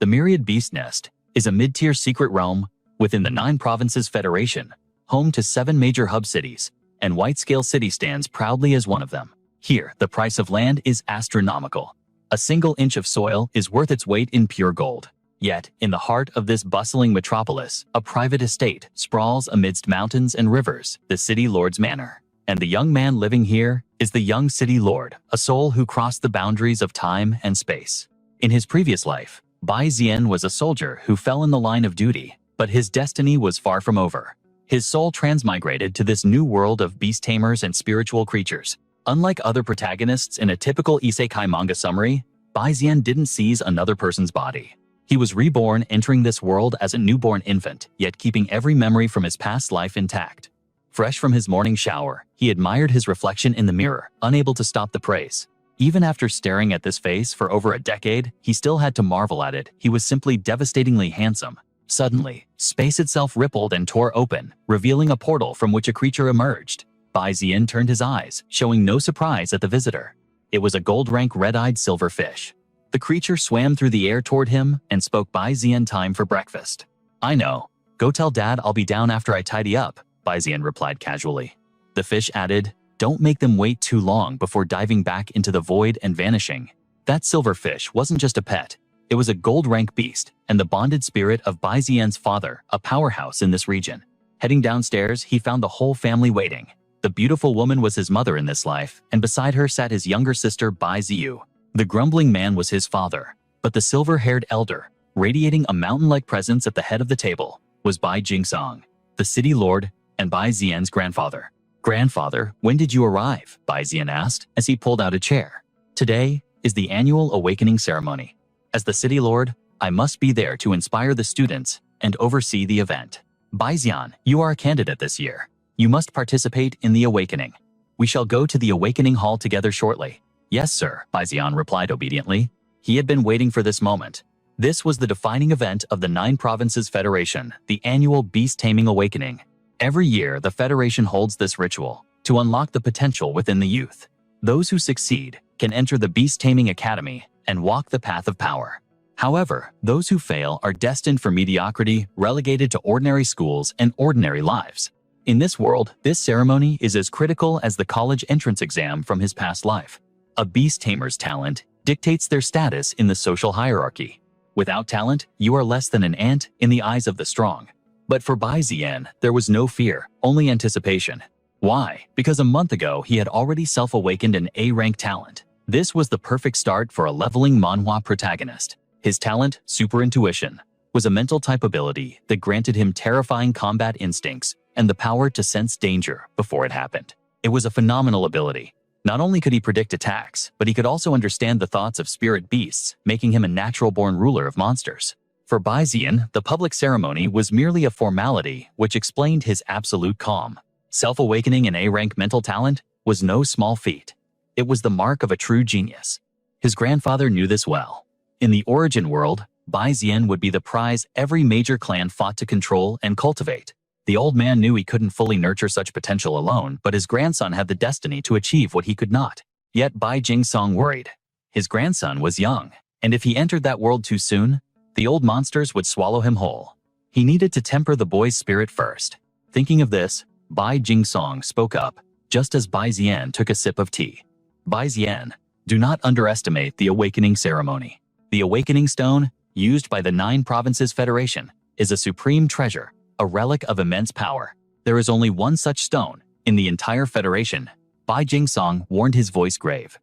The Myriad Beast Nest is a mid-tier secret realm within the 9 Provinces Federation, home to 7 major hub cities, and Whitescale City stands proudly as one of them. Here, the price of land is astronomical. A single inch of soil is worth its weight in pure gold. Yet, in the heart of this bustling metropolis, a private estate sprawls amidst mountains and rivers, the City Lord's Manor. And the young man living here is the young City Lord, a soul who crossed the boundaries of time and space. In his previous life, Bai Xian was a soldier who fell in the line of duty, but his destiny was far from over. His soul transmigrated to this new world of beast tamers and spiritual creatures. Unlike other protagonists in a typical isekai manga summary, Bai Xian didn't seize another person's body. He was reborn, entering this world as a newborn infant, yet keeping every memory from his past life intact. Fresh from his morning shower, he admired his reflection in the mirror, unable to stop the praise. Even after staring at this face for over a decade, he still had to marvel at it. He was simply devastatingly handsome. Suddenly, space itself rippled and tore open, revealing a portal from which a creature emerged. Bai Xian turned his eyes, showing no surprise at the visitor. It was a gold-rank red-eyed silver fish. The creature swam through the air toward him and spoke, "Bai Xian, time for breakfast." "I know. Go tell Dad I'll be down after I tidy up," Bai Xian replied casually. The fish added, "Don't make them wait too long before diving back into the void and vanishing." That silver fish wasn't just a pet. It was a gold-rank beast and the bonded spirit of Bai Xian's father, a powerhouse in this region. Heading downstairs, he found the whole family waiting. The beautiful woman was his mother in this life, and beside her sat his younger sister Bai Ziyu. The grumbling man was his father, but the silver-haired elder, radiating a mountain-like presence at the head of the table, was Bai Jingsong, the city lord and Bai Xian's grandfather. "Grandfather, when did you arrive?" Bai Xian asked as he pulled out a chair. "Today is the annual awakening ceremony. As the city lord, I must be there to inspire the students and oversee the event. Bai Xian, you are a candidate this year. You must participate in the awakening. We shall go to the awakening hall together shortly." "Yes, sir," Bai Xian replied obediently. He had been waiting for this moment. This was the defining event of the 9 Provinces Federation, the annual Beast Taming Awakening. Every year, the Federation holds this ritual to unlock the potential within the youth. Those who succeed can enter the Beast Taming Academy and walk the path of power. However, those who fail are destined for mediocrity, relegated to ordinary schools and ordinary lives. In this world, this ceremony is as critical as the college entrance exam from his past life. A beast tamer's talent dictates their status in the social hierarchy. Without talent, you are less than an ant in the eyes of the strong. But for Bai Xian, there was no fear, only anticipation. Why? Because a month ago, he had already self-awakened an A-rank talent. This was the perfect start for a leveling manhwa protagonist. His talent, super intuition, was a mental type ability that granted him terrifying combat instincts and the power to sense danger before it happened. It was a phenomenal ability. Not only could he predict attacks, but he could also understand the thoughts of spirit beasts, making him a natural-born ruler of monsters. For Bai Xian, the public ceremony was merely a formality which explained his absolute calm. Self-awakening an A-rank mental talent was no small feat. It was the mark of a true genius. His grandfather knew this well. In the origin world, Bai Xian would be the prize every major clan fought to control and cultivate. The old man knew he couldn't fully nurture such potential alone, but his grandson had the destiny to achieve what he could not. Yet Bai Jingsong worried. His grandson was young, and if he entered that world too soon, the old monsters would swallow him whole. He needed to temper the boy's spirit first. Thinking of this, Bai Jingsong spoke up, just as Bai Xian took a sip of tea. "Bai Xian, do not underestimate the awakening ceremony. The awakening stone, used by the 9 Provinces Federation, is a supreme treasure, a relic of immense power. There is only one such stone in the entire Federation." Bai Jingsong warned, his voice grave.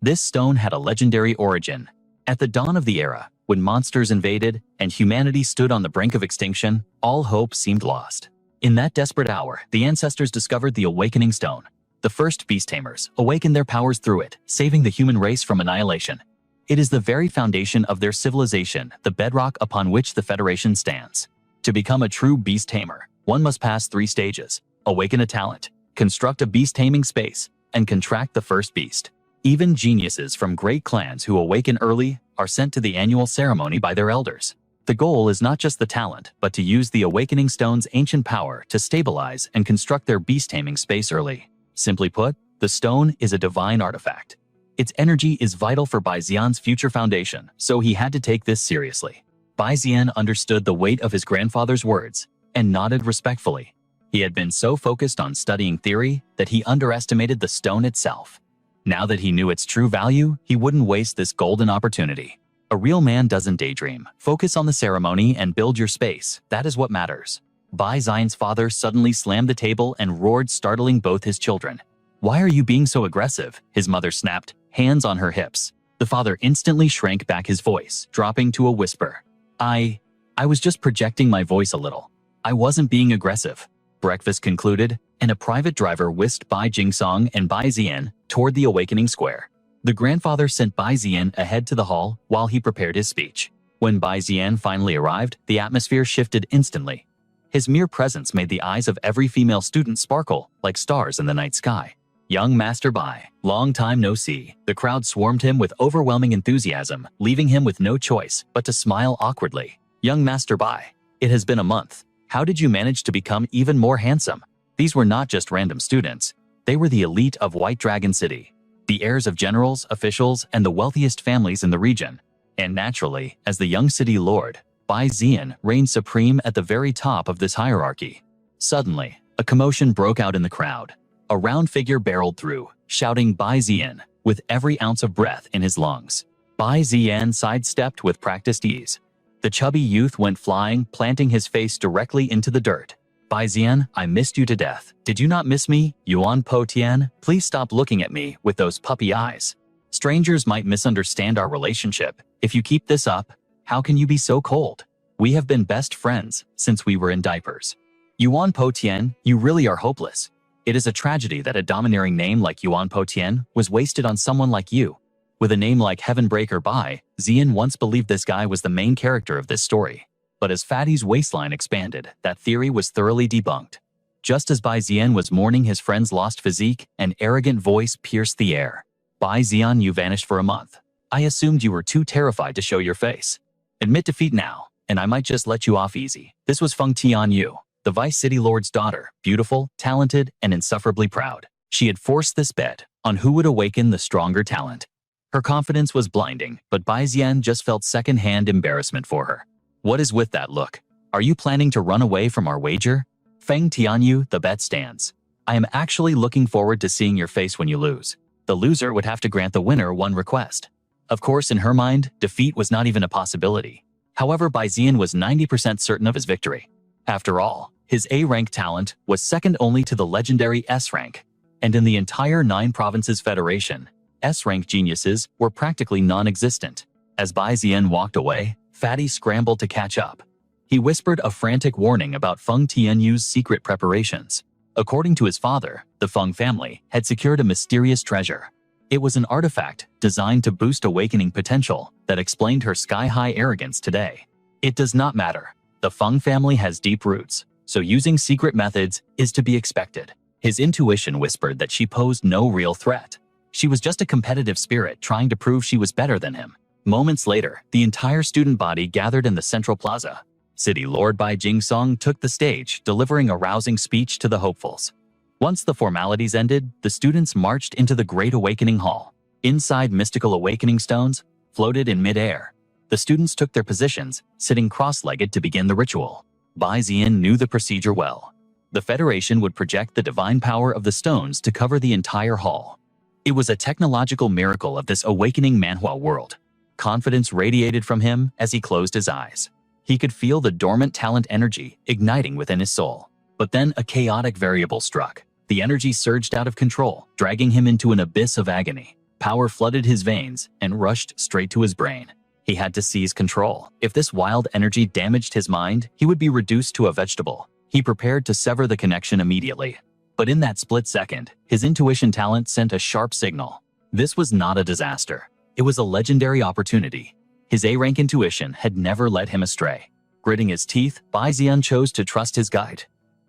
This stone had a legendary origin. At the dawn of the era, when monsters invaded and humanity stood on the brink of extinction, all hope seemed lost. In that desperate hour, the ancestors discovered the awakening stone. The first beast tamers awakened their powers through it, saving the human race from annihilation. It is the very foundation of their civilization, the bedrock upon which the Federation stands. To become a true beast tamer, one must pass 3 stages: awaken a talent, construct a beast taming space, and contract the first beast. Even geniuses from great clans who awaken early are sent to the annual ceremony by their elders. The goal is not just the talent, but to use the awakening stone's ancient power to stabilize and construct their beast taming space early. Simply put, the stone is a divine artifact. Its energy is vital for Bai Xian's future foundation, so he had to take this seriously. Bai Zian understood the weight of his grandfather's words and nodded respectfully. He had been so focused on studying theory that he underestimated the stone itself. Now that he knew its true value, he wouldn't waste this golden opportunity. A real man doesn't daydream. Focus on the ceremony and build your space. That is what matters. Bai Zian's father suddenly slammed the table and roared, startling both his children. "Why are you being so aggressive?" his mother snapped, hands on her hips. The father instantly shrank back, his voice dropping to a whisper. I was just projecting my voice a little. I wasn't being aggressive." Breakfast concluded, and a private driver whisked Bai Jingsong and Bai Zian toward the Awakening Square. The grandfather sent Bai Zian ahead to the hall while he prepared his speech. When Bai Zian finally arrived, the atmosphere shifted instantly. His mere presence made the eyes of every female student sparkle like stars in the night sky. "Young Master Bai, long time no see." The crowd swarmed him with overwhelming enthusiasm, leaving him with no choice but to smile awkwardly. "Young Master Bai, it has been a month. How did you manage to become even more handsome?" These were not just random students. They were the elite of White Dragon City, the heirs of generals, officials, and the wealthiest families in the region. And naturally, as the young city lord, Bai Zian reigned supreme at the very top of this hierarchy. Suddenly, a commotion broke out in the crowd. A round figure barreled through, shouting Bai Zian with every ounce of breath in his lungs. Bai Zian sidestepped with practiced ease. The chubby youth went flying, planting his face directly into the dirt. "Bai Zian, I missed you to death. Did you not miss me? Yuan Po Tian, please stop looking at me with those puppy eyes. Strangers might misunderstand our relationship. If you keep this up, how can you be so cold? We have been best friends since we were in diapers. Yuan Po Tian, you really are hopeless. It is a tragedy that a domineering name like Yuan Po Tian was wasted on someone like you." With a name like Heavenbreaker Bai, Zian once believed this guy was the main character of this story. But as Fatty's waistline expanded, that theory was thoroughly debunked. Just as Bai Zian was mourning his friend's lost physique, an arrogant voice pierced the air. "Bai Zian, you vanished for a month. I assumed you were too terrified to show your face. Admit defeat now, and I might just let you off easy." This was Feng Tianyu, the Vice City Lord's daughter, beautiful, talented, and insufferably proud. She had forced this bet on who would awaken the stronger talent. Her confidence was blinding, but Bai Zian just felt second-hand embarrassment for her. "What is with that look? Are you planning to run away from our wager?" "Feng Tianyu, the bet stands. I am actually looking forward to seeing your face when you lose. The loser would have to grant the winner one request." Of course, in her mind, defeat was not even a possibility. However, Bai Zian was 90% certain of his victory. After all, his A-rank talent was second only to the legendary S-rank. And in the entire 9 Provinces Federation, S-rank geniuses were practically non-existent. As Bai Zian walked away, Fatty scrambled to catch up. He whispered a frantic warning about Feng Tianyu's secret preparations. According to his father, the Feng family had secured a mysterious treasure. It was an artifact designed to boost awakening potential that explained her sky-high arrogance today. It does not matter. The Feng family has deep roots, so using secret methods is to be expected. His intuition whispered that she posed no real threat. She was just a competitive spirit trying to prove she was better than him. Moments later, the entire student body gathered in the central plaza. City Lord Bai Jingsong took the stage, delivering a rousing speech to the hopefuls. Once the formalities ended, the students marched into the Great Awakening Hall. Inside, mystical awakening stones floated in mid-air. The students took their positions, sitting cross-legged to begin the ritual. Bai Zian knew the procedure well. The Federation would project the divine power of the stones to cover the entire hall. It was a technological miracle of this awakening manhwa world. Confidence radiated from him as he closed his eyes. He could feel the dormant talent energy igniting within his soul. But then a chaotic variable struck. The energy surged out of control, dragging him into an abyss of agony. Power flooded his veins and rushed straight to his brain. He had to seize control. If this wild energy damaged his mind, he would be reduced to a vegetable. He prepared to sever the connection immediately. But in that split second, his intuition talent sent a sharp signal. This was not a disaster. It was a legendary opportunity. His A-rank intuition had never led him astray. Gritting his teeth, Bai Zian chose to trust his guide.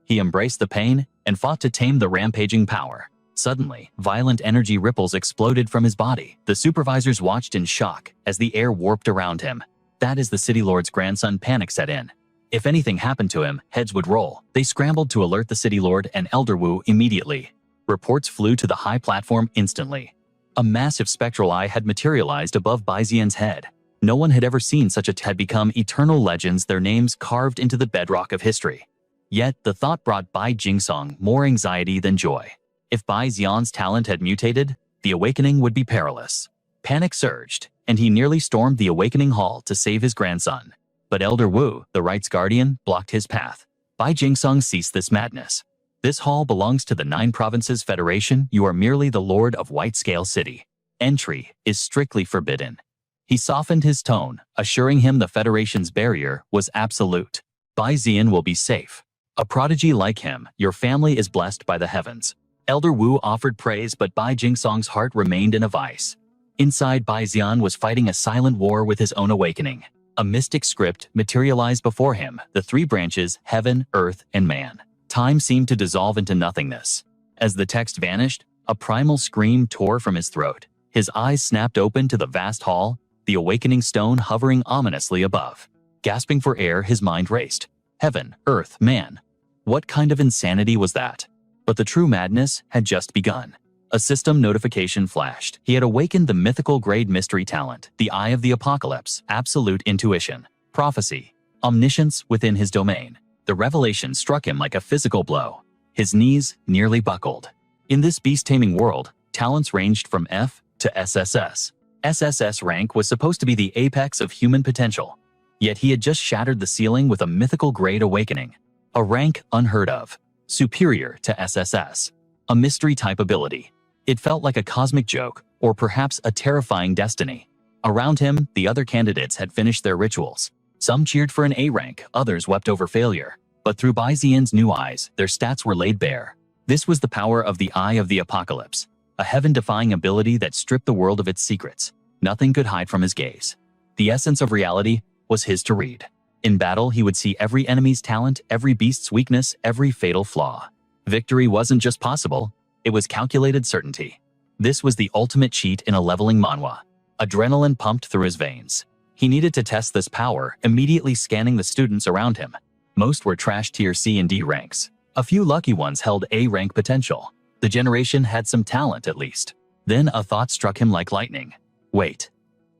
He embraced the pain and fought to tame the rampaging power. Suddenly, violent energy ripples exploded from his body. The supervisors watched in shock as the air warped around him. That is the City Lord's grandson. Panic set in. If anything happened to him, heads would roll. They scrambled to alert the City Lord and Elder Wu immediately. Reports flew to the high platform instantly. A massive spectral eye had materialized above Bai Zian's head. No one had ever seen such a had become eternal legends, their names carved into the bedrock of history. Yet, the thought brought Bai Jingsong more anxiety than joy. If Bai Xian's talent had mutated, the awakening would be perilous. Panic surged, and he nearly stormed the awakening hall to save his grandson. But Elder Wu, the right's guardian, blocked his path. Bai Jingsong ceased this madness. This hall belongs to the 9 Provinces Federation. You are merely the lord of White Scale City. Entry is strictly forbidden. He softened his tone, assuring him the Federation's barrier was absolute. Bai Xian will be safe. A prodigy like him, your family is blessed by the heavens. Elder Wu offered praise, but Bai Jingsong's heart remained in a vice. Inside, Bai Xian was fighting a silent war with his own awakening. A mystic script materialized before him, the 3 branches, heaven, earth, and man. Time seemed to dissolve into nothingness. As the text vanished, a primal scream tore from his throat. His eyes snapped open to the vast hall, the awakening stone hovering ominously above. Gasping for air, his mind raced. Heaven, earth, man. What kind of insanity was that? But the true madness had just begun. A system notification flashed. He had awakened the mythical grade mystery talent, the Eye of the Apocalypse, absolute intuition, prophecy, omniscience within his domain. The revelation struck him like a physical blow. His knees nearly buckled. In this beast-taming world, talents ranged from F to SSS. SSS rank was supposed to be the apex of human potential. Yet he had just shattered the ceiling with a mythical grade awakening. A rank unheard of, superior to SSS. A mystery-type ability. It felt like a cosmic joke, or perhaps a terrifying destiny. Around him, the other candidates had finished their rituals. Some cheered for an A rank, others wept over failure. But through Bai Xian's new eyes, their stats were laid bare. This was the power of the Eye of the Apocalypse, a heaven-defying ability that stripped the world of its secrets. Nothing could hide from his gaze. The essence of reality was his to read. In battle, he would see every enemy's talent, every beast's weakness, every fatal flaw. Victory wasn't just possible, it was calculated certainty. This was the ultimate cheat in a leveling manhwa. Adrenaline pumped through his veins. He needed to test this power, immediately scanning the students around him. Most were trash tier C and D ranks. A few lucky ones held A rank potential. The generation had some talent at least. Then a thought struck him like lightning. Wait,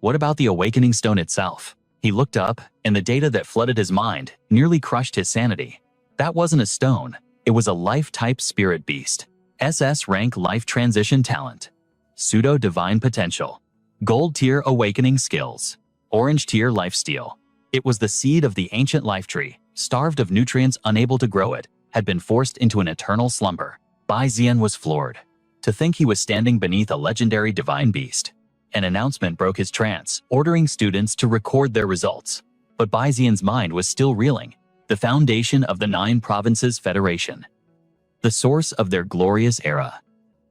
what about the awakening stone itself? He looked up, and the data that flooded his mind nearly crushed his sanity. That wasn't a stone. It was a life-type spirit beast. SS rank life transition talent. Pseudo-divine potential. Gold tier awakening skills. Orange tier lifesteal. It was the seed of the ancient life tree, starved of nutrients, unable to grow it, had been forced into an eternal slumber. Bai Xian was floored. To think he was standing beneath a legendary divine beast. An announcement broke his trance, ordering students to record their results. But Bai Xian's mind was still reeling. The foundation of the 9 Provinces Federation. The source of their glorious era.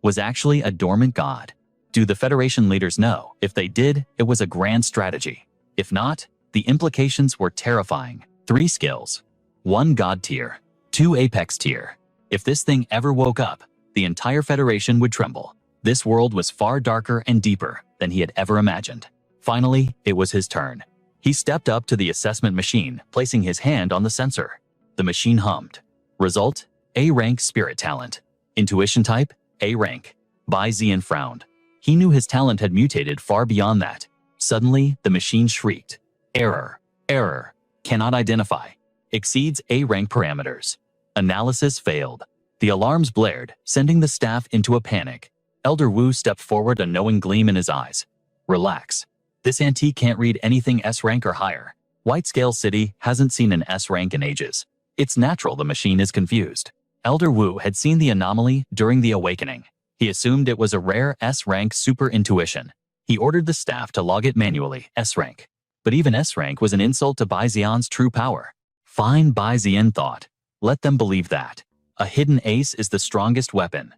Was actually a dormant god. Do the Federation leaders know? If they did, it was a grand strategy. If not, the implications were terrifying. 3 skills. 1 god tier. 2 apex tier. If this thing ever woke up, the entire Federation would tremble. This world was far darker and deeper than he had ever imagined. Finally, it was his turn. He stepped up to the assessment machine, placing his hand on the sensor. The machine hummed. Result: A rank spirit talent. Intuition type: A rank. Bai Xian frowned. He knew his talent had mutated far beyond that. Suddenly, the machine shrieked. Error. Error. Cannot identify. Exceeds A rank parameters. Analysis failed. The alarms blared, sending the staff into a panic. Elder Wu stepped forward, a knowing gleam in his eyes. Relax. This antique can't read anything S rank or higher. White Scale City hasn't seen an S rank in ages. It's natural the machine is confused. Elder Wu had seen the anomaly during the awakening. He assumed it was a rare S rank super intuition. He ordered the staff to log it manually, S rank. But even S rank was an insult to Bai Xian's true power. Fine, Bai Xian thought. Let them believe that. A hidden ace is the strongest weapon.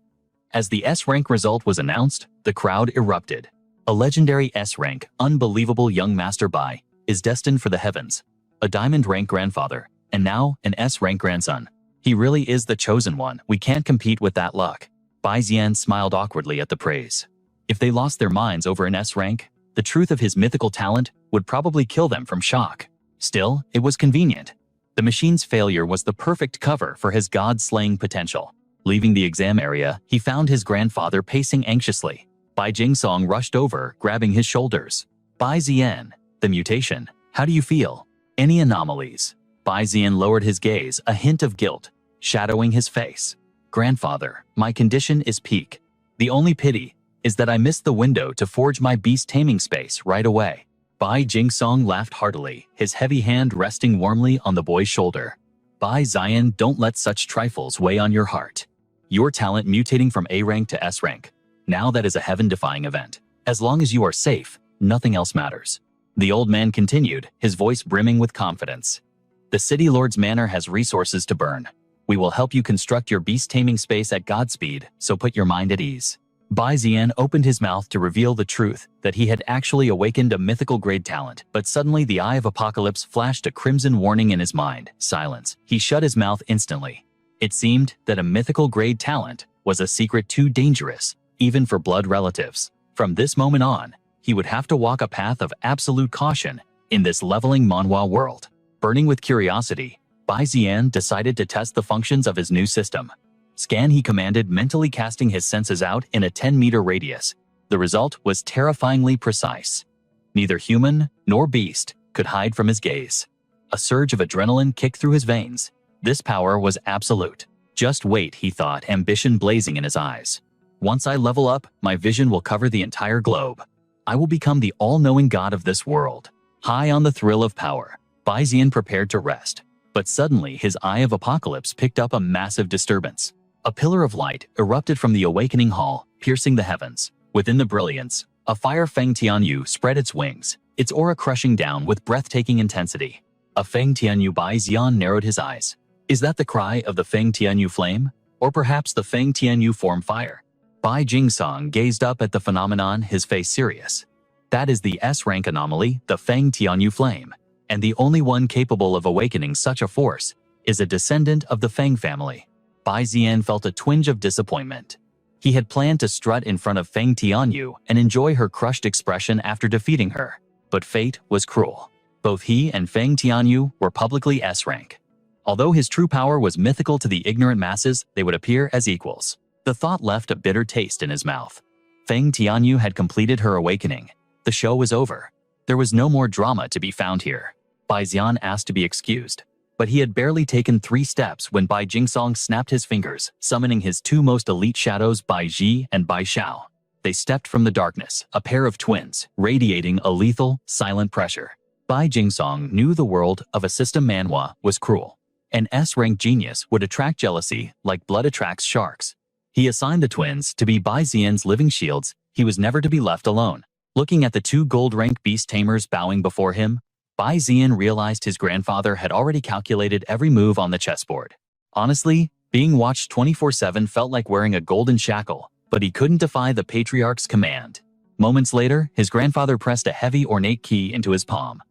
As the S rank result was announced, the crowd erupted. A legendary S rank, unbelievable young Master Bai, is destined for the heavens. A diamond rank grandfather, and now an S rank grandson. He really is the chosen one. We can't compete with that luck. Bai Xian smiled awkwardly at the praise. If they lost their minds over an S rank, the truth of his mythical talent would probably kill them from shock. Still, it was convenient. The machine's failure was the perfect cover for his god-slaying potential. Leaving the exam area, he found his grandfather pacing anxiously. Bai Jingsong rushed over, grabbing his shoulders. Bai Xian, The mutation. How do you feel? Any anomalies? Bai Zian lowered his gaze, a hint of guilt shadowing his face. Grandfather, my condition is peak. The only pity is that I missed the window to forge my beast taming space right away. Bai Jingsong laughed heartily, his heavy hand resting warmly on the boy's shoulder. Bai Zian, don't let such trifles weigh on your heart. Your talent mutating from A rank to S rank. Now that is a heaven-defying event. As long as you are safe, nothing else matters. The old man continued, his voice brimming with confidence. The City Lord's Manor has resources to burn. We will help you construct your beast taming space at Godspeed, so put your mind at ease. Bai Zian opened his mouth to reveal the truth that he had actually awakened a mythical grade talent, but suddenly the Eye of Apocalypse flashed a crimson warning in his mind. Silence. He shut his mouth instantly. It seemed that a mythical grade talent was a secret too dangerous, even for blood relatives. From this moment on, he would have to walk a path of absolute caution in this leveling manhwa world. Burning with curiosity, Bai Zian decided to test the functions of his new system. Scan, he commanded, mentally casting his senses out in a 10-meter radius. The result was terrifyingly precise. Neither human nor beast could hide from his gaze. A surge of adrenaline kicked through his veins. This power was absolute. Just wait, he thought, ambition blazing in his eyes. Once I level up, my vision will cover the entire globe. I will become the all-knowing god of this world. High on the thrill of power, Bai Zian prepared to rest. But suddenly his Eye of Apocalypse picked up a massive disturbance. A pillar of light erupted from the awakening hall, piercing the heavens. Within the brilliance, a fire Feng Tianyu spread its wings, its aura crushing down with breathtaking intensity. A Feng Tianyu. Bai Zian narrowed his eyes. Is that the cry of the Feng Tianyu flame? Or perhaps the Feng Tianyu form fire? Bai Jingsong gazed up at the phenomenon, his face serious. That is the S-rank anomaly, the Feng Tianyu flame. And the only one capable of awakening such a force is a descendant of the Feng family. Bai Zian felt a twinge of disappointment. He had planned to strut in front of Feng Tianyu and enjoy her crushed expression after defeating her. But fate was cruel. Both he and Feng Tianyu were publicly S-rank. Although his true power was mythical to the ignorant masses, they would appear as equals. The thought left a bitter taste in his mouth. Feng Tianyu had completed her awakening. The show was over. There was no more drama to be found here. Bai Zian asked to be excused. But he had barely taken 3 steps when Bai Jingsong snapped his fingers, summoning his 2 most elite shadows, Bai Ji and Bai Xiao. They stepped from the darkness, a pair of twins, radiating a lethal, silent pressure. Bai Jingsong knew the world of a system manhwa was cruel. An S-rank genius would attract jealousy like blood attracts sharks. He assigned the twins to be Bai Zian's living shields. He was never to be left alone. Looking at the 2 gold-rank beast tamers bowing before him, Bai Zian realized his grandfather had already calculated every move on the chessboard. Honestly, being watched 24/7 felt like wearing a golden shackle, but he couldn't defy the patriarch's command. Moments later, his grandfather pressed a heavy, ornate key into his palm.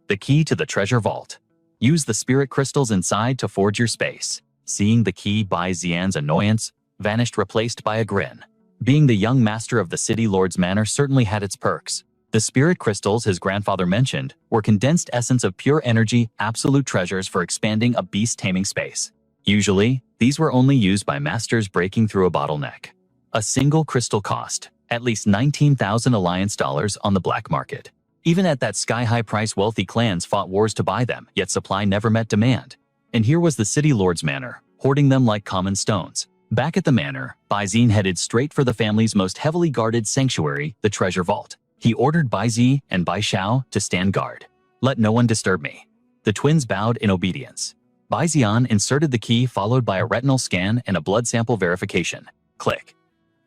The key to the treasure vault. Use the spirit crystals inside to forge your space. Seeing the key, Bai Zian's annoyance vanished, replaced by a grin. Being the young master of the City Lord's Manor certainly had its perks. The spirit crystals his grandfather mentioned were condensed essence of pure energy, absolute treasures for expanding a beast taming space. Usually, these were only used by masters breaking through a bottleneck. A single crystal cost at least 19,000 alliance dollars on the black market. Even at that sky-high price, wealthy clans fought wars to buy them, yet supply never met demand. And here was the City Lord's Manor, hoarding them like common stones. Back at the manor, Bai Zian headed straight for the family's most heavily guarded sanctuary, the treasure vault. He ordered Bai Zi and Bai Xiao to stand guard. Let no one disturb me. The twins bowed in obedience. Bai Zian inserted the key, followed by a retinal scan and a blood sample verification. Click.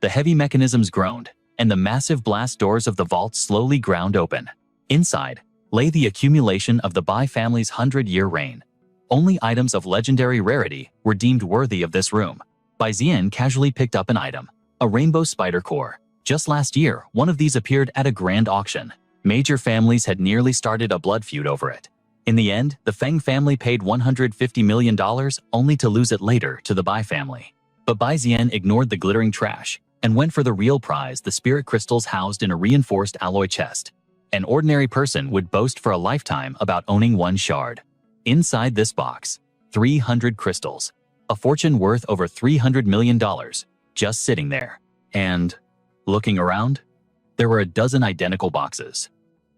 The heavy mechanisms groaned, and the massive blast doors of the vault slowly ground open. Inside lay the accumulation of the Bai family's 100-year reign. Only items of legendary rarity were deemed worthy of this room. Bai Zian casually picked up an item, a rainbow spider core. Just last year, one of these appeared at a grand auction. Major families had nearly started a blood feud over it. In the end, the Feng family paid $150 million, only to lose it later to the Bai family. But Bai Zian ignored the glittering trash and went for the real prize, the spirit crystals housed in a reinforced alloy chest. An ordinary person would boast for a lifetime about owning one shard. Inside this box, 300 crystals, a fortune worth over $300 million, just sitting there. And looking around, there were a dozen identical boxes.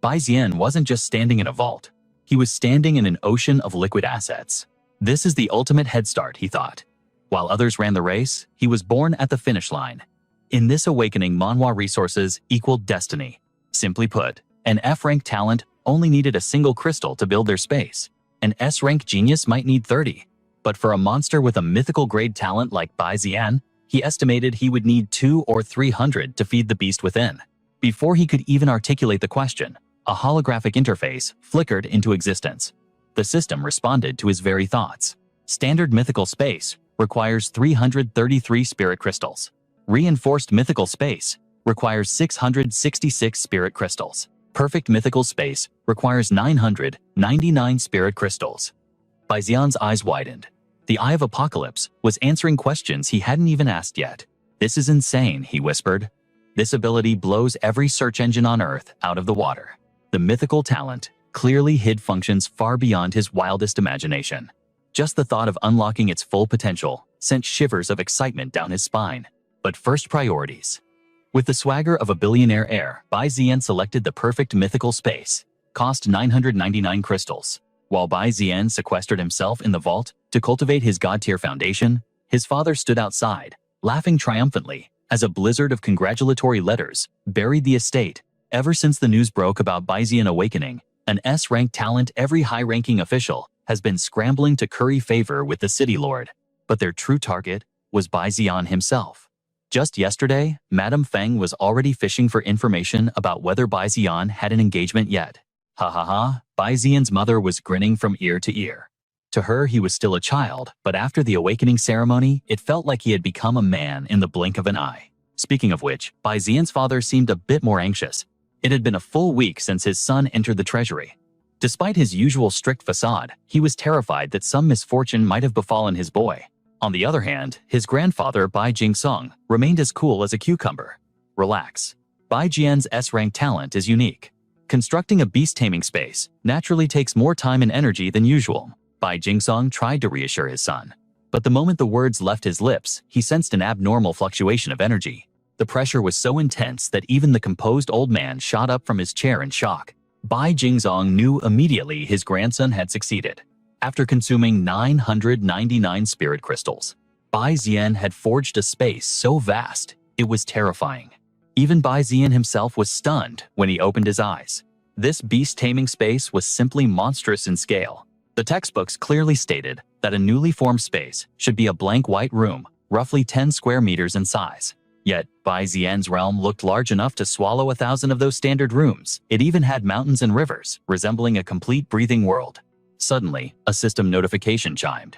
Bai Zian wasn't just standing in a vault. He was standing in an ocean of liquid assets. This is the ultimate head start, he thought. While others ran the race, he was born at the finish line. In this awakening, manhwa resources equaled destiny. Simply put, an F-rank talent only needed a single crystal to build their space. An S-rank genius might need 30. But for a monster with a mythical grade talent like Bai Zian, he estimated he would need 200 or 300 to feed the beast within. Before he could even articulate the question, a holographic interface flickered into existence. The system responded to his very thoughts. Standard mythical space requires 333 spirit crystals. Reinforced mythical space requires 666 spirit crystals. Perfect mythical space requires 999 spirit crystals. Bai Zian's eyes widened. The Eye of Apocalypse was answering questions he hadn't even asked yet. "This is insane," he whispered. "This ability blows every search engine on Earth out of the water." The mythical talent clearly hid functions far beyond his wildest imagination. Just the thought of unlocking its full potential sent shivers of excitement down his spine. But first, priorities. With the swagger of a billionaire heir, Bai Zian selected the perfect mythical space. Cost 999 crystals. While Bai Zian sequestered himself in the vault to cultivate his god-tier foundation, his father stood outside, laughing triumphantly as a blizzard of congratulatory letters buried the estate. Ever since the news broke about Bai Zian awakening, an S-rank talent, every high-ranking official has been scrambling to curry favor with the city lord. But their true target was Bai Zian himself. Just yesterday, Madame Feng was already fishing for information about whether Bai Zian had an engagement yet. Ha ha ha, Bai Zian's mother was grinning from ear to ear. To her, he was still a child, but after the awakening ceremony, it felt like he had become a man in the blink of an eye. Speaking of which, Bai Zian's father seemed a bit more anxious. It had been a full week since his son entered the treasury. Despite his usual strict facade, he was terrified that some misfortune might have befallen his boy. On the other hand, his grandfather, Bai Jingsong, remained as cool as a cucumber. Relax. Bai Jian's S-rank talent is unique. Constructing a beast-taming space naturally takes more time and energy than usual. Bai Jingsong tried to reassure his son. But the moment the words left his lips, he sensed an abnormal fluctuation of energy. The pressure was so intense that even the composed old man shot up from his chair in shock. Bai Jingsong knew immediately his grandson had succeeded. After consuming 999 spirit crystals, Bai Zian had forged a space so vast, it was terrifying. Even Bai Zian himself was stunned when he opened his eyes. This beast-taming space was simply monstrous in scale. The textbooks clearly stated that a newly formed space should be a blank white room, roughly 10 square meters in size. Yet, Bai Zian's realm looked large enough to swallow 1,000 of those standard rooms. It even had mountains and rivers, resembling a complete breathing world. Suddenly, a system notification chimed.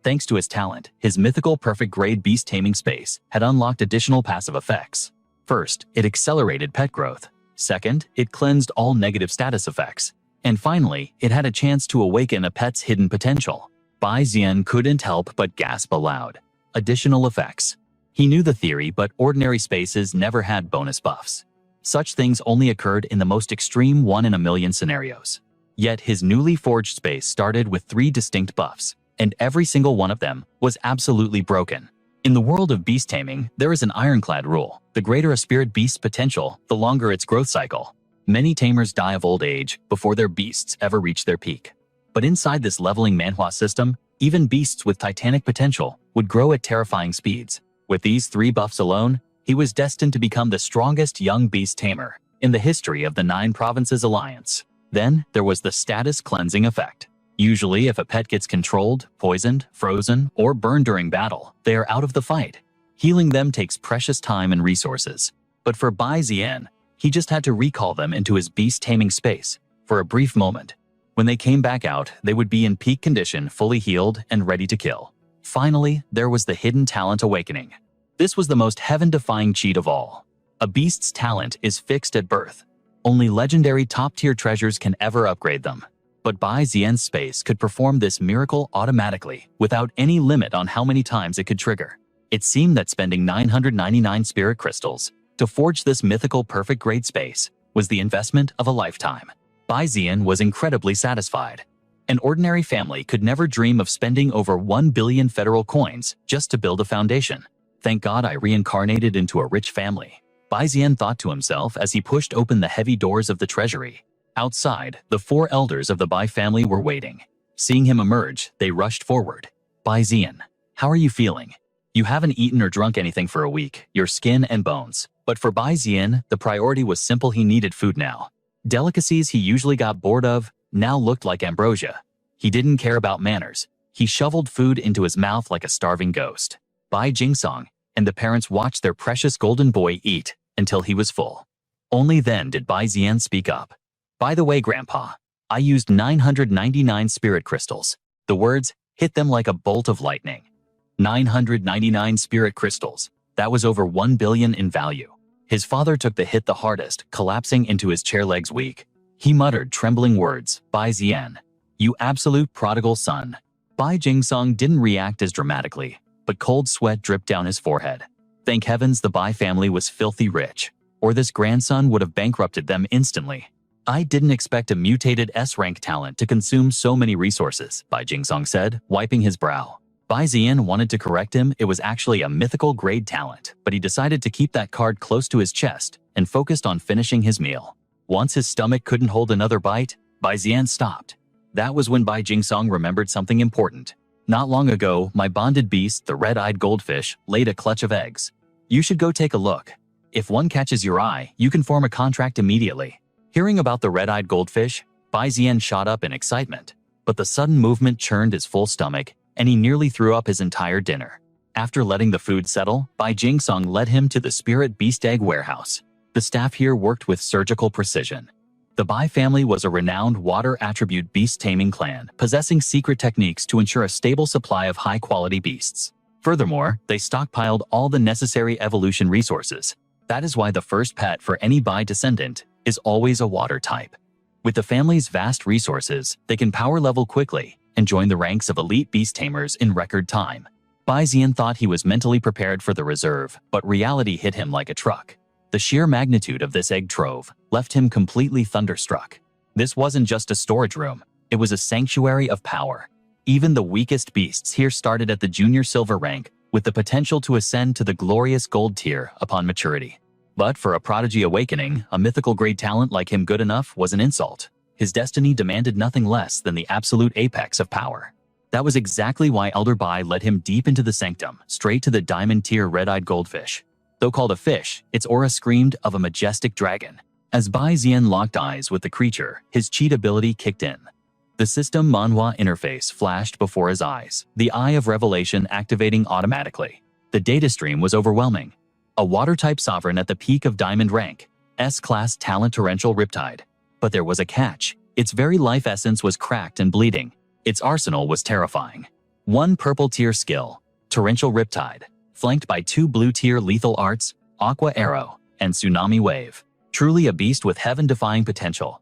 Thanks to his talent, his mythical perfect-grade beast-taming space had unlocked additional passive effects. First, it accelerated pet growth. Second, it cleansed all negative status effects. And finally, it had a chance to awaken a pet's hidden potential. Bai Zian couldn't help but gasp aloud. Additional effects. He knew the theory, but ordinary spaces never had bonus buffs. Such things only occurred in the most extreme 1-in-a-million scenarios. Yet his newly forged space started with 3 distinct buffs, and every single one of them was absolutely broken. In the world of beast taming, there is an ironclad rule. The greater a spirit beast's potential, the longer its growth cycle. Many tamers die of old age before their beasts ever reach their peak. But inside this leveling manhwa system, even beasts with titanic potential would grow at terrifying speeds. With these 3 buffs alone, he was destined to become the strongest young beast tamer in the history of the 9 Provinces Alliance. Then, there was the status cleansing effect. Usually, if a pet gets controlled, poisoned, frozen, or burned during battle, they are out of the fight. Healing them takes precious time and resources. But for Bai Zian, he just had to recall them into his beast-taming space for a brief moment. When they came back out, they would be in peak condition, fully healed, and ready to kill. Finally, there was the hidden talent awakening. This was the most heaven-defying cheat of all. A beast's talent is fixed at birth. Only legendary top-tier treasures can ever upgrade them. But Bai Zian's space could perform this miracle automatically, without any limit on how many times it could trigger. It seemed that spending 999 spirit crystals to forge this mythical perfect-grade space was the investment of a lifetime. Bai Zian was incredibly satisfied. An ordinary family could never dream of spending over 1 billion federal coins just to build a foundation. Thank God I reincarnated into a rich family, Bai Zian thought to himself as he pushed open the heavy doors of the treasury. Outside, the 4 elders of the Bai family were waiting. Seeing him emerge, they rushed forward. Bai Zian, how are you feeling? You haven't eaten or drunk anything for a week, your skin and bones. But for Bai Zian, the priority was simple: he needed food now. Delicacies he usually got bored of now looked like ambrosia. He didn't care about manners. He shoveled food into his mouth like a starving ghost. Bai Jingsong and the parents watched their precious golden boy eat until he was full. Only then did Bai Zian speak up. By the way, Grandpa, I used 999 spirit crystals. The words hit them like a bolt of lightning. 999 spirit crystals. That was over 1 billion in value. His father took the hit the hardest, collapsing into his chair, legs weak. He muttered trembling words, Bai Zian, you absolute prodigal son. Bai Jingsong didn't react as dramatically, but cold sweat dripped down his forehead. Thank heavens the Bai family was filthy rich, or this grandson would have bankrupted them instantly. I didn't expect a mutated S-rank talent to consume so many resources, Bai Jingsong said, wiping his brow. Bai Zian wanted to correct him. It was actually a mythical grade talent, but he decided to keep that card close to his chest and focused on finishing his meal. Once his stomach couldn't hold another bite, Bai Zian stopped. That was when Bai Jingsong remembered something important. Not long ago, my bonded beast, the red-eyed goldfish, laid a clutch of eggs. You should go take a look. If one catches your eye, you can form a contract immediately. Hearing about the red-eyed goldfish, Bai Zian shot up in excitement, but the sudden movement churned his full stomach, and he nearly threw up his entire dinner. After letting the food settle, Bai Jingsong led him to the spirit beast egg warehouse. The staff here worked with surgical precision. The Bai family was a renowned water attribute beast taming clan, possessing secret techniques to ensure a stable supply of high-quality beasts. Furthermore, they stockpiled all the necessary evolution resources. That is why the first pet for any Bai descendant is always a water type. With the family's vast resources, they can power level quickly and join the ranks of elite beast tamers in record time. Bai Zian thought he was mentally prepared for the reserve, but reality hit him like a truck. The sheer magnitude of this egg trove left him completely thunderstruck. This wasn't just a storage room, it was a sanctuary of power. Even the weakest beasts here started at the junior silver rank, with the potential to ascend to the glorious gold tier upon maturity. But for a prodigy awakening, a mythical grade talent like him good enough was an insult. His destiny demanded nothing less than the absolute apex of power. That was exactly why Elder Bai led him deep into the sanctum, straight to the diamond tier red-eyed goldfish. Though called a fish, its aura screamed of a majestic dragon. As Bai Zian locked eyes with the creature, his cheat ability kicked in. The system manhwa interface flashed before his eyes, the Eye of Revelation activating automatically. The data stream was overwhelming. A water-type sovereign at the peak of diamond rank, S-class talent torrential riptide. But there was a catch. Its very life essence was cracked and bleeding. Its arsenal was terrifying. 1 purple tier skill, torrential riptide, flanked by 2 blue tier lethal arts, aqua arrow, and tsunami wave. Truly a beast with heaven-defying potential.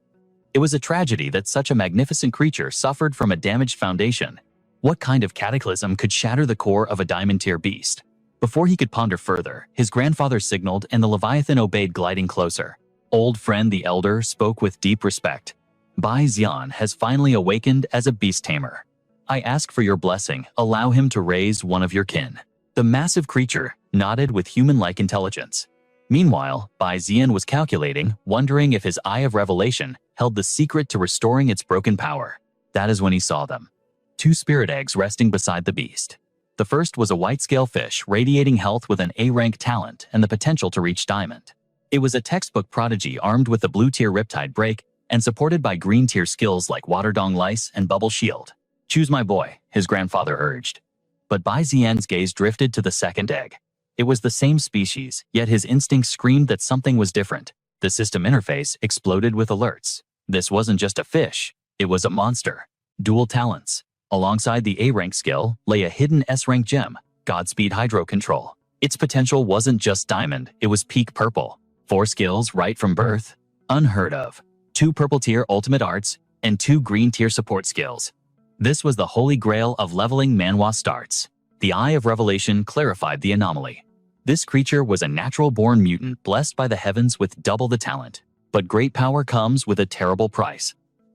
It was a tragedy that such a magnificent creature suffered from a damaged foundation. What kind of cataclysm could shatter the core of a diamond tier beast? Before he could ponder further, his grandfather signaled and the Leviathan obeyed, gliding closer. Old friend the elder spoke with deep respect. Bai Zian has finally awakened as a beast tamer. I ask for your blessing, allow him to raise one of your kin. The massive creature nodded with human-like intelligence. Meanwhile, Bai Zian was calculating, wondering if his Eye of Revelation held the secret to restoring its broken power. That is when he saw them. 2 spirit eggs resting beside the beast. The first was a white-scale fish radiating health with an A-rank talent and the potential to reach diamond. It was a textbook prodigy armed with a blue-tier riptide break and supported by green-tier skills like Water Dong Lice and Bubble Shield. Choose my boy, his grandfather urged. But Bai Zian's gaze drifted to the second egg. It was the same species, yet his instincts screamed that something was different. The system interface exploded with alerts. This wasn't just a fish, it was a monster. Dual talents. Alongside the A-rank skill lay a hidden S-rank gem, Godspeed Hydro Control. Its potential wasn't just diamond, it was peak purple. 4 skills right from birth. Unheard of. 2 purple tier ultimate arts and 2 green tier support skills. This was the holy grail of leveling manhwa starts. The Eye of Revelation clarified the anomaly. This creature was a natural-born mutant blessed by the heavens with double the talent. But great power comes with a terrible price.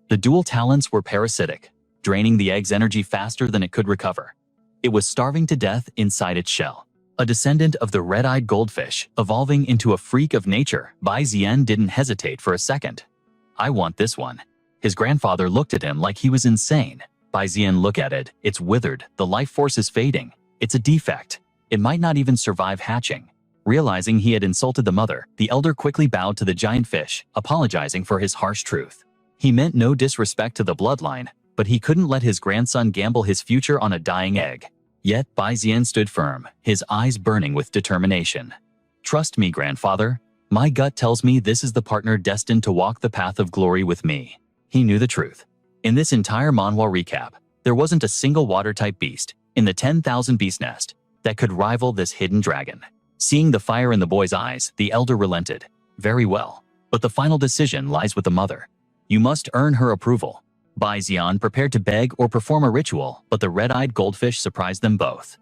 The dual talents were parasitic, draining the egg's energy faster than it could recover. It was starving to death inside its shell. A descendant of the red-eyed goldfish, evolving into a freak of nature, Bai Zian didn't hesitate for a second. I want this one. His grandfather looked at him like he was insane. Bai Zian, look at it. It's withered. The life force is fading. It's a defect. It might not even survive hatching. Realizing he had insulted the mother, the elder quickly bowed to the giant fish, apologizing for his harsh truth. He meant no disrespect to the bloodline, but he couldn't let his grandson gamble his future on a dying egg. Yet Bai Zian stood firm, his eyes burning with determination. Trust me, grandfather. My gut tells me this is the partner destined to walk the path of glory with me. He knew the truth. In this entire manhwa recap, there wasn't a single water-type beast in the 10,000 beast nest that could rival this hidden dragon. Seeing the fire in the boy's eyes, the elder relented. Very well, but the final decision lies with the mother. You must earn her approval. Bai Zian prepared to beg or perform a ritual, but the red-eyed goldfish surprised them both.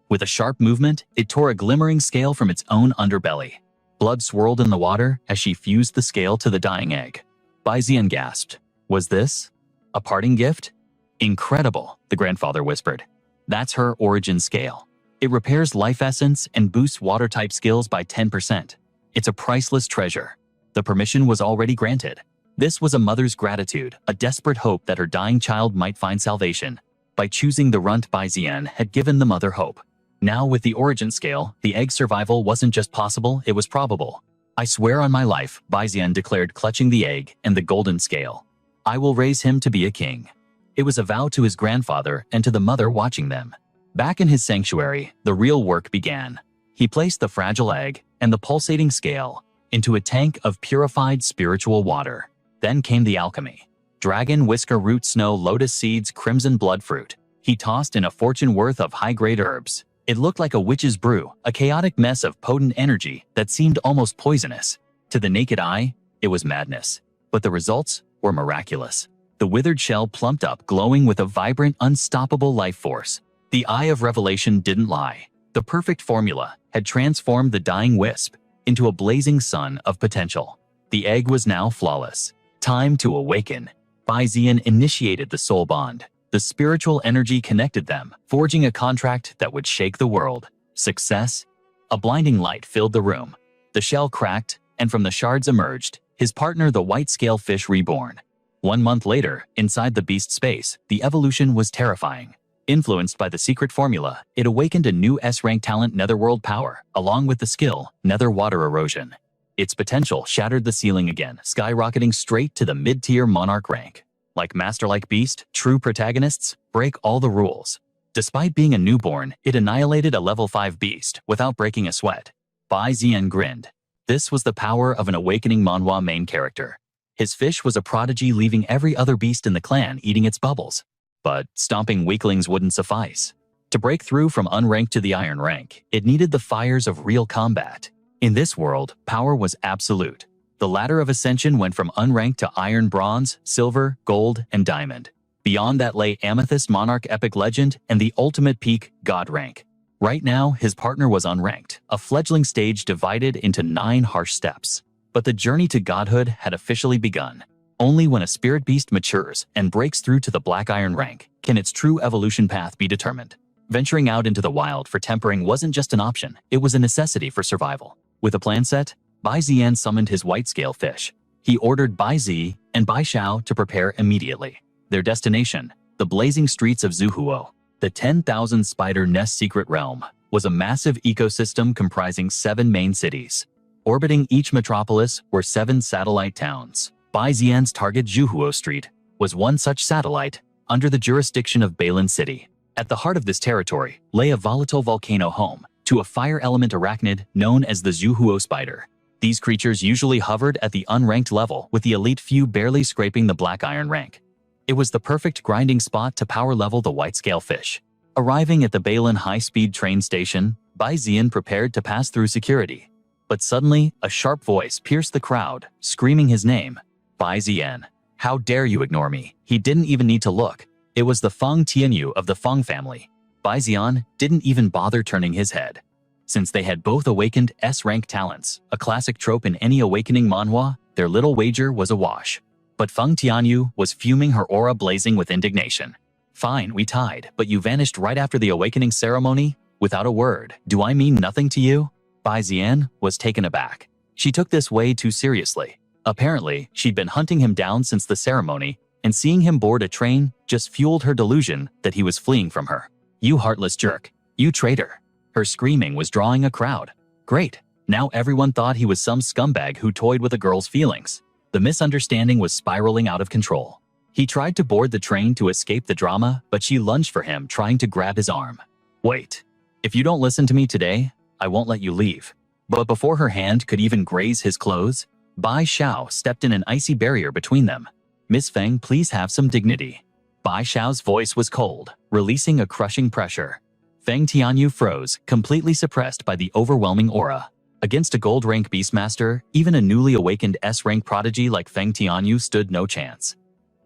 With a sharp movement, it tore a glimmering scale from its own underbelly. Blood swirled in the water as she fused the scale to the dying egg. Bai Zian gasped. Was this a parting gift? Incredible, the grandfather whispered. That's her origin scale. It repairs life essence and boosts water-type skills by 10%. It's a priceless treasure. The permission was already granted. This was a mother's gratitude, a desperate hope that her dying child might find salvation. By choosing the runt, Bai Zian had given the mother hope. Now with the origin scale, the egg survival wasn't just possible, it was probable. I swear on my life, Bai Zian declared, clutching the egg and the golden scale. I will raise him to be a king. It was a vow to his grandfather and to the mother watching them. Back in his sanctuary, the real work began. He placed the fragile egg and the pulsating scale into a tank of purified spiritual water. Then came the alchemy. Dragon whisker root, snow lotus seeds, crimson blood fruit. He tossed in a fortune worth of high-grade herbs. It looked like a witch's brew, a chaotic mess of potent energy that seemed almost poisonous. To the naked eye, it was madness. But the results were miraculous. The withered shell plumped up, glowing with a vibrant, unstoppable life force. The eye of revelation didn't lie. The perfect formula had transformed the dying wisp into a blazing sun of potential. The egg was now flawless. Time to awaken. Bai Zian initiated the soul bond. The spiritual energy connected them, forging a contract that would shake the world. Success? A blinding light filled the room. The shell cracked, and from the shards emerged his partner, the white scale fish reborn. 1 month later, inside the beast space, the evolution was terrifying. Influenced by the secret formula, it awakened a new S-rank talent, netherworld power, along with the skill, nether water erosion. Its potential shattered the ceiling again, skyrocketing straight to the mid-tier monarch rank. Like master-like beast, true protagonists break all the rules. Despite being a newborn, it annihilated a level 5 beast without breaking a sweat. Bai Zian grinned. This was the power of an awakening manhwa main character. His fish was a prodigy, leaving every other beast in the clan eating its bubbles. But stomping weaklings wouldn't suffice. To break through from unranked to the iron rank, it needed the fires of real combat. In this world, power was absolute. The ladder of ascension went from unranked to iron, bronze, silver, gold, and diamond. Beyond that lay amethyst, monarch, epic legend, and the ultimate peak, god rank. Right now, his partner was unranked, a fledgling stage divided into 9 harsh steps. But the journey to godhood had officially begun. Only when a spirit beast matures and breaks through to the black iron rank can its true evolution path be determined. Venturing out into the wild for tempering wasn't just an option, it was a necessity for survival. With a plan set, Bai Zian summoned his white scale fish. He ordered Bai Zi and Bai Xiao to prepare immediately. Their destination, the blazing streets of Zuhuo, the 10,000 spider nest secret realm, was a massive ecosystem comprising 7 main cities. Orbiting each metropolis were 7 satellite towns. Bai Zian's target, Zuhuo Street, was one such satellite, under the jurisdiction of Bailin City. At the heart of this territory lay a volatile volcano home to a fire element arachnid known as the Zuhuo spider. These creatures usually hovered at the unranked level, with the elite few barely scraping the black iron rank. It was the perfect grinding spot to power level the white scale fish. Arriving at the Bailin high-speed train station, Bai Zian prepared to pass through security. But suddenly, a sharp voice pierced the crowd, screaming his name. Bai Zian, how dare you ignore me? He didn't even need to look. It was the Feng Tianyu of the Feng family. Bai Zian didn't even bother turning his head. Since they had both awakened S-rank talents, a classic trope in any awakening manhwa, their little wager was a wash. But Feng Tianyu was fuming, her aura blazing with indignation. Fine, we tied, but you vanished right after the awakening ceremony, without a word. Do I mean nothing to you? Bai Zian was taken aback. She took this way too seriously. Apparently, she'd been hunting him down since the ceremony, and seeing him board a train just fueled her delusion that he was fleeing from her. "You heartless jerk. You traitor." Her screaming was drawing a crowd. Great. Now everyone thought he was some scumbag who toyed with a girl's feelings. The misunderstanding was spiraling out of control. He tried to board the train to escape the drama, but she lunged for him, trying to grab his arm. "Wait. If you don't listen to me today, I won't let you leave." But before her hand could even graze his clothes, Bai Xiao stepped in an icy barrier between them. "Miss Feng, please have some dignity." Bai Xiao's voice was cold, releasing a crushing pressure. Feng Tianyu froze, completely suppressed by the overwhelming aura. Against a gold-rank beastmaster, even a newly awakened S-rank prodigy like Feng Tianyu stood no chance.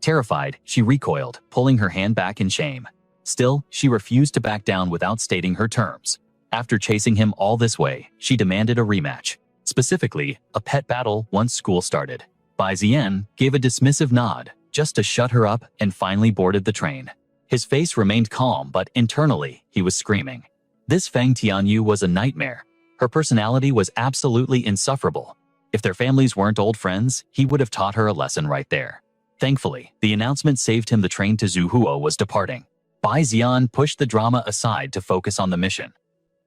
Terrified, she recoiled, pulling her hand back in shame. Still, she refused to back down without stating her terms. After chasing him all this way, she demanded a rematch. Specifically, a pet battle once school started. Bai Zian gave a dismissive nod, just to shut her up, and finally boarded the train. His face remained calm, but internally, he was screaming. This Feng Tianyu was a nightmare. Her personality was absolutely insufferable. If their families weren't old friends, he would have taught her a lesson right there. Thankfully, the announcement saved him. The train to Zuhuo was departing. Bai Zian pushed the drama aside to focus on the mission.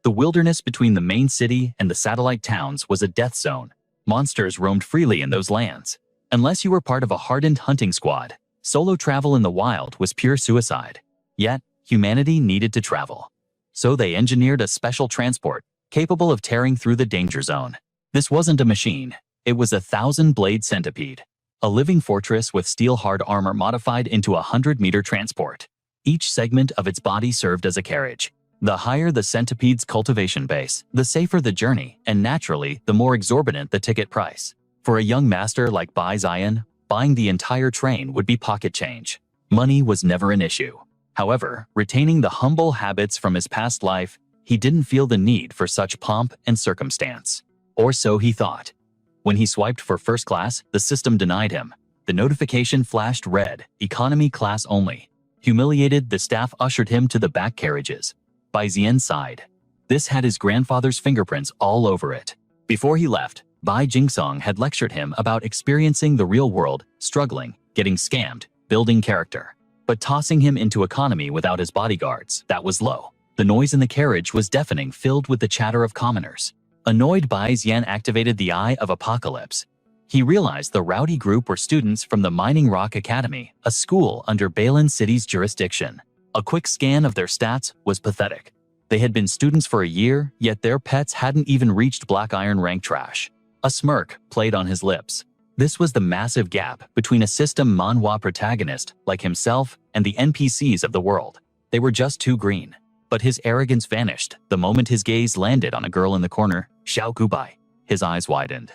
The wilderness between the main city and the satellite towns was a death zone. Monsters roamed freely in those lands. Unless you were part of a hardened hunting squad, solo travel in the wild was pure suicide. Yet, humanity needed to travel. So they engineered a special transport, capable of tearing through the danger zone. This wasn't a machine. It was a 1,000-blade centipede. A living fortress with steel-hard armor modified into a 100-meter transport. Each segment of its body served as a carriage. The higher the centipede's cultivation base, the safer the journey, and naturally, the more exorbitant the ticket price. For a young master like Bai Zian, buying the entire train would be pocket change. Money was never an issue. However, retaining the humble habits from his past life, he didn't feel the need for such pomp and circumstance. Or so he thought. When he swiped for first class, the system denied him. The notification flashed red, economy class only. Humiliated, the staff ushered him to the back carriages. Bai Zian sighed. This had his grandfather's fingerprints all over it. Before he left, Bai Jingsong had lectured him about experiencing the real world, struggling, getting scammed, building character. But tossing him into economy without his bodyguards, that was low. The noise in the carriage was deafening, filled with the chatter of commoners. Annoyed, Bai Zian activated the Eye of Apocalypse. He realized the rowdy group were students from the Mining Rock Academy, a school under Bailin City's jurisdiction. A quick scan of their stats was pathetic. They had been students for a year, yet their pets hadn't even reached Black Iron rank trash. A smirk played on his lips. This was the massive gap between a system manhwa protagonist like himself and the NPCs of the world. They were just too green. But his arrogance vanished the moment his gaze landed on a girl in the corner, Xiao Gubai. His eyes widened.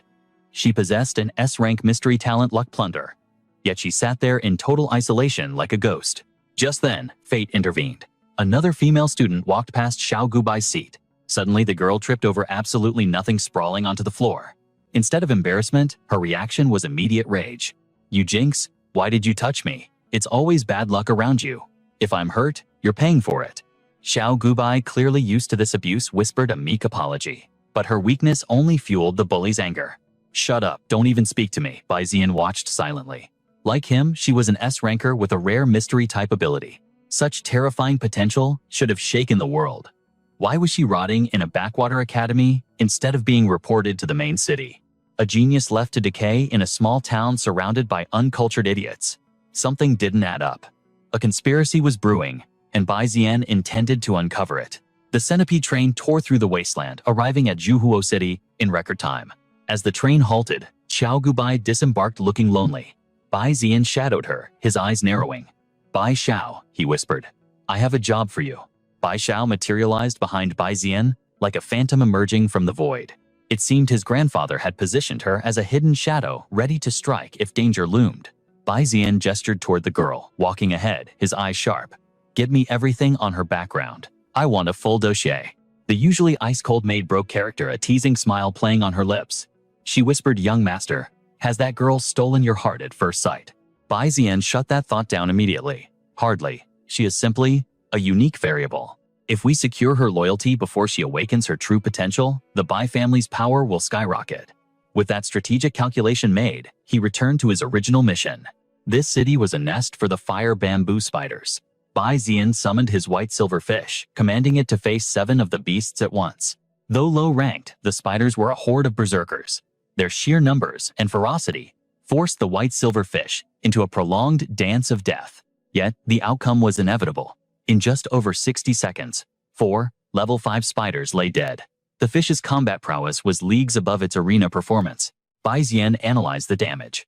She possessed an S-rank mystery talent luck plunder. Yet she sat there in total isolation like a ghost. Just then, fate intervened. Another female student walked past Xiao Gubai's seat. Suddenly, the girl tripped over absolutely nothing, sprawling onto the floor. Instead of embarrassment, her reaction was immediate rage. "You jinx, why did you touch me? It's always bad luck around you. If I'm hurt, you're paying for it." Xiao Gubai, clearly used to this abuse, whispered a meek apology. But her weakness only fueled the bully's anger. "Shut up, don't even speak to me," Bai Zian watched silently. Like him, she was an S-ranker with a rare mystery-type ability. Such terrifying potential should have shaken the world. Why was she rotting in a backwater academy instead of being reported to the main city? A genius left to decay in a small town surrounded by uncultured idiots. Something didn't add up. A conspiracy was brewing, and Bai Zian intended to uncover it. The centipede train tore through the wasteland, arriving at Zuhuo City in record time. As the train halted, Xiao Gubai disembarked looking lonely. Bai Zian shadowed her, his eyes narrowing. "Bai Xiao," he whispered. "I have a job for you." Bai Xiao materialized behind Bai Zian, like a phantom emerging from the void. It seemed his grandfather had positioned her as a hidden shadow, ready to strike if danger loomed. Bai Zian gestured toward the girl, walking ahead, his eyes sharp. "Give me everything on her background. I want a full dossier." The usually ice-cold maid broke character, a teasing smile playing on her lips. She whispered, "Young master, has that girl stolen your heart at first sight?" Bai Zian shut that thought down immediately. "Hardly. She is simply a unique variable. If we secure her loyalty before she awakens her true potential, the Bai family's power will skyrocket." With that strategic calculation made, he returned to his original mission. This city was a nest for the fire bamboo spiders. Bai Zian summoned his white silver fish, commanding it to face 7 of the beasts at once. Though low-ranked, the spiders were a horde of berserkers. Their sheer numbers and ferocity forced the white silver fish into a prolonged dance of death. Yet, the outcome was inevitable. In just over 60 seconds, 4 level 5 spiders lay dead. The fish's combat prowess was leagues above its arena performance. Bai Zian analyzed the damage.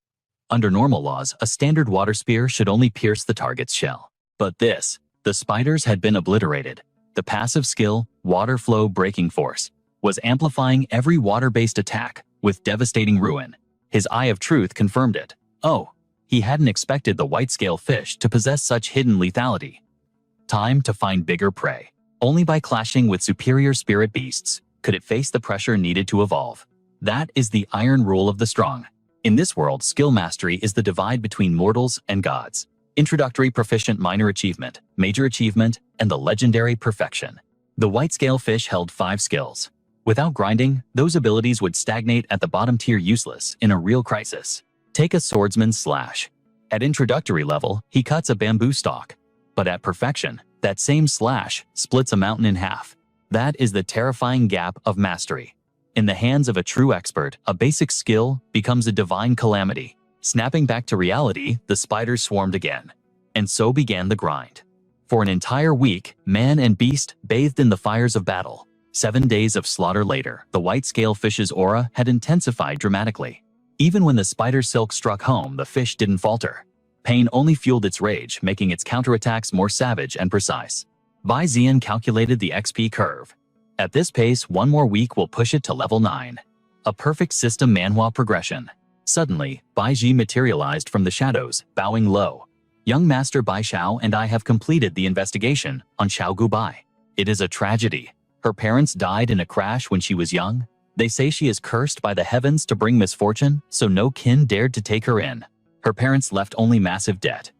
Under normal laws, a standard water spear should only pierce the target's shell. But the spiders had been obliterated. The passive skill, Water Flow Breaking Force, was amplifying every water-based attack with devastating ruin. His Eye of Truth confirmed it. Oh, he hadn't expected the white-scale fish to possess such hidden lethality. Time to find bigger prey. Only by clashing with superior spirit beasts could it face the pressure needed to evolve. That is the iron rule of the strong. In this world, skill mastery is the divide between mortals and gods. Introductory proficient minor achievement, major achievement, and the legendary perfection. The white-scale fish held 5 skills. Without grinding, those abilities would stagnate at the bottom tier, useless in a real crisis. Take a swordsman's slash. At introductory level, he cuts a bamboo stalk. But at perfection, that same slash splits a mountain in half. That is the terrifying gap of mastery. In the hands of a true expert, a basic skill becomes a divine calamity. Snapping back to reality, the spiders swarmed again. And so began the grind. For an entire week, man and beast bathed in the fires of battle. 7 days of slaughter later, the white-scale fish's aura had intensified dramatically. Even when the spider silk struck home, the fish didn't falter. Pain only fueled its rage, making its counterattacks more savage and precise. Bai Zian calculated the XP curve. At this pace, 1 more week will push it to level 9. A perfect system manhwa progression. Suddenly, Bai Ji materialized from the shadows, bowing low. Young Master Bai Xiao and I have completed the investigation on Xiao Gubai. It is a tragedy. Her parents died in a crash when she was young. They say she is cursed by the heavens to bring misfortune, so no kin dared to take her in. Her parents left only massive debt.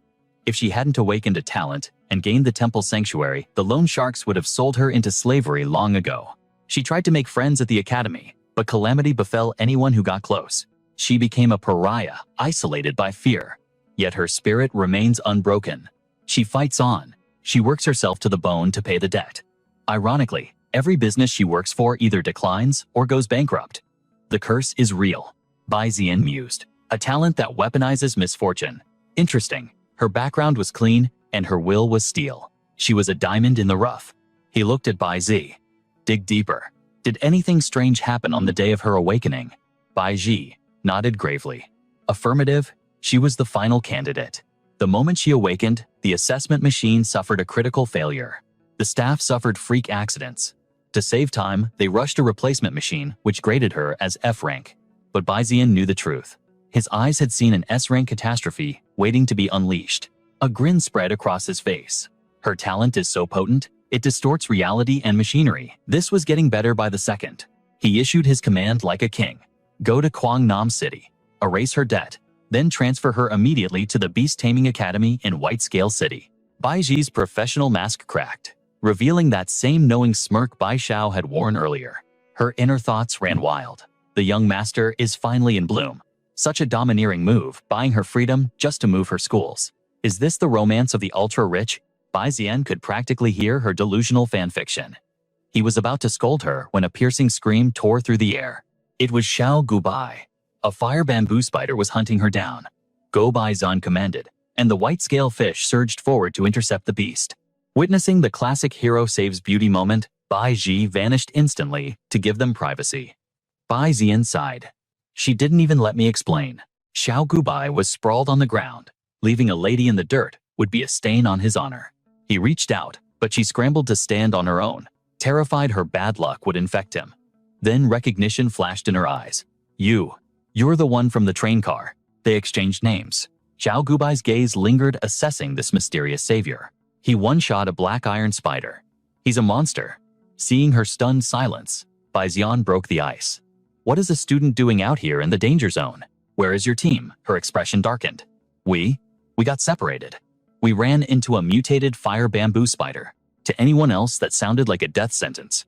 If she hadn't awakened a talent and gained the temple sanctuary, the loan sharks would have sold her into slavery long ago. She tried to make friends at the academy, but calamity befell anyone who got close. She became a pariah, isolated by fear. Yet her spirit remains unbroken. She fights on. She works herself to the bone to pay the debt. Ironically, every business she works for either declines or goes bankrupt. The curse is real. Bai Zian mused. A talent that weaponizes misfortune. Interesting. Her background was clean, and her will was steel. She was a diamond in the rough. He looked at Bai Zi. Dig deeper. Did anything strange happen on the day of her awakening? Bai Ji nodded gravely. Affirmative. She was the final candidate. The moment she awakened, the assessment machine suffered a critical failure. The staff suffered freak accidents. To save time, they rushed a replacement machine, which graded her as F rank. But Bai Zian knew the truth. His eyes had seen an S-rank catastrophe waiting to be unleashed. A grin spread across his face. Her talent is so potent, it distorts reality and machinery. This was getting better by the second. He issued his command like a king. Go to Nam City. Erase her debt. Then transfer her immediately to the Beast Taming Academy in White Scale City. Bai Ji's professional mask cracked, revealing that same knowing smirk Bai Xiao had worn earlier. Her inner thoughts ran wild. The young master is finally in bloom. Such a domineering move, buying her freedom just to move her schools. Is this the romance of the ultra-rich? Bai Zian could practically hear her delusional fanfiction. He was about to scold her when a piercing scream tore through the air. It was Xiao Gubai. A fire bamboo spider was hunting her down. Go Bai Zan commanded, and the white-scale fish surged forward to intercept the beast. Witnessing the classic hero saves beauty moment, Bai Ji vanished instantly to give them privacy. Bai Zian sighed. She didn't even let me explain. Xiao Gubai was sprawled on the ground. Leaving a lady in the dirt would be a stain on his honor. He reached out, but she scrambled to stand on her own, terrified her bad luck would infect him. Then recognition flashed in her eyes. You're the one from the train car. They exchanged names. Xiao Gubai's gaze lingered, assessing this mysterious savior. He one-shot a black iron spider. He's a monster. Seeing her stunned silence, Bai Zian broke the ice. What is a student doing out here in the danger zone? Where is your team? Her expression darkened. We got separated. We ran into a mutated fire bamboo spider. To anyone else, that sounded like a death sentence.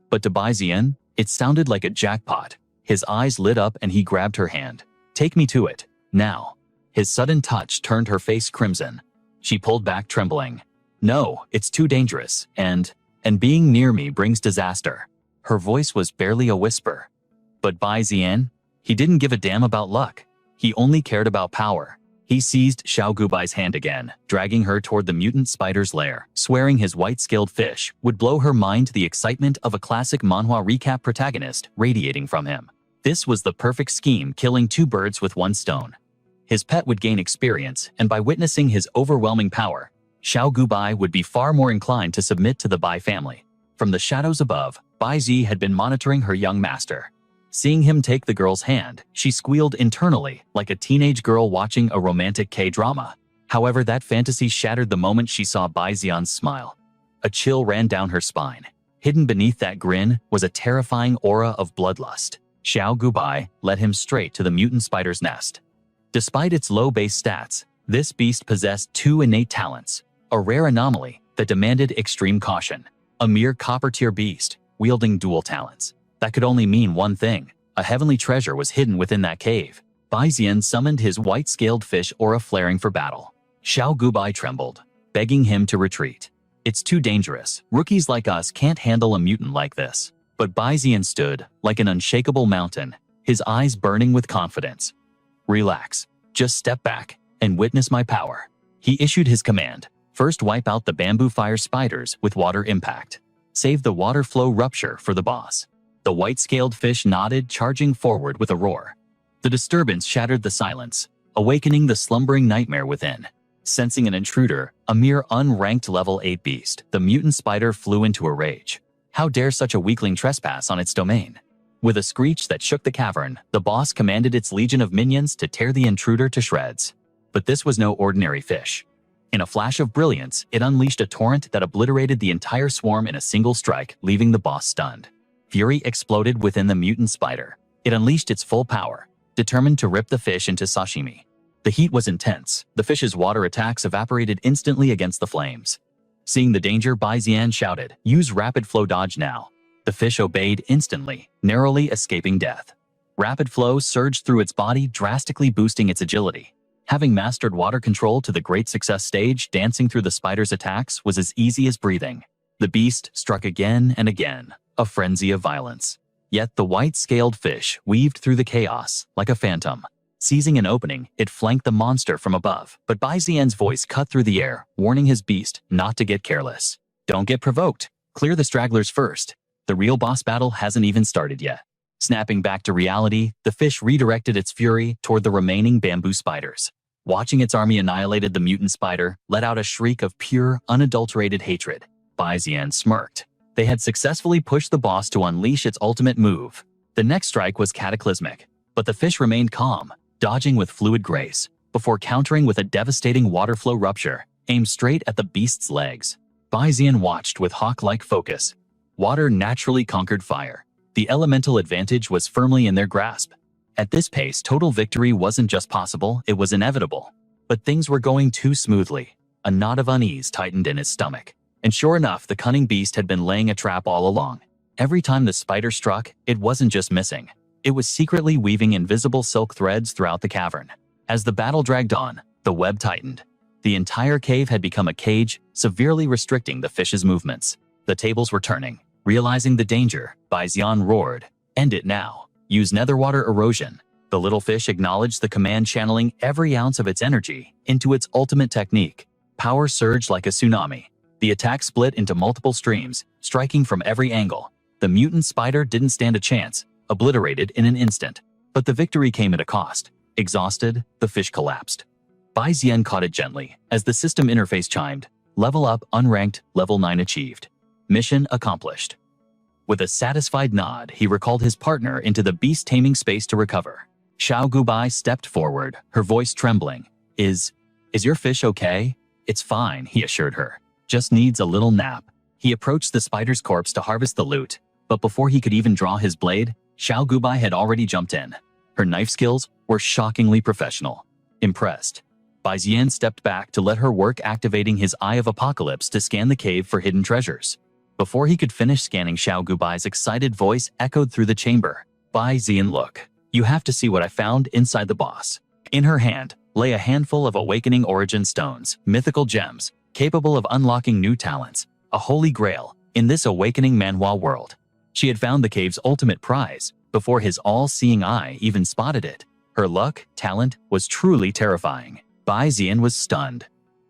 But to Bai Zian, it sounded like a jackpot. His eyes lit up and he grabbed her hand. "Take me to it, now." His sudden touch turned her face crimson. She pulled back trembling. "No, it's too dangerous, and being near me brings disaster." Her voice was barely a whisper. But Bai Zian, he didn't give a damn about luck. He only cared about power. He seized Xiao Gubai's hand again, dragging her toward the mutant spider's lair, swearing his white-scaled fish would blow her mind to the excitement of a classic manhwa recap protagonist radiating from him. This was the perfect scheme, killing two birds with one stone. His pet would gain experience, and by witnessing his overwhelming power, Xiao Gubai would be far more inclined to submit to the Bai family. From the shadows above, Bai Zi had been monitoring her young master. Seeing him take the girl's hand, she squealed internally, like a teenage girl watching a romantic K-drama. However, that fantasy shattered the moment she saw Bai Zian's smile. A chill ran down her spine. Hidden beneath that grin was a terrifying aura of bloodlust. Xiao Gubai led him straight to the mutant spider's nest. Despite its low base stats, this beast possessed two innate talents, a rare anomaly that demanded extreme caution. A mere copper-tier beast, wielding dual talents. That could only mean one thing: a heavenly treasure was hidden within that cave. Bai Zian summoned his white-scaled fish aura, flaring for battle. Xiao Gubai trembled, begging him to retreat. "It's too dangerous. Rookies like us can't handle a mutant like this." But Bai Zian stood like an unshakable mountain, his eyes burning with confidence. "Relax. Just step back and witness my power." He issued his command. "First, wipe out the bamboo fire spiders with water impact. Save the water flow rupture for the boss." The white-scaled fish nodded, charging forward with a roar. The disturbance shattered the silence, awakening the slumbering nightmare within. Sensing an intruder, a mere unranked level 8 beast, the mutant spider flew into a rage. How dare such a weakling trespass on its domain? With a screech that shook the cavern, the boss commanded its legion of minions to tear the intruder to shreds. But this was no ordinary fish. In a flash of brilliance, it unleashed a torrent that obliterated the entire swarm in a single strike, leaving the boss stunned. Fury exploded within the mutant spider. It unleashed its full power, determined to rip the fish into sashimi. The heat was intense. The fish's water attacks evaporated instantly against the flames. Seeing the danger, Bai Zian shouted, "Use rapid flow dodge now." The fish obeyed instantly, narrowly escaping death. Rapid flow surged through its body, drastically boosting its agility. Having mastered water control to the great success stage, dancing through the spider's attacks was as easy as breathing. The beast struck again and again, a frenzy of violence. Yet the white-scaled fish weaved through the chaos like a phantom. Seizing an opening, it flanked the monster from above, but Bai Zian's voice cut through the air, warning his beast not to get careless. "Don't get provoked. Clear the stragglers first. The real boss battle hasn't even started yet." Snapping back to reality, the fish redirected its fury toward the remaining bamboo spiders. Watching its army annihilated, the mutant spider let out a shriek of pure, unadulterated hatred. Bai Zian smirked. They had successfully pushed the boss to unleash its ultimate move. The next strike was cataclysmic, but the fish remained calm, dodging with fluid grace, before countering with a devastating water flow rupture, aimed straight at the beast's legs. Bai Zian watched with hawk-like focus. Water naturally conquered fire. The elemental advantage was firmly in their grasp. At this pace, total victory wasn't just possible, it was inevitable. But things were going too smoothly. A knot of unease tightened in his stomach. And sure enough, the cunning beast had been laying a trap all along. Every time the spider struck, it wasn't just missing. It was secretly weaving invisible silk threads throughout the cavern. As the battle dragged on, the web tightened. The entire cave had become a cage, severely restricting the fish's movements. The tables were turning. Realizing the danger, Bai Zian roared, "End it now. Use netherwater erosion." The little fish acknowledged the command, channeling every ounce of its energy into its ultimate technique. Power surged like a tsunami. The attack split into multiple streams, striking from every angle. The mutant spider didn't stand a chance, obliterated in an instant. But the victory came at a cost. Exhausted, the fish collapsed. Bai Zian caught it gently as the system interface chimed. Level up, unranked, level 9 achieved. Mission accomplished. With a satisfied nod, he recalled his partner into the beast taming space to recover. Xiao Gubai stepped forward, her voice trembling. Is your fish okay?" "It's fine," he assured her. "Just needs a little nap." He approached the spider's corpse to harvest the loot, but before he could even draw his blade, Xiao Gubai had already jumped in. Her knife skills were shockingly professional. Impressed, Bai Zian stepped back to let her work, activating his Eye of Apocalypse to scan the cave for hidden treasures. Before he could finish scanning, Xiao Gubai's excited voice echoed through the chamber. Bai Zian, look. You have to see what I found inside the boss. In her hand lay a handful of awakening origin stones, mythical gems, capable of unlocking new talents, a holy grail in this awakening manhwa world. She had found the cave's ultimate prize before his all-seeing eye even spotted it. Her luck, talent, was truly terrifying. Bai Zian was stunned.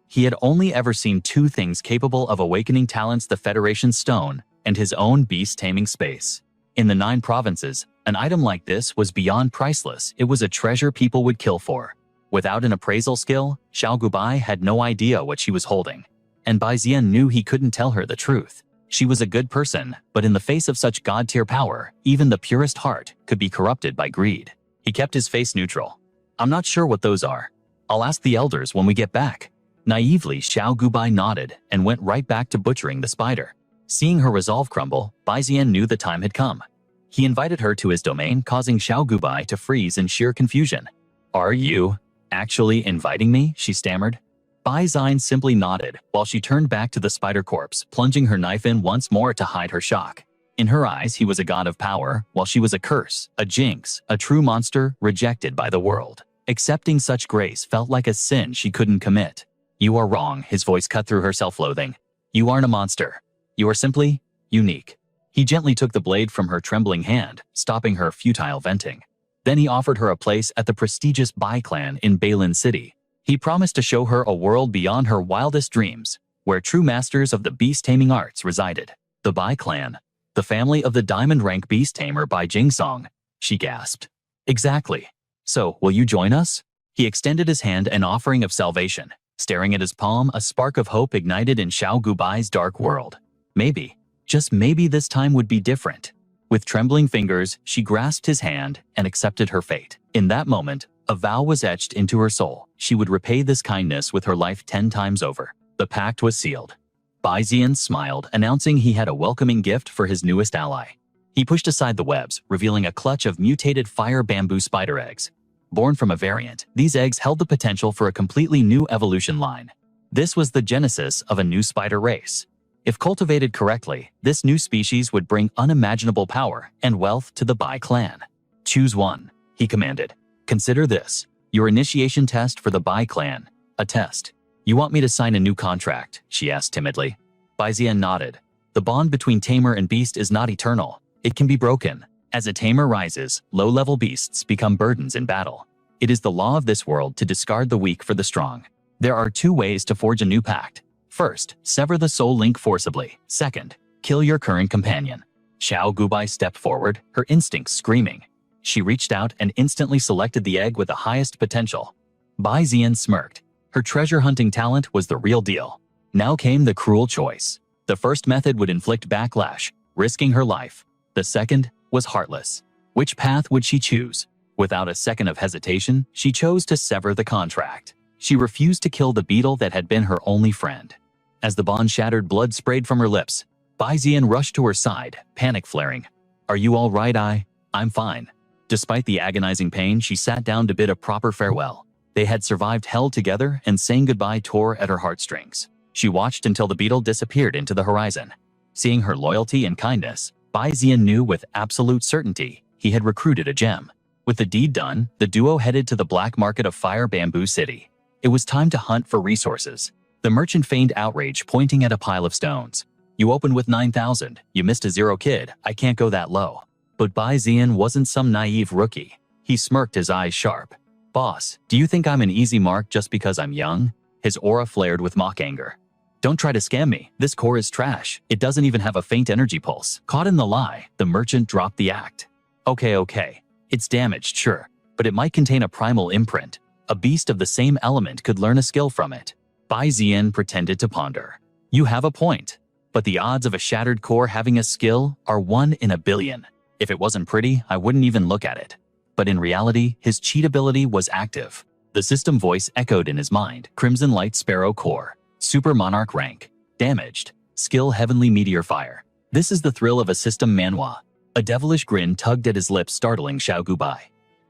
He had only ever seen two things capable of awakening talents: the Federation Stone and his own beast-taming space. In the 9 provinces, an item like this was beyond priceless. It was a treasure people would kill for. Without an appraisal skill, Xiao Gubai had no idea what she was holding. And Bai Zian knew he couldn't tell her the truth. She was a good person, but in the face of such god-tier power, even the purest heart could be corrupted by greed. He kept his face neutral. I'm not sure what those are. I'll ask the elders when we get back. Naively, Xiao Gubai nodded and went right back to butchering the spider. Seeing her resolve crumble, Bai Zian knew the time had come. He invited her to his domain, causing Xiao Gubai to freeze in sheer confusion. Are you actually inviting me? She stammered. Bai Zian simply nodded while she turned back to the spider corpse, plunging her knife in once more to hide her shock. In her eyes, he was a god of power, while she was a curse, a jinx, a true monster rejected by the world. Accepting such grace felt like a sin she couldn't commit. You are wrong, his voice cut through her self-loathing. You aren't a monster. You are simply unique. He gently took the blade from her trembling hand, stopping her futile venting. Then he offered her a place at the prestigious Bai clan in Bailin City. He promised to show her a world beyond her wildest dreams, where true masters of the beast-taming arts resided. The Bai clan, the family of the diamond-rank beast tamer Bai Jingsong, she gasped. Exactly. So, will you join us? He extended his hand, an offering of salvation. Staring at his palm, a spark of hope ignited in Xiao Gubai's dark world. Maybe, just maybe this time would be different. With trembling fingers, she grasped his hand and accepted her fate. In that moment, a vow was etched into her soul. She would repay this kindness with her life 10 times over. The pact was sealed. Bai Zian smiled, announcing he had a welcoming gift for his newest ally. He pushed aside the webs, revealing a clutch of mutated fire bamboo spider eggs. Born from a variant, these eggs held the potential for a completely new evolution line. This was the genesis of a new spider race. If cultivated correctly, this new species would bring unimaginable power and wealth to the Bai clan. Choose one, he commanded. Consider this, your initiation test for the Bai clan. A test. You want me to sign a new contract? She asked timidly. Bai Zian nodded. The bond between tamer and beast is not eternal. It can be broken. As a tamer rises, low-level beasts become burdens in battle. It is the law of this world to discard the weak for the strong. There are 2 ways to forge a new pact. First, sever the soul link forcibly. Second, kill your current companion. Xiao Gubai stepped forward, her instincts screaming. She reached out and instantly selected the egg with the highest potential. Bai Zian smirked. Her treasure-hunting talent was the real deal. Now came the cruel choice. The first method would inflict backlash, risking her life. The second was heartless. Which path would she choose? Without a second of hesitation, she chose to sever the contract. She refused to kill the beetle that had been her only friend. As the bond shattered, blood sprayed from her lips. Bai Zian rushed to her side, panic flaring. Are you all right? I'm fine. Despite the agonizing pain, she sat down to bid a proper farewell. They had survived hell together, and saying goodbye tore at her heartstrings. She watched until the beetle disappeared into the horizon. Seeing her loyalty and kindness, Bai Zian knew with absolute certainty he had recruited a gem. With the deed done, the duo headed to the black market of Fire Bamboo City. It was time to hunt for resources. The merchant feigned outrage, pointing at a pile of stones. You opened with 9,000. You missed a 0, kid. I can't go that low. But Bai Zian wasn't some naive rookie. He smirked, his eyes sharp. Boss, do you think I'm an easy mark just because I'm young? His aura flared with mock anger. Don't try to scam me. This core is trash. It doesn't even have a faint energy pulse. Caught in the lie, the merchant dropped the act. Okay. It's damaged, sure, but it might contain a primal imprint. A beast of the same element could learn a skill from it. Bai Zian pretended to ponder. You have a point, but the odds of a shattered core having a skill are 1 in a billion. If it wasn't pretty, I wouldn't even look at it. But in reality, his cheat ability was active. The system voice echoed in his mind. Crimson Light Sparrow Core. Super Monarch rank. Damaged. Skill Heavenly Meteor Fire. This is the thrill of a system manhwa. A devilish grin tugged at his lips, startling Xiao Gubai.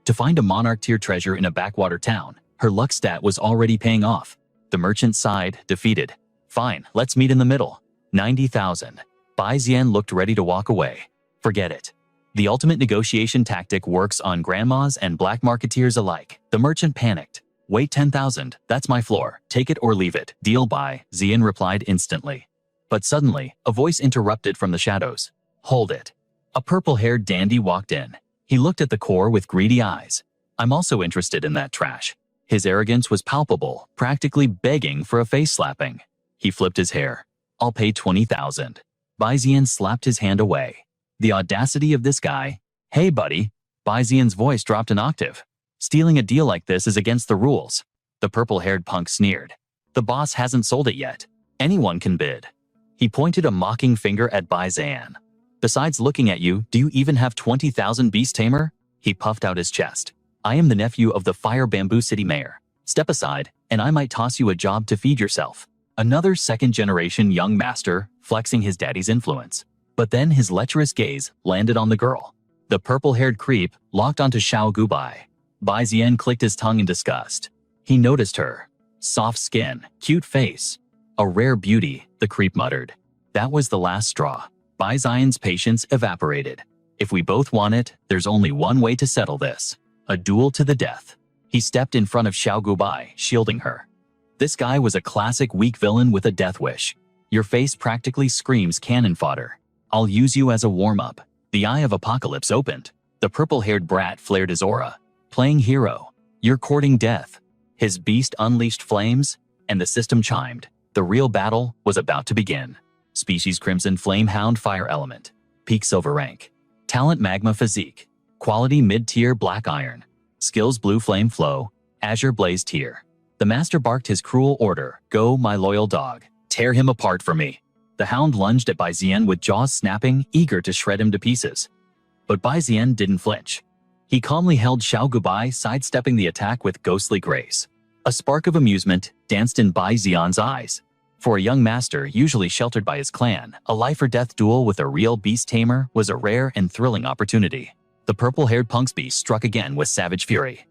To find a Monarch-tier treasure in a backwater town, her luck stat was already paying off. The merchant sighed, defeated. Fine, let's meet in the middle. 90,000. Bai Zian looked ready to walk away. Forget it. The ultimate negotiation tactic works on grandmas and black marketeers alike. The merchant panicked. Wait 10,000, that's my floor. Take it or leave it. Deal by, Xian replied instantly. But suddenly, a voice interrupted from the shadows. Hold it. A purple-haired dandy walked in. He looked at the core with greedy eyes. I'm also interested in that trash. His arrogance was palpable, practically begging for a face slapping. He flipped his hair. I'll pay 20,000. Bai Xian slapped his hand away. The audacity of this guy. Hey buddy. Bai Xian's voice dropped an octave. Stealing a deal like this is against the rules. The purple-haired punk sneered. The boss hasn't sold it yet. Anyone can bid. He pointed a mocking finger at Bai Xian. Besides looking at you, do you even have 20,000 beast tamer? He puffed out his chest. I am the nephew of the Fire Bamboo City mayor. Step aside, and I might toss you a job to feed yourself. Another second-generation young master, flexing his daddy's influence. But then his lecherous gaze landed on the girl. The purple-haired creep locked onto Xiao Gubai. Bai Xian clicked his tongue in disgust. He noticed her. Soft skin, cute face. A rare beauty, the creep muttered. That was the last straw. Bai Xian's patience evaporated. If we both want it, there's only one way to settle this. A duel to the death. He stepped in front of Xiao Gubai, shielding her. This guy was a classic weak villain with a death wish. Your face practically screams cannon fodder. I'll use you as a warm-up. The Eye of Apocalypse opened. The purple-haired brat flared his aura. Playing hero. You're courting death. His beast unleashed flames, and the system chimed. The real battle was about to begin. Species Crimson Flame Hound Fire Element. Peak Silver Rank. Talent Magma Physique. Quality Mid-Tier Black Iron. Skills Blue Flame Flow. Azure Blaze Tier. The master barked his cruel order. Go, my loyal dog. Tear him apart for me. The hound lunged at Bai Xian with jaws snapping, eager to shred him to pieces. But Bai Xian didn't flinch. He calmly held Xiao Gubai, sidestepping the attack with ghostly grace. A spark of amusement danced in Bai Xian's eyes. For a young master usually sheltered by his clan, a life-or-death duel with a real beast tamer was a rare and thrilling opportunity. The purple-haired punk's beast struck again with savage fury.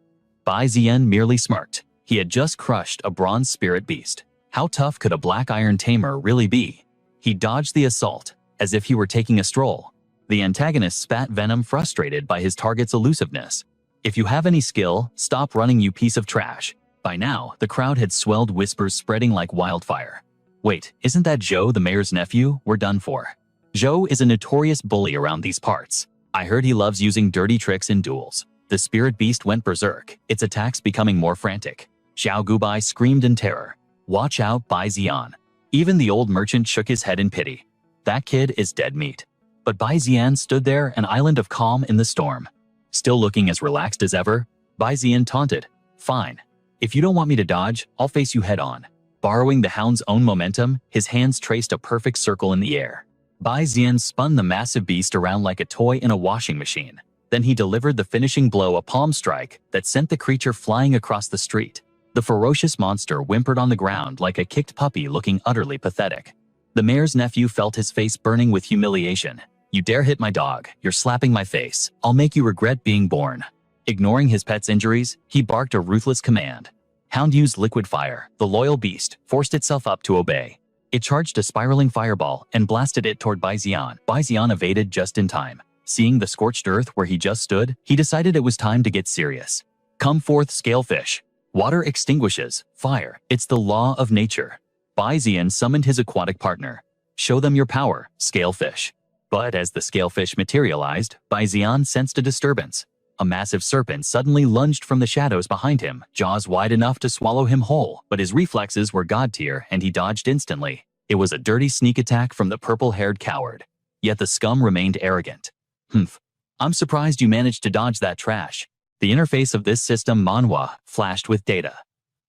Bai Xian merely smirked. He had just crushed a bronze spirit beast. How tough could a black iron tamer really be? He dodged the assault, as if he were taking a stroll. The antagonist spat venom, frustrated by his target's elusiveness. If you have any skill, stop running, you piece of trash. By now, the crowd had swelled, whispers spreading like wildfire. Wait, isn't that Zhou, the mayor's nephew? We're done for. Zhou is a notorious bully around these parts. I heard he loves using dirty tricks in duels. The spirit beast went berserk, its attacks becoming more frantic. Xiao Gubai screamed in terror. Watch out, Bai Xian. Even the old merchant shook his head in pity. That kid is dead meat. But Bai Xian stood there, an island of calm in the storm. Still looking as relaxed as ever, Bai Xian taunted. Fine. If you don't want me to dodge, I'll face you head on. Borrowing the hound's own momentum, his hands traced a perfect circle in the air. Bai Xian spun the massive beast around like a toy in a washing machine. Then he delivered the finishing blow, a palm strike that sent the creature flying across the street. The ferocious monster whimpered on the ground like a kicked puppy, looking utterly pathetic. The mayor's nephew felt his face burning with humiliation. You dare hit my dog, you're slapping my face. I'll make you regret being born. Ignoring his pet's injuries, he barked a ruthless command. Hound used liquid fire. The loyal beast forced itself up to obey. It charged a spiraling fireball and blasted it toward Bai Xian. Bai Xian evaded just in time. Seeing the scorched earth where he just stood, he decided it was time to get serious. Come forth, scalefish. Water extinguishes fire. It's the law of nature. Bai Xian summoned his aquatic partner. Show them your power, scalefish. But as the scalefish materialized, Bai Xian sensed a disturbance. A massive serpent suddenly lunged from the shadows behind him, jaws wide enough to swallow him whole, but his reflexes were god tier and he dodged instantly. It was a dirty sneak attack from the purple-haired coward. Yet the scum remained arrogant. Humph. I'm surprised you managed to dodge that trash. The interface of this system manhwa flashed with data.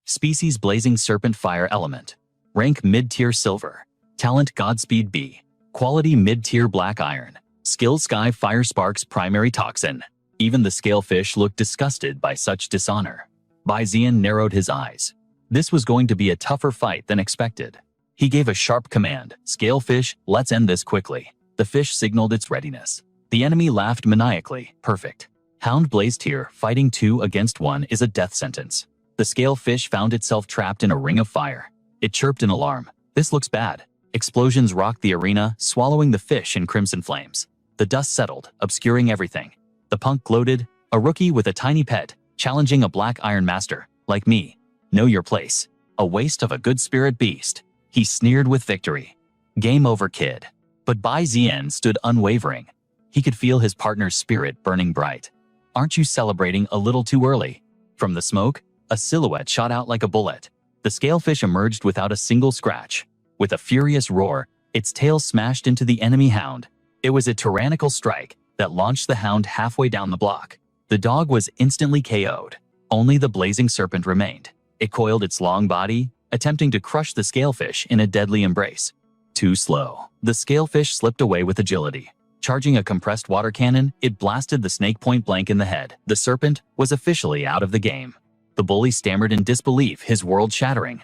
Species Blazing Serpent Fire Element. Rank Mid-Tier Silver. Talent Godspeed B. Quality Mid-Tier Black Iron. Skill Sky Fire Sparks Primary Toxin. Even the scalefish looked disgusted by such dishonor. Bai Xian narrowed his eyes. This was going to be a tougher fight than expected. He gave a sharp command. Scalefish, let's end this quickly. The fish signaled its readiness. The enemy laughed maniacally. Perfect. Hound blazed here. Fighting 2 against 1 is a death sentence. The scalefish found itself trapped in a ring of fire. It chirped in alarm. This looks bad. Explosions rocked the arena, swallowing the fish in crimson flames. The dust settled, obscuring everything. The punk gloated, a rookie with a tiny pet, challenging a black iron master, like me. Know your place. A waste of a good spirit beast. He sneered with victory. Game over, kid. But Bai Zian stood unwavering. He could feel his partner's spirit burning bright. Aren't you celebrating a little too early? From the smoke, a silhouette shot out like a bullet. The scalefish emerged without a single scratch. With a furious roar, its tail smashed into the enemy hound. It was a tyrannical strike that launched the hound halfway down the block. The dog was instantly KO'd. Only the blazing serpent remained. It coiled its long body, attempting to crush the scalefish in a deadly embrace. Too slow. The scalefish slipped away with agility. Charging a compressed water cannon, it blasted the snake point blank in the head. The serpent was officially out of the game. The bully stammered in disbelief, his world shattering.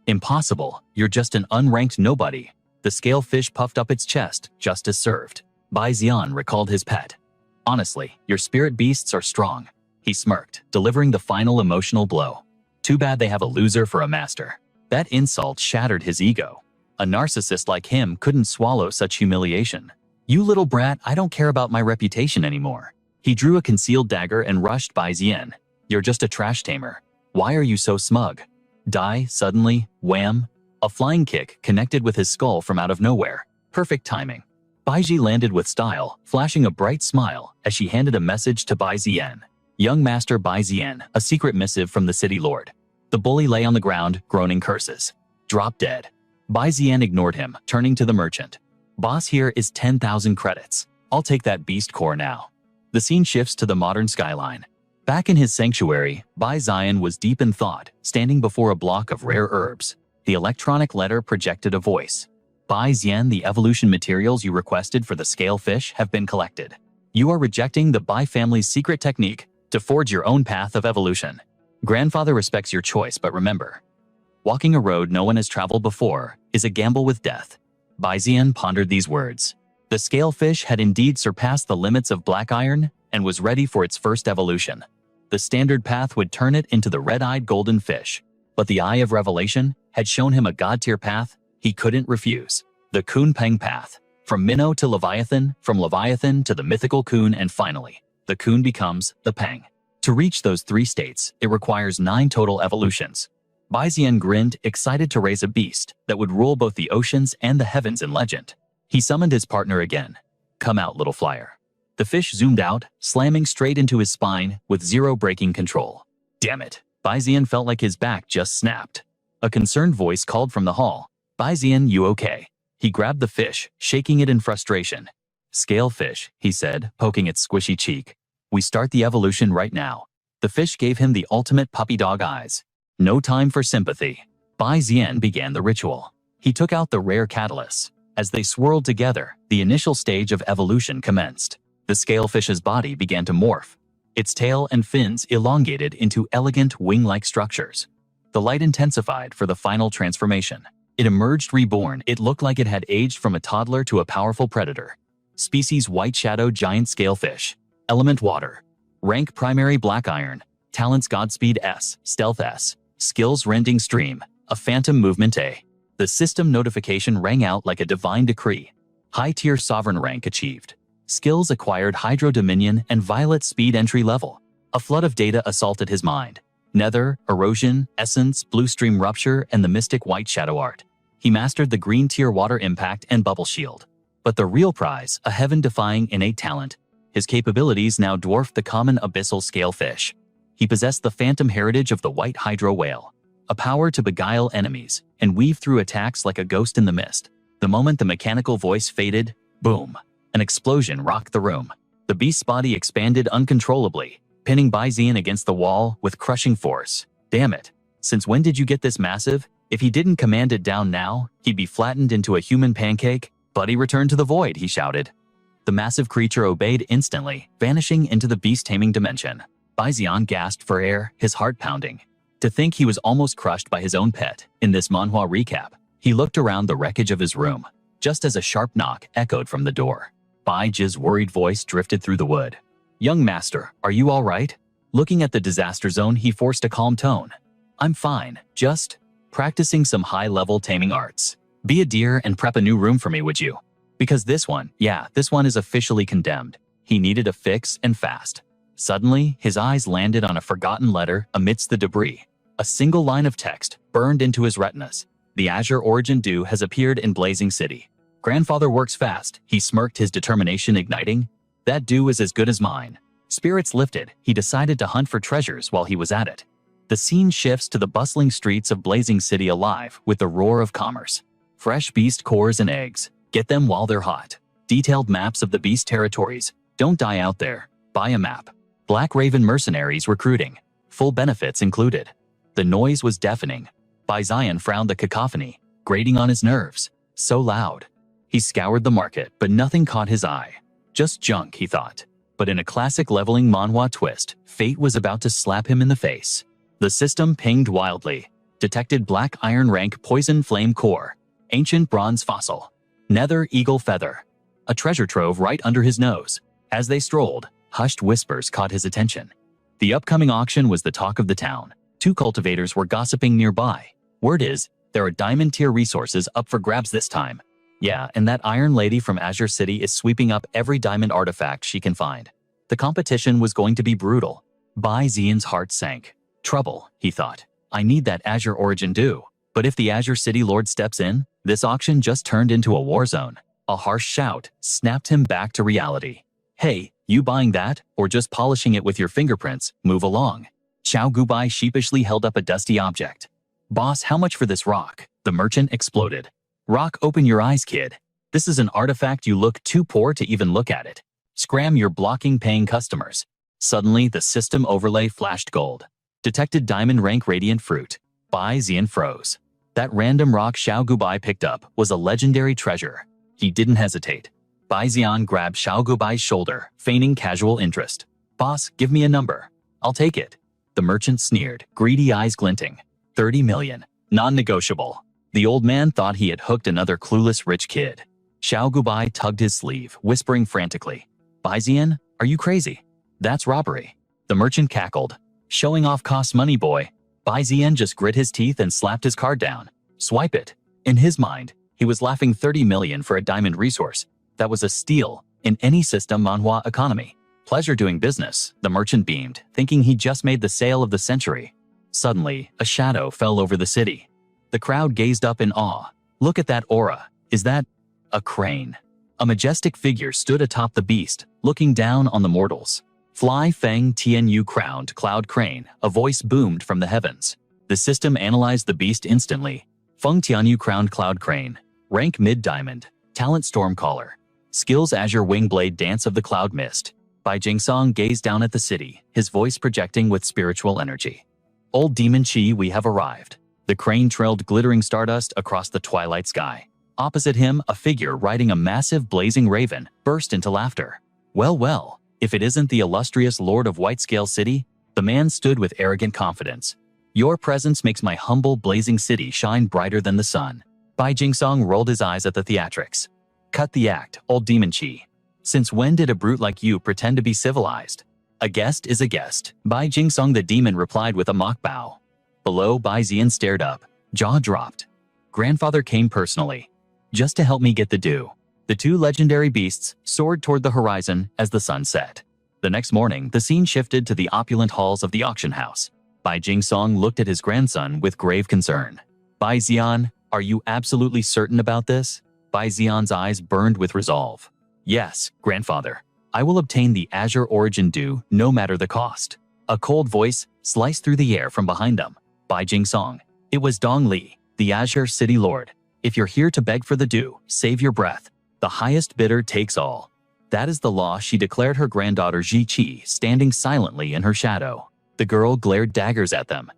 Impossible. You're just an unranked nobody. The scalefish puffed up its chest, justice served. Bai Zian recalled his pet. Honestly, your spirit beasts are strong. He smirked, delivering the final emotional blow. Too bad they have a loser for a master. That insult shattered his ego. A narcissist like him couldn't swallow such humiliation. You little brat, I don't care about my reputation anymore. He drew a concealed dagger and rushed Bai Zian. You're just a trash tamer. Why are you so smug? Die, suddenly, wham. A flying kick connected with his skull from out of nowhere. Perfect timing. Baiji landed with style, flashing a bright smile as she handed a message to Bai Zian. Young Master Bai Zian, a secret missive from the city lord. The bully lay on the ground, groaning curses. Drop dead. Bai Zian ignored him, turning to the merchant. Boss, here is 10,000 credits. I'll take that beast core now. The scene shifts to the modern skyline. Back in his sanctuary, Bai Zian was deep in thought, standing before a block of rare herbs. The electronic letter projected a voice. Bai Zian, the evolution materials you requested for the scalefish have been collected. You are rejecting the Bai family's secret technique to forge your own path of evolution. Grandfather respects your choice, but remember, walking a road no one has traveled before is a gamble with death. Bai Zian pondered these words. The scalefish had indeed surpassed the limits of black iron and was ready for its first evolution. The standard path would turn it into the red-eyed golden fish, but the Eye of Revelation had shown him a god-tier path he couldn't refuse. The Kun Peng path. From minnow to Leviathan, from Leviathan to the mythical Kun, and finally, the Kun becomes the Peng. To reach those 3 states, it requires 9 total evolutions. Bai Zian grinned, excited to raise a beast that would rule both the oceans and the heavens in legend. He summoned his partner again. Come out, little flyer. The fish zoomed out, slamming straight into his spine with zero braking control. Damn it. Bai Zian felt like his back just snapped. A concerned voice called from the hall. Bai Zian, you okay? He grabbed the fish, shaking it in frustration. Scalefish, he said, poking its squishy cheek. We start the evolution right now. The fish gave him the ultimate puppy dog eyes. No time for sympathy. Bai Zian began the ritual. He took out the rare catalysts. As they swirled together, the initial stage of evolution commenced. The scalefish's body began to morph. Its tail and fins elongated into elegant wing-like structures. The light intensified for the final transformation. It emerged reborn. It looked like it had aged from a toddler to a powerful predator. Species White Shadow Giant Scalefish. Element Water. Rank Primary Black Iron. Talents Godspeed S, Stealth S. Skills Rending Stream. A Phantom Movement A. The system notification rang out like a divine decree. High-tier Sovereign rank achieved. Skills acquired Hydro Dominion and Violet Speed entry level. A flood of data assaulted his mind. Nether, Erosion, Essence, Blue Stream Rupture, and the Mystic White Shadow Art. He mastered the green tier Water Impact and Bubble Shield. But the real prize, a heaven-defying innate talent. His capabilities now dwarfed the common abyssal scalefish. He possessed the phantom heritage of the White Hydro Whale. A power to beguile enemies and weave through attacks like a ghost in the mist. The moment the mechanical voice faded, boom. An explosion rocked the room. The beast's body expanded uncontrollably, pinning Bai Zian against the wall with crushing force. Damn it. Since when did you get this massive? If he didn't command it down now, he'd be flattened into a human pancake. Buddy, return to the void, he shouted. The massive creature obeyed instantly, vanishing into the beast-taming dimension. Bai Zian gasped for air, his heart pounding. To think he was almost crushed by his own pet. In this manhwa recap, he looked around the wreckage of his room, just as a sharp knock echoed from the door. Bai Ji's worried voice drifted through the wood. Young master, are you all right? Looking at the disaster zone, he forced a calm tone. I'm fine, just practicing some high-level taming arts. Be a dear and prep a new room for me, would you? Because this one is officially condemned. He needed a fix and fast. Suddenly, his eyes landed on a forgotten letter amidst the debris. A single line of text burned into his retinas. The Azure Origin Dew has appeared in Blazing City. Grandfather works fast, he smirked, his determination igniting. That dew is as good as mine. Spirits lifted, he decided to hunt for treasures while he was at it. The scene shifts to the bustling streets of Blazing City, alive with the roar of commerce. Fresh beast cores and eggs. Get them while they're hot. Detailed maps of the beast territories. Don't die out there. Buy a map. Black Raven mercenaries recruiting. Full benefits included. The noise was deafening. Zion frowned, the cacophony, grating on his nerves. So loud. He scoured the market, but nothing caught his eye. Just junk, he thought. But in a classic leveling manhwa twist, fate was about to slap him in the face. The system pinged wildly. Detected black iron rank poison flame core. Ancient bronze fossil. Nether eagle feather. A treasure trove right under his nose. As they strolled, hushed whispers caught his attention. The upcoming auction was the talk of the town. 2 cultivators were gossiping nearby. Word is, there are diamond tier resources up for grabs this time. Yeah, and that Iron Lady from Azure City is sweeping up every diamond artifact she can find. The competition was going to be brutal. Xian's heart sank. Trouble, he thought. I need that Azure Origin Dew. But if the Azure City Lord steps in, this auction just turned into a war zone. A harsh shout snapped him back to reality. Hey, you buying that, or just polishing it with your fingerprints? Move along. Xiao Gubai sheepishly held up a dusty object. Boss, how much for this rock? The merchant exploded. Rock, open your eyes, kid. This is an artifact, you look too poor to even look at it. Scram, you're blocking paying customers. Suddenly, the system overlay flashed gold. Detected diamond rank radiant fruit. Xian froze. That random rock Xiao Gubai picked up was a legendary treasure. He didn't hesitate. Xian grabbed Xiao Gubai's shoulder, feigning casual interest. Boss, give me a number. I'll take it. The merchant sneered, greedy eyes glinting. 30 million. Non-negotiable. The old man thought he had hooked another clueless rich kid. Xiao Gubai tugged his sleeve, whispering frantically. Xian, are you crazy? That's robbery. The merchant cackled. Showing off costs money, boy. Xian just grit his teeth and slapped his card down. Swipe it. In his mind, he was laughing. 30 million for a diamond resource. That was a steal in any system manhwa economy. Pleasure doing business, the merchant beamed, thinking he just made the sale of the century. Suddenly, a shadow fell over the city. The crowd gazed up in awe. Look at that aura. Is that a crane? A majestic figure stood atop the beast, looking down on the mortals. Fly Feng Tianyu crowned Cloud Crane, a voice boomed from the heavens. The system analyzed the beast instantly. Feng Tianyu crowned Cloud Crane. Rank mid-diamond. Talent Stormcaller. Skills Azure Wingblade Dance of the Cloud Mist. Jingsong gazed down at the city, his voice projecting with spiritual energy. Old Demon Chi, we have arrived. The crane trailed glittering stardust across the twilight sky. Opposite him, a figure riding a massive blazing raven burst into laughter. Well, well, if it isn't the illustrious Lord of Whitescale City, the man stood with arrogant confidence. Your presence makes my humble blazing city shine brighter than the sun. Jingsong rolled his eyes at the theatrics. Cut the act, old Demon Chi. Since when did a brute like you pretend to be civilized? A guest is a guest. Jingsong the demon replied with a mock bow. Below, Xian stared up, jaw dropped. Grandfather came personally. Just to help me get the dew. The 2 legendary beasts soared toward the horizon as the sun set. The next morning, the scene shifted to the opulent halls of the auction house. Jingsong looked at his grandson with grave concern. Xian, are you absolutely certain about this? Xian's eyes burned with resolve. Yes, grandfather. I will obtain the Azure Origin Dew no matter the cost. A cold voice sliced through the air from behind them. Jingsong. It was Dong Li, the Azure City Lord. If you're here to beg for the dew, save your breath. The highest bidder takes all. That is the law, she declared, her granddaughter Ji Qi standing silently in her shadow. The girl glared daggers at them.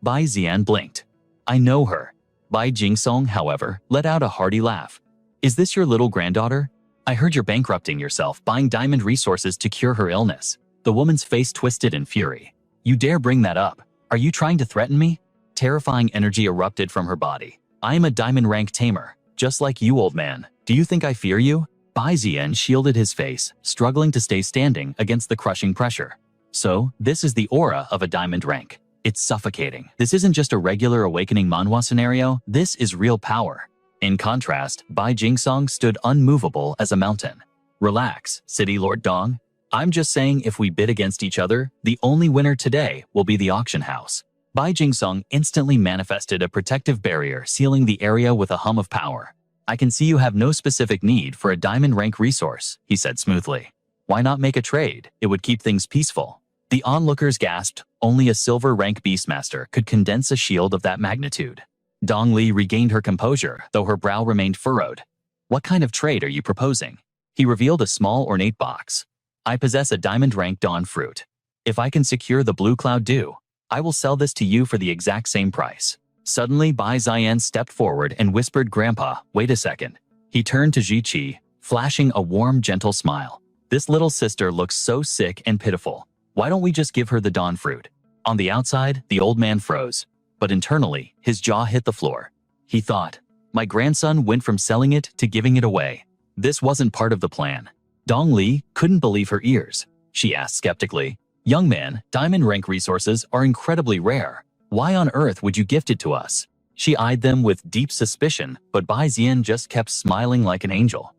Xian blinked. I know her. Jingsong, however, let out a hearty laugh. Is this your little granddaughter? I heard you're bankrupting yourself, buying diamond resources to cure her illness. The woman's face twisted in fury. You dare bring that up? Are you trying to threaten me? Terrifying energy erupted from her body. I am a diamond rank tamer, just like you, old man. Do you think I fear you? Xian shielded his face, struggling to stay standing against the crushing pressure. So, this is the aura of a diamond rank. It's suffocating. This isn't just a regular awakening manhwa scenario, this is real power. In contrast, Bai Jingsong stood unmovable as a mountain. Relax, City Lord Dong. I'm just saying if we bid against each other, the only winner today will be the auction house. Bai Jingsong instantly manifested a protective barrier sealing the area with a hum of power. I can see you have no specific need for a diamond rank resource, he said smoothly. Why not make a trade? It would keep things peaceful. The onlookers gasped. Only a silver rank beastmaster could condense a shield of that magnitude. Dong Li regained her composure, though her brow remained furrowed. What kind of trade are you proposing? He revealed a small ornate box. I possess a diamond rank dawn fruit. If I can secure the blue cloud dew, I will sell this to you for the exact same price. Suddenly, Bai Ziyan stepped forward and whispered, Grandpa, wait a second. He turned to Ji Qi, flashing a warm, gentle smile. This little sister looks so sick and pitiful. Why don't we just give her the dawn fruit? On the outside, the old man froze, but internally, his jaw hit the floor. He thought, my grandson went from selling it to giving it away. This wasn't part of the plan. Dong Li couldn't believe her ears. She asked skeptically, young man, diamond rank resources are incredibly rare. Why on earth would you gift it to us? She eyed them with deep suspicion, but Bai Ziyan just kept smiling like an angel.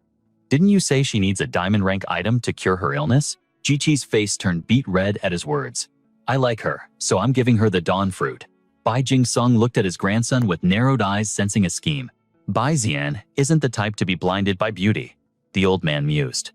Didn't you say she needs a diamond rank item to cure her illness? Ji Qi's face turned beet red at his words. I like her, so I'm giving her the dawn fruit. Bai Jingsong looked at his grandson with narrowed eyes, sensing a scheme. Bai Ziyan isn't the type to be blinded by beauty, the old man mused.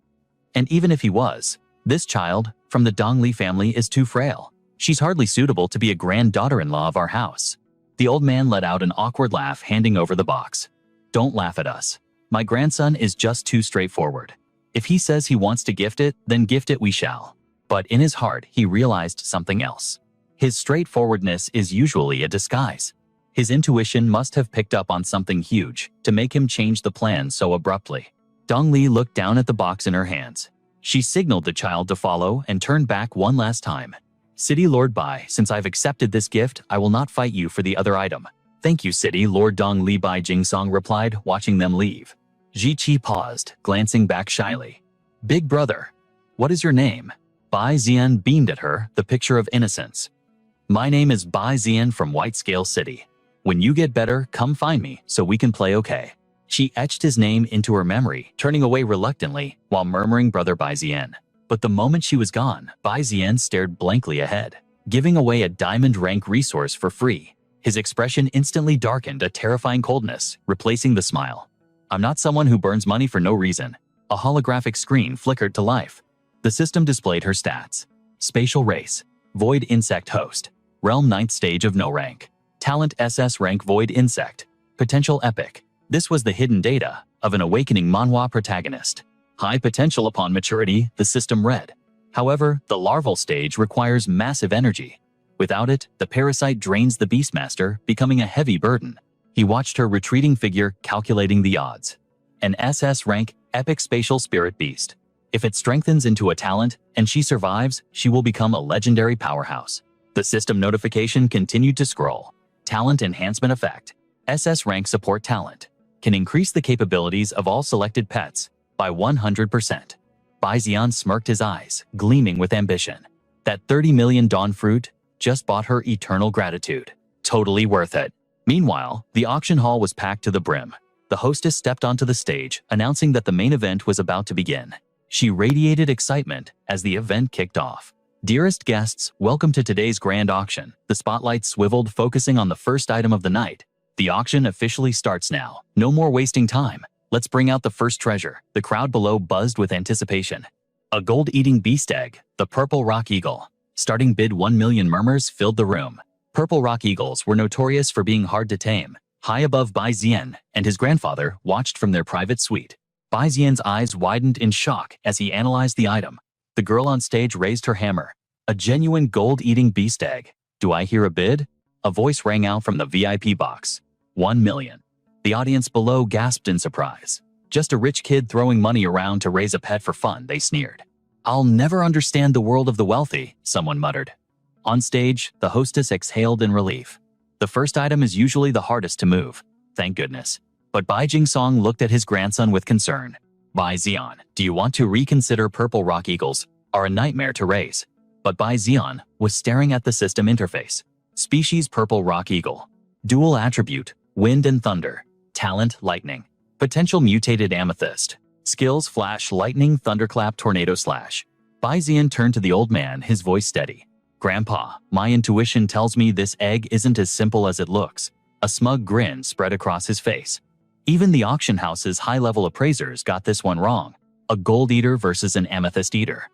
And even if he was, this child, from the Dong Li family, is too frail. She's hardly suitable to be a granddaughter-in-law of our house. The old man let out an awkward laugh, handing over the box. Don't laugh at us. My grandson is just too straightforward. If he says he wants to gift it, then gift it we shall. But in his heart, he realized something else. His straightforwardness is usually a disguise. His intuition must have picked up on something huge to make him change the plan so abruptly. Dong Li looked down at the box in her hands. She signaled the child to follow and turned back one last time. City Lord Bai, since I've accepted this gift, I will not fight you for the other item. Thank you, City Lord Dong Li, Bai Jingsong replied, watching them leave. Ji Qi paused, glancing back shyly. Big brother, what is your name? Bai Ziyan beamed at her, the picture of innocence. My name is Bai Ziyan from White Scale City. When you get better, come find me so we can play okay. She etched his name into her memory, turning away reluctantly while murmuring Brother Bai Ziyan. But the moment she was gone, Bai Ziyan stared blankly ahead, giving away a diamond rank resource for free. His expression instantly darkened a terrifying coldness, replacing the smile. I'm not someone who burns money for no reason. A holographic screen flickered to life. The system displayed her stats. Spatial race, Void Insect Host. Realm 9th stage of no rank. Talent SS rank Void Insect. Potential epic. This was the hidden data of an awakening manhwa protagonist. High potential upon maturity, the system read. However, the larval stage requires massive energy. Without it, the parasite drains the beastmaster, becoming a heavy burden. He watched her retreating figure, calculating the odds. An SS rank, epic spatial spirit beast. If it strengthens into a talent and she survives, she will become a legendary powerhouse. The system notification continued to scroll. Talent enhancement effect. SS rank support talent. Can increase the capabilities of all selected pets by 100%. Bai Ziyan smirked, his eyes gleaming with ambition. That 30 million dawn fruit just bought her eternal gratitude. Totally worth it. Meanwhile, the auction hall was packed to the brim. The hostess stepped onto the stage, announcing that the main event was about to begin. She radiated excitement as the event kicked off. Dearest guests, welcome to today's grand auction. The spotlight swiveled, focusing on the first item of the night. The auction officially starts now. No more wasting time. Let's bring out the first treasure. The crowd below buzzed with anticipation. A gold-eating beast egg, the purple rock eagle. Starting bid 1 million murmurs filled the room. Purple rock eagles were notorious for being hard to tame. High above Bai Ziyan and his grandfather watched from their private suite. Bai Ziyan's eyes widened in shock as he analyzed the item. The girl on stage raised her hammer. A genuine gold-eating beast egg. Do I hear a bid? A voice rang out from the VIP box. 1 million. The audience below gasped in surprise. Just a rich kid throwing money around to raise a pet for fun, they sneered. I'll never understand the world of the wealthy, someone muttered. On stage, the hostess exhaled in relief. The first item is usually the hardest to move. Thank goodness. But Bai Jingsong looked at his grandson with concern. Bai Ziyan, do you want to reconsider? Purple rock eagles are a nightmare to raise. But Bai Ziyan was staring at the system interface. Species purple rock eagle. Dual attribute, wind and thunder. Talent Lightning. Potential Mutated Amethyst. Skills Flash Lightning Thunderclap Tornado Slash. Bai Zian turned to the old man, his voice steady. Grandpa, my intuition tells me this egg isn't as simple as it looks. A smug grin spread across his face. Even the auction house's high-level appraisers got this one wrong. A gold eater versus an amethyst eater.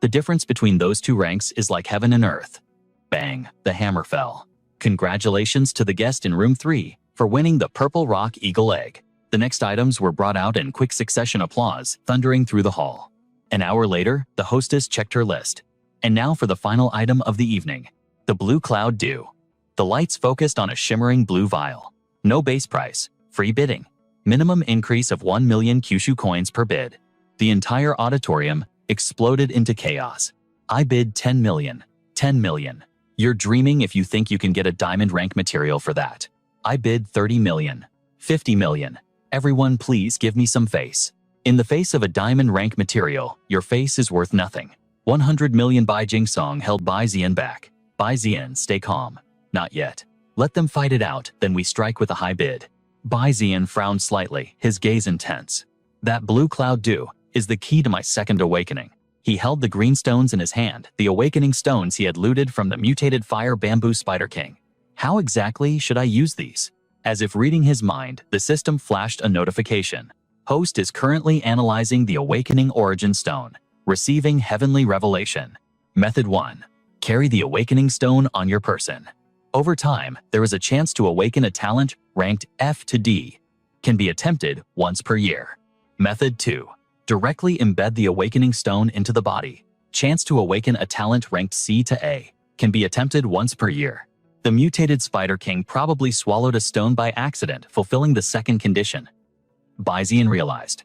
The difference between those two ranks is like heaven and earth. Bang, the hammer fell. Congratulations to the guest in room 3 for winning the Purple Rock Eagle Egg. The next items were brought out in quick succession, applause thundering through the hall. An hour later, the hostess checked her list. And now for the final item of the evening. The Blue Cloud Dew. The lights focused on a shimmering blue vial. No base price. Free bidding. Minimum increase of 1 million Kyushu coins per bid. The entire auditorium exploded into chaos. I bid 10 million. 10 million. You're dreaming if you think you can get a diamond rank material for that. I bid 30 million. 50 million. Everyone please give me some face. In the face of a diamond rank material, your face is worth nothing. 100 million. Bai Jingsong held Bai Zian back. Bai Zian, stay calm. Not yet. Let them fight it out, then we strike with a high bid. Bai Zian frowned slightly, his gaze intense. That Blue Cloud Dew is the key to my second awakening. He held the green stones in his hand, the awakening stones he had looted from the mutated fire bamboo Spider King. How exactly should I use these? As if reading his mind, the system flashed a notification. Host is currently analyzing the awakening origin stone. Receiving heavenly revelation. Method 1. Carry the awakening stone on your person. Over time, there is a chance to awaken a talent ranked F to D. Can be attempted once per year. Method 2. Directly embed the awakening stone into the body. Chance to awaken a talent ranked C to A. Can be attempted once per year. The mutated Spider King probably swallowed a stone by accident, fulfilling the second condition. Bai Zian realized.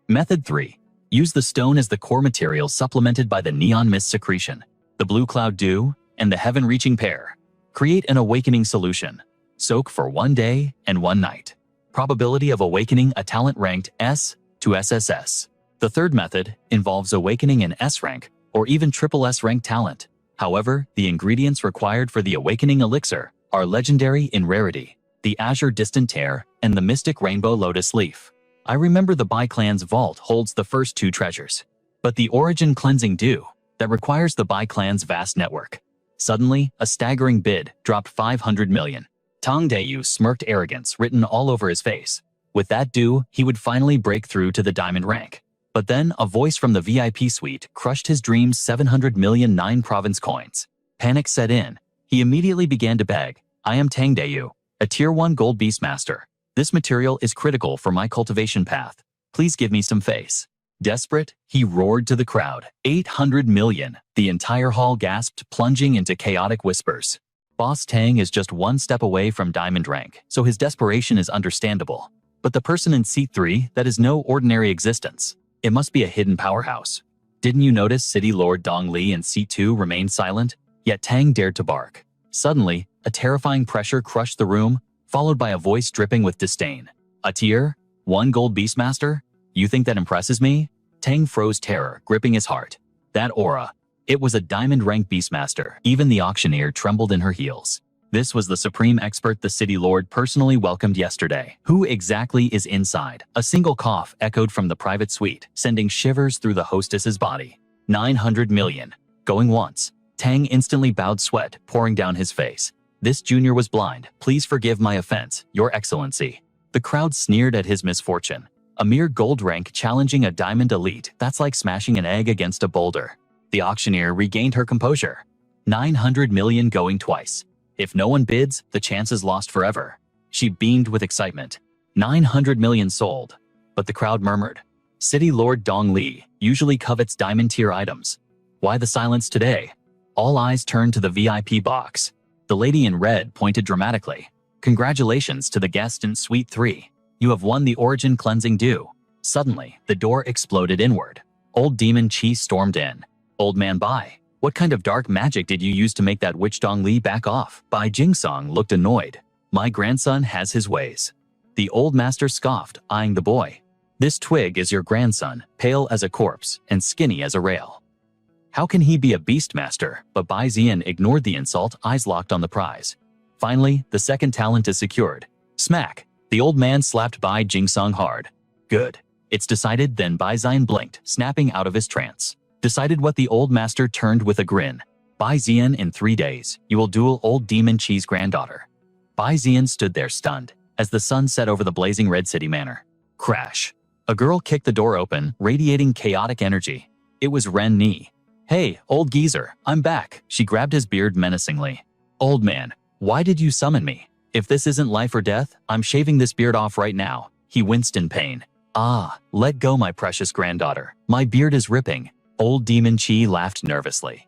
Method 3. Use the stone as the core material supplemented by the neon mist secretion, the Blue Cloud Dew, and the heaven-reaching pair. Create an awakening solution. Soak for 1 day and 1 night. Probability of awakening a talent ranked S to SSS. The third method involves awakening an S rank or even triple S rank talent. However, the ingredients required for the awakening elixir are legendary in rarity, the Azure Distant Tear and the Mystic Rainbow Lotus Leaf. I remember the Bai clan's vault holds the first 2 treasures. But the Origin Cleansing Dew, that requires the Bai clan's vast network. Suddenly, a staggering bid dropped 500 million. Tang Dayu smirked, arrogance written all over his face. With that dew, he would finally break through to the diamond rank. But then, a voice from the VIP suite crushed his dreams. 700 million 9 province coins. Panic set in. He immediately began to beg, I am Tang Dayu, a Tier 1 Gold Beastmaster. This material is critical for my cultivation path. Please give me some face. Desperate, he roared to the crowd. 800 million. The entire hall gasped, plunging into chaotic whispers. Boss Tang is just 1 step away from diamond rank, so his desperation is understandable. But the person in seat 3, that is no ordinary existence. It must be a hidden powerhouse. Didn't you notice City Lord Dong Li in seat 2 remained silent? Yet Tang dared to bark. Suddenly, a terrifying pressure crushed the room, followed by a voice dripping with disdain. A Tier 1 Gold Beastmaster? You think that impresses me? Tang froze, terror gripping his heart. That aura. It was a diamond-rank Beastmaster. Even the auctioneer trembled in her heels. This was the supreme expert the City Lord personally welcomed yesterday. Who exactly is inside? A single cough echoed from the private suite, sending shivers through the hostess's body. 900 million. Going once. Tang instantly bowed, sweat pouring down his face. This junior was blind. Please forgive my offense, Your Excellency. The crowd sneered at his misfortune. A mere gold rank challenging a diamond elite, that's like smashing an egg against a boulder. The auctioneer regained her composure. 900 million going twice. If no one bids, the chance is lost forever. She beamed with excitement. 900 million sold. But the crowd murmured. City Lord Dong Li usually covets diamond tier items. Why the silence today? All eyes turned to the VIP box. The lady in red pointed dramatically. Congratulations to the guest in Suite 3. You have won the Origin Cleansing Dew. Suddenly, the door exploded inward. Old Demon Chi stormed in. Old man Bai, what kind of dark magic did you use to make that witch Dong Li back off? Bai Jingsong looked annoyed. My grandson has his ways. The old master scoffed, eyeing the boy. This twig is your grandson, pale as a corpse and skinny as a rail. How can he be a beastmaster? But Bai Zian ignored the insult, eyes locked on the prize. Finally, the second talent is secured. Smack! The old man slapped Bai Jingsong hard. Good. It's decided. Then Bai Zian blinked, snapping out of his trance. Decided what? The old master turned with a grin. Bai Zian, in 3 days, you will duel old Demon Chi's granddaughter. Bai Zian stood there stunned, as the sun set over the blazing red city manor. Crash. A girl kicked the door open, radiating chaotic energy. It was Ren Ni. Hey, old geezer, I'm back. She grabbed his beard menacingly. Old man, why did you summon me? If this isn't life or death, I'm shaving this beard off right now. He winced in pain. Ah, let go my precious granddaughter. My beard is ripping. Old Demon Chi laughed nervously.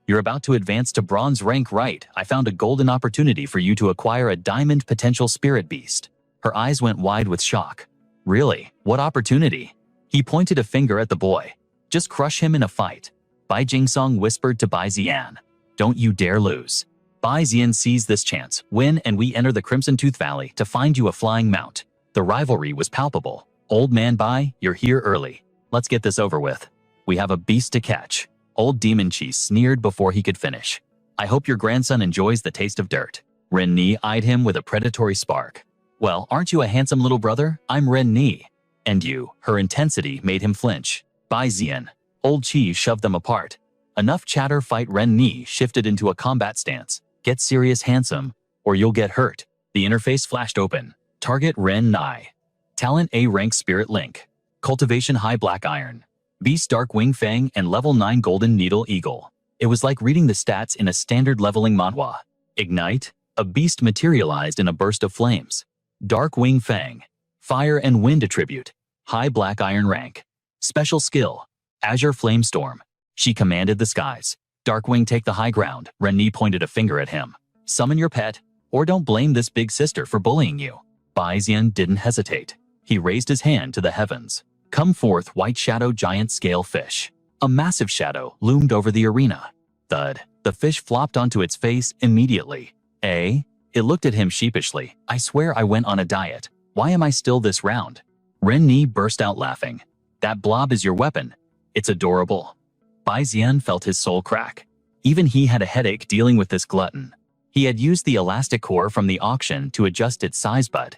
You're about to advance to bronze rank, right? I found a golden opportunity for you to acquire a diamond potential spirit beast. Her eyes went wide with shock. Really? What opportunity? He pointed a finger at the boy. Just crush him in a fight. Bai Jingsong whispered to Bai Zian. Don't you dare lose. Bai Zian seized this chance. Win and we enter the Crimson Tooth Valley to find you a flying mount. The rivalry was palpable. Old man Bai, you're here early. Let's get this over with. We have a beast to catch. Old Demon Chi sneered before he could finish. I hope your grandson enjoys the taste of dirt. Ren Ni eyed him with a predatory spark. Well, aren't you a handsome little brother? I'm Ren Ni. And you. Her intensity made him flinch. Bai Zian. Old Chi shoved them apart. Enough chatter. Fight. Ren Ni shifted into a combat stance. Get serious, handsome, or you'll get hurt. The interface flashed open. Target Ren Ni. Talent A rank Spirit Link. Cultivation High Black Iron. Beast Dark Wing Fang and Level 9 Golden Needle Eagle. It was like reading the stats in a standard leveling manhwa. Ignite. A beast materialized in a burst of flames. Dark Wing Fang. Fire and Wind Attribute. High Black Iron rank. Special skill. Azure Flame Storm. She commanded the skies. Darkwing, take the high ground. Ren Ni pointed a finger at him. Summon your pet, or don't blame this big sister for bullying you. Bai Zian didn't hesitate. He raised his hand to the heavens. Come forth, white shadow giant scale fish. A massive shadow loomed over the arena. Thud. The fish flopped onto its face immediately. Eh? It looked at him sheepishly. I swear I went on a diet. Why am I still this round? Ren Ni burst out laughing. That blob is your weapon. It's adorable. Bai Zian felt his soul crack. Even he had a headache dealing with this glutton. He had used the elastic core from the auction to adjust its size, but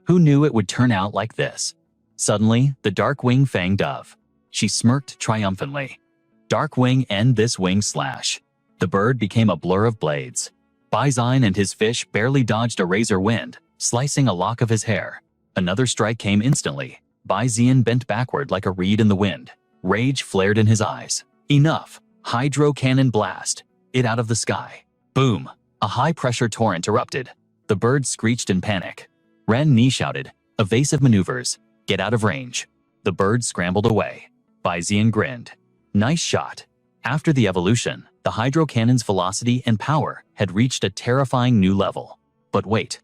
who knew it would turn out like this? Suddenly, the dark wing fanged of. She smirked triumphantly. Dark wing end this wing slash. The bird became a blur of blades. Bai Zian and his fish barely dodged a razor wind, slicing a lock of his hair. Another strike came instantly. Bai Zian bent backward like a reed in the wind. Rage flared in his eyes. Enough. Hydro cannon blast. It out of the sky. Boom. A high-pressure torrent erupted. The bird screeched in panic. Ren Ni shouted, evasive maneuvers. Get out of range. The bird scrambled away. Bai Zian grinned. Nice shot. After the evolution, the hydro cannon's velocity and power had reached a terrifying new level. But wait.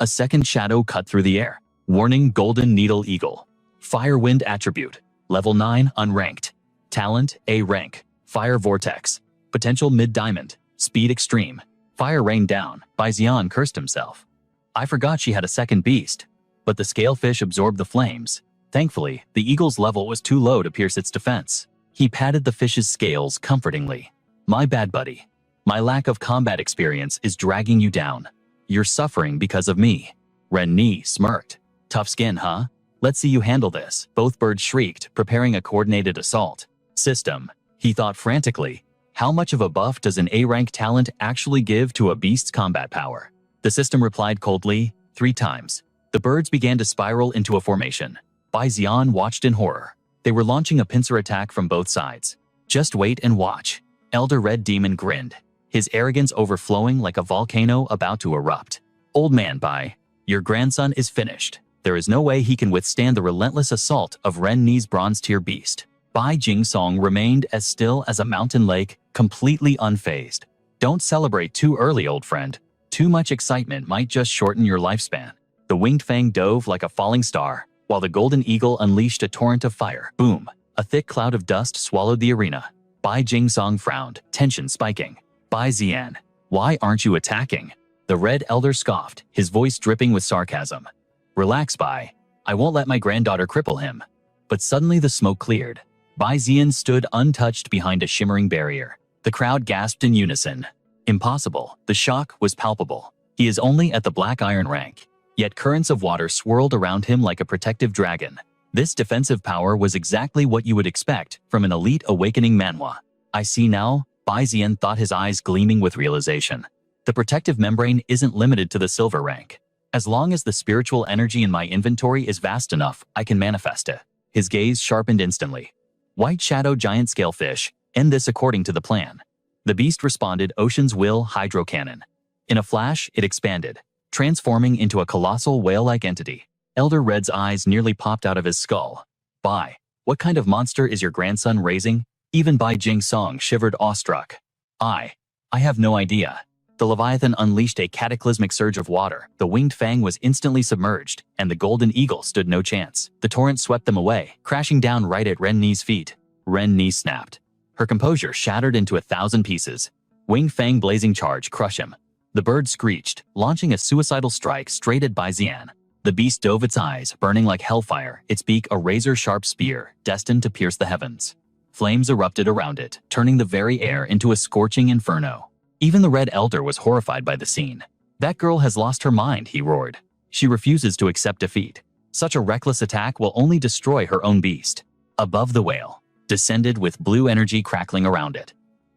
A second shadow cut through the air. Warning, Golden Needle Eagle. Fire Wind Attribute. Level 9 unranked. Talent A rank. Fire Vortex. Potential Mid Diamond. Speed Extreme. Fire Rain Down. Bai Zian cursed himself. I forgot she had a second beast. But the scalefish absorbed the flames. Thankfully, the eagle's level was too low to pierce its defense. He patted the fish's scales comfortingly. My bad, buddy. My lack of combat experience is dragging you down. You're suffering because of me. Ren Ni smirked. Tough skin, huh? Let's see you handle this. Both birds shrieked, preparing a coordinated assault. System. He thought frantically. How much of a buff does an A-rank talent actually give to a beast's combat power? The system replied coldly, 3 times. The birds began to spiral into a formation. Bai Zian watched in horror. They were launching a pincer attack from both sides. Just wait and watch. Elder Red Demon grinned, his arrogance overflowing like a volcano about to erupt. Old man Bai, your grandson is finished. There is no way he can withstand the relentless assault of Ren Ni's bronze-tier beast. Bai Jingsong remained as still as a mountain lake, completely unfazed. Don't celebrate too early, old friend. Too much excitement might just shorten your lifespan. The winged fang dove like a falling star, while the golden eagle unleashed a torrent of fire. Boom! A thick cloud of dust swallowed the arena. Bai Jingsong frowned, tension spiking. Bai Zian, why aren't you attacking? The Red Elder scoffed, his voice dripping with sarcasm. Relax, Bai. I won't let my granddaughter cripple him. But suddenly the smoke cleared. Bai Zian stood untouched behind a shimmering barrier. The crowd gasped in unison. Impossible. The shock was palpable. He is only at the Black Iron rank. yet currents of water swirled around him like a protective dragon. This defensive power was exactly what you would expect from an elite awakening manhwa. I see now, Bai Zian thought, his eyes gleaming with realization. The protective membrane isn't limited to the silver rank. As long as the spiritual energy in my inventory is vast enough, I can manifest it. His gaze sharpened instantly. White Shadow Giant Scalefish, end this according to the plan. The beast responded, Ocean's Will Hydro Cannon. In a flash, it expanded, transforming into a colossal whale-like entity. Elder Red's eyes nearly popped out of his skull. Bai, what kind of monster is your grandson raising? Even Bai Jing Song shivered awestruck. I have no idea. The Leviathan unleashed a cataclysmic surge of water. The winged fang was instantly submerged, and the golden eagle stood no chance. The torrent swept them away, crashing down right at Ren Ni's feet. Ren Ni snapped. Her composure shattered into 1,000 pieces. Winged fang blazing charge, crush him. The bird screeched, launching a suicidal strike straight at Bai Zian. The beast dove, its eyes burning like hellfire, its beak a razor-sharp spear, destined to pierce the heavens. Flames erupted around it, turning the very air into a scorching inferno. Even the Red Elder was horrified by the scene. That girl has lost her mind, he roared. She refuses to accept defeat. Such a reckless attack will only destroy her own beast. Above the whale, descended with blue energy crackling around it.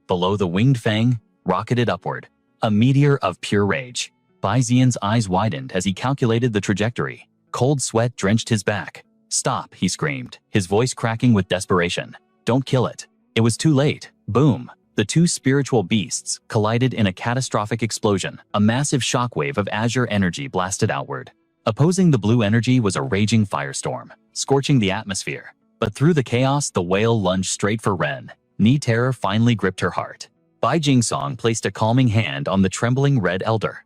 Below the winged fang, rocketed upward, a meteor of pure rage. Bai Zian's eyes widened as he calculated the trajectory. Cold sweat drenched his back. Stop, he screamed, his voice cracking with desperation. Don't kill it. It was too late. Boom. The two spiritual beasts collided in a catastrophic explosion. A massive shockwave of azure energy blasted outward. Opposing the blue energy was a raging firestorm, scorching the atmosphere. But through the chaos, the whale lunged straight for Ren. Ni terror finally gripped her heart. Bai Jingsong placed a calming hand on the trembling Red Elder.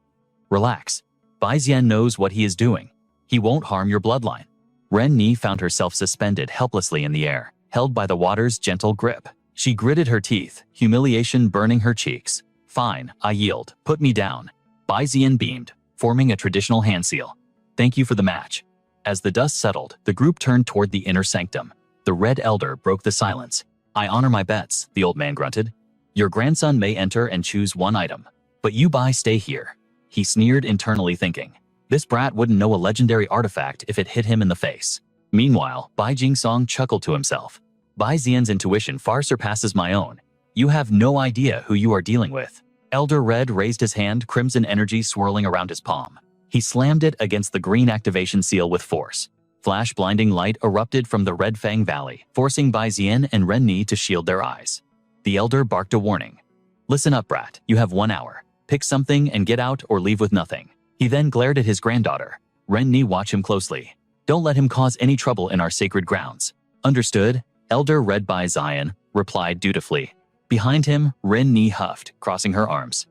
Relax. Bai Zian knows what he is doing. He won't harm your bloodline. Ren Ni found herself suspended helplessly in the air, held by the water's gentle grip. She gritted her teeth, humiliation burning her cheeks. Fine, I yield. Put me down. Bai Zian beamed, forming a traditional hand seal. Thank you for the match. As the dust settled, the group turned toward the inner sanctum. The Red Elder broke the silence. I honor my bets, the old man grunted. Your grandson may enter and choose one item, but you Bai stay here. He sneered, internally thinking. This brat wouldn't know a legendary artifact if it hit him in the face. Meanwhile, Bai Jingsong chuckled to himself. Bai Zian's intuition far surpasses my own. You have no idea who you are dealing with. Elder Red raised his hand, crimson energy swirling around his palm. He slammed it against the green activation seal with force. Flash blinding light erupted from the Red Fang Valley, forcing Bai Zian and Ren Ni to shield their eyes. The Elder barked a warning. Listen up, brat. You have 1 hour. Pick something and get out or leave with nothing. He then glared at his granddaughter. Ren Ni, watch him closely. Don't let him cause any trouble in our sacred grounds. Understood? Elder Red Bai Zian replied dutifully. Behind him, Ren Ni huffed, crossing her arms.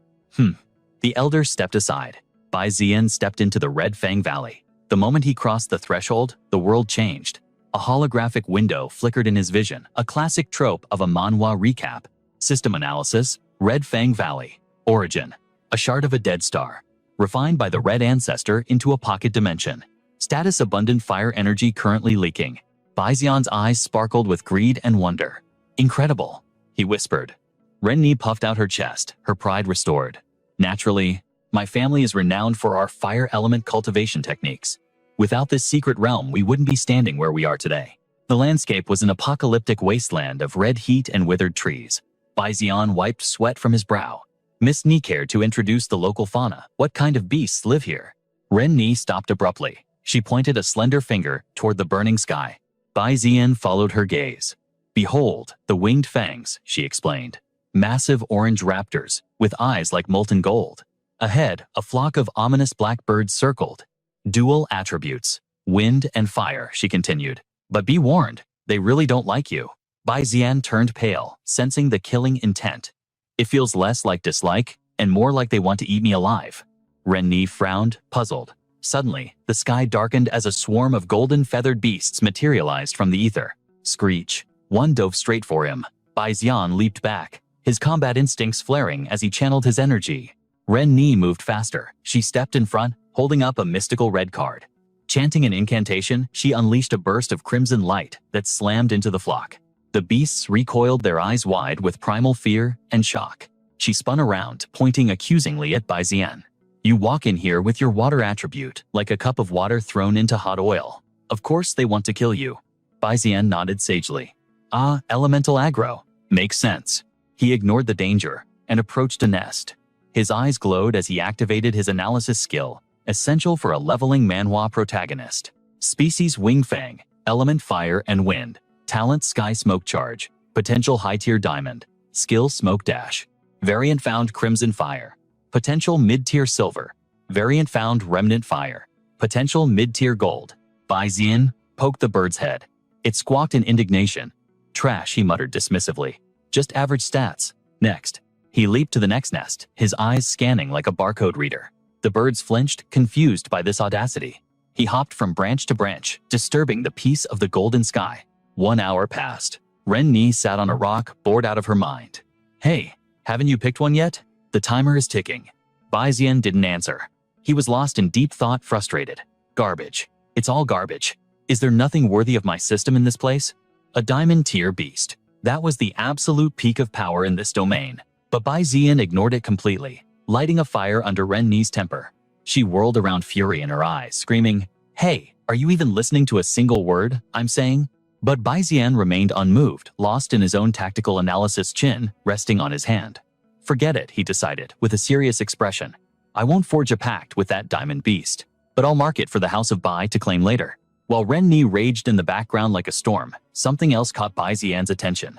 The Elder stepped aside. Bai Zian stepped into the Red Fang Valley. The moment he crossed the threshold, the world changed. A holographic window flickered in his vision, a classic trope of a manhwa recap. System analysis, Red Fang Valley. Origin, a shard of a dead star. Refined by the Red Ancestor into a pocket dimension. Status, abundant fire energy currently leaking. Bai Zian's eyes sparkled with greed and wonder. Incredible, he whispered. Ren Ni puffed out her chest, her pride restored. Naturally, my family is renowned for our fire element cultivation techniques. Without this secret realm, we wouldn't be standing where we are today. The landscape was an apocalyptic wasteland of red heat and withered trees. Bai Zian wiped sweat from his brow. Miss Ni cared to introduce the local fauna. What kind of beasts live here? Ren Ni stopped abruptly. She pointed a slender finger toward the burning sky. Bai Zian followed her gaze. Behold, the winged fangs, she explained. Massive orange raptors, with eyes like molten gold. Ahead, a flock of ominous black birds circled. Dual attributes, wind and fire, she continued. But be warned, they really don't like you. Bai Zian turned pale, sensing the killing intent. It feels less like dislike, and more like they want to eat me alive. Ren Ni frowned, puzzled. Suddenly, the sky darkened as a swarm of golden feathered beasts materialized from the ether. Screech. One dove straight for him. Bai Zian leaped back, his combat instincts flaring as he channeled his energy. Ren Ni moved faster. She stepped in front, holding up a mystical red card. Chanting an incantation, she unleashed a burst of crimson light that slammed into the flock. The beasts recoiled, their eyes wide with primal fear and shock. She spun around, pointing accusingly at Bai Zian. You walk in here with your water attribute, like a cup of water thrown into hot oil. Of course they want to kill you. Bai Xian nodded sagely. Ah, elemental aggro. Makes sense. He ignored the danger and approached a nest. His eyes glowed as he activated his analysis skill, essential for a leveling manhwa protagonist. Species Wing Fang, element fire and wind, talent sky smoke charge, potential high-tier diamond, skill smoke dash, variant found crimson fire, potential mid-tier silver, variant found remnant fire, potential mid-tier gold. Bai Xian poked the bird's head. It squawked in indignation. Trash, he muttered dismissively. Just average stats. Next. He leaped to the next nest, his eyes scanning like a barcode reader. The birds flinched, confused by this audacity. He hopped from branch to branch, disturbing the peace of the golden sky. 1 hour passed. Ren Ni sat on a rock, bored out of her mind. Hey, haven't you picked one yet? The timer is ticking. Bai Xian didn't answer. He was lost in deep thought, frustrated. Garbage. It's all garbage. Is there nothing worthy of my system in this place? A diamond tier beast. That was the absolute peak of power in this domain. But Bai Xian ignored it completely, lighting a fire under Ren Ni's temper. She whirled around, fury in her eyes, screaming, "Hey, are you even listening to a single word I'm saying?" But Bai Xian remained unmoved, lost in his own tactical analysis, chin resting on his hand. Forget it, he decided, with a serious expression. I won't forge a pact with that diamond beast, but I'll mark it for the House of Bai to claim later. While Ren Ni raged in the background like a storm, something else caught Bai Xian's attention.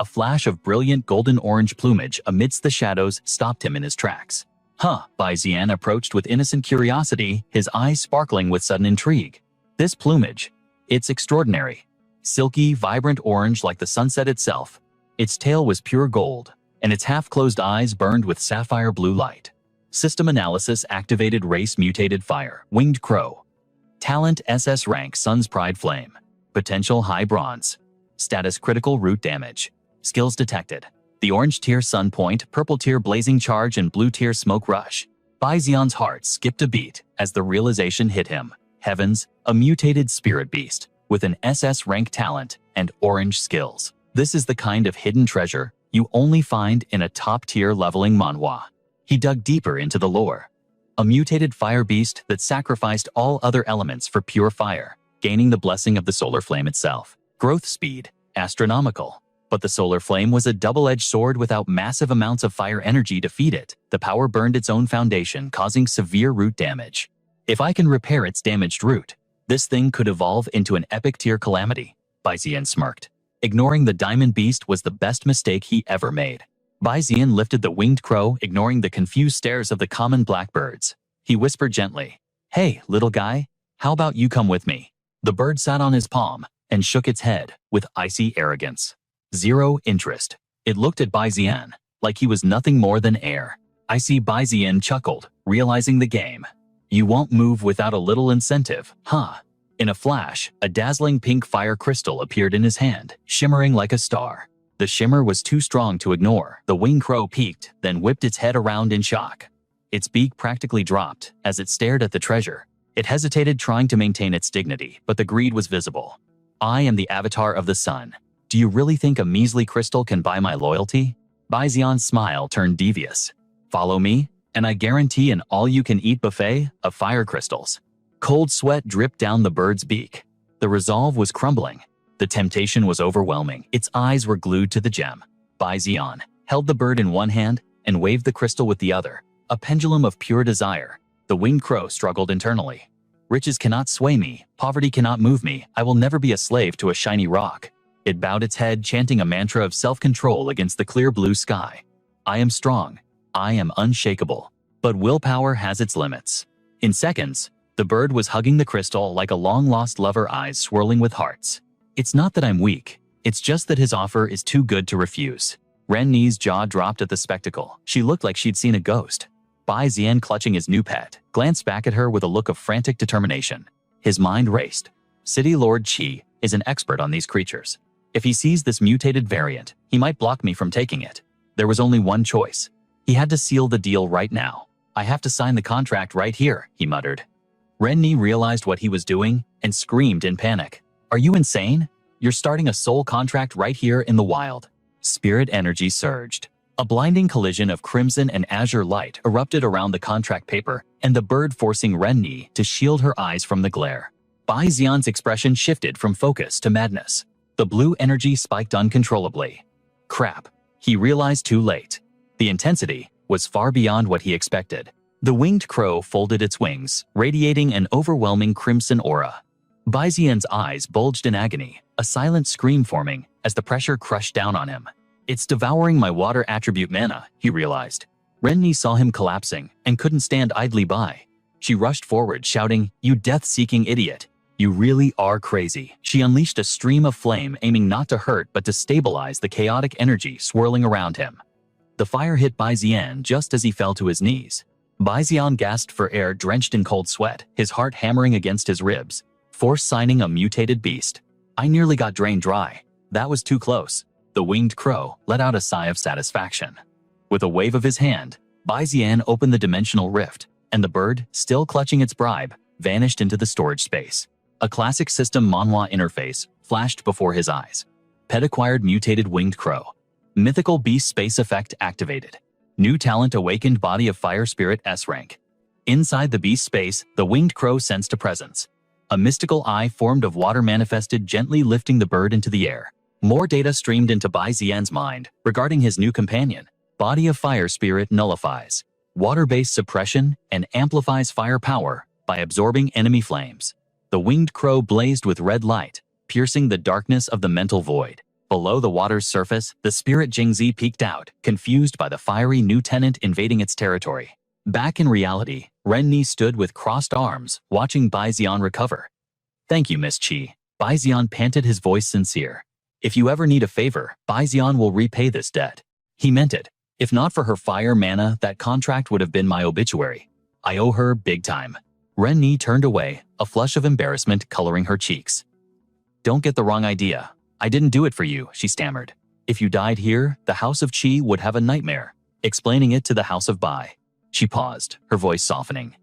A flash of brilliant golden-orange plumage amidst the shadows stopped him in his tracks. Huh, Bai Xian approached with innocent curiosity, his eyes sparkling with sudden intrigue. This plumage, it's extraordinary. Silky, vibrant orange like the sunset itself. Its tail was pure gold, and its half-closed eyes burned with sapphire blue light. System analysis activated race mutated fire, winged crow. Talent SS rank Sun's Pride Flame. Potential high bronze. Status critical root damage. Skills detected. The orange tier Sun Point, purple tier Blazing Charge, and blue tier Smoke Rush. Bai Xian's heart skipped a beat as the realization hit him. Heavens, a mutated spirit beast with an SS rank talent and orange skills. This is the kind of hidden treasure you only find in a top-tier leveling manhwa. He dug deeper into the lore. A mutated fire beast that sacrificed all other elements for pure fire, gaining the blessing of the solar flame itself. Growth speed, astronomical. But the solar flame was a double-edged sword. Without massive amounts of fire energy to feed it, the power burned its own foundation, causing severe root damage. If I can repair its damaged root, this thing could evolve into an epic tier calamity, Bai Xian smirked. Ignoring the diamond beast was the best mistake he ever made. Bai Xian lifted the winged crow, ignoring the confused stares of the common blackbirds. He whispered gently, "Hey, little guy, how about you come with me?" The bird sat on his palm and shook its head with icy arrogance. Zero interest. It looked at Bai Xian like he was nothing more than air. Icy Bai Xian chuckled, realizing the game. You won't move without a little incentive, huh? In a flash, a dazzling pink fire crystal appeared in his hand, shimmering like a star. The shimmer was too strong to ignore. The winged crow peeked, then whipped its head around in shock. Its beak practically dropped as it stared at the treasure. It hesitated, trying to maintain its dignity, but the greed was visible. I am the avatar of the sun. Do you really think a measly crystal can buy my loyalty? Bai Xian's smile turned devious. Follow me, and I guarantee an all-you-can-eat buffet of fire crystals. Cold sweat dripped down the bird's beak. The resolve was crumbling. The temptation was overwhelming. Its eyes were glued to the gem. Bai Xian held the bird in one hand and waved the crystal with the other, a pendulum of pure desire. The winged crow struggled internally. Riches cannot sway me, poverty cannot move me, I will never be a slave to a shiny rock. It bowed its head, chanting a mantra of self-control against the clear blue sky. I am strong. I am unshakable. But willpower has its limits. In seconds, the bird was hugging the crystal like a long-lost lover, eyes swirling with hearts. It's not that I'm weak. It's just that his offer is too good to refuse. Ren Ni's jaw dropped at the spectacle. She looked like she'd seen a ghost. Bai Xian, clutching his new pet, glanced back at her with a look of frantic determination. His mind raced. City Lord Qi is an expert on these creatures. If he sees this mutated variant, he might block me from taking it. There was only one choice. He had to seal the deal right now. I have to sign the contract right here, he muttered. Ren Ni realized what he was doing and screamed in panic. Are you insane? You're starting a soul contract right here in the wild. Spirit energy surged. A blinding collision of crimson and azure light erupted around the contract paper, and the bird forcing Ren Ni to shield her eyes from the glare. Bai Xian's expression shifted from focus to madness. The blue energy spiked uncontrollably. Crap, he realized too late. The intensity was far beyond what he expected. The winged crow folded its wings, radiating an overwhelming crimson aura. Bai Xian's eyes bulged in agony, a silent scream forming as the pressure crushed down on him. It's devouring my water attribute mana, he realized. Ren Ni saw him collapsing and couldn't stand idly by. She rushed forward, shouting, "You death-seeking idiot! You really are crazy." She unleashed a stream of flame, aiming not to hurt but to stabilize the chaotic energy swirling around him. The fire hit Bai Xian just as he fell to his knees. Bai Xian gasped for air, drenched in cold sweat, his heart hammering against his ribs. Force signing a mutated beast. I nearly got drained dry. That was too close. The winged crow let out a sigh of satisfaction. With a wave of his hand, Bai Xian opened the dimensional rift, and the bird, still clutching its bribe, vanished into the storage space. A classic system manhwa interface flashed before his eyes. Pet acquired mutated winged crow. Mythical beast space effect activated. New talent awakened body of fire spirit S rank. Inside the beast space, the winged crow sensed a presence. A mystical eye formed of water manifested, gently lifting the bird into the air. More data streamed into Bai Xian's mind regarding his new companion. Body of fire spirit nullifies water-based suppression and amplifies fire power by absorbing enemy flames. The winged crow blazed with red light, piercing the darkness of the mental void. Below the water's surface, the spirit Jingzi peeked out, confused by the fiery new tenant invading its territory. Back in reality, Ren Ni stood with crossed arms, watching Bai Xian recover. "Thank you, Miss Qi." Bai Xian panted, his voice sincere. "If you ever need a favor, Bai Xian will repay this debt." He meant it. If not for her fire mana, that contract would have been my obituary. I owe her big time. Ren Ni turned away, a flush of embarrassment coloring her cheeks. "Don't get the wrong idea. I didn't do it for you," she stammered. "If you died here, the House of Qi would have a nightmare, explaining it to the House of Bai." She paused, her voice softening.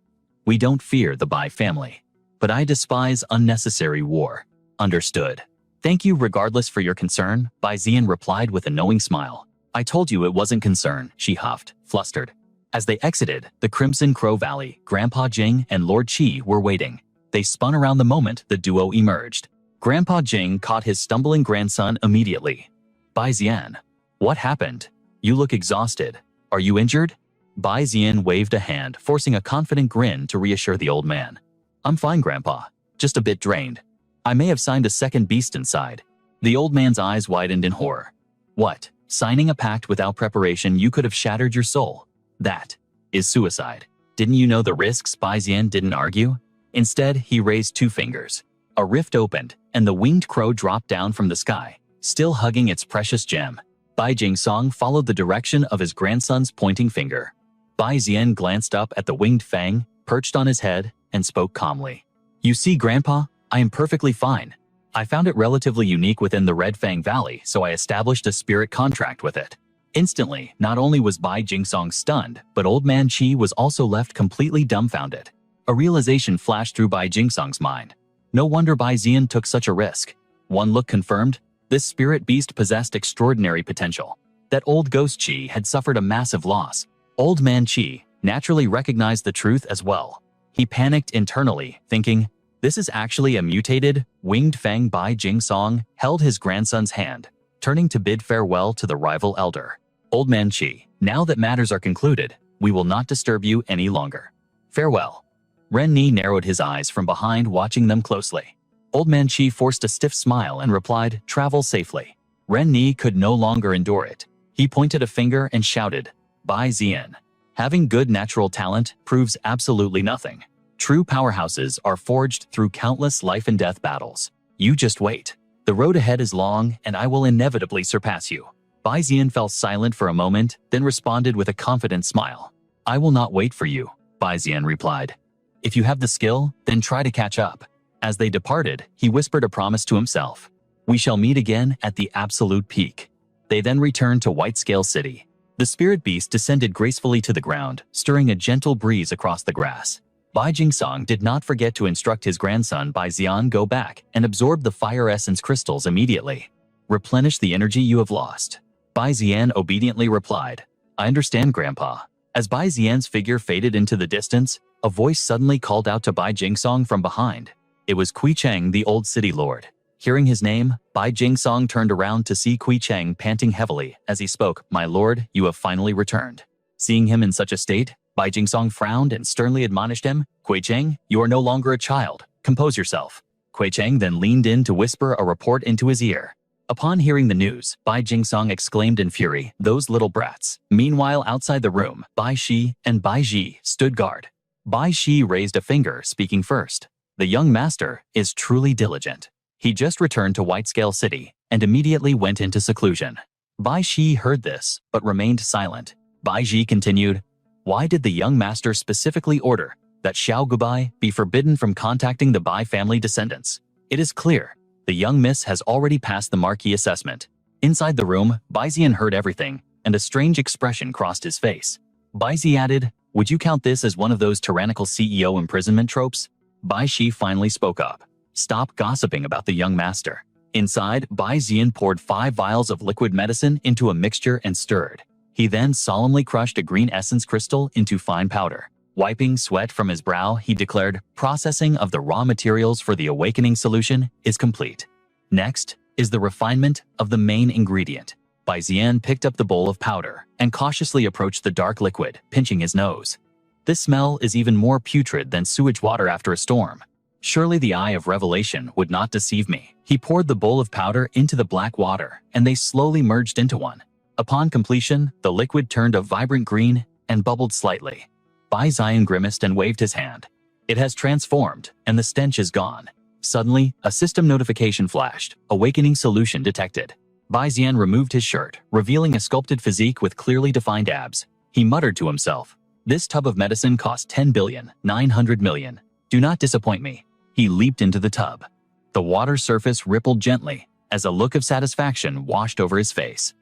"We don't fear the Bai family, but I despise unnecessary war." "Understood. Thank you regardless for your concern," Bai Xian replied with a knowing smile. "I told you it wasn't concern," she huffed, flustered. As they exited the Crimson Crow Valley, Grandpa Jing and Lord Qi were waiting. They spun around the moment the duo emerged. Grandpa Jing caught his stumbling grandson immediately. "Bai Xian, what happened? You look exhausted. Are you injured?" Bai Xian waved a hand, forcing a confident grin to reassure the old man. "I'm fine, Grandpa. Just a bit drained. I may have signed a second beast inside." The old man's eyes widened in horror. "What? Signing a pact without preparation? You could have shattered your soul. That is suicide. Didn't you know the risks?" Bai Xian didn't argue. Instead, he raised two fingers. A rift opened, and the winged crow dropped down from the sky, still hugging its precious gem. Bai Jingsong followed the direction of his grandson's pointing finger. Bai Xian glanced up at the winged fang, perched on his head, and spoke calmly. "You see, Grandpa, I am perfectly fine. I found it relatively unique within the Red Fang Valley, so I established a spirit contract with it." Instantly, not only was Bai Jingsong stunned, but Old Man Qi was also left completely dumbfounded. A realization flashed through Bai Jingsong's mind. No wonder Bai Xian took such a risk. One look confirmed, this spirit beast possessed extraordinary potential. That old ghost Qi had suffered a massive loss. Old Man Qi naturally recognized the truth as well. He panicked internally, thinking, this is actually a mutated, winged fang. Bai Jingsong held his grandson's hand, turning to bid farewell to the rival elder. "Old Man Qi, now that matters are concluded, we will not disturb you any longer. Farewell." Ren Ni narrowed his eyes from behind, watching them closely. Old Man Qi forced a stiff smile and replied, "Travel safely." Ren Ni could no longer endure it. He pointed a finger and shouted, "Bai Xian, having good natural talent proves absolutely nothing. True powerhouses are forged through countless life and death battles. You just wait. The road ahead is long, and I will inevitably surpass you." Bai Xian fell silent for a moment, then responded with a confident smile. "I will not wait for you," Bai Xian replied. "If you have the skill, then try to catch up." As they departed, he whispered a promise to himself. "We shall meet again at the absolute peak." They then returned to Whitescale City. The spirit beast descended gracefully to the ground, stirring a gentle breeze across the grass. Bai Jingsong did not forget to instruct his grandson Bai Xian go back and absorb the fire essence crystals immediately. Replenish the energy you have lost. Bai Zian obediently replied, "I understand, Grandpa." As Bai Zian's figure faded into the distance, a voice suddenly called out to Bai Jingsong from behind. It was Kui Cheng, the old city lord. Hearing his name, Bai Jingsong turned around to see Kui Cheng panting heavily as he spoke, "My lord, you have finally returned." Seeing him in such a state, Bai Jingsong frowned and sternly admonished him, "Kui Cheng, you are no longer a child. Compose yourself." Kui Cheng then leaned in to whisper a report into his ear. Upon hearing the news, Bai Jingsong exclaimed in fury, "Those little brats." Meanwhile, outside the room, Bai Shi and Bai Ji stood guard. Bai Shi raised a finger, speaking first. "The young master is truly diligent. He just returned to Whitescale City and immediately went into seclusion." Bai Shi heard this, but remained silent. Bai Ji continued, "Why did the young master specifically order that Xiao Gubai be forbidden from contacting the Bai family descendants? It is clear. The young miss has already passed the marquee assessment." Inside the room, Bai Zian heard everything, and a strange expression crossed his face. Bai Zi added, "Would you count this as one of those tyrannical CEO imprisonment tropes?" Bai Shi finally spoke up. "Stop gossiping about the young master." Inside, Bai Zian poured 5 vials of liquid medicine into a mixture and stirred. He then solemnly crushed a green essence crystal into fine powder. Wiping sweat from his brow, he declared, "Processing of the raw materials for the awakening solution is complete. Next is the refinement of the main ingredient." Bai Zian picked up the bowl of powder and cautiously approached the dark liquid, pinching his nose. "This smell is even more putrid than sewage water after a storm. Surely the eye of revelation would not deceive me." He poured the bowl of powder into the black water, and they slowly merged into one. Upon completion, the liquid turned a vibrant green and bubbled slightly. Bai Zian grimaced and waved his hand. "It has transformed, and the stench is gone." Suddenly, a system notification flashed. "Awakening solution detected." Bai Zian removed his shirt, revealing a sculpted physique with clearly defined abs. He muttered to himself, "This tub of medicine cost 10,900,000,000. Do not disappoint me." He leaped into the tub. The water surface rippled gently as a look of satisfaction washed over his face.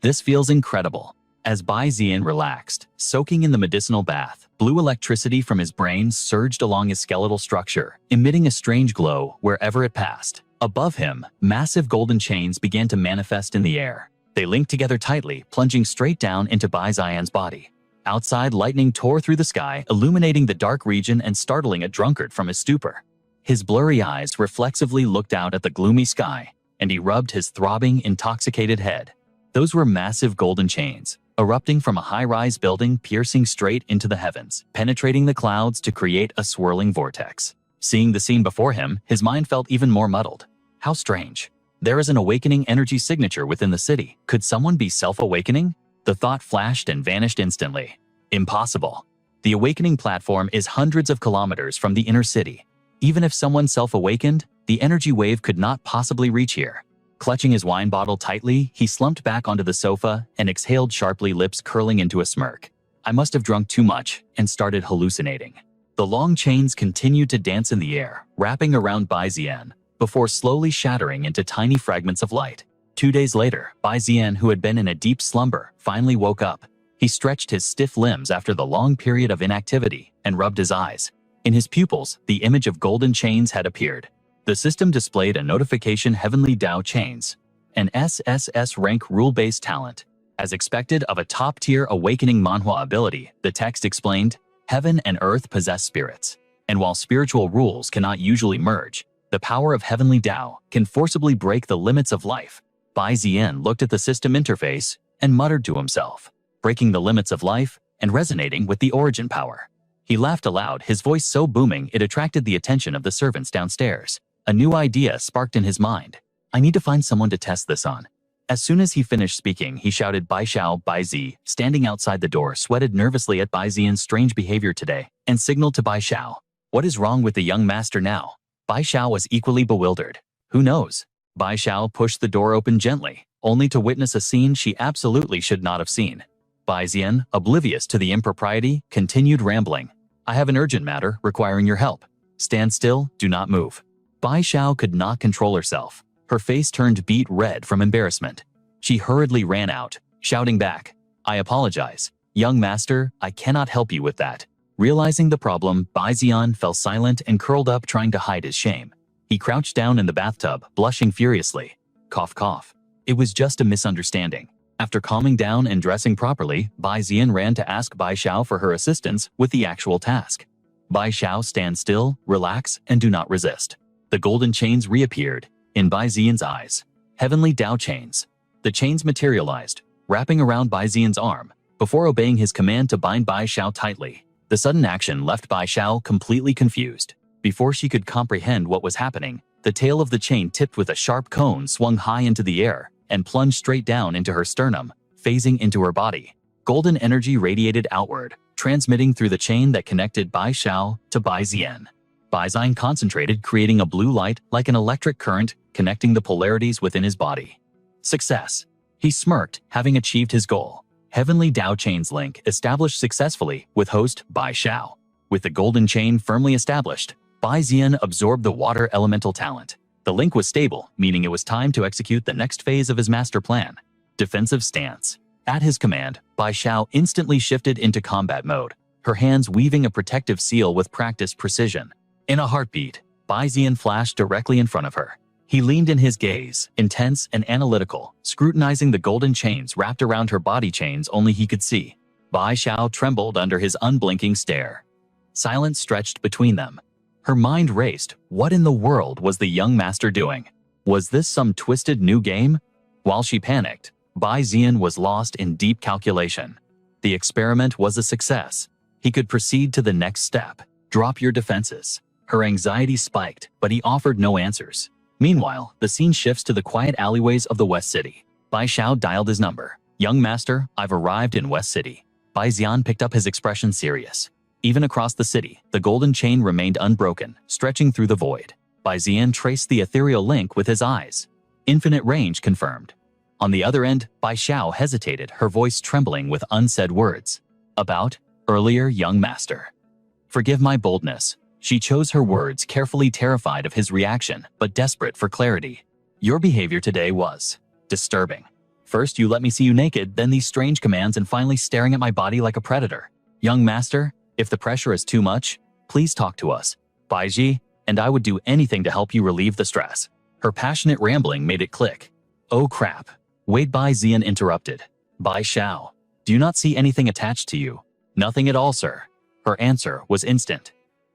"This feels incredible." As Bai Zian relaxed, soaking in the medicinal bath, blue electricity from his brain surged along his skeletal structure, emitting a strange glow wherever it passed. Above him, massive golden chains began to manifest in the air. They linked together tightly, plunging straight down into Bai Zian's body. Outside, lightning tore through the sky, illuminating the dark region and startling a drunkard from his stupor. His blurry eyes reflexively looked out at the gloomy sky, and he rubbed his throbbing, intoxicated head. Those were massive golden chains, erupting from a high-rise building, piercing straight into the heavens, penetrating the clouds to create a swirling vortex. Seeing the scene before him, his mind felt even more muddled. How strange. There is an awakening energy signature within the city. Could someone be self-awakening? The thought flashed and vanished instantly. Impossible. The awakening platform is hundreds of kilometers from the inner city. Even if someone self-awakened, the energy wave could not possibly reach here. Clutching his wine bottle tightly, he slumped back onto the sofa and exhaled sharply, lips curling into a smirk. "I must have drunk too much," and started hallucinating. The long chains continued to dance in the air, wrapping around Bai Zian, before slowly shattering into tiny fragments of light. 2 days later, Bai Zian, who had been in a deep slumber, finally woke up. He stretched his stiff limbs after the long period of inactivity and rubbed his eyes. In his pupils, the image of golden chains had appeared. The system displayed a notification: Heavenly Dao Chains, an SSS rank rule-based talent. As expected of a top-tier awakening manhwa ability, the text explained, "Heaven and earth possess spirits, and while spiritual rules cannot usually merge, the power of Heavenly Dao can forcibly break the limits of life." Bai Zian looked at the system interface and muttered to himself, "Breaking the limits of life and resonating with the origin power." He laughed aloud, his voice so booming it attracted the attention of the servants downstairs. A new idea sparked in his mind. "I need to find someone to test this on." As soon as he finished speaking, he shouted, "Bai Xiao, Bai Zi," standing outside the door, sweated nervously at Bai Zian's strange behavior today, and signaled to Bai Xiao. What is wrong with the young master now? Bai Xiao was equally bewildered. Who knows? Bai Xiao pushed the door open gently, only to witness a scene she absolutely should not have seen. Bai Zian, oblivious to the impropriety, continued rambling. "I have an urgent matter requiring your help. Stand still, do not move." Bai Xiao could not control herself. Her face turned beet red from embarrassment. She hurriedly ran out, shouting back, "I apologize. Young master, I cannot help you with that." Realizing the problem, Bai Zian fell silent and curled up, trying to hide his shame. He crouched down in the bathtub, blushing furiously. Cough, cough. It was just a misunderstanding. After calming down and dressing properly, Bai Zian ran to ask Bai Xiao for her assistance with the actual task. Bai Xiao, stand still, relax, and do not resist. The golden chains reappeared in Bai Zian's eyes. Heavenly Dao chains. The chains materialized, wrapping around Bai Zian's arm, before obeying his command to bind Bai Xiao tightly. The sudden action left Bai Xiao completely confused. Before she could comprehend what was happening, the tail of the chain tipped with a sharp cone swung high into the air and plunged straight down into her sternum, phasing into her body. Golden energy radiated outward, transmitting through the chain that connected Bai Xiao to Bai Zian. Bai Zian concentrated, creating a blue light like an electric current connecting the polarities within his body. Success. He smirked, having achieved his goal. Heavenly Dao Chains link established successfully with host Bai Xiao. With the golden chain firmly established, Bai Zian absorbed the water elemental talent. The link was stable, meaning it was time to execute the next phase of his master plan. Defensive stance. At his command, Bai Xiao instantly shifted into combat mode, her hands weaving a protective seal with practiced precision. In a heartbeat, Bai Zian flashed directly in front of her. He leaned in, his gaze, intense and analytical, scrutinizing the golden chains wrapped around her body, chains only he could see. Bai Xiao trembled under his unblinking stare. Silence stretched between them. Her mind raced. What in the world was the young master doing? Was this some twisted new game? While she panicked, Bai Zian was lost in deep calculation. The experiment was a success. He could proceed to the next step. Drop your defenses. Her anxiety spiked, but he offered no answers. Meanwhile, the scene shifts to the quiet alleyways of the West City. Bai Xiao dialed his number. Young master, I've arrived in West City. Bai Zian picked up, his expression serious. Even across the city, the golden chain remained unbroken, stretching through the void. Bai Zian traced the ethereal link with his eyes. Infinite range confirmed. On the other end, Bai Xiao hesitated, her voice trembling with unsaid words. About, earlier, young master. Forgive my boldness. She chose her words carefully, terrified of his reaction, but desperate for clarity. Your behavior today was disturbing. First you let me see you naked, then these strange commands, and finally staring at my body like a predator. Young master, if the pressure is too much, please talk to us. Baiji, and I would do anything to help you relieve the stress. Her passionate rambling made it click. Oh crap. Wait, Bai Zian interrupted. Bai Xiao, do you not see anything attached to you? Nothing at all, sir. Her answer was instant.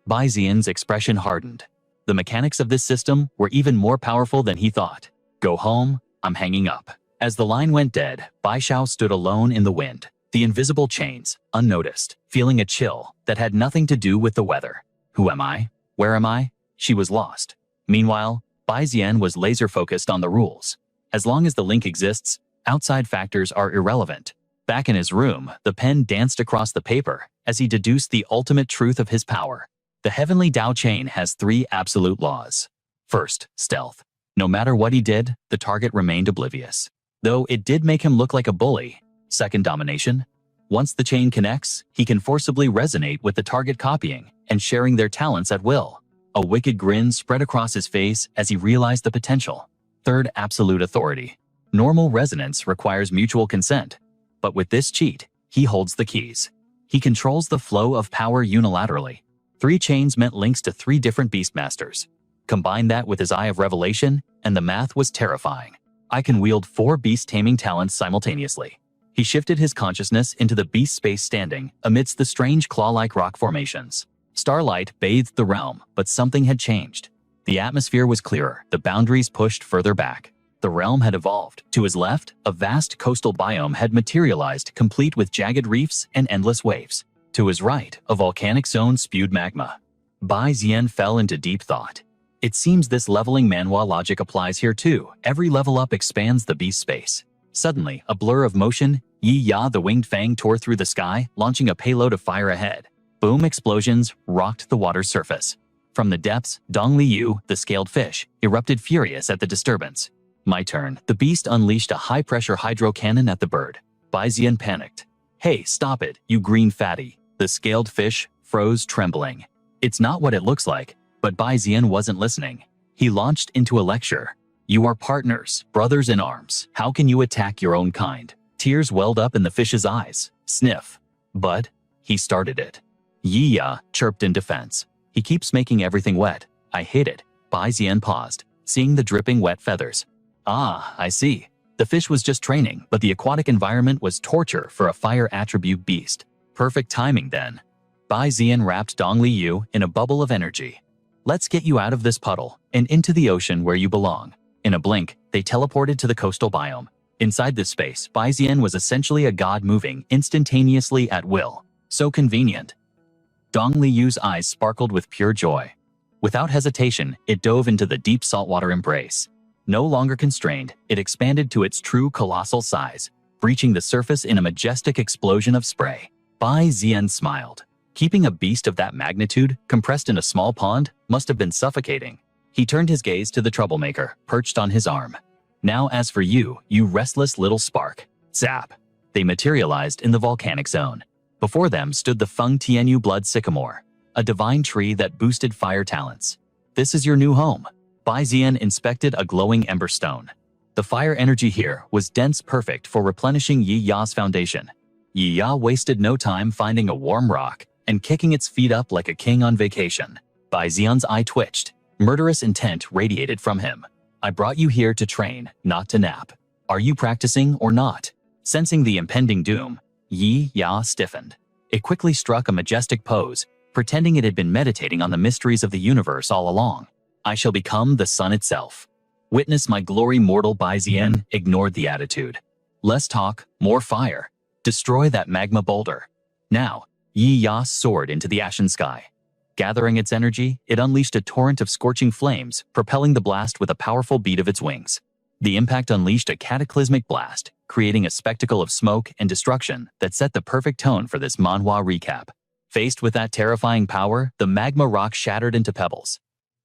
Bai Zian's expression hardened. The mechanics of this system were even more powerful than he thought. Go home, I'm hanging up. As the line went dead, Bai Xiao stood alone in the wind, the invisible chains, unnoticed, feeling a chill that had nothing to do with the weather. Who am I? Where am I? She was lost. Meanwhile, Bai Zian was laser-focused on the rules. As long as the link exists, outside factors are irrelevant. Back in his room, the pen danced across the paper as he deduced the ultimate truth of his power. The Heavenly Dao Chain has 3 absolute laws. First, stealth. No matter what he did, the target remained oblivious. Though it did make him look like a bully. Second, domination. Once the chain connects, he can forcibly resonate with the target, copying and sharing their talents at will. A wicked grin spread across his face as he realized the potential. Third, absolute authority. Normal resonance requires mutual consent. But with this cheat, he holds the keys. He controls the flow of power unilaterally. 3 chains meant links to 3 different beastmasters. Combine that with his eye of revelation, and the math was terrifying. I can wield 4 beast taming talents simultaneously. He shifted his consciousness into the beast space, standing amidst the strange claw-like rock formations. Starlight bathed the realm, but something had changed. The atmosphere was clearer, the boundaries pushed further back. The realm had evolved. To his left, a vast coastal biome had materialized, complete with jagged reefs and endless waves. To his right, a volcanic zone spewed magma. Bai Zian fell into deep thought. It seems this leveling manhwa logic applies here too. Every level up expands the beast space. Suddenly, a blur of motion, Yi Ya the winged fang tore through the sky, launching a payload of fire ahead. Boom explosions rocked the water's surface. From the depths, Dong Liu, the scaled fish, erupted furious at the disturbance. My turn. The beast unleashed a high-pressure hydro cannon at the bird. Bai Zian panicked. Hey, stop it, you green fatty. The scaled fish froze, trembling. It's not what it looks like, but Bai Zian wasn't listening. He launched into a lecture. You are partners, brothers in arms. How can you attack your own kind? Tears welled up in the fish's eyes. Sniff. But he started it. Yi Ya chirped in defense. He keeps making everything wet. I hate it. Bai Zian paused, seeing the dripping wet feathers. Ah, I see. The fish was just training, but the aquatic environment was torture for a fire attribute beast. Perfect timing then. Bai Zian wrapped Dong Liu in a bubble of energy. Let's get you out of this puddle and into the ocean where you belong. In a blink, they teleported to the coastal biome. Inside this space, Bai Zian was essentially a god moving instantaneously at will. So convenient. Dong Liu's eyes sparkled with pure joy. Without hesitation, it dove into the deep saltwater embrace. No longer constrained, it expanded to its true colossal size, breaching the surface in a majestic explosion of spray. Bai Zian smiled. Keeping a beast of that magnitude compressed in a small pond must have been suffocating. He turned his gaze to the troublemaker, perched on his arm. Now as for you, you restless little spark. Zap! They materialized in the volcanic zone. Before them stood the Feng Tianyu blood sycamore, a divine tree that boosted fire talents. This is your new home. Bai Zian inspected a glowing ember stone. The fire energy here was dense, perfect for replenishing Yi Ya's foundation. Yi Ya wasted no time finding a warm rock and kicking its feet up like a king on vacation. Bai Zian's eye twitched. Murderous intent radiated from him. I brought you here to train, not to nap. Are you practicing or not? Sensing the impending doom, Yi Ya stiffened. It quickly struck a majestic pose, pretending it had been meditating on the mysteries of the universe all along. I shall become the sun itself. Witness my glory. Mortal Bai Zian ignored the attitude. Less talk, more fire. Destroy that magma boulder. Now, Yi Ya soared into the ashen sky. Gathering its energy, it unleashed a torrent of scorching flames, propelling the blast with a powerful beat of its wings. The impact unleashed a cataclysmic blast, creating a spectacle of smoke and destruction that set the perfect tone for this manhwa recap. Faced with that terrifying power, the magma rock shattered into pebbles.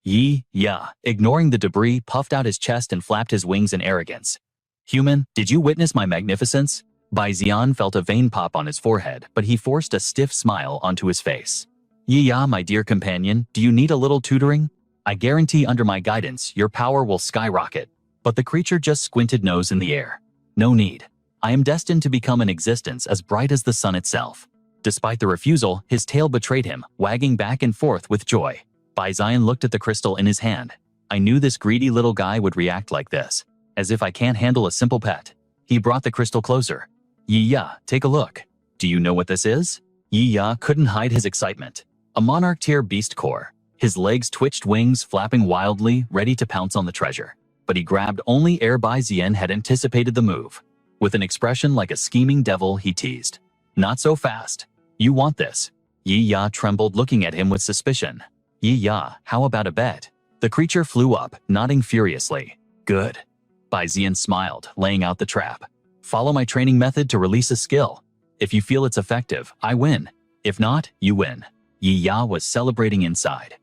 Yi Ya, ignoring the debris, puffed out his chest and flapped his wings in arrogance. Human, did you witness my magnificence? Bai Zian felt a vein pop on his forehead, but he forced a stiff smile onto his face. Yi Ya, my dear companion, do you need a little tutoring? I guarantee under my guidance, your power will skyrocket. But the creature just squinted nose in the air. No need. I am destined to become an existence as bright as the sun itself. Despite the refusal, his tail betrayed him, wagging back and forth with joy. Bai Zian looked at the crystal in his hand. I knew this greedy little guy would react like this. As if I can't handle a simple pet. He brought the crystal closer. Yi Ya, take a look. Do you know what this is? Yi Ya couldn't hide his excitement. A monarch-tier beast core. His legs twitched, wings flapping wildly, ready to pounce on the treasure. But he grabbed only ere Bai Zian had anticipated the move. With an expression like a scheming devil, he teased. Not so fast. You want this. Yi Ya trembled, looking at him with suspicion. Yi Ya, how about a bet? The creature flew up, nodding furiously. Good. Bai Zian smiled, laying out the trap. Follow my training method to release a skill. If you feel it's effective, I win. If not, you win. Yi Ya was celebrating inside.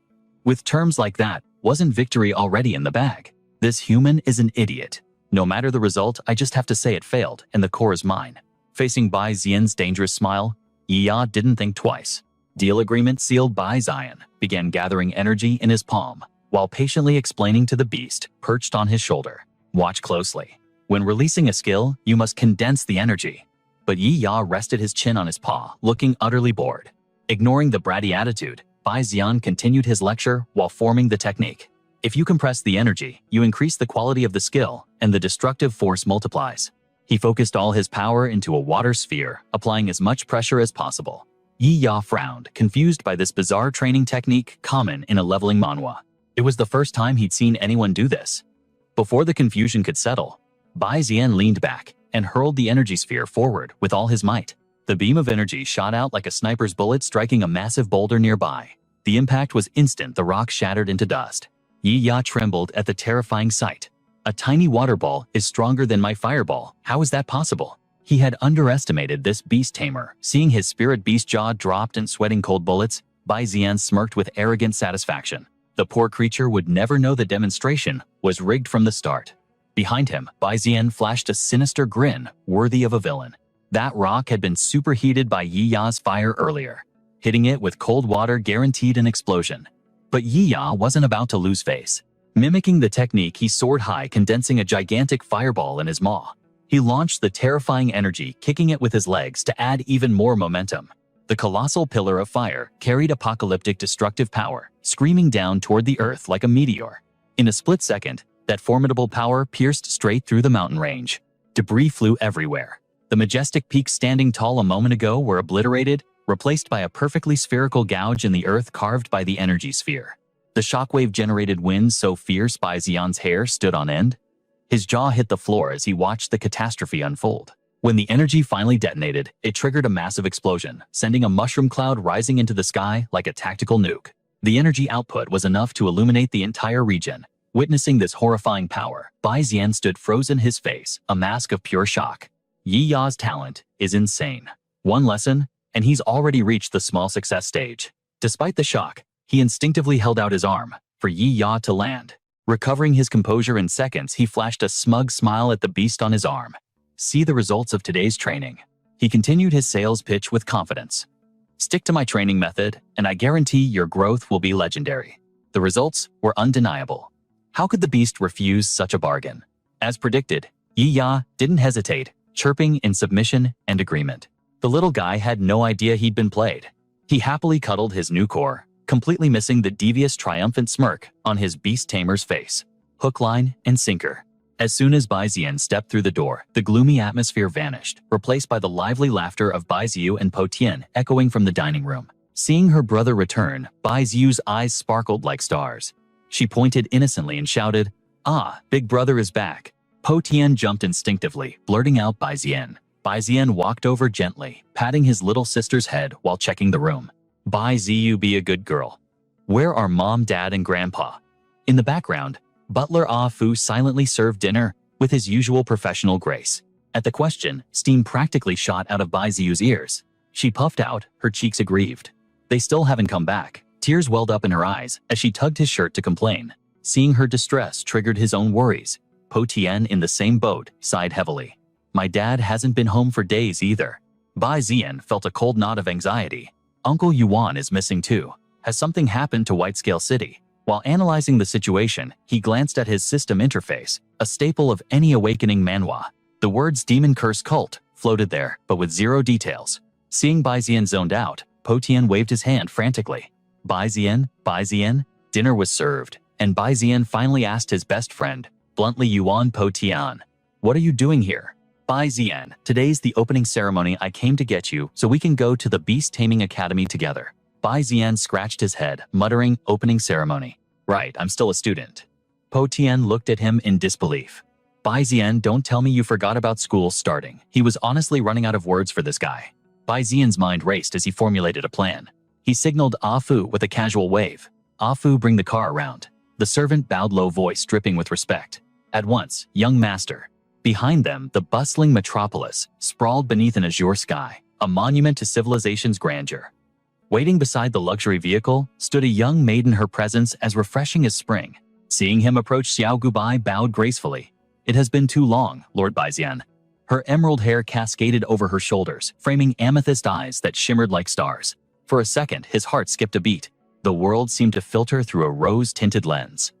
With terms like that, wasn't victory already in the bag? This human is an idiot. No matter the result, I just have to say it failed, and the core is mine. Facing Bai Zian's dangerous smile, Yi Ya didn't think twice. Deal agreement sealed. Bai Zian began gathering energy in his palm, while patiently explaining to the beast perched on his shoulder. Watch closely. When releasing a skill, you must condense the energy. But Yi Ya rested his chin on his paw, looking utterly bored. Ignoring the bratty attitude, Bai Zian continued his lecture while forming the technique. If you compress the energy, you increase the quality of the skill, and the destructive force multiplies. He focused all his power into a water sphere, applying as much pressure as possible. Yi Ya frowned, confused by this bizarre training technique common in a leveling manhwa. It was the first time he'd seen anyone do this. Before the confusion could settle, Bai Zian leaned back and hurled the energy sphere forward with all his might. The beam of energy shot out like a sniper's bullet, striking a massive boulder nearby. The impact was instant. The rock shattered into dust. Yi Ya trembled at the terrifying sight. A tiny water ball is stronger than my fireball. How is that possible? He had underestimated this beast tamer. Seeing his spirit beast jaw dropped and sweating cold bullets, Bai Zian smirked with arrogant satisfaction. The poor creature would never know the demonstration was rigged from the start. Behind him, Bai Zian flashed a sinister grin, worthy of a villain. That rock had been superheated by Yi Ya's fire earlier. Hitting it with cold water guaranteed an explosion. But Yi Ya wasn't about to lose face. Mimicking the technique, he soared high, condensing a gigantic fireball in his maw. He launched the terrifying energy, kicking it with his legs to add even more momentum. The colossal pillar of fire carried apocalyptic destructive power, screaming down toward the earth like a meteor. In a split second, that formidable power pierced straight through the mountain range. Debris flew everywhere. The majestic peaks standing tall a moment ago were obliterated, replaced by a perfectly spherical gouge in the earth carved by the energy sphere. The shockwave generated winds so fierce Bai Xian's hair stood on end. His jaw hit the floor as he watched the catastrophe unfold. When the energy finally detonated, it triggered a massive explosion, sending a mushroom cloud rising into the sky like a tactical nuke. The energy output was enough to illuminate the entire region. Witnessing this horrifying power, Bai Xian stood frozen, his face a mask of pure shock. Yi Ya's talent is insane. One lesson, and he's already reached the small success stage. Despite the shock, he instinctively held out his arm for Yi Ya to land. Recovering his composure in seconds, he flashed a smug smile at the beast on his arm. See the results of today's training. He continued his sales pitch with confidence. Stick to my training method, and I guarantee your growth will be legendary. The results were undeniable. How could the beast refuse such a bargain? As predicted, Yi Ya didn't hesitate, chirping in submission and agreement. The little guy had no idea he'd been played. He happily cuddled his new core, completely missing the devious triumphant smirk on his beast tamer's face. Hook, line, and sinker. As soon as Bai Xian stepped through the door, the gloomy atmosphere vanished, replaced by the lively laughter of Bai Xiu and Po Tian echoing from the dining room. Seeing her brother return, Bai Xiu's eyes sparkled like stars. She pointed innocently and shouted, "Ah, big brother is back." Po Tian jumped instinctively, blurting out Bai Xian. Bai Xian walked over gently, patting his little sister's head while checking the room. "Bai Xiu, be a good girl. Where are mom, dad, and grandpa?" In the background, butler Ah Fu silently served dinner with his usual professional grace. At the question, steam practically shot out of Bai Xiu's ears. She puffed out, her cheeks aggrieved. They still haven't come back. Tears welled up in her eyes as she tugged his shirt to complain. Seeing her distress triggered his own worries. Po Tian, in the same boat, sighed heavily. "My dad hasn't been home for days either." Bai Xian felt a cold knot of anxiety. Uncle Yuan is missing too. Has something happened to Whitescale City? While analyzing the situation, he glanced at his system interface, a staple of any awakening manhwa. The words Demon Curse Cult floated there, but with zero details. Seeing Bai Xian zoned out, Po Tian waved his hand frantically. Bai Xian, dinner was served, and Bai Xian finally asked his best friend, bluntly, Yuan Po Tian, "What are you doing here?" "Bai Xian, today's the opening ceremony. I came to get you so we can go to the Beast Taming Academy together." Bai Xian scratched his head, muttering, "Opening ceremony. Right, I'm still a student." Po Tian looked at him in disbelief. "Bai Xian, don't tell me you forgot about school starting." He was honestly running out of words for this guy. Bai Xian's mind raced as he formulated a plan. He signaled Ah Fu with a casual wave. "Ah Fu, bring the car around." The servant bowed, low voice dripping with respect. At once, "Young master." Behind them, the bustling metropolis sprawled beneath an azure sky, a monument to civilization's grandeur. Waiting beside the luxury vehicle stood a young maiden, her presence as refreshing as spring. Seeing him approach, Xiao Gubai bowed gracefully. "It has been too long, Lord Bai Xian." Her emerald hair cascaded over her shoulders, framing amethyst eyes that shimmered like stars. For a second, his heart skipped a beat. The world seemed to filter through a rose-tinted lens.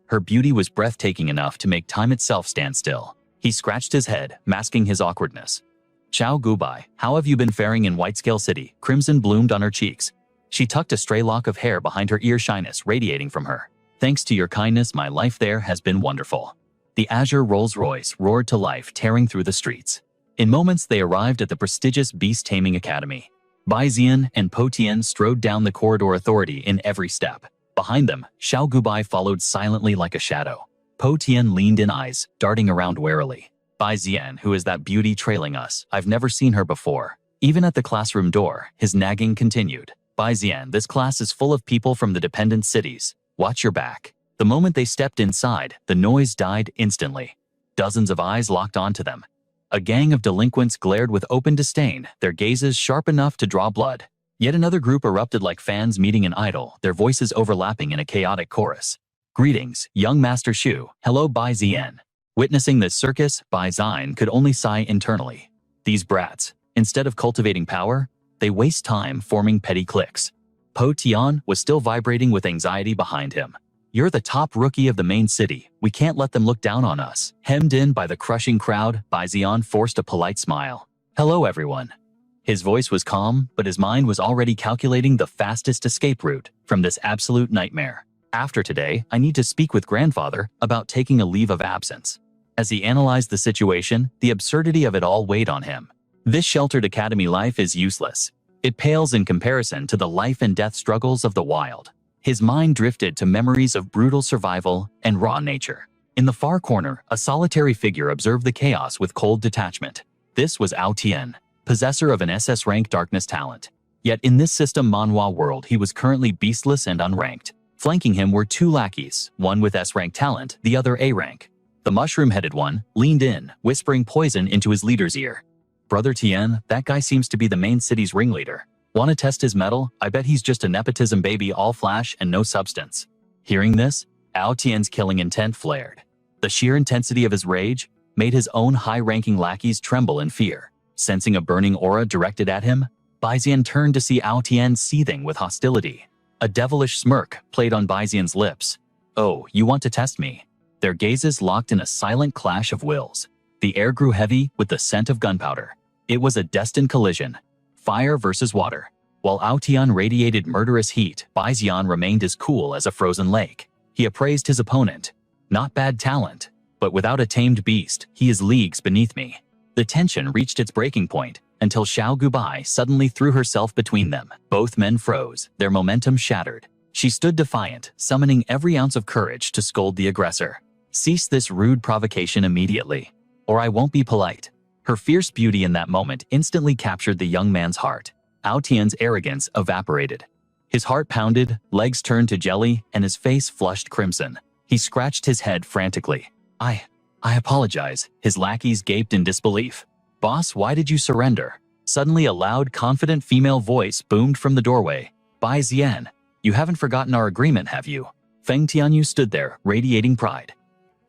Her beauty was breathtaking enough to make time itself stand still. He scratched his head, masking his awkwardness. "Xiao Gubai, how have you been faring in Whitescale City?" Crimson bloomed on her cheeks. She tucked a stray lock of hair behind her ear, shyness radiating from her. "Thanks to your kindness, my life there has been wonderful." The azure Rolls-Royce roared to life, tearing through the streets. In moments, they arrived at the prestigious Beast Taming Academy. Bai Xian and Po Tian strode down the corridor, authority in every step. Behind them, Xiao Gubai followed silently like a shadow. Po Tian leaned in, eyes darting around warily. "Bai Xian, who is that beauty trailing us? I've never seen her before." Even at the classroom door, his nagging continued. "Bai Xian, this class is full of people from the dependent cities. Watch your back." The moment they stepped inside, the noise died instantly. Dozens of eyes locked onto them. A gang of delinquents glared with open disdain, their gazes sharp enough to draw blood. Yet another group erupted like fans meeting an idol, their voices overlapping in a chaotic chorus. "Greetings, young Master Shu." "Hello, Bai Xian." Witnessing this circus, Bai Xian could only sigh internally. These brats, instead of cultivating power, they waste time forming petty cliques. Po Tian was still vibrating with anxiety behind him. "You're the top rookie of the main city. We can't let them look down on us." Hemmed in by the crushing crowd, Bai Xian forced a polite smile. "Hello, everyone." His voice was calm, but his mind was already calculating the fastest escape route from this absolute nightmare. "After today, I need to speak with grandfather about taking a leave of absence." As he analyzed the situation, the absurdity of it all weighed on him. This sheltered academy life is useless. It pales in comparison to the life and death struggles of the wild. His mind drifted to memories of brutal survival and raw nature. In the far corner, a solitary figure observed the chaos with cold detachment. This was Ao Tien, possessor of an SS rank darkness talent. Yet in this system manhwa world he was currently beastless and unranked. Flanking him were two lackeys, one with S rank talent, the other A rank. The mushroom-headed one leaned in, whispering poison into his leader's ear. "Brother Tien, that guy seems to be the main city's ringleader. Want to test his mettle? I bet he's just a nepotism baby, all flash and no substance." Hearing this, Ao Tien's killing intent flared. The sheer intensity of his rage made his own high-ranking lackeys tremble in fear. Sensing a burning aura directed at him, Baizian turned to see Ao Tien seething with hostility. A devilish smirk played on Baizian's lips. "Oh, you want to test me?" Their gazes locked in a silent clash of wills. The air grew heavy with the scent of gunpowder. It was a destined collision. Fire versus water. While Ao Tien radiated murderous heat, Baizian remained as cool as a frozen lake. He appraised his opponent. "Not bad talent, but without a tamed beast, he is leagues beneath me." The tension reached its breaking point until Xiao Gubai suddenly threw herself between them. Both men froze, their momentum shattered. She stood defiant, summoning every ounce of courage to scold the aggressor. "Cease this rude provocation immediately, or I won't be polite." Her fierce beauty in that moment instantly captured the young man's heart. Ao Tien's arrogance evaporated. His heart pounded, legs turned to jelly, and his face flushed crimson. He scratched his head frantically. I apologize." His lackeys gaped in disbelief. "Boss, why did you surrender?" Suddenly a loud, confident female voice boomed from the doorway. "Bai Zian, you haven't forgotten our agreement, have you?" Feng Tianyu stood there, radiating pride.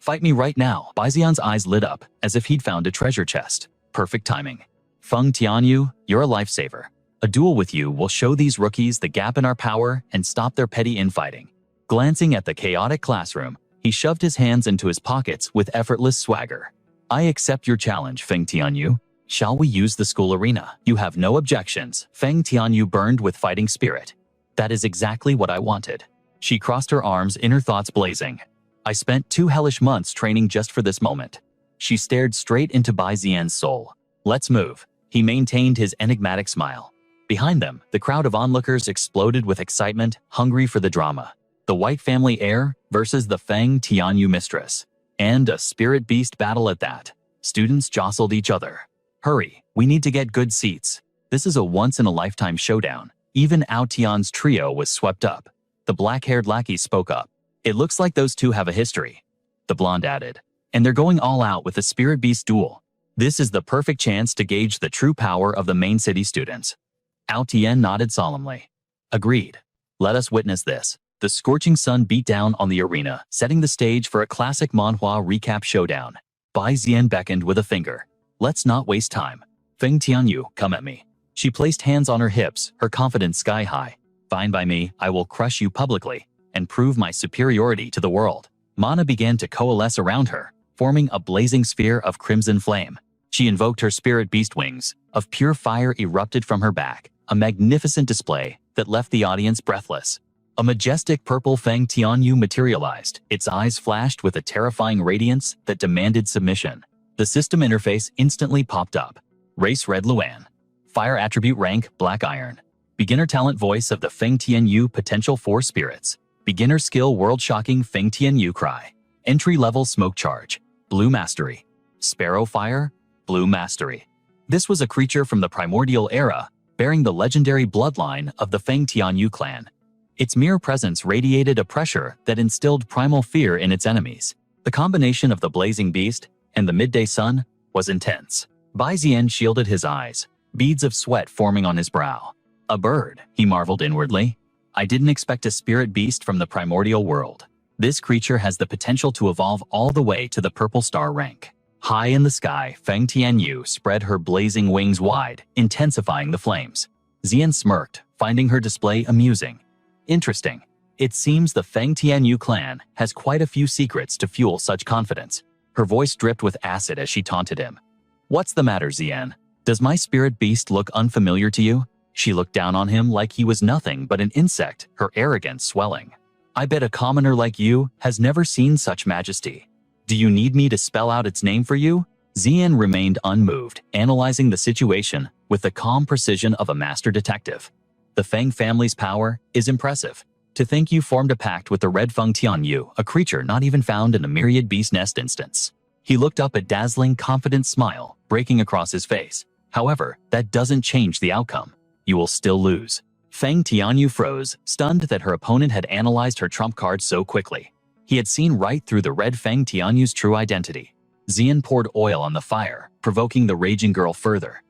"Fight me right now." Baizian's eyes lit up, as if he'd found a treasure chest. Perfect timing. "Feng Tianyu, you're a lifesaver. A duel with you will show these rookies the gap in our power and stop their petty infighting." Glancing at the chaotic classroom, he shoved his hands into his pockets with effortless swagger. "I accept your challenge, Feng Tianyu. Shall we use the school arena? You have no objections." Feng Tianyu burned with fighting spirit. "That is exactly what I wanted." She crossed her arms, inner thoughts blazing. "I spent 2 hellish months training just for this moment." She stared straight into Bai Zian's soul. "Let's move." He maintained his enigmatic smile. Behind them, the crowd of onlookers exploded with excitement, hungry for the drama. The White Family heir versus the Feng Tianyu mistress. And a spirit beast battle at that. Students jostled each other. "Hurry, we need to get good seats. This is a once-in-a-lifetime showdown." Even Ao Tian's trio was swept up. The black-haired lackey spoke up. "It looks like those two have a history." The blonde added. "And they're going all out with a spirit beast duel. This is the perfect chance to gauge the true power of the main city students." Ao Tien nodded solemnly. "Agreed. Let us witness this." The scorching sun beat down on the arena, setting the stage for a classic manhwa recap showdown. Bai Zian beckoned with a finger. "Let's not waste time. Feng Tianyu, come at me." She placed hands on her hips, her confidence sky-high. "Fine by me, I will crush you publicly and prove my superiority to the world." Mana began to coalesce around her, forming a blazing sphere of crimson flame. She invoked her spirit beast wings. Of pure fire erupted from her back, a magnificent display that left the audience breathless. A majestic purple Feng Tianyu materialized. Its eyes flashed with a terrifying radiance that demanded submission. The system interface instantly popped up. Race Red Luan. Fire attribute rank Black Iron. Beginner talent voice of the Feng Tianyu potential 4 spirits. Beginner skill world-shocking Feng Tianyu cry. Entry-level smoke charge. Blue mastery. Sparrow fire. Blue mastery. This was a creature from the primordial era, bearing the legendary bloodline of the Feng Tianyu clan. Its mere presence radiated a pressure that instilled primal fear in its enemies. The combination of the blazing beast and the midday sun was intense. Bai Zian shielded his eyes, beads of sweat forming on his brow. "A bird," he marveled inwardly. "I didn't expect a spirit beast from the primordial world. This creature has the potential to evolve all the way to the purple star rank." High in the sky, Feng Tianyu spread her blazing wings wide, intensifying the flames. Zian smirked, finding her display amusing. "Interesting. It seems the Feng Tianyu clan has quite a few secrets to fuel such confidence." Her voice dripped with acid as she taunted him. "What's the matter, Zian? Does my spirit beast look unfamiliar to you?" She looked down on him like he was nothing but an insect, her arrogance swelling. "I bet a commoner like you has never seen such majesty." Do you need me to spell out its name for you? Xian remained unmoved, analyzing the situation with the calm precision of a master detective. The Feng family's power is impressive. To think you formed a pact with the Red Feng Tianyu, a creature not even found in a myriad beast nest instance. He looked up, a dazzling, confident smile breaking across his face. However, that doesn't change the outcome. You will still lose. Feng Tianyu froze, stunned that her opponent had analyzed her trump card so quickly. He had seen right through the Red Feng Tianyu's true identity. Xian poured oil on the fire, provoking the raging girl further.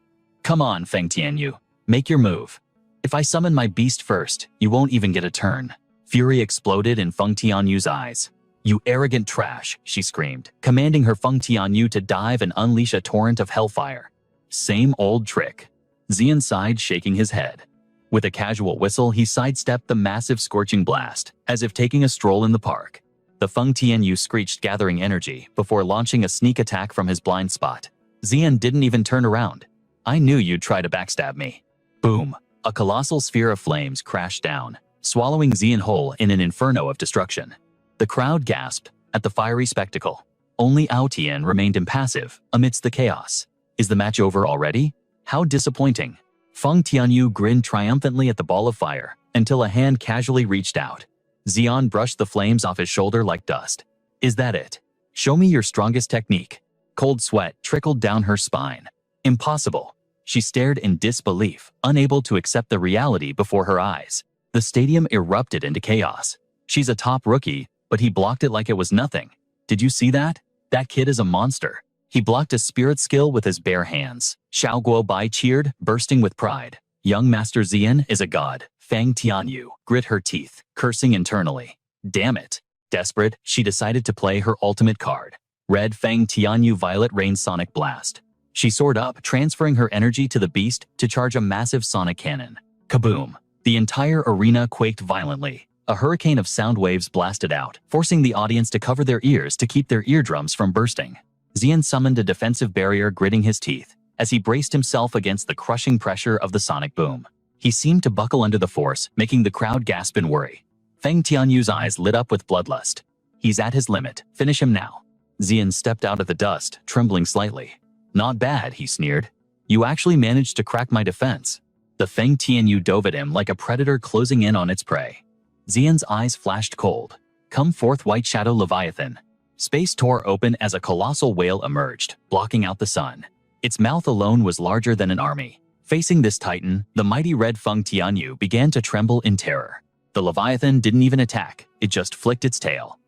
Come on, Feng Tianyu, make your move. If I summon my beast first, you won't even get a turn. Fury exploded in Feng Tianyu's eyes. You arrogant trash, she screamed, commanding her Feng Tianyu to dive and unleash a torrent of hellfire. Same old trick. Xian sighed, shaking his head. With a casual whistle, he sidestepped the massive scorching blast, as if taking a stroll in the park. The Feng Tianyu screeched, gathering energy, before launching a sneak attack from his blind spot. Xian didn't even turn around. I knew you'd try to backstab me. Boom. A colossal sphere of flames crashed down, swallowing Xian whole in an inferno of destruction. The crowd gasped at the fiery spectacle. Only Ao Tian remained impassive amidst the chaos. Is the match over already? How disappointing. Feng Tianyu grinned triumphantly at the ball of fire until a hand casually reached out. Xian brushed the flames off his shoulder like dust. Is that it? Show me your strongest technique. Cold sweat trickled down her spine. Impossible. She stared in disbelief, unable to accept the reality before her eyes. The stadium erupted into chaos. She's a top rookie, but he blocked it like it was nothing. Did you see that? That kid is a monster. He blocked a spirit skill with his bare hands. Xiao Guobai cheered, bursting with pride. Young Master Xian is a god. Feng Tianyu grit her teeth, cursing internally. Damn it. Desperate, she decided to play her ultimate card. Red Feng Tianyu Violet Rain Sonic Blast. She soared up, transferring her energy to the beast to charge a massive sonic cannon. Kaboom! The entire arena quaked violently. A hurricane of sound waves blasted out, forcing the audience to cover their ears to keep their eardrums from bursting. Xian summoned a defensive barrier, gritting his teeth, as he braced himself against the crushing pressure of the sonic boom. He seemed to buckle under the force, making the crowd gasp in worry. Feng Tianyu's eyes lit up with bloodlust. He's at his limit. Finish him now. Xian stepped out of the dust, trembling slightly. Not bad, he sneered. You actually managed to crack my defense. The Feng Tianyu dove at him like a predator closing in on its prey. Xian's eyes flashed cold. Come forth, White Shadow Leviathan. Space tore open as a colossal whale emerged, blocking out the sun. Its mouth alone was larger than an army. Facing this titan, the mighty Red Feng Tianyu began to tremble in terror. The Leviathan didn't even attack, it just flicked its tail.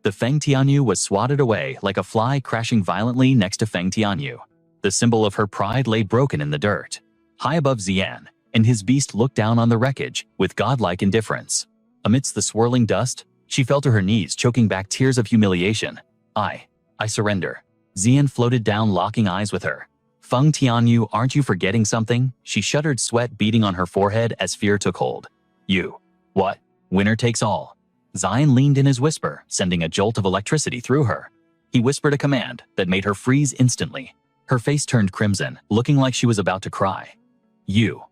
The Feng Tianyu was swatted away like a fly, crashing violently next to Feng Tianyu. The symbol of her pride lay broken in the dirt. High above Xian, and his beast looked down on the wreckage with godlike indifference. Amidst the swirling dust, she fell to her knees, choking back tears of humiliation. I surrender. Xian floated down, locking eyes with her. Feng Tianyu, aren't you forgetting something? She shuddered, sweat beading on her forehead as fear took hold. You. What? Winner takes all. Xian leaned in his whisper, sending a jolt of electricity through her. He whispered a command that made her freeze instantly. Her face turned crimson, looking like she was about to cry. You.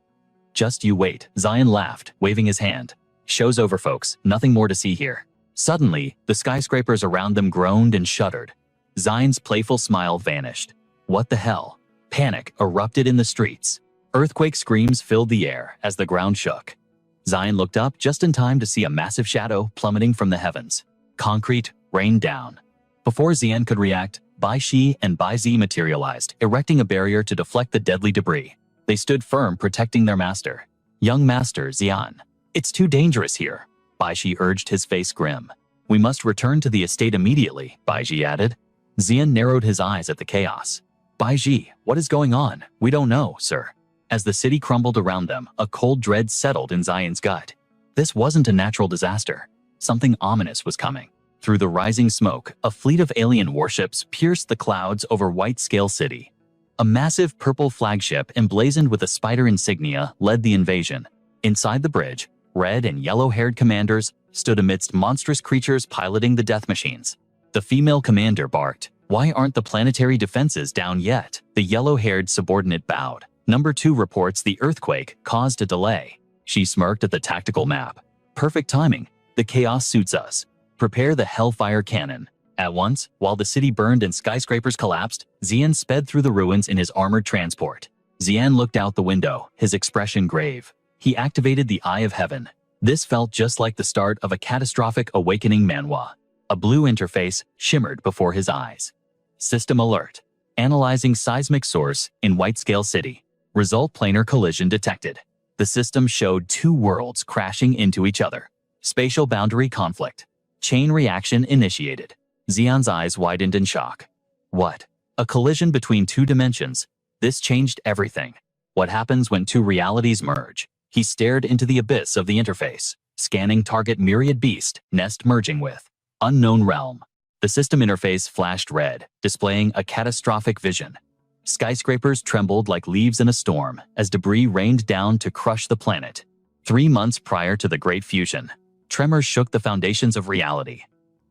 Just you wait, Xian laughed, waving his hand. Show's over, folks, nothing more to see here. Suddenly, the skyscrapers around them groaned and shuddered. Xian's playful smile vanished. What the hell? Panic erupted in the streets. Earthquake screams filled the air as the ground shook. Xian looked up just in time to see a massive shadow plummeting from the heavens. Concrete rained down. Before Xian could react, Bai Shi and Bai Zi materialized, erecting a barrier to deflect the deadly debris. They stood firm, protecting their master. Young Master Xian. It's too dangerous here, Bai Shi urged, his face grim. We must return to the estate immediately, Bai Shi added. Xian narrowed his eyes at the chaos. Bai Shi, what is going on? We don't know, sir. As the city crumbled around them, a cold dread settled in Xian's gut. This wasn't a natural disaster. Something ominous was coming. Through the rising smoke, a fleet of alien warships pierced the clouds over White Scale City. A massive purple flagship emblazoned with a spider insignia led the invasion. Inside the bridge, red and yellow-haired commanders stood amidst monstrous creatures piloting the death machines. The female commander barked, "Why aren't the planetary defenses down yet?" The yellow-haired subordinate bowed. Number 2 reports the earthquake caused a delay. She smirked at the tactical map. Perfect timing. The chaos suits us. Prepare the Hellfire Cannon. At once, while the city burned and skyscrapers collapsed, Xian sped through the ruins in his armored transport. Xian looked out the window, his expression grave. He activated the Eye of Heaven. This felt just like the start of a catastrophic awakening manhwa. A blue interface shimmered before his eyes. System alert. Analyzing seismic source in Whitescale City. Result planar collision detected. The system showed two worlds crashing into each other. Spatial boundary conflict. Chain reaction initiated. Xian's eyes widened in shock. What? A collision between two dimensions? This changed everything. What happens when two realities merge? He stared into the abyss of the interface, scanning target myriad beast, nest merging with unknown realm. The system interface flashed red, displaying a catastrophic vision. Skyscrapers trembled like leaves in a storm as debris rained down to crush the planet. 3 months prior to the Great Fusion, tremors shook the foundations of reality.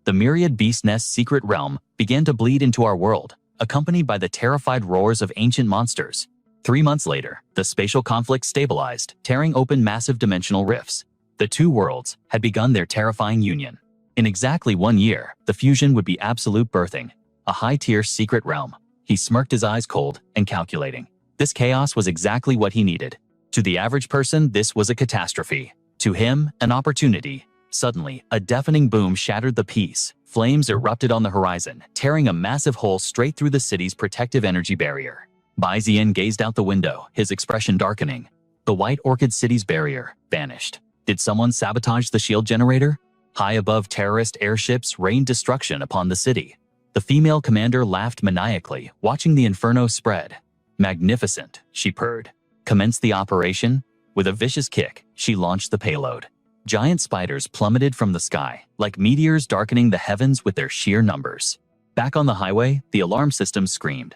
The myriad beast nest's secret realm began to bleed into our world, accompanied by the terrified roars of ancient monsters. 3 months later, the spatial conflict stabilized, tearing open massive dimensional rifts. The two worlds had begun their terrifying union. In exactly 1 year, the fusion would be absolute birthing, a high-tier secret realm. He smirked, his eyes cold and calculating. This chaos was exactly what he needed. To the average person, this was a catastrophe. To him, an opportunity. Suddenly, a deafening boom shattered the peace. Flames erupted on the horizon, tearing a massive hole straight through the city's protective energy barrier. Bai Xian gazed out the window, his expression darkening. The White Orchid City's barrier vanished. Did someone sabotage the shield generator? High above, terrorist airships rained destruction upon the city. The female commander laughed maniacally, watching the inferno spread. Magnificent, she purred. Commence the operation. With a vicious kick, she launched the payload. Giant spiders plummeted from the sky, like meteors darkening the heavens with their sheer numbers. Back on the highway, the alarm system screamed.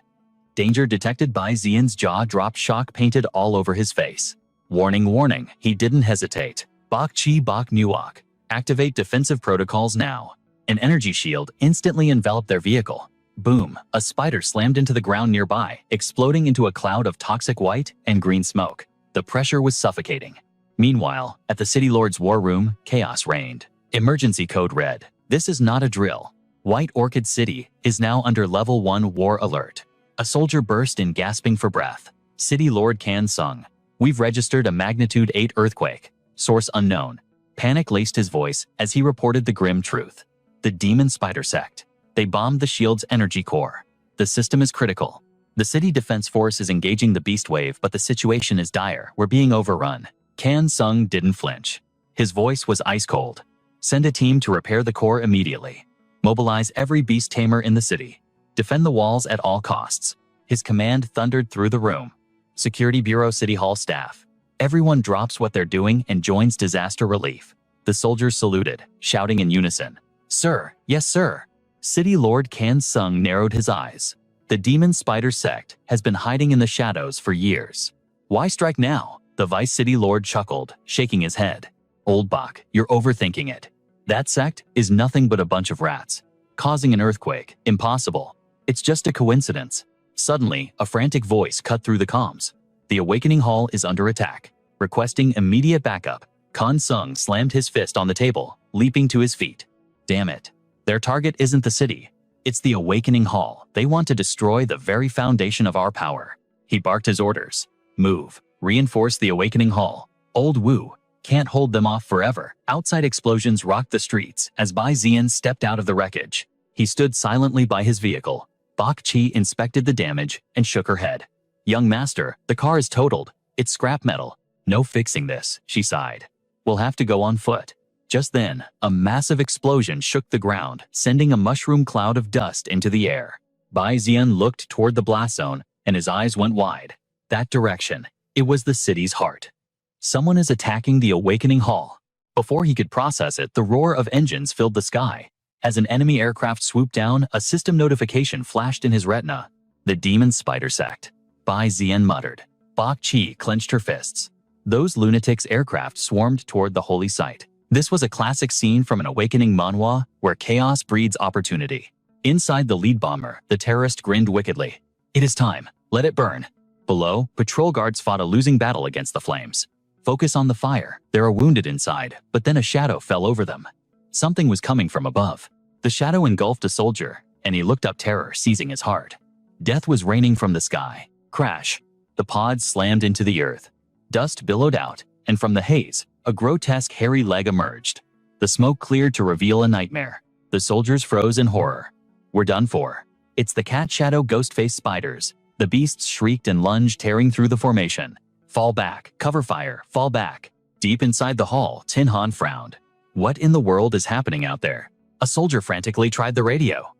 Danger detected. Bai Xian's jaw dropped, shock painted all over his face. Warning, warning, he didn't hesitate. Bok Chi Bok Nuok. Activate defensive protocols now. An energy shield instantly enveloped their vehicle. Boom, a spider slammed into the ground nearby, exploding into a cloud of toxic white and green smoke. The pressure was suffocating. Meanwhile, at the City Lord's war room, chaos reigned. Emergency code red. This is not a drill. White Orchid City is now under level 1 war alert. A soldier burst in, gasping for breath. City Lord Kan Sung. We've registered a magnitude 8 earthquake. Source unknown. Panic laced his voice as he reported the grim truth. The Demon Spider Sect. They bombed the shield's energy core. The system is critical. The city defense force is engaging the beast wave, but the situation is dire. We're being overrun. Kan Sung didn't flinch. His voice was ice cold. Send a team to repair the core immediately. Mobilize every beast tamer in the city. Defend the walls at all costs. His command thundered through the room. Security Bureau City Hall staff. Everyone drops what they're doing and joins disaster relief. The soldiers saluted, shouting in unison. Sir, yes sir. City Lord Kan Sung narrowed his eyes. The Demon Spider Sect has been hiding in the shadows for years. Why strike now? The Vice City Lord chuckled, shaking his head. Old Bok, you're overthinking it. That sect is nothing but a bunch of rats. Causing an earthquake, impossible. It's just a coincidence. Suddenly, a frantic voice cut through the comms. The Awakening Hall is under attack. Requesting immediate backup. Kan Sung slammed his fist on the table, leaping to his feet. Damn it. Their target isn't the city. It's the Awakening Hall. They want to destroy the very foundation of our power. He barked his orders. Move. Reinforce the Awakening Hall. Old Wu. Can't hold them off forever. Outside explosions rocked the streets as Bai Xian stepped out of the wreckage. He stood silently by his vehicle. Bok Chi inspected the damage and shook her head. Young master, the car is totaled. It's scrap metal. No fixing this, she sighed. We'll have to go on foot. Just then, a massive explosion shook the ground, sending a mushroom cloud of dust into the air. Bai Xian looked toward the blast zone, and his eyes went wide. That direction. It was the city's heart. Someone is attacking the Awakening Hall. Before he could process it, the roar of engines filled the sky. As an enemy aircraft swooped down, a system notification flashed in his retina. The Demon Spider Sect. Bai Xian muttered. Bok Chi clenched her fists. Those lunatics' aircraft swarmed toward the holy site. This was a classic scene from an Awakening manhwa where chaos breeds opportunity. Inside the lead bomber, the terrorist grinned wickedly. It is time. Let it burn. Below, patrol guards fought a losing battle against the flames. Focus on the fire. There are wounded inside, but then a shadow fell over them. Something was coming from above. The shadow engulfed a soldier, and he looked up, terror seizing his heart. Death was raining from the sky. Crash! The pod slammed into the earth. Dust billowed out, and from the haze, a grotesque hairy leg emerged. The smoke cleared to reveal a nightmare. The soldiers froze in horror. "We're done for. It's the cat shadow ghost-faced spiders." The beasts shrieked and lunged, tearing through the formation. "Fall back, cover fire, fall back." Deep inside the hall, Tin Han frowned. What in the world is happening out there? A soldier frantically tried the radio.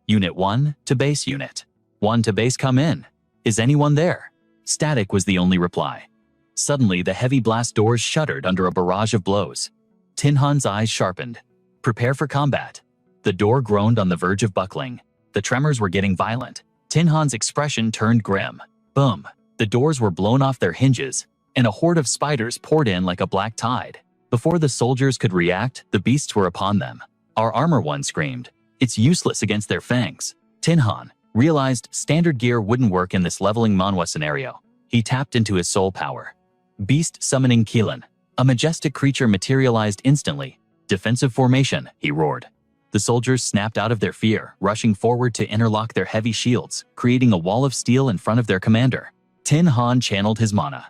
"Unit 1 to base, Unit 1 to base, come in. Is anyone there?" Static was the only reply. Suddenly, the heavy blast doors shuddered under a barrage of blows. Tin Han's eyes sharpened. "Prepare for combat." The door groaned on the verge of buckling. The tremors were getting violent. Tin Han's expression turned grim. Boom! The doors were blown off their hinges, and a horde of spiders poured in like a black tide. Before the soldiers could react, the beasts were upon them. "Our armor," one screamed. "It's useless against their fangs." Tin Han realized standard gear wouldn't work in this leveling manhwa scenario. He tapped into his soul power. Beast summoning Keelan. A majestic creature materialized instantly. "Defensive formation," he roared. The soldiers snapped out of their fear, rushing forward to interlock their heavy shields, creating a wall of steel in front of their commander. Tin Han channeled his mana.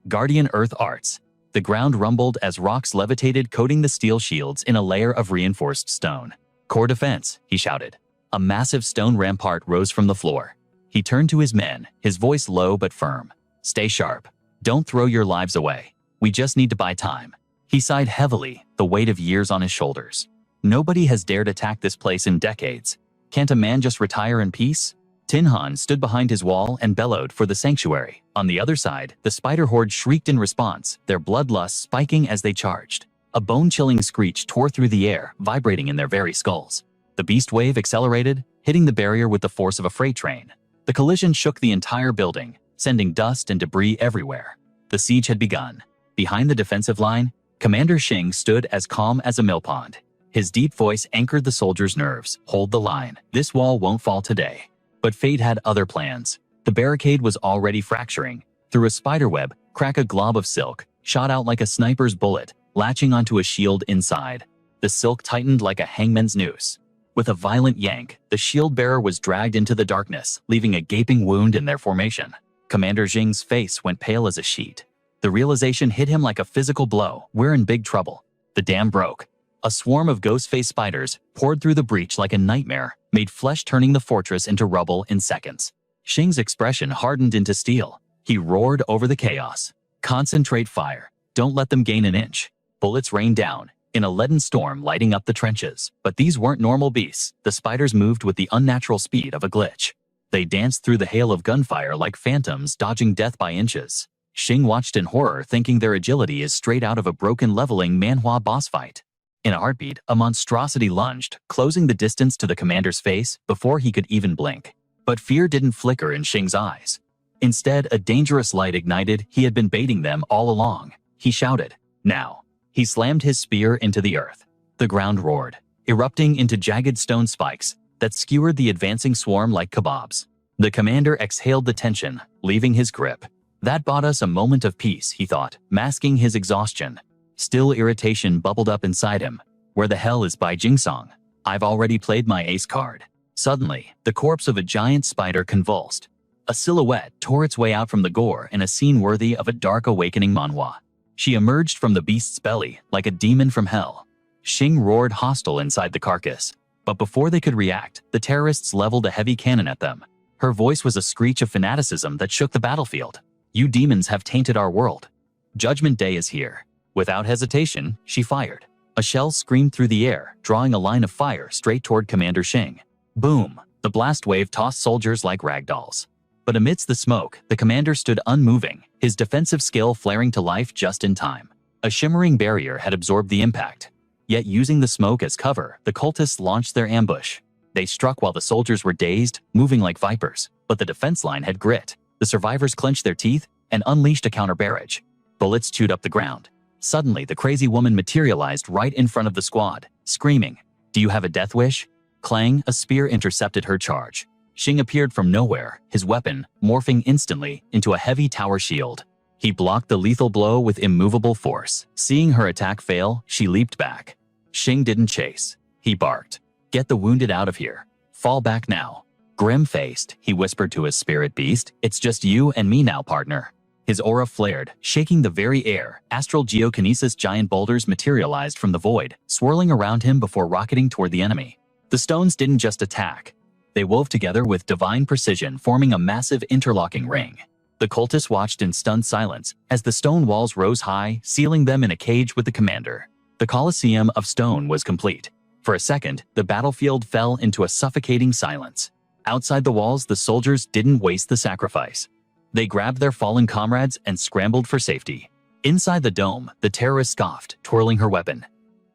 Guardian Earth Arts. The ground rumbled as rocks levitated, coating the steel shields in a layer of reinforced stone. "Core defense," he shouted. A massive stone rampart rose from the floor. He turned to his men, his voice low but firm. "Stay sharp. Don't throw your lives away. We just need to buy time." He sighed heavily, the weight of years on his shoulders. Nobody has dared attack this place in decades. Can't a man just retire in peace? Tin Han stood behind his wall and bellowed for the sanctuary. On the other side, the spider horde shrieked in response, their bloodlust spiking as they charged. A bone-chilling screech tore through the air, vibrating in their very skulls. The beast wave accelerated, hitting the barrier with the force of a freight train. The collision shook the entire building, sending dust and debris everywhere. The siege had begun. Behind the defensive line, Commander Shing stood as calm as a millpond. His deep voice anchored the soldiers' nerves. "Hold the line. This wall won't fall today." But fate had other plans. The barricade was already fracturing. Through a spiderweb, crack a glob of silk, shot out like a sniper's bullet, latching onto a shield inside. The silk tightened like a hangman's noose. With a violent yank, the shield bearer was dragged into the darkness, leaving a gaping wound in their formation. Commander Jing's face went pale as a sheet. The realization hit him like a physical blow. We're in big trouble. The dam broke. A swarm of ghost-faced spiders poured through the breach like a nightmare, made flesh, turning the fortress into rubble in seconds. Shing's expression hardened into steel. He roared over the chaos. "Concentrate fire. Don't let them gain an inch." Bullets rained down, in a leaden storm lighting up the trenches. But these weren't normal beasts. The spiders moved with the unnatural speed of a glitch. They danced through the hail of gunfire like phantoms, dodging death by inches. Shing watched in horror, thinking their agility is straight out of a broken leveling manhwa boss fight. In a heartbeat, a monstrosity lunged, closing the distance to the commander's face before he could even blink. But fear didn't flicker in Shing's eyes. Instead, a dangerous light ignited. He had been baiting them all along. He shouted, "Now!" He slammed his spear into the earth. The ground roared, erupting into jagged stone spikes that skewered the advancing swarm like kebabs. The commander exhaled the tension, leaving his grip. That bought us a moment of peace, he thought, masking his exhaustion. Still, irritation bubbled up inside him. Where the hell is Bai Jingsong? I've already played my ace card. Suddenly, the corpse of a giant spider convulsed. A silhouette tore its way out from the gore in a scene worthy of a dark awakening manhwa. She emerged from the beast's belly like a demon from hell. Shing roared hostile inside the carcass. But before they could react, the terrorists leveled a heavy cannon at them. Her voice was a screech of fanaticism that shook the battlefield. "You demons have tainted our world. Judgment Day is here." Without hesitation, she fired. A shell screamed through the air, drawing a line of fire straight toward Commander Shing. Boom! The blast wave tossed soldiers like ragdolls. But amidst the smoke, the commander stood unmoving, his defensive skill flaring to life just in time. A shimmering barrier had absorbed the impact. Yet using the smoke as cover, the cultists launched their ambush. They struck while the soldiers were dazed, moving like vipers. But the defense line had grit. The survivors clenched their teeth and unleashed a counter-barrage. Bullets chewed up the ground. Suddenly, the crazy woman materialized right in front of the squad, screaming, "Do you have a death wish?" Clang, a spear intercepted her charge. Shing appeared from nowhere, his weapon morphing instantly into a heavy tower shield. He blocked the lethal blow with immovable force. Seeing her attack fail, she leaped back. Shing didn't chase. He barked, Get the wounded out of here. Fall back now. Grim-faced, he whispered to his spirit beast, it's just you and me now, partner. His aura flared, shaking the very air. Astral geokinesis giant boulders materialized from the void, swirling around him before rocketing toward the enemy. The stones didn't just attack. They wove together with divine precision, forming a massive interlocking ring. The cultists watched in stunned silence as the stone walls rose high, sealing them in a cage with the commander. The Colosseum of stone was complete. For a second, the battlefield fell into a suffocating silence. Outside the walls, the soldiers didn't waste the sacrifice. They grabbed their fallen comrades and scrambled for safety. Inside the dome, the terrorist scoffed, twirling her weapon.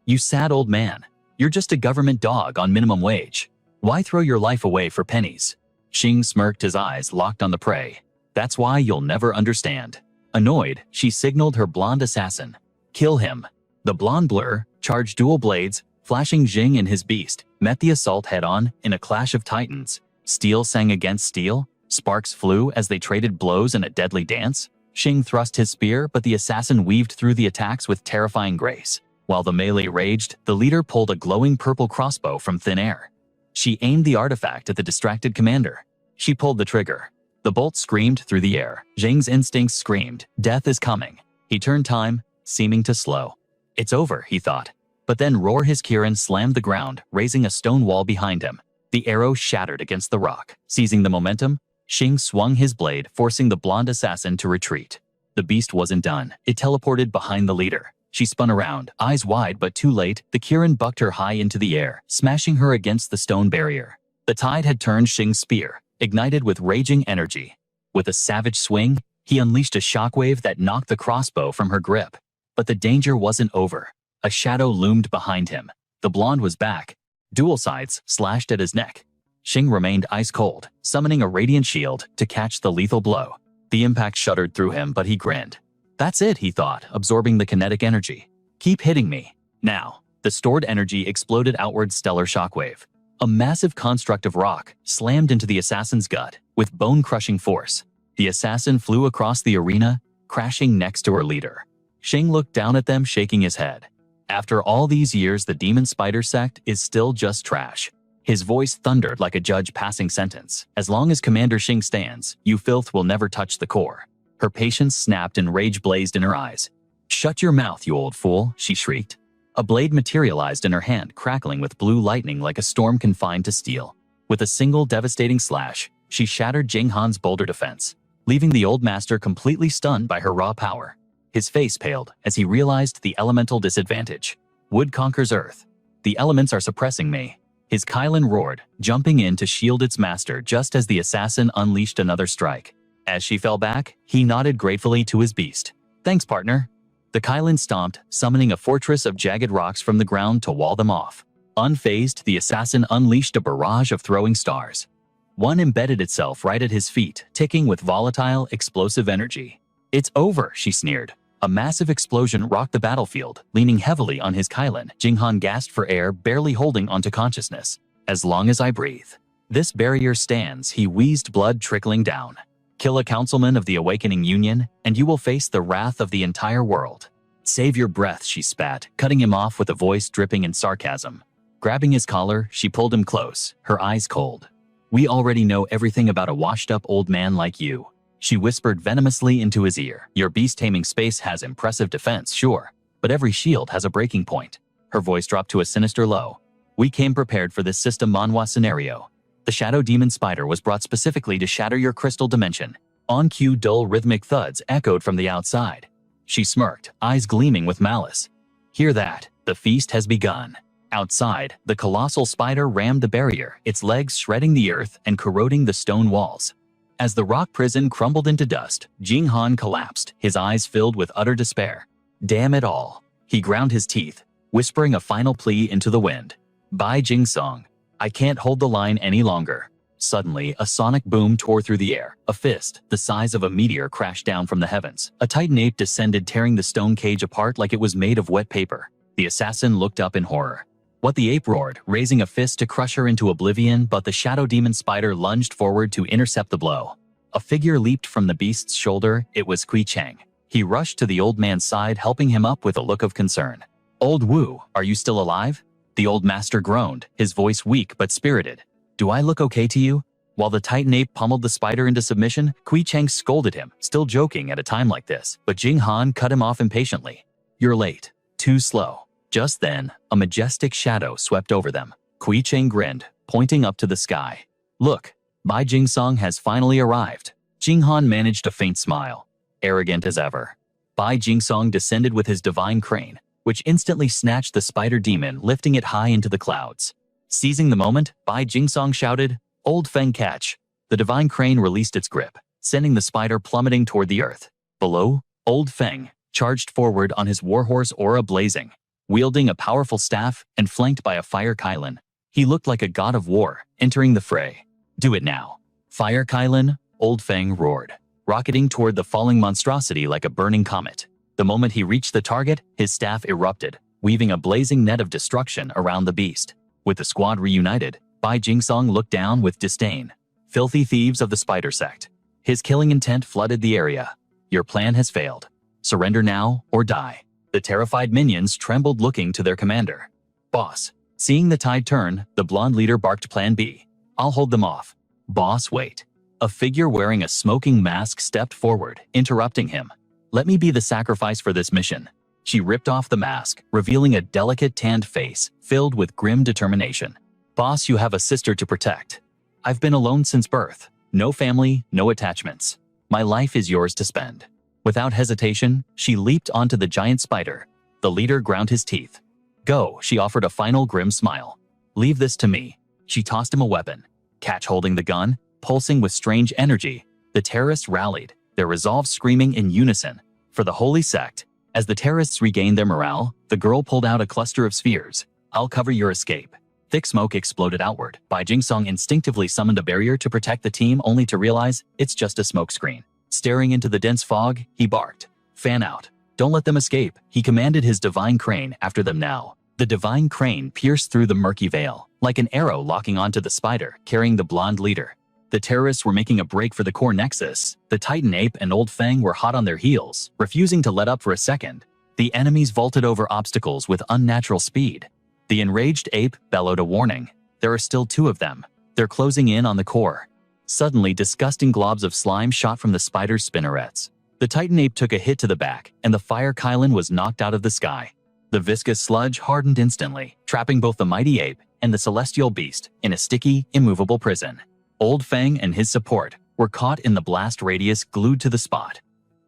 You sad old man. You're just a government dog on minimum wage. Why throw your life away for pennies? Xing smirked, his eyes locked on the prey. That's why you'll never understand. Annoyed, she signaled her blonde assassin. Kill him. The blonde blur charged dual blades, flashing. Xing and his beast met the assault head-on in a clash of titans. Steel sang against steel. Sparks flew as they traded blows in a deadly dance. Xing thrust his spear, but the assassin weaved through the attacks with terrifying grace. While the melee raged, the leader pulled a glowing purple crossbow from thin air. She aimed the artifact at the distracted commander. She pulled the trigger. The bolt screamed through the air. Xing's instincts screamed, death is coming. He turned time, seeming to slow. It's over, he thought. But then roar his Kirin slammed the ground, raising a stone wall behind him. The arrow shattered against the rock. Seizing the momentum, Xing swung his blade, forcing the blonde assassin to retreat. The beast wasn't done. It teleported behind the leader. She spun around, eyes wide, but too late. The Kirin bucked her high into the air, smashing her against the stone barrier. The tide had turned Xing's spear, ignited with raging energy. With a savage swing, he unleashed a shockwave that knocked the crossbow from her grip. But the danger wasn't over. A shadow loomed behind him. The blonde was back. Dual sides slashed at his neck. Xing remained ice-cold, summoning a radiant shield to catch the lethal blow. The impact shuddered through him, but he grinned. That's it, he thought, absorbing the kinetic energy. Keep hitting me. Now, the stored energy exploded outward. Stellar shockwave. A massive construct of rock slammed into the assassin's gut with bone-crushing force. The assassin flew across the arena, crashing next to her leader. Xing looked down at them, shaking his head. After all these years, the demon spider sect is still just trash. His voice thundered like a judge passing sentence. As long as Commander Xing stands, you filth will never touch the core. Her patience snapped and rage blazed in her eyes. Shut your mouth, you old fool, she shrieked. A blade materialized in her hand, crackling with blue lightning like a storm confined to steel. With a single devastating slash, she shattered Jing Han's boulder defense, leaving the old master completely stunned by her raw power. His face paled as he realized the elemental disadvantage. Wood conquers earth. The elements are suppressing me. His Kylan roared, jumping in to shield its master just as the assassin unleashed another strike. As she fell back, he nodded gratefully to his beast. Thanks, partner. The Kylan stomped, summoning a fortress of jagged rocks from the ground to wall them off. Unfazed, the assassin unleashed a barrage of throwing stars. One embedded itself right at his feet, ticking with volatile, explosive energy. It's over, she sneered. A massive explosion rocked the battlefield, leaning heavily on his Kylan. Jing Han gasped for air, barely holding onto consciousness. As long as I breathe. This barrier stands, he wheezed, blood trickling down. Kill a councilman of the Awakening Union, and you will face the wrath of the entire world. Save your breath, she spat, cutting him off with a voice dripping in sarcasm. Grabbing his collar, she pulled him close, her eyes cold. We already know everything about a washed-up old man like you. She whispered venomously into his ear. Your beast-taming space has impressive defense, sure, but every shield has a breaking point. Her voice dropped to a sinister low. We came prepared for this system manhwa scenario. The shadow demon spider was brought specifically to shatter your crystal dimension. On cue, dull rhythmic thuds echoed from the outside. She smirked, eyes gleaming with malice. Hear that? The feast has begun. Outside, the colossal spider rammed the barrier, its legs shredding the earth and corroding the stone walls. As the rock prison crumbled into dust, Jing Han collapsed, his eyes filled with utter despair. Damn it all. He ground his teeth, whispering a final plea into the wind. Bai Jing Song. I can't hold the line any longer. Suddenly, a sonic boom tore through the air. A fist, the size of a meteor, crashed down from the heavens. A titan ape descended, tearing the stone cage apart like it was made of wet paper. The assassin looked up in horror. What the ape roared, raising a fist to crush her into oblivion, but the shadow demon spider lunged forward to intercept the blow. A figure leaped from the beast's shoulder. It was Kui Cheng. He rushed to the old man's side, helping him up with a look of concern. Old Wu, are you still alive? The old master groaned, his voice weak but spirited. "Do I look okay to you?" While the Titan ape pummeled the spider into submission, Kui Cheng scolded him, still joking at a time like this, but Jing Han cut him off impatiently. "You're late. Too slow." Just then, a majestic shadow swept over them. Kui Cheng grinned, pointing up to the sky. "Look, Bai Jingsong has finally arrived." Jing Han managed a faint smile. Arrogant as ever. Bai Jingsong descended with his divine crane, which instantly snatched the spider demon, lifting it high into the clouds. Seizing the moment, Bai Jingsong shouted, "Old Feng catch!" The divine crane released its grip, sending the spider plummeting toward the earth. Below, Old Feng charged forward on his warhorse aura blazing, wielding a powerful staff and flanked by a fire Kylin. He looked like a god of war, entering the fray. "Do it now." "Fire Kylin," Old Feng roared, rocketing toward the falling monstrosity like a burning comet. The moment he reached the target, his staff erupted, weaving a blazing net of destruction around the beast. With the squad reunited, Bai Jingsong looked down with disdain. "Filthy thieves of the spider sect." His killing intent flooded the area. "Your plan has failed. Surrender now or die." The terrified minions trembled, looking to their commander. "Boss." Seeing the tide turn, the blonde leader barked Plan B. "I'll hold them off." "Boss, wait." A figure wearing a smoking mask stepped forward, interrupting him. "Let me be the sacrifice for this mission." She ripped off the mask, revealing a delicate tanned face filled with grim determination. "Boss, you have a sister to protect. I've been alone since birth. No family, no attachments. My life is yours to spend." Without hesitation, she leaped onto the giant spider. The leader ground his teeth. "Go," she offered a final grim smile. "Leave this to me." She tossed him a weapon. Catch holding the gun, pulsing with strange energy, the terrorists rallied, their resolve screaming in unison. For the holy sect. As the terrorists regained their morale, the girl pulled out a cluster of spheres. "I'll cover your escape." Thick smoke exploded outward. Bai Jingsong instinctively summoned a barrier to protect the team, only to realize it's just a smokescreen. Staring into the dense fog, he barked, "Fan out. Don't let them escape." He commanded his divine crane after them now. The divine crane pierced through the murky veil, like an arrow locking onto the spider, carrying the blonde leader. The terrorists were making a break for the core nexus. The Titan ape and Old Feng were hot on their heels, refusing to let up for a second. The enemies vaulted over obstacles with unnatural speed. The enraged ape bellowed a warning. There are still two of them. They're closing in on the core. Suddenly, disgusting globs of slime shot from the spider's spinnerets. The Titan ape took a hit to the back, and the fire Kylin was knocked out of the sky. The viscous sludge hardened instantly, trapping both the mighty ape and the celestial beast in a sticky, immovable prison. Old Feng and his support were caught in the blast radius, glued to the spot.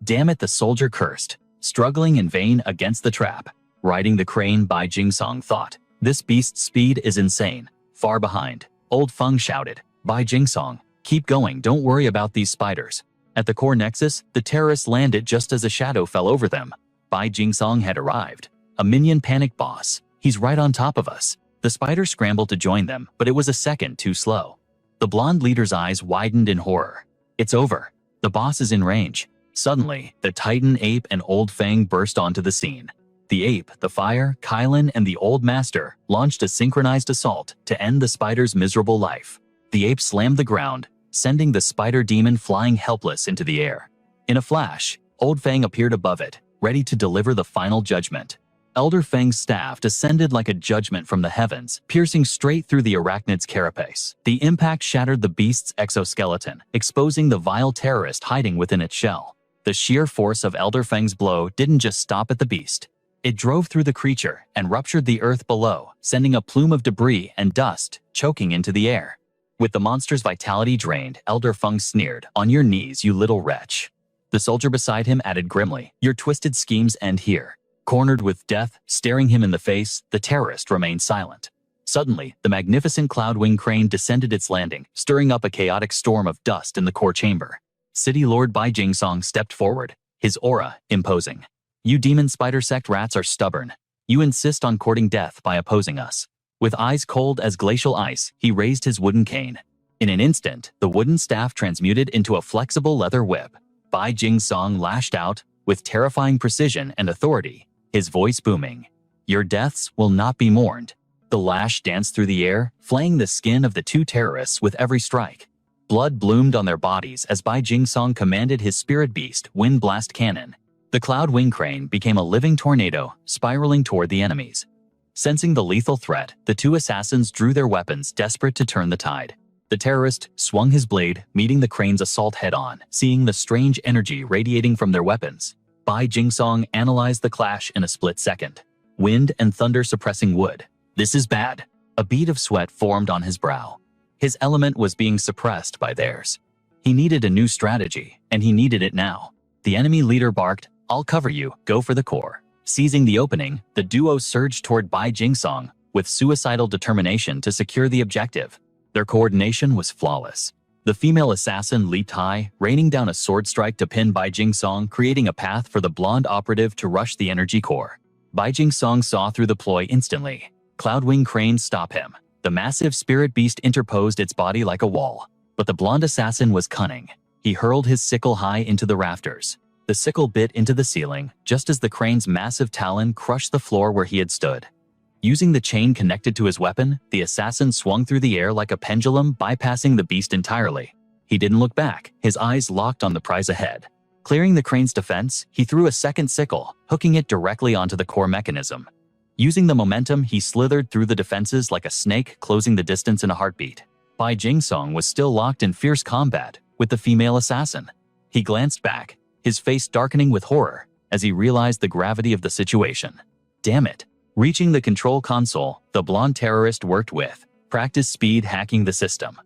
"Damn it," the soldier cursed, struggling in vain against the trap. Riding the crane, Bai Jingsong thought, "This beast's speed is insane." Far behind, Old Feng shouted, "Bai Jingsong, keep going, don't worry about these spiders." At the core nexus, the terrorists landed just as a shadow fell over them. Bai Jingsong had arrived. A minion panicked. "Boss, he's right on top of us." The spider scrambled to join them, but it was a second too slow. The blonde leader's eyes widened in horror. "It's over. The boss is in range." Suddenly, the Titan ape and Old Feng burst onto the scene. The ape, the fire, Kylin, and the old master launched a synchronized assault to end the spider's miserable life. The ape slammed the ground, sending the spider demon flying helpless into the air. In a flash, Old Feng appeared above it, ready to deliver the final judgment. Elder Feng's staff descended like a judgment from the heavens, piercing straight through the arachnid's carapace. The impact shattered the beast's exoskeleton, exposing the vile terrorist hiding within its shell. The sheer force of Elder Feng's blow didn't just stop at the beast. It drove through the creature and ruptured the earth below, sending a plume of debris and dust choking into the air. With the monster's vitality drained, Elder Feng sneered, "On your knees, you little wretch." The soldier beside him added grimly, "Your twisted schemes end here." Cornered with death staring him in the face, the terrorist remained silent. Suddenly, the magnificent Cloudwing crane descended its landing, stirring up a chaotic storm of dust in the core chamber. City Lord Bai Jingsong stepped forward, his aura imposing. "You demon spider sect rats are stubborn. You insist on courting death by opposing us." With eyes cold as glacial ice, he raised his wooden cane. In an instant, the wooden staff transmuted into a flexible leather whip. Bai Jingsong lashed out with terrifying precision and authority, his voice booming. "Your deaths will not be mourned." The lash danced through the air, flaying the skin of the two terrorists with every strike. Blood bloomed on their bodies as Bai Jingsong commanded his spirit beast Wind Blast Cannon. The Cloudwing crane became a living tornado, spiraling toward the enemies. Sensing the lethal threat, the two assassins drew their weapons, desperate to turn the tide. The terrorist swung his blade, meeting the crane's assault head-on, seeing the strange energy radiating from their weapons. Bai Jingsong analyzed the clash in a split second. Wind and thunder suppressing wood. This is bad. A bead of sweat formed on his brow. His element was being suppressed by theirs. He needed a new strategy, and he needed it now. The enemy leader barked, "I'll cover you, go for the core." Seizing the opening, the duo surged toward Bai Jingsong with suicidal determination to secure the objective. Their coordination was flawless. The female assassin leaped high, raining down a sword strike to pin Bai Jingsong, creating a path for the blonde operative to rush the energy core. Bai Jingsong saw through the ploy instantly. Cloudwing Crane stopped him. The massive spirit beast interposed its body like a wall. But the blonde assassin was cunning. He hurled his sickle high into the rafters. The sickle bit into the ceiling, just as the crane's massive talon crushed the floor where he had stood. Using the chain connected to his weapon, the assassin swung through the air like a pendulum, bypassing the beast entirely. He didn't look back, his eyes locked on the prize ahead. Clearing the crane's defense, he threw a second sickle, hooking it directly onto the core mechanism. Using the momentum, he slithered through the defenses like a snake, closing the distance in a heartbeat. Bai Jingsong was still locked in fierce combat with the female assassin. He glanced back, his face darkening with horror as he realized the gravity of the situation. Damn it. Reaching the control console, the blonde terrorist worked with practice speed hacking the system.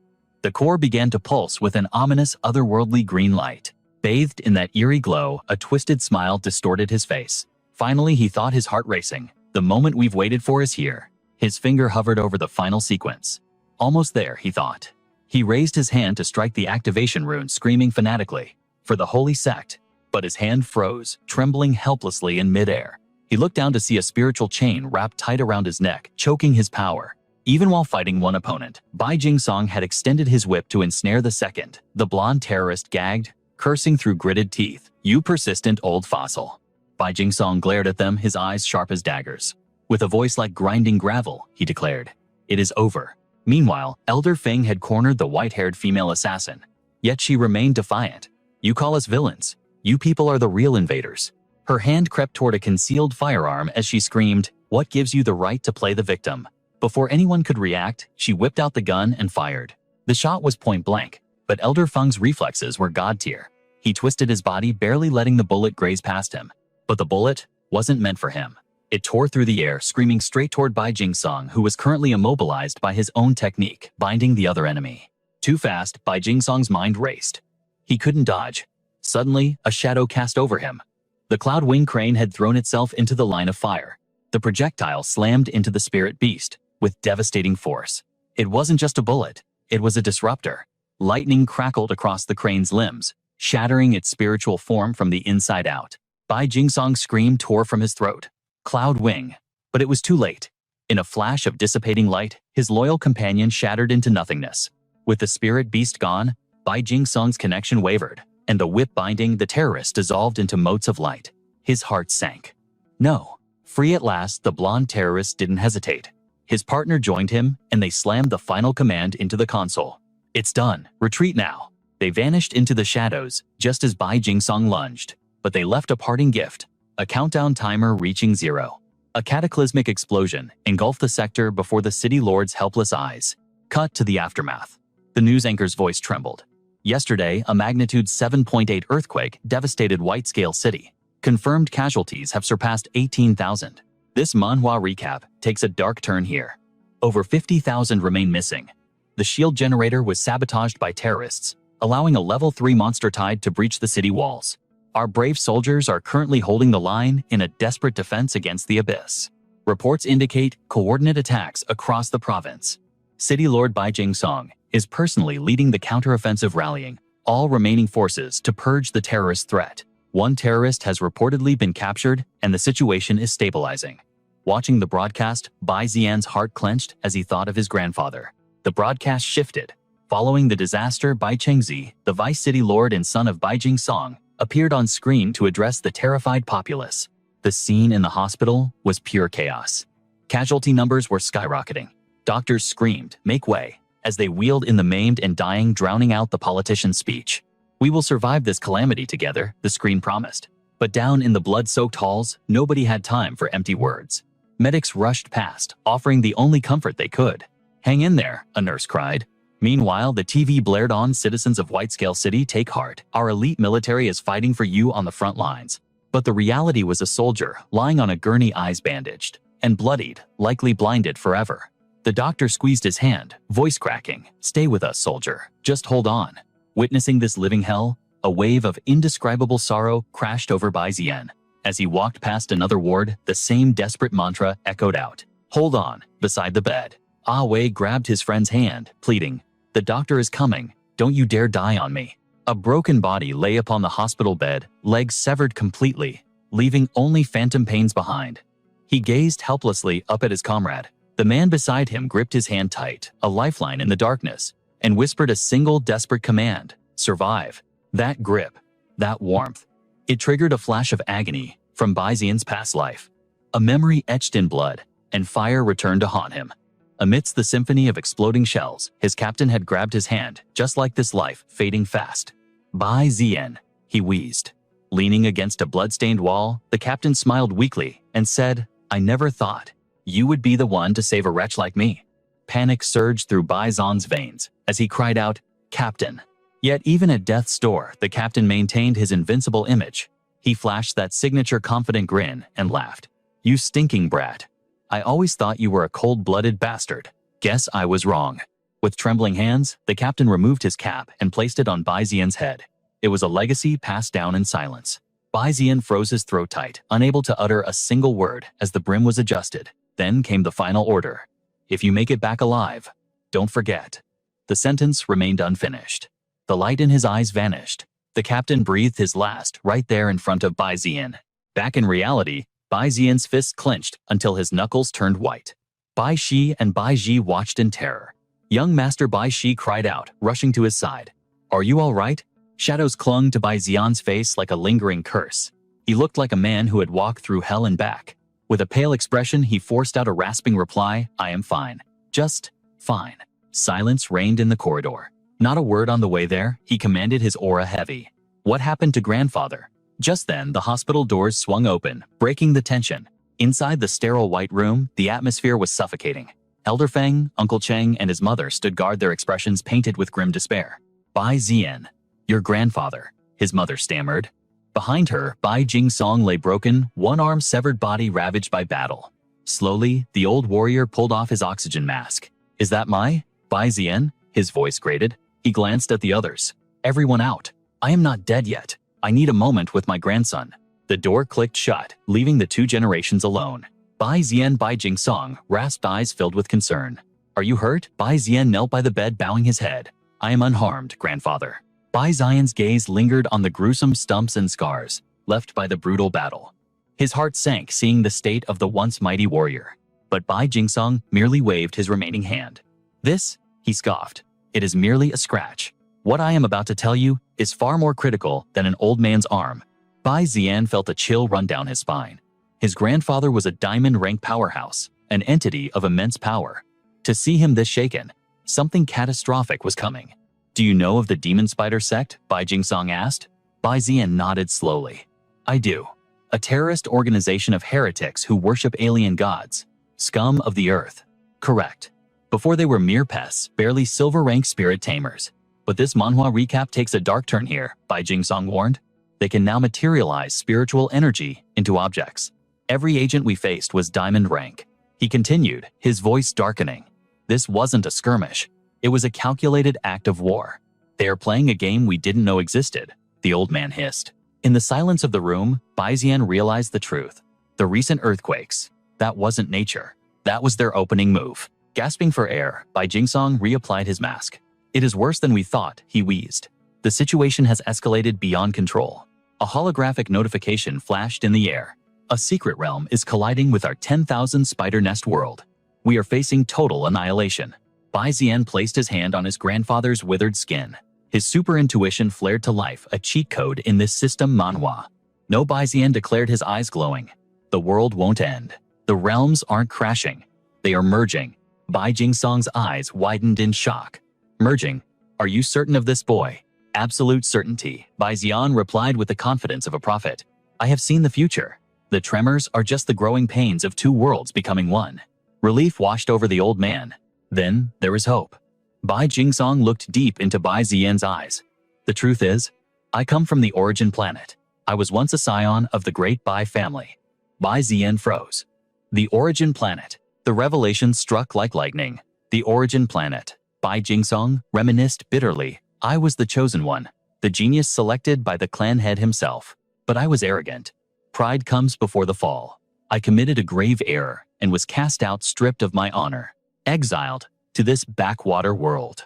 The core began to pulse with an ominous, otherworldly green light. Bathed in that eerie glow, a twisted smile distorted his face. Finally, he thought, his heart racing. The moment we've waited for is here. His finger hovered over the final sequence. Almost there, he thought. He raised his hand to strike the activation rune, screaming fanatically for the holy sect. But his hand froze, trembling helplessly in midair. He looked down to see a spiritual chain wrapped tight around his neck, choking his power. Even while fighting one opponent, Bai Jingsong had extended his whip to ensnare the second. The blonde terrorist gagged, cursing through gritted teeth. "You persistent old fossil." Bai Jingsong glared at them, his eyes sharp as daggers. With a voice like grinding gravel, he declared, "It is over." Meanwhile, Elder Feng had cornered the white-haired female assassin. Yet she remained defiant. "You call us villains. You people are the real invaders." Her hand crept toward a concealed firearm as she screamed, "What gives you the right to play the victim?" Before anyone could react, she whipped out the gun and fired. The shot was point blank, but Elder Feng's reflexes were god tier. He twisted his body, barely letting the bullet graze past him. But the bullet wasn't meant for him. It tore through the air, screaming straight toward Bai Jingsong, who was currently immobilized by his own technique, binding the other enemy. Too fast, Bai Jingsong's mind raced. He couldn't dodge. Suddenly, a shadow cast over him. The Cloudwing Crane had thrown itself into the line of fire. The projectile slammed into the spirit beast with devastating force. It wasn't just a bullet, it was a disruptor. Lightning crackled across the crane's limbs, shattering its spiritual form from the inside out. Bai Jingsong's scream tore from his throat. Cloudwing. But it was too late. In a flash of dissipating light, his loyal companion shattered into nothingness. With the spirit beast gone, Bai Jingsong's connection wavered, and the whip binding the terrorist dissolved into motes of light. His heart sank. No. Free at last, the blonde terrorist didn't hesitate. His partner joined him, and they slammed the final command into the console. "It's done. Retreat now." They vanished into the shadows, just as Bai Jingsong lunged. But they left a parting gift, a countdown timer reaching 0. A cataclysmic explosion engulfed the sector before the city lord's helpless eyes. Cut to the aftermath. The news anchor's voice trembled. Yesterday, a magnitude 7.8 earthquake devastated Whitescale City. Confirmed casualties have surpassed 18,000. This manhwa recap takes a dark turn here. Over 50,000 remain missing. The shield generator was sabotaged by terrorists, allowing a level 3 monster tide to breach the city walls. Our brave soldiers are currently holding the line in a desperate defense against the abyss. Reports indicate coordinate attacks across the province. City Lord Bai Jingsong is personally leading the counteroffensive, rallying all remaining forces to purge the terrorist threat. One terrorist has reportedly been captured, and the situation is stabilizing. Watching the broadcast, Bai Xian's heart clenched as he thought of his grandfather. The broadcast shifted. Following the disaster, Bai Chengzi, the vice city lord and son of Bai Jingsong, appeared on screen to address the terrified populace. The scene in the hospital was pure chaos. Casualty numbers were skyrocketing. Doctors screamed, "Make way," as they wheeled in the maimed and dying, drowning out the politician's speech. "We will survive this calamity together," the screen promised. But down in the blood-soaked halls, nobody had time for empty words. Medics rushed past, offering the only comfort they could. "Hang in there," a nurse cried. Meanwhile, the TV blared on, "Citizens of Whitescale City, take heart. Our elite military is fighting for you on the front lines." But the reality was a soldier lying on a gurney, eyes bandaged and bloodied, likely blinded forever. The doctor squeezed his hand, voice cracking. "Stay with us, soldier. Just hold on." Witnessing this living hell, a wave of indescribable sorrow crashed over Bai Zian. As he walked past another ward, the same desperate mantra echoed out. "Hold on," beside the bed. Ah Wei grabbed his friend's hand, pleading, "The doctor is coming. Don't you dare die on me." A broken body lay upon the hospital bed, legs severed completely, leaving only phantom pains behind. He gazed helplessly up at his comrade. The man beside him gripped his hand tight, a lifeline in the darkness, and whispered a single desperate command: "Survive." That grip, that warmth, it triggered a flash of agony from Bai Zian's past life. A memory etched in blood, and fire returned to haunt him. Amidst the symphony of exploding shells, his captain had grabbed his hand, just like this life, fading fast. "Bai Zian," he wheezed. Leaning against a blood-stained wall, the captain smiled weakly and said, "I never thought you would be the one to save a wretch like me." Panic surged through Bai Zian's veins as he cried out, "Captain." Yet even at death's door, the captain maintained his invincible image. He flashed that signature confident grin and laughed. "You stinking brat. I always thought you were a cold-blooded bastard. Guess I was wrong." With trembling hands, the captain removed his cap and placed it on Bai Zian's head. It was a legacy passed down in silence. Bai Zian froze his throat tight, unable to utter a single word as the brim was adjusted. Then came the final order. "If you make it back alive, don't forget." The sentence remained unfinished. The light in his eyes vanished. The captain breathed his last right there in front of Bai Zian. Back in reality, Bai Zian's fists clenched until his knuckles turned white. Bai Shi and Bai Ji watched in terror. Young Master Bai Shi cried out, rushing to his side. "Are you all right?" Shadows clung to Bai Zian's face like a lingering curse. He looked like a man who had walked through hell and back. With a pale expression, he forced out a rasping reply, "I am fine. Just fine." Silence reigned in the corridor. Not a word on the way there, he commanded, his aura heavy. "What happened to grandfather?" Just then, the hospital doors swung open, breaking the tension. Inside the sterile white room, the atmosphere was suffocating. Elder Feng, Uncle Cheng, and his mother stood guard, their expressions painted with grim despair. "Bai Zian, your grandfather," his mother stammered. Behind her, Bai Jingsong lay broken, one arm severed, body ravaged by battle. Slowly, the old warrior pulled off his oxygen mask. "Is that my Bai Zian?" His voice grated. He glanced at the others. "Everyone out. I am not dead yet. I need a moment with my grandson." The door clicked shut, leaving the two generations alone. Bai Zian, Bai Jingsong, rasped, eyes filled with concern. "Are you hurt?" Bai Zian knelt by the bed, bowing his head. "I am unharmed, grandfather." Bai Zian's gaze lingered on the gruesome stumps and scars left by the brutal battle. His heart sank seeing the state of the once mighty warrior. But Bai Jingsong merely waved his remaining hand. "This," he scoffed, "it is merely a scratch. What I am about to tell you is far more critical than an old man's arm." Bai Zian felt a chill run down his spine. His grandfather was a diamond-rank powerhouse, an entity of immense power. To see him this shaken, something catastrophic was coming. "Do you know of the Demon Spider sect?" Bai Jingsong asked. Bai Zian nodded slowly. "I do. A terrorist organization of heretics who worship alien gods. Scum of the earth." "Correct. Before they were mere pests, barely silver-rank spirit tamers. But this manhwa recap takes a dark turn here," Bai Jingsong warned. "They can now materialize spiritual energy into objects. Every agent we faced was diamond rank." He continued, his voice darkening. "This wasn't a skirmish. It was a calculated act of war. They are playing a game we didn't know existed," the old man hissed. In the silence of the room, Bai Zian realized the truth. The recent earthquakes, that wasn't nature. That was their opening move. Gasping for air, Bai Jingsong reapplied his mask. "It is worse than we thought," he wheezed. "The situation has escalated beyond control." A holographic notification flashed in the air. "A secret realm is colliding with our 10,000 spider nest world. We are facing total annihilation." Bai Zian placed his hand on his grandfather's withered skin. His super intuition flared to life, a cheat code in this system manhwa. "No," Bai Zian declared, his eyes glowing. "The world won't end. The realms aren't crashing. They are merging." Bai Jingsong's eyes widened in shock. "Merging? Are you certain of this, boy?" "Absolute certainty," Bai Zian replied with the confidence of a prophet. "I have seen the future. The tremors are just the growing pains of two worlds becoming one. Relief washed over the old man. Then, there is hope. Bai Jingsong looked deep into Bai Ziyan's eyes. The truth is, I come from the origin planet. I was once a scion of the great Bai family. Bai Ziyan froze. The origin planet. The revelation struck like lightning. The origin planet. Bai Jingsong reminisced bitterly. I was the chosen one, the genius selected by the clan head himself. But I was arrogant. Pride comes before the fall. I committed a grave error and was cast out, stripped of my honor, exiled to this backwater world.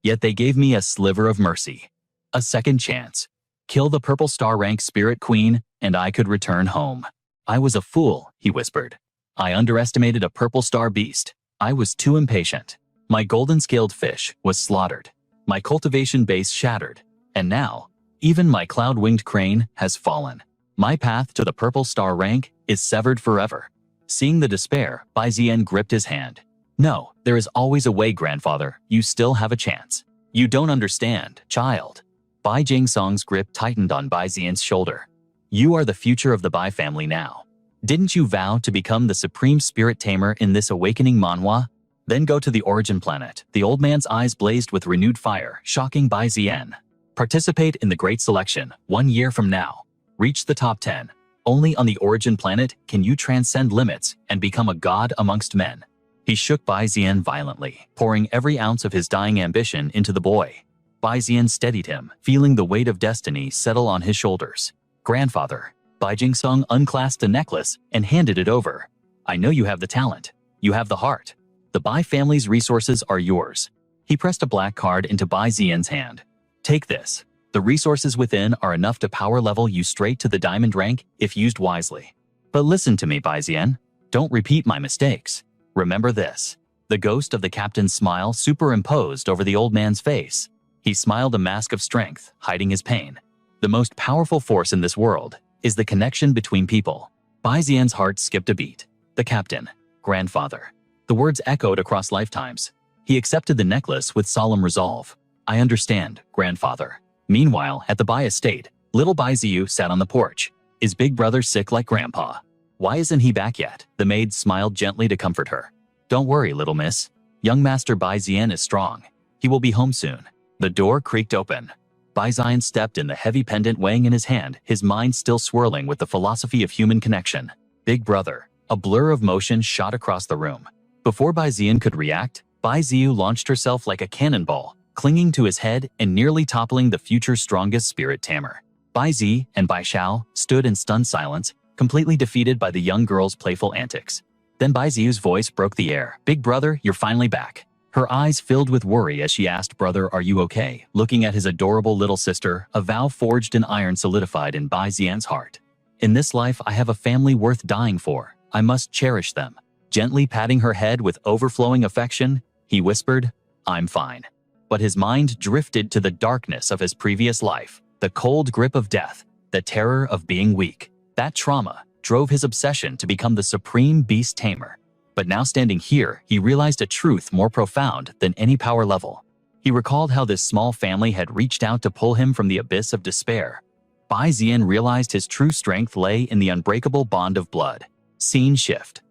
Yet they gave me a sliver of mercy, a second chance. Kill the purple star rank spirit queen and I could return home. I was a fool, he whispered. I underestimated a purple star beast. I was too impatient. My golden scaled fish was slaughtered. My cultivation base shattered. And now, even my cloud-winged crane has fallen. My path to the purple star rank is severed forever. Seeing the despair, Bai Ziyan gripped his hand. No, there is always a way, grandfather. You still have a chance. You don't understand, child. Bai Jingsong's grip tightened on Bai Ziyan's shoulder. You are the future of the Bai family now. Didn't you vow to become the supreme spirit tamer in this awakening manhwa? Then go to the origin planet. The old man's eyes blazed with renewed fire, shocking Bai Ziyan. Participate in the great selection 1 year from now. Reach the top 10. Only on the origin planet can you transcend limits and become a god amongst men. He shook Bai Ziyan violently, pouring every ounce of his dying ambition into the boy. Bai Ziyan steadied him, feeling the weight of destiny settle on his shoulders. Grandfather, Bai Jingsong unclasped the necklace and handed it over. I know you have the talent. You have the heart. The Bai family's resources are yours. He pressed a black card into Bai Ziyan's hand. Take this. The resources within are enough to power level you straight to the diamond rank if used wisely. But listen to me, Bai Ziyan. Don't repeat my mistakes. Remember this. The ghost of the captain's smile superimposed over the old man's face. He smiled, a mask of strength, hiding his pain. The most powerful force in this world is the connection between people. Bai Ziyan's heart skipped a beat. The captain. Grandfather. The words echoed across lifetimes. He accepted the necklace with solemn resolve. I understand, grandfather. Meanwhile, at the Bai estate, little Bai Ziyu sat on the porch. Is big brother sick like grandpa? Why isn't he back yet? The maid smiled gently to comfort her. Don't worry, little miss. Young Master Bai Ziyan is strong. He will be home soon. The door creaked open. Bai Ziyan stepped in, the heavy pendant weighing in his hand, his mind still swirling with the philosophy of human connection. Big brother. A blur of motion shot across the room. Before Bai Ziyan could react, Bai Ziyu launched herself like a cannonball, clinging to his head and nearly toppling the future's strongest spirit tamer. Bai Zi and Bai Xiao stood in stunned silence, completely defeated by the young girl's playful antics. Then Bai Ziyu's voice broke the air. Big brother, you're finally back. Her eyes filled with worry as she asked, brother, are you okay? Looking at his adorable little sister, a vow forged in iron solidified in Bai Ziyan's heart. In this life, I have a family worth dying for. I must cherish them. Gently patting her head with overflowing affection, he whispered, I'm fine. But his mind drifted to the darkness of his previous life, the cold grip of death, the terror of being weak. That trauma drove his obsession to become the supreme beast tamer. But now standing here, he realized a truth more profound than any power level. He recalled how this small family had reached out to pull him from the abyss of despair. Bai Ziyan realized his true strength lay in the unbreakable bond of blood. Scene shift.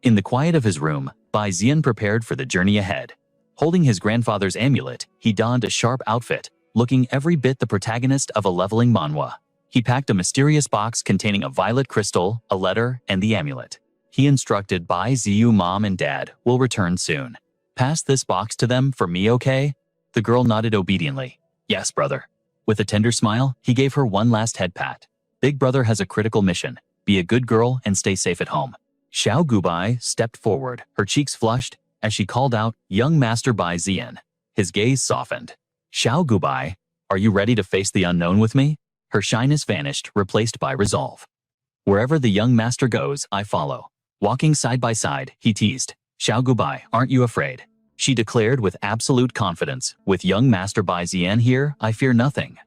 In the quiet of his room, Bai Ziyan prepared for the journey ahead. Holding his grandfather's amulet, he donned a sharp outfit, looking every bit the protagonist of a leveling manhwa. He packed a mysterious box containing a violet crystal, a letter, and the amulet. He instructed Bai Ziyu, mom and dad will return soon. Pass this box to them for me, okay? The girl nodded obediently. Yes, brother. With a tender smile, he gave her one last head pat. Big brother has a critical mission. Be a good girl and stay safe at home. Xiao Gubai stepped forward, her cheeks flushed, as she called out, young Master Bai Ziyan. His gaze softened. Xiao Gubai, are you ready to face the unknown with me? Her shyness vanished, replaced by resolve. Wherever the young master goes, I follow. Walking side by side, he teased. Xiao Gubai, aren't you afraid? She declared with absolute confidence. With young Master Bai Ziyan here, I fear nothing.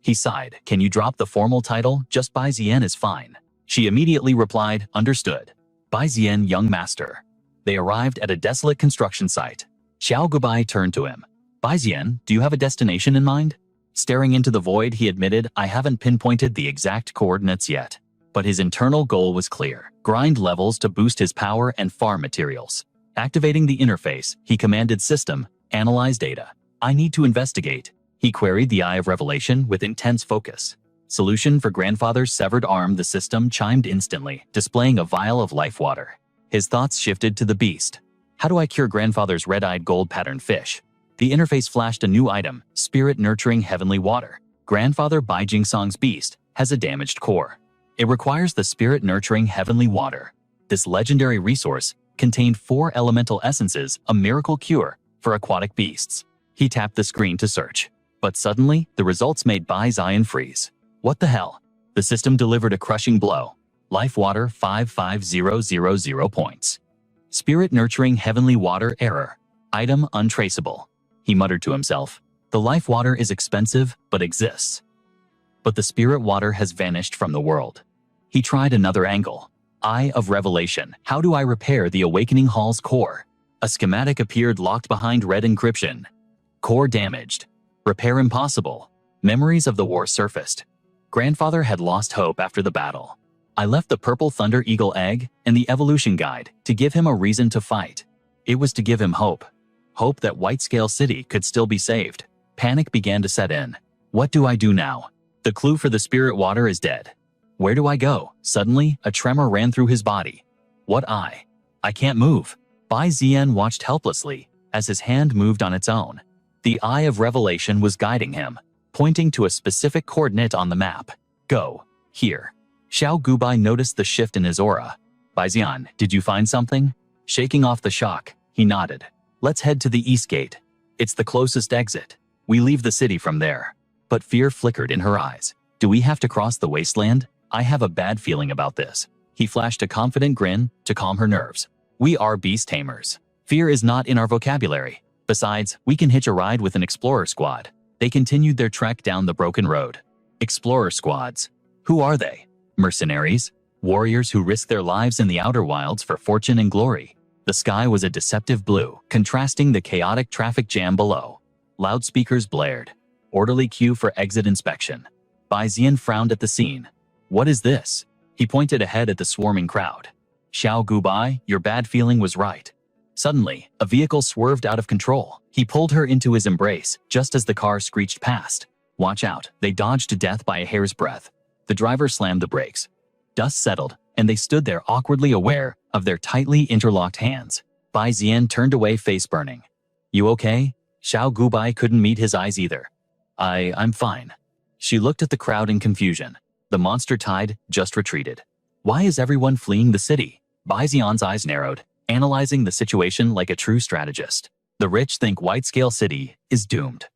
He sighed. Can you drop the formal title? Just Bai Ziyan is fine. She immediately replied, understood. Bai Ziyan, young master. They arrived at a desolate construction site. Xiao Gubai turned to him. Bai Ziyan, do you have a destination in mind? Staring into the void, he admitted, I haven't pinpointed the exact coordinates yet. But his internal goal was clear: grind levels to boost his power and farm materials. Activating the interface, he commanded System, analyze data. I need to investigate. He queried the Eye of Revelation with intense focus. Solution for grandfather's severed arm. The system chimed instantly, displaying a vial of life water. His thoughts shifted to the beast. How do I cure grandfather's red-eyed gold pattern fish? The interface flashed a new item: Spirit Nurturing Heavenly Water. Grandfather Bai Jingsong's beast has a damaged core. It requires the Spirit Nurturing Heavenly Water. This legendary resource contained 4 elemental essences, a miracle cure for aquatic beasts. He tapped the screen to search. But suddenly, the results made Bai Zion freeze. What the hell? The system delivered a crushing blow. Life water 55000 points. Spirit Nurturing Heavenly Water error. Item untraceable. He muttered to himself. The life water is expensive, but exists. But the spirit water has vanished from the world. He tried another angle. Eye of Revelation. How do I repair the Awakening Hall's core? A schematic appeared locked behind red encryption. Core damaged. Repair impossible. Memories of the war surfaced. Grandfather had lost hope after the battle. I left the Purple Thunder Eagle egg and the evolution guide to give him a reason to fight. It was to give him hope. Hope that Whitescale City could still be saved. Panic began to set in. What do I do now? The clue for the spirit water is dead. Where do I go? Suddenly, a tremor ran through his body. What eye? I can't move. Bai Zian watched helplessly as his hand moved on its own. The Eye of Revelation was guiding him, pointing to a specific coordinate on the map. Go. Here. Xiao Gubai noticed the shift in his aura. Bai Zian, did you find something? Shaking off the shock, he nodded. Let's head to the east gate. It's the closest exit. We leave the city from there. But fear flickered in her eyes. Do we have to cross the wasteland? I have a bad feeling about this. He flashed a confident grin to calm her nerves. We are beast tamers. Fear is not in our vocabulary. Besides, we can hitch a ride with an explorer squad. They continued their trek down the broken road. Explorer squads. Who are they? Mercenaries? Warriors who risk their lives in the outer wilds for fortune and glory. The sky was a deceptive blue, contrasting the chaotic traffic jam below. Loudspeakers blared. Orderly queue for exit inspection. Bai Zian frowned at the scene. What is this? He pointed ahead at the swarming crowd. Xiao Gubai, your bad feeling was right. Suddenly, a vehicle swerved out of control. He pulled her into his embrace just as the car screeched past. Watch out, they dodged to death by a hair's breadth. The driver slammed the brakes. Dust settled, and they stood there awkwardly aware of their tightly interlocked hands. Bai Zian turned away, face burning. You okay? Xiao Gubai couldn't meet his eyes either. I'm fine. She looked at the crowd in confusion. The monster tide just retreated. Why is everyone fleeing the city? Bai Zian's eyes narrowed, analyzing the situation like a true strategist. The rich think Whitescale City is doomed.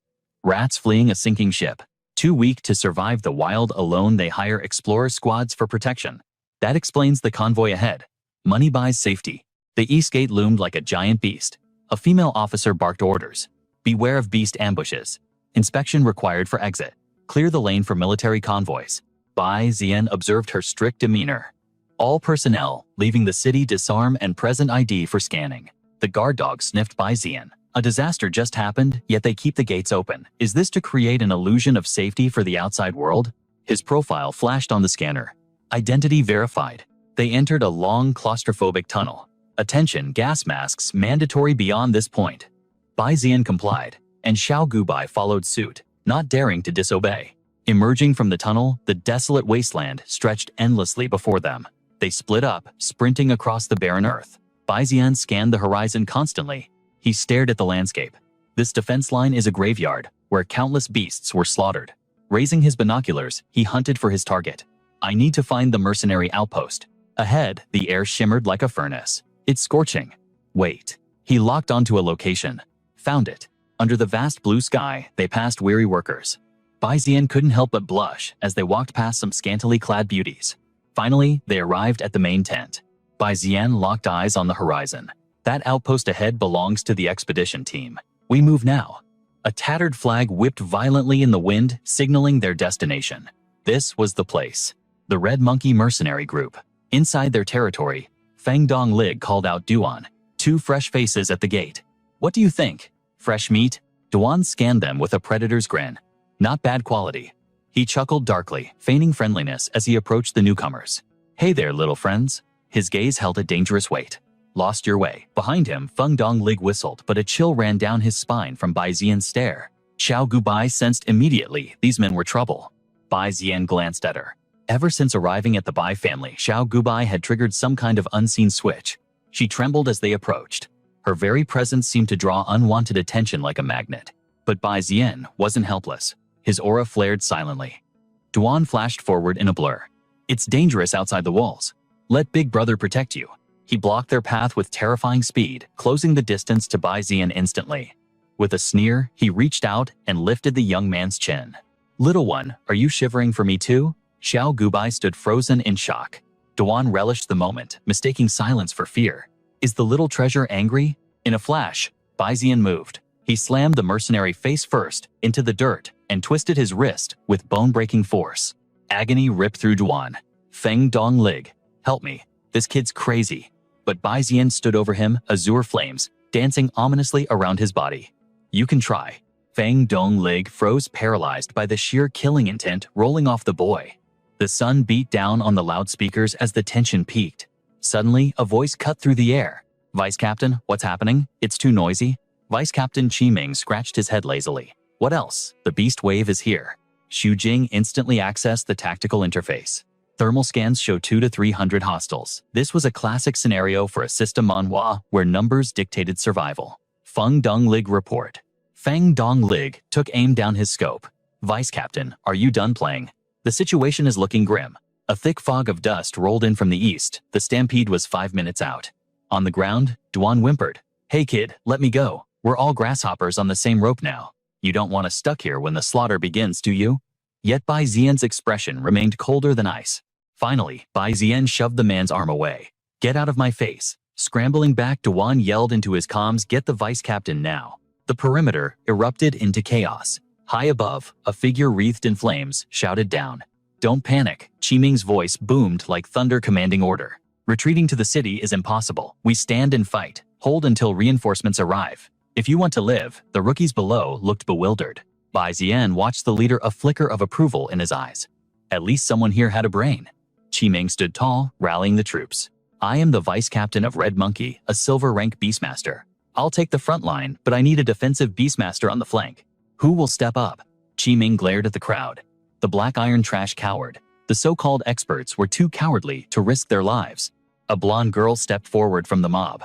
Rats fleeing a sinking ship. Too weak to survive the wild alone, they hire explorer squads for protection. That explains the convoy ahead. Money buys safety. The east gate loomed like a giant beast. A female officer barked orders. Beware of beast ambushes. Inspection required for exit. Clear the lane for military convoys. Bai Zian observed her strict demeanor. All personnel leaving the city disarm and present ID for scanning. The guard dog sniffed Bai Zian. A disaster just happened, yet they keep the gates open. Is this to create an illusion of safety for the outside world? His profile flashed on the scanner. Identity verified. They entered a long claustrophobic tunnel. Attention, gas masks mandatory beyond this point. Bai Zian complied, and Xiao Gubai followed suit, not daring to disobey. Emerging from the tunnel, the desolate wasteland stretched endlessly before them. They split up, sprinting across the barren earth. Bai Zian scanned the horizon constantly. He stared at the landscape. This defense line is a graveyard, where countless beasts were slaughtered. Raising his binoculars, he hunted for his target. I need to find the mercenary outpost. Ahead, the air shimmered like a furnace. It's scorching. Wait. He locked onto a location. Found it. Under the vast blue sky, they passed weary workers. Bai Zian couldn't help but blush as they walked past some scantily clad beauties. Finally, they arrived at the main tent. Bai Zian locked eyes on the horizon. That outpost ahead belongs to the expedition team. We move now. A tattered flag whipped violently in the wind, signaling their destination. This was the place. The Red Monkey Mercenary Group. Inside their territory, Feng Dong Lig called out Duan. Two fresh faces at the gate. What do you think? Fresh meat? Duan scanned them with a predator's grin. Not bad quality. He chuckled darkly, feigning friendliness as he approached the newcomers. Hey there, little friends. His gaze held a dangerous weight. Lost your way. Behind him, Feng Donglig whistled, but a chill ran down his spine from Bai Zian's stare. Xiao Gubai sensed immediately these men were trouble. Bai Zian glanced at her. Ever since arriving at the Bai family, Xiao Gubai had triggered some kind of unseen switch. She trembled as they approached. Her very presence seemed to draw unwanted attention like a magnet. But Bai Zian wasn't helpless. His aura flared silently. Duan flashed forward in a blur. It's dangerous outside the walls. Let Big Brother protect you. He blocked their path with terrifying speed, closing the distance to Bai Zian instantly. With a sneer, he reached out and lifted the young man's chin. Little one, are you shivering for me too? Xiao Gubai stood frozen in shock. Duan relished the moment, mistaking silence for fear. Is the little treasure angry? In a flash, Bai Zian moved. He slammed the mercenary face first into the dirt and twisted his wrist with bone-breaking force. Agony ripped through Duan. Feng Donglig, help me. This kid's crazy. But Bai Zian stood over him, azure flames, dancing ominously around his body. You can try. Feng Donglig froze, paralyzed by the sheer killing intent rolling off the boy. The sun beat down on the loudspeakers as the tension peaked. Suddenly, a voice cut through the air. Vice Captain, what's happening? It's too noisy. Vice Captain Qiming scratched his head lazily. What else? The beast wave is here. Xu Jing instantly accessed the tactical interface. Thermal scans show 200 to 300 hostiles. This was a classic scenario for a system manhwa where numbers dictated survival. Feng Donglig report. Feng Donglig took aim down his scope. Vice Captain, are you done playing? The situation is looking grim. A thick fog of dust rolled in from the east. The stampede was 5 minutes out. On the ground, Duan whimpered. Hey kid, let me go. We're all grasshoppers on the same rope now. You don't want us stuck here when the slaughter begins, do you? Yet Bai Zian's expression remained colder than ice. Finally, Bai Zian shoved the man's arm away. Get out of my face. Scrambling back, Duan yelled into his comms, get the vice captain now. The perimeter erupted into chaos. High above, a figure wreathed in flames shouted down. Don't panic. Qiming's voice boomed like thunder commanding order. Retreating to the city is impossible. We stand and fight. Hold until reinforcements arrive. If you want to live, the rookies below looked bewildered. Bai Zian watched the leader, a flicker of approval in his eyes. At least someone here had a brain. Qiming stood tall, rallying the troops. I am the vice captain of Red Monkey, a silver rank beastmaster. I'll take the front line, but I need a defensive beastmaster on the flank. Who will step up? Qiming glared at the crowd. The Black Iron Trash cowered. The so-called experts were too cowardly to risk their lives. A blonde girl stepped forward from the mob.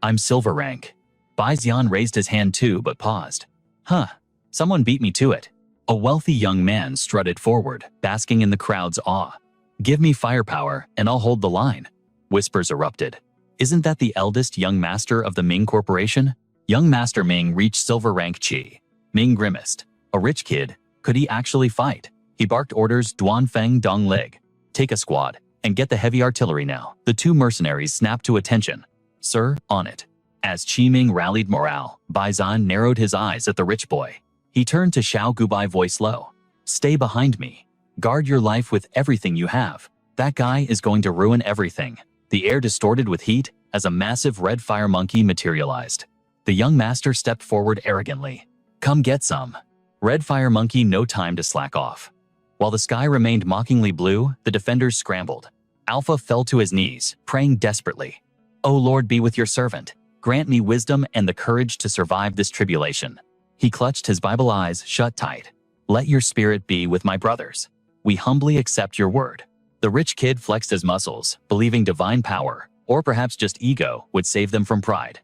I'm silver rank. Bai Zian raised his hand too, but paused. Huh, someone beat me to it. A wealthy young man strutted forward, basking in the crowd's awe. Give me firepower, and I'll hold the line. Whispers erupted. Isn't that the eldest young master of the Ming Corporation? Young Master Ming reached silver rank Qi. Ming grimaced. A rich kid. Could he actually fight? He barked orders. Duan Feng Donglig. Take a squad, and get the heavy artillery now. The two mercenaries snapped to attention. Sir, on it. As Qiming rallied morale, Bai Zian narrowed his eyes at the rich boy. He turned to Xiao Gubai, voice low. Stay behind me. Guard your life with everything you have. That guy is going to ruin everything. The air distorted with heat as a massive red fire monkey materialized. The young master stepped forward arrogantly. Come get some. Red fire monkey, no time to slack off. While the sky remained mockingly blue, the defenders scrambled. Alpha fell to his knees, praying desperately. O Lord, be with your servant. Grant me wisdom and the courage to survive this tribulation. He clutched his Bible, eyes shut tight. Let your spirit be with my brothers. We humbly accept your word. The rich kid flexed his muscles, believing divine power, or perhaps just ego, would save them from pride.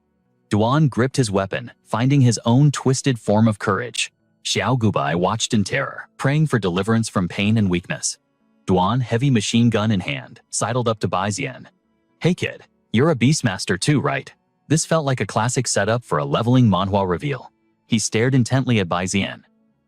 Duan gripped his weapon, finding his own twisted form of courage. Xiao Gubai watched in terror, praying for deliverance from pain and weakness. Duan, heavy machine gun in hand, sidled up to Bai Zian. Hey kid, you're a beastmaster too, right? This felt like a classic setup for a leveling manhwa reveal. He stared intently at Bai Zian.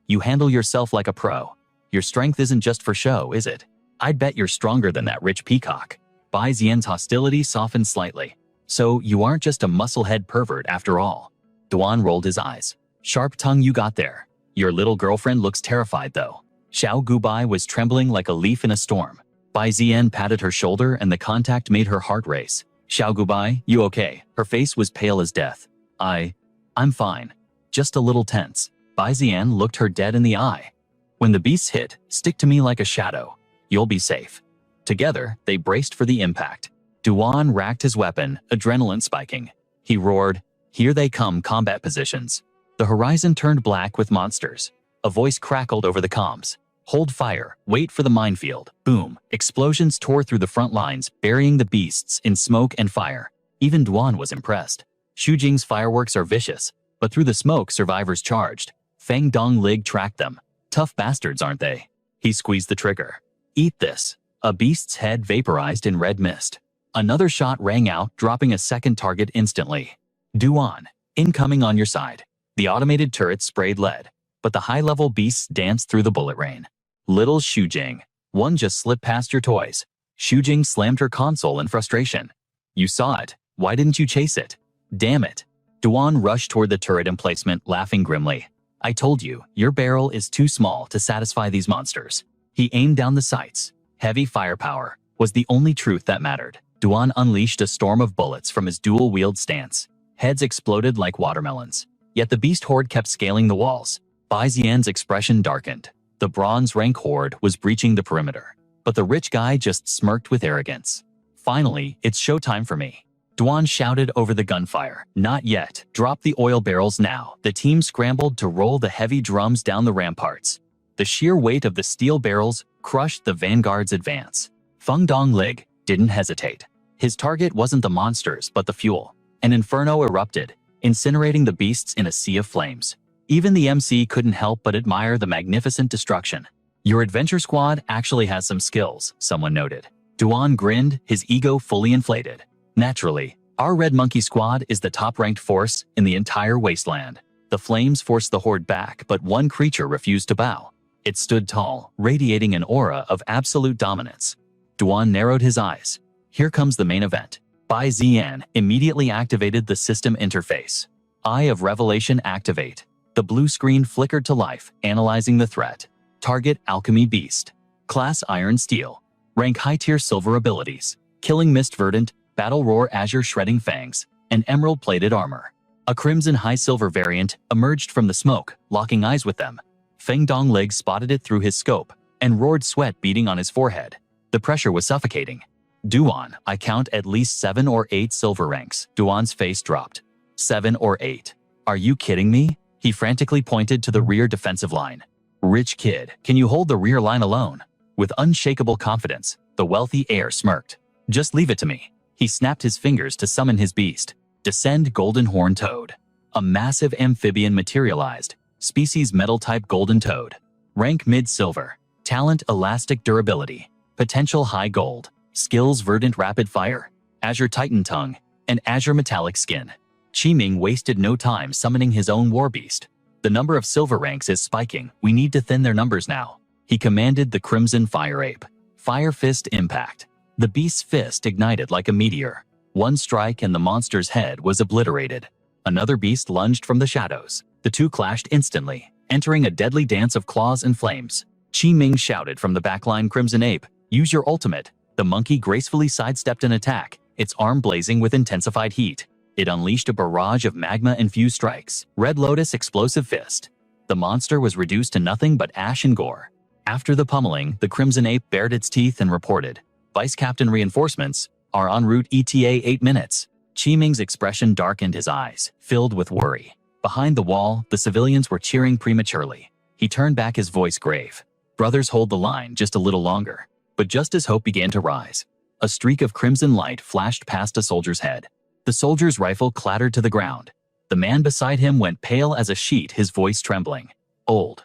You handle yourself like a pro. Your strength isn't just for show, is it? I'd bet you're stronger than that rich peacock. Bai Zian's hostility softened slightly. So you aren't just a musclehead pervert after all. Duan rolled his eyes. Sharp tongue you got there. Your little girlfriend looks terrified though. Xiao Gubai was trembling like a leaf in a storm. Bai Zian patted her shoulder and the contact made her heart race. Xiao Gubai, you okay? Her face was pale as death. I'm fine. Just a little tense. Bai Zian looked her dead in the eye. When the beasts hit, stick to me like a shadow. You'll be safe. Together, they braced for the impact. Duan racked his weapon, adrenaline spiking. He roared, "Here they come, combat positions." The horizon turned black with monsters. A voice crackled over the comms. "Hold fire, wait for the minefield." Boom. Explosions tore through the front lines, burying the beasts in smoke and fire. Even Duan was impressed. Shujing's fireworks are vicious, but through the smoke survivors charged. Feng Dong Lig tracked them. Tough bastards, aren't they? He squeezed the trigger. "Eat this." A beast's head vaporized in red mist. Another shot rang out, dropping a second target instantly. Duan, incoming on your side. The automated turret sprayed lead, but the high-level beasts danced through the bullet rain. Little Shujing. One just slipped past your toys. Shujing slammed her console in frustration. "You saw it. Why didn't you chase it?" "Damn it." Duan rushed toward the turret emplacement, laughing grimly. "I told you, your barrel is too small to satisfy these monsters." He aimed down the sights. Heavy firepower was the only truth that mattered. Duan unleashed a storm of bullets from his dual-wield stance. Heads exploded like watermelons. Yet the beast horde kept scaling the walls. Bai Xian's expression darkened. The bronze rank horde was breaching the perimeter. But the rich guy just smirked with arrogance. "Finally, it's showtime for me." Duan shouted over the gunfire. "Not yet. Drop the oil barrels now." The team scrambled to roll the heavy drums down the ramparts. The sheer weight of the steel barrels crushed the vanguard's advance. Feng Dong Lig didn't hesitate. His target wasn't the monsters, but the fuel. An inferno erupted, incinerating the beasts in a sea of flames. Even the MC couldn't help but admire the magnificent destruction. "Your adventure squad actually has some skills," someone noted. Duan grinned, his ego fully inflated. "Naturally, our Red Monkey squad is the top-ranked force in the entire wasteland." The flames forced the horde back, but one creature refused to bow. It stood tall, radiating an aura of absolute dominance. Duan narrowed his eyes. Here comes the main event. Bai Xian immediately activated the system interface. Eye of Revelation activate. The blue screen flickered to life, analyzing the threat. Target Alchemy Beast. Class Iron Steel. Rank High-Tier Silver Abilities. Killing Mist Verdant, Battle Roar Azure Shredding Fangs, and Emerald-Plated Armor. A Crimson High Silver variant emerged from the smoke, locking eyes with them. Feng Dong Lig spotted it through his scope, and roared, sweat beading on his forehead. The pressure was suffocating. "Duan, I count at least 7 or 8 silver ranks." Duan's face dropped. 7 or 8. "Are you kidding me?" He frantically pointed to the rear defensive line. "Rich kid, can you hold the rear line alone?" With unshakable confidence, the wealthy heir smirked. "Just leave it to me." He snapped his fingers to summon his beast. Descend Golden Horn Toad. A massive amphibian materialized. Species Metal-type Golden Toad. Rank Mid-Silver. Talent Elastic Durability. Potential High Gold. Skills Verdant Rapid Fire. Azure Titan Tongue. And Azure Metallic Skin. Qiming wasted no time summoning his own war beast. "The number of silver ranks is spiking. We need to thin their numbers now." He commanded the Crimson Fire Ape. Fire Fist Impact. The beast's fist ignited like a meteor. One strike and the monster's head was obliterated. Another beast lunged from the shadows. The two clashed instantly, entering a deadly dance of claws and flames. Qiming shouted from the backline, "Crimson Ape, use your ultimate." The monkey gracefully sidestepped an attack, its arm blazing with intensified heat. It unleashed a barrage of magma-infused strikes. Red Lotus Explosive Fist. The monster was reduced to nothing but ash and gore. After the pummeling, the Crimson Ape bared its teeth and reported, "Vice Captain reinforcements are en route ETA 8 minutes. Qiming's expression darkened, his eyes filled with worry. Behind the wall, the civilians were cheering prematurely. He turned back, his voice grave. "Brothers, hold the line just a little longer." But just as hope began to rise, a streak of crimson light flashed past a soldier's head. The soldier's rifle clattered to the ground. The man beside him went pale as a sheet, his voice trembling. Old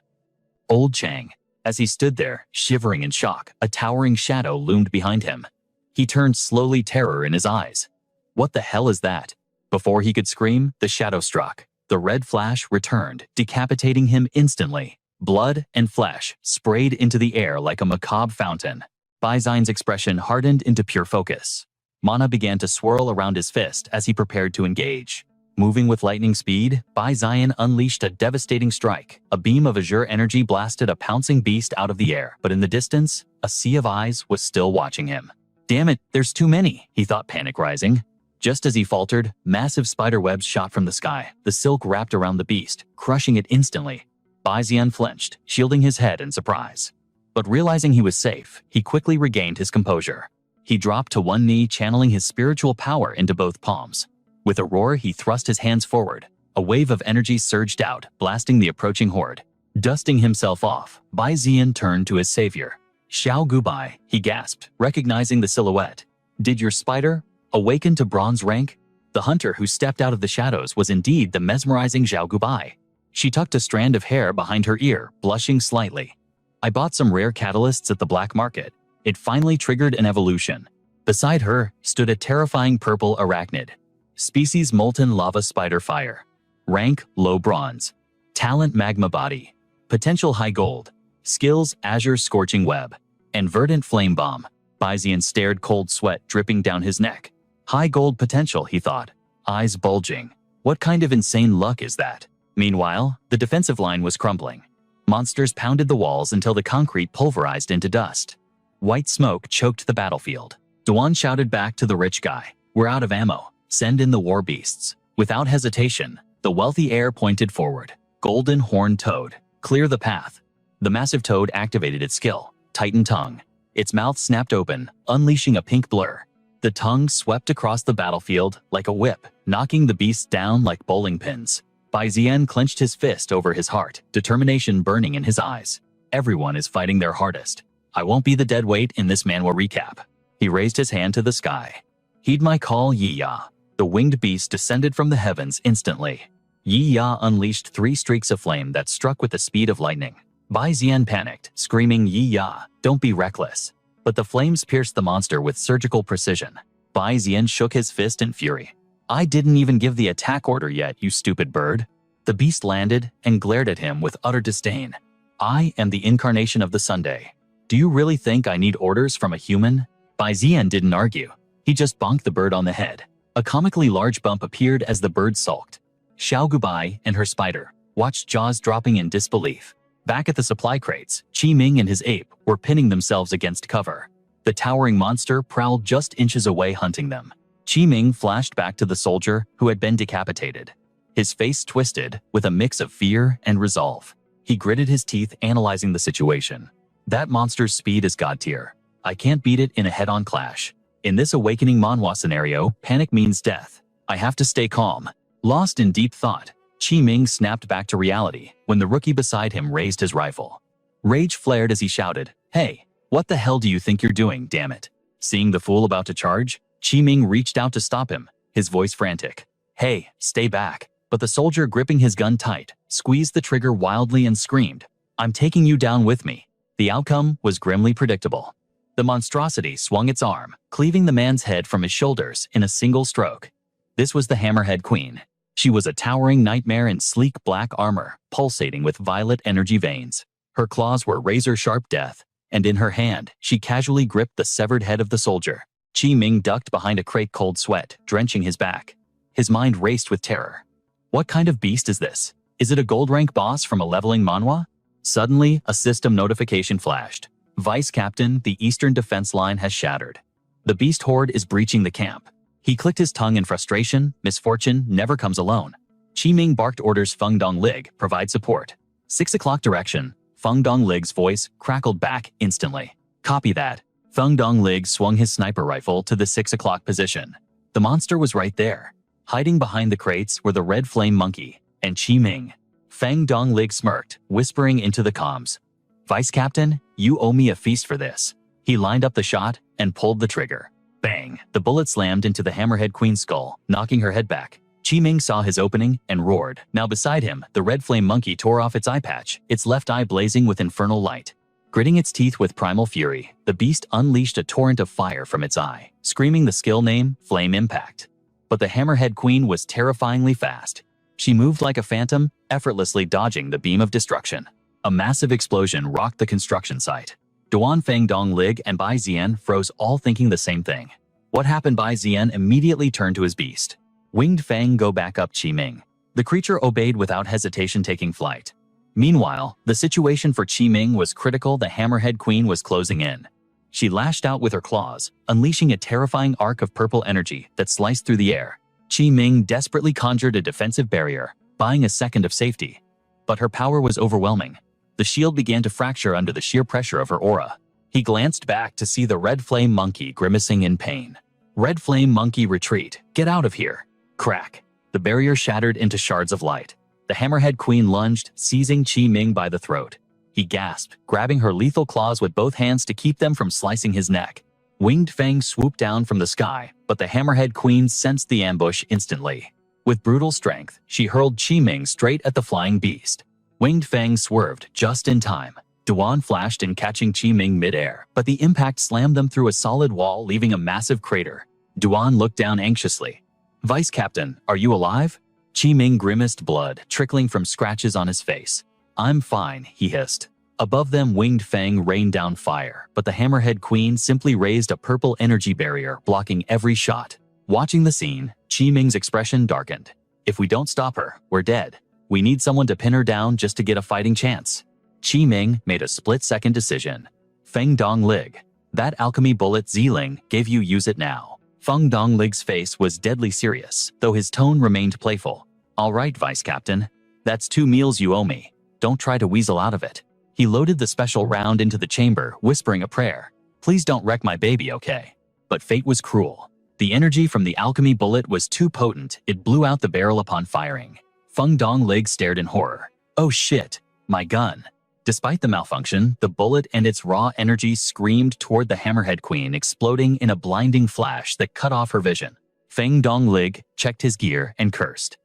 Chang. As he stood there, shivering in shock, a towering shadow loomed behind him. He turned slowly, terror in his eyes. "What the hell is that?" Before he could scream, the shadow struck. The red flash returned, decapitating him instantly. Blood and flesh sprayed into the air like a macabre fountain. Bai Xian's expression hardened into pure focus. Mana began to swirl around his fist as he prepared to engage. Moving with lightning speed, Bai Xian unleashed a devastating strike. A beam of azure energy blasted a pouncing beast out of the air, but in the distance, a sea of eyes was still watching him. "Damn it, there's too many," he thought, panic rising. Just as he faltered, massive spider webs shot from the sky. The silk wrapped around the beast, crushing it instantly. Bai Zian flinched, shielding his head in surprise. But realizing he was safe, he quickly regained his composure. He dropped to one knee, channeling his spiritual power into both palms. With a roar, he thrust his hands forward. A wave of energy surged out, blasting the approaching horde. Dusting himself off, Bai Zian turned to his savior. "Xiao Gubai," he gasped, recognizing the silhouette. "Did your spider awaken to bronze rank?" The hunter who stepped out of the shadows was indeed the mesmerizing Xiao Gubai. She tucked a strand of hair behind her ear, blushing slightly. "I bought some rare catalysts at the black market. It finally triggered an evolution." Beside her stood a terrifying purple arachnid. Species molten lava spider fire. Rank low bronze. Talent magma body. Potential high gold. Skills azure scorching web. And verdant flame bomb. Bai Zian stared, cold sweat dripping down his neck. High gold potential, he thought. Eyes bulging. What kind of insane luck is that? Meanwhile, the defensive line was crumbling. Monsters pounded the walls until the concrete pulverized into dust. White smoke choked the battlefield. Duan shouted back to the rich guy, "We're out of ammo. Send in the war beasts." Without hesitation, the wealthy heir pointed forward. "Golden horned toad, clear the path." The massive toad activated its skill, Titan Tongue. Its mouth snapped open, unleashing a pink blur. The tongue swept across the battlefield like a whip, knocking the beasts down like bowling pins. Bai Zian clenched his fist over his heart, determination burning in his eyes. Everyone is fighting their hardest. I won't be the dead weight in this manhwa recap. He raised his hand to the sky. "Heed my call, Yi Ya." The winged beast descended from the heavens instantly. Yi Ya unleashed 3 streaks of flame that struck with the speed of lightning. Bai Zian panicked, screaming, "Yi Ya, don't be reckless." But the flames pierced the monster with surgical precision. Bai Zian shook his fist in fury. "I didn't even give the attack order yet, you stupid bird." The beast landed and glared at him with utter disdain. "I am the incarnation of the Sunday. Do you really think I need orders from a human?" Bai Zian didn't argue. He just bonked the bird on the head. A comically large bump appeared as the bird sulked. Xiao Gubai and her spider watched, jaws dropping in disbelief. Back at the supply crates, Qiming and his ape were pinning themselves against cover. The towering monster prowled just inches away, hunting them. Qiming flashed back to the soldier who had been decapitated. His face twisted with a mix of fear and resolve. He gritted his teeth, analyzing the situation. That monster's speed is god tier. I can't beat it in a head-on clash. In this awakening manhwa scenario, panic means death. I have to stay calm. Lost in deep thought, Qiming snapped back to reality when the rookie beside him raised his rifle. Rage flared as he shouted, "Hey, what the hell do you think you're doing, damn it?" Seeing the fool about to charge, Qiming reached out to stop him, his voice frantic. "Hey, stay back." But the soldier, gripping his gun tight, squeezed the trigger wildly and screamed, "I'm taking you down with me." The outcome was grimly predictable. The monstrosity swung its arm, cleaving the man's head from his shoulders in a single stroke. This was the Hammerhead Queen. She was a towering nightmare in sleek black armor, pulsating with violet energy veins. Her claws were razor-sharp death, and in her hand, she casually gripped the severed head of the soldier. Qiming ducked behind a crate, cold sweat drenching his back. His mind raced with terror. What kind of beast is this? Is it a gold rank boss from a leveling manhwa? Suddenly, a system notification flashed. "Vice Captain, the Eastern Defense Line has shattered. The beast horde is breaching the camp." He clicked his tongue in frustration. Misfortune never comes alone. Qiming barked orders. "Feng Donglig, provide support." 6 o'clock direction. Feng Donglig's voice crackled back instantly. "Copy that." Feng Donglig swung his sniper rifle to the 6 o'clock position. The monster was right there. Hiding behind the crates were the red flame monkey and Qiming. Feng Donglig smirked, whispering into the comms, "Vice Captain, you owe me a feast for this." He lined up the shot and pulled the trigger. Bang! The bullet slammed into the Hammerhead Queen's skull, knocking her head back. Qiming saw his opening and roared. Now beside him, the red flame monkey tore off its eye patch, its left eye blazing with infernal light. Gritting its teeth with primal fury, the beast unleashed a torrent of fire from its eye, screaming the skill name, Flame Impact. But the Hammerhead Queen was terrifyingly fast. She moved like a phantom, effortlessly dodging the beam of destruction. A massive explosion rocked the construction site. Duan, Feng Donglig, and Bai Zian froze, all thinking the same thing. What happened? Bai Zian immediately turned to his beast. "Winged Fang, go back up, Qiming." The creature obeyed without hesitation, taking flight. Meanwhile, the situation for Qiming was critical. The Hammerhead Queen was closing in. She lashed out with her claws, unleashing a terrifying arc of purple energy that sliced through the air. Qiming desperately conjured a defensive barrier, buying a second of safety. but her power was overwhelming. The shield began to fracture under the sheer pressure of her aura. He glanced back to see the Red Flame Monkey grimacing in pain. Red Flame Monkey, retreat. Get out of here. Crack. The barrier shattered into shards of light. The Hammerhead Queen lunged, seizing Qi Ming by the throat. He gasped, grabbing her lethal claws with both hands to keep them from slicing his neck. Winged Fang swooped down from the sky, but the Hammerhead Queen sensed the ambush instantly. With brutal strength, she hurled Qi Ming straight at the flying beast. Winged Fang swerved just in time. Duan flashed in catching Qi Ming mid-air, but the impact slammed them through a solid wall, leaving a massive crater. Duan looked down anxiously. "Vice Captain, are you alive?" Qi Ming grimaced, blood trickling from scratches on his face. "I'm fine," he hissed. Above them, Winged Fang rained down fire, but the Hammerhead Queen simply raised a purple energy barrier, blocking every shot. Watching the scene, Qi Ming's expression darkened. "If we don't stop her, we're dead. We need someone to pin her down just to get a fighting chance." Qi Ming made a split-second decision. "Feng Dong Lig. That alchemy bullet Ziling gave you, use it now." Feng Dong Lig's face was deadly serious, though his tone remained playful. "All right, Vice Captain. That's 2 meals you owe me. Don't try to weasel out of it." He loaded the special round into the chamber, whispering a prayer. "Please don't wreck my baby, okay?" But fate was cruel. The energy from the alchemy bullet was too potent, it blew out the barrel upon firing. Feng Dong Lig stared in horror. "Oh shit, my gun." Despite the malfunction, the bullet and its raw energy screamed toward the Hammerhead Queen, exploding in a blinding flash that cut off her vision. Feng Dong Lig checked his gear and cursed.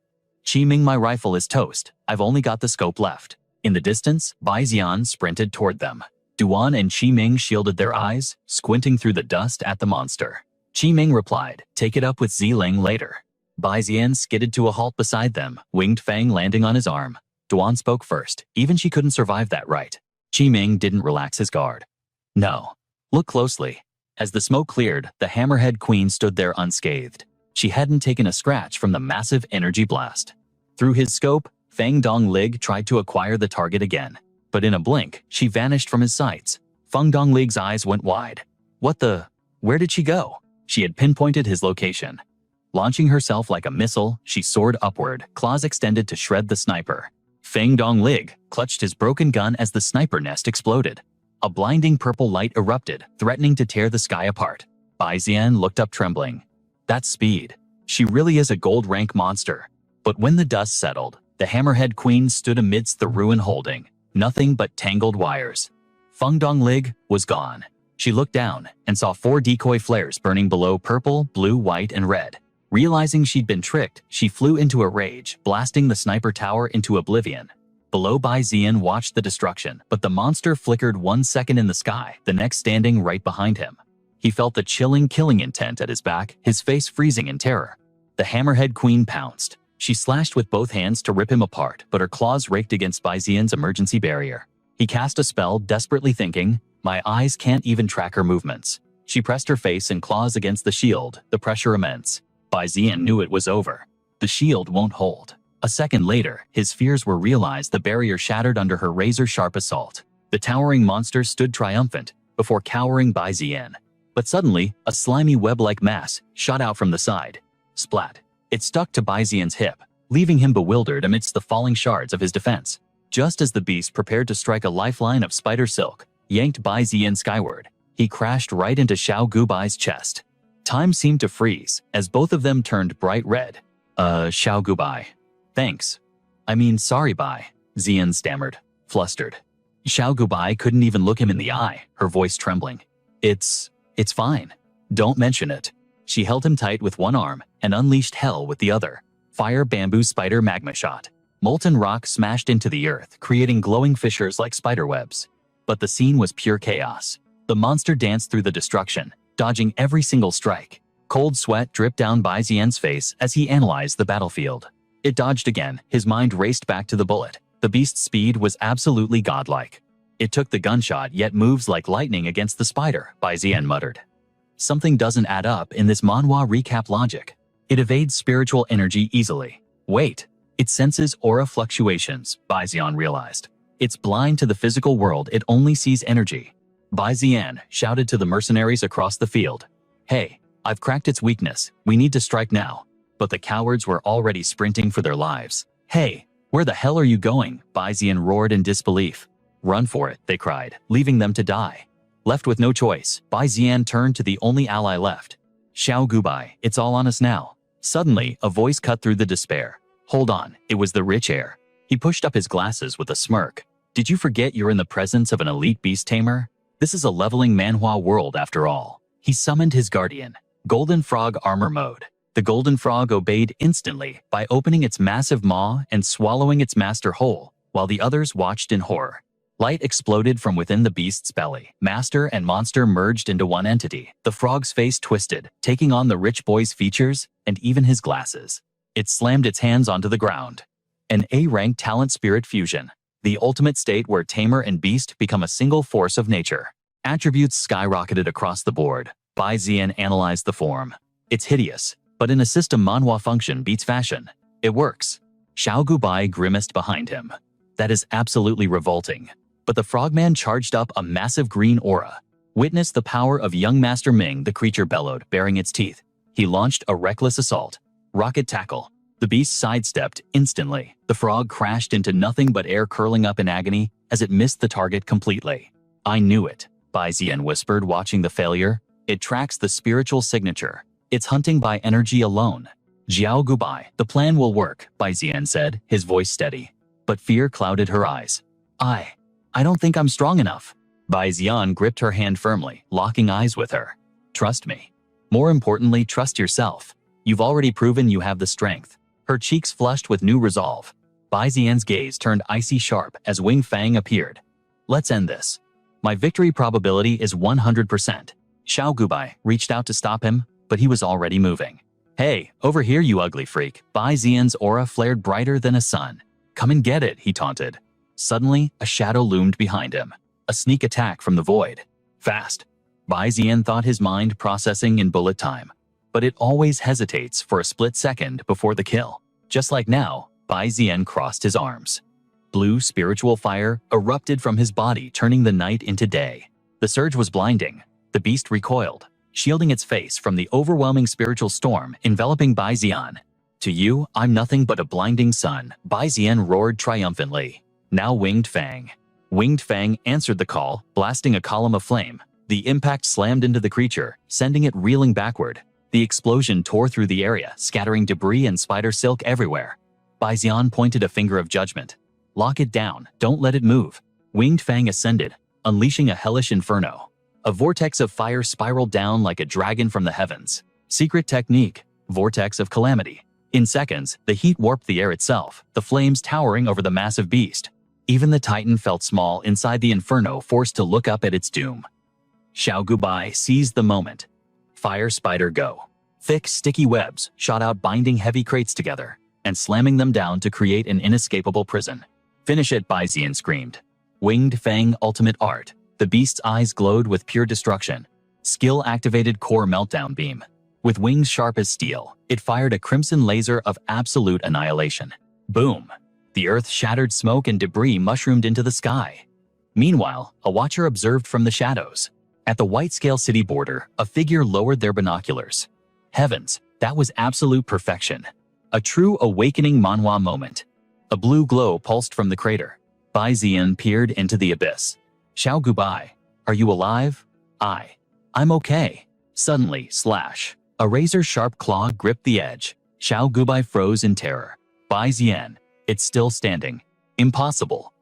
"Qi Ming, my rifle is toast. I've only got the scope left." In the distance, Bai Xian sprinted toward them. Duan and Qi Ming shielded their eyes, squinting through the dust at the monster. Qi Ming replied, "Take it up with Ziling later." Bai Xian skidded to a halt beside them, Winged Fang landing on his arm. Duan spoke first. Even she couldn't survive that, right? Qi Ming didn't relax his guard. "No. Look closely." As the smoke cleared, the Hammerhead Queen stood there unscathed. She hadn't taken a scratch from the massive energy blast. Through his scope, Feng Dong Lig tried to acquire the target again. But in a blink, she vanished from his sights. Feng Dong Lig's eyes went wide. "What the? Where did she go?" She had pinpointed his location. Launching herself like a missile, she soared upward, claws extended to shred the sniper. Feng Dong Lig clutched his broken gun as the sniper nest exploded. A blinding purple light erupted, threatening to tear the sky apart. Bai Xian looked up trembling. That's speed. She really is a gold-rank monster. But when the dust settled, the Hammerhead Queen stood amidst the ruin holding nothing but tangled wires. Feng Dong Lig was gone. She looked down and saw 4 decoy flares burning below, purple, blue, white, and red. Realizing she'd been tricked, she flew into a rage, blasting the sniper tower into oblivion. Below, Bai Xian watched the destruction, but the monster flickered 1 second in the sky, the next standing right behind him. He felt the chilling killing intent at his back, his face freezing in terror. The Hammerhead Queen pounced. She slashed with both hands to rip him apart, but her claws raked against Bai Xian's emergency barrier. He cast a spell, desperately thinking, "My eyes can't even track her movements." She pressed her face and claws against the shield, the pressure immense. Bai Xian knew it was over. The shield won't hold. A second later, his fears were realized. The barrier shattered under her razor-sharp assault. The towering monster stood triumphant, before cowering Bai Xian. But suddenly, a slimy web-like mass shot out from the side. Splat. It stuck to Bai Xian's hip, leaving him bewildered amidst the falling shards of his defense. Just as the beast prepared to strike a lifeline of spider silk, yanked Bai Xian skyward, he crashed right into Xiao Gubai's chest. Time seemed to freeze, as both of them turned bright red. Xiao Gubai. Thanks. I mean, sorry, Bai, Xian stammered, flustered. Xiao Gubai couldn't even look him in the eye, her voice trembling. It's fine. Don't mention it." She held him tight with one arm and unleashed hell with the other. Fire, bamboo, spider, magma shot. Molten rock smashed into the earth, creating glowing fissures like spiderwebs. But the scene was pure chaos. The monster danced through the destruction, dodging every single strike. Cold sweat dripped down Bai Xian's face as he analyzed the battlefield. It dodged again, his mind raced back to the bullet. The beast's speed was absolutely godlike. "It took the gunshot, yet moves like lightning against the spider," Bai Xian muttered. Something doesn't add up in this manhwa recap logic. It evades spiritual energy easily. Wait, it senses aura fluctuations, Bai Xian realized. It's blind to the physical world, it only sees energy. Bai Xian shouted to the mercenaries across the field. "Hey, I've cracked its weakness, we need to strike now." But the cowards were already sprinting for their lives. "Hey, Where the hell are you going? Bai Zian roared in disbelief. Run for it, they cried, leaving them to die. Left with no choice, Bai Zian turned to the only ally left. Xiao Gubai, it's all on us now. Suddenly, a voice cut through the despair. Hold on, it was the rich heir. He pushed up his glasses with a smirk. Did you forget you're in the presence of an elite beast tamer? This is a leveling manhwa world after all. He summoned his guardian, Golden Frog Armor Mode. The Golden Frog obeyed instantly by opening its massive maw and swallowing its master whole, while the others watched in horror. Light exploded from within the beast's belly. Master and monster merged into one entity. The frog's face twisted, taking on the rich boy's features and even his glasses. It slammed its hands onto the ground. An A-rank talent spirit fusion. The ultimate state where tamer and beast become a single force of nature. Attributes skyrocketed across the board. Bai Zian analyzed the form. It's hideous, but in a system manhwa function beats fashion. It works. Xiao Gubai grimaced behind him. That is absolutely revolting. But the frogman charged up a massive green aura. Witness the power of young Master Ming, the creature bellowed, baring its teeth. He launched a reckless assault. Rocket tackle. The beast sidestepped instantly. The frog crashed into nothing but air, curling up in agony as it missed the target completely. I knew it, Bai Zian whispered, watching the failure. It tracks the spiritual signature. It's hunting by energy alone. Xiao Gubai, the plan will work, Bai Zian said, his voice steady. But fear clouded her eyes. I don't think I'm strong enough. Bai Zian gripped her hand firmly, locking eyes with her. Trust me. More importantly, trust yourself. You've already proven you have the strength. Her cheeks flushed with new resolve. Bai Zian's gaze turned icy sharp as Wing Fang appeared. Let's end this. My victory probability is 100%. Xiao Gubai reached out to stop him, but he was already moving. Hey, over here you ugly freak. Bai Zian's aura flared brighter than a sun. Come and get it, he taunted. Suddenly, a shadow loomed behind him. A sneak attack from the void. Fast. Bai Zian thought, his mind processing in bullet time. But it always hesitates for a split second before the kill. Just like now, Bai Zian crossed his arms. Blue spiritual fire erupted from his body, turning the night into day. The surge was blinding. The beast recoiled, shielding its face from the overwhelming spiritual storm enveloping Bai Zian. To you, I'm nothing but a blinding sun, Bai Zian roared triumphantly. Now Winged Fang. Winged Fang answered the call, blasting a column of flame. The impact slammed into the creature, sending it reeling backward. The explosion tore through the area, scattering debris and spider silk everywhere. Bai Zian pointed a finger of judgment. Lock it down, don't let it move. Winged Fang ascended, unleashing a hellish inferno. A vortex of fire spiraled down like a dragon from the heavens. Secret technique, vortex of calamity. In seconds, the heat warped the air itself, the flames towering over the massive beast. Even the Titan felt small inside the inferno, forced to look up at its doom. Xiao Gubai seized the moment. Fire Spider Go. Thick, sticky webs shot out, binding heavy crates together and slamming them down to create an inescapable prison. Finish it, Bai Zian screamed. Winged Fang Ultimate Art. The beast's eyes glowed with pure destruction. Skill-activated Core Meltdown Beam. With wings sharp as steel, it fired a crimson laser of absolute annihilation. Boom! The earth shattered, smoke and debris mushroomed into the sky. Meanwhile, a watcher observed from the shadows. At the Whitescale City border, a figure lowered their binoculars. Heavens, that was absolute perfection. A true awakening manhwa moment. A blue glow pulsed from the crater. Bai Zian peered into the abyss. Xiao Gubai, are you alive? I'm okay. Suddenly, slash. A razor-sharp claw gripped the edge. Xiao Gubai froze in terror. Bai Zian, it's still standing. Impossible.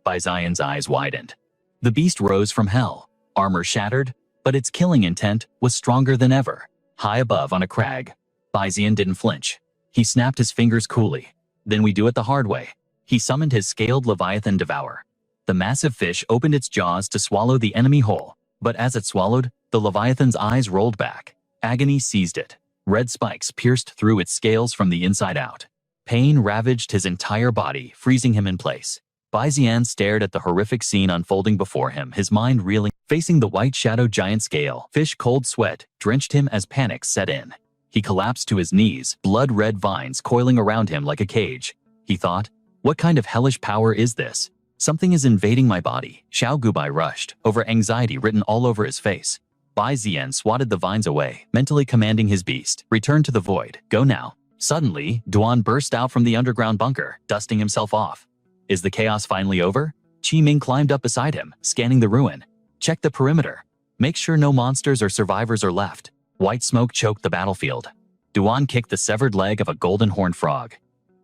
Bai Zian's eyes widened. The beast rose from hell, armor shattered, but its killing intent was stronger than ever. High above on a crag, Bai Zian didn't flinch. He snapped his fingers coolly. Then we do it the hard way. He summoned his scaled Leviathan Devour. The massive fish opened its jaws to swallow the enemy whole, but as it swallowed, the Leviathan's eyes rolled back. Agony seized it. Red spikes pierced through its scales from the inside out. Pain ravaged his entire body, freezing him in place. Bai Zian stared at the horrific scene unfolding before him, his mind reeling. Facing the white shadow giant scale, fish cold sweat drenched him as panic set in. He collapsed to his knees, blood-red vines coiling around him like a cage. He thought, what kind of hellish power is this? Something is invading my body. Xiao Gubai rushed, over anxiety written all over his face. Bai Zian swatted the vines away, mentally commanding his beast. Return to the void. Go now. Suddenly, Duan burst out from the underground bunker, dusting himself off. Is the chaos finally over? Qiming climbed up beside him, scanning the ruin. Check the perimeter. Make sure no monsters or survivors are left. White smoke choked the battlefield. Duan kicked the severed leg of a golden horned frog.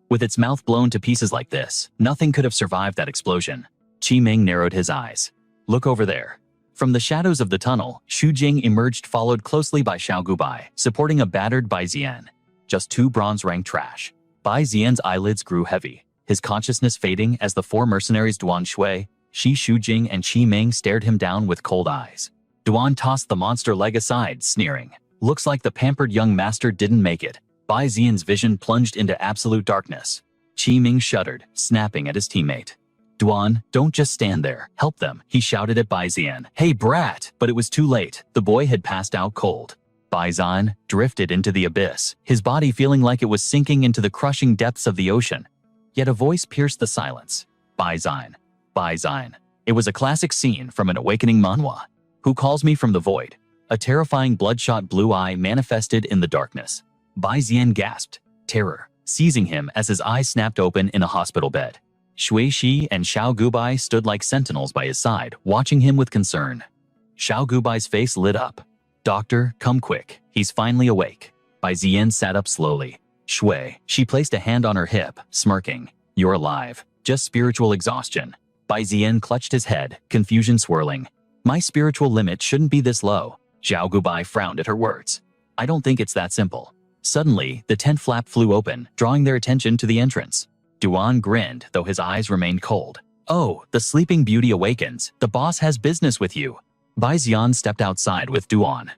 With its mouth blown to pieces like this, nothing could have survived that explosion. Qiming narrowed his eyes. Look over there. From the shadows of the tunnel, Xu Jing emerged, followed closely by Xiao Gubai, supporting a battered Bai Zian. Just two bronze-rank trash. Bai Zian's eyelids grew heavy, his consciousness fading as the four mercenaries Duan Shui, Xu Jing, and Qiming stared him down with cold eyes. Duan tossed the monster leg aside, sneering. Looks like the pampered young master didn't make it. Bai Zian's vision plunged into absolute darkness. Qiming shuddered, snapping at his teammate. Duan, don't just stand there. Help them, he shouted at Bai Zian. Hey brat! But it was too late. The boy had passed out cold. Bai Zian drifted into the abyss, his body feeling like it was sinking into the crushing depths of the ocean. Yet a voice pierced the silence. Bai Zian. Bai Zian. It was a classic scene from an awakening manhwa. Who calls me from the void? A terrifying bloodshot blue eye manifested in the darkness. Bai Zian gasped, terror seizing him as his eyes snapped open in a hospital bed. Shui Shi and Xiao Gubai stood like sentinels by his side, watching him with concern. Xiao Gubai's face lit up. Doctor, come quick. He's finally awake. Bai Zian sat up slowly. Shui, she placed a hand on her hip, smirking. You're alive. Just spiritual exhaustion. Bai Zian clutched his head, confusion swirling. My spiritual limit shouldn't be this low. Xiao Gubai frowned at her words. I don't think it's that simple. Suddenly, the tent flap flew open, drawing their attention to the entrance. Duan grinned, though his eyes remained cold. Oh, the sleeping beauty awakens. The boss has business with you. Bai Zian stepped outside with Duan.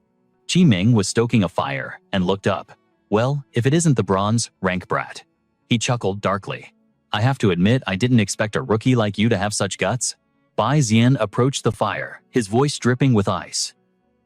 Qiming was stoking a fire and looked up. Well, if it isn't the bronze rank brat. He chuckled darkly. I have to admit I didn't expect a rookie like you to have such guts. Bai Zian approached the fire, his voice dripping with ice.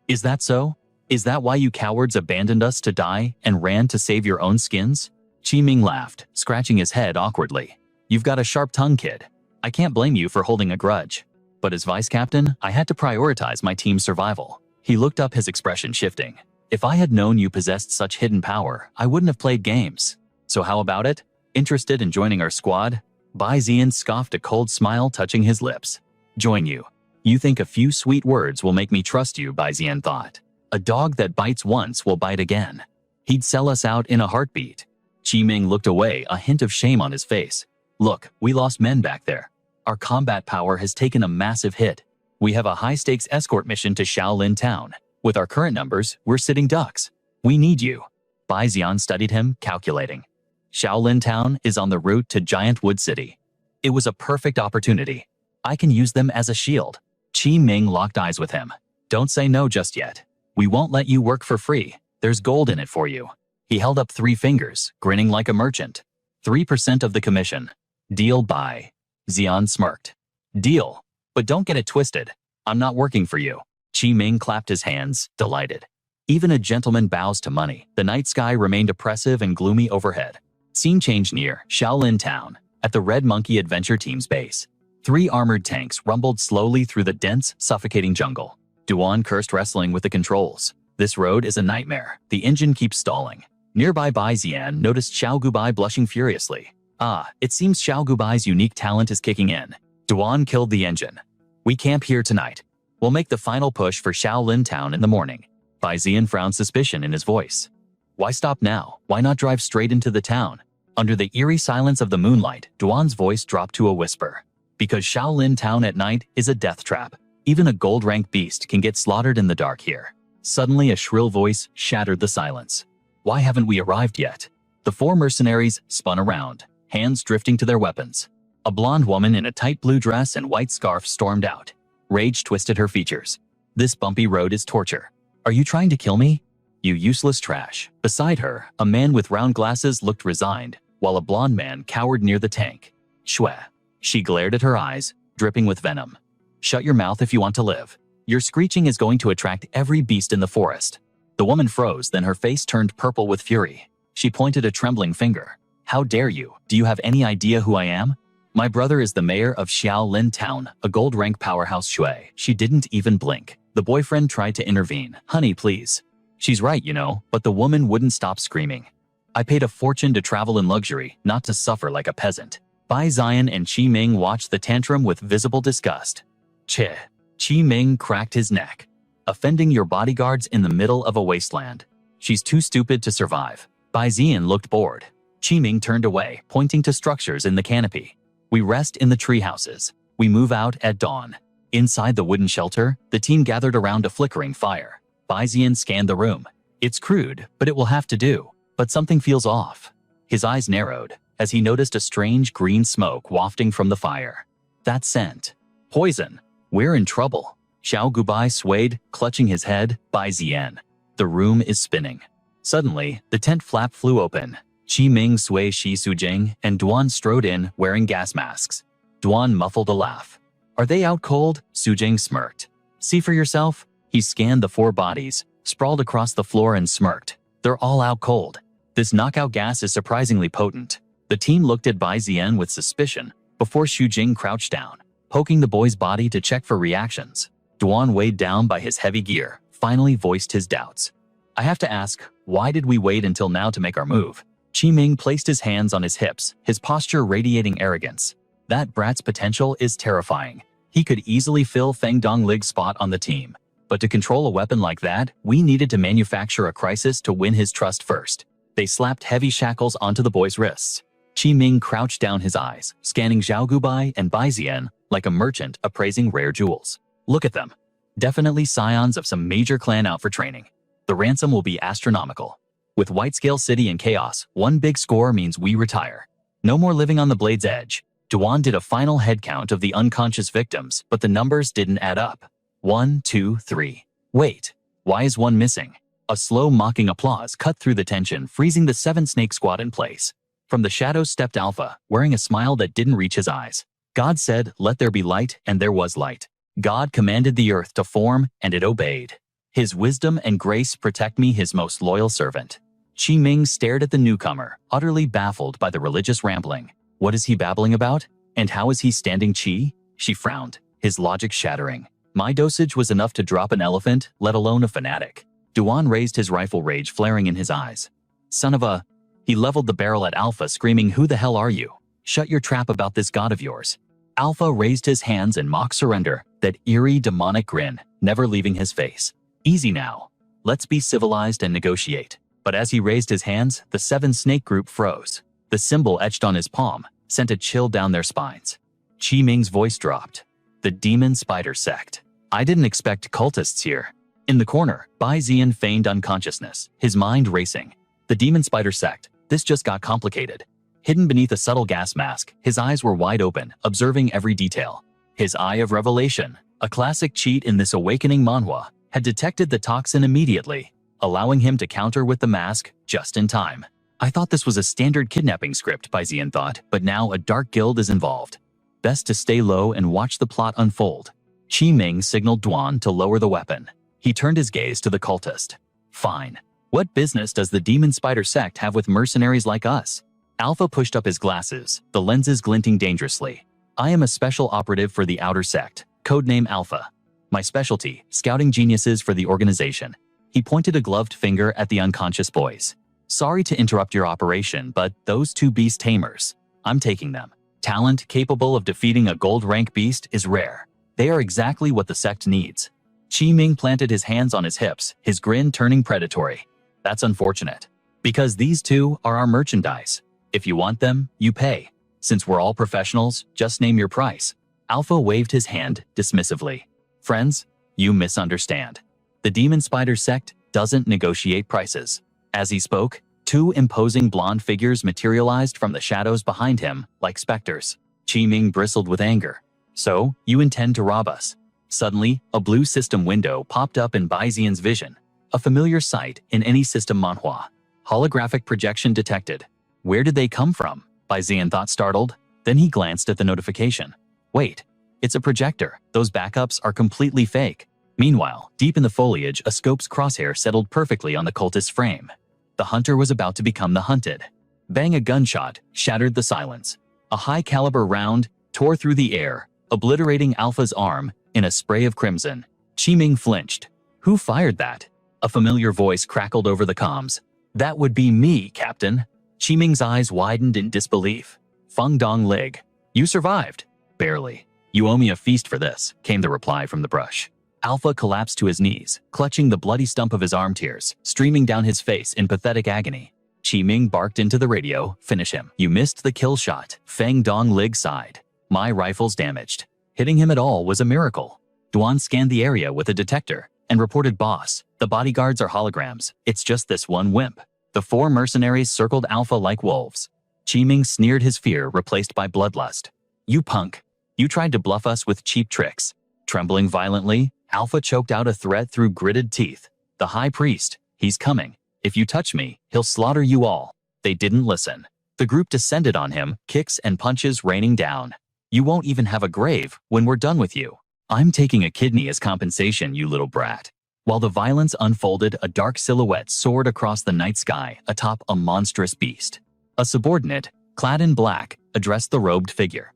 Is that so? Is that why you cowards abandoned us to die and ran to save your own skins? Qiming laughed, scratching his head awkwardly. You've got a sharp tongue, kid. I can't blame you for holding a grudge. But as vice captain, I had to prioritize my team's survival. He looked up, his expression shifting. If I had known you possessed such hidden power, I wouldn't have played games. So how about it? Interested in joining our squad? Bai Zian scoffed, a cold smile touching his lips. Join you. You think a few sweet words will make me trust you, Bai Zian thought. A dog that bites once will bite again. He'd sell us out in a heartbeat. Qiming looked away, a hint of shame on his face. Look, we lost men back there. Our combat power has taken a massive hit. We have a high-stakes escort mission to Shaolin Town. With our current numbers, we're sitting ducks. We need you. Bai Zian studied him, calculating. Shaolin Town is on the route to Giant Wood City. It was a perfect opportunity. I can use them as a shield. Qiming locked eyes with him. Don't say no just yet. We won't let you work for free. There's gold in it for you. He held up 3 fingers, grinning like a merchant. 3% of the commission. Deal, Bai. Zian smirked. Deal. But don't get it twisted. I'm not working for you. Qiming clapped his hands, delighted. Even a gentleman bows to money. The night sky remained oppressive and gloomy overhead. Scene change near Shaolin Town, at the Red Monkey Adventure Team's base. 3 armored tanks rumbled slowly through the dense, suffocating jungle. Duan cursed, wrestling with the controls. This road is a nightmare. The engine keeps stalling. Nearby, Bai Zian noticed Xiao Gubai blushing furiously. Ah, it seems Xiao Gubai's unique talent is kicking in. Duan killed the engine. We camp here tonight. We'll make the final push for Shaolin Town in the morning. Bai Zian frowned, suspicion in his voice. Why stop now? Why not drive straight into the town? Under the eerie silence of the moonlight, Duan's voice dropped to a whisper. Because Shaolin Town at night is a death trap. Even a gold-rank beast can get slaughtered in the dark here. Suddenly, a shrill voice shattered the silence. Why haven't we arrived yet? The 4 mercenaries spun around, hands drifting to their weapons. A blonde woman in a tight blue dress and white scarf stormed out. Rage twisted her features. This bumpy road is torture. Are you trying to kill me? You useless trash. Beside her, a man with round glasses looked resigned, while a blonde man cowered near the tank. Shwe. She glared at her eyes, dripping with venom. Shut your mouth if you want to live. Your screeching is going to attract every beast in the forest. The woman froze, then her face turned purple with fury. She pointed a trembling finger. How dare you? Do you have any idea who I am? My brother is the mayor of Shaolin Town, a gold-rank powerhouse. Shui. She didn't even blink. The boyfriend tried to intervene. Honey, please. She's right, you know, but the woman wouldn't stop screaming. I paid a fortune to travel in luxury, not to suffer like a peasant. Bai Ziyan and Qi Ming watched the tantrum with visible disgust. Cheh. Qi Ming cracked his neck. Offending your bodyguards in the middle of a wasteland. She's too stupid to survive. Bai Ziyan looked bored. Qi Ming turned away, pointing to structures in the canopy. We rest in the tree houses. We move out at dawn. Inside the wooden shelter, the team gathered around a flickering fire. Bai Ziyan scanned the room. It's crude, but it will have to do. But something feels off. His eyes narrowed as he noticed a strange green smoke wafting from the fire. That scent. Poison. We're in trouble. Xiao Gubai swayed, clutching his head. Bai Ziyan. The room is spinning. Suddenly, the tent flap flew open. Qi Ming, Sui Shi Sujing, and Duan strode in, wearing gas masks. Duan muffled a laugh. Are they out cold? Sujing smirked. See for yourself? He scanned the 4 bodies, sprawled across the floor and smirked. They're all out cold. This knockout gas is surprisingly potent. The team looked at Bai Ziyan with suspicion before Jing crouched down, poking the boy's body to check for reactions. Duan, weighed down by his heavy gear, finally voiced his doubts. I have to ask, why did we wait until now to make our move? Qi Ming placed his hands on his hips, his posture radiating arrogance. That brat's potential is terrifying. He could easily fill Feng Donglig's spot on the team. But to control a weapon like that, we needed to manufacture a crisis to win his trust first. They slapped heavy shackles onto the boy's wrists. Qi Ming crouched down his eyes, scanning Zhao Gubai and Bai Ziyan like a merchant appraising rare jewels. Look at them. Definitely scions of some major clan out for training. The ransom will be astronomical. With Whitescale City in chaos, one big score means we retire. No more living on the blade's edge. Duan did a final head count of the unconscious victims, but the numbers didn't add up. 1, 2, 3. Wait, why is one missing? A slow mocking applause cut through the tension, freezing the 7 snake squad in place. From the shadows stepped Alpha, wearing a smile that didn't reach his eyes. God said, "Let there be light," and there was light. God commanded the earth to form, and it obeyed. His wisdom and grace protect me, his most loyal servant. Qi Ming stared at the newcomer, utterly baffled by the religious rambling. What is he babbling about? And how is he standing Qi? She frowned, his logic shattering. My dosage was enough to drop an elephant, let alone a fanatic. Duan raised his rifle, rage flaring in his eyes. Son of a... He leveled the barrel at Alpha, screaming, "Who the hell are you? Shut your trap about this god of yours." Alpha raised his hands in mock surrender, that eerie demonic grin, never leaving his face. Easy now. Let's be civilized and negotiate. But as he raised his hands, the 7 snake group froze. The symbol etched on his palm sent a chill down their spines. Qi Ming's voice dropped. The Demon Spider Sect. I didn't expect cultists here. In the corner, Bai Ziyan feigned unconsciousness, his mind racing. The Demon Spider Sect. This just got complicated. Hidden beneath a subtle gas mask, his eyes were wide open, observing every detail. His eye of revelation, a classic cheat in this awakening manhwa, had detected the toxin immediately, allowing him to counter with the mask just in time. I thought this was a standard kidnapping script, Bai Ziyan thought, but now a dark guild is involved. Best to stay low and watch the plot unfold. Qi Ming signaled Duan to lower the weapon. He turned his gaze to the cultist. Fine. What business does the Demon Spider Sect have with mercenaries like us? Alpha pushed up his glasses, the lenses glinting dangerously. I am a special operative for the Outer Sect, codename Alpha. My specialty, scouting geniuses for the organization. He pointed a gloved finger at the unconscious boys. Sorry to interrupt your operation, but those 2 beast tamers, I'm taking them. Talent capable of defeating a gold rank beast is rare. They are exactly what the sect needs. Qi Ming planted his hands on his hips, his grin turning predatory. That's unfortunate. Because these 2 are our merchandise. If you want them, you pay. Since we're all professionals, just name your price. Alpha waved his hand dismissively. Friends, you misunderstand. The Demon Spider Sect doesn't negotiate prices. As he spoke, 2 imposing blonde figures materialized from the shadows behind him like specters. Qi Ming bristled with anger. So, you intend to rob us? Suddenly, a blue system window popped up in Bai Ziyan's vision. A familiar sight in any system manhwa. Holographic projection detected. Where did they come from? Bai Ziyan thought, startled. Then he glanced at the notification. Wait, it's a projector. Those backups are completely fake. Meanwhile, deep in the foliage, a scope's crosshair settled perfectly on the cultist's frame. The hunter was about to become the hunted. Bang! A gunshot shattered the silence. A high-caliber round tore through the air, obliterating Alpha's arm in a spray of crimson. Qi Ming flinched. Who fired that? A familiar voice crackled over the comms. That would be me, Captain. Qiming's eyes widened in disbelief. Feng Dong Lig. You survived. Barely. You owe me a feast for this, came the reply from the brush. Alpha collapsed to his knees, clutching the bloody stump of his arm, tears streaming down his face in pathetic agony. Qiming barked into the radio, finish him. You missed the kill shot. Feng Dong Lig sighed. My rifle's damaged. Hitting him at all was a miracle. Duan scanned the area with a detector and reported, boss, the bodyguards are holograms. It's just this one wimp. The 4 mercenaries circled Alpha like wolves. Qiming sneered, his fear replaced by bloodlust. You punk. You tried to bluff us with cheap tricks. Trembling violently, Alpha choked out a threat through gritted teeth. The High Priest, he's coming. If you touch me, he'll slaughter you all. They didn't listen. The group descended on him, kicks and punches raining down. You won't even have a grave when we're done with you. I'm taking a kidney as compensation, you little brat. While the violence unfolded, a dark silhouette soared across the night sky atop a monstrous beast. A subordinate, clad in black, addressed the robed figure.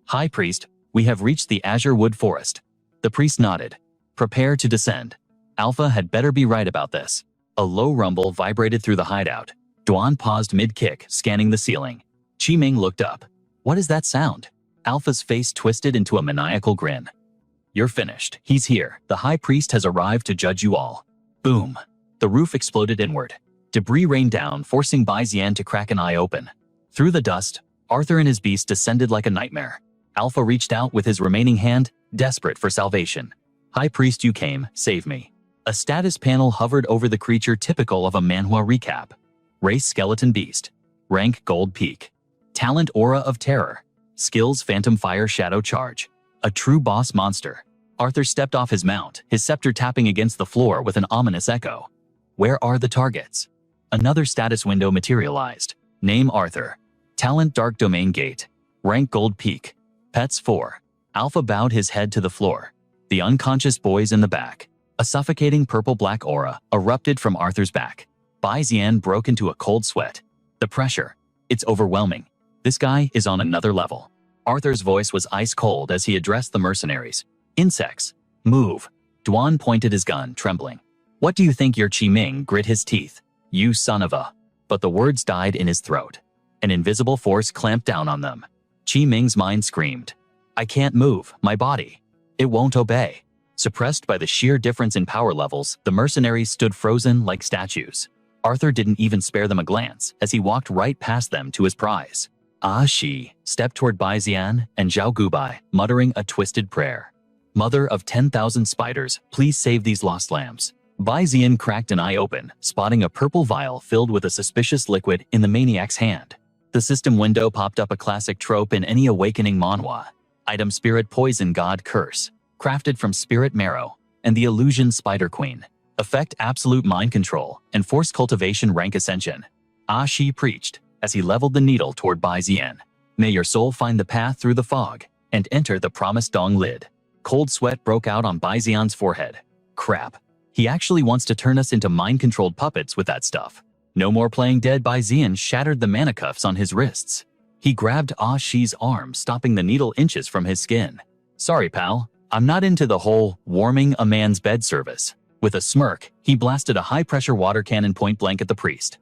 High Priest, we have reached the Azure Wood Forest. The priest nodded. Prepare to descend. Alpha had better be right about this. A low rumble vibrated through the hideout. Duan paused mid-kick, scanning the ceiling. Qiming looked up. What is that sound? Alpha's face twisted into a maniacal grin. You're finished. He's here. The High Priest has arrived to judge you all. Boom. The roof exploded inward. Debris rained down, forcing Bai Zian to crack an eye open. Through the dust, Arthur and his beast descended like a nightmare. Alpha reached out with his remaining hand, desperate for salvation. High Priest, you came, save me. A status panel hovered over the creature, typical of a manhwa recap. Race skeleton beast. Rank gold peak. Talent aura of terror. Skills phantom fire shadow charge. A true boss monster. Arthur stepped off his mount, his scepter tapping against the floor with an ominous echo. Where are the targets? Another status window materialized. Name Arthur. Talent dark domain gate. Rank gold peak. Pets 4. Alpha bowed his head to the floor. The unconscious boys in the back. A suffocating purple-black aura erupted from Arthur's back. Bai Zian broke into a cold sweat. The pressure. It's overwhelming. This guy is on another level. Arthur's voice was ice-cold as he addressed the mercenaries. Insects. Move. Duan pointed his gun, trembling. What do you think you're? Qiming grit his teeth. You son of a... But the words died in his throat. An invisible force clamped down on them. Qiming's mind screamed. I can't move, my body. It won't obey. Suppressed by the sheer difference in power levels, the mercenaries stood frozen like statues. Arthur didn't even spare them a glance as he walked right past them to his prize. Shi stepped toward Bai Zian and Zhao Gubai, muttering a twisted prayer. Mother of 10,000 spiders, please save these lost lambs. Bai Zian cracked an eye open, spotting a purple vial filled with a suspicious liquid in the maniac's hand. The system window popped up, a classic trope in any awakening manhwa. Item Spirit Poison God Curse, crafted from Spirit Marrow, and the Illusion Spider Queen. Effect Absolute Mind Control and Force Cultivation Rank Ascension. Shi preached as he leveled the needle toward Bai Zian. May your soul find the path through the fog and enter the promised Dong Lid. Cold sweat broke out on Bai Zian's forehead. Crap. He actually wants to turn us into mind-controlled puppets with that stuff. No more playing dead. Bai Zian shattered the manicuffs on his wrists. He grabbed Shi's arm, stopping the needle inches from his skin. Sorry, pal. I'm not into the whole warming a man's bed service. With a smirk, he blasted a high-pressure water cannon point blank at the priest.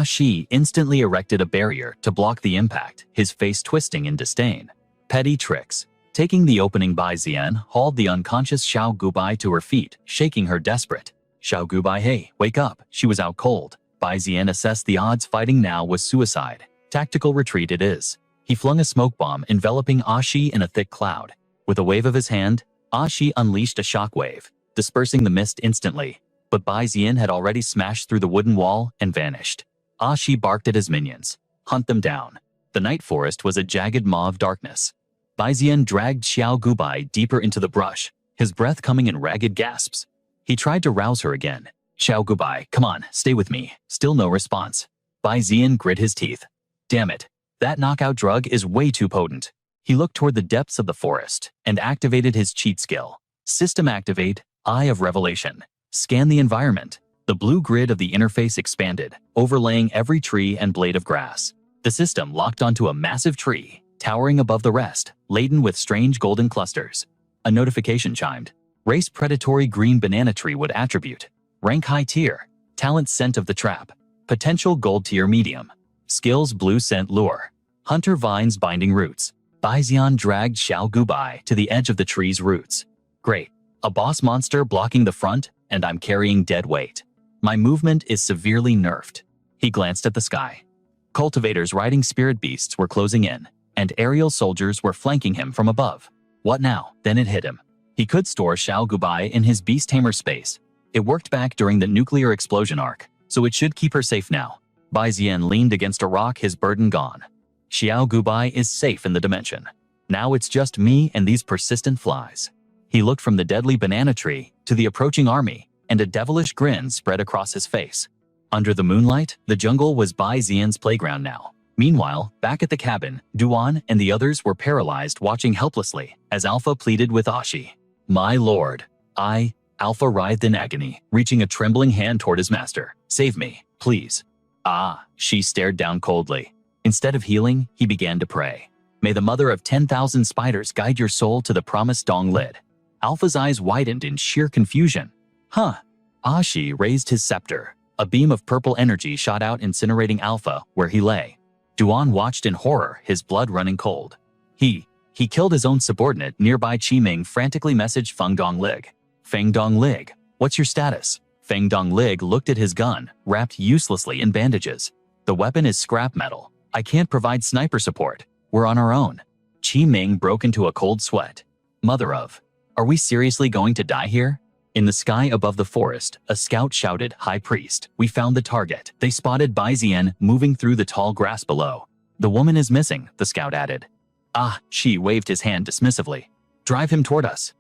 Shi instantly erected a barrier to block the impact, his face twisting in disdain. Petty tricks. Taking the opening, Bai Zian hauled the unconscious Zhao Gubai to her feet, shaking her desperate. Zhao Gubai, hey, wake up. She was out cold. Bai Zian assessed the odds. Fighting now was suicide. Tactical retreat it is. He flung a smoke bomb, enveloping Shi in a thick cloud. With a wave of his hand, Shi unleashed a shockwave, dispersing the mist instantly. But Bai Zian had already smashed through the wooden wall and vanished. Shi barked at his minions. Hunt them down. The night forest was a jagged maw of darkness. Bai Zian dragged Xiao Gubai deeper into the brush, his breath coming in ragged gasps. He tried to rouse her again. Xiao Gubai, come on, stay with me. Still no response. Bai Zian grit his teeth. Damn it. That knockout drug is way too potent. He looked toward the depths of the forest and activated his cheat skill. System activate, Eye of Revelation. Scan the environment. The blue grid of the interface expanded, overlaying every tree and blade of grass. The system locked onto a massive tree, towering above the rest, laden with strange golden clusters. A notification chimed. Race predatory green banana tree wood attribute. Rank high tier. Talent scent of the trap. Potential Gold Tier Medium. Skills Blue Scent Lure. Hunter Vines Binding Roots. Baixian dragged Xiao Gubai to the edge of the tree's roots. Great. A boss monster blocking the front, and I'm carrying dead weight. My movement is severely nerfed. He glanced at the sky. Cultivators riding spirit beasts were closing in, and aerial soldiers were flanking him from above. What now? Then it hit him. He could store Xiao Gubai in his beast tamer space. It worked back during the nuclear explosion arc, so it should keep her safe now. Baixian leaned against a rock, his burden gone. Xiao Gubai is safe in the dimension. Now it's just me and these persistent flies. He looked from the deadly banana tree to the approaching army, and a devilish grin spread across his face. Under the moonlight, the jungle was Baixian's playground now. Meanwhile, back at the cabin, Duan and the others were paralyzed, watching helplessly as Alpha pleaded with Ashi. My lord. Alpha writhed in agony, reaching a trembling hand toward his master. Save me, please. She stared down coldly. Instead of healing, he began to pray. May the mother of 10,000 spiders guide your soul to the promised dong lid. Alpha's eyes widened in sheer confusion. Ashi raised his scepter. A beam of purple energy shot out, incinerating Alpha where he lay. Duan watched in horror, his blood running cold. He killed his own subordinate. Nearby, Qiming frantically messaged Feng Donglig. Feng Donglig, what's your status? Feng Donglig looked at his gun, wrapped uselessly in bandages. The weapon is scrap metal. I can't provide sniper support. We're on our own. Qiming broke into a cold sweat. Mother of, are we seriously going to die here? In the sky above the forest, a scout shouted, High Priest, we found the target. They spotted Baixian moving through the tall grass below. The woman is missing, the scout added. She waved his hand dismissively. Drive him toward us.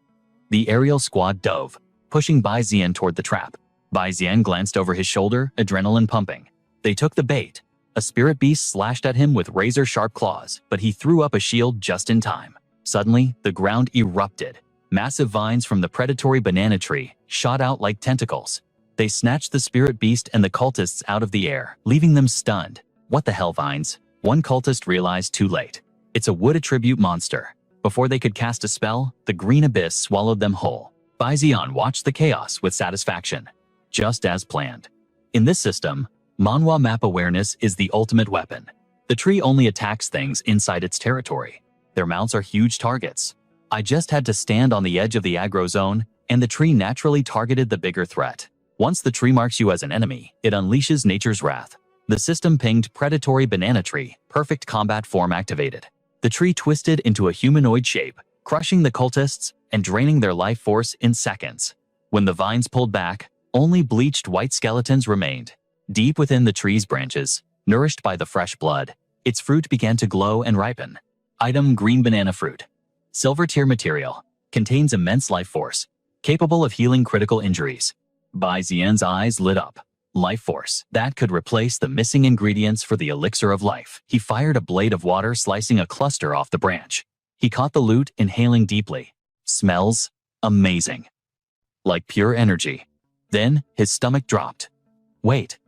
The aerial squad dove, pushing Baixian toward the trap. Baixian glanced over his shoulder, adrenaline pumping. They took the bait. A spirit beast slashed at him with razor-sharp claws, but he threw up a shield just in time. Suddenly, the ground erupted. Massive vines from the predatory banana tree shot out like tentacles. They snatched the spirit beast and the cultists out of the air, leaving them stunned. What the hell, vines? One cultist realized too late. It's a wood attribute monster. Before they could cast a spell, the green abyss swallowed them whole. Baixian watched the chaos with satisfaction. Just as planned. In this system, Manhwa map awareness is the ultimate weapon. The tree only attacks things inside its territory. Their mounts are huge targets. I just had to stand on the edge of the aggro zone, and the tree naturally targeted the bigger threat. Once the tree marks you as an enemy, it unleashes nature's wrath. The system pinged predatory banana tree, perfect combat form activated. The tree twisted into a humanoid shape, crushing the cultists and draining their life force in seconds. When the vines pulled back, only bleached white skeletons remained. Deep within the tree's branches, nourished by the fresh blood, its fruit began to glow and ripen. Item: green banana fruit. Silver tier material. Contains immense life force. Capable of healing critical injuries. Baixian's eyes lit up. Life force. That could replace the missing ingredients for the elixir of life. He fired a blade of water, slicing a cluster off the branch. He caught the loot, inhaling deeply. Smells amazing. Like pure energy. Then, his stomach dropped. Wait.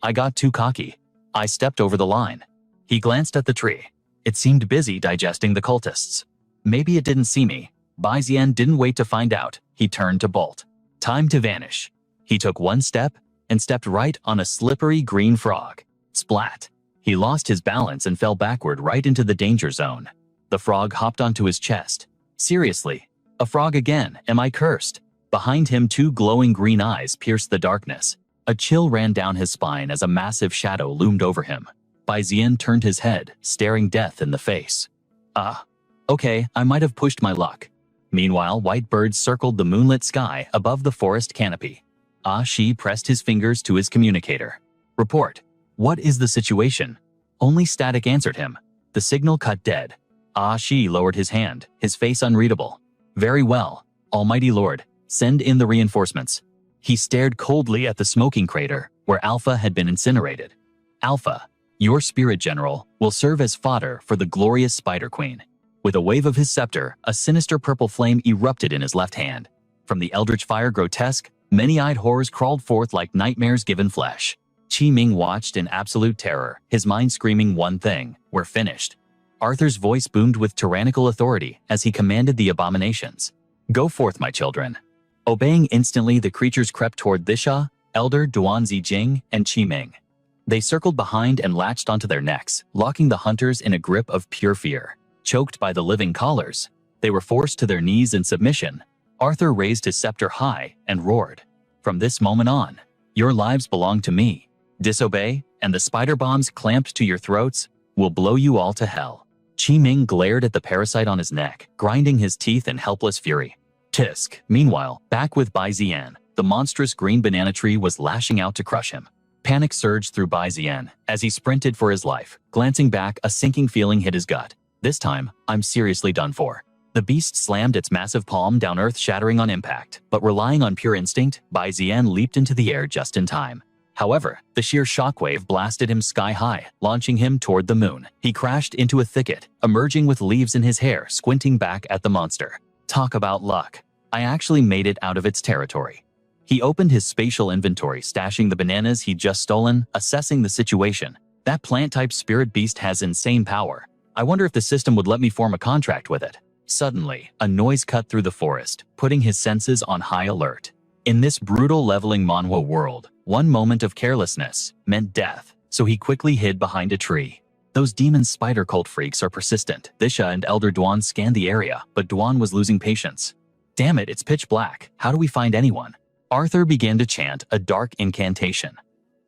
I got too cocky. I stepped over the line. He glanced at the tree. It seemed busy digesting the cultists. Maybe it didn't see me. Baixian didn't wait to find out. He turned to bolt. Time to vanish. He took one step and stepped right on a slippery green frog. Splat. He lost his balance and fell backward right into the danger zone. The frog hopped onto his chest. Seriously? A frog again? Am I cursed? Behind him, two glowing green eyes pierced the darkness. A chill ran down his spine as a massive shadow loomed over him. Baixian turned his head, staring death in the face. Okay, I might have pushed my luck. Meanwhile, white birds circled the moonlit sky above the forest canopy. Shi pressed his fingers to his communicator. Report. What is the situation? Only static answered him. The signal cut dead. Shi lowered his hand, his face unreadable. Very well, Almighty Lord, send in the reinforcements. He stared coldly at the smoking crater, where Alpha had been incinerated. Alpha, your spirit general, will serve as fodder for the glorious Spider Queen. With a wave of his scepter, a sinister purple flame erupted in his left hand. From the eldritch fire grotesque, many-eyed horrors crawled forth like nightmares given flesh. Qiming watched in absolute terror, his mind screaming one thing: we're finished. Arthur's voice boomed with tyrannical authority as he commanded the abominations. Go forth, my children. Obeying instantly, the creatures crept toward Thisha, Elder Duan Zijing, and Qiming. They circled behind and latched onto their necks, locking the hunters in a grip of pure fear. Choked by the living collars, they were forced to their knees in submission. Arthur raised his scepter high and roared, "From this moment on, your lives belong to me. Disobey, and the spider bombs clamped to your throats will blow you all to hell." Qi Ming glared at the parasite on his neck, grinding his teeth in helpless fury. Tisk, meanwhile, back with Bai Zian, the monstrous green banana tree was lashing out to crush him. Panic surged through Bai Zian as he sprinted for his life. Glancing back, a sinking feeling hit his gut. This time, I'm seriously done for. The beast slammed its massive palm down, earth-shattering on impact, but relying on pure instinct, Bai Zian leaped into the air just in time. However, the sheer shockwave blasted him sky-high, launching him toward the moon. He crashed into a thicket, emerging with leaves in his hair, squinting back at the monster. Talk about luck. I actually made it out of its territory. He opened his spatial inventory, stashing the bananas he'd just stolen, assessing the situation. That plant-type spirit beast has insane power. I wonder if the system would let me form a contract with it. Suddenly, a noise cut through the forest, putting his senses on high alert. In this brutal leveling manhwa world, one moment of carelessness meant death, so he quickly hid behind a tree. Those demon spider cult freaks are persistent. Thisha and Elder Duan scanned the area, but Duan was losing patience. Damn it, it's pitch black. How do we find anyone? Arthur began to chant a dark incantation.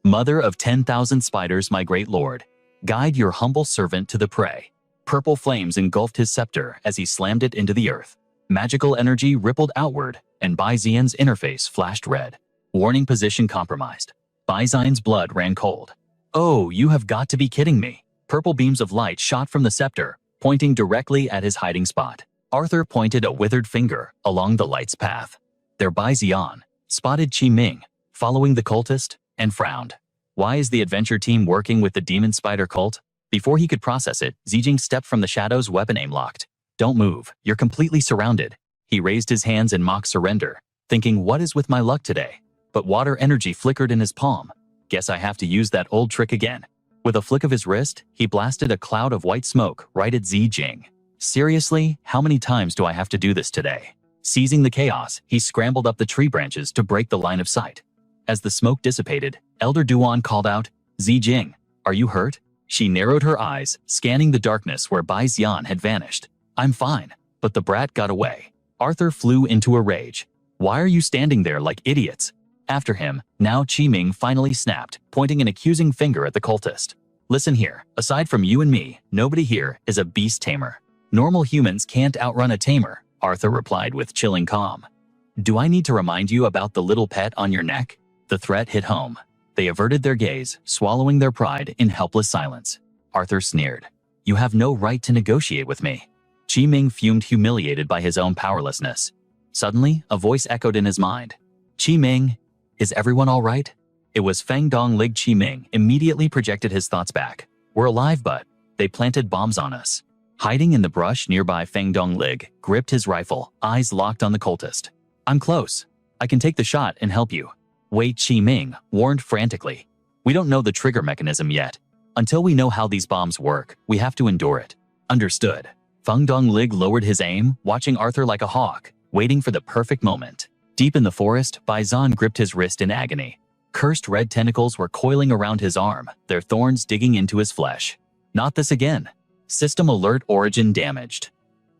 Mother of 10,000 spiders, my great lord, guide your humble servant to the prey. Purple flames engulfed his scepter as he slammed it into the earth. Magical energy rippled outward, and Bai Zian's interface flashed red. Warning, position compromised. Bai Zian's blood ran cold. Oh, you have got to be kidding me. Purple beams of light shot from the scepter, pointing directly at his hiding spot. Arthur pointed a withered finger along the light's path. There Bai Zian spotted Qi Ming, following the cultist, and frowned. Why is the adventure team working with the demon spider cult? Before he could process it, Zijing stepped from the shadows, weapon aim locked. Don't move, you're completely surrounded. He raised his hands in mock surrender, thinking, what is with my luck today? But water energy flickered in his palm. Guess I have to use that old trick again. With a flick of his wrist, he blasted a cloud of white smoke right at Zijing. Seriously, how many times do I have to do this today? Seizing the chaos, he scrambled up the tree branches to break the line of sight. As the smoke dissipated, Elder Duan called out, Zijing, are you hurt? She narrowed her eyes, scanning the darkness where Bai Zian had vanished. I'm fine, but the brat got away. Arthur flew into a rage. Why are you standing there like idiots? After him, now Qi Ming finally snapped, pointing an accusing finger at the cultist. Listen here, aside from you and me, nobody here is a beast tamer. Normal humans can't outrun a tamer, Arthur replied with chilling calm. Do I need to remind you about the little pet on your neck? The threat hit home. They averted their gaze, swallowing their pride in helpless silence. Arthur sneered. You have no right to negotiate with me. Qi Ming fumed, humiliated by his own powerlessness. Suddenly, a voice echoed in his mind. Qi Ming, is everyone all right? It was Feng Donglig. Qi Ming immediately projected his thoughts back. We're alive, but they planted bombs on us. Hiding in the brush nearby, Feng Donglig gripped his rifle, eyes locked on the cultist. I'm close. I can take the shot and help you. Wait, Qi Ming warned frantically. We don't know the trigger mechanism yet. Until we know how these bombs work, we have to endure it. Understood. Feng Donglig lowered his aim, watching Arthur like a hawk, waiting for the perfect moment. Deep in the forest, Bai Zian gripped his wrist in agony. Cursed red tentacles were coiling around his arm, their thorns digging into his flesh. Not this again. System alert, origin damaged.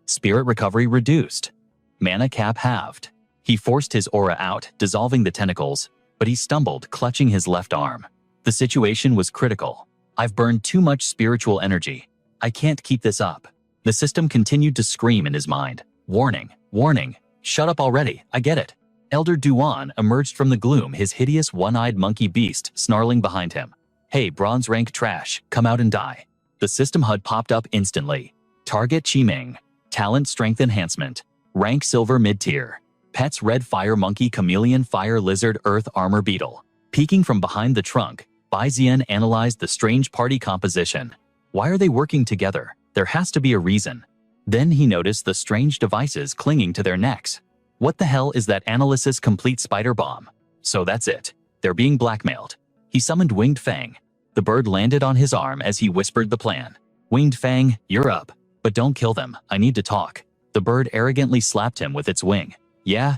Spirit recovery reduced. Mana cap halved. He forced his aura out, dissolving the tentacles, but he stumbled, clutching his left arm. The situation was critical. I've burned too much spiritual energy. I can't keep this up. The system continued to scream in his mind. Warning, warning, shut up already, I get it. Elder Duan emerged from the gloom, his hideous one-eyed monkey beast snarling behind him. Hey, bronze rank trash, come out and die. The system HUD popped up instantly. Target Qi Ming. Talent strength enhancement. Rank silver mid-tier. Pets red fire monkey chameleon fire lizard earth armor beetle. Peeking from behind the trunk, Bai Zian analyzed the strange party composition. Why are they working together? There has to be a reason. Then he noticed the strange devices clinging to their necks. What the hell is that analysis complete spider bomb? So that's it. They're being blackmailed. He summoned Winged Fang. The bird landed on his arm as he whispered the plan. Winged Fang, you're up. But don't kill them, I need to talk. The bird arrogantly slapped him with its wing. Yeah,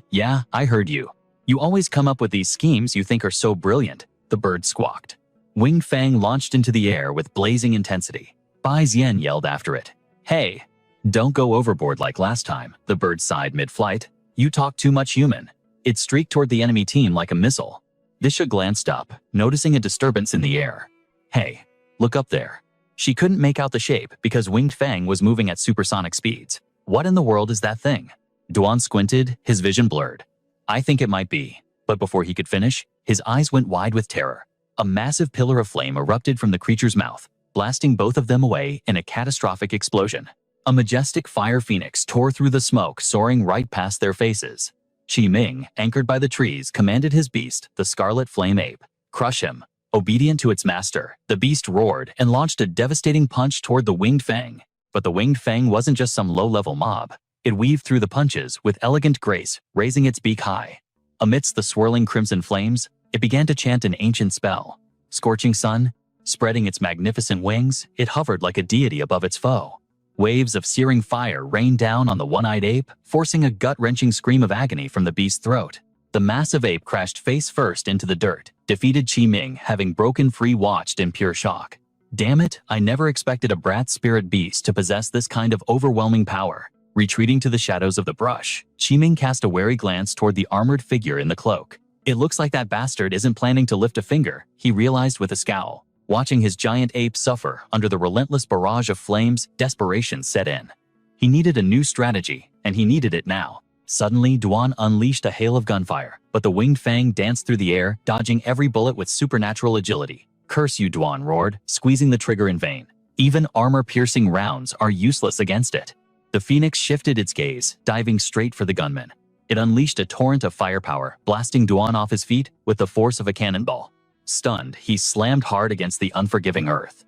I heard you. You always come up with these schemes you think are so brilliant, the bird squawked. Winged Fang launched into the air with blazing intensity. Bai Zian yelled after it. Hey, don't go overboard like last time, the bird sighed mid-flight. You talk too much human. It streaked toward the enemy team like a missile. Disha glanced up, noticing a disturbance in the air. Hey, look up there. She couldn't make out the shape because Winged Fang was moving at supersonic speeds. What in the world is that thing? Duan squinted, his vision blurred. I think it might be. But before he could finish, his eyes went wide with terror. A massive pillar of flame erupted from the creature's mouth, blasting both of them away in a catastrophic explosion. A majestic fire phoenix tore through the smoke, soaring right past their faces. Qi Ming, anchored by the trees, commanded his beast, the Scarlet Flame Ape. Crush him. Obedient to its master, the beast roared and launched a devastating punch toward the Winged Fang. But the Winged Fang wasn't just some low-level mob. It weaved through the punches with elegant grace, raising its beak high. Amidst the swirling crimson flames, it began to chant an ancient spell. Scorching sun, spreading its magnificent wings, it hovered like a deity above its foe. Waves of searing fire rained down on the one-eyed ape, forcing a gut-wrenching scream of agony from the beast's throat. The massive ape crashed face first into the dirt, defeated Qi Ming, having broken free, watched in pure shock. Damn it, I never expected a brat spirit beast to possess this kind of overwhelming power. Retreating to the shadows of the brush, Qi Ming cast a wary glance toward the armored figure in the cloak. It looks like that bastard isn't planning to lift a finger, he realized with a scowl. Watching his giant ape suffer under the relentless barrage of flames, desperation set in. He needed a new strategy, and he needed it now. Suddenly, Duan unleashed a hail of gunfire, but the Winged Fang danced through the air, dodging every bullet with supernatural agility. Curse you, Duan roared, squeezing the trigger in vain. Even armor-piercing rounds are useless against it. The phoenix shifted its gaze, diving straight for the gunman. It unleashed a torrent of firepower, blasting Duan off his feet with the force of a cannonball. Stunned, he slammed hard against the unforgiving earth.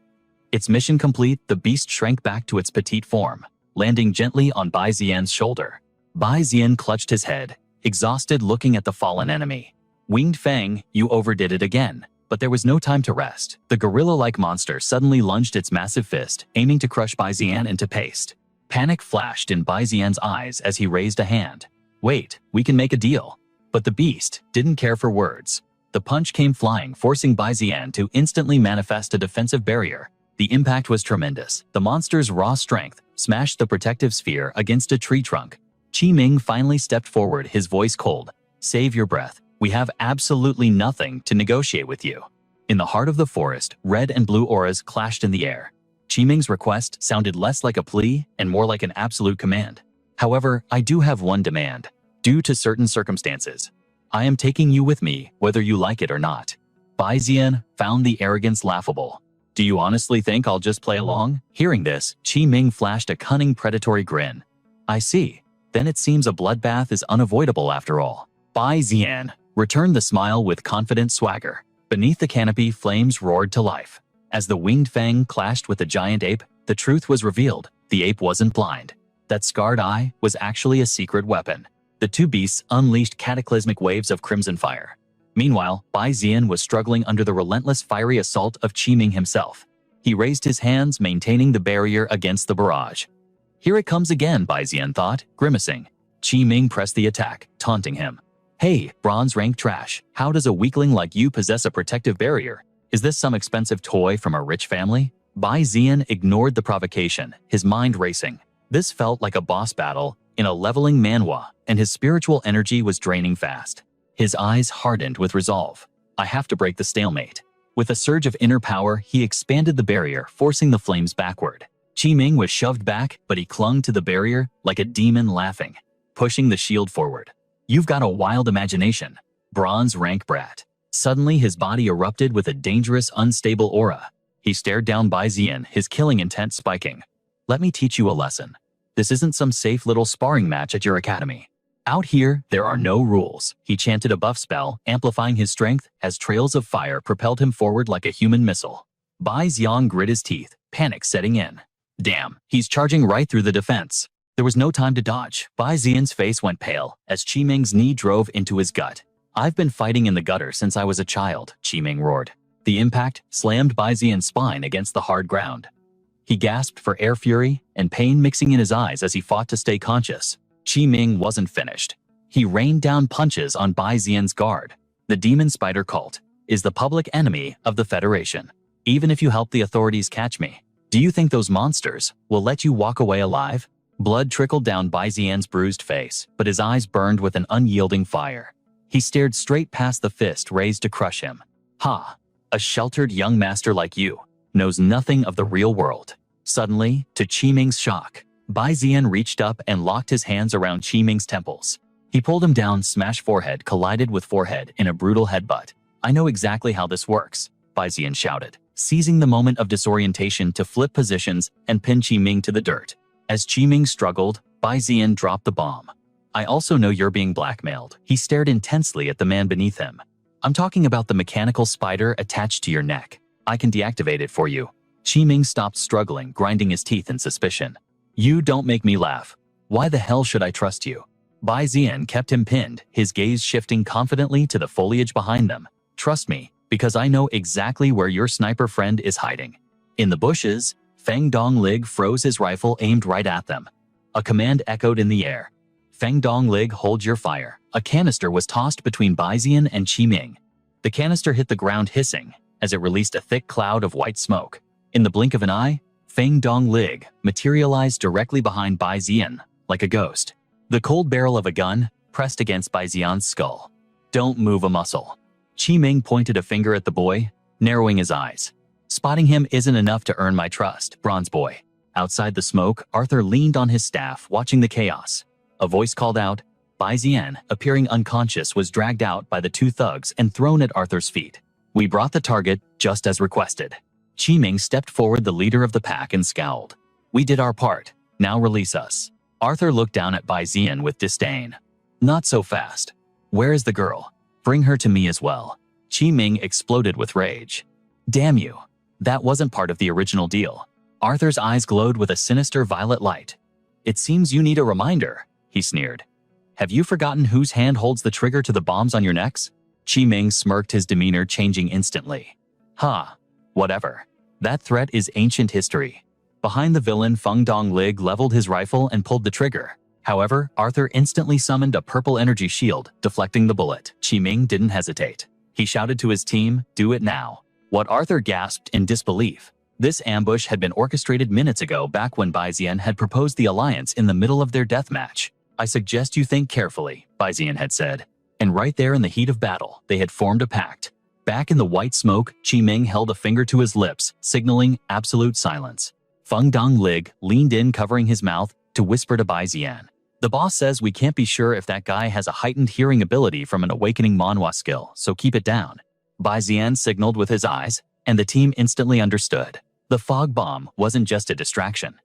Its mission complete, the beast shrank back to its petite form, landing gently on Bai Zian's shoulder. Bai Zian clutched his head, exhausted looking at the fallen enemy. Winged Fang, you overdid it again. But there was no time to rest. The gorilla-like monster suddenly lunged its massive fist, aiming to crush Bai Zian into paste. Panic flashed in Bai Zian's eyes as he raised a hand. Wait, we can make a deal. But the beast didn't care for words. The punch came flying, forcing Bai Zian to instantly manifest a defensive barrier. The impact was tremendous. The monster's raw strength smashed the protective sphere against a tree trunk. Qi Ming finally stepped forward, his voice cold. Save your breath. We have absolutely nothing to negotiate with you. In the heart of the forest, red and blue auras clashed in the air. Qi Ming's request sounded less like a plea and more like an absolute command. However, I do have one demand. Due to certain circumstances, I am taking you with me, whether you like it or not. Bai Zian found the arrogance laughable. Do you honestly think I'll just play along? Hearing this, Qi Ming flashed a cunning predatory grin. I see. Then it seems a bloodbath is unavoidable after all. Bai Zian returned the smile with confident swagger. Beneath the canopy, flames roared to life. As the Winged Fang clashed with the giant ape, the truth was revealed. The ape wasn't blind. That scarred eye was actually a secret weapon. The two beasts unleashed cataclysmic waves of crimson fire. Meanwhile, Bai Zian was struggling under the relentless fiery assault of Qi Ming himself. He raised his hands, maintaining the barrier against the barrage. Here it comes again, Bai Zian thought, grimacing. Qi Ming pressed the attack, taunting him. Hey, bronze rank trash, how does a weakling like you possess a protective barrier? Is this some expensive toy from a rich family? Bai Zian ignored the provocation, his mind racing. This felt like a boss battle in a leveling manhwa, and his spiritual energy was draining fast. His eyes hardened with resolve. I have to break the stalemate. With a surge of inner power, he expanded the barrier, forcing the flames backward. Qi Ming was shoved back, but he clung to the barrier like a demon, laughing, pushing the shield forward. You've got a wild imagination, bronze rank brat. Suddenly, his body erupted with a dangerous, unstable aura. He stared down Bai Zian, his killing intent spiking. Let me teach you a lesson. This isn't some safe little sparring match at your academy. Out here, there are no rules. He chanted a buff spell, amplifying his strength as trails of fire propelled him forward like a human missile. Bai Zian grit his teeth, panic setting in. Damn, he's charging right through the defense. There was no time to dodge. Bai Zian's face went pale as Qi Ming's knee drove into his gut. I've been fighting in the gutter since I was a child, Qi Ming roared. The impact slammed Bai Zian's spine against the hard ground. He gasped for air, fury and pain mixing in his eyes as he fought to stay conscious. Qi Ming wasn't finished. He rained down punches on Bai Zian's guard. The demon spider cult. is the public enemy of the Federation. Even if you help the authorities catch me, do you think those monsters will let you walk away alive? Blood trickled down Bai Zian's bruised face, but his eyes burned with an unyielding fire. He stared straight past the fist raised to crush him. Ha! A sheltered young master like you knows nothing of the real world. Suddenly, to Qiming's shock, Bai Zian reached up and locked his hands around Qiming's temples. He pulled him down, smashed forehead, collided with forehead in a brutal headbutt. I know exactly how this works, Bai Zian shouted, seizing the moment of disorientation to flip positions and pin Qiming to the dirt. As Qiming struggled, Bai Zian dropped the bomb. I also know you're being blackmailed. He stared intensely at the man beneath him. I'm talking about the mechanical spider attached to your neck. I can deactivate it for you. Qiming stopped struggling, grinding his teeth in suspicion. You don't make me laugh. Why the hell should I trust you? Bai Zian kept him pinned, his gaze shifting confidently to the foliage behind them. Trust me, because I know exactly where your sniper friend is hiding. In the bushes, Feng Donglig froze his rifle aimed right at them. A command echoed in the air. Feng Donglig, hold your fire. A canister was tossed between Bai Zian and Qiming. The canister hit the ground hissing as it released a thick cloud of white smoke. In the blink of an eye, Feng Donglig materialized directly behind Bai Zian, like a ghost. The cold barrel of a gun pressed against Bai Zian's skull. Don't move a muscle. Qiming pointed a finger at the boy, narrowing his eyes. Spotting him isn't enough to earn my trust, Bronze Boy. Outside the smoke, Arthur leaned on his staff, watching the chaos. A voice called out. Bai Zian, appearing unconscious, was dragged out by the two thugs and thrown at Arthur's feet. We brought the target, just as requested. Qiming stepped forward, the leader of the pack, and scowled. We did our part. Now release us. Arthur looked down at Bai Zian with disdain. Not so fast. Where is the girl? Bring her to me as well. Qiming exploded with rage. Damn you. That wasn't part of the original deal. Arthur's eyes glowed with a sinister violet light. It seems you need a reminder, he sneered. Have you forgotten whose hand holds the trigger to the bombs on your necks? Qiming smirked, his demeanor changing instantly. Ha, whatever. That threat is ancient history. Behind the villain, Feng Donglig leveled his rifle and pulled the trigger. However, Arthur instantly summoned a purple energy shield, deflecting the bullet. Qiming didn't hesitate. He shouted to his team, do it now. What Arthur gasped in disbelief. This ambush had been orchestrated minutes ago, back when Bai Zian had proposed the alliance in the middle of their death match. I suggest you think carefully, Bai Zian had said. And right there in the heat of battle, they had formed a pact. Back in the white smoke, Qiming held a finger to his lips, signaling absolute silence. Feng Donglig leaned in, covering his mouth, to whisper to Bai Zian. The boss says we can't be sure if that guy has a heightened hearing ability from an awakening manhwa skill, so keep it down. Bai Zian signaled with his eyes, and the team instantly understood. The fog bomb wasn't just a distraction.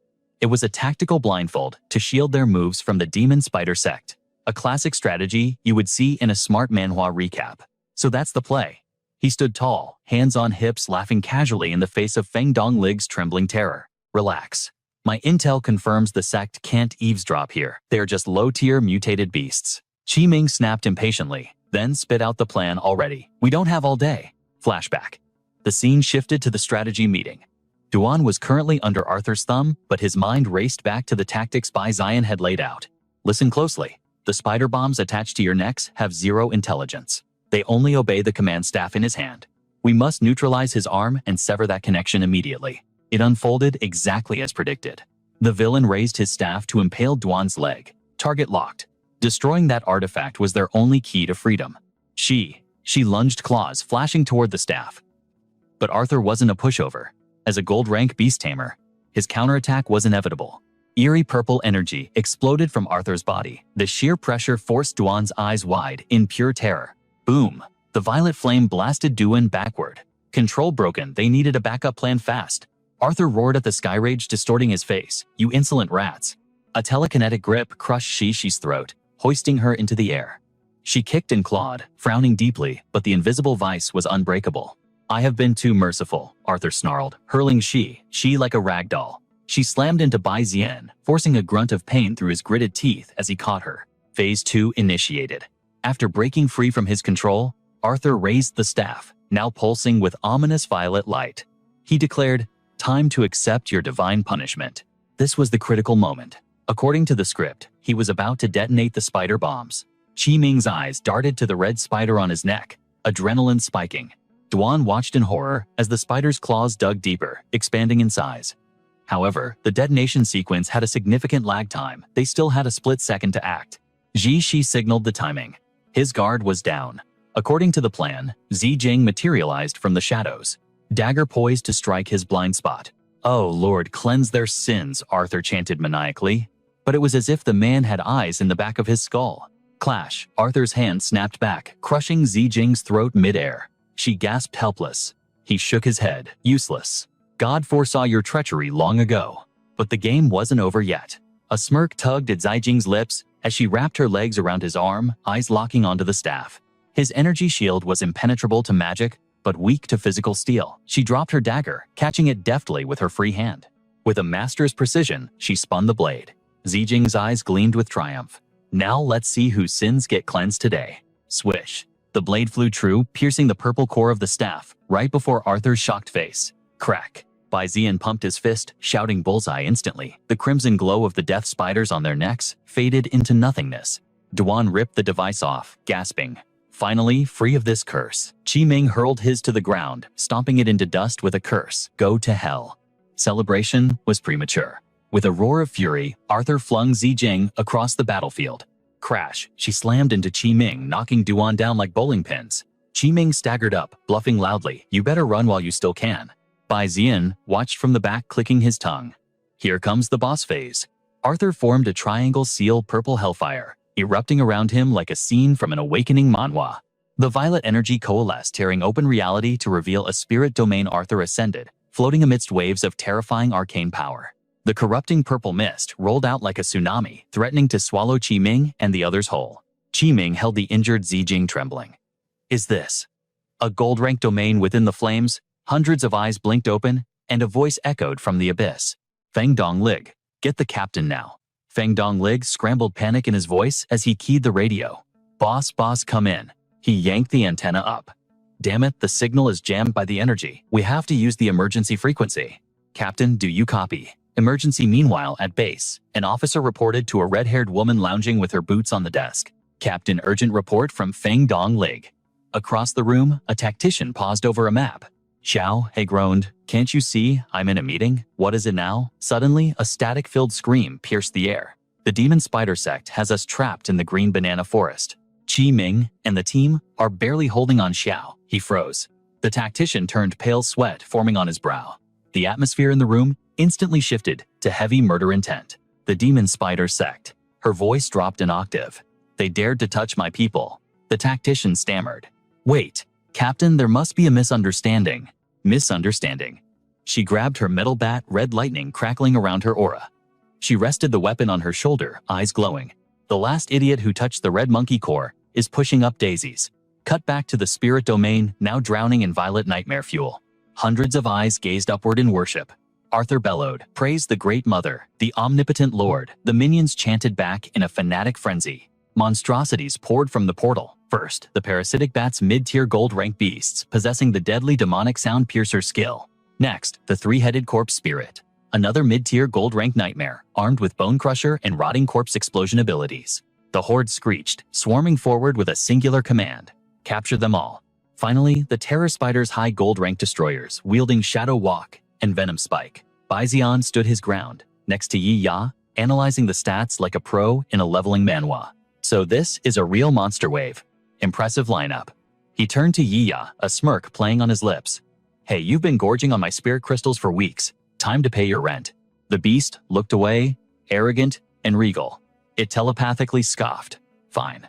It was a tactical blindfold to shield their moves from the demon spider sect. A classic strategy you would see in a smart manhwa recap. So that's the play. He stood tall, hands on hips, laughing casually in the face of Feng Donglig's trembling terror. Relax. My intel confirms the sect can't eavesdrop here. They're just low-tier mutated beasts. Qiming snapped impatiently, then spit out the plan already. We don't have all day. Flashback. The scene shifted to the strategy meeting. Duan was currently under Arthur's thumb, but his mind raced back to the tactics Bai Zian had laid out. Listen closely. The spider bombs attached to your necks have zero intelligence. They only obey the command staff in his hand. We must neutralize his arm and sever that connection immediately. It unfolded exactly as predicted. The villain raised his staff to impale Duan's leg. Target locked. Destroying that artifact was their only key to freedom. She lunged, claws flashing toward the staff. But Arthur wasn't a pushover. As a gold-rank beast tamer, his counterattack was inevitable. Eerie purple energy exploded from Arthur's body. The sheer pressure forced Duan's eyes wide in pure terror. Boom! The violet flame blasted Duan backward. Control broken. They needed a backup plan fast. Arthur roared at the sky rage, distorting his face. You insolent rats. A telekinetic grip crushed Shi's throat, hoisting her into the air. She kicked and clawed, frowning deeply, but the invisible vice was unbreakable. I have been too merciful, Arthur snarled, hurling Shi like a rag doll. She slammed into Bai Zian, forcing a grunt of pain through his gritted teeth as he caught her. Phase 2 initiated. After breaking free from his control, Arthur raised the staff, now pulsing with ominous violet light. He declared, time to accept your divine punishment. This was the critical moment. According to the script, he was about to detonate the spider bombs. Qiming's eyes darted to the red spider on his neck, adrenaline spiking. Duan watched in horror as the spider's claws dug deeper, expanding in size. However, the detonation sequence had a significant lag time. They still had a split second to act. Ji Shi signaled the timing. His guard was down. According to the plan, Zi Jing materialized from the shadows, dagger poised to strike his blind spot. "Oh Lord, cleanse their sins," Arthur chanted maniacally. But it was as if the man had eyes in the back of his skull. Clash! Arthur's hand snapped back, crushing Zi Jing's throat mid-air. She gasped helpless. He shook his head. Useless. God foresaw your treachery long ago. But the game wasn't over yet. A smirk tugged at Zi Jing's lips as she wrapped her legs around his arm, eyes locking onto the staff. His energy shield was impenetrable to magic, but weak to physical steel. She dropped her dagger, catching it deftly with her free hand. With a master's precision, she spun the blade. Zi Jing's eyes gleamed with triumph. Now let's see whose sins get cleansed today. Swish. The blade flew true, piercing the purple core of the staff, right before Arthur's shocked face. Crack. Bai Zian pumped his fist, shouting bullseye instantly. The crimson glow of the death spiders on their necks faded into nothingness. Duan ripped the device off, gasping. Finally, free of this curse. Qi Ming hurled his to the ground, stomping it into dust with a curse. Go to hell. Celebration was premature. With a roar of fury, Arthur flung Zi Jing across the battlefield. Crash! She slammed into Qi Ming, knocking Duan down like bowling pins. Qi Ming staggered up, bluffing loudly. You better run while you still can. Bai Zian watched from the back, clicking his tongue. Here comes the boss phase. Arthur formed a triangle seal purple hellfire, erupting around him like a scene from an awakening manhwa. The violet energy coalesced, tearing open reality to reveal a spirit domain. Arthur ascended, floating amidst waves of terrifying arcane power. The corrupting purple mist rolled out like a tsunami, threatening to swallow Qi Ming and the others whole. Qi Ming held the injured Zi Jing, trembling. Is this a gold-rank domain within the flames? Hundreds of eyes blinked open, and a voice echoed from the abyss. Feng Donglig, get the captain now. Feng Donglig scrambled, panic in his voice as he keyed the radio. Boss, come in. He yanked the antenna up. Damn it, the signal is jammed by the energy. We have to use the emergency frequency. Captain, do you copy? Emergency. Meanwhile, at base, an officer reported to a red-haired woman lounging with her boots on the desk. Captain, urgent report from Feng Donglig. Across the room, a tactician paused over a map. Xiao, he groaned. Can't you see? I'm in a meeting. What is it now? Suddenly, a static-filled scream pierced the air. The demon spider sect has us trapped in the green banana forest. Qi Ming and the team are barely holding on. Xiao, he froze. The tactician turned pale, sweat forming on his brow. The atmosphere in the room instantly shifted to heavy murder intent. The demon spider sect. Her voice dropped an octave. They dared to touch my people. The tactician stammered. Wait, Captain, there must be a misunderstanding. Misunderstanding. She grabbed her metal bat, red lightning crackling around her aura. She rested the weapon on her shoulder, eyes glowing. The last idiot who touched the red monkey core is pushing up daisies. Cut back to the spirit domain, now drowning in violet nightmare fuel. Hundreds of eyes gazed upward in worship. Arthur bellowed, praise the Great Mother, the omnipotent Lord. The minions chanted back in a fanatic frenzy. Monstrosities poured from the portal. First, the parasitic bats, mid-tier gold-rank beasts, possessing the deadly demonic sound piercer skill. Next, the three-headed corpse spirit, another mid-tier gold-rank nightmare, armed with bone crusher and rotting corpse explosion abilities. The horde screeched, swarming forward with a singular command. Capture them all. Finally, the terror spider's high gold-rank destroyers, wielding Shadow Walk and Venom Spike. Bai Zian stood his ground, next to Yi Ya, analyzing the stats like a pro in a leveling manhwa. So this is a real monster wave. Impressive lineup. He turned to Yi Ya, a smirk playing on his lips. Hey, you've been gorging on my spirit crystals for weeks. Time to pay your rent. The beast looked away, arrogant and regal. It telepathically scoffed. Fine.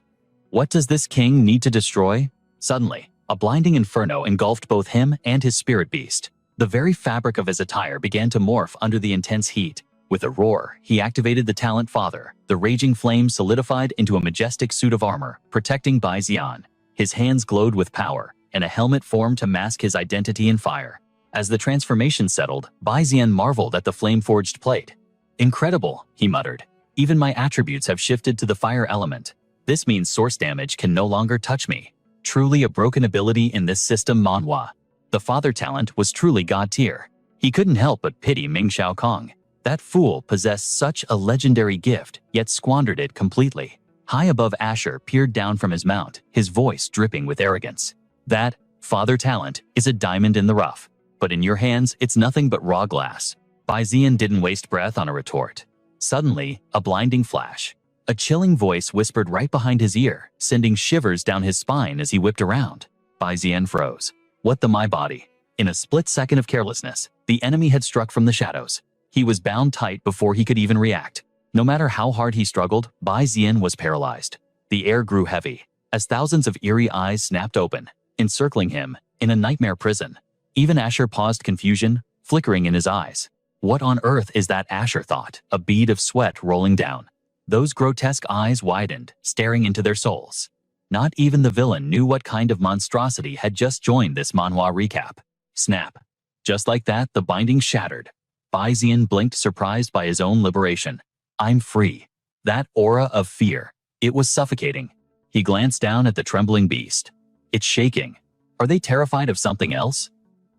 What does this king need to destroy? Suddenly, a blinding inferno engulfed both him and his spirit beast. The very fabric of his attire began to morph under the intense heat. With a roar, he activated the Talent Father. The raging flame solidified into a majestic suit of armor, protecting Bai Zian. His hands glowed with power, and a helmet formed to mask his identity in fire. As the transformation settled, Bai Zian marveled at the flame-forged plate. Incredible, he muttered. Even my attributes have shifted to the fire element. This means source damage can no longer touch me. Truly a broken ability in this system, manhwa. The father talent was truly god tier. He couldn't help but pity Ming Xiao Kong. That fool possessed such a legendary gift, yet squandered it completely. High above, Asher peered down from his mount, his voice dripping with arrogance. That Father talent is a diamond in the rough, but in your hands it's nothing but raw glass. Bai Zian didn't waste breath on a retort. Suddenly, a blinding flash. A chilling voice whispered right behind his ear, sending shivers down his spine as he whipped around. Bai Zian froze. What the my body? In a split second of carelessness, the enemy had struck from the shadows. He was bound tight before he could even react. No matter how hard he struggled, Bai Zian was paralyzed. The air grew heavy, as thousands of eerie eyes snapped open, encircling him in a nightmare prison. Even Asher paused, confusion flickering in his eyes. What on earth is that? Asher thought, a bead of sweat rolling down. Those grotesque eyes widened, staring into their souls. Not even the villain knew what kind of monstrosity had just joined this manhwa recap. Snap. Just like that, the binding shattered. Bai Zian blinked, surprised by his own liberation. I'm free. That aura of fear. It was suffocating. He glanced down at the trembling beast. It's shaking. Are they terrified of something else?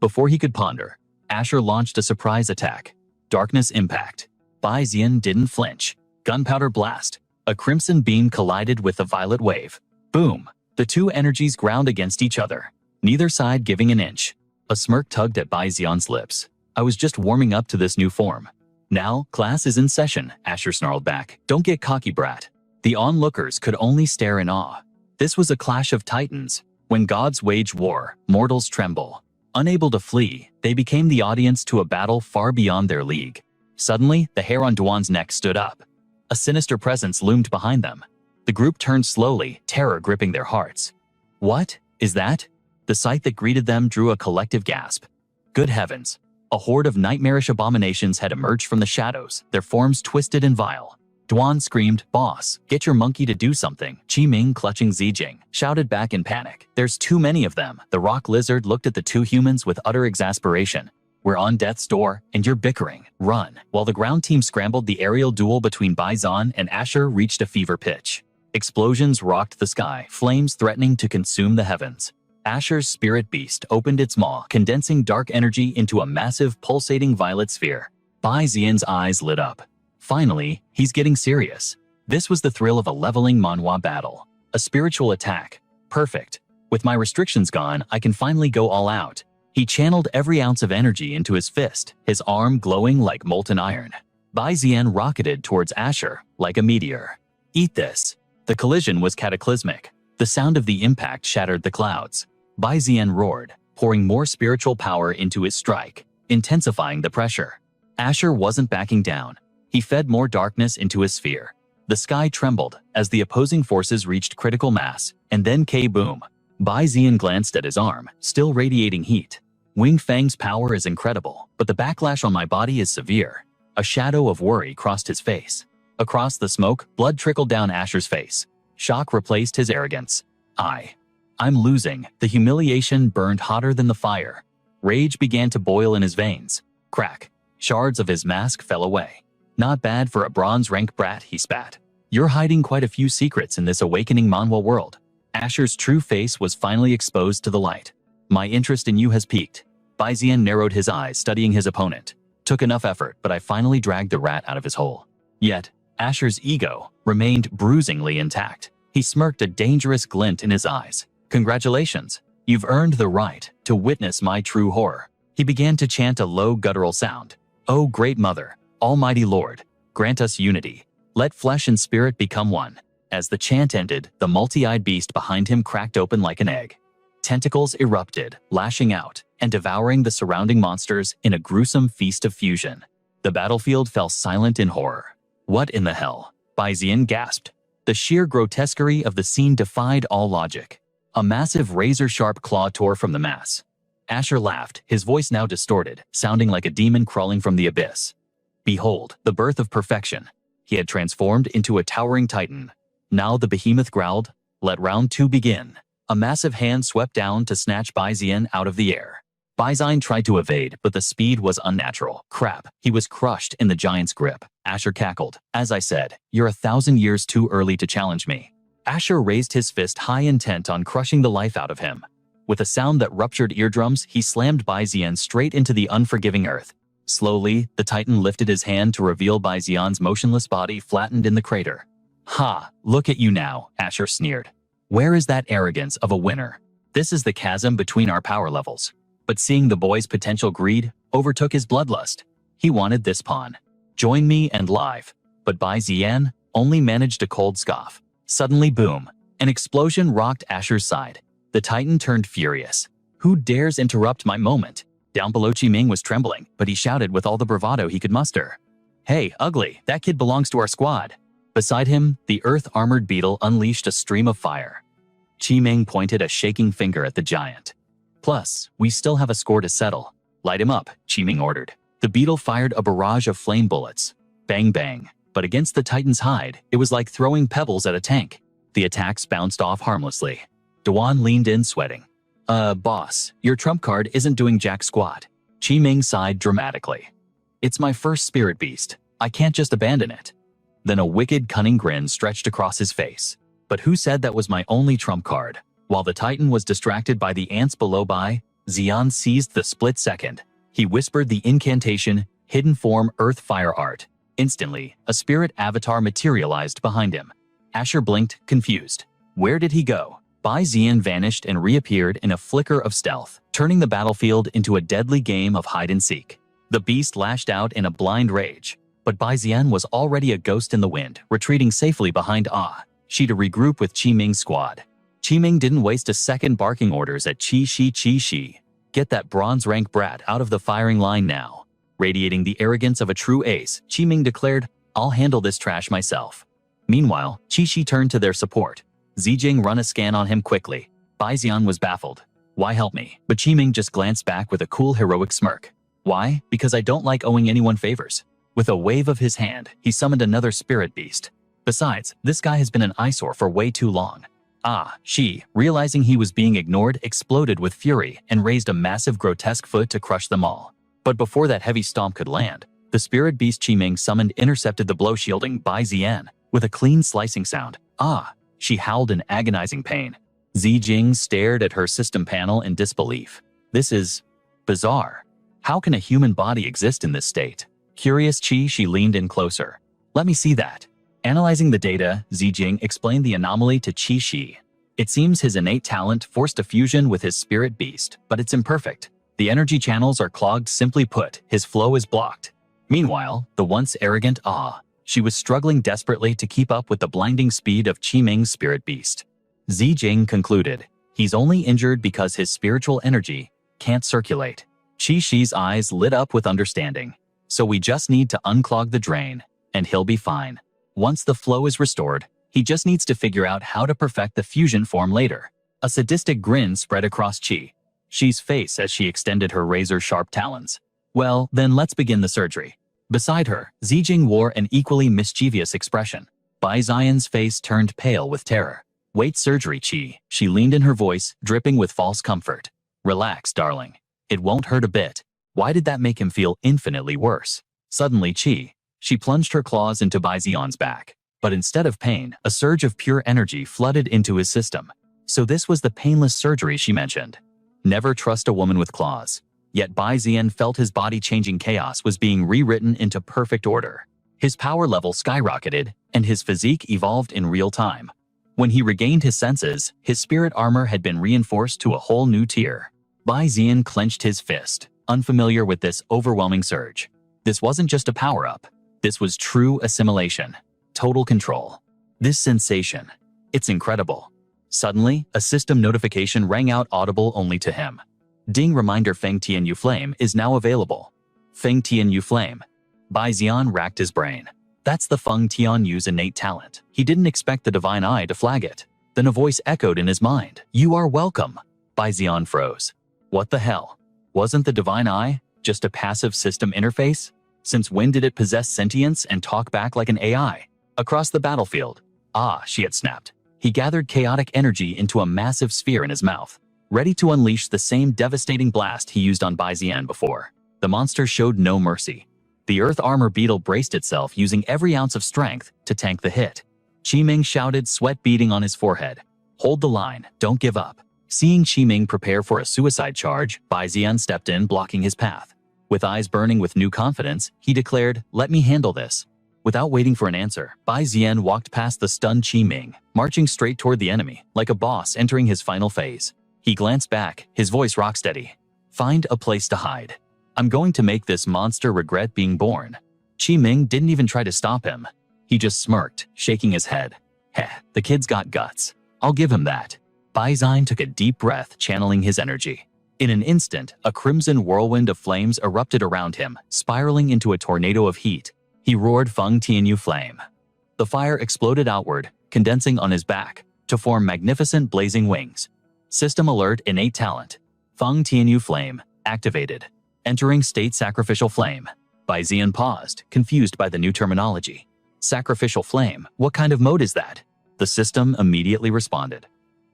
Before he could ponder, Asher launched a surprise attack. Darkness impact. Bai Zian didn't flinch. Gunpowder blast. A crimson beam collided with a violet wave. Boom. The two energies ground against each other, neither side giving an inch. A smirk tugged at Bai Zian's lips. I was just warming up to this new form. Now, class is in session, Asher snarled back. Don't get cocky, brat. The onlookers could only stare in awe. This was a clash of titans. When gods wage war, mortals tremble. Unable to flee, they became the audience to a battle far beyond their league. Suddenly, the hair on Duan's neck stood up. A sinister presence loomed behind them. The group turned slowly, terror gripping their hearts. What is that? The sight that greeted them drew a collective gasp. Good heavens! A horde of nightmarish abominations had emerged from the shadows, their forms twisted and vile. Duan screamed, "Boss, get your monkey to do something." Qi Ming, clutching Zijing, shouted back in panic. There's too many of them. The rock lizard looked at the two humans with utter exasperation. We're on death's door, and you're bickering. Run. While the ground team scrambled, the aerial duel between Bai Zian and Asher reached a fever pitch. Explosions rocked the sky, flames threatening to consume the heavens. Asher's spirit beast opened its maw, condensing dark energy into a massive, pulsating violet sphere. Bai Zian's eyes lit up. Finally, he's getting serious. This was the thrill of a leveling manhwa battle. A spiritual attack. Perfect. With my restrictions gone, I can finally go all out. He channeled every ounce of energy into his fist, his arm glowing like molten iron. Bai Zian rocketed towards Asher like a meteor. Eat this. The collision was cataclysmic. The sound of the impact shattered the clouds. Bai Zian roared, pouring more spiritual power into his strike, intensifying the pressure. Asher wasn't backing down. He fed more darkness into his sphere. The sky trembled as the opposing forces reached critical mass, and then K-boom. Bai Zian glanced at his arm, still radiating heat. Wing Fang's power is incredible, but the backlash on my body is severe. A shadow of worry crossed his face. Across the smoke, blood trickled down Asher's face. Shock replaced his arrogance. I'm losing. The humiliation burned hotter than the fire. Rage began to boil in his veins. Crack. Shards of his mask fell away. Not bad for a bronze rank brat, he spat. You're hiding quite a few secrets in this awakening manhwa world. Asher's true face was finally exposed to the light. My interest in you has peaked. Bai Zian narrowed his eyes, studying his opponent. Took enough effort, but I finally dragged the rat out of his hole. Yet, Asher's ego remained bruisingly intact. He smirked, a dangerous glint in his eyes. Congratulations. You've earned the right to witness my true horror. He began to chant a low guttural sound. Oh, great mother, almighty Lord, grant us unity. Let flesh and spirit become one. As the chant ended, the multi-eyed beast behind him cracked open like an egg. Tentacles erupted, lashing out and devouring the surrounding monsters in a gruesome feast of fusion. The battlefield fell silent in horror. What in the hell? Bai Zian gasped. The sheer grotesquerie of the scene defied all logic. A massive razor-sharp claw tore from the mass. Asher laughed, his voice now distorted, sounding like a demon crawling from the abyss. Behold, the birth of perfection. He had transformed into a towering titan. Now the behemoth growled, "Let round 2 begin." A massive hand swept down to snatch Bai Zian out of the air. Bai Zian tried to evade, but the speed was unnatural. Crap, he was crushed in the giant's grip. Asher cackled. As I said, you're 1,000 years too early to challenge me. Asher raised his fist high, intent on crushing the life out of him. With a sound that ruptured eardrums, he slammed Bai Zian straight into the unforgiving earth. Slowly, the titan lifted his hand to reveal Bai Zian's motionless body flattened in the crater. Ha, look at you now, Asher sneered. Where is that arrogance of a winner? This is the chasm between our power levels. But seeing the boy's potential greed overtook his bloodlust. He wanted this pawn. Join me and live. But Bai Zian only managed a cold scoff. Suddenly, boom. An explosion rocked Asher's side. The Titan turned furious. Who dares interrupt my moment? Down below, Qiming was trembling, but he shouted with all the bravado he could muster. Hey, ugly, that kid belongs to our squad. Beside him, the earth-armored beetle unleashed a stream of fire. Qiming pointed a shaking finger at the giant. Plus, we still have a score to settle. Light him up, Qiming ordered. The beetle fired a barrage of flame bullets. Bang bang. But against the Titan's hide, it was like throwing pebbles at a tank. The attacks bounced off harmlessly. Duan leaned in, sweating. Boss, your trump card isn't doing jack squat. Qiming sighed dramatically. It's my first spirit beast. I can't just abandon it. Then a wicked, cunning grin stretched across his face. But who said that was my only trump card? While the Titan was distracted by the ants below, Bai Zian seized the split second. He whispered the incantation, Hidden Form Earth Fire Art. Instantly, a spirit avatar materialized behind him. Asher blinked, confused. Where did he go? Bai Zian vanished and reappeared in a flicker of stealth, turning the battlefield into a deadly game of hide-and-seek. The beast lashed out in a blind rage, but Bai Zian was already a ghost in the wind, retreating safely behind Shi to regroup with Qiming's squad. Qiming didn't waste a second barking orders at Qi Shi. Get that bronze rank brat out of the firing line now. Radiating the arrogance of a true ace, Qiming declared, I'll handle this trash myself. Meanwhile, Qi Shi turned to their support. Zijing run a scan on him quickly. Bai Zian was baffled. Why help me? But Qiming just glanced back with a cool heroic smirk. Why? Because I don't like owing anyone favors. With a wave of his hand, he summoned another spirit beast. Besides, this guy has been an eyesore for way too long. Shi, realizing he was being ignored, exploded with fury and raised a massive grotesque foot to crush them all. But before that heavy stomp could land, the spirit beast Qiming summoned intercepted the blow, shielding Bai Zian with a clean slicing sound. She howled in agonizing pain. Zijing stared at her system panel in disbelief. This is bizarre. How can a human body exist in this state? Curious, she leaned in closer. Let me see that. Analyzing the data, Zijing explained the anomaly to Qi Shi. It seems his innate talent forced a fusion with his spirit beast, but it's imperfect. The energy channels are clogged. Simply put, his flow is blocked. Meanwhile, the once arrogant she was struggling desperately to keep up with the blinding speed of Qiming's spirit beast. Zijing concluded, he's only injured because his spiritual energy can't circulate. Qi Shi's eyes lit up with understanding. So we just need to unclog the drain, and he'll be fine. Once the flow is restored, he just needs to figure out how to perfect the fusion form later. A sadistic grin spread across Qi Shi's face as she extended her razor-sharp talons. Well, then let's begin the surgery. Beside her, Zijing wore an equally mischievous expression. Bai Zian's face turned pale with terror. Wait, surgery, Qi. She leaned in, her voice dripping with false comfort. Relax, darling. It won't hurt a bit. Why did that make him feel infinitely worse? Suddenly, she plunged her claws into Bai Zian's back. But instead of pain, a surge of pure energy flooded into his system. So this was the painless surgery she mentioned. Never trust a woman with claws. Yet Bai Zian felt his body-changing chaos was being rewritten into perfect order. His power level skyrocketed, and his physique evolved in real time. When he regained his senses, his spirit armor had been reinforced to a whole new tier. Bai Zian clenched his fist, unfamiliar with this overwhelming surge. This wasn't just a power-up. This was true assimilation. Total control. This sensation. It's incredible. Suddenly, a system notification rang out, audible only to him. Ding, reminder, Feng Tian Yu Flame is now available. Feng Tian Yu Flame. Bai Zian racked his brain. That's the Feng Tian Yu's innate talent. He didn't expect the divine eye to flag it. Then a voice echoed in his mind. You are welcome. Bai Zian froze. What the hell? Wasn't the divine eye just a passive system interface? Since when did it possess sentience and talk back like an AI? Across the battlefield. She had snapped. He gathered chaotic energy into a massive sphere in his mouth, ready to unleash the same devastating blast he used on Bai Zian before. The monster showed no mercy. The earth armor beetle braced itself, using every ounce of strength to tank the hit. Qiming shouted, sweat beading on his forehead. Hold the line, don't give up. Seeing Qiming prepare for a suicide charge, Bai Zian stepped in, blocking his path. With eyes burning with new confidence, he declared, let me handle this. Without waiting for an answer, Bai Zian walked past the stunned Qiming, marching straight toward the enemy, like a boss entering his final phase. He glanced back, his voice rocksteady. Find a place to hide. I'm going to make this monster regret being born. Qi Ming didn't even try to stop him. He just smirked, shaking his head. Heh, the kid's got guts. I'll give him that. Bai Zian took a deep breath, channeling his energy. In an instant, a crimson whirlwind of flames erupted around him, spiraling into a tornado of heat. He roared Feng Tianyu Flame. The fire exploded outward, condensing on his back, to form magnificent blazing wings. System alert innate talent. Feng Tianyu Flame, activated. Entering state Sacrificial Flame. Bai Zian paused, confused by the new terminology. Sacrificial Flame, what kind of mode is that? The system immediately responded.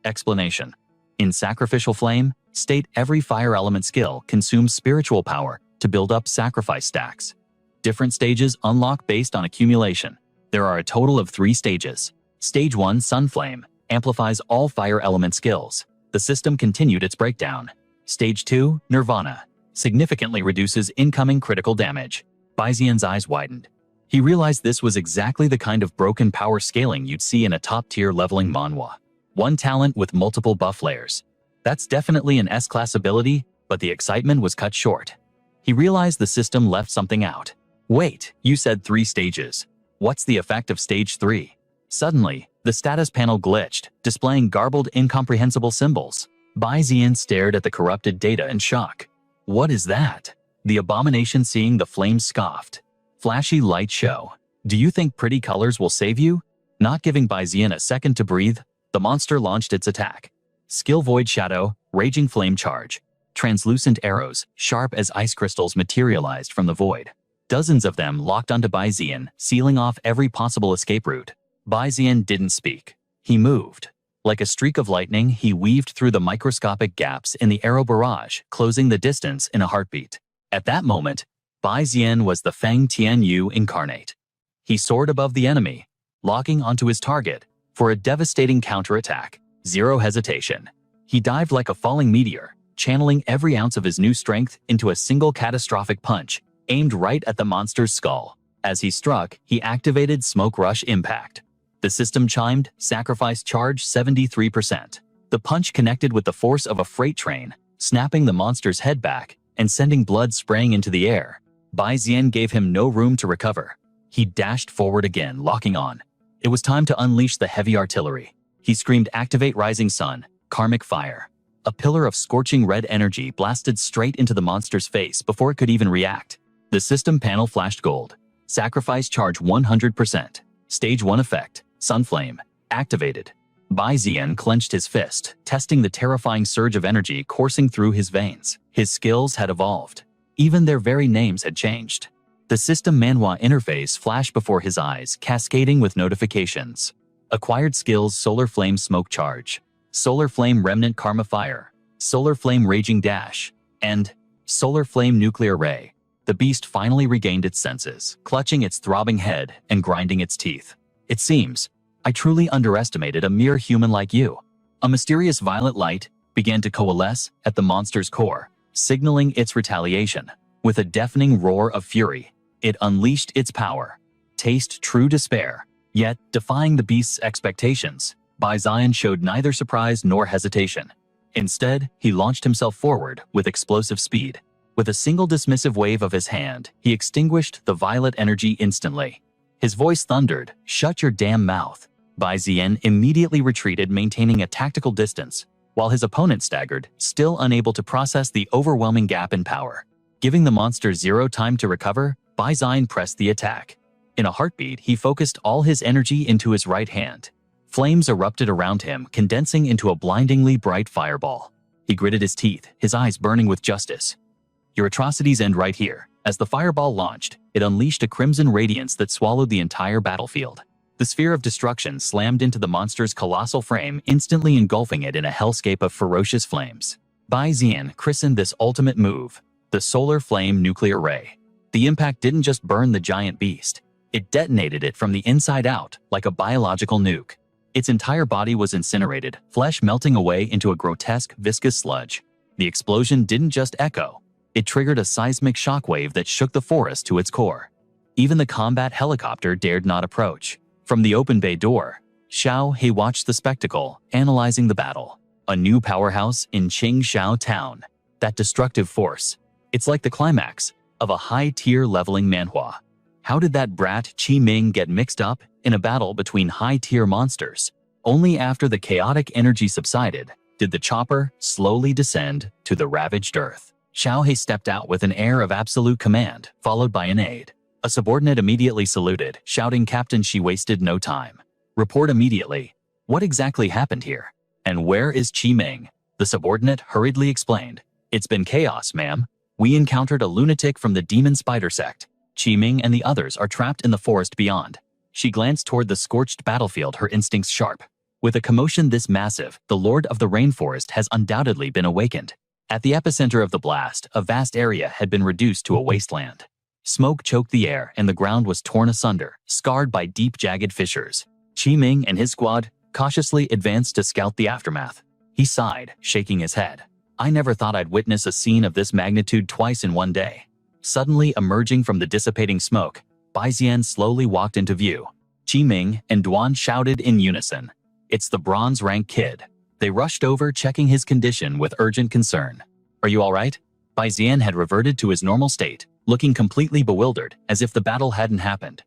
Explanation. In Sacrificial Flame, state every fire element skill consumes spiritual power to build up sacrifice stacks. Different stages unlock based on accumulation. There are a total of 3 stages. Stage 1, Sun Flame, amplifies all fire element skills. The system continued its breakdown. Stage 2, Nirvana, significantly reduces incoming critical damage. Bai Zian's eyes widened. He realized this was exactly the kind of broken power scaling you'd see in a top-tier leveling manhwa. One talent with multiple buff layers. That's definitely an S-class ability, but the excitement was cut short. He realized the system left something out. Wait, you said 3 stages. What's the effect of stage 3? Suddenly, the status panel glitched, displaying garbled, incomprehensible symbols. Bai Zian stared at the corrupted data in shock. What is that? The abomination seeing the flames scoffed. Flashy light show. Do you think pretty colors will save you? Not giving Bai Zian a second to breathe, the monster launched its attack. Skill Void Shadow, Raging Flame Charge. Translucent arrows, sharp as ice crystals, materialized from the void. Dozens of them locked onto Bai Zian, sealing off every possible escape route. Bai Zian didn't speak. He moved. Like a streak of lightning, he weaved through the microscopic gaps in the arrow barrage, closing the distance in a heartbeat. At that moment, Bai Zian was the Feng Tianyu incarnate. He soared above the enemy, locking onto his target for a devastating counterattack. Zero hesitation. He dived like a falling meteor, channeling every ounce of his new strength into a single catastrophic punch, aimed right at the monster's skull. As he struck, he activated Smoke Rush Impact. The system chimed, Sacrifice Charge 73%. The punch connected with the force of a freight train, snapping the monster's head back and sending blood spraying into the air. Bai Zian gave him no room to recover. He dashed forward again, locking on. It was time to unleash the heavy artillery. He screamed, Activate Rising Sun, Karmic Fire. A pillar of scorching red energy blasted straight into the monster's face before it could even react. The system panel flashed gold. Sacrifice Charge 100%. Stage 1 effect, Sun Flame, activated. Bai Zian clenched his fist, testing the terrifying surge of energy coursing through his veins. His skills had evolved. Even their very names had changed. The system manhwa interface flashed before his eyes, cascading with notifications. Acquired skills: Solar Flame Smoke Charge, Solar Flame Remnant Karma Fire, Solar Flame Raging Dash, and Solar Flame Nuclear Ray. The beast finally regained its senses, clutching its throbbing head and grinding its teeth. It seems, I truly underestimated a mere human like you. A mysterious violet light began to coalesce at the monster's core, signaling its retaliation. With a deafening roar of fury, it unleashed its power. Taste true despair. Yet, defying the beast's expectations, Bai Zian showed neither surprise nor hesitation. Instead, he launched himself forward with explosive speed. With a single dismissive wave of his hand, he extinguished the violet energy instantly. His voice thundered, Shut your damn mouth. Bai Zian immediately retreated, maintaining a tactical distance, while his opponent staggered, still unable to process the overwhelming gap in power. Giving the monster zero time to recover, Bai Zian pressed the attack. In a heartbeat, he focused all his energy into his right hand. Flames erupted around him, condensing into a blindingly bright fireball. He gritted his teeth, his eyes burning with justice. Your atrocities end right here. As the fireball launched, it unleashed a crimson radiance that swallowed the entire battlefield. The sphere of destruction slammed into the monster's colossal frame, instantly engulfing it in a hellscape of ferocious flames. Bai Zian christened this ultimate move the Solar Flame Nuclear Ray. The impact didn't just burn the giant beast. It detonated it from the inside out, like a biological nuke. Its entire body was incinerated, flesh melting away into a grotesque, viscous sludge. The explosion didn't just echo. It triggered a seismic shockwave that shook the forest to its core. Even the combat helicopter dared not approach. From the open bay door, Xiao He watched the spectacle, analyzing the battle. A new powerhouse in Qingxiao Town. That destructive force. It's like the climax of a high-tier leveling manhwa. How did that brat Qi Ming get mixed up in a battle between high-tier monsters? Only after the chaotic energy subsided did the chopper slowly descend to the ravaged earth. Xiao He stepped out with an air of absolute command, followed by an aide. A subordinate immediately saluted, shouting, "Captain." She wasted no time. "Report immediately. What exactly happened here? And where is Qi Ming?" The subordinate hurriedly explained. "It's been chaos, ma'am. We encountered a lunatic from the demon spider sect. Qi Ming and the others are trapped in the forest beyond." She glanced toward the scorched battlefield, her instincts sharp. With a commotion this massive, the Lord of the Rainforest has undoubtedly been awakened. At the epicenter of the blast, a vast area had been reduced to a wasteland. Smoke choked the air and the ground was torn asunder, scarred by deep, jagged fissures. Qi Ming and his squad cautiously advanced to scout the aftermath. He sighed, shaking his head. "I never thought I'd witness a scene of this magnitude twice in one day." Suddenly emerging from the dissipating smoke, Bai Xian slowly walked into view. Qi Ming and Duan shouted in unison, "It's the bronze rank kid." They rushed over, checking his condition with urgent concern. "Are you all right?" Bai Xian had reverted to his normal state, looking completely bewildered, as if the battle hadn't happened.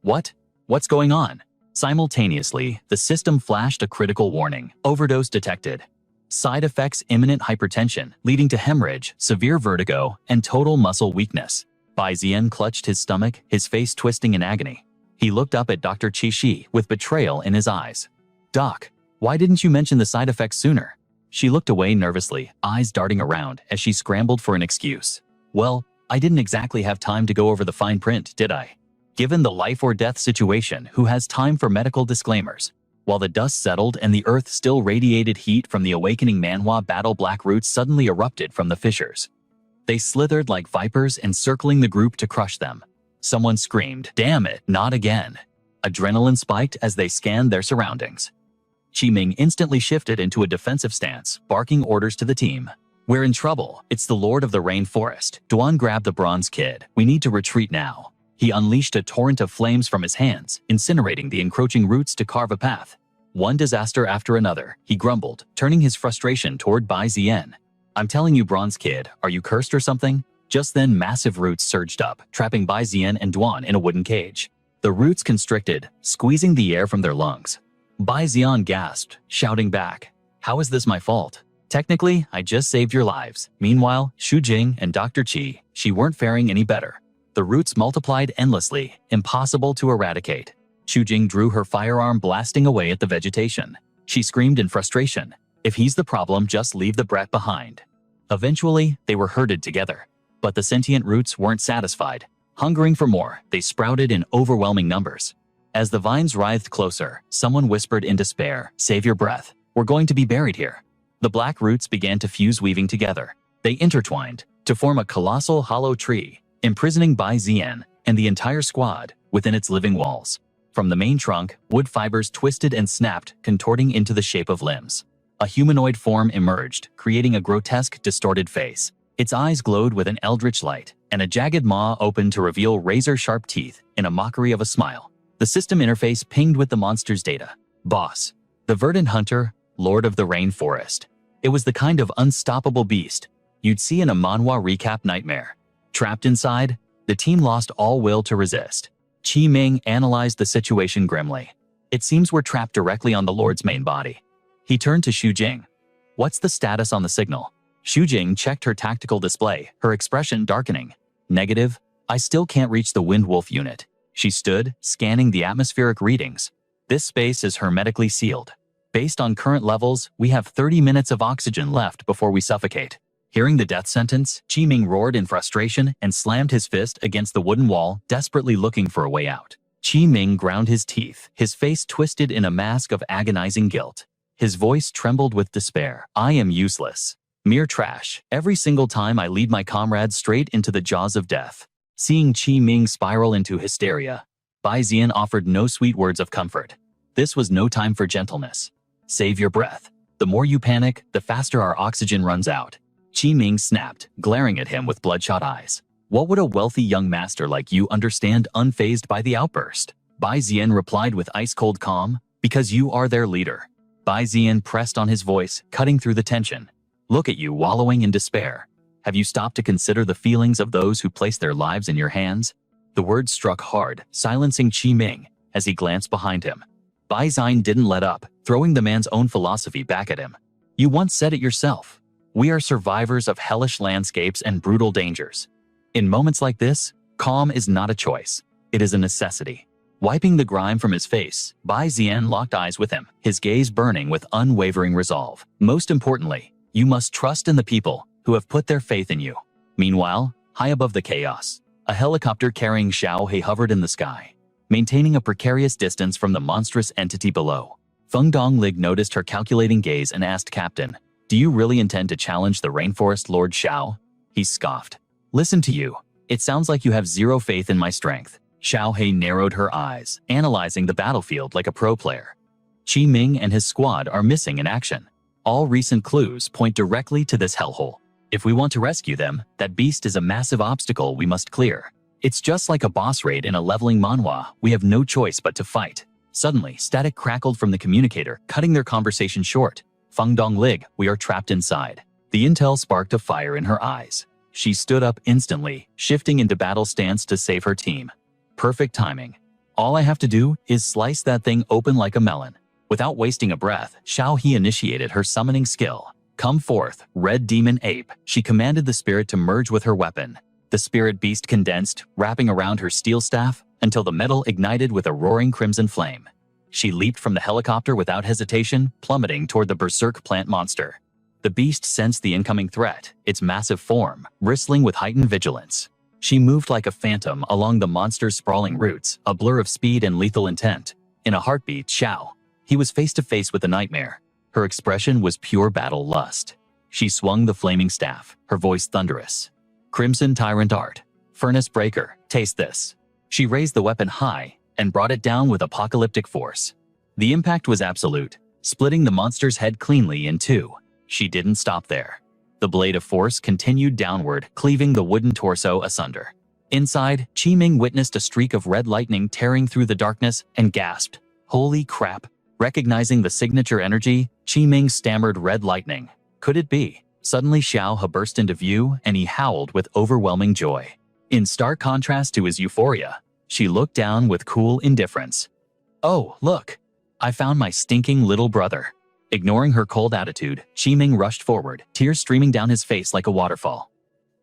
What's going on?" Simultaneously, the system flashed a critical warning. Overdose detected. Side effects: imminent hypertension, leading to hemorrhage, severe vertigo, and total muscle weakness. Bai Xian clutched his stomach, his face twisting in agony. He looked up at Dr. Qixi with betrayal in his eyes. "Doc, why didn't you mention the side effects sooner?" She looked away nervously, eyes darting around as she scrambled for an excuse. "Well, I didn't exactly have time to go over the fine print, did I? Given the life-or-death situation, who has time for medical disclaimers?" While the dust settled and the earth still radiated heat from the awakening manhwa battle, black roots suddenly erupted from the fissures. They slithered like vipers, encircling the group to crush them. Someone screamed, "Damn it, not again!" Adrenaline spiked as they scanned their surroundings. Qi Ming instantly shifted into a defensive stance, barking orders to the team. "We're in trouble. It's the Lord of the Rainforest." Duan grabbed the bronze kid. "We need to retreat now." He unleashed a torrent of flames from his hands, incinerating the encroaching roots to carve a path. One disaster after another, he grumbled, turning his frustration toward Bai Xian. "I'm telling you, bronze kid, are you cursed or something?" Just then, massive roots surged up, trapping Bai Xian and Duan in a wooden cage. The roots constricted, squeezing the air from their lungs. Bai Xian gasped, shouting back, "How is this my fault? Technically, I just saved your lives." Meanwhile, Xu Jing and Dr. Qi, she weren't faring any better. The roots multiplied endlessly, impossible to eradicate. Xu Jing drew her firearm, blasting away at the vegetation. She screamed in frustration, "If he's the problem, just leave the brat behind." Eventually, they were herded together. But the sentient roots weren't satisfied. Hungering for more, they sprouted in overwhelming numbers. As the vines writhed closer, someone whispered in despair, "Save your breath. We're going to be buried here." The black roots began to fuse, weaving together. They intertwined to form a colossal hollow tree, imprisoning Bai Xian and the entire squad within its living walls. From the main trunk, wood fibers twisted and snapped, contorting into the shape of limbs. A humanoid form emerged, creating a grotesque, distorted face. Its eyes glowed with an eldritch light, and a jagged maw opened to reveal razor-sharp teeth in a mockery of a smile. The system interface pinged with the monster's data. "Boss. The verdant hunter, Lord of the Rainforest." It was the kind of unstoppable beast you'd see in a manhwa recap nightmare. Trapped inside, the team lost all will to resist. Qi Ming analyzed the situation grimly. "It seems we're trapped directly on the Lord's main body." He turned to Xu Jing. "What's the status on the signal?" Xu Jing checked her tactical display, her expression darkening. "Negative. I still can't reach the Wind Wolf unit." She stood, scanning the atmospheric readings. "This space is hermetically sealed. Based on current levels, we have 30 minutes of oxygen left before we suffocate." Hearing the death sentence, Qi Ming roared in frustration and slammed his fist against the wooden wall, desperately looking for a way out. Qi Ming ground his teeth, his face twisted in a mask of agonizing guilt. His voice trembled with despair. "I am useless. Mere trash. Every single time I lead my comrades straight into the jaws of death." Seeing Qi Ming spiral into hysteria, Bai Xian offered no sweet words of comfort. This was no time for gentleness. "Save your breath. The more you panic, the faster our oxygen runs out." Qi Ming snapped, glaring at him with bloodshot eyes. "What would a wealthy young master like you understand?" Unfazed by the outburst, Bai Xian replied with ice-cold calm, "Because you are their leader." Bai Zian pressed on his voice, cutting through the tension. Look at you wallowing in despair. Have you stopped to consider the feelings of those who place their lives in your hands? The words struck hard, silencing Qi Ming as he glanced behind him. Bai Zian didn't let up, throwing the man's own philosophy back at him. You once said it yourself. We are survivors of hellish landscapes and brutal dangers. In moments like this, calm is not a choice. It is a necessity. Wiping the grime from his face, Bai Zian locked eyes with him, his gaze burning with unwavering resolve. Most importantly, you must trust in the people who have put their faith in you. Meanwhile, high above the chaos, a helicopter carrying Xiao He hovered in the sky, maintaining a precarious distance from the monstrous entity below. Feng Donglig noticed her calculating gaze and asked Captain, "Do you really intend to challenge the Rainforest Lord Xiao?" He scoffed. "Listen to you. It sounds like you have zero faith in my strength." Xiao He narrowed her eyes, analyzing the battlefield like a pro player. Qi Ming and his squad are missing in action. All recent clues point directly to this hellhole. If we want to rescue them, that beast is a massive obstacle we must clear. It's just like a boss raid in a leveling manhwa. We have no choice but to fight. Suddenly, static crackled from the communicator, cutting their conversation short. Feng Donglig, we are trapped inside. The intel sparked a fire in her eyes. She stood up instantly, shifting into battle stance to save her team. Perfect timing. All I have to do is slice that thing open like a melon. Without wasting a breath, Xiao He initiated her summoning skill. Come forth, red demon ape. She commanded the spirit to merge with her weapon. The spirit beast condensed, wrapping around her steel staff, until the metal ignited with a roaring crimson flame. She leaped from the helicopter without hesitation, plummeting toward the berserk plant monster. The beast sensed the incoming threat, its massive form, bristling with heightened vigilance. She moved like a phantom along the monster's sprawling roots, a blur of speed and lethal intent. In a heartbeat, Xiao. He was face to face with a nightmare. Her expression was pure battle lust. She swung the flaming staff, her voice thunderous. Crimson Tyrant Art. Furnace Breaker, taste this. She raised the weapon high and brought it down with apocalyptic force. The impact was absolute, splitting the monster's head cleanly in two. She didn't stop there. The blade of force continued downward, cleaving the wooden torso asunder. Inside, Qi Ming witnessed a streak of red lightning tearing through the darkness and gasped, "Holy crap." Recognizing the signature energy, Qi Ming stammered, "Red lightning. Could it be?" Suddenly Xiao He burst into view and he howled with overwhelming joy. In stark contrast to his euphoria, she looked down with cool indifference. "Oh, look! I found my stinking little brother." Ignoring her cold attitude, Qi Ming rushed forward, tears streaming down his face like a waterfall.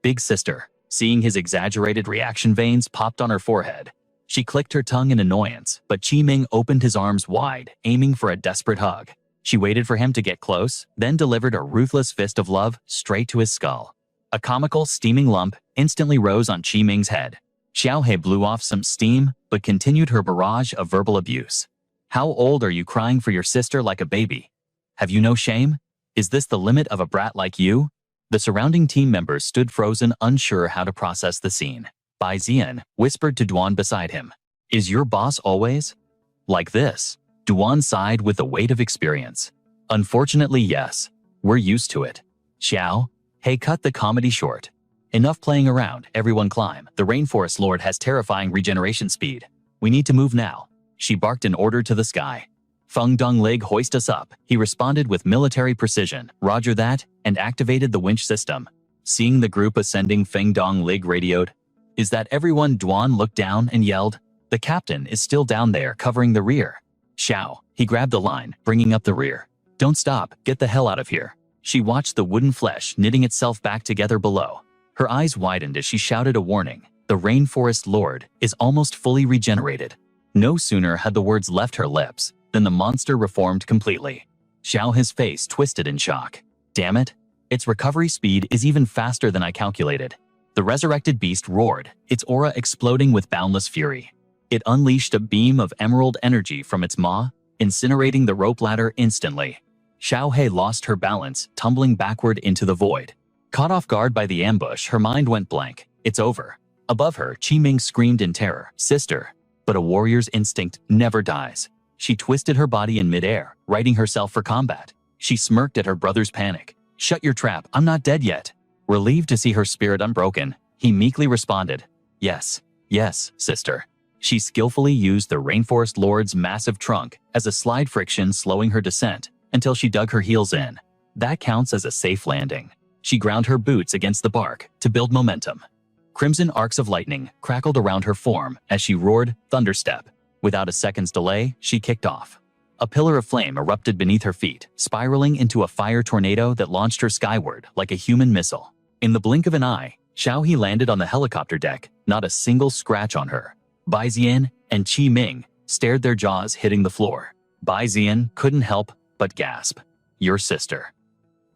"Big sister." Seeing his exaggerated reaction, veins popped on her forehead. She clicked her tongue in annoyance, but Qi Ming opened his arms wide, aiming for a desperate hug. She waited for him to get close, then delivered a ruthless fist of love straight to his skull. A comical, steaming lump instantly rose on Qi Ming's head. Xiao He blew off some steam, but continued her barrage of verbal abuse. "How old are you crying for your sister like a baby? Have you no shame? Is this the limit of a brat like you?" The surrounding team members stood frozen, unsure how to process the scene. Bai Zian whispered to Duan beside him, "Is your boss always like this?" Duan sighed with the weight of experience. "Unfortunately, yes. We're used to it." Xiao He cut the comedy short. "Enough playing around, everyone climb. The Rainforest Lord has terrifying regeneration speed. We need to move now." She barked an order to the sky. "Feng Donglig, hoist us up." He responded with military precision. "Roger that," and activated the winch system. Seeing the group ascending, Feng Donglig radioed, "Is that everyone?" Duan looked down and yelled, "The captain is still down there covering the rear." Xiao He grabbed the line, bringing up the rear. "Don't stop, get the hell out of here." She watched the wooden flesh knitting itself back together below. Her eyes widened as she shouted a warning. "The Rainforest Lord is almost fully regenerated." No sooner had the words left her lips than the monster reformed completely. Xiao He's face twisted in shock. "Damn it, its recovery speed is even faster than I calculated." The resurrected beast roared, its aura exploding with boundless fury. It unleashed a beam of emerald energy from its maw, incinerating the rope ladder instantly. Xiao He lost her balance, tumbling backward into the void. Caught off guard by the ambush, her mind went blank. "It's over." Above her, Qi Ming screamed in terror, "Sister!" But a warrior's instinct never dies. She twisted her body in midair, righting herself for combat. She smirked at her brother's panic. "Shut your trap, I'm not dead yet." Relieved to see her spirit unbroken, he meekly responded, "Yes, yes, sister." She skillfully used the Rainforest Lord's massive trunk as a slide friction, slowing her descent, until she dug her heels in. That counts as a safe landing. She ground her boots against the bark to build momentum. Crimson arcs of lightning crackled around her form as she roared, "Thunderstep." Without a second's delay, she kicked off. A pillar of flame erupted beneath her feet, spiraling into a fire tornado that launched her skyward like a human missile. In the blink of an eye, Xiaohe landed on the helicopter deck, not a single scratch on her. Bai Ziyan and Qi Ming stared, their jaws hitting the floor. Bai Ziyan couldn't help but gasp. "Your sister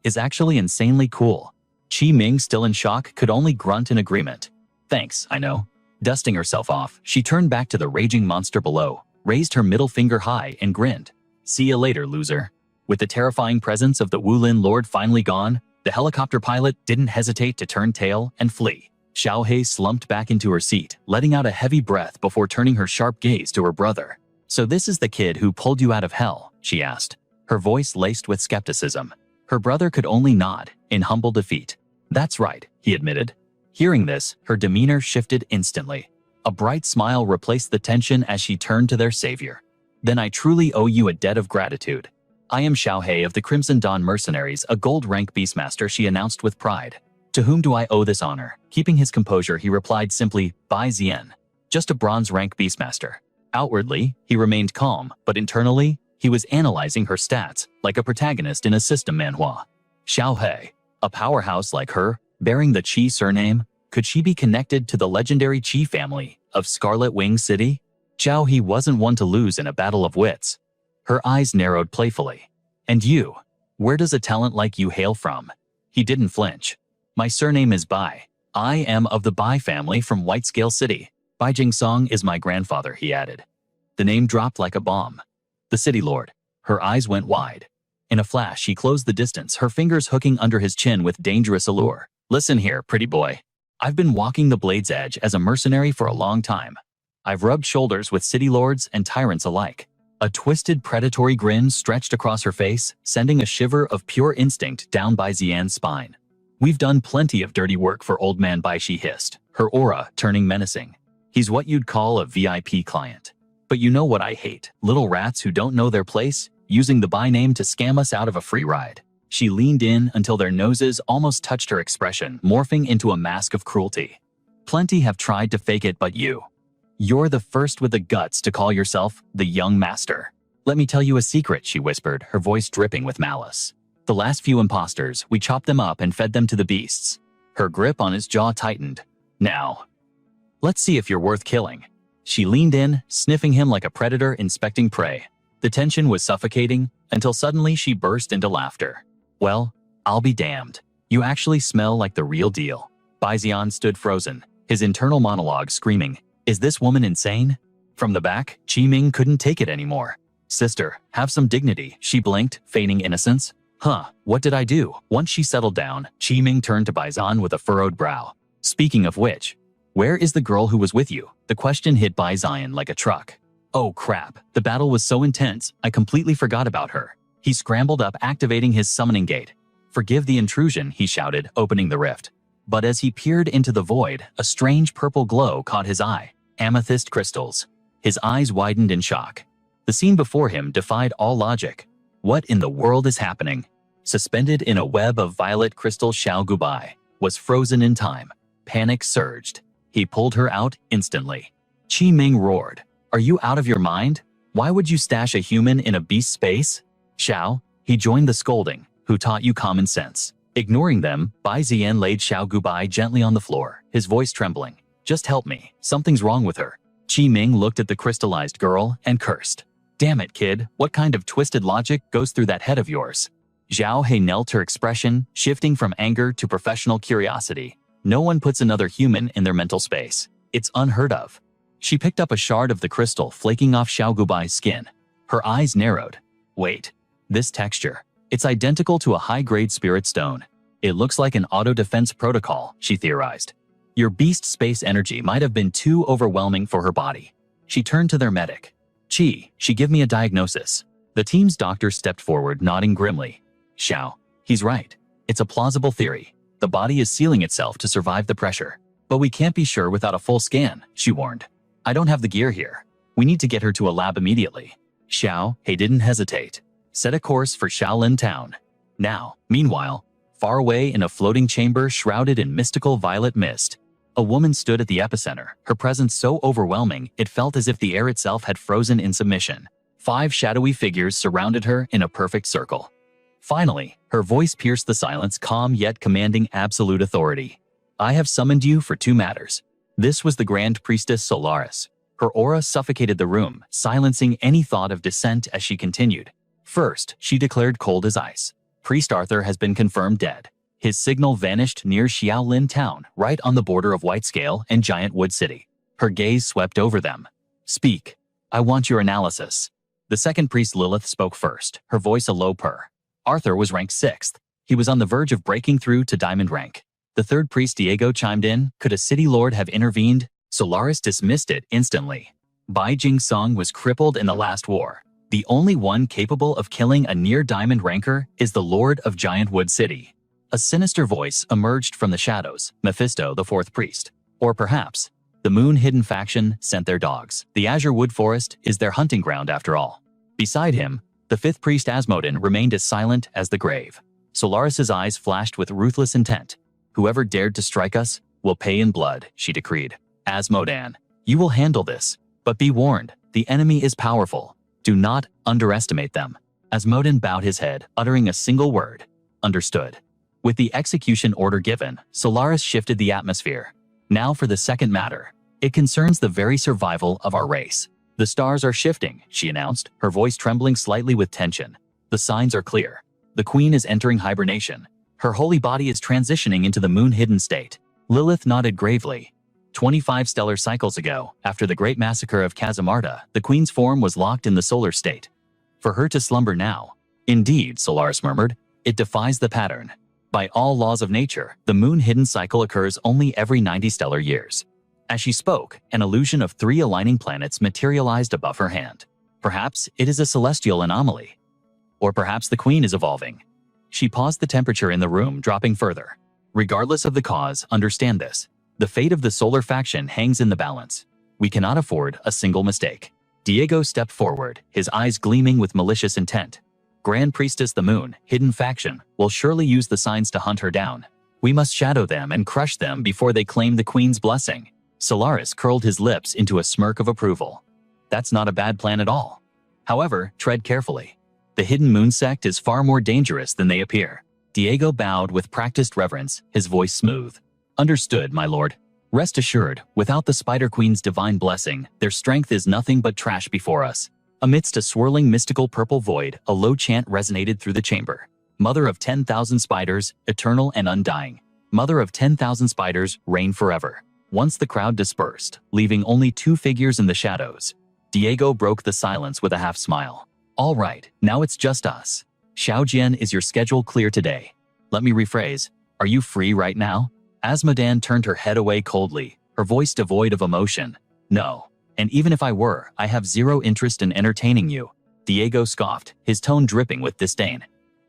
is actually insanely cool." Qi Ming, still in shock, could only grunt in agreement. "Thanks, I know." Dusting herself off, she turned back to the raging monster below, raised her middle finger high and grinned. "See you later, loser." With the terrifying presence of the Wulin Lord finally gone, the helicopter pilot didn't hesitate to turn tail and flee. Xiaohe slumped back into her seat, letting out a heavy breath before turning her sharp gaze to her brother. "So this is the kid who pulled you out of hell?" she asked, her voice laced with skepticism. Her brother could only nod in humble defeat. "That's right," he admitted. Hearing this, her demeanor shifted instantly. A bright smile replaced the tension as she turned to their savior. "Then I truly owe you a debt of gratitude. I am Xiaohe of the Crimson Dawn Mercenaries, a gold-rank beastmaster," she announced with pride. "To whom do I owe this honor?" Keeping his composure, he replied simply, "Bai Ziyan, just a bronze-rank beastmaster." Outwardly, he remained calm, but internally, he was analyzing her stats like a protagonist in a system manhwa. Xiaohe, a powerhouse like her, bearing the Qi surname, could she be connected to the legendary Qi family of Scarlet Wing City? Xiaohe wasn't one to lose in a battle of wits. Her eyes narrowed playfully. "And you? Where does a talent like you hail from?" He didn't flinch. "My surname is Bai. I am of the Bai family from Whitescale City. Bai Jingsong is my grandfather," he added. The name dropped like a bomb. The city lord. Her eyes went wide. In a flash, she closed the distance, her fingers hooking under his chin with dangerous allure. "Listen here, pretty boy. I've been walking the blade's edge as a mercenary for a long time. I've rubbed shoulders with city lords and tyrants alike." A twisted, predatory grin stretched across her face, sending a shiver of pure instinct down Bai Ziyan's spine. "We've done plenty of dirty work for old man Bai," she hissed, her aura turning menacing. "He's what you'd call a VIP client. But you know what I hate? Little rats who don't know their place, using the Bai name to scam us out of a free ride." She leaned in until their noses almost touched her expression, morphing into a mask of cruelty. "Plenty have tried to fake it, but you're the first with the guts to call yourself the young master. Let me tell you a secret," she whispered, her voice dripping with malice. "The last few imposters, we chopped them up and fed them to the beasts." Her grip on his jaw tightened. "Now, let's see if you're worth killing." She leaned in, sniffing him like a predator inspecting prey. The tension was suffocating until suddenly she burst into laughter. "Well, I'll be damned. You actually smell like the real deal." Bai Ziyan stood frozen, his internal monologue screaming, "Is this woman insane?" From the back, Qi Ming couldn't take it anymore. "Sister, have some dignity," she blinked, feigning innocence. "Huh, what did I do?" Once she settled down, Qi Ming turned to Bai Ziyan with a furrowed brow. "Speaking of which, where is the girl who was with you?" The question hit Bai Ziyan like a truck. "Oh crap, the battle was so intense, I completely forgot about her." He scrambled up, activating his summoning gate. "Forgive the intrusion," he shouted, opening the rift. But as he peered into the void, a strange purple glow caught his eye. Amethyst crystals. His eyes widened in shock. The scene before him defied all logic. What in the world is happening? Suspended in a web of violet crystal, Xiao Gubai was frozen in time. Panic surged. He pulled her out instantly. Qi Ming roared, "Are you out of your mind? Why would you stash a human in a beast space?" "Xiao," he joined the scolding, "who taught you common sense?" Ignoring them, Bai Ziyan laid Xiao Gubai gently on the floor, his voice trembling. "Just help me. Something's wrong with her." Qi Ming looked at the crystallized girl and cursed. "Damn it, kid. What kind of twisted logic goes through that head of yours?" Xiao He knelt, her expression shifting from anger to professional curiosity. No one puts another human in their mental space. It's unheard of. She picked up a shard of the crystal flaking off Xiao Gubai's skin. Her eyes narrowed. "Wait. This texture. It's identical to a high-grade spirit stone. It looks like an auto-defense protocol," she theorized. "Your beast space energy might have been too overwhelming for her body." She turned to their medic. "Qi, she give me a diagnosis." The team's doctor stepped forward, nodding grimly. "Xiao, he's right. It's a plausible theory. The body is sealing itself to survive the pressure. But we can't be sure without a full scan," she warned. "I don't have the gear here. We need to get her to a lab immediately." Xiao He didn't hesitate. set a course for Shaolin Town. Now, meanwhile, far away in a floating chamber shrouded in mystical violet mist, a woman stood at the epicenter, her presence so overwhelming it felt as if the air itself had frozen in submission. 5 shadowy figures surrounded her in a perfect circle. Finally, her voice pierced the silence, calm yet commanding absolute authority. I have summoned you for 2 matters. This was the Grand Priestess Solaris. Her aura suffocated the room, silencing any thought of dissent as she continued. First, she declared cold as ice. Priest Arthur has been confirmed dead. His signal vanished near Shaolin Town, right on the border of Whitescale and Giant Wood City. Her gaze swept over them. Speak. I want your analysis. The second priest Lilith spoke first, her voice a low purr. Arthur was ranked 6th. He was on the verge of breaking through to diamond rank. The third priest Diego chimed in. Could a city lord have intervened? Solaris dismissed it instantly. Bai Jingsong was crippled in the last war. The only one capable of killing a near-diamond ranker is the Lord of Giant Wood City. A sinister voice emerged from the shadows, Mephisto, the 4th priest. Or perhaps, the Moon-Hidden faction sent their dogs. The Azure Wood Forest is their hunting ground after all. Beside him, the 5th priest Asmodin remained as silent as the grave. Solaris's eyes flashed with ruthless intent. Whoever dared to strike us will pay in blood, she decreed. Asmodin, you will handle this, but be warned, the enemy is powerful. Do not underestimate them. Asmodin bowed his head, uttering a single word. Understood. With the execution order given, Solaris shifted the atmosphere. Now for the second matter. It concerns the very survival of our race. The stars are shifting, she announced, her voice trembling slightly with tension. The signs are clear. The queen is entering hibernation. Her holy body is transitioning into the moon-hidden state. Lilith nodded gravely. 25 stellar cycles ago, after the great massacre of Casamarta, the queen's form was locked in the solar state. For her to slumber now, indeed, Solaris murmured, it defies the pattern. By all laws of nature, the moon-hidden cycle occurs only every 90 stellar years. As she spoke, an illusion of 3 aligning planets materialized above her hand. Perhaps it is a celestial anomaly. Or perhaps the queen is evolving. She paused, the temperature in the room dropping further. Regardless of the cause, understand this. The fate of the solar faction hangs in the balance. We cannot afford a single mistake. Diego stepped forward, his eyes gleaming with malicious intent. Grand Priestess the Moon, hidden faction, will surely use the signs to hunt her down. We must shadow them and crush them before they claim the queen's blessing. Solaris curled his lips into a smirk of approval. That's not a bad plan at all. However, tread carefully. The hidden moon sect is far more dangerous than they appear. Diego bowed with practiced reverence, his voice smooth. Understood, my lord. Rest assured, without the Spider Queen's divine blessing, their strength is nothing but trash before us. Amidst a swirling mystical purple void, a low chant resonated through the chamber. Mother of 10,000 spiders, eternal and undying. Mother of 10,000 spiders, reign forever. Once the crowd dispersed, leaving only 2 figures in the shadows, Diego broke the silence with a half smile. All right, now it's just us. Xiaojian, is your schedule clear today? Let me rephrase, are you free right now? Asmodin turned her head away coldly, her voice devoid of emotion. No. And even if I were, I have 0 interest in entertaining you. Diego scoffed, his tone dripping with disdain.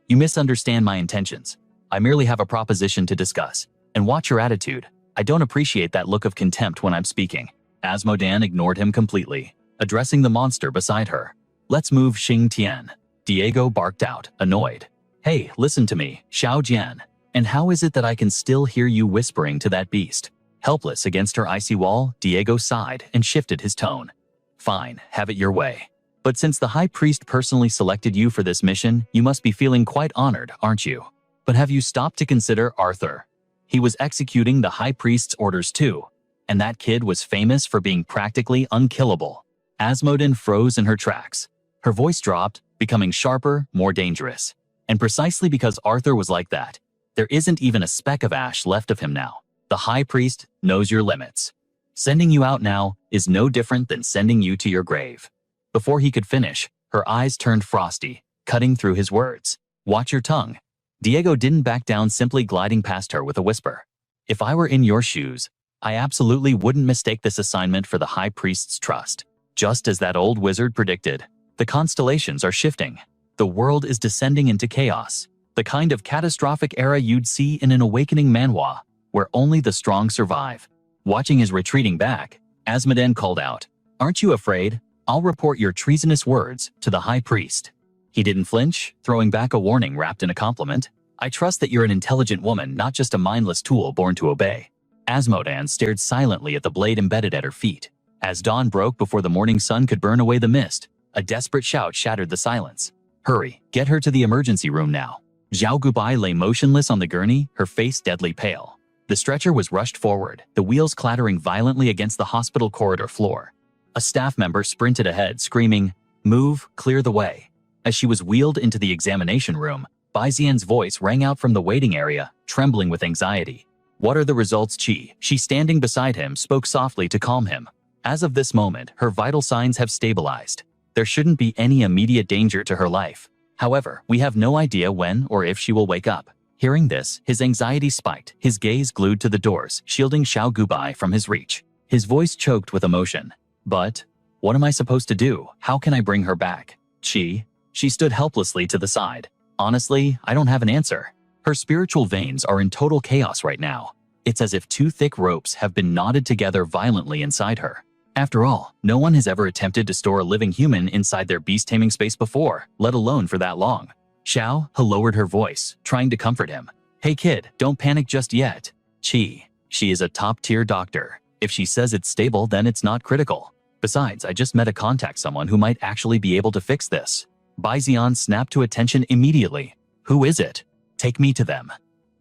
You misunderstand my intentions. I merely have a proposition to discuss. And watch your attitude. I don't appreciate that look of contempt when I'm speaking. Asmodin ignored him completely, addressing the monster beside her. Let's move, Xing Tian. Diego barked out, annoyed. Hey, listen to me, Xiao Jian. And how is it that I can still hear you whispering to that beast? Helpless against her icy wall, Diego sighed and shifted his tone. Fine, have it your way. But since the High Priest personally selected you for this mission, you must be feeling quite honored, aren't you? But have you stopped to consider Arthur? He was executing the High Priest's orders too, and that kid was famous for being practically unkillable. Asmodin froze in her tracks. Her voice dropped, becoming sharper, more dangerous. And precisely because Arthur was like that, there isn't even a speck of ash left of him now. The High Priest knows your limits. Sending you out now is no different than sending you to your grave. Before he could finish, her eyes turned frosty, cutting through his words. Watch your tongue. Diego didn't back down, simply gliding past her with a whisper. If I were in your shoes, I absolutely wouldn't mistake this assignment for the High Priest's trust. Just as that old wizard predicted, the constellations are shifting. The world is descending into chaos. The kind of catastrophic era you'd see in an awakening manhwa, where only the strong survive. Watching his retreating back, Asmodin called out, Aren't you afraid? I'll report your treasonous words to the High Priest. He didn't flinch, throwing back a warning wrapped in a compliment. I trust that you're an intelligent woman, not just a mindless tool born to obey. Asmodan stared silently at the blade embedded at her feet. As dawn broke before the morning sun could burn away the mist, a desperate shout shattered the silence. Hurry, get her to the emergency room now. Zhao Gubai lay motionless on the gurney, her face deadly pale. The stretcher was rushed forward, the wheels clattering violently against the hospital corridor floor. A staff member sprinted ahead, screaming, "Move, clear the way." As she was wheeled into the examination room, Baizian's voice rang out from the waiting area, trembling with anxiety. "What are the results, Qi?" She, standing beside him, spoke softly to calm him. "As of this moment, her vital signs have stabilized. There shouldn't be any immediate danger to her life. However, we have no idea when or if she will wake up." Hearing this, his anxiety spiked, his gaze glued to the doors, shielding Xiao Gubai from his reach. His voice choked with emotion. "But what am I supposed to do? How can I bring her back?" She stood helplessly to the side. "Honestly, I don't have an answer. Her spiritual veins are in total chaos right now. It's as if two thick ropes have been knotted together violently inside her. After all, no one has ever attempted to store a living human inside their beast-taming space before, let alone for that long." Xiao lowered her voice, trying to comfort him. "Hey kid, don't panic just yet. She is a top-tier doctor. If she says it's stable, then it's not critical. Besides, I just met a contact someone who might actually be able to fix this." Baizian snapped to attention immediately. "Who is it? Take me to them."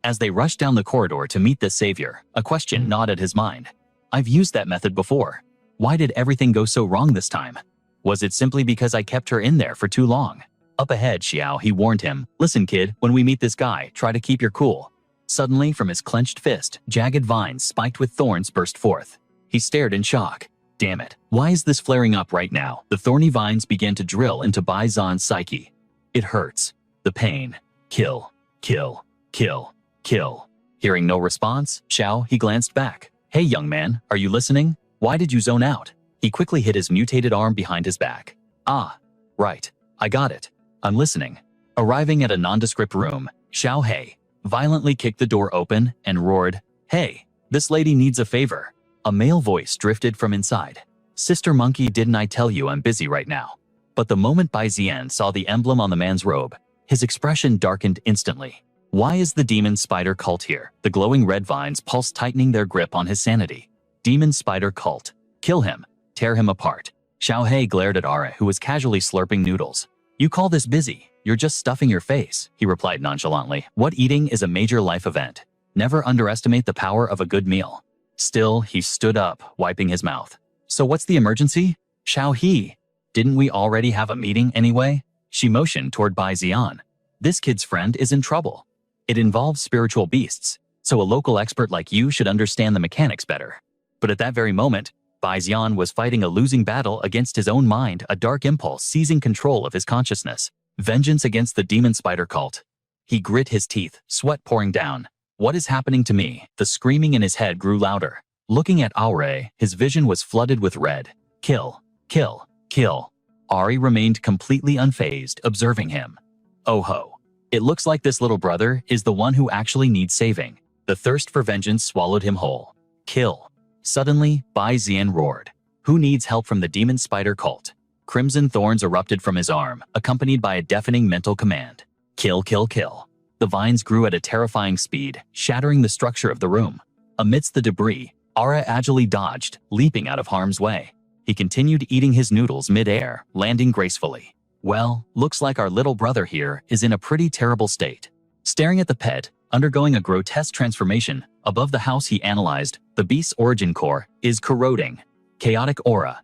As they rushed down the corridor to meet this savior, a question gnawed at his mind. "I've used that method before. Why did everything go so wrong this time? Was it simply because I kept her in there for too long?" Up ahead, Xiao, he warned him, "Listen kid, when we meet this guy, try to keep your cool." Suddenly, from his clenched fist, jagged vines spiked with thorns burst forth. He stared in shock. Damn it, why is this flaring up right now? The thorny vines began to drill into Baizan's psyche. "It hurts. The pain. Kill. Kill. Kill. Kill." Hearing no response, he glanced back. "Hey young man, are you listening? Why did you zone out?" He quickly hid his mutated arm behind his back. "Ah, right. I got it. I'm listening." Arriving at a nondescript room, Xiao He violently kicked the door open and roared, "Hey, this lady needs a favor." A male voice drifted from inside. "Sister Monkey, didn't I tell you I'm busy right now?" But the moment Bai Zian saw the emblem on the man's robe, his expression darkened instantly. Why is the demon spider cult here? The glowing red vines pulsed, tightening their grip on his sanity. Demon spider cult. Kill him. Tear him apart. Xiao He glared at Ara, who was casually slurping noodles. "You call this busy? You're just stuffing your face," he replied nonchalantly. "What, eating is a major life event. Never underestimate the power of a good meal." Still, he stood up, wiping his mouth. "So what's the emergency?" "Xiao He, didn't we already have a meeting anyway?" She motioned toward Bai Zian. "This kid's friend is in trouble. It involves spiritual beasts, so a local expert like you should understand the mechanics better." But at that very moment, Bai Zian was fighting a losing battle against his own mind, a dark impulse seizing control of his consciousness. Vengeance against the demon spider cult. He grit his teeth, sweat pouring down. "What is happening to me?" The screaming in his head grew louder. Looking at Aure, his vision was flooded with red. "Kill, kill, kill." Ari remained completely unfazed, observing him. "Oh ho. It looks like this little brother is the one who actually needs saving." The thirst for vengeance swallowed him whole. "Kill." Suddenly, Bai Zian roared. "Who needs help from the demon spider cult?" Crimson thorns erupted from his arm, accompanied by a deafening mental command. "Kill, kill, kill." The vines grew at a terrifying speed, shattering the structure of the room. Amidst the debris, Ara agilely dodged, leaping out of harm's way. He continued eating his noodles mid-air, landing gracefully. "Well, looks like our little brother here is in a pretty terrible state." Staring at the pet, undergoing a grotesque transformation, above the house he analyzed, the beast's origin core is corroding. Chaotic aura.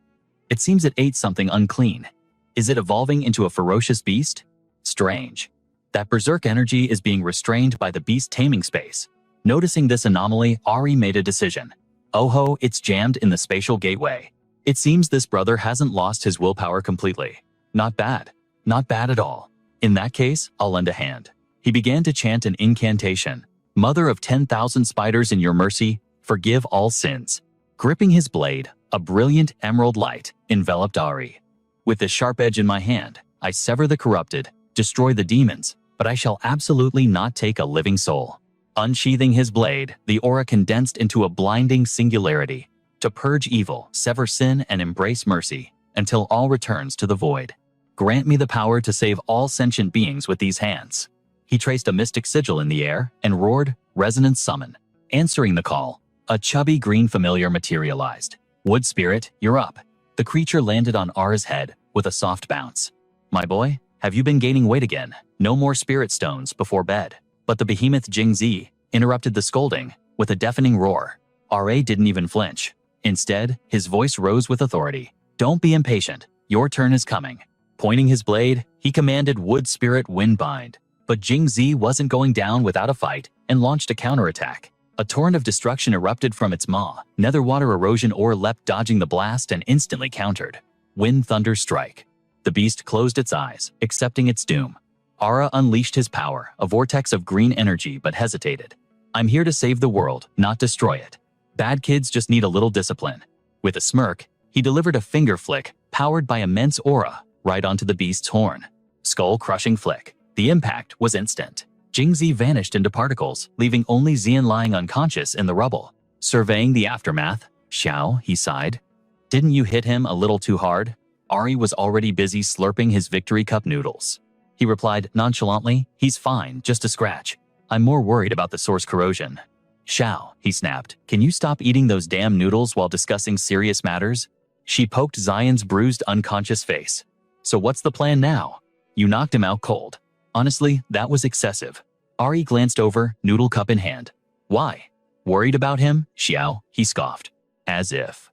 It seems it ate something unclean. Is it evolving into a ferocious beast? Strange. That berserk energy is being restrained by the beast taming space. Noticing this anomaly, Ari made a decision. "Oh ho, it's jammed in the spatial gateway." It seems this brother hasn't lost his willpower completely. Not bad. Not bad at all. In that case, I'll lend a hand. He began to chant an incantation. "Mother of 10,000 spiders, in your mercy, forgive all sins." Gripping his blade, a brilliant emerald light enveloped Ari. "With the sharp edge in my hand, I sever the corrupted, destroy the demons, but I shall absolutely not take a living soul." Unsheathing his blade, the aura condensed into a blinding singularity. To purge evil, sever sin, and embrace mercy, until all returns to the void. Grant me the power to save all sentient beings with these hands. He traced a mystic sigil in the air and roared, "Resonance summon." Answering the call, a chubby green familiar materialized. "Wood spirit, you're up." The creature landed on Ara's head with a soft bounce. "My boy, have you been gaining weight again? No more spirit stones before bed." But the behemoth Jingzi interrupted the scolding with a deafening roar. Ra didn't even flinch. Instead, his voice rose with authority. "Don't be impatient. Your turn is coming." Pointing his blade, he commanded Wood Spirit Windbind. But Jingzi wasn't going down without a fight and launched a counterattack. A torrent of destruction erupted from its maw. Nether water erosion ore leapt, dodging the blast and instantly countered. Wind Thunder Strike. The beast closed its eyes, accepting its doom. Ara unleashed his power, a vortex of green energy, but hesitated. "I'm here to save the world, not destroy it. Bad kids just need a little discipline." With a smirk, he delivered a finger flick, powered by immense aura, right onto the beast's horn. Skull-crushing flick. The impact was instant. Jingzi vanished into particles, leaving only Xian lying unconscious in the rubble. Surveying the aftermath, "Xiao," he sighed. "Didn't you hit him a little too hard?" Ari was already busy slurping his victory cup noodles. He replied nonchalantly, "He's fine, just a scratch. I'm more worried about the source corrosion." "Xiao," he snapped, "can you stop eating those damn noodles while discussing serious matters?" She poked Xian's bruised, unconscious face. "So what's the plan now? You knocked him out cold." Honestly, that was excessive. Ari glanced over, noodle cup in hand. "Why? Worried about him, Xiao?" he scoffed. "As if.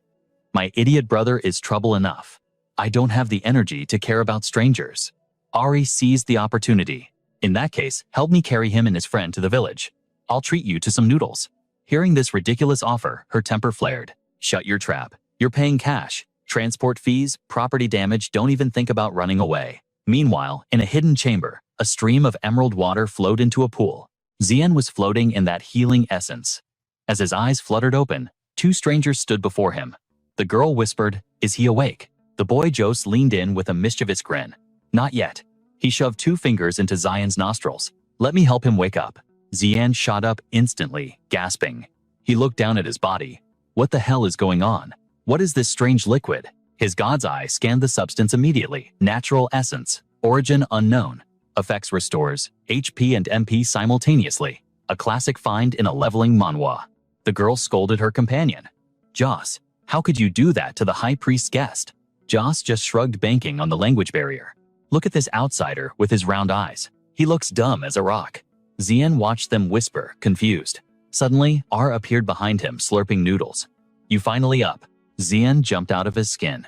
My idiot brother is trouble enough. I don't have the energy to care about strangers." Ari seized the opportunity. "In that case, help me carry him and his friend to the village. I'll treat you to some noodles." Hearing this ridiculous offer, her temper flared. "Shut your trap. You're paying cash. Transport fees, property damage, don't even think about running away." Meanwhile, in a hidden chamber, a stream of emerald water flowed into a pool. Xian was floating in that healing essence. As his eyes fluttered open, two strangers stood before him. The girl whispered, "Is he awake?" The boy Jose leaned in with a mischievous grin. "Not yet." He shoved two fingers into Xian's nostrils. "Let me help him wake up." Xian shot up instantly, gasping. He looked down at his body. What the hell is going on? What is this strange liquid? His god's eye scanned the substance immediately. Natural essence. Origin unknown. Effects restores HP and MP simultaneously. A classic find in a leveling manhwa. The girl scolded her companion. "Joss, how could you do that to the high priest's guest?" Joss just shrugged, banking on the language barrier. "Look at this outsider with his round eyes. He looks dumb as a rock." Xian watched them whisper, confused. Suddenly, R appeared behind him, slurping noodles. "You finally up?" Xian jumped out of his skin.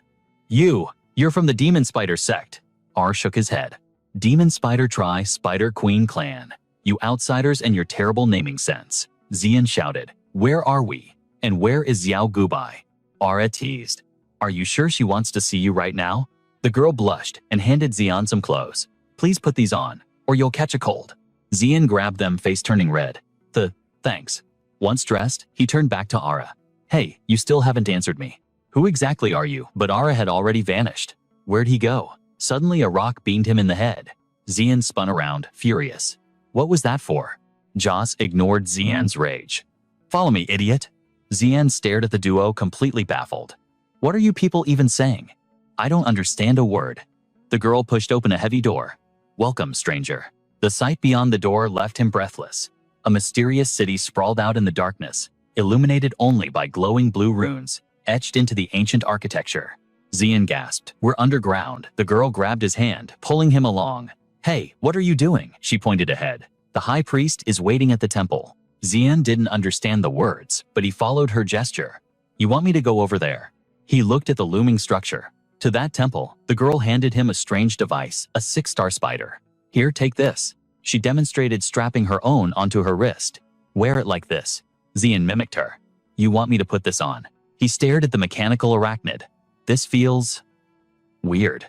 You're from the Demon Spider sect." R shook his head. "Demon Spider Spider Queen Clan. You outsiders and your terrible naming sense." Xian shouted. "Where are we? And where is Xiao Gubai?" Ara teased. "Are you sure she wants to see you right now?" The girl blushed and handed Xian some clothes. "Please put these on, or you'll catch a cold." Xian grabbed them, face turning red. Thanks." Once dressed, he turned back to Ara. "Hey, you still haven't answered me. Who exactly are you?" But Ara had already vanished. Where'd he go? Suddenly a rock beamed him in the head. Xian spun around, furious. What was that for? Joss ignored Xian's rage. "Follow me, idiot." Xian stared at the duo, completely baffled. "What are you people even saying? I don't understand a word." The girl pushed open a heavy door. "Welcome, stranger." The sight beyond the door left him breathless. A mysterious city sprawled out in the darkness, illuminated only by glowing blue runes, etched into the ancient architecture. Xian gasped. "We're underground." The girl grabbed his hand, pulling him along. "Hey, what are you doing?" She pointed ahead. "The high priest is waiting at the temple." Xian didn't understand the words, but he followed her gesture. "You want me to go over there?" He looked at the looming structure. To that temple, the girl handed him a strange device, a 6-star spider. "Here, take this." She demonstrated, strapping her own onto her wrist. "Wear it like this." Xian mimicked her. "You want me to put this on?" He stared at the mechanical arachnid. "This feels weird."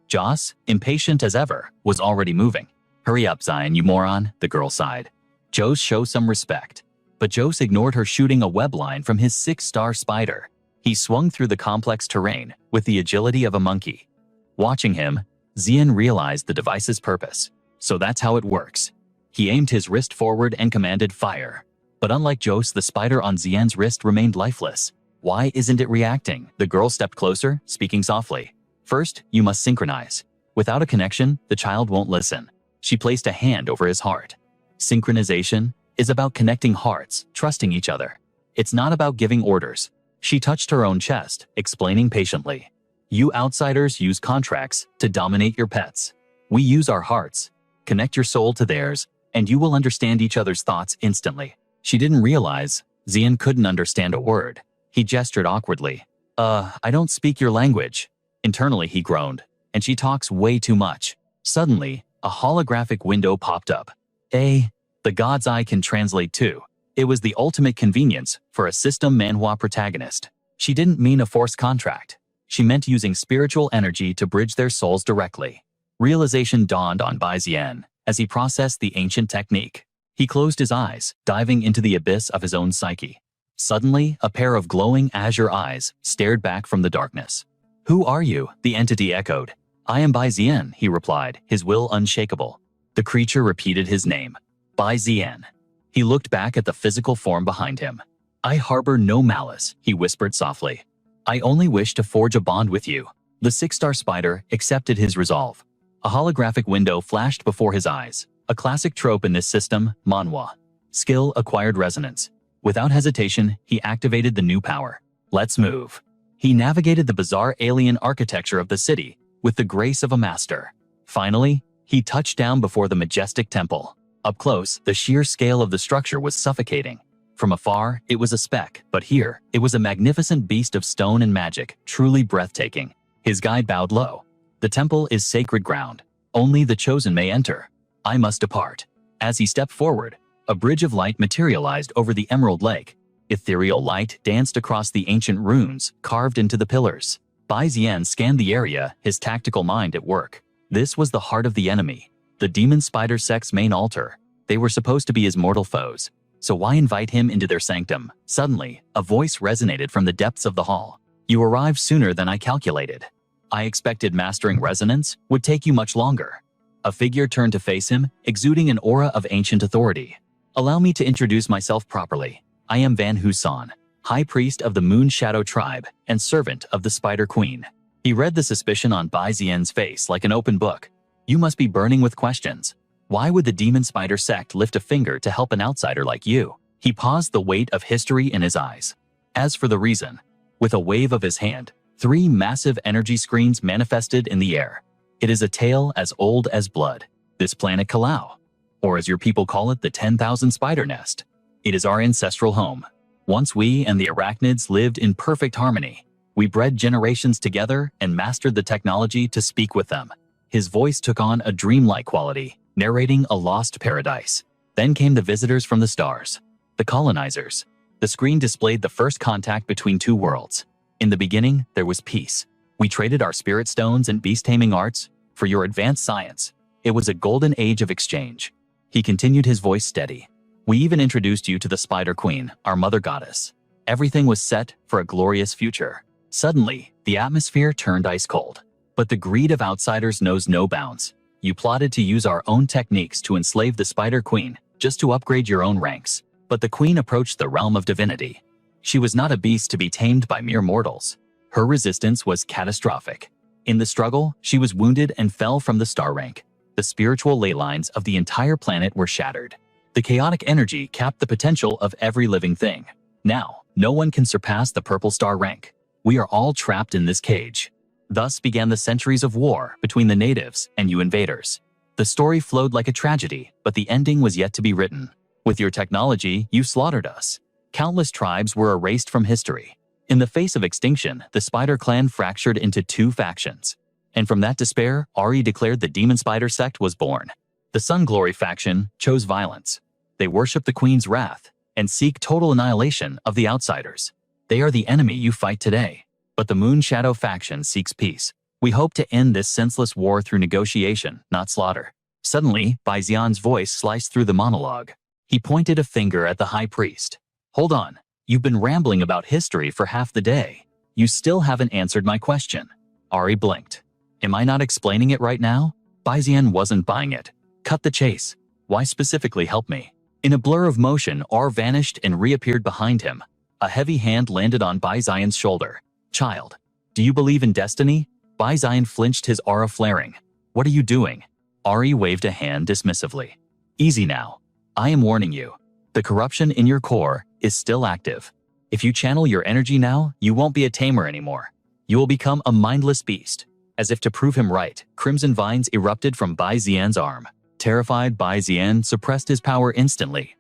Joss, impatient as ever, was already moving. "Hurry up, Xian, you moron," the girl sighed. Jose show some respect. But Jose ignored her, shooting a web line from his 6-star spider. He swung through the complex terrain with the agility of a monkey. Watching him, Xian realized the device's purpose. So that's how it works. He aimed his wrist forward and commanded fire. But unlike Jose, the spider on Xian's wrist remained lifeless. "Why isn't it reacting?" The girl stepped closer, speaking softly. "First, you must synchronize." Without a connection, the child won't listen. She placed a hand over his heart. Synchronization is about connecting hearts, trusting each other. It's not about giving orders. She touched her own chest, explaining patiently. You outsiders use contracts to dominate your pets. We use our hearts. Connect your soul to theirs, and you will understand each other's thoughts instantly. She didn't realize Xian couldn't understand a word. He gestured awkwardly. I don't speak your language. Internally, he groaned. And she talks way too much. Suddenly, a holographic window popped up. The God's Eye can translate too. It was the ultimate convenience for a system manhwa protagonist. She didn't mean a forced contract. She meant using spiritual energy to bridge their souls directly. Realization dawned on Bai Xian as he processed the ancient technique. He closed his eyes, diving into the abyss of his own psyche. Suddenly, a pair of glowing azure eyes stared back from the darkness. Who are you? The entity echoed. I am Bai Xian, he replied, his will unshakable. The creature repeated his name. Bai Xian. He looked back at the physical form behind him. I harbor no malice, he whispered softly. I only wish to forge a bond with you. The six-star spider accepted his resolve. A holographic window flashed before his eyes. A classic trope in this system, manhwa. Skill acquired resonance. Without hesitation, he activated the new power. Let's move. He navigated the bizarre alien architecture of the city with the grace of a master. Finally, he touched down before the majestic temple. Up close, the sheer scale of the structure was suffocating. From afar, it was a speck, but here, it was a magnificent beast of stone and magic, truly breathtaking. His guide bowed low. The temple is sacred ground. Only the chosen may enter. I must depart. As he stepped forward, a bridge of light materialized over the emerald lake. Ethereal light danced across the ancient runes carved into the pillars. Bai Xian scanned the area, his tactical mind at work. This was the heart of the enemy, the demon spider sect's main altar. They were supposed to be his mortal foes. So why invite him into their sanctum? Suddenly, a voice resonated from the depths of the hall. You arrived sooner than I calculated. I expected mastering resonance would take you much longer. A figure turned to face him, exuding an aura of ancient authority. Allow me to introduce myself properly. I am Van Husan, High Priest of the Moon Shadow Tribe and servant of the Spider Queen. He read the suspicion on Bai Xian's face like an open book. You must be burning with questions. Why would the Demon Spider sect lift a finger to help an outsider like you? He paused, the weight of history in his eyes. As for the reason, with a wave of his hand, 3 massive energy screens manifested in the air. It is a tale as old as blood. This planet Kalau, or as your people call it, the 10,000 Spider Nest. It is our ancestral home. Once we and the arachnids lived in perfect harmony. We bred generations together and mastered the technology to speak with them. His voice took on a dreamlike quality, narrating a lost paradise. Then came the visitors from the stars, the colonizers. The screen displayed the first contact between 2 worlds. In the beginning, there was peace. We traded our spirit stones and beast-taming arts for your advanced science. It was a golden age of exchange. He continued, his voice steady. We even introduced you to the Spider Queen, our mother goddess. Everything was set for a glorious future. Suddenly, the atmosphere turned ice cold. But the greed of outsiders knows no bounds. You plotted to use our own techniques to enslave the Spider Queen, just to upgrade your own ranks. But the Queen approached the realm of divinity. She was not a beast to be tamed by mere mortals. Her resistance was catastrophic. In the struggle, she was wounded and fell from the star rank. The spiritual ley lines of the entire planet were shattered. The chaotic energy capped the potential of every living thing. Now, no one can surpass the purple star rank. We are all trapped in this cage. Thus began the centuries of war between the natives and you invaders. The story flowed like a tragedy, but the ending was yet to be written. With your technology, you slaughtered us. Countless tribes were erased from history. In the face of extinction, the Spider Clan fractured into 2 factions. And from that despair, Ari declared the Demon Spider sect was born. The Sun Glory faction chose violence. They worship the Queen's wrath and seek total annihilation of the outsiders. They are the enemy you fight today. But the Moon Shadow faction seeks peace. We hope to end this senseless war through negotiation, not slaughter. Suddenly, Bai Xian's voice sliced through the monologue. He pointed a finger at the High Priest. Hold on, you've been rambling about history for half the day. You still haven't answered my question. Ari blinked. Am I not explaining it right now? Bai Xian wasn't buying it. Cut the chase. Why specifically help me? In a blur of motion, R vanished and reappeared behind him. A heavy hand landed on Bai Xian's shoulder. Child, do you believe in destiny? Bai Xian flinched, his aura flaring. What are you doing? Ari waved a hand dismissively. Easy now. I am warning you. The corruption in your core is still active. If you channel your energy now, you won't be a tamer anymore. You will become a mindless beast. As if to prove him right, crimson vines erupted from Bai Zian's arm. Terrified, Bai Zian suppressed his power instantly.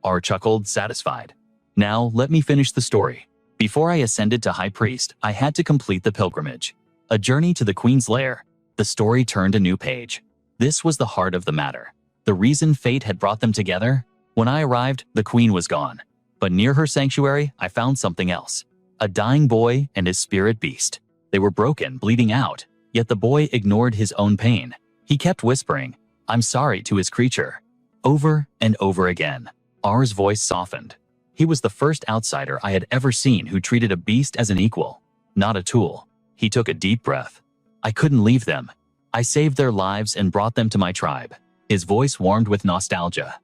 Ar chuckled, satisfied. Now, let me finish the story. Before I ascended to High Priest, I had to complete the pilgrimage. A journey to the Queen's lair. The story turned a new page. This was the heart of the matter. The reason fate had brought them together? When I arrived, the Queen was gone. But near her sanctuary, I found something else. A dying boy and his spirit beast. They were broken, bleeding out, yet the boy ignored his own pain. He kept whispering, "I'm sorry," to his creature. Over and over again. R's voice softened. He was the first outsider I had ever seen who treated a beast as an equal, not a tool. He took a deep breath. I couldn't leave them. I saved their lives and brought them to my tribe. His voice warmed with nostalgia.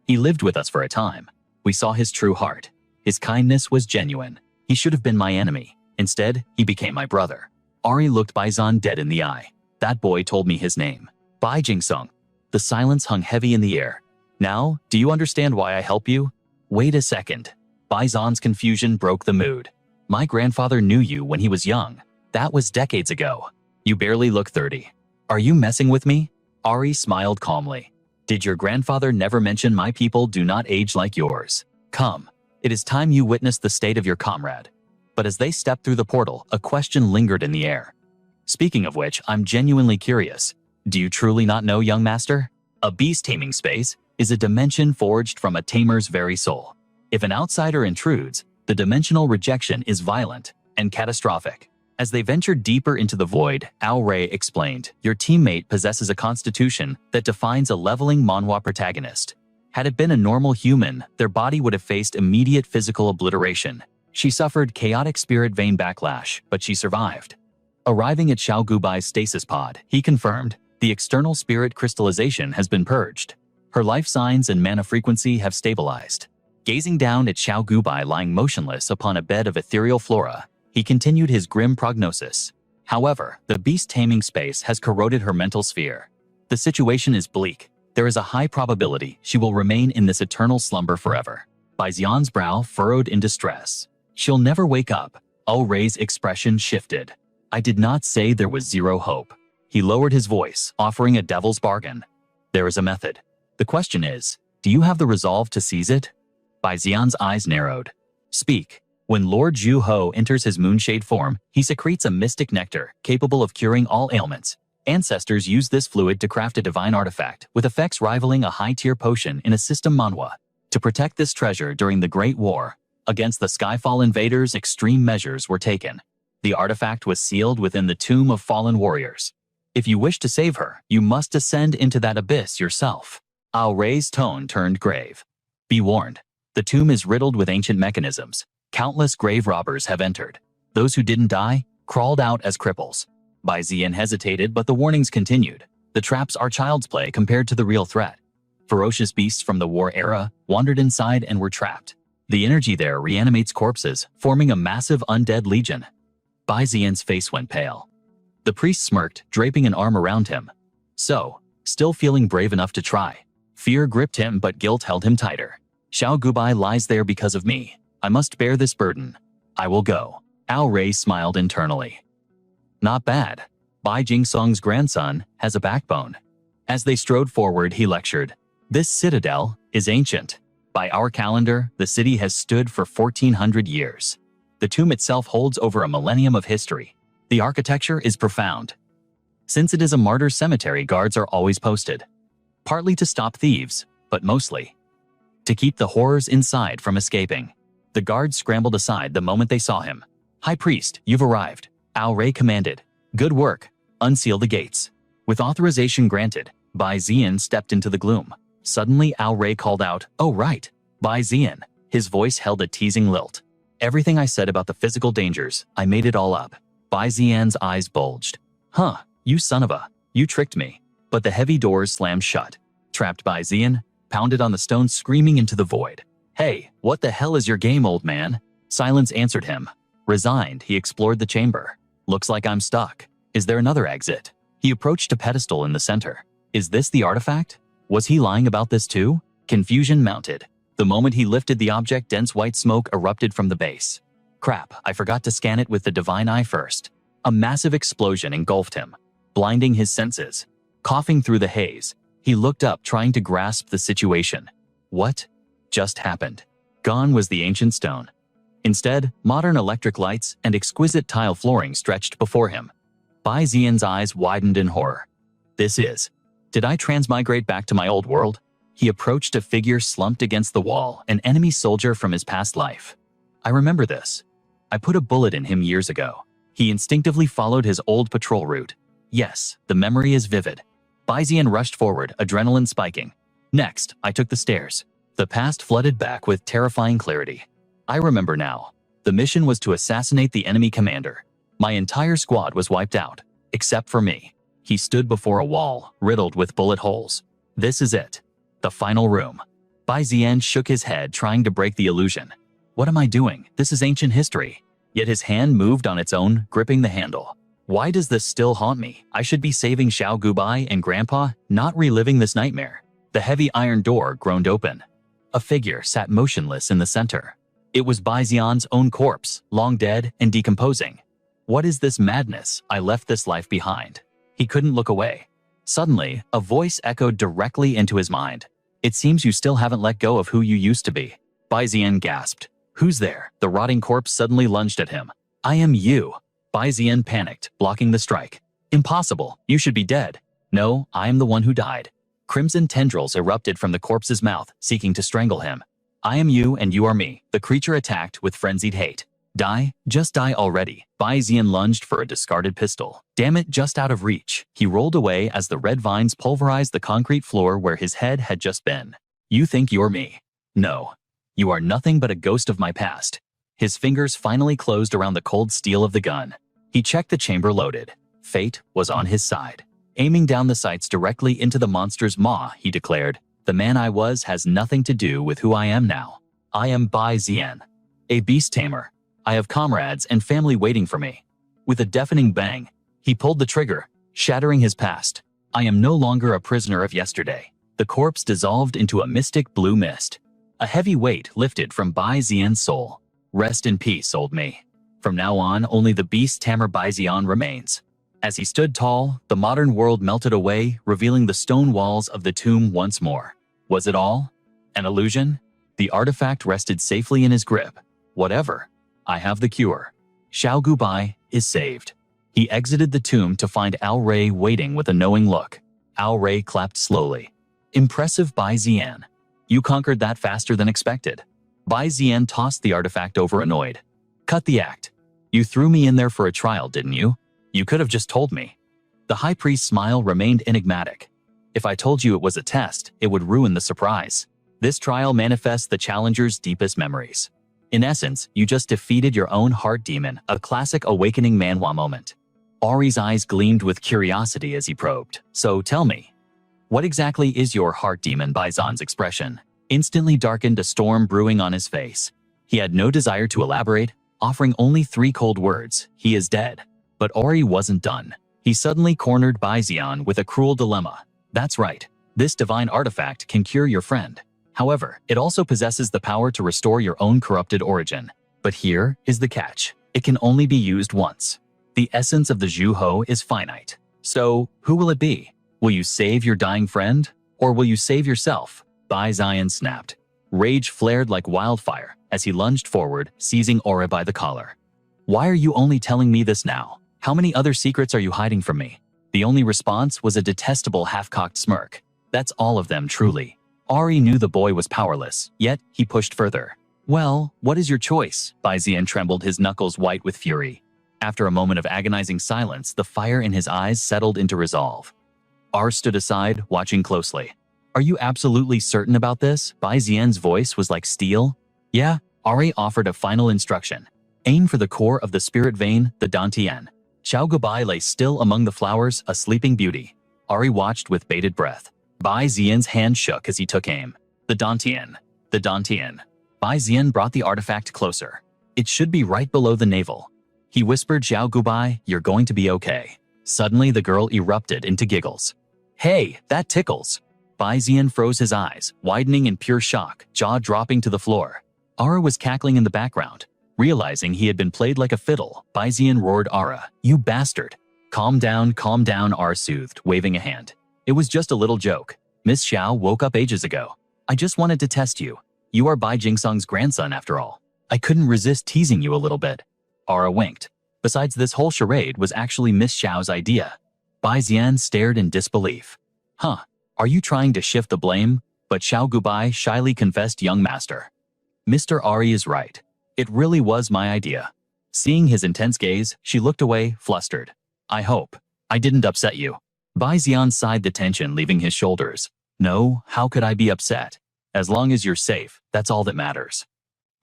He lived with us for a time. We saw his true heart. His kindness was genuine. He should have been my enemy. Instead, he became my brother. Ari looked Baizan dead in the eye. That boy told me his name. Bai Jingsung. The silence hung heavy in the air. Now, do you understand why I help you? Wait a second. Baizan's confusion broke the mood. My grandfather knew you when he was young. That was decades ago. You barely look 30. Are you messing with me? Ari smiled calmly. Did your grandfather never mention my people do not age like yours? Come. It is time you witness the state of your comrade. But as they stepped through the portal, a question lingered in the air. Speaking of which, I'm genuinely curious. Do you truly not know, young master? A beast taming space is a dimension forged from a tamer's very soul. If an outsider intrudes, the dimensional rejection is violent and catastrophic. As they ventured deeper into the void, Ao Rei explained, your teammate possesses a constitution that defines a leveling manhwa protagonist. Had it been a normal human, their body would have faced immediate physical obliteration. She suffered chaotic spirit vein backlash, but she survived. Arriving at Xiao Gubai's stasis pod, he confirmed, the external spirit crystallization has been purged. Her life signs and mana frequency have stabilized. Gazing down at Xiao Gubai lying motionless upon a bed of ethereal flora, he continued his grim prognosis. However, the beast taming space has corroded her mental sphere. The situation is bleak. There is a high probability she will remain in this eternal slumber forever. Baizian's brow furrowed in distress. She'll never wake up. Ao Rei's expression shifted. I did not say there was zero hope. He lowered his voice, offering a devil's bargain. There is a method. The question is, do you have the resolve to seize it? Baizian's eyes narrowed. Speak. When Lord Zhu Ho enters his moonshade form, he secretes a mystic nectar capable of curing all ailments. Ancestors use this fluid to craft a divine artifact with effects rivaling a high-tier potion in a system manhwa. To protect this treasure during the Great War, against the Skyfall invaders, extreme measures were taken. The artifact was sealed within the tomb of fallen warriors. If you wish to save her, you must descend into that abyss yourself. Ao Rei's tone turned grave. Be warned. The tomb is riddled with ancient mechanisms. Countless grave robbers have entered. Those who didn't die crawled out as cripples. Bai Zian hesitated, but the warnings continued. The traps are child's play compared to the real threat. Ferocious beasts from the war era wandered inside and were trapped. The energy there reanimates corpses, forming a massive undead legion. Bai Zian's face went pale. The priest smirked, draping an arm around him. So, still feeling brave enough to try. Fear gripped him, but guilt held him tighter. Xiao Gubai lies there because of me. I must bear this burden. I will go. Ao Rei smiled internally. Not bad. Bai Jingsung's grandson has a backbone. As they strode forward, he lectured. This citadel is ancient. By our calendar, the city has stood for 1400 years. The tomb itself holds over a millennium of history. The architecture is profound. Since it is a martyr cemetery, guards are always posted. Partly to stop thieves, but mostly to keep the horrors inside from escaping. The guards scrambled aside the moment they saw him. High Priest, you've arrived. Ao Rei commanded. Good work. Unseal the gates. With authorization granted, Bai Zian stepped into the gloom. Suddenly Ao Rei called out, oh right, Bai Zian. His voice held a teasing lilt. Everything I said about the physical dangers, I made it all up. Bai Zian's eyes bulged. Huh, you son of a, you tricked me. But the heavy doors slammed shut. Trapped Bai Zian pounded on the stone, screaming into the void. Hey, what the hell is your game, old man? Silence answered him. Resigned, he explored the chamber. Looks like I'm stuck. Is there another exit? He approached a pedestal in the center. Is this the artifact? Was he lying about this too? Confusion mounted. The moment he lifted the object, dense white smoke erupted from the base. Crap, I forgot to scan it with the divine eye first. A massive explosion engulfed him, blinding his senses. Coughing through the haze, he looked up, trying to grasp the situation. What just happened? Gone was the ancient stone. Instead, modern electric lights and exquisite tile flooring stretched before him. Bai Xian's eyes widened in horror. Did I transmigrate back to my old world? He approached a figure slumped against the wall, an enemy soldier from his past life. I remember this. I put a bullet in him years ago. He instinctively followed his old patrol route. Yes, the memory is vivid. Bai Xian rushed forward, adrenaline spiking. Next, I took the stairs. The past flooded back with terrifying clarity. I remember now. The mission was to assassinate the enemy commander. My entire squad was wiped out, except for me. He stood before a wall, riddled with bullet holes. This is it. The final room. Bai Xian shook his head, trying to break the illusion. What am I doing? This is ancient history. Yet his hand moved on its own, gripping the handle. Why does this still haunt me? I should be saving Xiao Gubai and Grandpa, not reliving this nightmare. The heavy iron door groaned open. A figure sat motionless in the center. It was Bai Xian's own corpse, long dead and decomposing. What is this madness? I left this life behind. He couldn't look away. Suddenly, a voice echoed directly into his mind. It seems you still haven't let go of who you used to be. Bai Xian gasped. Who's there? The rotting corpse suddenly lunged at him. I am you. Bai Xian panicked, blocking the strike. Impossible. You should be dead. No, I am the one who died. Crimson tendrils erupted from the corpse's mouth, seeking to strangle him. I am you and you are me. The creature attacked with frenzied hate. Die? Just die already. Bai Xian lunged for a discarded pistol. Damn it, just out of reach. He rolled away as the red vines pulverized the concrete floor where his head had just been. You think you're me? No. You are nothing but a ghost of my past. His fingers finally closed around the cold steel of the gun. He checked the chamber loaded. Fate was on his side. Aiming down the sights directly into the monster's maw, he declared, the man I was has nothing to do with who I am now. I am Bai Xian, a beast tamer. I have comrades and family waiting for me. With a deafening bang, he pulled the trigger, shattering his past. I am no longer a prisoner of yesterday. The corpse dissolved into a mystic blue mist. A heavy weight lifted from Bai Xian's soul. Rest in peace, old me. From now on, only the beast tamer Bai Xian remains. As he stood tall, the modern world melted away, revealing the stone walls of the tomb once more. Was it all an illusion? The artifact rested safely in his grip. Whatever. I have the cure. Xiao Gubai is saved. He exited the tomb to find Ao Rei waiting with a knowing look. Ao Rei clapped slowly. Impressive, Bai Xian. You conquered that faster than expected. Bai Xian tossed the artifact over, annoyed. Cut the act. You threw me in there for a trial, didn't you? You could have just told me. The high priest's smile remained enigmatic. If I told you it was a test, it would ruin the surprise. This trial manifests the challenger's deepest memories. In essence, you just defeated your own heart demon, a classic awakening manhwa moment. Ari's eyes gleamed with curiosity as he probed. So tell me, what exactly is your heart demon? Bai Xian's expression instantly darkened, a storm brewing on his face. He had no desire to elaborate, offering only 3 cold words. He is dead. But Ari wasn't done. He suddenly cornered Bai Xian with a cruel dilemma. That's right. This divine artifact can cure your friend. However, it also possesses the power to restore your own corrupted origin. But here is the catch. It can only be used once. The essence of the Zhu Ho is finite. So, who will it be? Will you save your dying friend? Or will you save yourself? Bai Xian snapped. Rage flared like wildfire as he lunged forward, seizing Ora by the collar. Why are you only telling me this now? How many other secrets are you hiding from me? The only response was a detestable half-cocked smirk. That's all of them, truly. Ari knew the boy was powerless, yet he pushed further. Well, what is your choice? Bai Xian trembled, his knuckles white with fury. After a moment of agonizing silence, the fire in his eyes settled into resolve. Ar stood aside, watching closely. Are you absolutely certain about this? Bai Xian's voice was like steel. Yeah, Ari offered a final instruction. Aim for the core of the spirit vein, the Dantian. Xiao Gubai lay still among the flowers, a sleeping beauty. Ari watched with bated breath. Bai Xian's hand shook as he took aim. The Dantian. The Dantian. Bai Xian brought the artifact closer. It should be right below the navel. He whispered, Xiao Gubai, you're going to be okay. Suddenly, the girl erupted into giggles. "Hey, that tickles!" Bai Zian froze his eyes, widening in pure shock, jaw dropping to the floor. Ara was cackling in the background. Realizing he had been played like a fiddle, Bai Zian roared, "Ara, you bastard!" Calm down, Ara soothed, waving a hand. "It was just a little joke. Miss Xiao woke up ages ago. I just wanted to test you. You are Bai Jingsung's grandson after all. I couldn't resist teasing you a little bit." Ara winked. Besides, this whole charade was actually Miss Xiao's idea. Bai Zian stared in disbelief. "Huh, are you trying to shift the blame?" But Xiao Gubai shyly confessed, "Young master. Mr. Ari is right. It really was my idea." Seeing his intense gaze, she looked away, flustered. "I hope I didn't upset you." Bai Zian sighed, the tension leaving his shoulders. "No, how could I be upset? As long as you're safe, that's all that matters."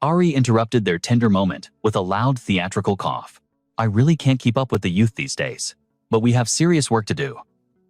Ari interrupted their tender moment with a loud theatrical cough. "I really can't keep up with the youth these days. But we have serious work to do."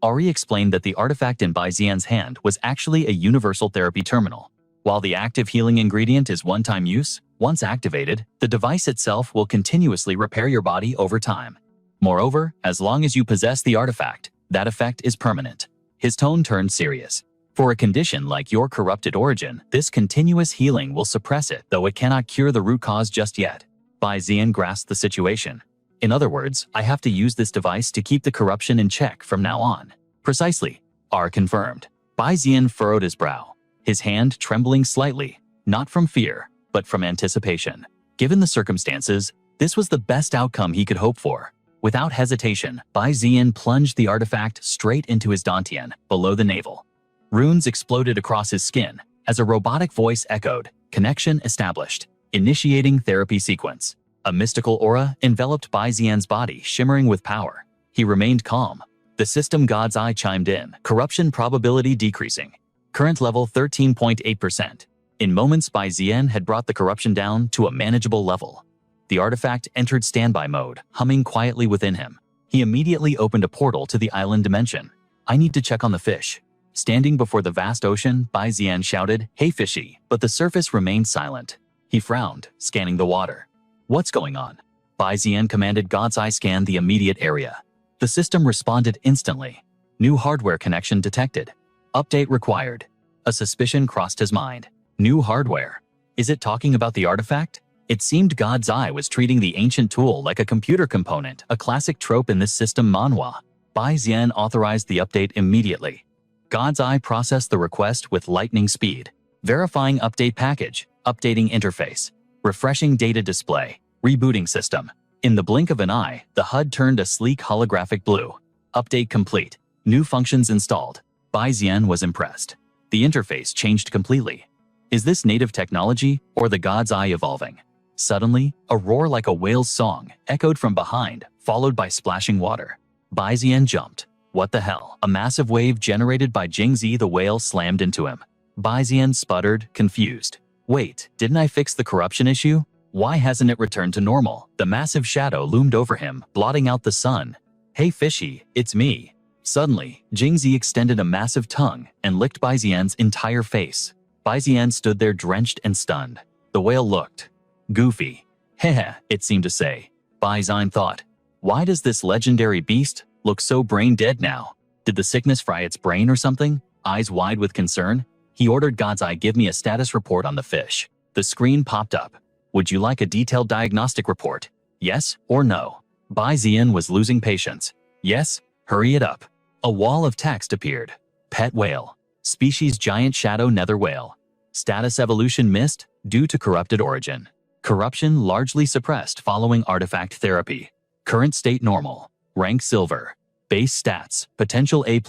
Ari explained that the artifact in Bai Zian's hand was actually a universal therapy terminal. While the active healing ingredient is one-time use, once activated, the device itself will continuously repair your body over time. Moreover, as long as you possess the artifact, that effect is permanent. His tone turned serious. For a condition like your corrupted origin, this continuous healing will suppress it, though it cannot cure the root cause just yet. Bai Zian grasped the situation. "In other words, I have to use this device to keep the corruption in check from now on." "Precisely," R confirmed. Bai Zian furrowed his brow, his hand trembling slightly, not from fear, but from anticipation. Given the circumstances, this was the best outcome he could hope for. Without hesitation, Bai Zian plunged the artifact straight into his dantian, below the navel. Runes exploded across his skin as a robotic voice echoed, "Connection established. Initiating therapy sequence." A mystical aura enveloped Bai Zian's body, shimmering with power. He remained calm. The system god's eye chimed in, corruption probability decreasing. Current level 13.8%. In moments, Bai Zian had brought the corruption down to a manageable level. The artifact entered standby mode, humming quietly within him. He immediately opened a portal to the island dimension. "I need to check on the fish." Standing before the vast ocean, Bai Zian shouted, "Hey fishy," but the surface remained silent. He frowned, scanning the water. "What's going on?" Bai Zian commanded God's Eye scan the immediate area. The system responded instantly. New hardware connection detected. Update required. A suspicion crossed his mind. New hardware. Is it talking about the artifact? It seemed God's Eye was treating the ancient tool like a computer component, a classic trope in this system manhwa. Bai Zian authorized the update immediately. God's Eye processed the request with lightning speed. Verifying update package, updating interface, refreshing data display, rebooting system. In the blink of an eye, the HUD turned a sleek holographic blue. Update complete. New functions installed. Bai Zian was impressed. The interface changed completely. Is this native technology or the God's Eye evolving? Suddenly, a roar like a whale's song echoed from behind, followed by splashing water. Bai Zian jumped. What the hell? A massive wave generated by Jingzi the whale slammed into him. Bai Zian sputtered, confused. "Wait, didn't I fix the corruption issue? Why hasn't it returned to normal?" The massive shadow loomed over him, blotting out the sun. "Hey fishy, it's me." Suddenly, Jingzi extended a massive tongue and licked Bai Zian's entire face. Bai Zian stood there drenched and stunned. The whale looked goofy. "Heh," it seemed to say. Bai Zian thought, "Why does this legendary beast look so brain dead now? Did the sickness fry its brain or something?" Eyes wide with concern, he ordered God's Eye, "Give me a status report on the fish." The screen popped up. "Would you like a detailed diagnostic report? Yes or no?" Bai Zian was losing patience. "Yes, hurry it up." A wall of text appeared. Pet whale. Species giant shadow nether whale. Status evolution missed due to corrupted origin. Corruption largely suppressed following artifact therapy. Current state normal. Rank silver. Base stats, potential A+.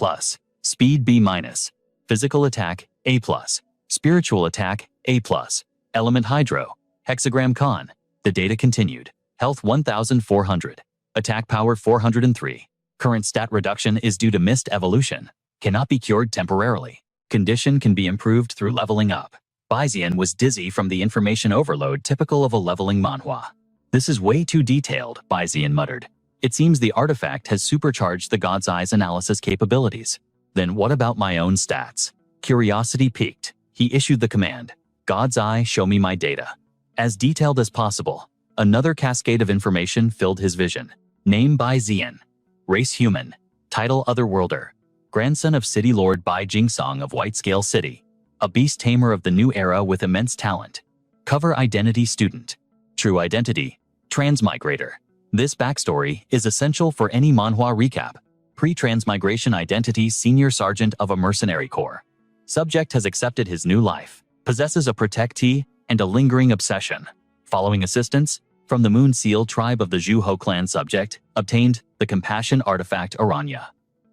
Speed B-. Physical attack, A+. Spiritual attack, A+. Element hydro. Hexagram con. The data continued. Health 1400. Attack power 403. Current stat reduction is due to missed evolution. Cannot be cured temporarily. Condition can be improved through leveling up. Bai Zian was dizzy from the information overload typical of a leveling manhwa. "This is way too detailed," Bai Zian muttered. "It seems the artifact has supercharged the God's Eye's analysis capabilities. Then what about my own stats?" Curiosity piqued. He issued the command, "God's Eye, show me my data." As detailed as possible, another cascade of information filled his vision. Name Bai Zian. Race human. Title otherworlder. Grandson of City Lord Bai Jingsong of Whitescale City. A beast tamer of the new era with immense talent. Cover identity student. True identity. Transmigrator. This backstory is essential for any manhwa recap. Pre-transmigration identity senior sergeant of a mercenary corps. Subject has accepted his new life. Possesses a protectee and a lingering obsession. Following assistance from the Moon Seal tribe of the Zhuho clan, subject obtained the Compassion artifact Aranya.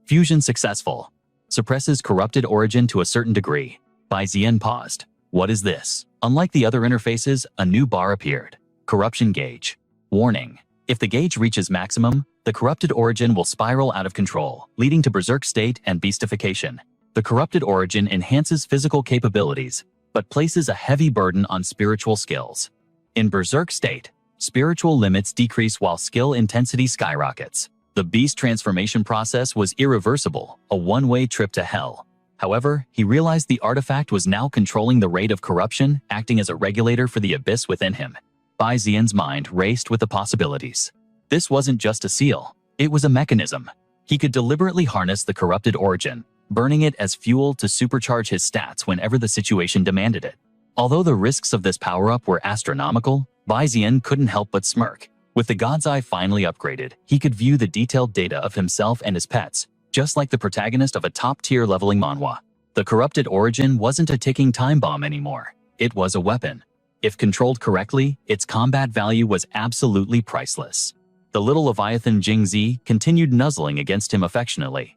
Fusion successful. Suppresses corrupted origin to a certain degree. Bai Zian paused. What is this? Unlike the other interfaces, a new bar appeared. Corruption gauge. Warning. If the gauge reaches maximum, the corrupted origin will spiral out of control, leading to berserk state and beastification. The corrupted origin enhances physical capabilities, but places a heavy burden on spiritual skills. In berserk state, spiritual limits decrease while skill intensity skyrockets. The beast transformation process was irreversible, a one-way trip to hell. However, he realized the artifact was now controlling the rate of corruption, acting as a regulator for the abyss within him. Bai Zian's mind raced with the possibilities. This wasn't just a seal, it was a mechanism. He could deliberately harness the corrupted origin, burning it as fuel to supercharge his stats whenever the situation demanded it. Although the risks of this power-up were astronomical, Bai Zian couldn't help but smirk. With the God's Eye finally upgraded, he could view the detailed data of himself and his pets, just like the protagonist of a top-tier leveling manhwa. The corrupted origin wasn't a ticking time bomb anymore. It was a weapon. If controlled correctly, its combat value was absolutely priceless. The little Leviathan Jingzi continued nuzzling against him affectionately.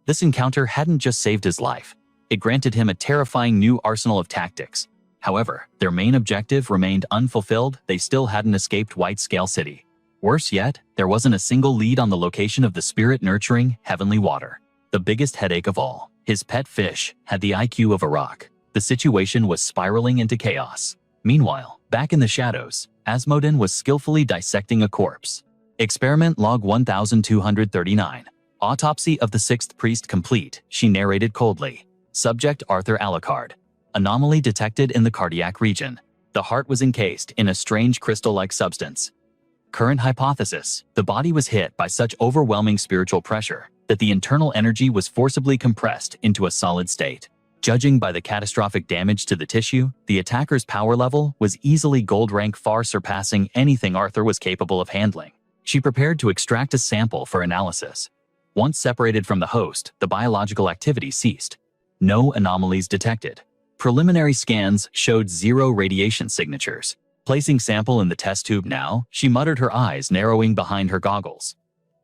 This encounter hadn't just saved his life. It granted him a terrifying new arsenal of tactics. However, their main objective remained unfulfilled. They still hadn't escaped Whitescale City. Worse yet, there wasn't a single lead on the location of the spirit-nurturing heavenly water. The biggest headache of all, his pet fish had the IQ of a rock. The situation was spiraling into chaos. Meanwhile, back in the shadows, Asmodin was skillfully dissecting a corpse. Experiment log 1239. Autopsy of the sixth priest complete, she narrated coldly. Subject Arthur Alucard. Anomaly detected in the cardiac region. The heart was encased in a strange crystal-like substance. Current hypothesis: the body was hit by such overwhelming spiritual pressure that the internal energy was forcibly compressed into a solid state. Judging by the catastrophic damage to the tissue, the attacker's power level was easily gold rank, far surpassing anything Arthur was capable of handling. She prepared to extract a sample for analysis. Once separated from the host, the biological activity ceased. No anomalies detected. Preliminary scans showed 0 radiation signatures. Placing sample in the test tube now, she muttered, her eyes narrowing behind her goggles.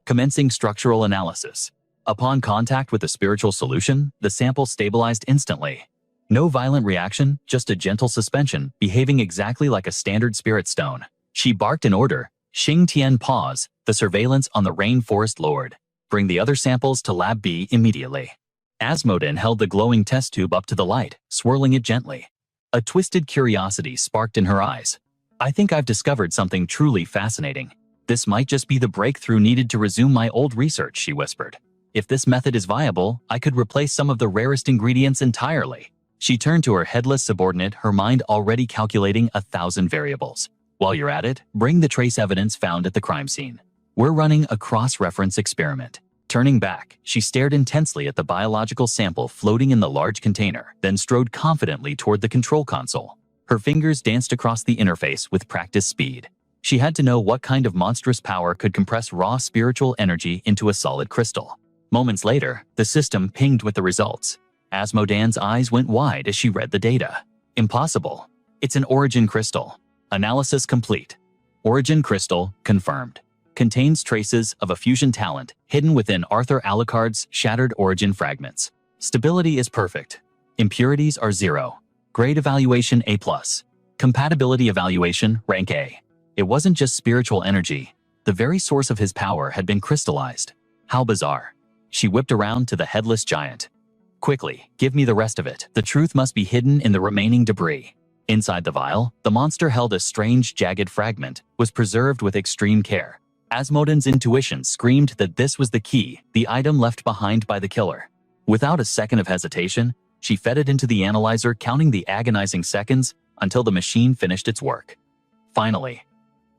Commencing structural analysis. Upon contact with the spiritual solution, the sample stabilized instantly. No violent reaction, just a gentle suspension, behaving exactly like a standard spirit stone. She barked an order. Xing Tian, pause, the surveillance on the Rainforest Lord. Bring the other samples to Lab B immediately. Asmodin held the glowing test tube up to the light, swirling it gently. A twisted curiosity sparked in her eyes. I think I've discovered something truly fascinating. This might just be the breakthrough needed to resume my old research, she whispered. If this method is viable, I could replace some of the rarest ingredients entirely. She turned to her headless subordinate, her mind already calculating 1,000 variables. While you're at it, bring the trace evidence found at the crime scene. We're running a cross-reference experiment. Turning back, she stared intensely at the biological sample floating in the large container, then strode confidently toward the control console. Her fingers danced across the interface with practiced speed. She had to know what kind of monstrous power could compress raw spiritual energy into a solid crystal. Moments later, the system pinged with the results. Asmodin's eyes went wide as she read the data. Impossible. It's an origin crystal. Analysis complete. Origin crystal confirmed. Contains traces of a fusion talent hidden within Arthur Alucard's shattered origin fragments. Stability is perfect. Impurities are 0. Grade evaluation A+. Compatibility evaluation rank A. It wasn't just spiritual energy. The very source of his power had been crystallized. How bizarre. She whipped around to the headless giant. Quickly, give me the rest of it. The truth must be hidden in the remaining debris. Inside the vial, the monster held a strange, jagged fragment, was preserved with extreme care. Asmodin's intuition screamed that this was the key, the item left behind by the killer. Without a second of hesitation, she fed it into the analyzer, counting the agonizing seconds until the machine finished its work. Finally.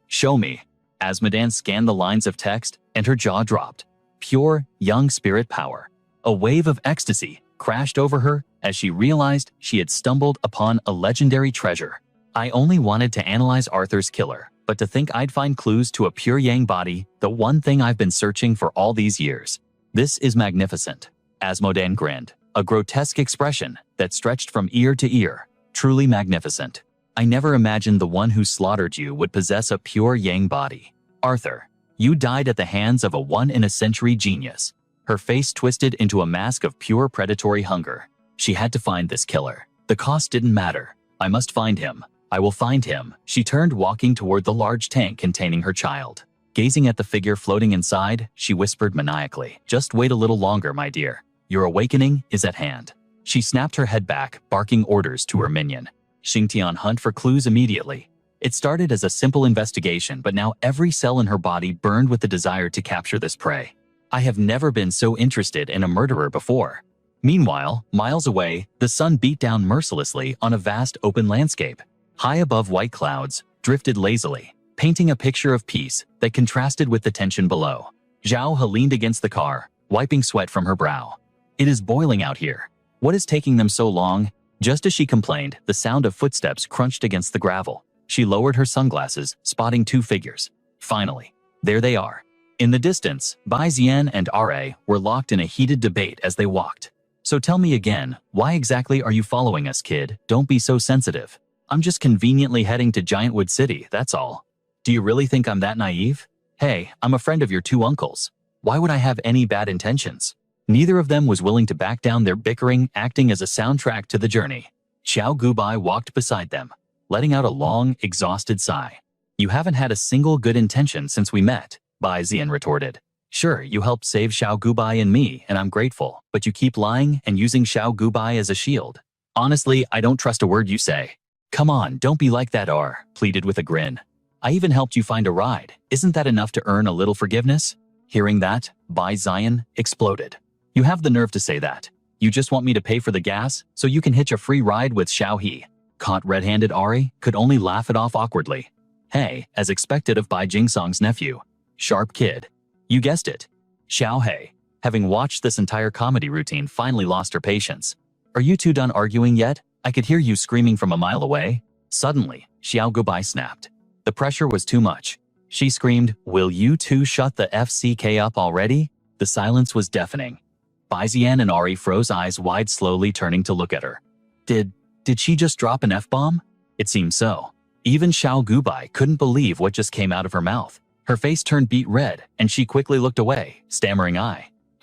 Show me. Asmodin scanned the lines of text, and her jaw dropped. pure, young spirit power. A wave of ecstasy crashed over her as she realized she had stumbled upon a legendary treasure. I only wanted to analyze Arthur's killer, but to think I'd find clues to a pure yang body, the one thing I've been searching for all these years. This is magnificent. Asmodan grinned, a grotesque expression that stretched from ear to ear. Truly magnificent. I never imagined the one who slaughtered you would possess a pure yang body. Arthur, you died at the hands of a one-in-a-century genius. Her face twisted into a mask of pure predatory hunger. She had to find this killer. The cost didn't matter. I must find him. I will find him. She turned, walking toward the large tank containing her child. Gazing at the figure floating inside, she whispered maniacally, "Just wait a little longer, my dear. Your awakening is at hand." She snapped her head back, barking orders to her minion. Xingtian hunt for clues immediately. It started as a simple investigation, but now every cell in her body burned with the desire to capture this prey. I have never been so interested in a murderer before. Meanwhile, miles away, the sun beat down mercilessly on a vast open landscape. High above, white clouds drifted lazily, painting a picture of peace that contrasted with the tension below. Zhao He leaned against the car, wiping sweat from her brow. "It is boiling out here. What is taking them so long?" Just as she complained, the sound of footsteps crunched against the gravel. She lowered her sunglasses, spotting two figures. Finally, there they are. In the distance, Bai Zian and Ra were locked in a heated debate as they walked. "So tell me again, why exactly are you following us, kid? Don't be so sensitive." "I'm just conveniently heading to Giantwood City, that's all." "Do you really think I'm that naive?" "Hey, I'm a friend of your two uncles. Why would I have any bad intentions?" Neither of them was willing to back down, their bickering acting as a soundtrack to the journey. Xiao Gubai walked beside them, letting out a long, exhausted sigh. "You haven't had a single good intention since we met," Bai Zian retorted. "Sure, you helped save Xiao Gubai and me, and I'm grateful, but you keep lying and using Xiao Gubai as a shield. Honestly, I don't trust a word you say." "Come on, don't be like that," R pleaded with a grin. "I even helped you find a ride. Isn't that enough to earn a little forgiveness?" Hearing that, Bai Zian exploded. "You have the nerve to say that. You just want me to pay for the gas so you can hitch a free ride with Xiao He." Caught red-handed, Ari could only laugh it off awkwardly. Hey, as expected of Bai Jingsong's nephew. Sharp kid. You guessed it. Xiao He, having watched this entire comedy routine, finally lost her patience. "Are you two done arguing yet? I could hear you screaming from a mile away." Suddenly, Xiao Gubai snapped. The pressure was too much. She screamed, "Will you two shut the FCK up already?" The silence was deafening. Bai Zian and Ari froze, eyes wide, slowly turning to look at her. Did she just drop an F-bomb? It seemed so. Even Xiao Gubai couldn't believe what just came out of her mouth. Her face turned beet red, and she quickly looked away, stammering,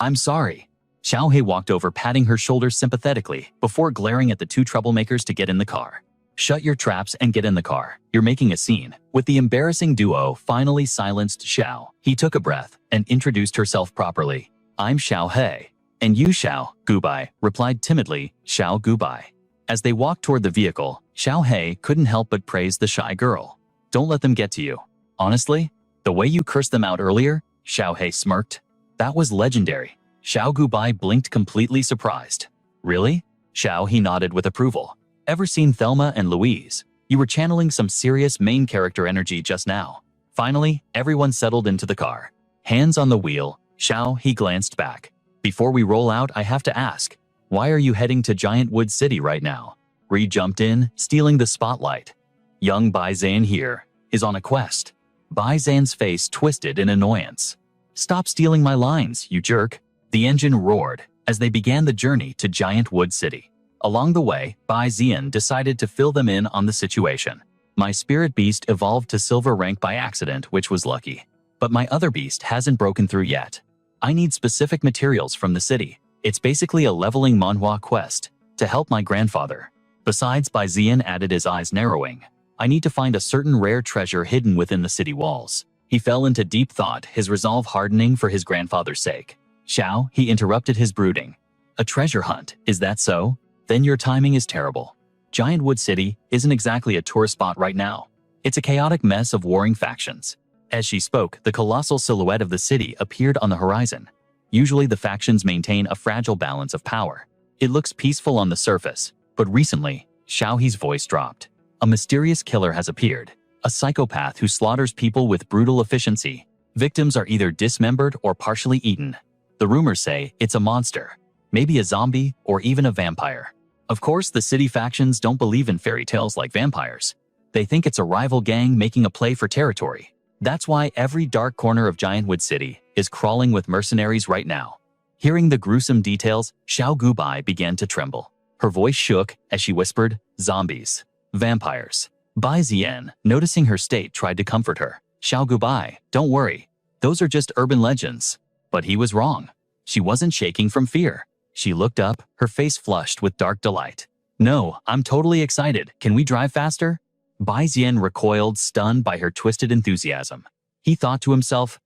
"I'm sorry." Xiao He walked over, patting her shoulders sympathetically, before glaring at the two troublemakers to get in the car. "Shut your traps and get in the car. You're making a scene." With the embarrassing duo finally silenced, Xiao He took a breath and introduced herself properly. "I'm Xiao He." "And you, Xiao Gubai," replied timidly Xiao Gubai. As they walked toward the vehicle, Xiao He couldn't help but praise the shy girl. "Don't let them get to you. Honestly, the way you cursed them out earlier," Xiao He smirked. "That was legendary." Xiao Gubai blinked, completely surprised. "Really?" Xiao He nodded with approval. "Ever seen Thelma and Louise? You were channeling some serious main character energy just now." Finally, everyone settled into the car. Hands on the wheel, Xiao He glanced back. "Before we roll out, I have to ask, why are you heading to Giantwood City right now?" Ri jumped in, stealing the spotlight. "Young Bai Zan here is on a quest." Bai Zan's face twisted in annoyance. "Stop stealing my lines, you jerk." The engine roared as they began the journey to Giantwood City. Along the way, Bai Zian decided to fill them in on the situation. "My spirit beast evolved to silver rank by accident, which was lucky. But my other beast hasn't broken through yet. I need specific materials from the city. It's basically a leveling manhwa quest to help my grandfather." Besides, Bai Zian added, his eyes narrowing, "I need to find a certain rare treasure hidden within the city walls." He fell into deep thought, his resolve hardening for his grandfather's sake. "Xiao," he interrupted his brooding. "A treasure hunt, is that so? Then your timing is terrible. Giantwood City isn't exactly a tourist spot right now. It's a chaotic mess of warring factions." As she spoke, the colossal silhouette of the city appeared on the horizon. Usually the factions maintain a fragile balance of power. It looks peaceful on the surface, but recently, Xiao He's voice dropped. "A mysterious killer has appeared, a psychopath who slaughters people with brutal efficiency. Victims are either dismembered or partially eaten. The rumors say it's a monster, maybe a zombie or even a vampire. Of course, the city factions don't believe in fairy tales like vampires. They think it's a rival gang making a play for territory. That's why every dark corner of Giantwood City is crawling with mercenaries right now. Hearing the gruesome details, Xiao Gubai began to tremble. Her voice shook as she whispered, "Zombies. Vampires." Bai Zian, noticing her state, tried to comfort her. "Xiao Gubai, don't worry. Those are just urban legends." But he was wrong. She wasn't shaking from fear. She looked up, her face flushed with dark delight. "No, I'm totally excited. Can we drive faster?" Bai Zian recoiled, stunned by her twisted enthusiasm. He thought to himself,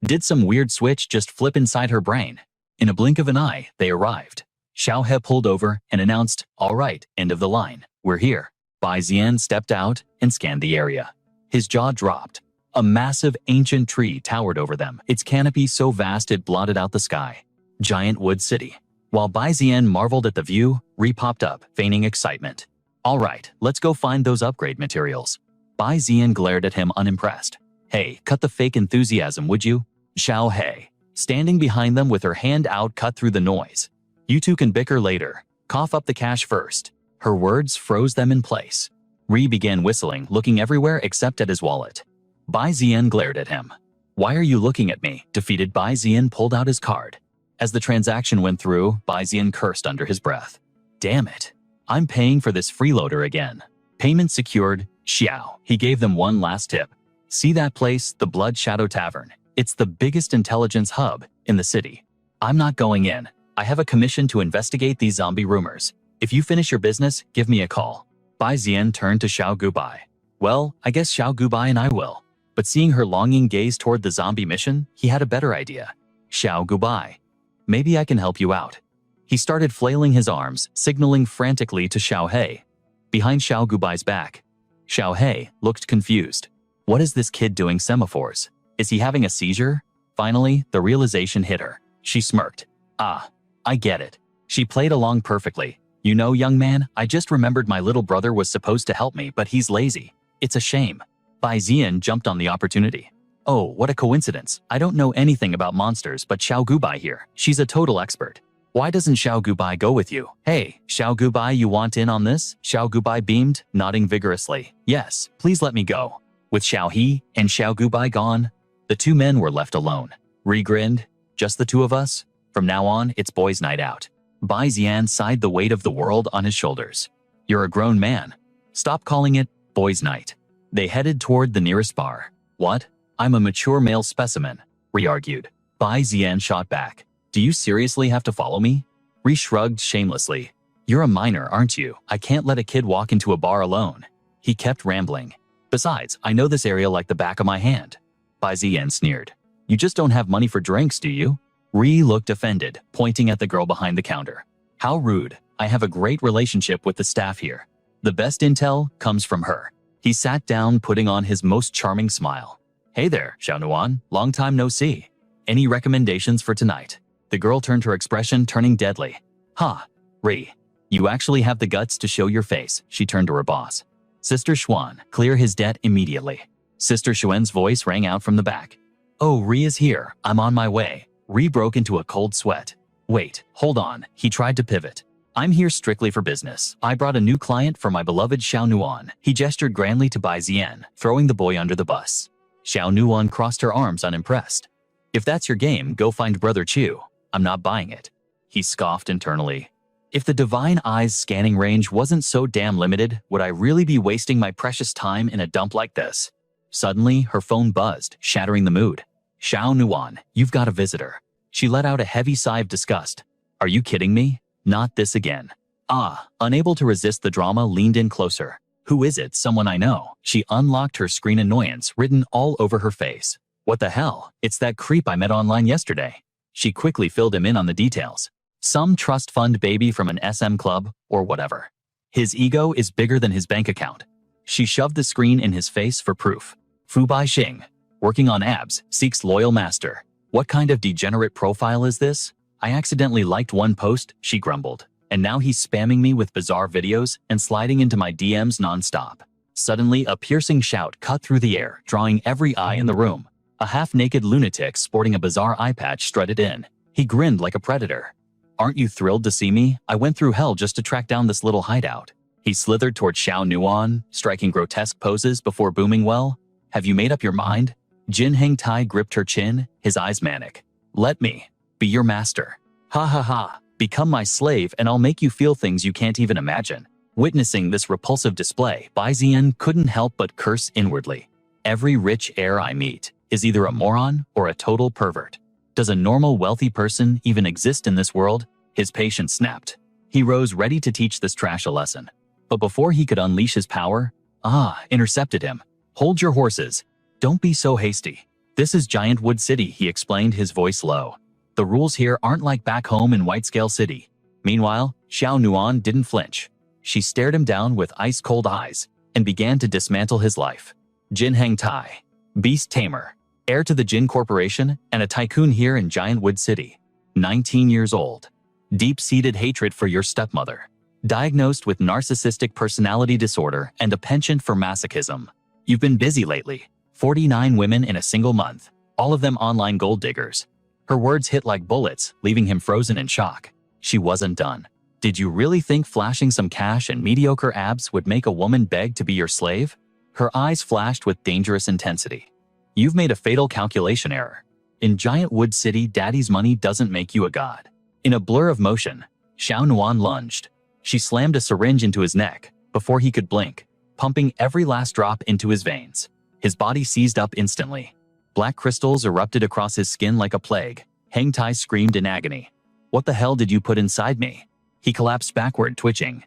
did some weird switch just flip inside her brain? In a blink of an eye, they arrived. Xiao He pulled over and announced, "All right, end of the line. We're here." Bai Zian stepped out and scanned the area. His jaw dropped. A massive ancient tree towered over them, its canopy so vast it blotted out the sky. Giantwood City. While Bai Zian marveled at the view, Ri popped up, feigning excitement. "All right, let's go find those upgrade materials." Bai Zian glared at him unimpressed. "Hey, cut the fake enthusiasm, would you?" Xiao He, standing behind them with her hand out, cut through the noise. "You two can bicker later. Cough up the cash first." Her words froze them in place. Ri began whistling, looking everywhere except at his wallet. Bai Zian glared at him. "Why are you looking at me?" Defeated, Bai Zian pulled out his card. As the transaction went through, Bai Zian cursed under his breath. "Damn it. I'm paying for this freeloader again." Payment secured. Xiao. He gave them one last tip. "See that place, the Blood Shadow Tavern? It's the biggest intelligence hub in the city. I'm not going in. I have a commission to investigate these zombie rumors. If you finish your business, give me a call." Bai Zian turned to Xiao Gubai. "Well, I guess Xiao Gubai and I will." But seeing her longing gaze toward the zombie mission, he had a better idea. "Xiao Gubai, maybe I can help you out." He started flailing his arms, signaling frantically to Xiao He. Behind Xiao Gubai's back, Xiao He looked confused. What is this kid doing semaphores? Is he having a seizure? Finally, the realization hit her. She smirked. I get it." She played along perfectly. "You know, young man, I just remembered my little brother was supposed to help me, but he's lazy. It's a shame." Bai Zian jumped on the opportunity. "Oh, what a coincidence. I don't know anything about monsters, but Xiao Gubai here. She's a total expert. Why doesn't Xiao Gubai go with you?" "Hey, Xiao Gubai, you want in on this?" Xiao Gubai beamed, nodding vigorously. "Yes, please let me go." With Xiao He and Xiao Gubai gone, the two men were left alone. Ri grinned. "Just the two of us? From now on, it's boys' night out." Bai Zian sighed, the weight of the world on his shoulders. "You're a grown man. Stop calling it boys' night." They headed toward the nearest bar. "What? I'm a mature male specimen," Ri argued. Bai Zian shot back. "Do you seriously have to follow me?" Ri shrugged shamelessly. "You're a minor, aren't you? I can't let a kid walk into a bar alone." He kept rambling. "Besides, I know this area like the back of my hand." Bai Zian sneered. "You just don't have money for drinks, do you?" Ri looked offended, pointing at the girl behind the counter. "How rude. I have a great relationship with the staff here. The best intel comes from her." He sat down, putting on his most charming smile. "Hey there, Xiao Nuan. Long time no see. Any recommendations for tonight?" The girl turned, her expression turning deadly. "Ha, Ri. You actually have the guts to show your face." She turned to her boss. "Sister Xuan, clear his debt immediately." Sister Xuan's voice rang out from the back. "Oh, Ri is here. I'm on my way." Ri broke into a cold sweat. "Wait, hold on." He tried to pivot. "I'm here strictly for business. I brought a new client for my beloved Xiao Nuan." He gestured grandly to Bai Zian, throwing the boy under the bus. Xiao Nuan crossed her arms, unimpressed. "If that's your game, go find Brother Chu. I'm not buying it." He scoffed internally. If the divine eye's scanning range wasn't so damn limited, would I really be wasting my precious time in a dump like this? Suddenly, her phone buzzed, shattering the mood. "Xiao Nuan, you've got a visitor." She let out a heavy sigh of disgust. "Are you kidding me? Not this again." Unable to resist the drama, leaned in closer. "Who is it? Someone I know." She unlocked her screen, annoyance written all over her face. "What the hell? It's that creep I met online yesterday." She quickly filled him in on the details. Some trust fund baby from an SM club, or whatever. His ego is bigger than his bank account. She shoved the screen in his face for proof. "Fu Baixing, working on abs, seeks loyal master. What kind of degenerate profile is this? I accidentally liked one post," she grumbled. "And now he's spamming me with bizarre videos and sliding into my DMs nonstop." Suddenly, a piercing shout cut through the air, drawing every eye in the room. A half-naked lunatic sporting a bizarre eye patch strutted in. He grinned like a predator. "Aren't you thrilled to see me? I went through hell just to track down this little hideout." He slithered toward Xiao Nuan, striking grotesque poses before booming, "Well, have you made up your mind?" Jin Hengtai gripped her chin, his eyes manic. "Let me be your master. Ha ha ha. Become my slave and I'll make you feel things you can't even imagine." Witnessing this repulsive display, Bai Zian couldn't help but curse inwardly. Every rich heir I meet is either a moron or a total pervert. Does a normal wealthy person even exist in this world? His patience snapped. He rose ready to teach this trash a lesson. But before he could unleash his power, intercepted him. "Hold your horses. Don't be so hasty. This is Giant Wood City," he explained, his voice low. "The rules here aren't like back home in Whitescale City." Meanwhile, Xiao Nuan didn't flinch. She stared him down with ice-cold eyes and began to dismantle his life. Jin Hengtai, beast tamer, heir to the Jin Corporation and a tycoon here in Giant Wood City. 19 years old. Deep-seated hatred for your stepmother. Diagnosed with narcissistic personality disorder and a penchant for masochism. You've been busy lately. 49 women in a single month, all of them online gold diggers. Her words hit like bullets, leaving him frozen in shock. She wasn't done. "Did you really think flashing some cash and mediocre abs would make a woman beg to be your slave?" Her eyes flashed with dangerous intensity. "You've made a fatal calculation error. In Giant Wood City, daddy's money doesn't make you a god." In a blur of motion, Xiao Nuan lunged. She slammed a syringe into his neck before he could blink, pumping every last drop into his veins. His body seized up instantly. Black crystals erupted across his skin like a plague. Hengtai screamed in agony. "What the hell did you put inside me?" He collapsed backward, twitching.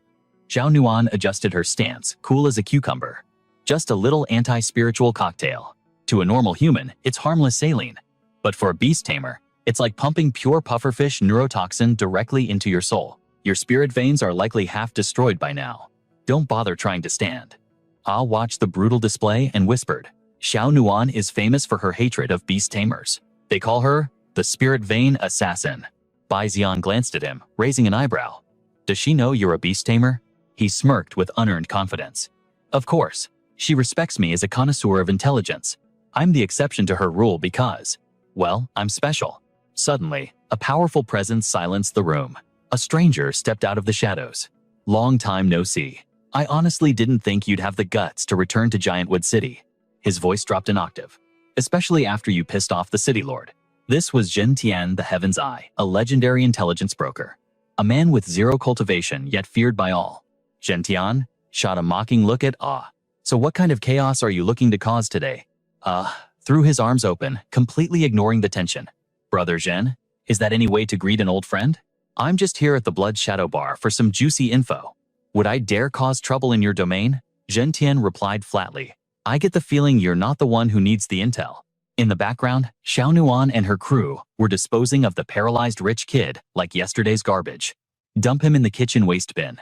Xiao Nuan adjusted her stance, cool as a cucumber. "Just a little anti-spiritual cocktail. To a normal human, it's harmless saline. But for a beast tamer, it's like pumping pure pufferfish neurotoxin directly into your soul. Your spirit veins are likely half destroyed by now. Don't bother trying to stand." Ah watched the brutal display and whispered, "Xiao Nuan is famous for her hatred of beast tamers. They call her the spirit vein assassin." Bai Zian glanced at him, raising an eyebrow. "Does she know you're a beast tamer?" He smirked with unearned confidence. "Of course. She respects me as a connoisseur of intelligence. I'm the exception to her rule because, well, I'm special." Suddenly, a powerful presence silenced the room. A stranger stepped out of the shadows. "Long time no see. I honestly didn't think you'd have the guts to return to Giant Wood City." His voice dropped an octave. "Especially after you pissed off the city lord." This was Zhen Tian the Heaven's Eye, a legendary intelligence broker. A man with zero cultivation yet feared by all. Zhen Tian shot a mocking look at "So what kind of chaos are you looking to cause today?" Threw his arms open, completely ignoring the tension. "Brother Zhen, is that any way to greet an old friend? I'm just here at the Blood Shadow Bar for some juicy info. Would I dare cause trouble in your domain?" Zhen Tian replied flatly. "I get the feeling you're not the one who needs the intel." In the background, Xiao Nuan and her crew were disposing of the paralyzed rich kid like yesterday's garbage. "Dump him in the kitchen waste bin.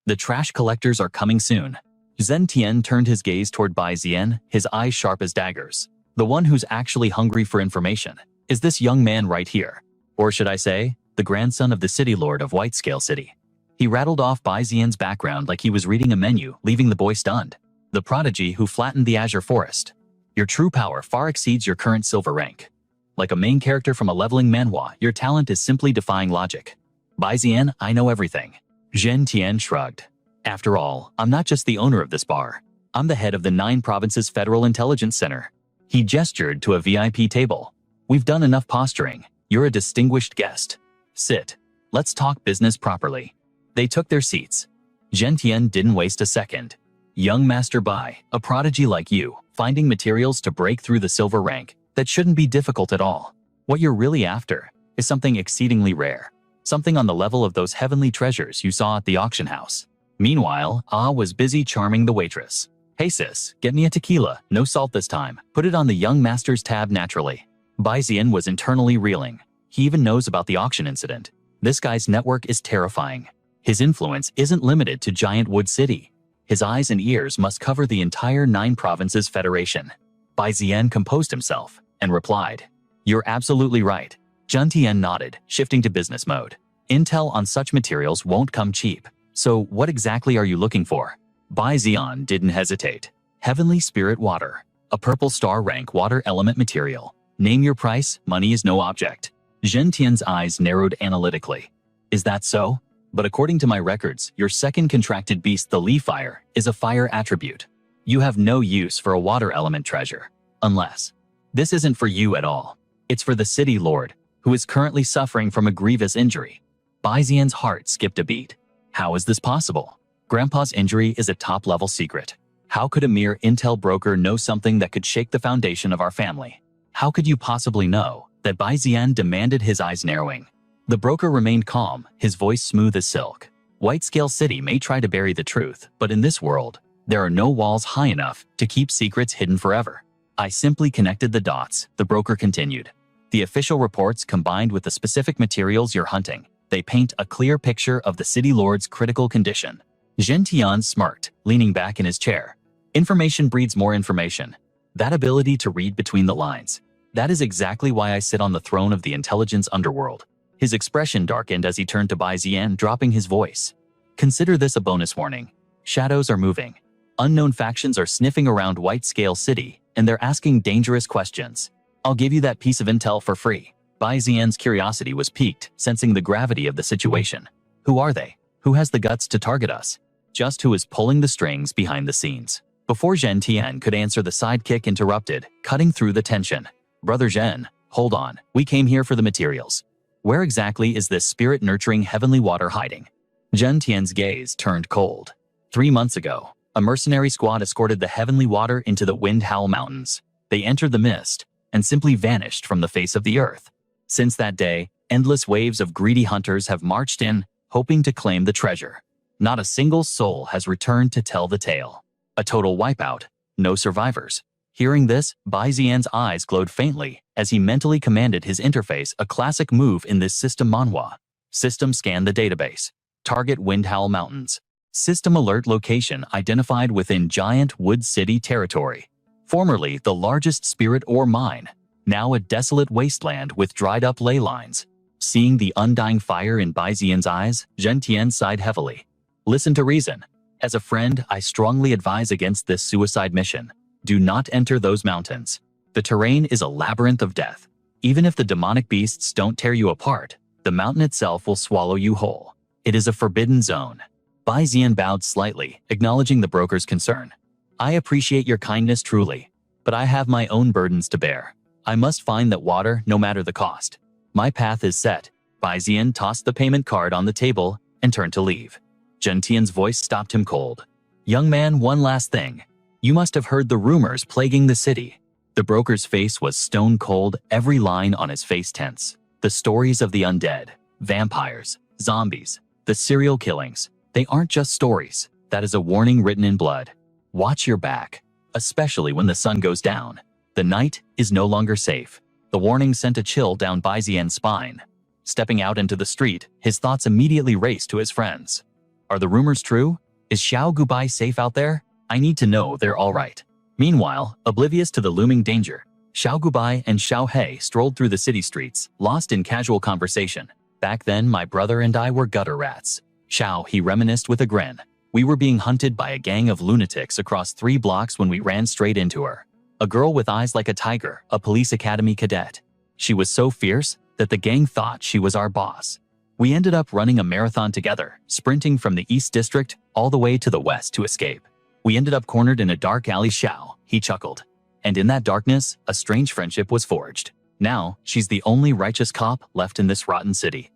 The trash collectors are coming soon." Zhen Tian turned his gaze toward Bai Zian, his eyes sharp as daggers. "The one who's actually hungry for information is this young man right here. Or should I say, the grandson of the city lord of Whitescale City." He rattled off Bai Zian's background like he was reading a menu, leaving the boy stunned. "The prodigy who flattened the Azure Forest. Your true power far exceeds your current silver rank. Like a main character from a leveling manhwa, your talent is simply defying logic." "Bai Zian, I know everything." Zhen Tian shrugged. "After all, I'm not just the owner of this bar. I'm the head of the 9 Provinces Federal Intelligence Center." He gestured to a VIP table. "We've done enough posturing. You're a distinguished guest. Sit. Let's talk business properly." They took their seats. Zhen Tian didn't waste a second. "Young Master Bai, a prodigy like you, finding materials to break through the silver rank, that shouldn't be difficult at all. What you're really after is something exceedingly rare. Something on the level of those heavenly treasures you saw at the auction house." Meanwhile, was busy charming the waitress. "Hey sis, get me a tequila, no salt this time. Put it on the young master's tab naturally." Bai Zian was internally reeling. He even knows about the auction incident. This guy's network is terrifying. His influence isn't limited to Giant Wood City. His eyes and ears must cover the entire 9 Provinces Federation. Bai Zian composed himself and replied, "You're absolutely right." Zhen Tian nodded, shifting to business mode. "Intel on such materials won't come cheap. So what exactly are you looking for?" Bai Zian didn't hesitate. "Heavenly spirit water. A purple star rank water element material. Name your price, money is no object. Zhen Tian's eyes narrowed analytically. Is that so? But according to my records, your second contracted beast, the Lee Fire, is a fire attribute. You have no use for a water element treasure. Unless. This isn't for you at all. It's for the city lord, who is currently suffering from a grievous injury. Bai Xian's heart skipped a beat. How is this possible? Grandpa's injury is a top-level secret. How could a mere intel broker know something that could shake the foundation of our family? How could you possibly know that Bai Xian demanded, his eyes narrowing? The broker remained calm, his voice smooth as silk. Whitescale City may try to bury the truth, but in this world, there are no walls high enough to keep secrets hidden forever. I simply connected the dots, the broker continued. The official reports combined with the specific materials you're hunting, they paint a clear picture of the city lord's critical condition. Zhen Tian smirked, leaning back in his chair. Information breeds more information. That ability to read between the lines. That is exactly why I sit on the throne of the intelligence underworld. His expression darkened as he turned to Bai Xian, dropping his voice. Consider this a bonus warning. Shadows are moving. Unknown factions are sniffing around Whitescale City, and they're asking dangerous questions. I'll give you that piece of intel for free. Bai Xian's curiosity was piqued, sensing the gravity of the situation. Who are they? Who has the guts to target us? Just who is pulling the strings behind the scenes? Before Zhen Tian could answer, the sidekick interrupted, cutting through the tension. Brother Zhen, hold on. We came here for the materials. Where exactly is this spirit-nurturing heavenly water hiding? Zhen Tian's gaze turned cold. 3 months ago, a mercenary squad escorted the heavenly water into the Wind Howl Mountains. They entered the mist and simply vanished from the face of the earth. Since that day, endless waves of greedy hunters have marched in, hoping to claim the treasure. Not a single soul has returned to tell the tale. A total wipeout, no survivors. Hearing this, Bai Xian's eyes glowed faintly as he mentally commanded his interface, a classic move in this system manhwa. System scan the database. Target Wind Howl Mountains. System alert location identified within Giant Wood City territory. Formerly the largest spirit ore mine, now a desolate wasteland with dried-up ley lines. Seeing the undying fire in Bai Xian's eyes, Zhen Tian sighed heavily. Listen to reason. As a friend, I strongly advise against this suicide mission. Do not enter those mountains. The terrain is a labyrinth of death. Even if the demonic beasts don't tear you apart, the mountain itself will swallow you whole. It is a forbidden zone. Bai Xian bowed slightly, acknowledging the broker's concern. I appreciate your kindness truly, but I have my own burdens to bear. I must find that water no matter the cost. My path is set. Bai Xian tossed the payment card on the table and turned to leave. Zhen Tian's voice stopped him cold. Young man, one last thing. You must have heard the rumors plaguing the city. The broker's face was stone cold, every line on his face tense. The stories of the undead, vampires, zombies, the serial killings. They aren't just stories. That is a warning written in blood. Watch your back, especially when the sun goes down. The night is no longer safe. The warning sent a chill down Bai Xian's spine. Stepping out into the street, his thoughts immediately raced to his friends. Are the rumors true? Is Xiao Gubai safe out there? I need to know they're all right. Meanwhile, oblivious to the looming danger, Xiao Gubai and Xiao He strolled through the city streets, lost in casual conversation. Back then, my brother and I were gutter rats. Xiao He reminisced with a grin. We were being hunted by a gang of lunatics across 3 blocks when we ran straight into her. A girl with eyes like a tiger, a police academy cadet. She was so fierce that the gang thought she was our boss. We ended up running a marathon together, sprinting from the East District all the way to the West to escape. We ended up cornered in a dark alley. Xiao, he chuckled. And in that darkness, a strange friendship was forged. Now, she's the only righteous cop left in this rotten city.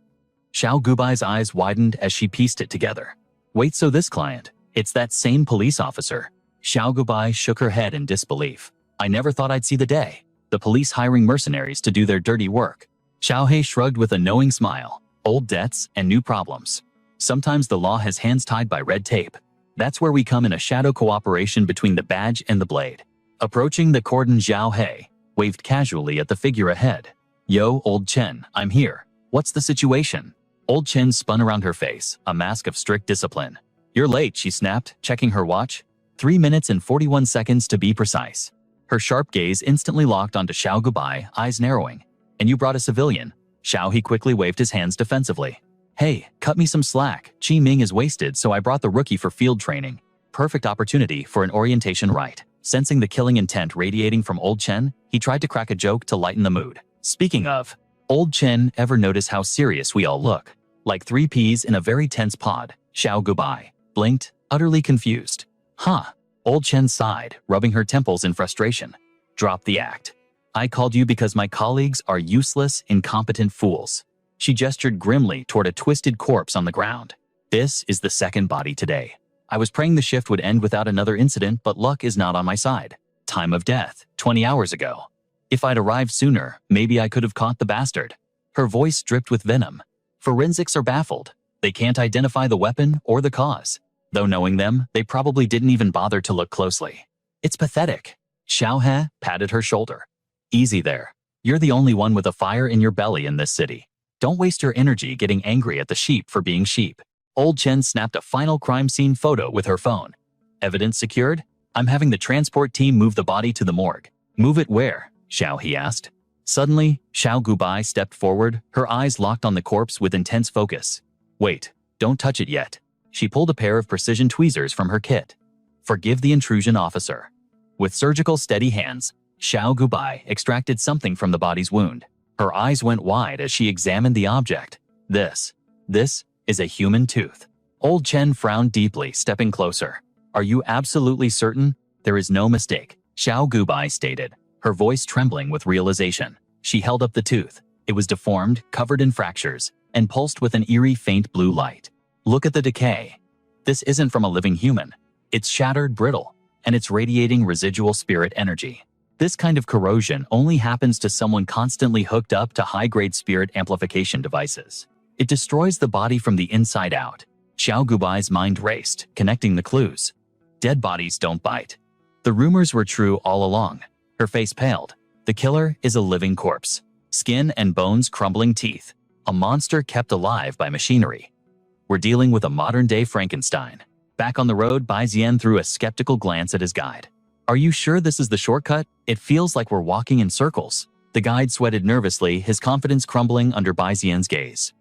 Xiao Gubai's eyes widened as she pieced it together. Wait, so this client, it's that same police officer? Xiao Gubai shook her head in disbelief. I never thought I'd see the day. The police hiring mercenaries to do their dirty work. Xiao He shrugged with a knowing smile. Old debts and new problems. Sometimes the law has hands tied by red tape. That's where we come in, a shadow cooperation between the badge and the blade. Approaching the cordon, Xiao He waved casually at the figure ahead. Yo, Old Chen, I'm here. What's the situation? Old Chen spun around her face, a mask of strict discipline. You're late, she snapped, checking her watch. 3 minutes and 41 seconds to be precise. Her sharp gaze instantly locked onto Xiao Gubai, eyes narrowing. And you brought a civilian? Xiao He quickly waved his hands defensively. Hey, cut me some slack. Qi Ming is wasted, so I brought the rookie for field training. Perfect opportunity for an orientation rite. Sensing the killing intent radiating from Old Chen, he tried to crack a joke to lighten the mood. Speaking of, Old Chen, ever notice how serious we all look? Like 3 peas in a very tense pod. Xiao Gubai blinked, utterly confused. Huh. Old Chen sighed, rubbing her temples in frustration. Drop the act. I called you because my colleagues are useless, incompetent fools. She gestured grimly toward a twisted corpse on the ground. This is the second body today. I was praying the shift would end without another incident, but luck is not on my side. Time of death, 20 hours ago. If I'd arrived sooner, maybe I could have caught the bastard. Her voice dripped with venom. Forensics are baffled. They can't identify the weapon or the cause. Though knowing them, they probably didn't even bother to look closely. It's pathetic. Xiao He patted her shoulder. Easy there. You're the only one with a fire in your belly in this city. Don't waste your energy getting angry at the sheep for being sheep. Old Chen snapped a final crime scene photo with her phone. Evidence secured? I'm having the transport team move the body to the morgue. Move it where? Xiao He asked. Suddenly, Xiao Gubai stepped forward, her eyes locked on the corpse with intense focus. Wait, don't touch it yet. She pulled a pair of precision tweezers from her kit. Forgive the intrusion, officer. With surgical steady hands, Xiao Gubai extracted something from the body's wound. Her eyes went wide as she examined the object. This is a human tooth. Old Chen frowned deeply, stepping closer. Are you absolutely certain? There is no mistake, Xiao Gubai stated, her voice trembling with realization. She held up the tooth. It was deformed, covered in fractures, and pulsed with an eerie faint blue light. Look at the decay. This isn't from a living human. It's shattered, brittle, and it's radiating residual spirit energy. This kind of corrosion only happens to someone constantly hooked up to high-grade spirit amplification devices. It destroys the body from the inside out. Xiao Gubai's mind raced, connecting the clues. Dead bodies don't bite. The rumors were true all along. Her face paled. The killer is a living corpse. Skin and bones, crumbling teeth. A monster kept alive by machinery. We're dealing with a modern-day Frankenstein. Back on the road, Bai Zian threw a skeptical glance at his guide. Are you sure this is the shortcut? It feels like we're walking in circles. The guide sweated nervously, his confidence crumbling under Bai Zian's gaze.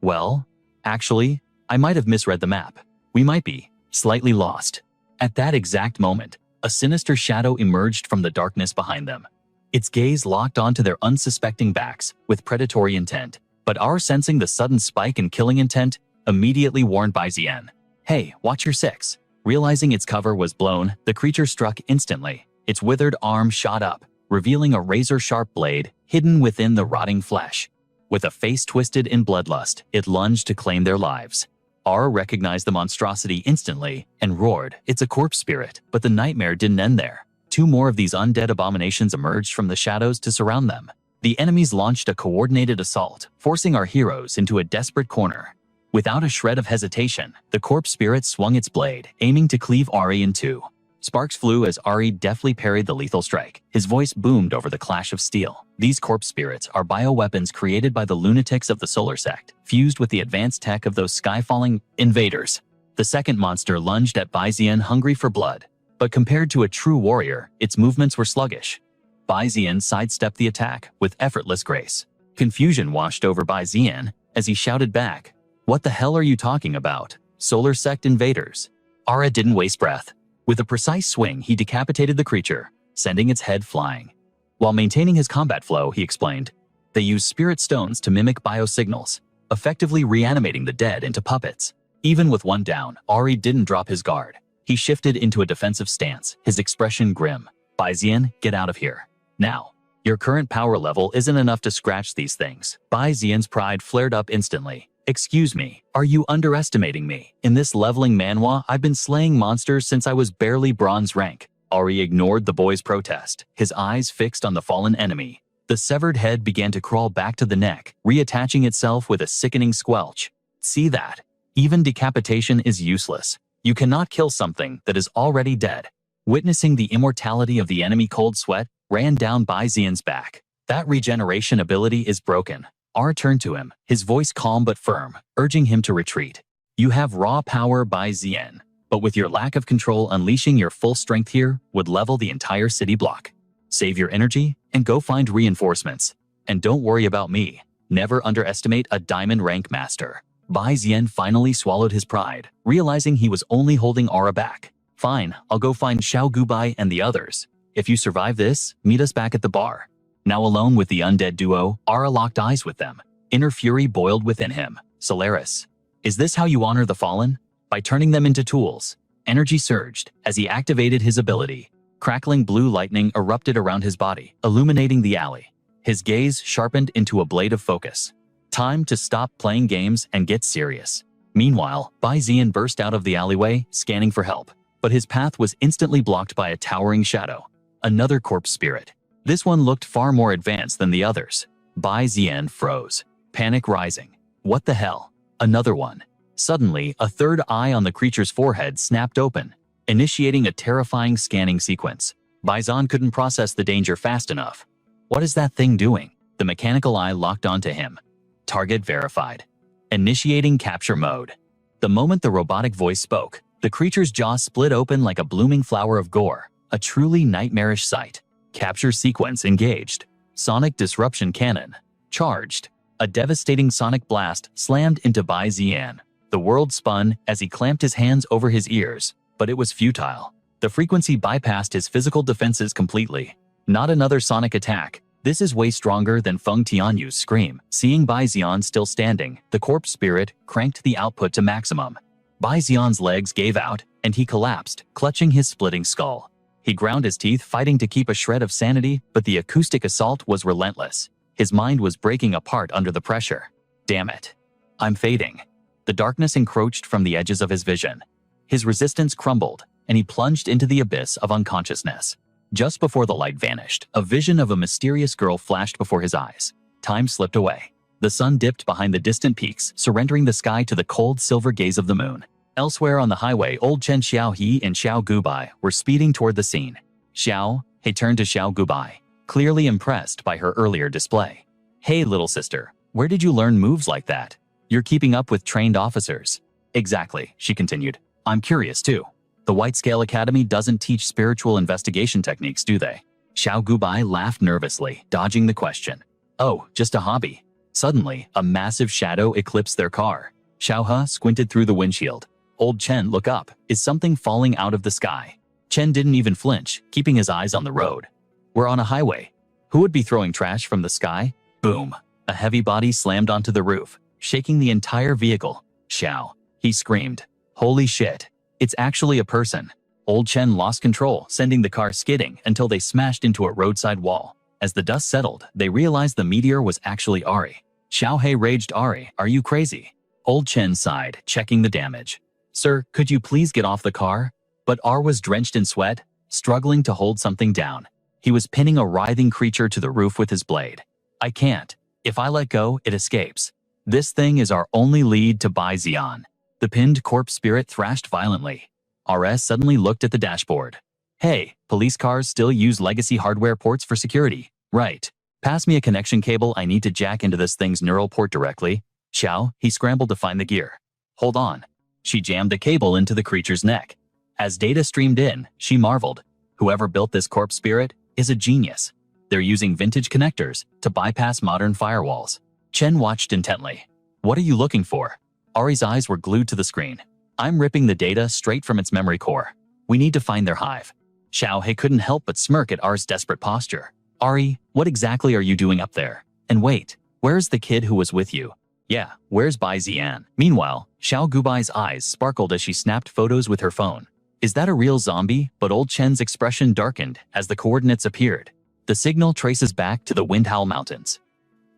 Well, actually, I might have misread the map. We might be slightly lost. At that exact moment, a sinister shadow emerged from the darkness behind them. Its gaze locked onto their unsuspecting backs with predatory intent, but our sensing the sudden spike in killing intent immediately warned Bai Zian. Hey, watch your six. Realizing its cover was blown, the creature struck instantly. Its withered arm shot up, revealing a razor-sharp blade hidden within the rotting flesh. With a face twisted in bloodlust, it lunged to claim their lives. Ara recognized the monstrosity instantly and roared, "It's a corpse spirit," but the nightmare didn't end there. 2 more of these undead abominations emerged from the shadows to surround them. The enemies launched a coordinated assault, forcing our heroes into a desperate corner. Without a shred of hesitation, the corpse spirit swung its blade, aiming to cleave Ari in 2. Sparks flew as Ari deftly parried the lethal strike. His voice boomed over the clash of steel. These corpse spirits are bioweapons created by the lunatics of the Solar Sect, fused with the advanced tech of those sky-falling invaders. The second monster lunged at Bai Zian, hungry for blood. But compared to a true warrior, its movements were sluggish. Bai Zian sidestepped the attack with effortless grace. Confusion washed over Bai Zian as he shouted back, "What the hell are you talking about? Solar Sect invaders?" Ara didn't waste breath. With a precise swing, he decapitated the creature, sending its head flying. While maintaining his combat flow, he explained, they use spirit stones to mimic biosignals, effectively reanimating the dead into puppets. Even with one down, Ari didn't drop his guard. He shifted into a defensive stance, his expression grim. Bai Zian, get out of here. Now. Your current power level isn't enough to scratch these things. Bai Zian's pride flared up instantly. Excuse me, are you underestimating me? In this leveling manhwa, I've been slaying monsters since I was barely bronze rank. Ari ignored the boy's protest, his eyes fixed on the fallen enemy. The severed head began to crawl back to the neck, reattaching itself with a sickening squelch. See that? Even decapitation is useless. You cannot kill something that is already dead. Witnessing the immortality of the enemy, cold sweat ran down Bai Zian's back. That regeneration ability is broken. R turned to him, his voice calm but firm, urging him to retreat. You have raw power, Bai Zian, but with your lack of control, unleashing your full strength here would level the entire city block. Save your energy and go find reinforcements. And don't worry about me. Never underestimate a diamond rank master. Bai Zian finally swallowed his pride, realizing he was only holding Ara back. Fine, I'll go find Xiao Gubai and the others. If you survive this, meet us back at the bar. Now alone with the undead duo, Ara locked eyes with them. Inner fury boiled within him. Solaris. Is this how you honor the fallen? By turning them into tools. Energy surged as he activated his ability. Crackling blue lightning erupted around his body, illuminating the alley. His gaze sharpened into a blade of focus. Time to stop playing games and get serious. Meanwhile, Bai Zian burst out of the alleyway, scanning for help. But his path was instantly blocked by a towering shadow. Another corpse spirit. This one looked far more advanced than the others. Bai Zian froze. Panic rising. What the hell? Another one. Suddenly, a third eye on the creature's forehead snapped open, initiating a terrifying scanning sequence. Bai Zian couldn't process the danger fast enough. What is that thing doing? The mechanical eye locked onto him. Target verified. Initiating capture mode. The moment the robotic voice spoke, the creature's jaw split open like a blooming flower of gore, a truly nightmarish sight. Capture sequence engaged. Sonic disruption cannon. Charged. A devastating sonic blast slammed into Bai Zian. The world spun as he clamped his hands over his ears, but it was futile. The frequency bypassed his physical defenses completely. Not another sonic attack. This is way stronger than Feng Tianyu's scream. Seeing Bai Zian still standing, the corpse spirit cranked the output to maximum. Bai Zian's legs gave out, and he collapsed, clutching his splitting skull. He ground his teeth, fighting to keep a shred of sanity, but the acoustic assault was relentless. His mind was breaking apart under the pressure. Damn it. I'm fading. The darkness encroached from the edges of his vision. His resistance crumbled, and he plunged into the abyss of unconsciousness. Just before the light vanished, a vision of a mysterious girl flashed before his eyes. Time slipped away. The sun dipped behind the distant peaks, surrendering the sky to the cold silver gaze of the moon. Elsewhere on the highway, old Chen Xiaohe and Xiao Gubai were speeding toward the scene. Xiao, he turned to Xiao Gubai, clearly impressed by her earlier display. Hey, little sister, where did you learn moves like that? You're keeping up with trained officers. Exactly, she continued. I'm curious too. The White Scale Academy doesn't teach spiritual investigation techniques, do they? Xiao Gubai laughed nervously, dodging the question. Oh, just a hobby. Suddenly, a massive shadow eclipsed their car. Xiao He squinted through the windshield. Old Chen, look up. Is something falling out of the sky? Chen didn't even flinch, keeping his eyes on the road. We're on a highway. Who would be throwing trash from the sky? Boom. A heavy body slammed onto the roof, shaking the entire vehicle. Xiao, he screamed. Holy shit. It's actually a person. Old Chen lost control, sending the car skidding until they smashed into a roadside wall. As the dust settled, they realized the meteor was actually Ari. Xiao He raged, Ari, are you crazy? Old Chen sighed, checking the damage. Sir, could you please get off the car? But Ar was drenched in sweat, struggling to hold something down. He was pinning a writhing creature to the roof with his blade. I can't. If I let go, it escapes. This thing is our only lead to Bai Zian. The pinned corpse spirit thrashed violently. RS suddenly looked at the dashboard. Hey, police cars still use legacy hardware ports for security. Right. Pass me a connection cable, I need to jack into this thing's neural port directly. Xiao, he scrambled to find the gear. Hold on. She jammed a cable into the creature's neck. As data streamed in, she marveled. Whoever built this corpse spirit is a genius. They're using vintage connectors to bypass modern firewalls. Chen watched intently. What are you looking for? Ari's eyes were glued to the screen. I'm ripping the data straight from its memory core. We need to find their hive. Xiao He couldn't help but smirk at Ari's desperate posture. Ari, what exactly are you doing up there? And wait, where's the kid who was with you? Yeah, where's Bai Zian? Meanwhile, Xiao Gubai's eyes sparkled as she snapped photos with her phone. Is that a real zombie? But old Chen's expression darkened as the coordinates appeared. The signal traces back to the Windhowl Mountains.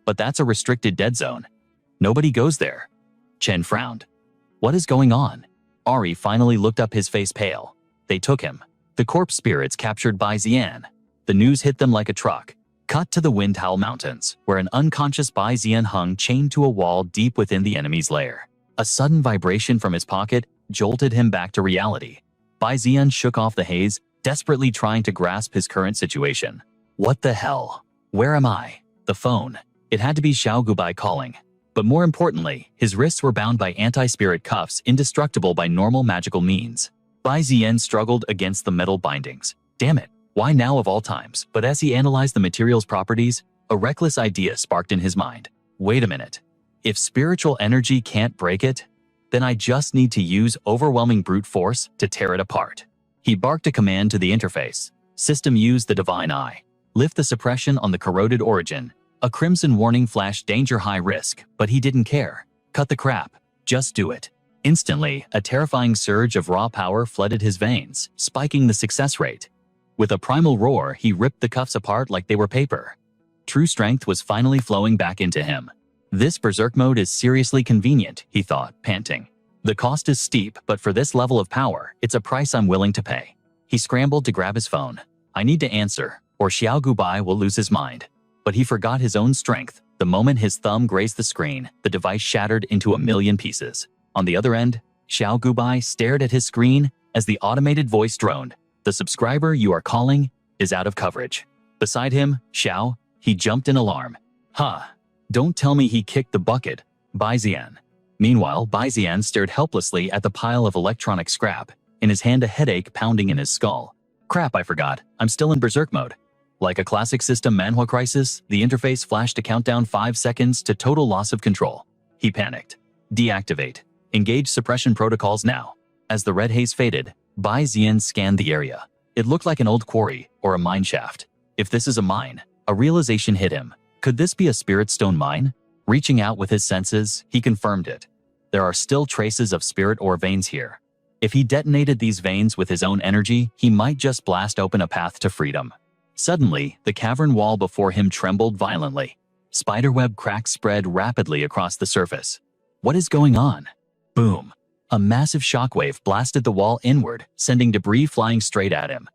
But that's a restricted dead zone. Nobody goes there. Chen frowned. What is going on? Ari finally looked up, his face pale. They took him. The corpse spirits captured Bai Zian. The news hit them like a truck. Cut to the Windhowl Mountains, where an unconscious Bai Zian hung chained to a wall deep within the enemy's lair. A sudden vibration from his pocket jolted him back to reality. Bai Zian shook off the haze, desperately trying to grasp his current situation. What the hell? Where am I? The phone. It had to be Xiao Gubai calling. But more importantly, his wrists were bound by anti-spirit cuffs indestructible by normal magical means. Bai Zian struggled against the metal bindings. Damn it, why now of all times? But as he analyzed the material's properties, a reckless idea sparked in his mind. Wait a minute. If spiritual energy can't break it, then I just need to use overwhelming brute force to tear it apart. He barked a command to the interface. System use the divine eye. Lift the suppression on the corroded origin. A crimson warning flashed danger high risk, but he didn't care. Cut the crap. Just do it. Instantly, a terrifying surge of raw power flooded his veins, spiking the success rate. With a primal roar, he ripped the cuffs apart like they were paper. True strength was finally flowing back into him. This berserk mode is seriously convenient, he thought, panting. The cost is steep, but for this level of power, it's a price I'm willing to pay. He scrambled to grab his phone. I need to answer, or Xiao Gubai will lose his mind. But he forgot his own strength. The moment his thumb grazed the screen, the device shattered into a million pieces. On the other end, Xiao Gubai stared at his screen as the automated voice droned. The subscriber you are calling is out of coverage. Beside him, Xiao, he jumped in alarm. Huh. Don't tell me he kicked the bucket. Baizian. Meanwhile, Baizian stared helplessly at the pile of electronic scrap, in his hand a headache pounding in his skull. Crap, I forgot. I'm still in berserk mode. Like a classic system manhwa crisis, the interface flashed a countdown 5 seconds to total loss of control. He panicked. Deactivate. Engage suppression protocols now. As the red haze faded, Bai Zian scanned the area. It looked like an old quarry or a mine shaft. If this is a mine, a realization hit him. Could this be a spirit stone mine? Reaching out with his senses, he confirmed it. There are still traces of spirit ore veins here. If he detonated these veins with his own energy, he might just blast open a path to freedom. Suddenly, the cavern wall before him trembled violently. Spiderweb cracks spread rapidly across the surface. What is going on? Boom. A massive shockwave blasted the wall inward, sending debris flying straight at him.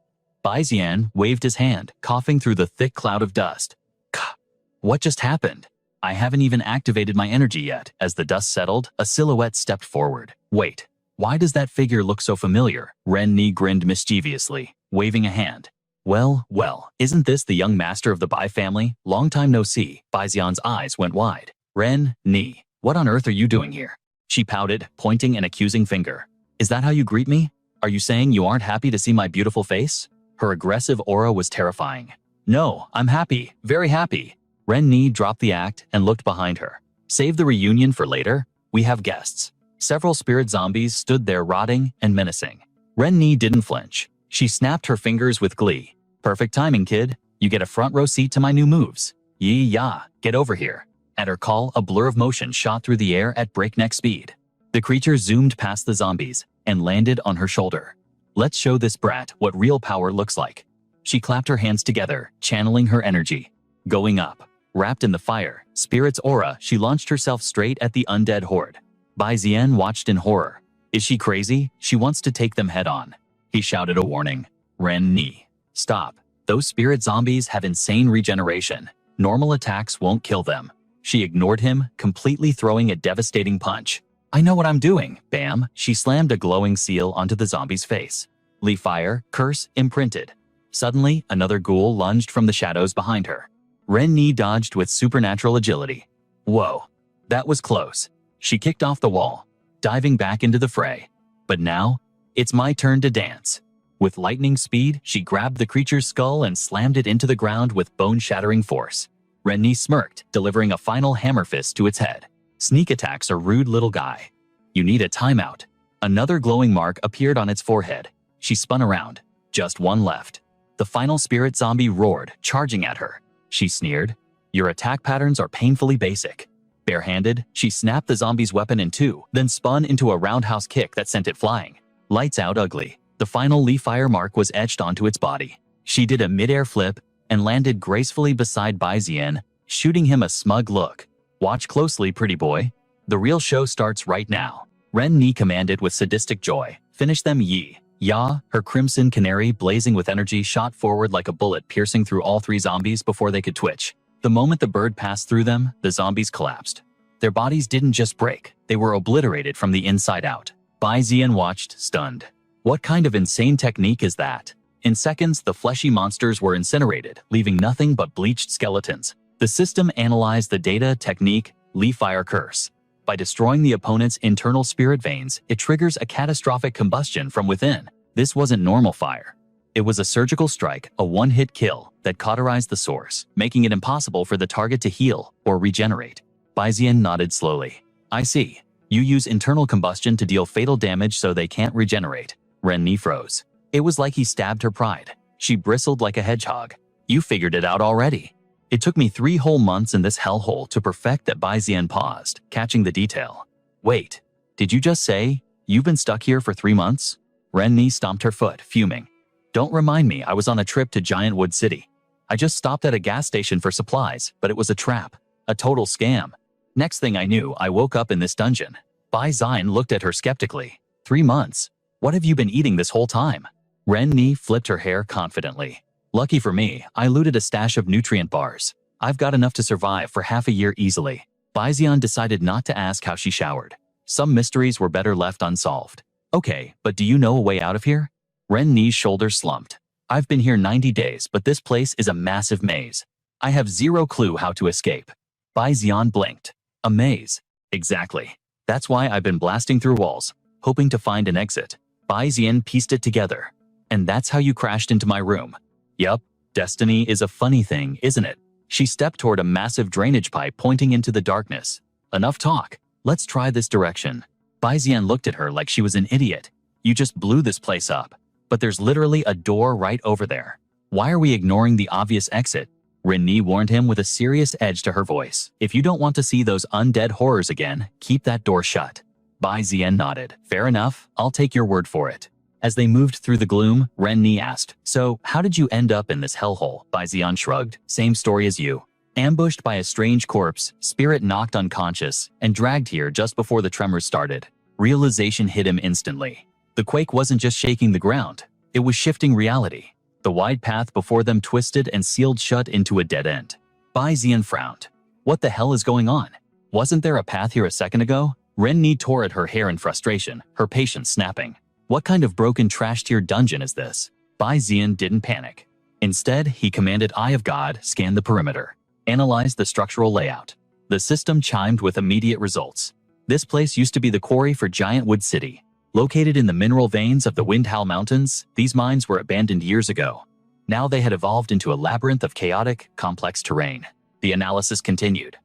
Baizian waved his hand, coughing through the thick cloud of dust. Kah! What just happened? I haven't even activated my energy yet. As the dust settled, a silhouette stepped forward. Wait, why does that figure look so familiar? Ren Ni grinned mischievously, waving a hand. Well, isn't this the young master of the Bai family? Long time no see. Baizian's eyes went wide. Ren Ni, what on earth are you doing here? She pouted, pointing an accusing finger. Is that how you greet me? Are you saying you aren't happy to see my beautiful face? Her aggressive aura was terrifying. No, I'm happy, very happy. Ren Ni dropped the act and looked behind her. Save the reunion for later. We have guests. Several spirit zombies stood there rotting and menacing. Ren Ni didn't flinch. She snapped her fingers with glee. Perfect timing, kid. You get a front row seat to my new moves. Yee-yah, get over here. At her call, a blur of motion shot through the air at breakneck speed. The creature zoomed past the zombies and landed on her shoulder. Let's show this brat what real power looks like. She clapped her hands together, channeling her energy. Going up. Wrapped in the fire, spirit's aura, she launched herself straight at the undead horde. Bai Zian watched in horror. Is she crazy? She wants to take them head on. He shouted a warning. Ren Ni. Stop. Those spirit zombies have insane regeneration. Normal attacks won't kill them. She ignored him, completely throwing a devastating punch. I know what I'm doing. Bam. She slammed a glowing seal onto the zombie's face. Lee fire, curse, imprinted. Suddenly, another ghoul lunged from the shadows behind her. Ren Ni dodged with supernatural agility. Whoa. That was close. She kicked off the wall, diving back into the fray. But now, it's my turn to dance. With lightning speed, she grabbed the creature's skull and slammed it into the ground with bone-shattering force. Ren Ni smirked, delivering a final hammer fist to its head. Sneak attacks are rude, little guy. You need a timeout. Another glowing mark appeared on its forehead. She spun around. Just one left. The final spirit zombie roared, charging at her. She sneered. Your attack patterns are painfully basic. Barehanded, she snapped the zombie's weapon in two, then spun into a roundhouse kick that sent it flying. Lights out ugly. The final Lee fire mark was etched onto its body. She did a mid-air flip and landed gracefully beside Bai Zian, shooting him a smug look. Watch closely, pretty boy. The real show starts right now. Ren Ni commanded with sadistic joy. Finish them, Yi. Ya, her crimson canary blazing with energy shot forward like a bullet piercing through all three zombies before they could twitch. The moment the bird passed through them, the zombies collapsed. Their bodies didn't just break, they were obliterated from the inside out. Bai Zian watched, stunned. What kind of insane technique is that? In seconds, the fleshy monsters were incinerated, leaving nothing but bleached skeletons. The system analyzed the data, technique, Lee fire curse. By destroying the opponent's internal spirit veins, it triggers a catastrophic combustion from within. This wasn't normal fire. It was a surgical strike, a one-hit kill that cauterized the source, making it impossible for the target to heal or regenerate. Baizian nodded slowly. I see. You use internal combustion to deal fatal damage so they can't regenerate. Ren Ni froze. It was like he stabbed her pride. She bristled like a hedgehog. You figured it out already. It took me 3 whole months in this hellhole to perfect that. Bai Zian paused, catching the detail. Wait, did you just say you've been stuck here for 3 months? Ren Ni stomped her foot, fuming. Don't remind me I was on a trip to Giant Wood City. I just stopped at a gas station for supplies, but it was a trap. A total scam. Next thing I knew, I woke up in this dungeon. Bai Zian looked at her skeptically. 3 months? What have you been eating this whole time? Ren Ni flipped her hair confidently. Lucky for me, I looted a stash of nutrient bars. I've got enough to survive for half a year easily. Bai Zian decided not to ask how she showered. Some mysteries were better left unsolved. Okay, but do you know a way out of here? Ren Ni's shoulders slumped. I've been here 90 days, but this place is a massive maze. I have zero clue how to escape. Bai Zian blinked. A maze. Exactly. That's why I've been blasting through walls, hoping to find an exit. Bai Zian pieced it together. And that's how you crashed into my room. Yup, destiny is a funny thing, isn't it? She stepped toward a massive drainage pipe pointing into the darkness. Enough talk. Let's try this direction. Bai Zian looked at her like she was an idiot. You just blew this place up. But there's literally a door right over there. Why are we ignoring the obvious exit? Ren Ni warned him with a serious edge to her voice. If you don't want to see those undead horrors again, keep that door shut. Bai Zian nodded. Fair enough, I'll take your word for it. As they moved through the gloom, Ren Ni asked, So, how did you end up in this hellhole? Bai Zian shrugged. Same story as you. Ambushed by a strange corpse, Spirit knocked unconscious, and dragged here just before the tremors started. Realization hit him instantly. The quake wasn't just shaking the ground, it was shifting reality. The wide path before them twisted and sealed shut into a dead end. Bai Zian frowned. What the hell is going on? Wasn't there a path here a second ago? Ren Ni tore at her hair in frustration, her patience snapping. What kind of broken trash-tier dungeon is this? Bai Zian didn't panic. Instead, he commanded Eye of God scan the perimeter, analyze the structural layout. The system chimed with immediate results. This place used to be the quarry for Giant Wood City. Located in the mineral veins of the Windhowl Mountains, these mines were abandoned years ago. Now they had evolved into a labyrinth of chaotic, complex terrain. The analysis continued.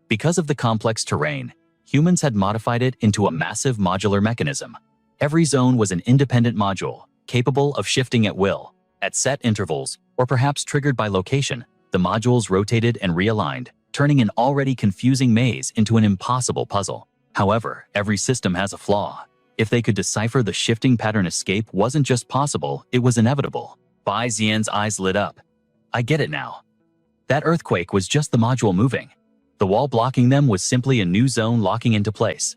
Because of the complex terrain, humans had modified it into a massive modular mechanism. Every zone was an independent module, capable of shifting at will. At set intervals, or perhaps triggered by location, the modules rotated and realigned, turning an already confusing maze into an impossible puzzle. However, every system has a flaw. If they could decipher the shifting pattern, escape wasn't just possible, it was inevitable. Bai Zian's eyes lit up. I get it now. That earthquake was just the module moving. The wall blocking them was simply a new zone locking into place.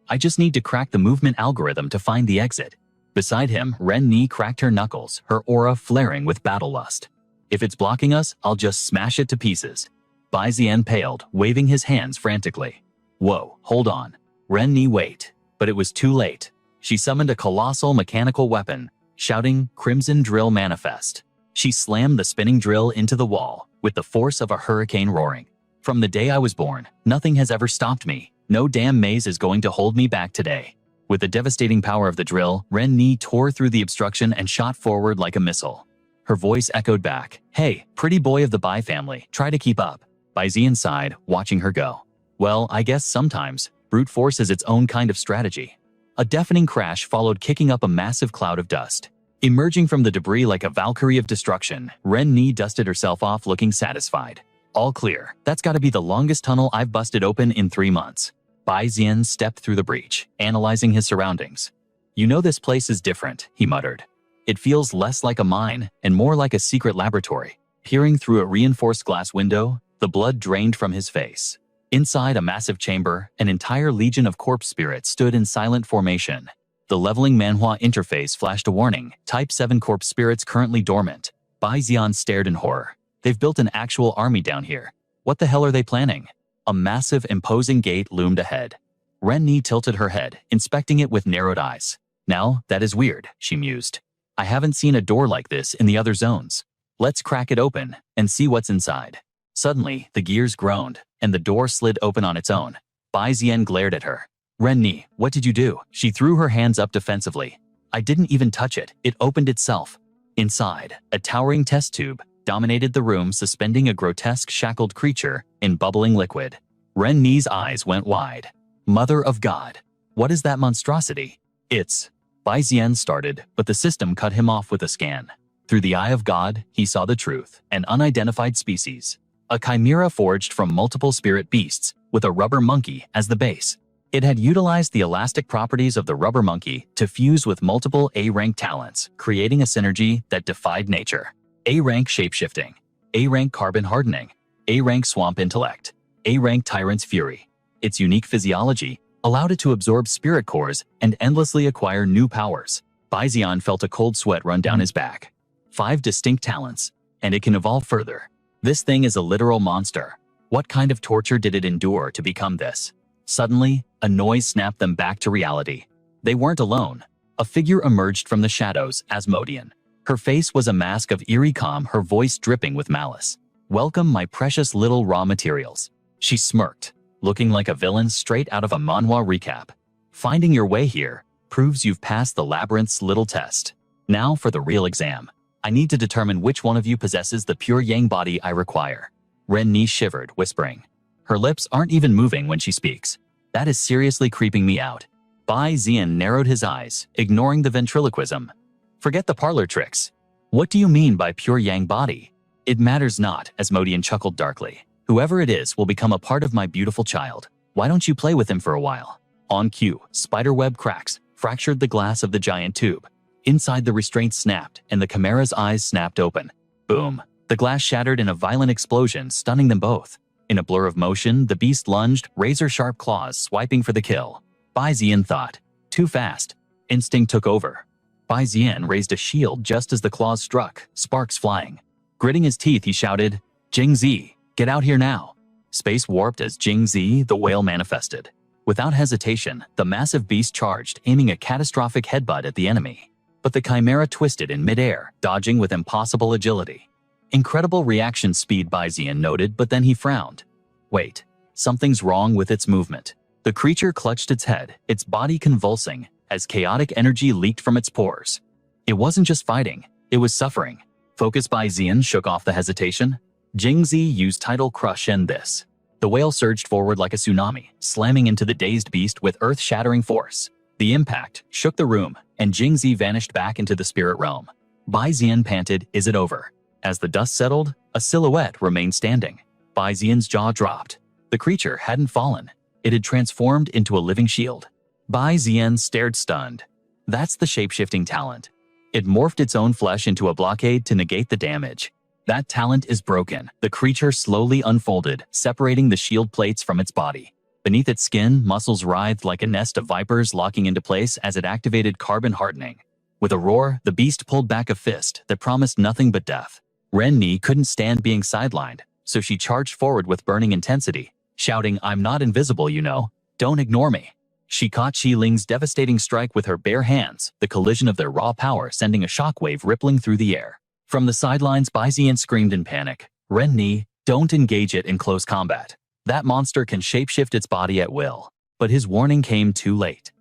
I just need to crack the movement algorithm to find the exit. Beside him, Ren Ni cracked her knuckles, her aura flaring with battle lust. If it's blocking us, I'll just smash it to pieces. Bai Zian paled, waving his hands frantically. Whoa, hold on. Ren Ni, wait. But it was too late. She summoned a colossal mechanical weapon, shouting, Crimson Drill Manifest. She slammed the spinning drill into the wall, with the force of a hurricane roaring. From the day I was born, nothing has ever stopped me. No damn maze is going to hold me back today. With the devastating power of the drill, Ren Ni tore through the obstruction and shot forward like a missile. Her voice echoed back, Hey, pretty boy of the Bai family, try to keep up. Bai Zian sighed, watching her go. Well, I guess sometimes, brute force is its own kind of strategy. A deafening crash followed, kicking up a massive cloud of dust. Emerging from the debris like a Valkyrie of destruction, Ren Ni dusted herself off, looking satisfied. All clear. That's gotta be the longest tunnel I've busted open in 3 months. Bai Zian stepped through the breach, analyzing his surroundings. You know, this place is different, he muttered. It feels less like a mine and more like a secret laboratory. Peering through a reinforced glass window, the blood drained from his face. Inside a massive chamber, an entire legion of corpse spirits stood in silent formation. The leveling manhwa interface flashed a warning, Type 7 corpse spirits currently dormant. Bai Zian stared in horror. They've built an actual army down here. What the hell are they planning? A massive, imposing gate loomed ahead. Ren Ni tilted her head, inspecting it with narrowed eyes. Now, that is weird, she mused. I haven't seen a door like this in the other zones. Let's crack it open and see what's inside. Suddenly, the gears groaned, and the door slid open on its own. Bai Zian glared at her. Ren Ni, what did you do? She threw her hands up defensively. I didn't even touch it. It opened itself. Inside, a towering test tube dominated the room, suspending a grotesque shackled creature in bubbling liquid. Ren Ni's eyes went wide. Mother of God, what is that monstrosity? It's Bai Zian started, but the system cut him off with a scan. Through the eye of God, he saw the truth, an unidentified species. A chimera forged from multiple spirit beasts, with a rubber monkey as the base. It had utilized the elastic properties of the rubber monkey to fuse with multiple A-rank talents, creating a synergy that defied nature. A-rank shapeshifting, A-rank carbon hardening, A-rank swamp intellect, A-rank tyrant's fury. Its unique physiology allowed it to absorb spirit cores and endlessly acquire new powers. Bai Zian felt a cold sweat run down his back. 5 distinct talents, and it can evolve further. This thing is a literal monster. What kind of torture did it endure to become this? Suddenly, a noise snapped them back to reality. They weren't alone. A figure emerged from the shadows, Asmodean. Her face was a mask of eerie calm, her voice dripping with malice. "Welcome, my precious little raw materials." She smirked, looking like a villain straight out of a manhwa recap. "Finding your way here proves you've passed the labyrinth's little test. Now for the real exam. I need to determine which one of you possesses the pure yang body I require." Ren Ni shivered, whispering. Her lips aren't even moving when she speaks. That is seriously creeping me out. Bai Zian narrowed his eyes, ignoring the ventriloquism. "Forget the parlor tricks. What do you mean by pure yang body?" "It matters not," Asmodean chuckled darkly. "Whoever it is will become a part of my beautiful child. Why don't you play with him for a while?" On cue, spiderweb cracks fractured the glass of the giant tube. Inside, the restraint snapped, and the chimera's eyes snapped open. Boom! The glass shattered in a violent explosion, stunning them both. In a blur of motion, the beast lunged, razor-sharp claws swiping for the kill. Bai Zian thought, "Too fast." Instinct took over. Bai Zian raised a shield just as the claws struck, sparks flying. Gritting his teeth, he shouted, "Jing Zi, get out here now." Space warped as Jing Zi, the whale, manifested. Without hesitation, the massive beast charged, aiming a catastrophic headbutt at the enemy. But the chimera twisted in midair, dodging with impossible agility. Incredible reaction speed, Bai Zian noted, but then he frowned. Wait, something's wrong with its movement. The creature clutched its head, its body convulsing, as chaotic energy leaked from its pores. It wasn't just fighting, it was suffering. Focus. Bai Zian shook off the hesitation. Jing Zi used tidal crush and this. The whale surged forward like a tsunami, slamming into the dazed beast with earth-shattering force. The impact shook the room, and Jing Zi vanished back into the spirit realm. Bai Zian panted, "Is it over?" As the dust settled, a silhouette remained standing. Bai Zian's jaw dropped. The creature hadn't fallen. It had transformed into a living shield. Bai Zian stared stunned. That's the shapeshifting talent. It morphed its own flesh into a blockade to negate the damage. That talent is broken. The creature slowly unfolded, separating the shield plates from its body. Beneath its skin, muscles writhed like a nest of vipers, locking into place as it activated carbon hardening. With a roar, the beast pulled back a fist that promised nothing but death. Ren Ni couldn't stand being sidelined, so she charged forward with burning intensity, shouting, "I'm not invisible, you know. Don't ignore me." She caught Xi Ling's devastating strike with her bare hands, the collision of their raw power sending a shockwave rippling through the air. From the sidelines, Bai Zian screamed in panic, "Ren Ni, don't engage it in close combat. That monster can shapeshift its body at will." But his warning came too late.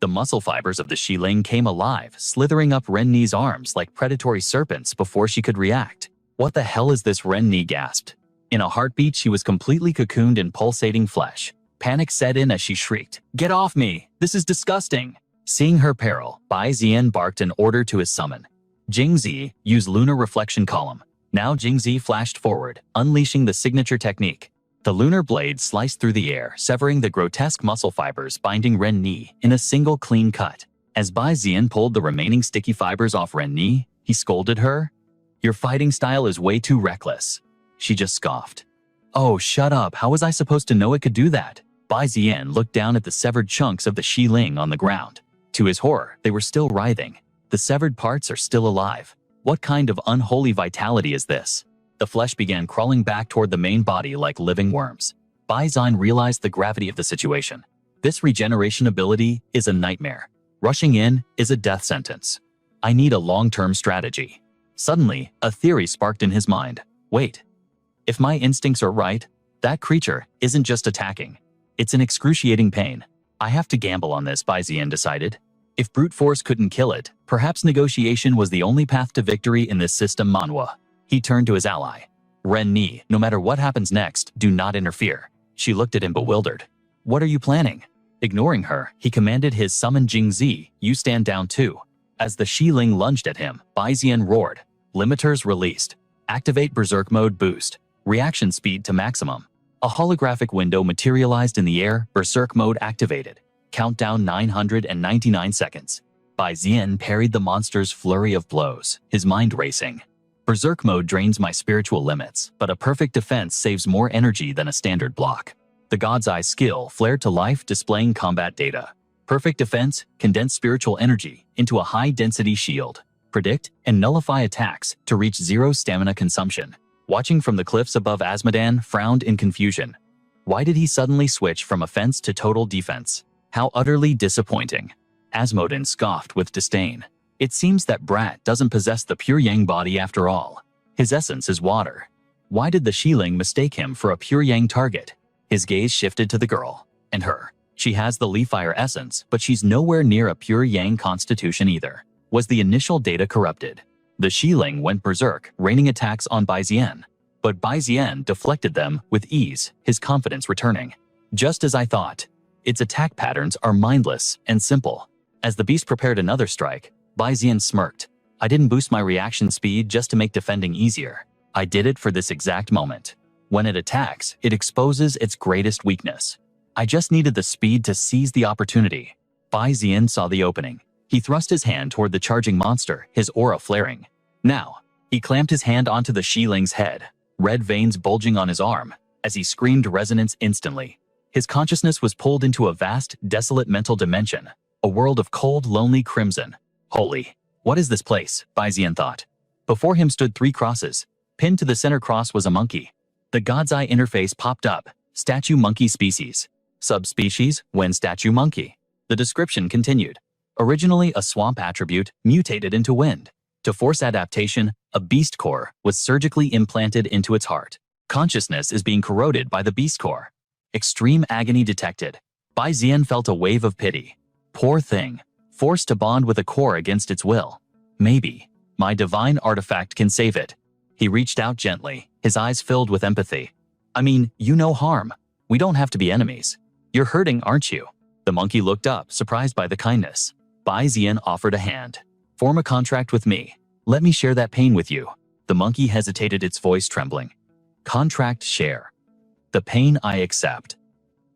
The muscle fibers of the Xi Ling came alive, slithering up Ren Ni's arms like predatory serpents before she could react. "What the hell is this?" Ren Ni gasped. In a heartbeat, she was completely cocooned in pulsating flesh. Panic set in as she shrieked, "Get off me! This is disgusting!" Seeing her peril, Bai Zian barked an order to his summon. Jing Zi, use lunar reflection column. Now Jing Zi flashed forward, unleashing the signature technique. The lunar blade sliced through the air, severing the grotesque muscle fibers binding Ren Ni in a single clean cut. As Bai Zian pulled the remaining sticky fibers off Ren Ni, he scolded her. "Your fighting style is way too reckless." She just scoffed. "Oh, shut up. How was I supposed to know it could do that?" Bai Zian looked down at the severed chunks of the Xi Ling on the ground. To his horror, they were still writhing. The severed parts are still alive. What kind of unholy vitality is this? The flesh began crawling back toward the main body like living worms. Bai Zian realized the gravity of the situation. This regeneration ability is a nightmare. Rushing in is a death sentence. I need a long-term strategy. Suddenly, a theory sparked in his mind. Wait. If my instincts are right, that creature isn't just attacking. It's an excruciating pain. I have to gamble on this, Bai Zian decided. If brute force couldn't kill it, perhaps negotiation was the only path to victory in this system manhwa. He turned to his ally. Ren Ni, no matter what happens next, do not interfere. She looked at him bewildered. What are you planning? Ignoring her, he commanded his summon Jingzi, "You stand down too." As the Xiling lunged at him, Bai Zian roared. Limiters released. Activate Berserk Mode boost. Reaction speed to maximum. A holographic window materialized in the air, Berserk Mode activated. Countdown 999 seconds. Bai Zian parried the monster's flurry of blows, his mind racing. Berserk Mode drains my spiritual limits, but a perfect defense saves more energy than a standard block. The God's Eye skill flared to life, displaying combat data. Perfect defense, condense spiritual energy into a high-density shield. Predict and nullify attacks to reach 0 stamina consumption. Watching from the cliffs above, Asmodan frowned in confusion. Why did he suddenly switch from offense to total defense? How utterly disappointing. Asmodan scoffed with disdain. It seems that brat doesn't possess the pure yang body after all. His essence is water. Why did the Xiling mistake him for a pure yang target? His gaze shifted to the girl. And her. She has the Leaf Fire essence, but she's nowhere near a pure yang constitution either. Was the initial data corrupted? The Xiling went berserk, raining attacks on Bai Zian. But Bai Zian deflected them with ease, his confidence returning. Just as I thought. Its attack patterns are mindless and simple. As the beast prepared another strike, Bai Zian smirked. I didn't boost my reaction speed just to make defending easier. I did it for this exact moment. When it attacks, it exposes its greatest weakness. I just needed the speed to seize the opportunity. Bai Zian saw the opening. He thrust his hand toward the charging monster, his aura flaring. Now, he clamped his hand onto the Xiling's head, red veins bulging on his arm, as he screamed resonance instantly. His consciousness was pulled into a vast, desolate mental dimension, a world of cold, lonely crimson. Holy, what is this place? Bai Zian thought. Before him stood 3 crosses. Pinned to the center cross was a monkey. The God's Eye interface popped up. Statue monkey species. Subspecies, when statue monkey. The description continued. Originally a swamp attribute, mutated into wind. To force adaptation, a beast core was surgically implanted into its heart. Consciousness is being corroded by the beast core. Extreme agony detected. Bai Zian felt a wave of pity. Poor thing. Forced to bond with a core against its will. Maybe. My divine artifact can save it. He reached out gently, his eyes filled with empathy. I mean, you no harm. We don't have to be enemies. You're hurting, aren't you? The monkey looked up, surprised by the kindness. Bai Zian offered a hand. Form a contract with me. Let me share that pain with you. The monkey hesitated, its voice trembling. Contract share. The pain I accept.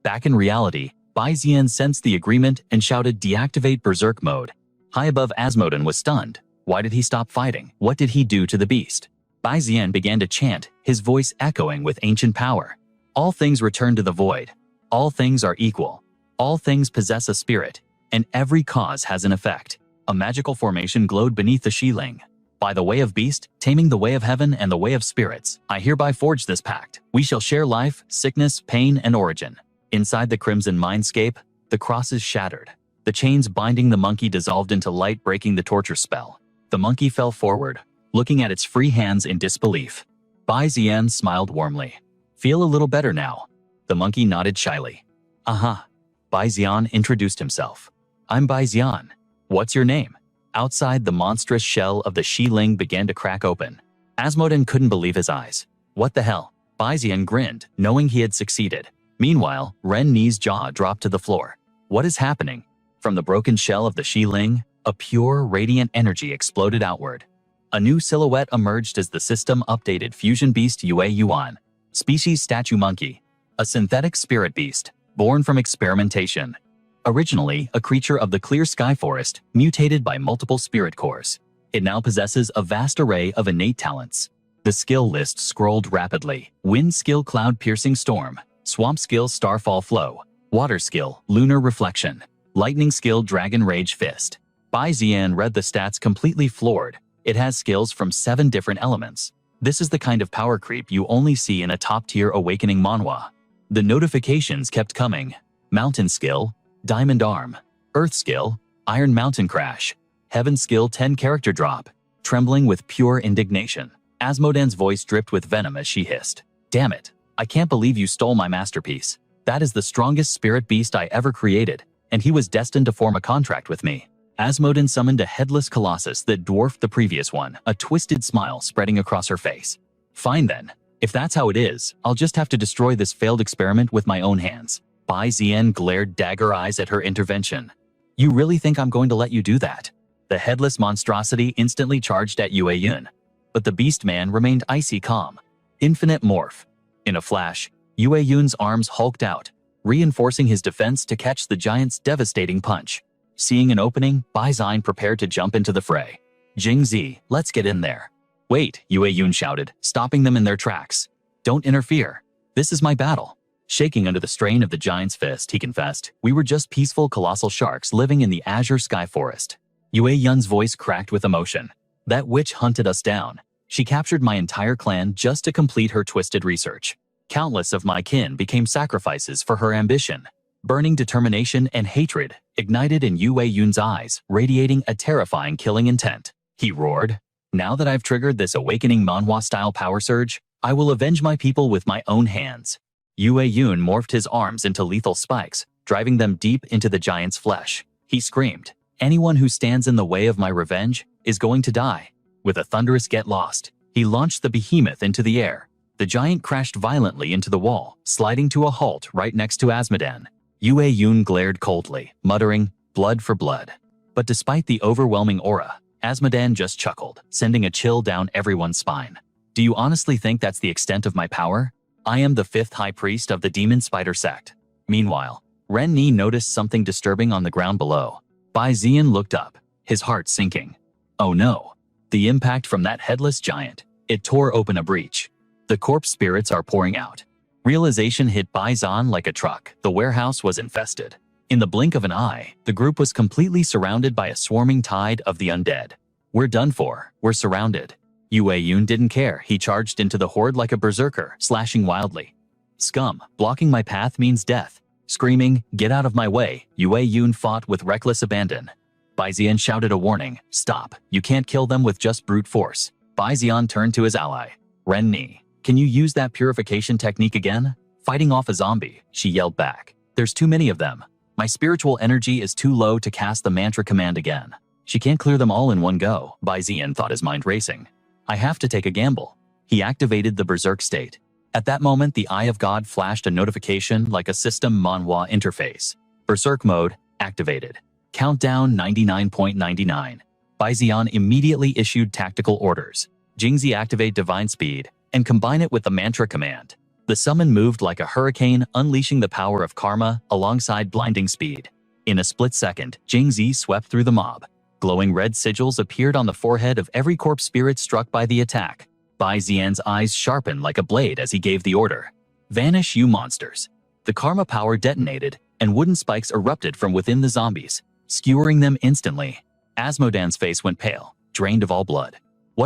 Back in reality, Bai Zian sensed the agreement and shouted, deactivate Berserk Mode. High above, Asmodan was stunned. Why did he stop fighting? What did he do to the beast? Bai Zian began to chant, his voice echoing with ancient power. All things return to the void. All things are equal. All things possess a spirit, and every cause has an effect. A magical formation glowed beneath the Xiling. By the way of beast, taming the way of heaven and the way of spirits, I hereby forge this pact. We shall share life, sickness, pain, and origin. Inside the crimson mindscape, the crosses shattered. The chains binding the monkey dissolved into light, breaking the torture spell. The monkey fell forward, looking at its free hands in disbelief. Bai Zian smiled warmly. Feel a little better now. The monkey nodded shyly. Aha. Bai Zian introduced himself. I'm Bai Zian. What's your name? Outside, the monstrous shell of the Xiling began to crack open. Asmodan couldn't believe his eyes. What the hell? Bai Zian grinned, knowing he had succeeded. Meanwhile, Ren Ni's jaw dropped to the floor. What is happening? From the broken shell of the Xiling, a pure, radiant energy exploded outward. A new silhouette emerged as the system updated Fusion Beast Yue Yuan. Species Statue Monkey. A synthetic spirit beast, born from experimentation. Originally a creature of the clear sky forest, mutated by multiple spirit cores. It now possesses a vast array of innate talents. The skill list scrolled rapidly. Wind skill Cloud Piercing Storm. Swamp skill Starfall Flow. Water skill Lunar Reflection. Lightning skill Dragon Rage Fist. Bai Zian read the stats completely floored. It has skills from 7 different elements. This is the kind of power creep you only see in a top-tier awakening manhwa. The notifications kept coming. Mountain skill, Diamond Arm. Earth skill, Iron Mountain Crash. Heaven skill 10 character drop. Trembling with pure indignation. Asmodan's voice dripped with venom as she hissed. Damn it, I can't believe you stole my masterpiece. That is the strongest spirit beast I ever created, and he was destined to form a contract with me. Asmodan summoned a headless colossus that dwarfed the previous one, a twisted smile spreading across her face. Fine then. If that's how it is, I'll just have to destroy this failed experiment with my own hands. Bai Zian glared dagger eyes at her intervention. You really think I'm going to let you do that? The headless monstrosity instantly charged at Yue Yun. But the beast man remained icy calm. Infinite morph. In a flash, Yue Yun's arms hulked out, reinforcing his defense to catch the giant's devastating punch. Seeing an opening, Bai Zian prepared to jump into the fray. Jingzi, let's get in there. Wait, Yue Yun shouted, stopping them in their tracks. Don't interfere. This is my battle. Shaking under the strain of the giant's fist, he confessed, we were just peaceful colossal sharks living in the azure sky forest. Yue Yun's voice cracked with emotion. That witch hunted us down. She captured my entire clan just to complete her twisted research. Countless of my kin became sacrifices for her ambition. Burning determination and hatred ignited in Yue Yun's eyes, radiating a terrifying killing intent. He roared, now that I've triggered this awakening manhwa-style power surge, I will avenge my people with my own hands. Yue Yun morphed his arms into lethal spikes, driving them deep into the giant's flesh. He screamed, anyone who stands in the way of my revenge is going to die. With a thunderous get lost, he launched the behemoth into the air. The giant crashed violently into the wall, sliding to a halt right next to Azmodan. Yue Yun glared coldly, muttering, blood for blood. But despite the overwhelming aura, Azmodan just chuckled, sending a chill down everyone's spine. Do you honestly think that's the extent of my power? I am the 5th high priest of the demon spider sect. Meanwhile, Ren Ni noticed something disturbing on the ground below. Bai Zian looked up, his heart sinking. Oh no. The impact from that headless giant. It tore open a breach. The corpse spirits are pouring out. Realization hit Bai Zian like a truck. The warehouse was infested. In the blink of an eye, the group was completely surrounded by a swarming tide of the undead. We're done for. We're surrounded. Yue Yun didn't care. He charged into the horde like a berserker, slashing wildly. Scum, blocking my path means death. Screaming, get out of my way, Yue Yun fought with reckless abandon. Bai Zian shouted a warning, stop, you can't kill them with just brute force. Bai Zian turned to his ally. Ren Ni, can you use that purification technique again? Fighting off a zombie, she yelled back. There's too many of them. My spiritual energy is too low to cast the mantra command again. She can't clear them all in one go, Bai Zian thought, his mind racing. I have to take a gamble. He activated the berserk state. At that moment, the Eye of God flashed a notification like a system manhwa interface. Berserk mode activated. Countdown 99.99. Bai Zian immediately issued tactical orders. Jingzi activate divine speed and combine it with the mantra command. The summon moved like a hurricane, unleashing the power of karma alongside blinding speed. In a split second, Jingzi swept through the mob. Glowing red sigils appeared on the forehead of every corpse spirit struck by the attack. Bai Zian's eyes sharpened like a blade as he gave the order. Vanish, you monsters. The karma power detonated, and wooden spikes erupted from within the zombies, skewering them instantly. Azmodan's face went pale, drained of all blood.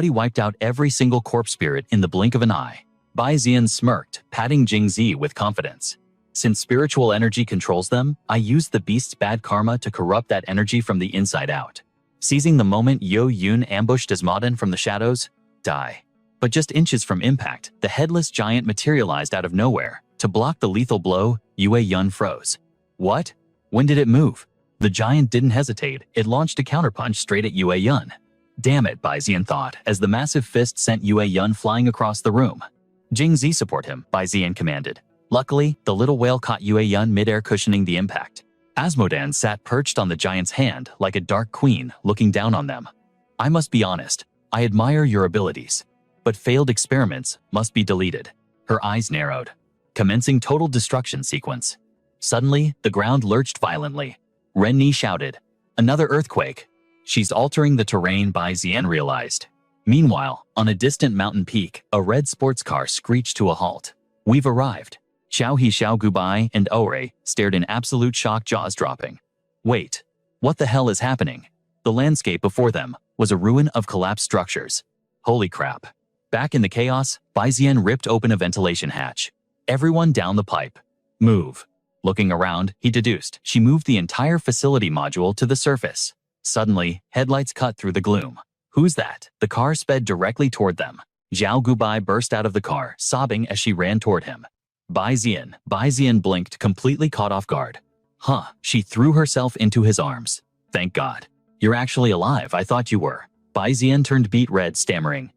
He wiped out every single corpse spirit in the blink of an eye. Bai Zian smirked, patting Jingzi with confidence. Since spiritual energy controls them, I used the beast's bad karma to corrupt that energy from the inside out. Seizing the moment, Yue Yun ambushed Azmodan from the shadows. Die. But just inches from impact, the headless giant materialized out of nowhere. To block the lethal blow, Yue Yun froze. What? When did it move? The giant didn't hesitate. It launched a counterpunch straight at Yue Yun. Damn it, Bai Zian thought, as the massive fist sent Yue Yun flying across the room. Jingzi, support him, Bai Zian commanded. Luckily, the little whale caught Yue Yun midair, cushioning the impact. Azmodan sat perched on the giant's hand like a dark queen, looking down on them. I must be honest, I admire your abilities. But failed experiments must be deleted. Her eyes narrowed. Commencing total destruction sequence. Suddenly, the ground lurched violently. Ren Ni shouted, another earthquake. She's altering the terrain, Bai Zian realized. Meanwhile, on a distant mountain peak, a red sports car screeched to a halt. We've arrived. Xiao He, Xiao Gubai, and Ore stared in absolute shock, jaws dropping. Wait, what the hell is happening? The landscape before them was a ruin of collapsed structures. Holy crap. Back in the chaos, Bai Zian ripped open a ventilation hatch. Everyone down the pipe. Move. Looking around, he deduced she moved the entire facility module to the surface. Suddenly, headlights cut through the gloom. Who's that? The car sped directly toward them. Xiao Gubai burst out of the car, sobbing as she ran toward him. Bai Zian blinked, completely caught off guard. Huh, she threw herself into his arms. Thank God. You're actually alive, I thought you were. Bai Zian turned beet red, stammering.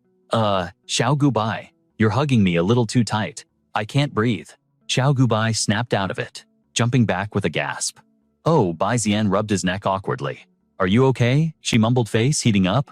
Xiao Gubai, you're hugging me a little too tight. I can't breathe. Xiao Gubai snapped out of it. jumping back with a gasp. Oh, Bai Zian rubbed his neck awkwardly. Are you okay? She mumbled, face heating up.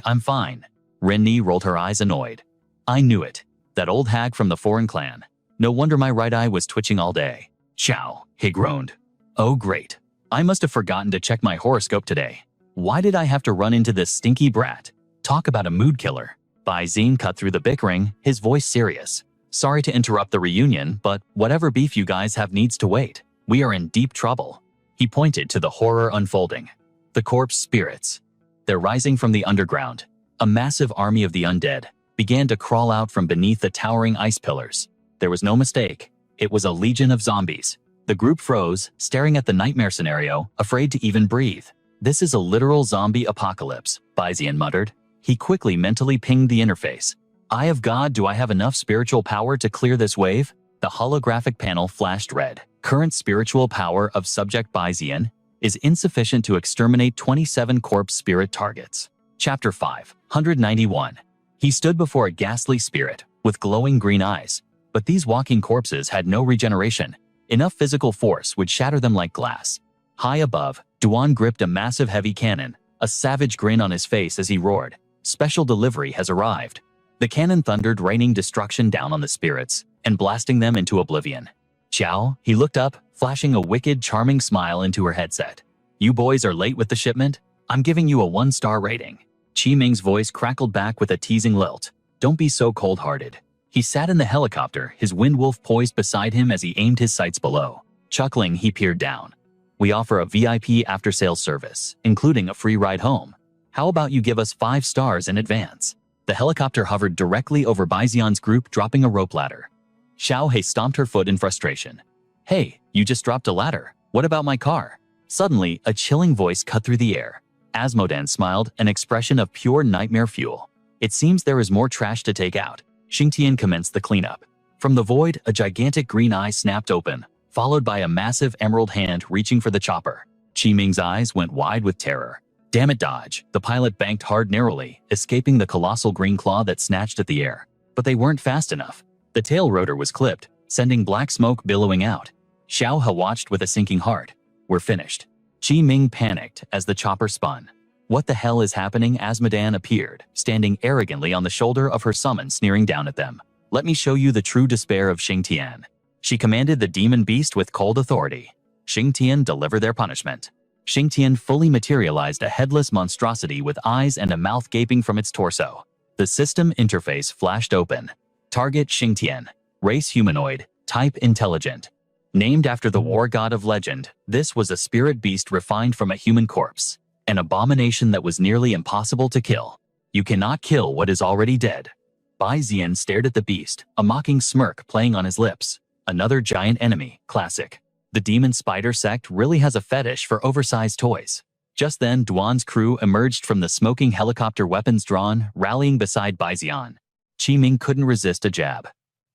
I'm fine. Rennie rolled her eyes, annoyed. I knew it. That old hag from the foreign clan. No wonder my right eye was twitching all day. Chow, he groaned. Oh great. I must have forgotten to check my horoscope today. Why did I have to run into this stinky brat? Talk about a mood killer. Bai Zian cut through the bickering, his voice serious. Sorry to interrupt the reunion, but whatever beef you guys have needs to wait. We are in deep trouble. He pointed to the horror unfolding. The corpse spirits. They're rising from the underground. A massive army of the undead began to crawl out from beneath the towering ice pillars. There was no mistake. It was a legion of zombies. The group froze, staring at the nightmare scenario, afraid to even breathe. This is a literal zombie apocalypse, Bai Zian muttered. He quickly mentally pinged the interface. Eye of God, do I have enough spiritual power to clear this wave? The holographic panel flashed red. Current spiritual power of subject Bai Zian is insufficient to exterminate 27 corpse spirit targets. Chapter 5, 191. He stood before a ghastly spirit with glowing green eyes, but these walking corpses had no regeneration. Enough physical force would shatter them like glass. High above, Duan gripped a massive heavy cannon, a savage grin on his face as he roared. Special delivery has arrived. The cannon thundered, raining destruction down on the spirits and blasting them into oblivion. Chow, he looked up, flashing a wicked, charming smile into her headset. You boys are late with the shipment? I'm giving you a 1-star rating. Qi Ming's voice crackled back with a teasing lilt. Don't be so cold-hearted. He sat in the helicopter, his windwolf poised beside him as he aimed his sights below. Chuckling, he peered down. We offer a VIP after-sales service, including a free ride home. How about you give us 5 stars in advance? The helicopter hovered directly over Bai Zian's group, dropping a rope ladder. Xiao He stomped her foot in frustration. Hey, you just dropped a ladder. What about my car? Suddenly, a chilling voice cut through the air. Asmodan smiled, an expression of pure nightmare fuel. It seems there is more trash to take out. Xingtian commenced the cleanup. From the void, a gigantic green eye snapped open, followed by a massive emerald hand reaching for the chopper. Qi Ming's eyes went wide with terror. Damn it, dodge. The pilot banked hard narrowly, escaping the colossal green claw that snatched at the air. But they weren't fast enough. The tail rotor was clipped, sending black smoke billowing out. Xiao He watched with a sinking heart. We're finished. Qi Ming panicked as the chopper spun. What the hell is happening? Asmodan appeared, standing arrogantly on the shoulder of her summon, sneering down at them. Let me show you the true despair of Xingtian. She commanded the demon beast with cold authority. Xingtian delivered their punishment. Xingtian fully materialized a headless monstrosity with eyes and a mouth gaping from its torso. The system interface flashed open. Target Xingtian. Race humanoid. Type intelligent. Named after the war god of legend, this was a spirit beast refined from a human corpse. An abomination that was nearly impossible to kill. You cannot kill what is already dead. Bai Zian stared at the beast, a mocking smirk playing on his lips. Another giant enemy, classic. The demon spider sect really has a fetish for oversized toys. Just then, Duan's crew emerged from the smoking helicopter, weapons drawn, rallying beside Bai Zian. Qi Ming couldn't resist a jab.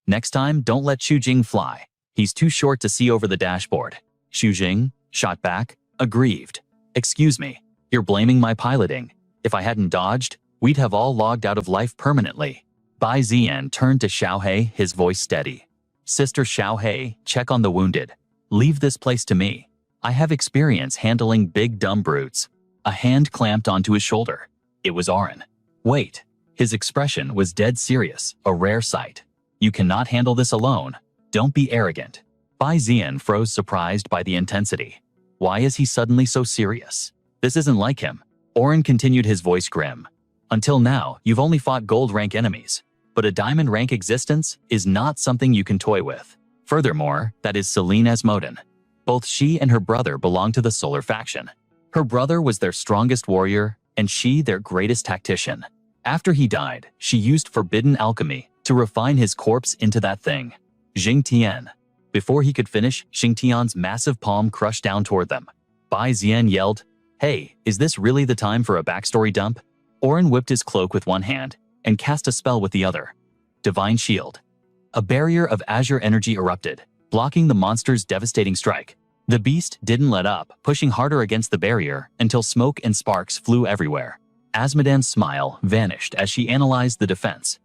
Next time, don't let Xu Jing fly. He's too short to see over the dashboard. Xu Jing shot back, aggrieved. Excuse me, you're blaming my piloting. If I hadn't dodged, we'd have all logged out of life permanently. Bai Zian turned to Xiao He, his voice steady. Sister Xiao He, check on the wounded. Leave this place to me. I have experience handling big dumb brutes. A hand clamped onto his shoulder. It was Oren. Wait. His expression was dead serious, a rare sight. You cannot handle this alone. Don't be arrogant. Bai Zian froze, surprised by the intensity. Why is he suddenly so serious? This isn't like him. Oren continued, his voice grim. Until now, you've only fought gold rank enemies. But a diamond rank existence is not something you can toy with. Furthermore, that is Celine Asmodan. Both she and her brother belong to the Solar faction. Her brother was their strongest warrior, and she their greatest tactician. After he died, she used forbidden alchemy to refine his corpse into that thing. Xingtian. Before he could finish, Xingtian's massive palm crushed down toward them. Bai Zian yelled, Hey, is this really the time for a backstory dump? Oren whipped his cloak with one hand and cast a spell with the other. Divine Shield. A barrier of azure energy erupted, blocking the monster's devastating strike. The beast didn't let up, pushing harder against the barrier until smoke and sparks flew everywhere. Asmodan's smile vanished as she analyzed the defense.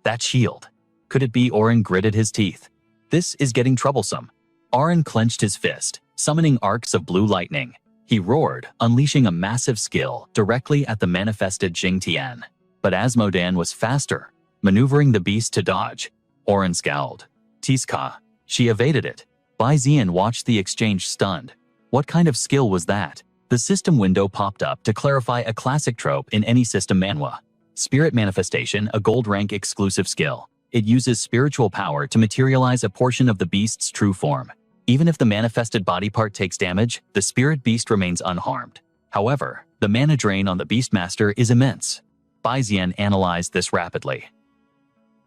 That shield. Could it be? Oren gritted his teeth. This is getting troublesome. Arin clenched his fist, summoning arcs of blue lightning. He roared, unleashing a massive skill directly at the manifested Xingtian. But Asmodan was faster, maneuvering the beast to dodge. Arin scowled. Tiska. She evaded it. Bai Zian watched the exchange stunned. What kind of skill was that? The system window popped up to clarify a classic trope in any system manhwa. Spirit Manifestation, a gold rank exclusive skill. It uses spiritual power to materialize a portion of the beast's true form. Even if the manifested body part takes damage, the spirit beast remains unharmed. However, the mana drain on the Beastmaster is immense. Bai Zian analyzed this rapidly.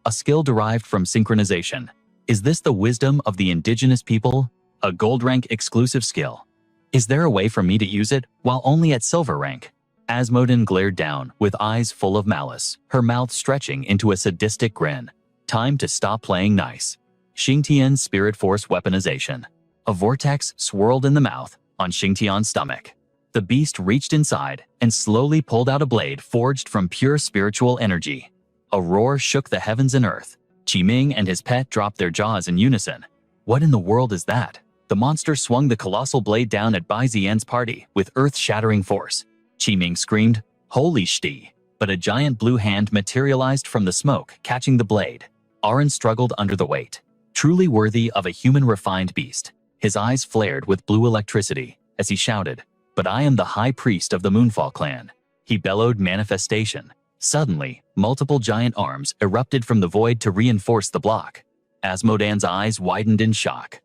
A skill derived from synchronization. Is this the wisdom of the indigenous people? A gold rank exclusive skill. Is there a way for me to use it while only at silver rank? Asmodan glared down with eyes full of malice, her mouth stretching into a sadistic grin. Time to stop playing nice. Xingtian's spirit force weaponization. A vortex swirled in the mouth on Xingtian's stomach. The beast reached inside and slowly pulled out a blade forged from pure spiritual energy. A roar shook the heavens and earth. Qiming and his pet dropped their jaws in unison. What in the world is that? The monster swung the colossal blade down at Bai Zian's party with earth-shattering force. Qiming screamed, "Holy shti!" But a giant blue hand materialized from the smoke, catching the blade. Arin struggled under the weight. Truly worthy of a human refined beast. His eyes flared with blue electricity as he shouted, "But I am the high priest of the Moonfall clan." He bellowed manifestation. Suddenly, multiple giant arms erupted from the void to reinforce the block. Asmodan's eyes widened in shock.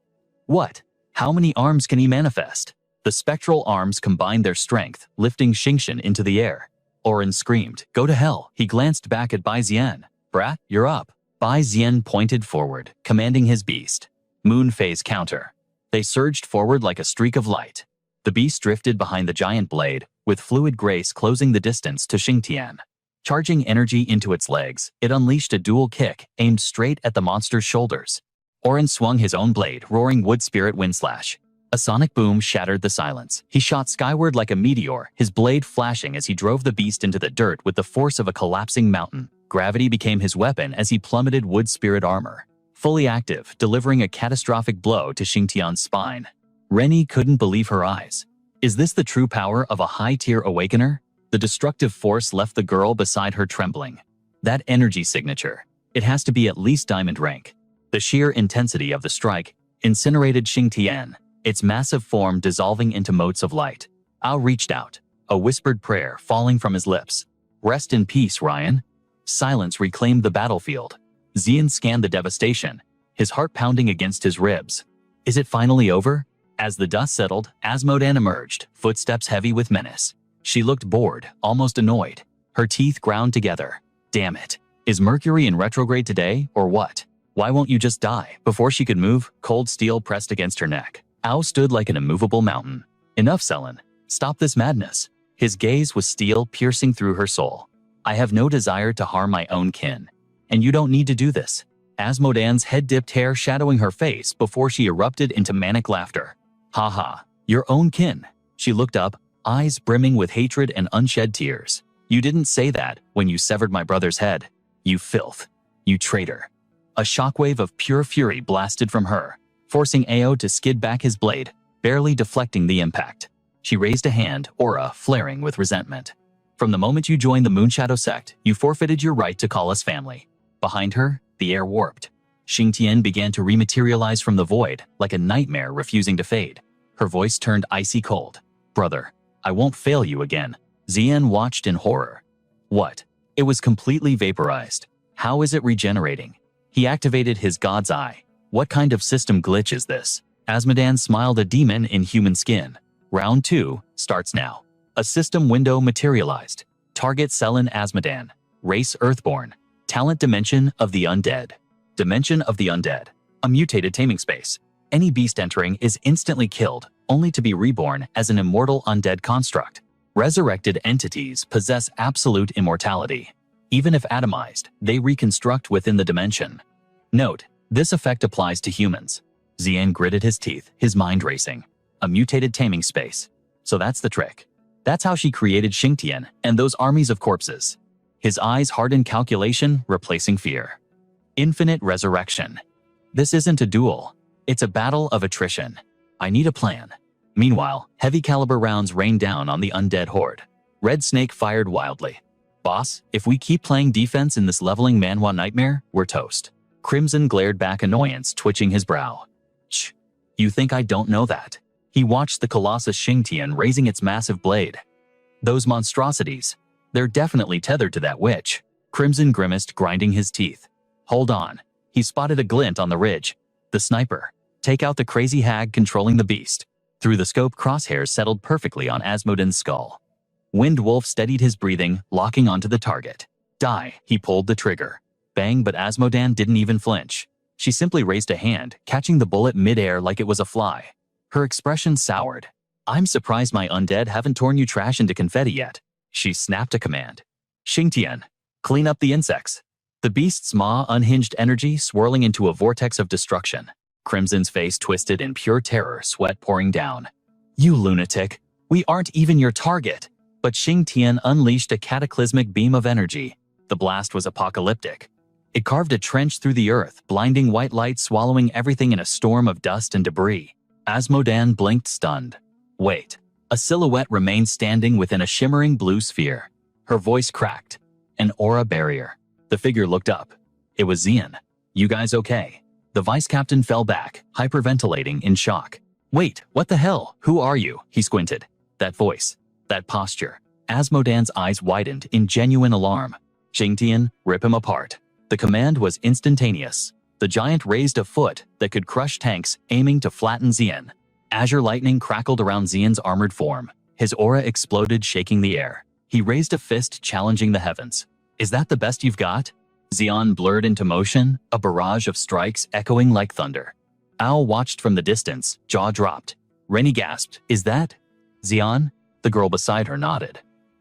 What? How many arms can he manifest? The spectral arms combined their strength, lifting Xingtian into the air. Arin screamed, "Go to hell!" He glanced back at Bai Zian. "Brat, you're up." Bai Zian pointed forward, commanding his beast. Moon phase counter. They surged forward like a streak of light. The beast drifted behind the giant blade, with fluid grace closing the distance to Xingtian. Charging energy into its legs, it unleashed a dual kick aimed straight at the monster's shoulders. Arin swung his own blade, roaring wood spirit windslash. A sonic boom shattered the silence. He shot skyward like a meteor, his blade flashing as he drove the beast into the dirt with the force of a collapsing mountain. Gravity became his weapon as he plummeted wood spirit armor. Fully active, delivering a catastrophic blow to Xingtian's spine. Rennie couldn't believe her eyes. Is this the true power of a high-tier awakener? The destructive force left the girl beside her trembling. That energy signature. It has to be at least diamond rank. The sheer intensity of the strike incinerated Xingtian, its massive form dissolving into motes of light. Ao reached out, a whispered prayer falling from his lips. "Rest in peace, Ryan." Silence reclaimed the battlefield. Zian scanned the devastation, his heart pounding against his ribs. Is it finally over? As the dust settled, Asmodan emerged, footsteps heavy with menace. She looked bored, almost annoyed. Her teeth ground together. Damn it. Is Mercury in retrograde today, or what? Why won't you just die? Before she could move, cold steel pressed against her neck. Ao stood like an immovable mountain. Enough, Selen. Stop this madness. His gaze was steel piercing through her soul. I have no desire to harm my own kin. And you don't need to do this. Asmodan's head-dipped hair shadowing her face before she erupted into manic laughter. Ha ha. Your own kin. She looked up, eyes brimming with hatred and unshed tears. You didn't say that when you severed my brother's head. You filth. You traitor. A shockwave of pure fury blasted from her, forcing Ao to skid back his blade, barely deflecting the impact. She raised a hand, aura flaring with resentment. From the moment you joined the Moonshadow sect, you forfeited your right to call us family. Behind her, the air warped. Xingtian began to rematerialize from the void, like a nightmare refusing to fade. Her voice turned icy cold. Brother, I won't fail you again. Zian watched in horror. What? It was completely vaporized. How is it regenerating? He activated his God's Eye. What kind of system glitch is this? Asmodan smiled, a demon in human skin. Round 2 starts now. A system window materialized. Target Selen Asmodan. Race Earthborn. Talent Dimension of the Undead. Dimension of the Undead. A mutated taming space. Any beast entering is instantly killed, only to be reborn as an immortal undead construct. Resurrected entities possess absolute immortality. Even if atomized, they reconstruct within the dimension. Note, this effect applies to humans. Zian gritted his teeth, his mind racing. A mutated taming space. So that's the trick. That's how she created Xingtian and those armies of corpses. His eyes hardened, calculation replacing fear. Infinite resurrection. This isn't a duel. It's a battle of attrition. I need a plan. Meanwhile, heavy caliber rounds rained down on the undead horde. Red Snake fired wildly. Boss, if we keep playing defense in this leveling manhwa nightmare, we're toast. Crimson glared back, annoyance twitching his brow. Shh. You think I don't know that? He watched the Colossus Xingtian raising its massive blade. Those monstrosities. They're definitely tethered to that witch. Crimson grimaced, grinding his teeth. Hold on. He spotted a glint on the ridge. The sniper. Take out the crazy hag controlling the beast. Through the scope, crosshairs settled perfectly on Asmoden's skull. Wind Wolf steadied his breathing, locking onto the target. Die. He pulled the trigger. Bang, but Asmodan didn't even flinch. She simply raised a hand, catching the bullet mid-air like it was a fly. Her expression soured. I'm surprised my undead haven't torn you trash into confetti yet. She snapped a command. Xingtian, clean up the insects. The beast's maw unhinged energy swirling into a vortex of destruction. Crimson's face twisted in pure terror, sweat pouring down. You lunatic. We aren't even your target. But Xingtian unleashed a cataclysmic beam of energy. The blast was apocalyptic. It carved a trench through the earth, blinding white light swallowing everything in a storm of dust and debris. Asmodan blinked, stunned. Wait. A silhouette remained standing within a shimmering blue sphere. Her voice cracked. An aura barrier. The figure looked up. It was Xian. You guys okay? The vice captain fell back, hyperventilating in shock. Wait, what the hell? Who are you? He squinted. That voice. That posture. Asmodan's eyes widened in genuine alarm. Xingtian, rip him apart. The command was instantaneous. The giant raised a foot that could crush tanks, aiming to flatten Xian. Azure lightning crackled around Xian's armored form. His aura exploded, shaking the air. He raised a fist, challenging the heavens. Is that the best you've got? Xian blurred into motion, a barrage of strikes echoing like thunder. Ao watched from the distance, jaw dropped. Rennie gasped, Is that Xian? The girl beside her nodded.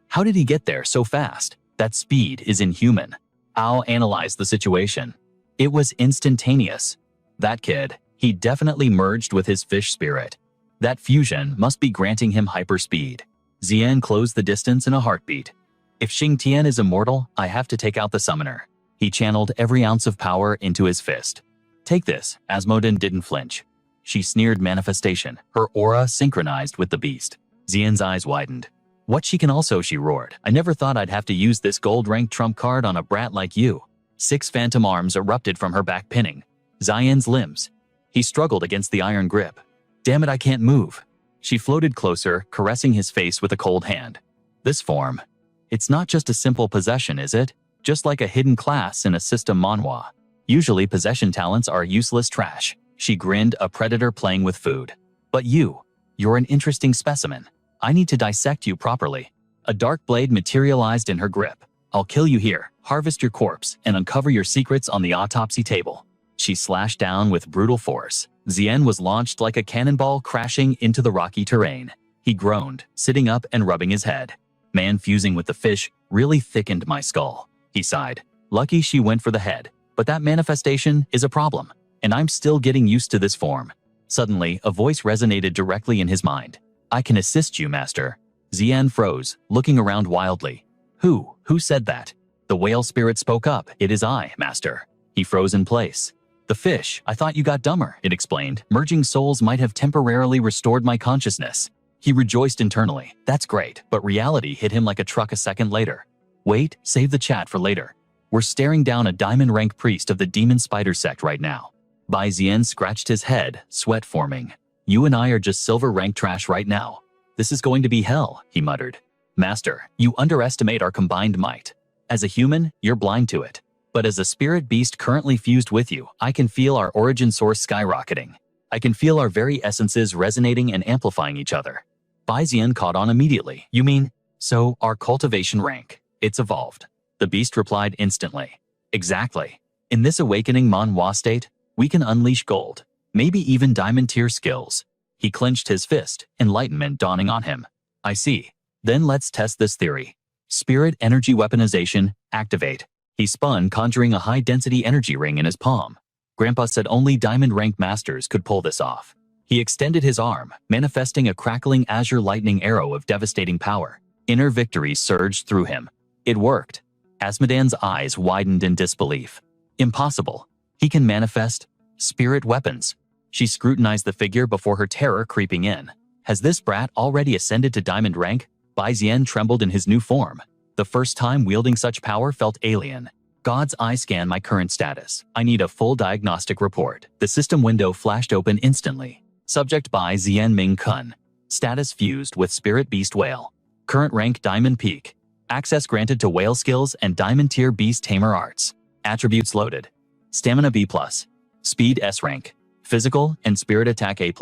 How did he get there so fast? That speed is inhuman. Ao analyzed the situation. It was instantaneous. That kid, he definitely merged with his fish spirit. That fusion must be granting him hyperspeed. Xian closed the distance in a heartbeat. If Xingtian is immortal, I have to take out the summoner. He channeled every ounce of power into his fist. Take this. Asmodan didn't flinch. She sneered manifestation, her aura synchronized with the beast. Xian's eyes widened. What she can also, she roared. I never thought I'd have to use this gold-ranked trump card on a brat like you. 6 phantom arms erupted from her back, pinning Xian's limbs. He struggled against the iron grip. Damn it, I can't move. She floated closer, caressing his face with a cold hand. This form. It's not just a simple possession, is it? Just like a hidden class in a system manhwa. Usually possession talents are useless trash. She grinned, a predator playing with food. But you're an interesting specimen. I need to dissect you properly. A dark blade materialized in her grip. I'll kill you here, harvest your corpse, and uncover your secrets on the autopsy table. She slashed down with brutal force. Xian was launched like a cannonball, crashing into the rocky terrain. He groaned, sitting up and rubbing his head. Man fusing with the fish really thickened my skull. He sighed. Lucky she went for the head, but that manifestation is a problem, and I'm still getting used to this form. Suddenly, a voice resonated directly in his mind. I can assist you, master. Xian froze, looking around wildly. Who said that? The whale spirit spoke up. It is I, master. He froze in place. The fish, I thought you got dumber, it explained. Merging souls might have temporarily restored my consciousness. He rejoiced internally. That's great, but reality hit him like a truck a second later. Wait, save the chat for later. We're staring down a diamond rank priest of the demon spider sect right now. Bai Xian scratched his head, sweat forming. You and I are just silver rank trash right now. This is going to be hell, he muttered. Master, you underestimate our combined might. As a human, you're blind to it. But as a spirit beast currently fused with you, I can feel our origin source skyrocketing. I can feel our very essences resonating and amplifying each other. Bai Xian caught on immediately. You mean, so our cultivation rank, it's evolved. The beast replied instantly. Exactly. In this awakening manhwa state, we can unleash gold, maybe even diamond tier skills. He clenched his fist, enlightenment dawning on him. I see. Then let's test this theory. Spirit energy weaponization, activate. He spun, conjuring a high-density energy ring in his palm. Grandpa said only diamond-ranked masters could pull this off. He extended his arm, manifesting a crackling azure lightning arrow of devastating power. Inner victory surged through him. It worked. Asmodan's eyes widened in disbelief. Impossible. He can manifest spirit weapons. She scrutinized the figure before her terror creeping in. Has this brat already ascended to diamond rank? Bai Zian trembled in his new form. The first time wielding such power felt alien. God's eye scan my current status. I need a full diagnostic report. The system window flashed open instantly. Subject Bai Zian Ming Kun. Status fused with Spirit Beast Whale. Current rank Diamond Peak. Access granted to Whale Skills and Diamond Tier Beast Tamer Arts. Attributes loaded. Stamina B+. Speed S rank. Physical and Spirit Attack A+.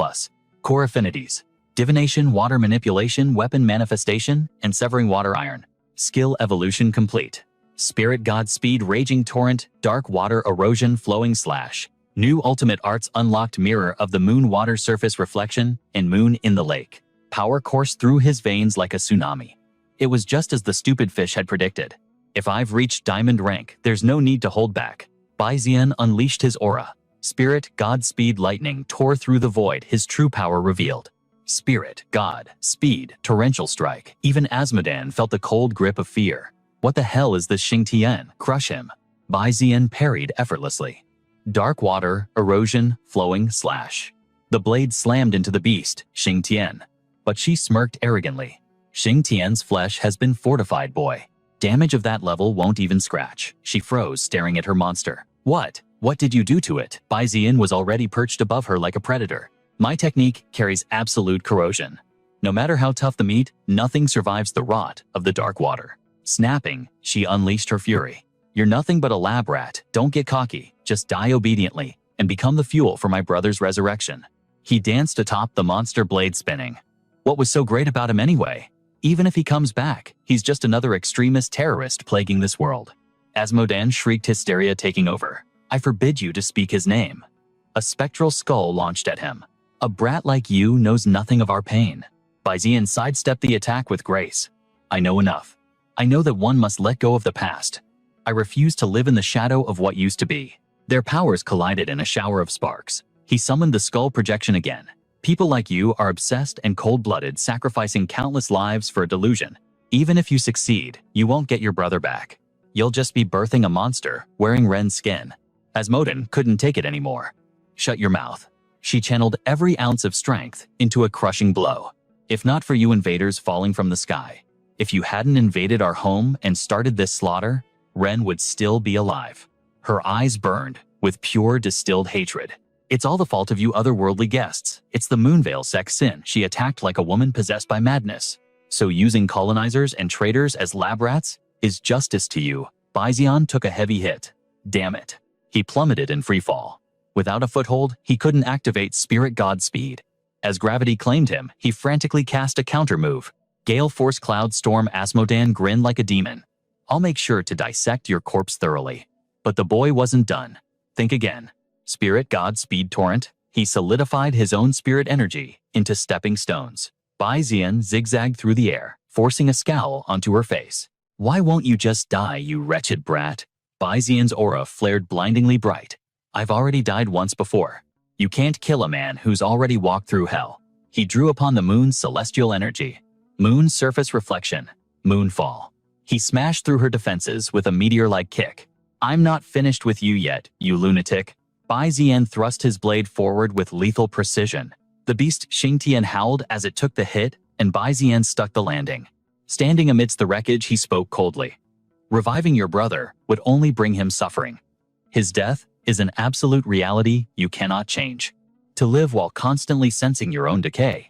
Core affinities. Divination, Water Manipulation, Weapon Manifestation, and Severing Water Iron. Skill evolution complete. Spirit God Speed Raging Torrent, Dark Water Erosion Flowing Slash. New Ultimate Arts unlocked Mirror of the Moon Water Surface Reflection and Moon in the Lake. Power coursed through his veins like a tsunami. It was just as the stupid fish had predicted. If I've reached diamond rank, there's no need to hold back. Bai Zian unleashed his aura. Spirit God Speed Lightning tore through the void, his true power revealed. Spirit, God, Speed, Torrential Strike. Even Asmodan felt the cold grip of fear. What the hell is this Xing Tian? Crush him. Bai Zian parried effortlessly. Dark Water, Erosion, Flowing Slash. The blade slammed into the beast, Xing Tian. But she smirked arrogantly. Xing Tian's flesh has been fortified, boy. Damage of that level won't even scratch. She froze, staring at her monster. What? What did you do to it? Bai Zian was already perched above her like a predator. My technique carries absolute corrosion. No matter how tough the meat, nothing survives the rot of the dark water. Snapping, she unleashed her fury. You're nothing but a lab rat. Don't get cocky. Just die obediently and become the fuel for my brother's resurrection. He danced atop the monster blade spinning. What was so great about him anyway? Even if he comes back, he's just another extremist terrorist plaguing this world. Asmodan shrieked, hysteria taking over. I forbid you to speak his name. A spectral skull launched at him. A brat like you knows nothing of our pain. Bai Zian sidestepped the attack with grace. I know enough. I know that one must let go of the past. I refuse to live in the shadow of what used to be. Their powers collided in a shower of sparks. He summoned the skull projection again. People like you are obsessed and cold-blooded, sacrificing countless lives for a delusion. Even if you succeed, you won't get your brother back. You'll just be birthing a monster, wearing Ren's skin. Asmodan couldn't take it anymore. Shut your mouth. She channeled every ounce of strength into a crushing blow. If not for you invaders falling from the sky, if you hadn't invaded our home and started this slaughter, Ren would still be alive. Her eyes burned with pure distilled hatred. It's all the fault of you otherworldly guests. It's the Moonveil sect's sin. She attacked like a woman possessed by madness. So using colonizers and traitors as lab rats is justice to you. Bai Zian took a heavy hit. Damn it. He plummeted in freefall. Without a foothold, he couldn't activate Spirit God Speed. As gravity claimed him, he frantically cast a counter move. Gale Force Cloud Storm. Asmodan grinned like a demon. I'll make sure to dissect your corpse thoroughly. But the boy wasn't done. Think again. Spirit God Speed Torrent. He solidified his own spirit energy into stepping stones. Bai Zian zigzagged through the air, forcing a scowl onto her face. Why won't you just die, you wretched brat? Bai Zian's aura flared blindingly bright. I've already died once before. You can't kill a man who's already walked through hell. He drew upon the moon's celestial energy. Moon surface reflection. Moonfall. He smashed through her defenses with a meteor-like kick. I'm not finished with you yet, you lunatic. Bai Zian thrust his blade forward with lethal precision. The beast Xing Tian howled as it took the hit, and Bai Zian stuck the landing. Standing amidst the wreckage, he spoke coldly. Reviving your brother would only bring him suffering. His death is an absolute reality you cannot change. To live while constantly sensing your own decay,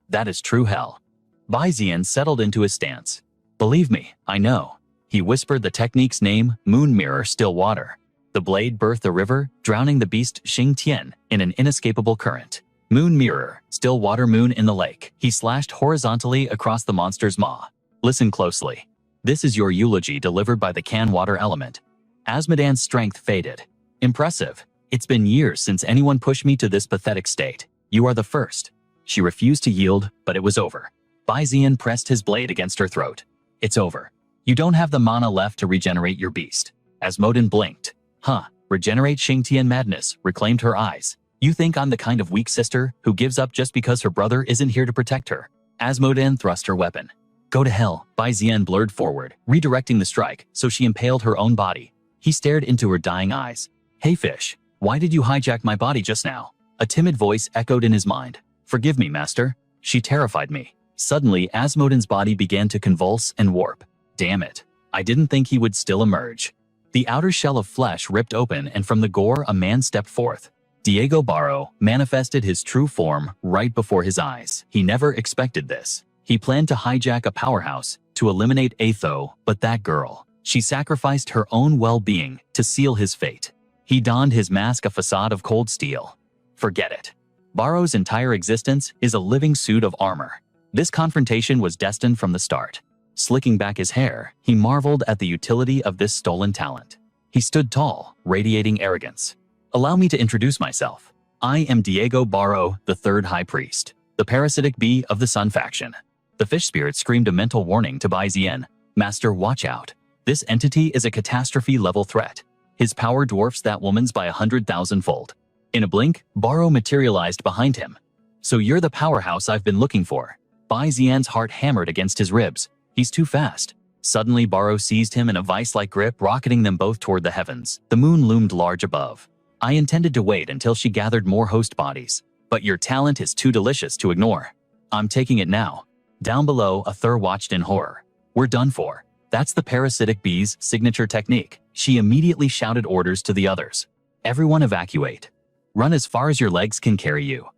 that is true hell. Bai Zian settled into his stance. Believe me, I know. He whispered the technique's name, Moon Mirror Still Water. The blade birthed a river, drowning the beast Xing Tian in an inescapable current. Moon Mirror, Still Water Moon in the Lake. He slashed horizontally across the monster's maw. Listen closely. This is your eulogy delivered by the can water element. Asmodan's strength faded. Impressive. It's been years since anyone pushed me to this pathetic state. You are the first. She refused to yield, but it was over. Bai Zian pressed his blade against her throat. It's over. You don't have the mana left to regenerate your beast. Asmodan blinked. Huh, regenerate. Xing Tian madness reclaimed her eyes. You think I'm the kind of weak sister who gives up just because her brother isn't here to protect her? Asmodan thrust her weapon. Go to hell. Bai Zian blurred forward, redirecting the strike so she impaled her own body. He stared into her dying eyes. Hey fish, why did you hijack my body just now? A timid voice echoed in his mind. "Forgive me, master." She terrified me. Suddenly, Asmoden's body began to convulse and warp. Damn it. I didn't think he would still emerge. The outer shell of flesh ripped open, and from the gore a man stepped forth. Diego Barro manifested his true form right before his eyes. He never expected this. He planned to hijack a powerhouse to eliminate Atho, but that girl, she sacrificed her own well-being to seal his fate. He donned his mask, a facade of cold steel. Forget it. Barro's entire existence is a living suit of armor. This confrontation was destined from the start. Slicking back his hair, he marveled at the utility of this stolen talent. He stood tall, radiating arrogance. "Allow me to introduce myself. I am Diego Barro, the third high priest, the parasitic bee of the Sun faction." The fish spirit screamed a mental warning to Bai Zian. "Master, watch out. This entity is a catastrophe-level threat. His power dwarfs that woman's by 100,000-fold." In a blink, Barro materialized behind him. "So you're the powerhouse I've been looking for." Bai Zian's heart hammered against his ribs. He's too fast. Suddenly, Barro seized him in a vice-like grip, rocketing them both toward the heavens. The moon loomed large above. "I intended to wait until she gathered more host bodies, but your talent is too delicious to ignore. I'm taking it now." Down below, Athur watched in horror. "We're done for." That's the parasitic bee's signature technique. She immediately shouted orders to the others. "Everyone evacuate. Run as far as your legs can carry you."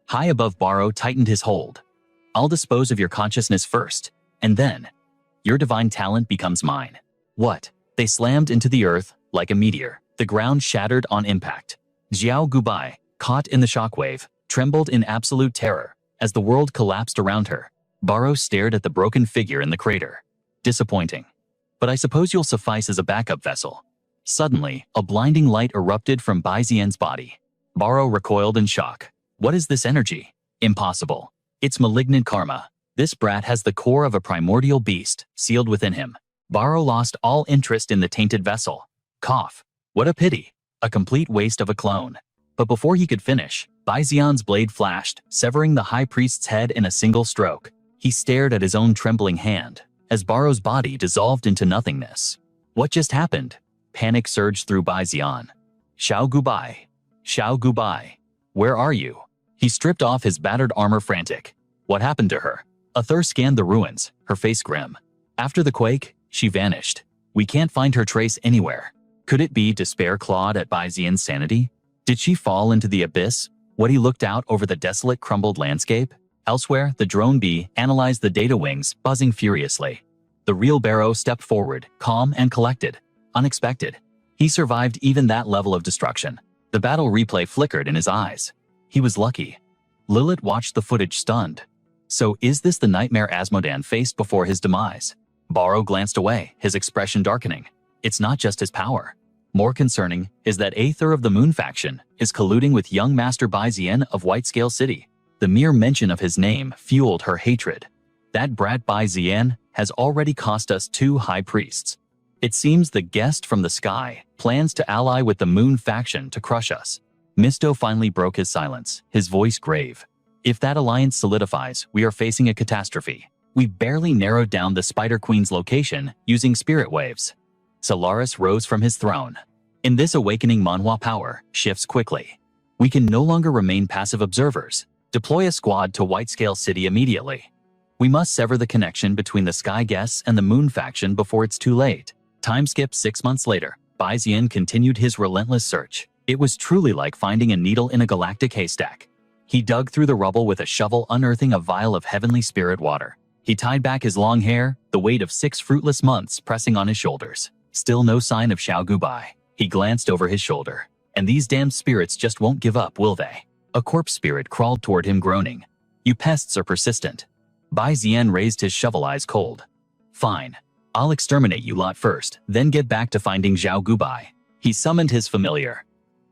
High above, Barro tightened his hold. "I'll dispose of your consciousness first, and then your divine talent becomes mine." What? They slammed into the earth like a meteor. The ground shattered on impact. Xiao Gubai, caught in the shockwave, trembled in absolute terror as the world collapsed around her. Barro stared at the broken figure in the crater. "Disappointing. But I suppose you'll suffice as a backup vessel." Suddenly, a blinding light erupted from Bai Zian's body. Barro recoiled in shock. "What is this energy?" "Impossible. It's malignant karma. This brat has the core of a primordial beast sealed within him." Barro lost all interest in the tainted vessel. Cough. "What a pity. A complete waste of a clone." But before he could finish, Bai Zian's blade flashed, severing the high priest's head in a single stroke. He stared at his own trembling hand as Barro's body dissolved into nothingness. What just happened? Panic surged through Bai Zian. "Xiao Gubai. Xiao Gubai. Where are you?" He stripped off his battered armor, frantic. What happened to her? Athur scanned the ruins, her face grim. After the quake, she vanished. We can't find her trace anywhere. Could it be despair clawed at Bai Zian's sanity? Did she fall into the abyss? What he looked out over the desolate, crumbled landscape? Elsewhere, the drone bee analyzed the data wings, buzzing furiously. The real Barrow stepped forward, calm and collected. Unexpected. He survived even that level of destruction. The battle replay flickered in his eyes. He was lucky. Lilith watched the footage, stunned. So is this the nightmare Asmodan faced before his demise? Barrow glanced away, his expression darkening. It's not just his power. More concerning is that Aether of the Moon faction is colluding with young Master Bai Zian of Whitescale City. The mere mention of his name fueled her hatred. That brat Bai Zian has already cost us 2 high priests. It seems the guest from the sky plans to ally with the Moon faction to crush us. Misto finally broke his silence, his voice grave. If that alliance solidifies, we are facing a catastrophe. We've barely narrowed down the Spider Queen's location using spirit waves. Solaris rose from his throne. In this awakening, manhwa power shifts quickly. We can no longer remain passive observers. Deploy a squad to Whitescale City immediately. We must sever the connection between the Sky Guests and the Moon faction before it's too late. Time skip 6 months later. Bai Zian continued his relentless search. It was truly like finding a needle in a galactic haystack. He dug through the rubble with a shovel, unearthing a vial of heavenly spirit water. He tied back his long hair, the weight of 6 fruitless months pressing on his shoulders. Still no sign of Xiao Gubai. He glanced over his shoulder. And these damned spirits just won't give up, will they? A corpse spirit crawled toward him, groaning. You pests are persistent. Bai Zian raised his shovel, eyes cold. Fine. I'll exterminate you lot first, then get back to finding Xiao Gubai. He summoned his familiar.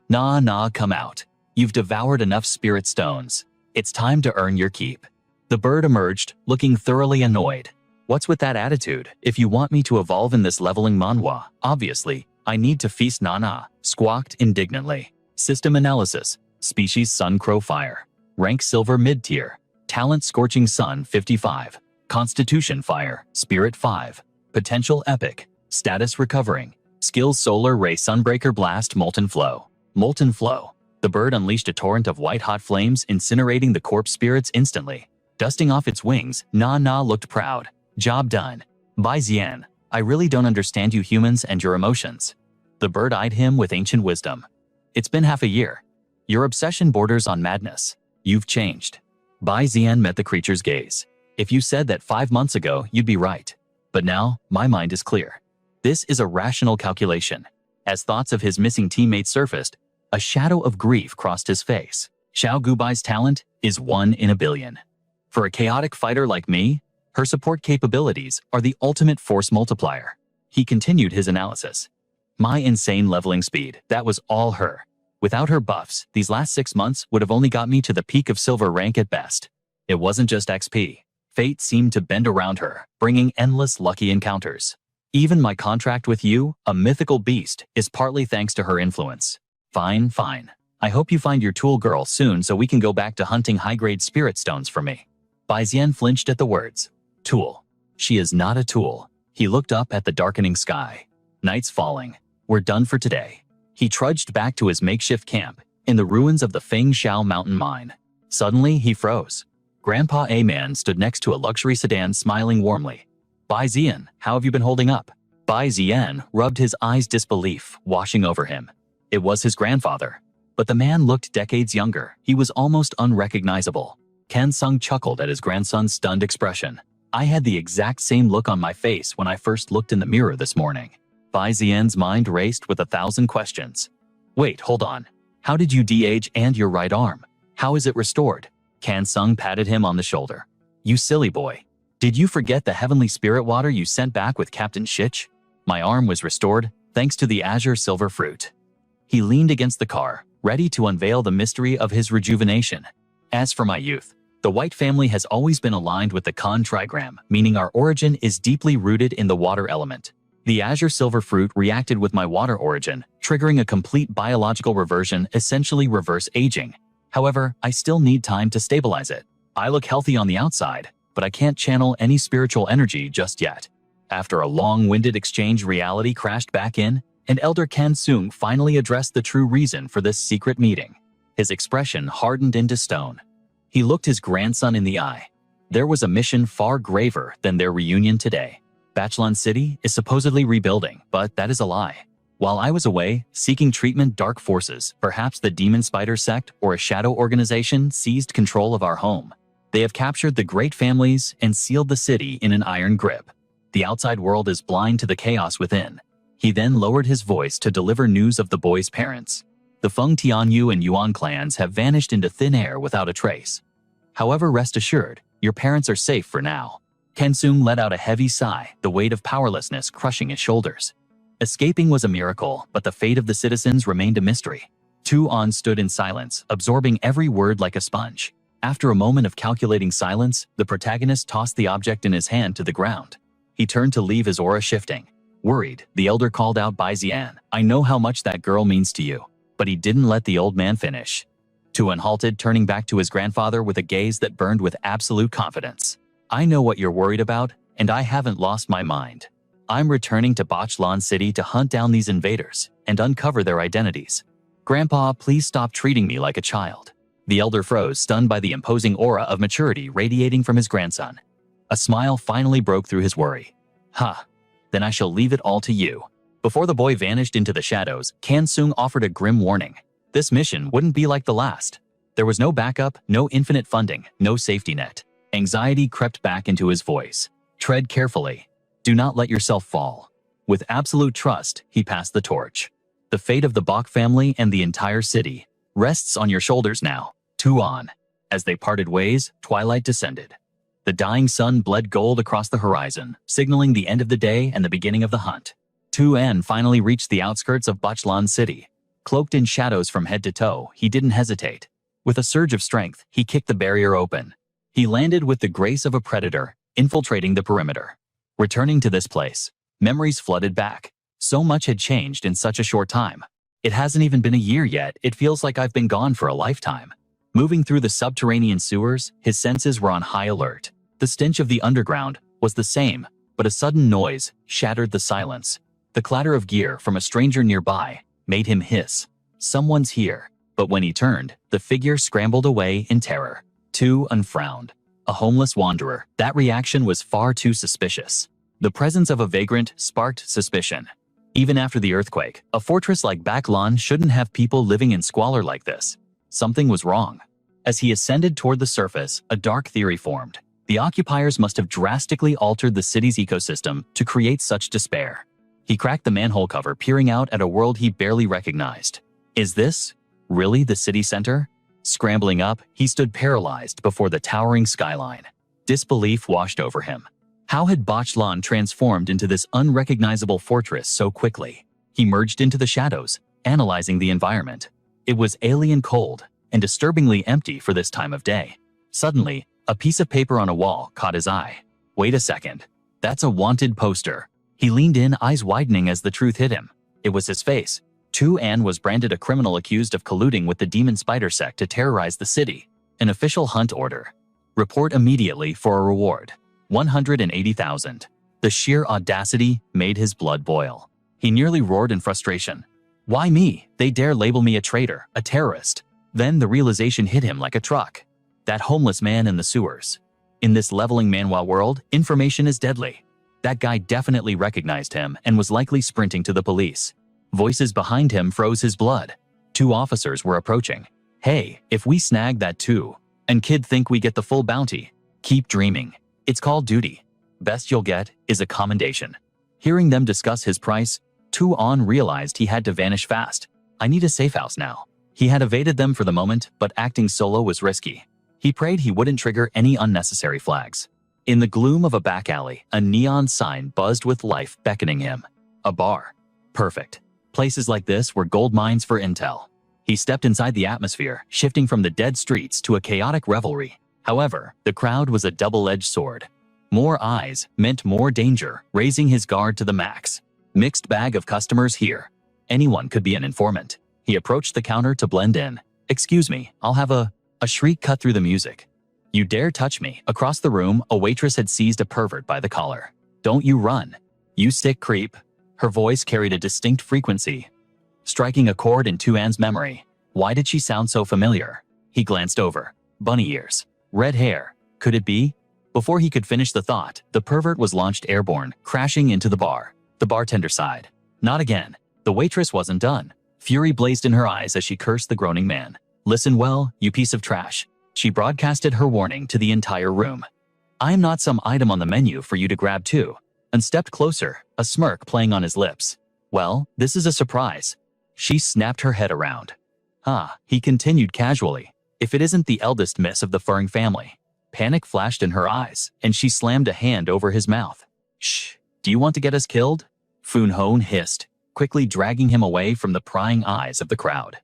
Nah, come out. You've devoured enough spirit stones. It's time to earn your keep. The bird emerged, looking thoroughly annoyed. What's with that attitude? If you want me to evolve in this leveling manhwa, obviously, I need to feast. Nana squawked indignantly. System analysis. Species Sun Crow Fire. Rank Silver Mid-Tier. Talent Scorching Sun 55. Constitution Fire, Spirit 5. Potential Epic. Status Recovering. Skills Solar Ray Sunbreaker Blast Molten Flow. Molten Flow. The bird unleashed a torrent of white-hot flames, incinerating the corpse spirits instantly. Dusting off its wings, Na looked proud. Job done. Bai Zian, I really don't understand you humans and your emotions. The bird eyed him with ancient wisdom. It's been half a year. Your obsession borders on madness. You've changed. Bai Zian met the creature's gaze. If you said that 5 months ago, you'd be right. But now, my mind is clear. This is a rational calculation. As thoughts of his missing teammates surfaced, a shadow of grief crossed his face. Xiao Gubai's talent is 1 in a billion. For a chaotic fighter like me, her support capabilities are the ultimate force multiplier. He continued his analysis. My insane leveling speed, that was all her. Without her buffs, these last 6 months would have only got me to the peak of silver rank at best. It wasn't just XP. Fate seemed to bend around her, bringing endless lucky encounters. Even my contract with you, a mythical beast, is partly thanks to her influence. Fine. I hope you find your tool girl soon so we can go back to hunting high-grade spirit stones for me. Bai Zian flinched at the words. Tool. She is not a tool. He looked up at the darkening sky. Night's falling. We're done for today. He trudged back to his makeshift camp in the ruins of the Feng Shao mountain mine. Suddenly, he froze. Grandpa A-Man stood next to a luxury sedan smiling warmly. Bai Zian, how have you been holding up? Bai Zian rubbed his eyes, disbelief washing over him. It was his grandfather. But the man looked decades younger. He was almost unrecognizable. Ken Sung chuckled at his grandson's stunned expression. I had the exact same look on my face when I first looked in the mirror this morning. Bai Zian's mind raced with 1,000 questions. Wait, hold on. How did you de-age and your right arm? How is it restored? Kan Sung patted him on the shoulder. You silly boy. Did you forget the heavenly spirit water you sent back with Captain Shich? My arm was restored, thanks to the azure silver fruit. He leaned against the car, ready to unveil the mystery of his rejuvenation. As for my youth, the White family has always been aligned with the Kan trigram, meaning our origin is deeply rooted in the water element. The azure silver fruit reacted with my water origin, triggering a complete biological reversion, essentially reverse aging. However, I still need time to stabilize it. I look healthy on the outside, but I can't channel any spiritual energy just yet. After a long-winded exchange, reality crashed back in, and Elder Kan Sung finally addressed the true reason for this secret meeting. His expression hardened into stone. He looked his grandson in the eye. There was a mission far graver than their reunion today. Bachelon City is supposedly rebuilding, but that is a lie. While I was away, seeking treatment, dark forces, perhaps the Demon Spider sect or a shadow organization, seized control of our home. They have captured the great families and sealed the city in an iron grip. The outside world is blind to the chaos within. He then lowered his voice to deliver news of the boy's parents. The Feng Tianyu and Yuan clans have vanished into thin air without a trace. However, rest assured, your parents are safe for now. Kan Sung let out a heavy sigh, the weight of powerlessness crushing his shoulders. Escaping was a miracle, but the fate of the citizens remained a mystery. Tu An stood in silence, absorbing every word like a sponge. After a moment of calculating silence, the protagonist tossed the object in his hand to the ground. He turned to leave, his aura shifting. Worried, the elder called out, Bai Zian, I know how much that girl means to you. But he didn't let the old man finish. Tuan halted, turning back to his grandfather with a gaze that burned with absolute confidence. I know what you're worried about, and I haven't lost my mind. I'm returning to Bachelon City to hunt down these invaders and uncover their identities. Grandpa, please stop treating me like a child. The elder froze, stunned by the imposing aura of maturity radiating from his grandson. A smile finally broke through his worry. Then I shall leave it all to you. Before the boy vanished into the shadows, Kan Sung offered a grim warning. This mission wouldn't be like the last. There was no backup, no infinite funding, no safety net. Anxiety crept back into his voice. Tread carefully. Do not let yourself fall. With absolute trust, he passed the torch. The fate of the Bok family and the entire city rests on your shoulders now. Tuan. As they parted ways, twilight descended. The dying sun bled gold across the horizon, signaling the end of the day and the beginning of the hunt. Tuan finally reached the outskirts of Bachelon City. Cloaked in shadows from head to toe, he didn't hesitate. With a surge of strength, he kicked the barrier open. He landed with the grace of a predator, infiltrating the perimeter. Returning to this place, memories flooded back. So much had changed in such a short time. It hasn't even been a year yet, it feels like I've been gone for a lifetime. Moving through the subterranean sewers, his senses were on high alert. The stench of the underground was the same, but a sudden noise shattered the silence. The clatter of gear from a stranger nearby made him hiss. Someone's here. But when he turned, the figure scrambled away in terror. Too unfrowned. A homeless wanderer. That reaction was far too suspicious. The presence of a vagrant sparked suspicion. Even after the earthquake, a fortress like Baklon shouldn't have people living in squalor like this. Something was wrong. As he ascended toward the surface, a dark theory formed. The occupiers must have drastically altered the city's ecosystem to create such despair. He cracked the manhole cover, peering out at a world he barely recognized. Is this really the city center? Scrambling up, he stood paralyzed before the towering skyline. Disbelief washed over him. How had Bachlan transformed into this unrecognizable fortress so quickly? He merged into the shadows, analyzing the environment. It was alien cold and disturbingly empty for this time of day. Suddenly, a piece of paper on a wall caught his eye. Wait a second. That's a wanted poster. He leaned in, eyes widening as the truth hit him. It was his face. Ann was branded a criminal accused of colluding with the demon spider sect to terrorize the city. An official hunt order. Report immediately for a reward. 180,000. The sheer audacity made his blood boil. He nearly roared in frustration. Why me? They dare label me a traitor, a terrorist. Then the realization hit him like a truck. That homeless man in the sewers. In this leveling manhwa world, information is deadly. That guy definitely recognized him and was likely sprinting to the police. Voices behind him froze his blood. 2 officers were approaching. Hey, if we snag that too, and kid think we get the full bounty, keep dreaming. It's called duty. Best you'll get is a commendation. Hearing them discuss his price, An realized he had to vanish fast. I need a safe house now. He had evaded them for the moment, but acting solo was risky. He prayed he wouldn't trigger any unnecessary flags. In the gloom of a back alley, a neon sign buzzed with life beckoning him. A bar. Perfect. Places like this were gold mines for intel. He stepped inside the atmosphere, shifting from the dead streets to a chaotic revelry. However, the crowd was a double-edged sword. More eyes meant more danger, raising his guard to the max. Mixed bag of customers here. Anyone could be an informant. He approached the counter to blend in. Excuse me, I'll have a shriek cut through the music. You dare touch me. Across the room, a waitress had seized a pervert by the collar. Don't you run. You sick creep. Her voice carried a distinct frequency, striking a chord in An's memory. Why did she sound so familiar? He glanced over. Bunny ears. Red hair. Could it be? Before he could finish the thought, the pervert was launched airborne, crashing into the bar. The bartender sighed. Not again. The waitress wasn't done. Fury blazed in her eyes as she cursed the groaning man. Listen well, you piece of trash. She broadcasted her warning to the entire room. I am not some item on the menu for you to grab too. And stepped closer, a smirk playing on his lips. Well, this is a surprise. She snapped her head around. He continued casually. If it isn't the eldest miss of the Furring family. Panic flashed in her eyes, and she slammed a hand over his mouth. Shh, do you want to get us killed? Funhone hissed, quickly dragging him away from the prying eyes of the crowd.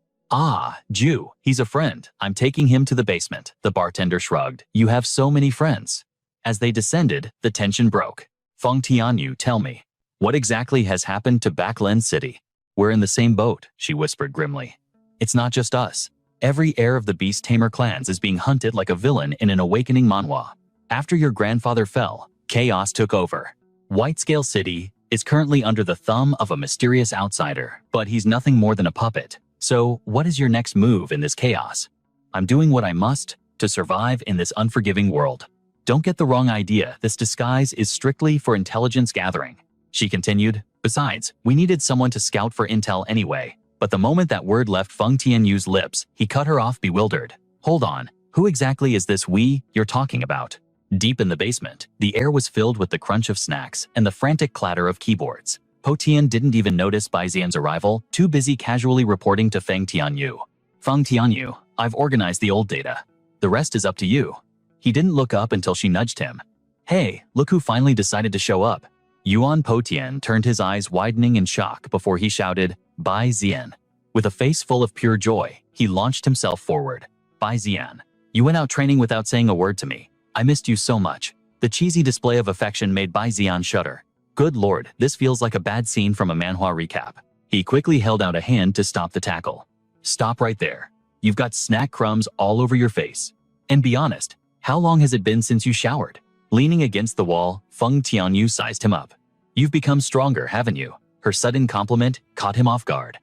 Jew, he's a friend. I'm taking him to the basement. The bartender shrugged. You have so many friends. As they descended, the tension broke. Feng Tianyu, tell me, what exactly has happened to Backland City? We're in the same boat, she whispered grimly. It's not just us. Every heir of the Beast Tamer clans is being hunted like a villain in an awakening manhwa. After your grandfather fell, chaos took over. Whitescale City is currently under the thumb of a mysterious outsider, but he's nothing more than a puppet. So, what is your next move in this chaos? I'm doing what I must to survive in this unforgiving world. Don't get the wrong idea, this disguise is strictly for intelligence gathering. She continued, besides, we needed someone to scout for intel anyway. But the moment that word left Feng Tianyu's lips, he cut her off bewildered. Hold on, who exactly is this we you're talking about? Deep in the basement, the air was filled with the crunch of snacks and the frantic clatter of keyboards. Po Tian didn't even notice Bai Xian's arrival, too busy casually reporting to Feng Tianyu. Feng Tianyu, I've organized the old data. The rest is up to you. He didn't look up until she nudged him. Hey, look who finally decided to show up. Yuan Po Tian turned his eyes widening in shock before he shouted, Bai Xian. With a face full of pure joy, he launched himself forward. Bai Xian, you went out training without saying a word to me. I missed you so much. The cheesy display of affection made Bai Xian shudder. Good lord, this feels like a bad scene from a manhwa recap. He quickly held out a hand to stop the tackle. Stop right there. You've got snack crumbs all over your face. And be honest, how long has it been since you showered? Leaning against the wall, Feng Tianyu sized him up. You've become stronger, haven't you? Her sudden compliment caught him off guard.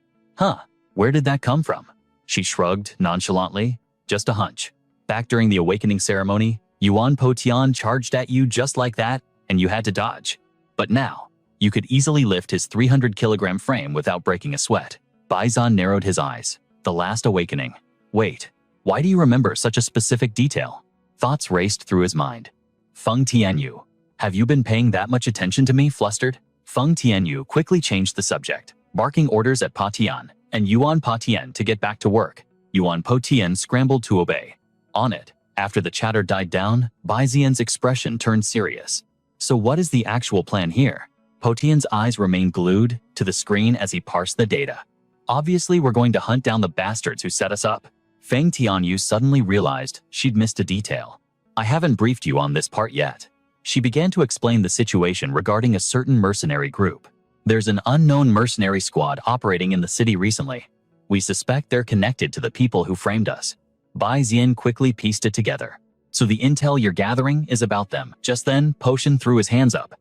Where did that come from? She shrugged nonchalantly. Just a hunch. Back during the awakening ceremony, Yuan Potian charged at you just like that, and you had to dodge. But now, you could easily lift his 300-kilogram frame without breaking a sweat. Baizan narrowed his eyes. The last awakening. Wait, why do you remember such a specific detail? Thoughts raced through his mind. Feng Tianyu. Have you been paying that much attention to me? Flustered, Feng Tianyu quickly changed the subject, barking orders at Patian and Yuan Patian to get back to work. Yuan Potian scrambled to obey. On it, after the chatter died down, Baizian's expression turned serious. So what is the actual plan here? Potian's eyes remained glued to the screen as he parsed the data. Obviously, we're going to hunt down the bastards who set us up. Feng Tianyu suddenly realized she'd missed a detail. I haven't briefed you on this part yet. She began to explain the situation regarding a certain mercenary group. There's an unknown mercenary squad operating in the city recently. We suspect they're connected to the people who framed us. Bai Zian quickly pieced it together. So the intel you're gathering is about them. Just then, Potion threw his hands up.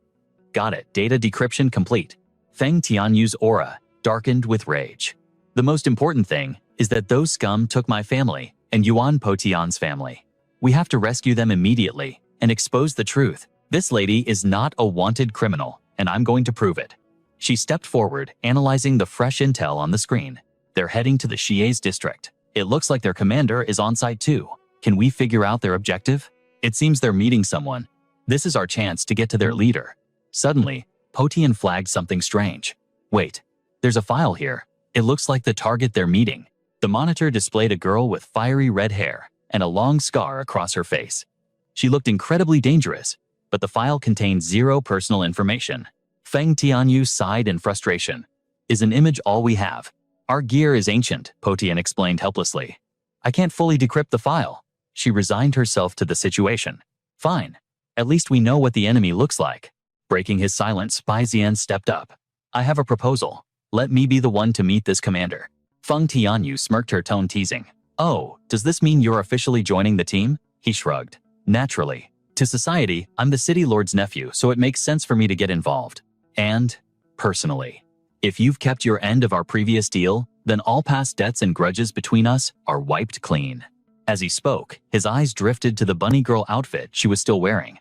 Got it. Data decryption complete. Feng Tianyu's aura darkened with rage. The most important thing is that those scum took my family and Yuan Potian's family. We have to rescue them immediately and expose the truth. This lady is not a wanted criminal, and I'm going to prove it. She stepped forward, analyzing the fresh intel on the screen. They're heading to the Xie's district. It looks like their commander is on site too. Can we figure out their objective? It seems they're meeting someone. This is our chance to get to their leader. Suddenly, Potian flagged something strange. Wait, there's a file here. It looks like the target they're meeting. The monitor displayed a girl with fiery red hair and a long scar across her face. She looked incredibly dangerous, but the file contained zero personal information. Feng Tianyu sighed in frustration. Is an image all we have? Our gear is ancient, Potian explained helplessly. I can't fully decrypt the file. She resigned herself to the situation. Fine. At least we know what the enemy looks like. Breaking his silence, Bai Zian stepped up. I have a proposal. Let me be the one to meet this commander. Feng Tianyu smirked, her tone teasing. Oh, does this mean you're officially joining the team? He shrugged. Naturally. To society, I'm the city lord's nephew, so it makes sense for me to get involved. And, personally, if you've kept your end of our previous deal, then all past debts and grudges between us are wiped clean. As he spoke, his eyes drifted to the bunny girl outfit she was still wearing.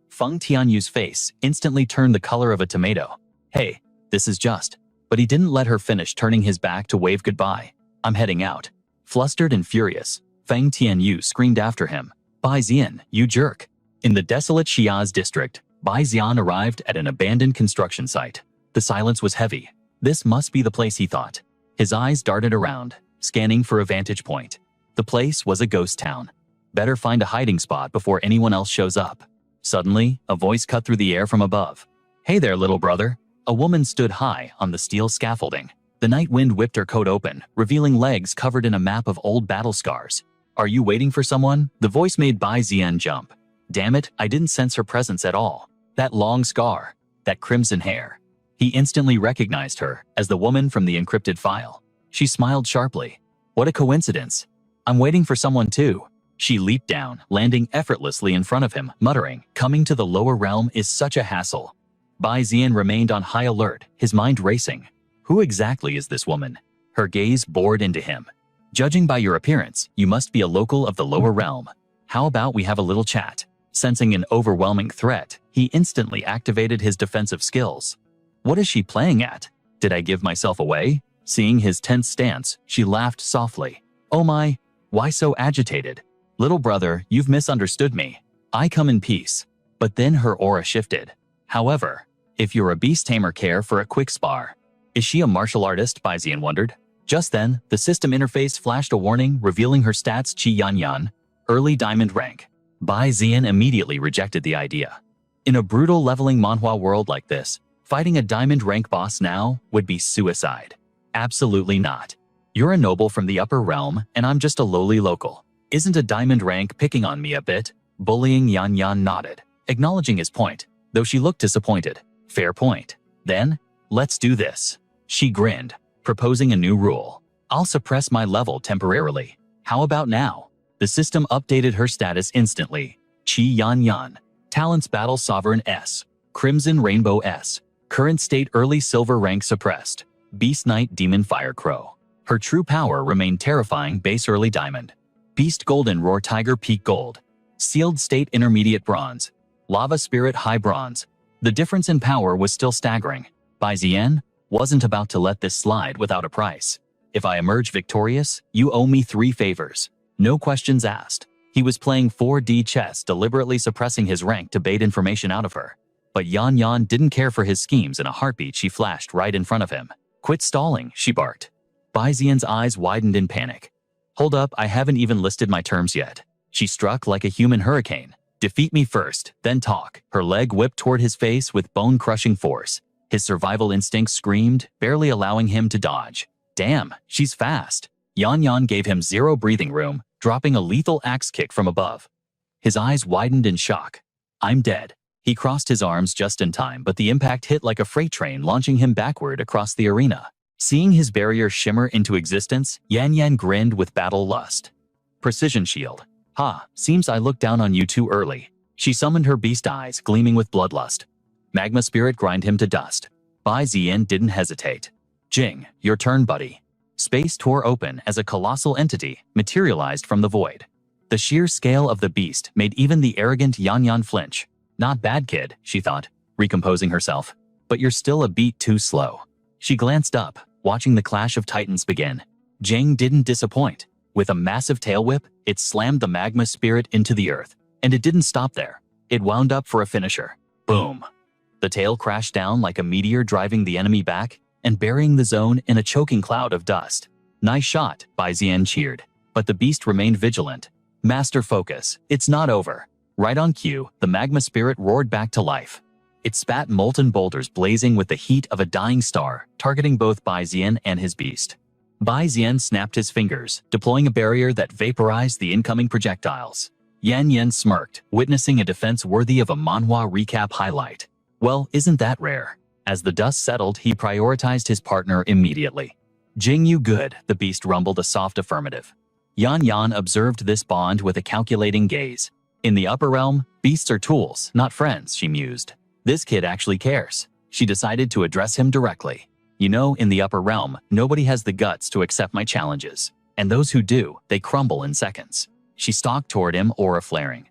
Feng Tianyu's face instantly turned the color of a tomato. Hey, this is just. But he didn't let her finish, turning his back to wave goodbye. I'm heading out. Flustered and furious, Feng Tianyu screamed after him. Bai Zian, you jerk. In the desolate Xia's district, Bai Zian arrived at an abandoned construction site. The silence was heavy. This must be the place, he thought. His eyes darted around, scanning for a vantage point. The place was a ghost town. Better find a hiding spot before anyone else shows up. Suddenly, a voice cut through the air from above. Hey there, little brother. A woman stood high on the steel scaffolding. The night wind whipped her coat open, revealing legs covered in a map of old battle scars. Are you waiting for someone? The voice made Bai Zian jump. Damn it, I didn't sense her presence at all. That long scar, that crimson hair. He instantly recognized her as the woman from the encrypted file. She smiled sharply. What a coincidence. I'm waiting for someone too. She leaped down, landing effortlessly in front of him, muttering, coming to the lower realm is such a hassle. Bai Zian remained on high alert, his mind racing. Who exactly is this woman? Her gaze bored into him. Judging by your appearance, you must be a local of the lower realm. How about we have a little chat? Sensing an overwhelming threat, he instantly activated his defensive skills. What is she playing at? Did I give myself away? Seeing his tense stance, she laughed softly. Oh my, why so agitated? Little brother, you've misunderstood me. I come in peace. But then her aura shifted. However, if you're a beast tamer, care for a quick spar. Is she a martial artist? Bai Zian wondered. Just then, the system interface flashed a warning revealing her stats: Qi Yan Yan, early diamond rank. Bai Zian immediately rejected the idea. In a brutal leveling manhwa world like this, fighting a diamond rank boss now would be suicide. Absolutely not. You're a noble from the upper realm, and I'm just a lowly local. Isn't a diamond rank picking on me a bit? Bullying. Yan Yan nodded, acknowledging his point, though she looked disappointed. Fair point. Then, let's do this. She grinned, proposing a new rule. I'll suppress my level temporarily. How about now? The system updated her status instantly. Qi Yan Yan. Talents: Battle Sovereign S. Crimson Rainbow S. Current state: early silver rank suppressed. Beast Knight Demon Fire Crow. Her true power remained terrifying base early diamond, beast golden roar tiger peak gold, sealed state intermediate bronze, lava spirit high bronze. The difference in power was still staggering. Bai Ziyan wasn't about to let this slide without a price. If I emerge victorious, you owe me 3 favors. No questions asked. He was playing 4D chess, deliberately suppressing his rank to bait information out of her. But Yan Yan didn't care for his schemes. In a heartbeat, she flashed right in front of him. Quit stalling, she barked. Bai Ziyan's eyes widened in panic. Hold up, I haven't even listed my terms yet. She struck like a human hurricane. Defeat me first, then talk. Her leg whipped toward his face with bone-crushing force. His survival instinct screamed, barely allowing him to dodge. Damn, she's fast. Yan Yan gave him 0 breathing room, dropping a lethal axe kick from above. His eyes widened in shock. I'm dead. He crossed his arms just in time, but the impact hit like a freight train, launching him backward across the arena. Seeing his barrier shimmer into existence, Yan Yan grinned with battle lust. Precision shield. Ha, seems I looked down on you too early. She summoned her beast eyes, gleaming with bloodlust. Magma spirit grind him to dust. Bai Ziyan didn't hesitate. Jing, your turn, buddy. Space tore open as a colossal entity materialized from the void. The sheer scale of the beast made even the arrogant Yan Yan flinch. Not bad, kid, she thought, recomposing herself. But you're still a beat too slow. She glanced up, watching the clash of titans begin. Jing didn't disappoint. With a massive tail whip, it slammed the magma spirit into the earth. And it didn't stop there. It wound up for a finisher. Boom. The tail crashed down like a meteor, driving the enemy back and burying the zone in a choking cloud of dust. Nice shot, Bai Ziyan cheered. But the beast remained vigilant. Master focus, it's not over. Right on cue, the magma spirit roared back to life. It spat molten boulders blazing with the heat of a dying star, targeting both Bai Ziyan and his beast. Bai Ziyan snapped his fingers, deploying a barrier that vaporized the incoming projectiles. Yan Yan smirked, witnessing a defense worthy of a manhwa recap highlight. Well, isn't that rare? As the dust settled, he prioritized his partner immediately. Jing, you good, the beast rumbled a soft affirmative. Yan Yan observed this bond with a calculating gaze. In the upper realm, beasts are tools, not friends, she mused. This kid actually cares. She decided to address him directly. You know, in the upper realm, nobody has the guts to accept my challenges. And those who do, they crumble in seconds. She stalked toward him, aura flaring.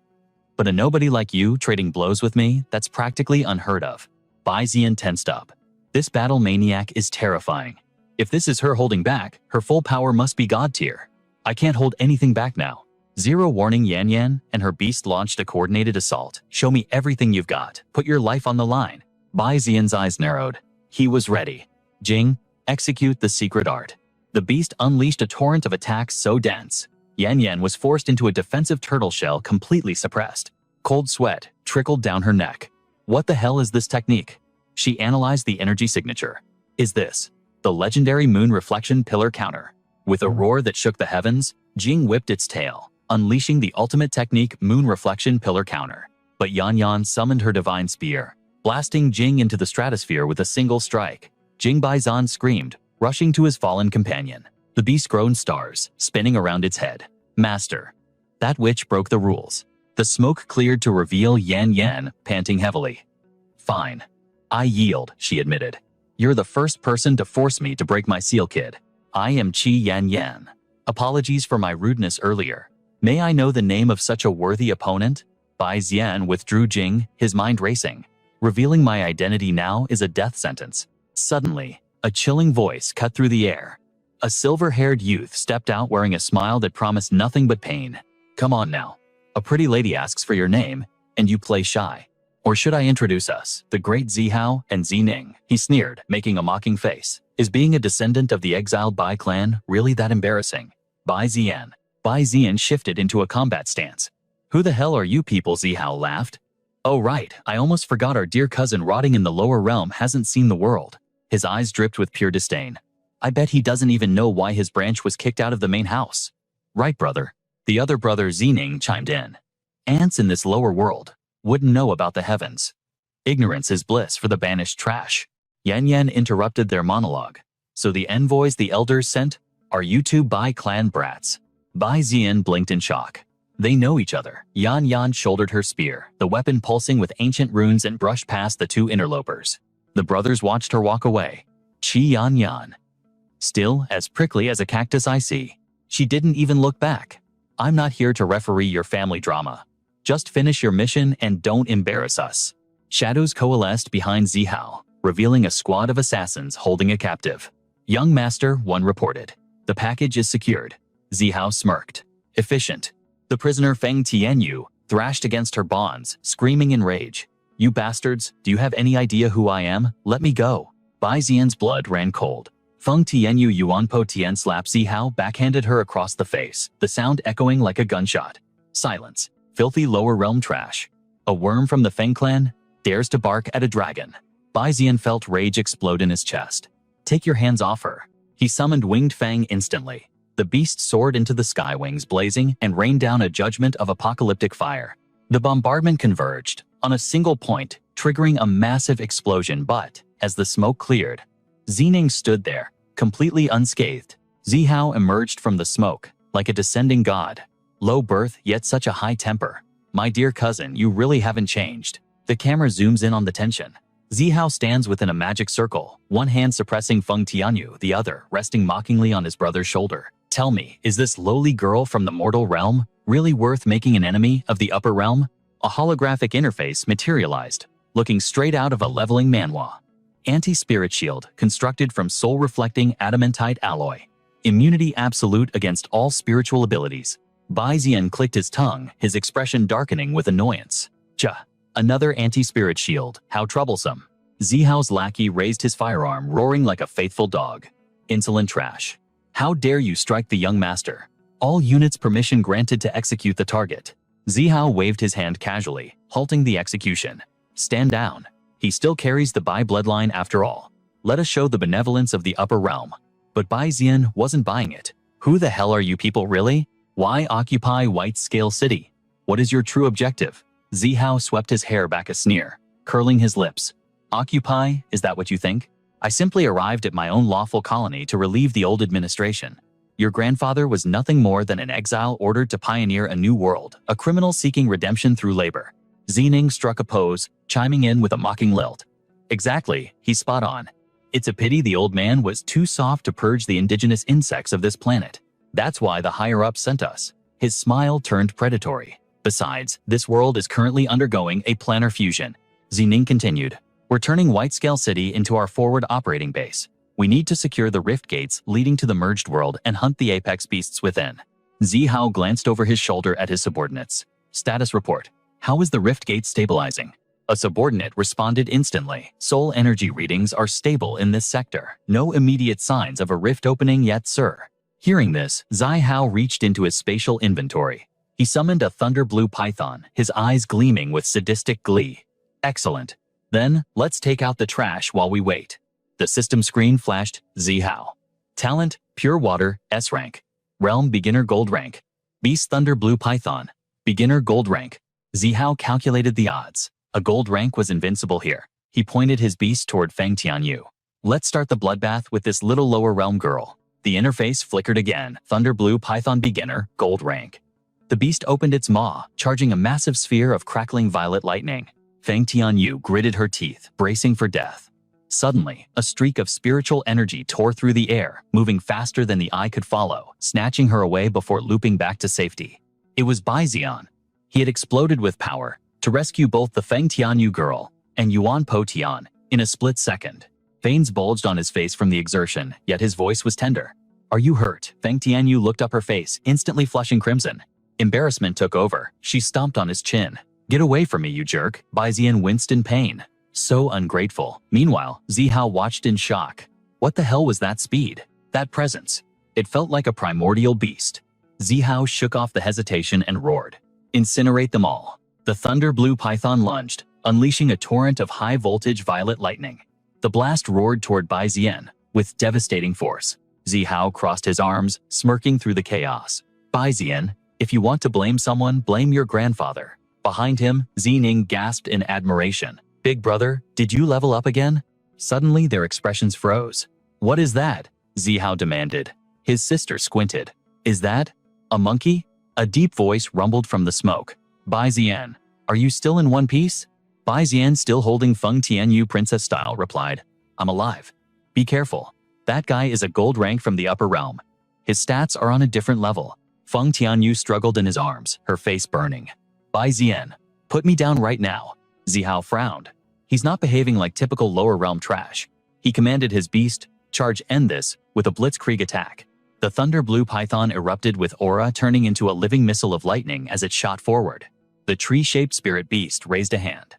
But a nobody like you trading blows with me, that's practically unheard of. Bai Ziyan tensed up. This battle maniac is terrifying. If this is her holding back, her full power must be god tier. I can't hold anything back now. 0 warning. Yan Yan and her beast launched a coordinated assault. Show me everything you've got. Put your life on the line. Bai Ziyan's eyes narrowed. He was ready. Jing, execute the secret art. The beast unleashed a torrent of attacks so dense, Yan Yan was forced into a defensive turtle shell, completely suppressed. Cold sweat trickled down her neck. What the hell is this technique? She analyzed the energy signature. Is this the legendary moon reflection pillar counter? With a roar that shook the heavens, Jing whipped its tail, unleashing the ultimate technique, moon reflection pillar counter. But Yan Yan summoned her divine spear, blasting Jing into the stratosphere with a single strike. Jing Bai Ziyan screamed, rushing to his fallen companion. The beast groaned stars, spinning around its head. Master. That witch broke the rules. The smoke cleared to reveal Yan Yan, panting heavily. Fine. I yield, she admitted. You're the first person to force me to break my seal, kid. I am Qi Yan Yan. Apologies for my rudeness earlier. May I know the name of such a worthy opponent? Bai Ziyan withdrew Jing, his mind racing. Revealing my identity now is a death sentence. Suddenly, a chilling voice cut through the air. A silver-haired youth stepped out wearing a smile that promised nothing but pain. Come on now. A pretty lady asks for your name, and you play shy. Or should I introduce us, the great Zihao and Zining? He sneered, making a mocking face. Is being a descendant of the exiled Bai clan really that embarrassing? Bai Ziyan. Bai Ziyan shifted into a combat stance. Who the hell are you people? Zihao laughed. Oh right, I almost forgot our dear cousin rotting in the lower realm hasn't seen the world. His eyes dripped with pure disdain. I bet he doesn't even know why his branch was kicked out of the main house. Right, brother. The other brother Zining chimed in. Ants in this lower world wouldn't know about the heavens. Ignorance is bliss for the banished trash. Yan Yan interrupted their monologue. So the envoys the elders sent are you two Bai clan brats? Bai Ziyan blinked in shock. They know each other. Yan Yan shouldered her spear, the weapon pulsing with ancient runes, and brushed past the two interlopers. The brothers watched her walk away. Qi Yan Yan. still as prickly as a cactus I see. She didn't even look back. I'm not here to referee your family drama. Just finish your mission and don't embarrass us. Shadows coalesced behind Zihao, revealing a squad of assassins holding a captive. Young Master, one reported. The package is secured. Zihao smirked. Efficient. The prisoner Feng Tianyu thrashed against her bonds, screaming in rage. You bastards, do you have any idea who I am? Let me go. Bai Xian's blood ran cold. Feng Tianyu Yuanpo Tian slapped Zihao, backhanded her across the face, the sound echoing like a gunshot. Silence. Filthy lower realm trash. A worm from the Feng clan dares to bark at a dragon. Bai Xian felt rage explode in his chest. Take your hands off her. He summoned Winged Fang instantly. The beast soared into the sky, wings blazing, and rained down a judgment of apocalyptic fire. The bombardment converged on a single point, triggering a massive explosion, but as the smoke cleared, Zining stood there, completely unscathed. Zihao emerged from the smoke like a descending god. Low birth, yet such a high temper. My dear cousin, you really haven't changed. The camera zooms in on the tension. Zihao stands within a magic circle, one hand suppressing Feng Tianyu, the other resting mockingly on his brother's shoulder. Tell me, is this lowly girl from the mortal realm really worth making an enemy of the upper realm? A holographic interface materialized, looking straight out of a leveling manhwa. Anti-spirit shield, constructed from soul-reflecting adamantite alloy. Immunity absolute against all spiritual abilities. Bai Xian clicked his tongue, his expression darkening with annoyance. Another anti-spirit shield, how troublesome. Zihao's lackey raised his firearm, roaring like a faithful dog. Insolent trash. How dare you strike the young master? All units permission granted to execute the target. Zihao waved his hand casually, halting the execution. Stand down. He still carries the Bai bloodline after all. Let us show the benevolence of the upper realm. But Bai Xian wasn't buying it. Who the hell are you people really? Why occupy White Scale City? What is your true objective? Zihao swept his hair back, a sneer, curling his lips. Occupy, is that what you think? I simply arrived at my own lawful colony to relieve the old administration. Your grandfather was nothing more than an exile ordered to pioneer a new world, a criminal seeking redemption through labor. Zining struck a pose, chiming in with a mocking lilt. Exactly, he's spot on. It's a pity the old man was too soft to purge the indigenous insects of this planet. That's why the higher-ups sent us. His smile turned predatory. Besides, this world is currently undergoing a planar fusion. Zining continued. We're turning White Scale City into our forward operating base. We need to secure the rift gates leading to the merged world and hunt the apex beasts within. Zihao glanced over his shoulder at his subordinates. Status report. How is the rift gate stabilizing? A subordinate responded instantly. Soul energy readings are stable in this sector. No immediate signs of a rift opening yet, sir. Hearing this, Zihao reached into his spatial inventory. He summoned a thunder blue python, his eyes gleaming with sadistic glee. Excellent. Then, let's take out the trash while we wait. The system screen flashed. Zihao. Talent, Pure Water, S rank. Realm, Beginner Gold rank. Beast, Thunder Blue Python. Beginner Gold rank. Zihao calculated the odds. A gold rank was invincible here. He pointed his beast toward Feng Tianyu. Let's start the bloodbath with this little lower realm girl. The interface flickered again. Thunder Blue Python Beginner, Gold rank. The beast opened its maw, charging a massive sphere of crackling violet lightning. Feng Tianyu gritted her teeth, bracing for death. Suddenly, a streak of spiritual energy tore through the air, moving faster than the eye could follow, snatching her away before looping back to safety. It was Bai Xian. He had exploded with power to rescue both the Feng Tianyu girl and Yuan Po Tian in a split second. Veins bulged on his face from the exertion, yet his voice was tender. Are you hurt? Feng Tianyu looked up, her face instantly flushing crimson. Embarrassment took over. She stomped on his chin. Get away from me, you jerk. Bai Xian winced in pain. So ungrateful. Meanwhile, Zihao watched in shock. What the hell was that speed? That presence? It felt like a primordial beast. Zihao shook off the hesitation and roared. Incinerate them all. The thunder blue python lunged, unleashing a torrent of high-voltage violet lightning. The blast roared toward Bai Xian with devastating force. Zihao crossed his arms, smirking through the chaos. Bai Xian, if you want to blame someone, blame your grandfather. Behind him, Zining gasped in admiration. Big brother, did you level up again? Suddenly, their expressions froze. What is that? Zihao demanded. His sister squinted. Is that a monkey? A deep voice rumbled from the smoke. Bai Xian, are you still in one piece? Bai Xian, still holding Feng Tianyu princess style, replied. I'm alive. Be careful. That guy is a gold rank from the upper realm. His stats are on a different level. Feng Tianyu struggled in his arms, her face burning. Bai Zian, put me down right now. Zihao frowned. He's not behaving like typical lower realm trash. He commanded his beast, charge end this, with a blitzkrieg attack. The thunder blue python erupted with aura, turning into a living missile of lightning as it shot forward. The tree-shaped spirit beast raised a hand.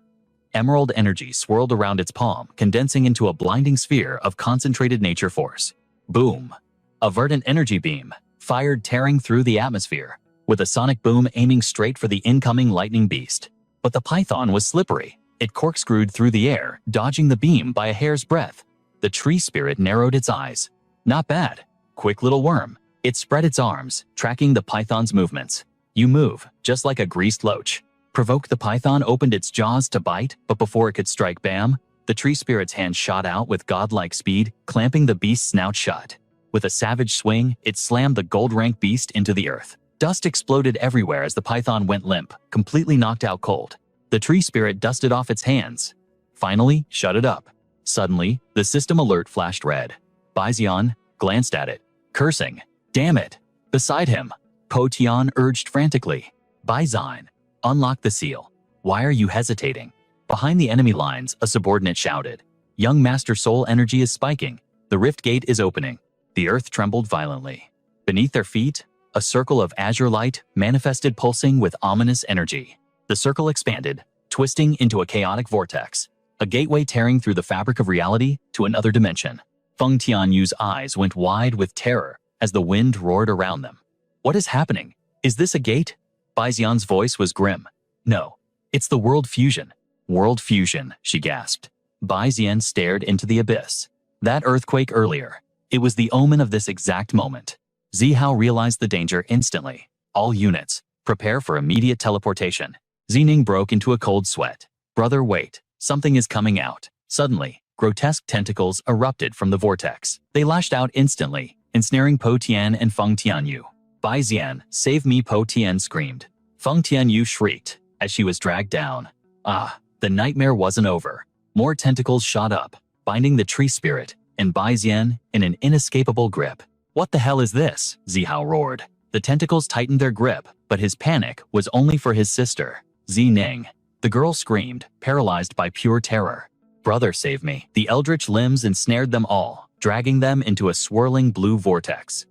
Emerald energy swirled around its palm, condensing into a blinding sphere of concentrated nature force. Boom! A verdant energy beam, fired tearing through the atmosphere, with a sonic boom aiming straight for the incoming lightning beast. But the python was slippery. It corkscrewed through the air, dodging the beam by a hair's breadth. The tree spirit narrowed its eyes. Not bad. Quick little worm. It spread its arms, tracking the python's movements. You move, just like a greased loach. Provoked, the python opened its jaws to bite, but before it could strike, bam, the tree spirit's hand shot out with godlike speed, clamping the beast's snout shut. With a savage swing, it slammed the gold-rank beast into the earth. Dust exploded everywhere as the python went limp, completely knocked out cold. The tree spirit dusted off its hands. Finally, shut it up. Suddenly, the system alert flashed red. Bai Zian glanced at it, cursing. Damn it! Beside him, Po Tian urged frantically. Bai Zian, unlock the seal. Why are you hesitating? Behind the enemy lines, a subordinate shouted. Young Master Soul energy is spiking. The rift gate is opening. The earth trembled violently. Beneath their feet, a circle of azure light manifested, pulsing with ominous energy. The circle expanded, twisting into a chaotic vortex, a gateway tearing through the fabric of reality to another dimension. Feng Tianyu's eyes went wide with terror as the wind roared around them. What is happening? Is this a gate? Bai Zian's voice was grim. No, it's the world fusion. World fusion, she gasped. Bai Zian stared into the abyss. That earthquake earlier. It was the omen of this exact moment. Zihao realized the danger instantly. All units, prepare for immediate teleportation. Zining broke into a cold sweat. Brother, wait. Something is coming out. Suddenly, grotesque tentacles erupted from the vortex. They lashed out instantly, ensnaring Po Tian and Feng Tianyu. Bai Zian, save me, Po Tian screamed. Feng Tianyu shrieked as she was dragged down. Ah, the nightmare wasn't over. More tentacles shot up, binding the tree spirit, and Bai Zian in an inescapable grip. What the hell is this? Zihao roared. The tentacles tightened their grip, but his panic was only for his sister, Zining. The girl screamed, paralyzed by pure terror. Brother, save me. The eldritch limbs ensnared them all, dragging them into a swirling blue vortex.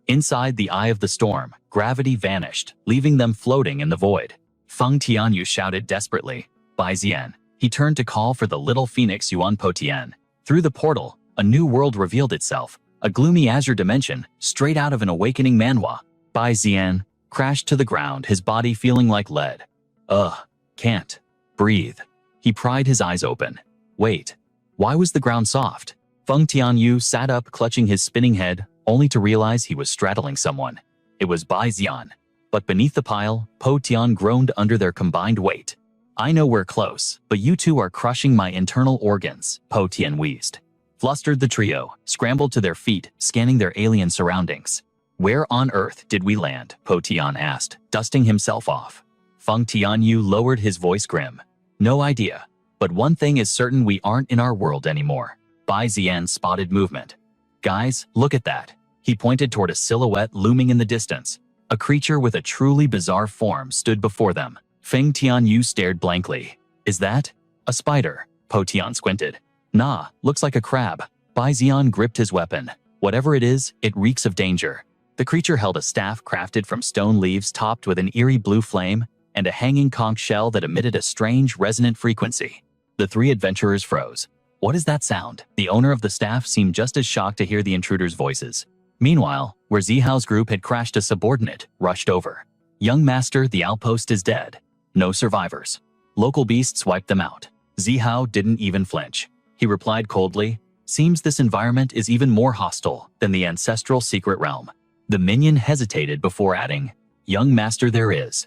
Inside the eye of the storm, gravity vanished, leaving them floating in the void. Feng Tianyu shouted desperately. Bai Zian. He turned to call for the little phoenix Yuan Po Tian. Through the portal, a new world revealed itself, a gloomy azure dimension, straight out of an awakening manhwa. Bai Zian crashed to the ground, his body feeling like lead. Ugh, can't breathe. He pried his eyes open. Wait, why was the ground soft? Feng Tianyu sat up, clutching his spinning head, only to realize he was straddling someone. It was Bai Zian. But beneath the pile, Po Tian groaned under their combined weight. I know we're close, but you two are crushing my internal organs, Po Tian wheezed. Flustered, the trio scrambled to their feet, scanning their alien surroundings. Where on earth did we land? Po Tian asked, dusting himself off. Feng Tianyu lowered his voice grim. No idea, but one thing is certain, we aren't in our world anymore. Bai Zian spotted movement. Guys, look at that. He pointed toward a silhouette looming in the distance. A creature with a truly bizarre form stood before them. Feng Tianyu stared blankly. Is that a spider? Po Tian squinted. Nah, looks like a crab. Bai Zian gripped his weapon. Whatever it is, it reeks of danger. The creature held a staff crafted from stone leaves topped with an eerie blue flame and a hanging conch shell that emitted a strange resonant frequency. The three adventurers froze. What is that sound? The owner of the staff seemed just as shocked to hear the intruders' voices. Meanwhile, where Zihao's group had crashed, a subordinate rushed over. Young master, the outpost is dead. No survivors. Local beasts wiped them out. Zihao didn't even flinch. He replied coldly, seems this environment is even more hostile than the ancestral secret realm. The minion hesitated before adding, young master, there is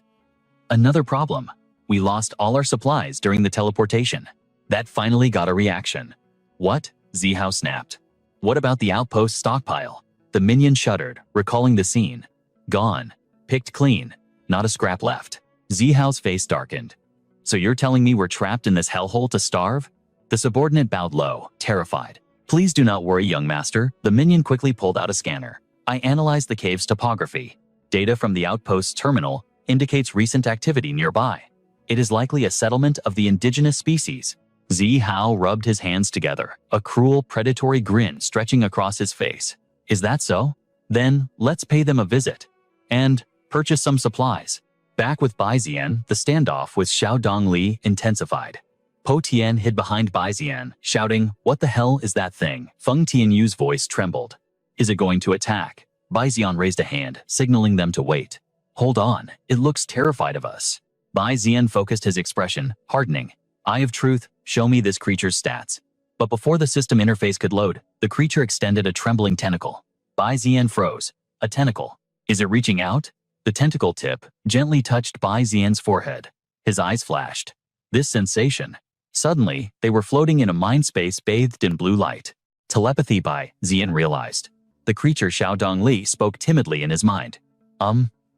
another problem. We lost all our supplies during the teleportation. That finally got a reaction. What? Zihao snapped. What about the outpost stockpile? The minion shuddered, recalling the scene. Gone. Picked clean. Not a scrap left. Zihao's face darkened. So you're telling me we're trapped in this hellhole to starve? The subordinate bowed low, terrified. Please do not worry, young master. The minion quickly pulled out a scanner. I analyzed the cave's topography. Data from the outpost's terminal indicates recent activity nearby. It is likely a settlement of the indigenous species. Zi Hao rubbed his hands together, a cruel, predatory grin stretching across his face. Is that so? Then, let's pay them a visit. And purchase some supplies. Back with Bai Zian, the standoff with Xiaodong Li intensified. Po Tian hid behind Bai Zian, shouting, "What the hell is that thing?" Feng Tianyu's voice trembled. Is it going to attack? Bai Zian raised a hand, signaling them to wait. Hold on, it looks terrified of us. Bai Zian focused his expression, hardening. Eye of truth, show me this creature's stats. But before the system interface could load, the creature extended a trembling tentacle. Bai Zian froze. A tentacle. Is it reaching out? The tentacle tip gently touched Bai Zian's forehead. His eyes flashed. This sensation. Suddenly, they were floating in a mind space bathed in blue light. Telepathy, Bai Zian realized. The creature Xiaodong Li spoke timidly in his mind.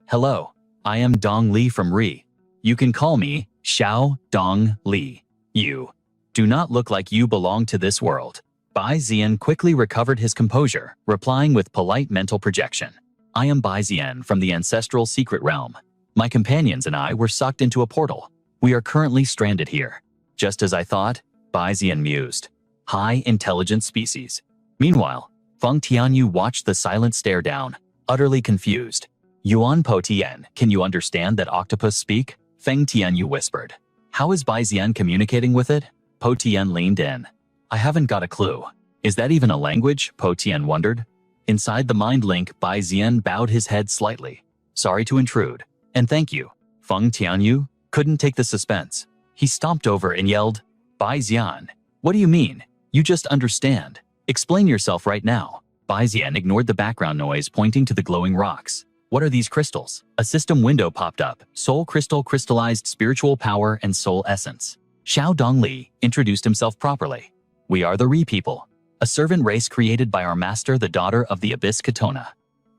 Hello. I am Dong Li from Ri. You can call me Xiaodong Li. You do not look like you belong to this world. Bai Zian quickly recovered his composure, replying with polite mental projection. I am Bai Zian from the ancestral secret realm. My companions and I were sucked into a portal. We are currently stranded here. Just as I thought, Bai Zian mused. High intelligence species. Meanwhile, Feng Tianyu watched the silent stare down, utterly confused. Yuan Po Tian, can you understand that octopus speak? Feng Tianyu whispered. How is Bai Zian communicating with it? Po Tian leaned in. I haven't got a clue. Is that even a language? Po Tian wondered. Inside the mind link, Bai Zian bowed his head slightly. Sorry to intrude. And thank you. Feng Tianyu couldn't take the suspense. He stomped over and yelled, Bai Zian, what do you mean? You just understand. Explain yourself right now. Bai Zian ignored the background noise, pointing to the glowing rocks. What are these crystals? A system window popped up. Soul crystal, crystallized spiritual power and soul essence. Xiaodong Li introduced himself properly. We are the Ri people, a servant race created by our master, the daughter of the abyss Katona.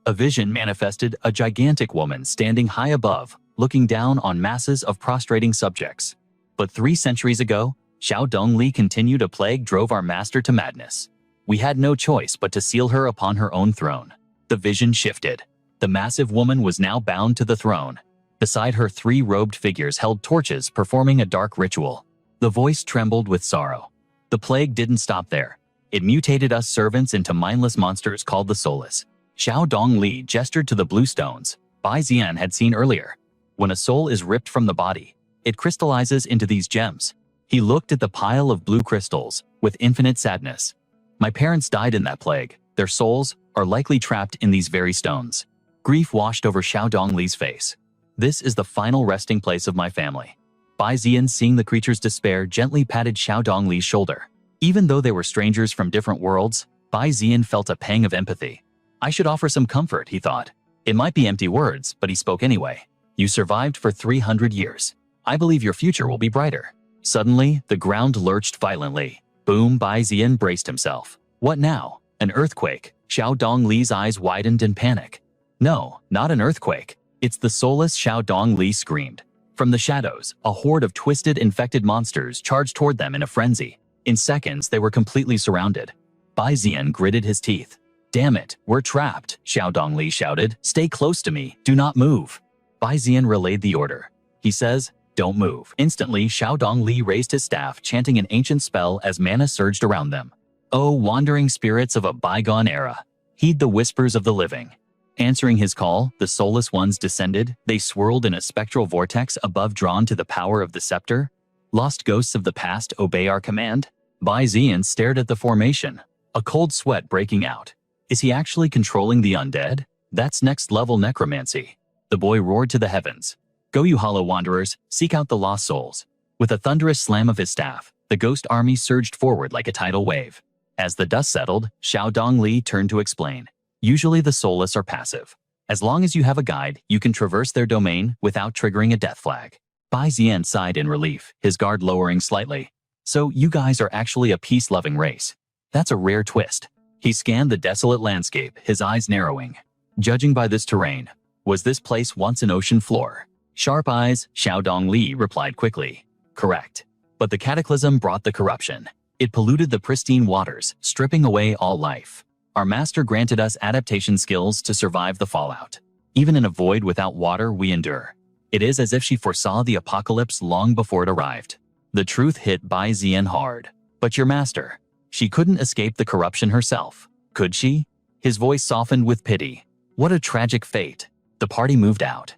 A vision manifested a gigantic woman standing high above, looking down on masses of prostrating subjects. But 3 centuries ago, Xiaodong Li continued a plague drove our master to madness. We had no choice but to seal her upon her own throne. The vision shifted. The massive woman was now bound to the throne. Beside her, 3 robed figures held torches, performing a dark ritual. The voice trembled with sorrow. The plague didn't stop there. It mutated us servants into mindless monsters called the Soulless. Xiaodong Li gestured to the blue stones Bai Zian had seen earlier. When a soul is ripped from the body, it crystallizes into these gems. He looked at the pile of blue crystals with infinite sadness. My parents died in that plague. Their souls are likely trapped in these very stones. Grief washed over Xiaodong Li's face. This is the final resting place of my family. Bai Zian, seeing the creature's despair, gently patted Xiaodong Li's shoulder. Even though they were strangers from different worlds, Bai Zian felt a pang of empathy. I should offer some comfort, he thought. It might be empty words, but he spoke anyway. You survived for 300 years. I believe your future will be brighter. Suddenly, the ground lurched violently. Boom! Bai Zian braced himself. What now? An earthquake? Xiaodong Li's eyes widened in panic. No, not an earthquake. It's the soulless, Xiaodong Li screamed. From the shadows, a horde of twisted, infected monsters charged toward them in a frenzy. In seconds, they were completely surrounded. Bai Zian gritted his teeth. Damn it, we're trapped, Xiaodong Li shouted. Stay close to me, do not move. Bai Zian relayed the order. He says, don't move. Instantly, Xiaodong Li raised his staff, chanting an ancient spell as mana surged around them. Oh, wandering spirits of a bygone era, heed the whispers of the living. Answering his call, the soulless ones descended. They swirled in a spectral vortex above, drawn to the power of the scepter. Lost ghosts of the past, obey our command. Bai Zian stared at the formation, a cold sweat breaking out. Is he actually controlling the undead? That's next-level necromancy. The boy roared to the heavens. Go, you hollow wanderers, seek out the lost souls. With a thunderous slam of his staff, the ghost army surged forward like a tidal wave. As the dust settled, Xiaodong Li turned to explain. Usually the soulless are passive. As long as you have a guide, you can traverse their domain without triggering a death flag. Bai Zian sighed in relief, his guard lowering slightly. So you guys are actually a peace-loving race. That's a rare twist. He scanned the desolate landscape, his eyes narrowing. Judging by this terrain, was this place once an ocean floor? Sharp eyes, Xiaodong Li replied quickly. Correct. But the cataclysm brought the corruption. It polluted the pristine waters, stripping away all life. Our master granted us adaptation skills to survive the fallout. Even in a void without water, we endure. It is as if she foresaw the apocalypse long before it arrived. The truth hit Bai Zian hard. But your master, she couldn't escape the corruption herself. Could she? His voice softened with pity. What a tragic fate. The party moved out.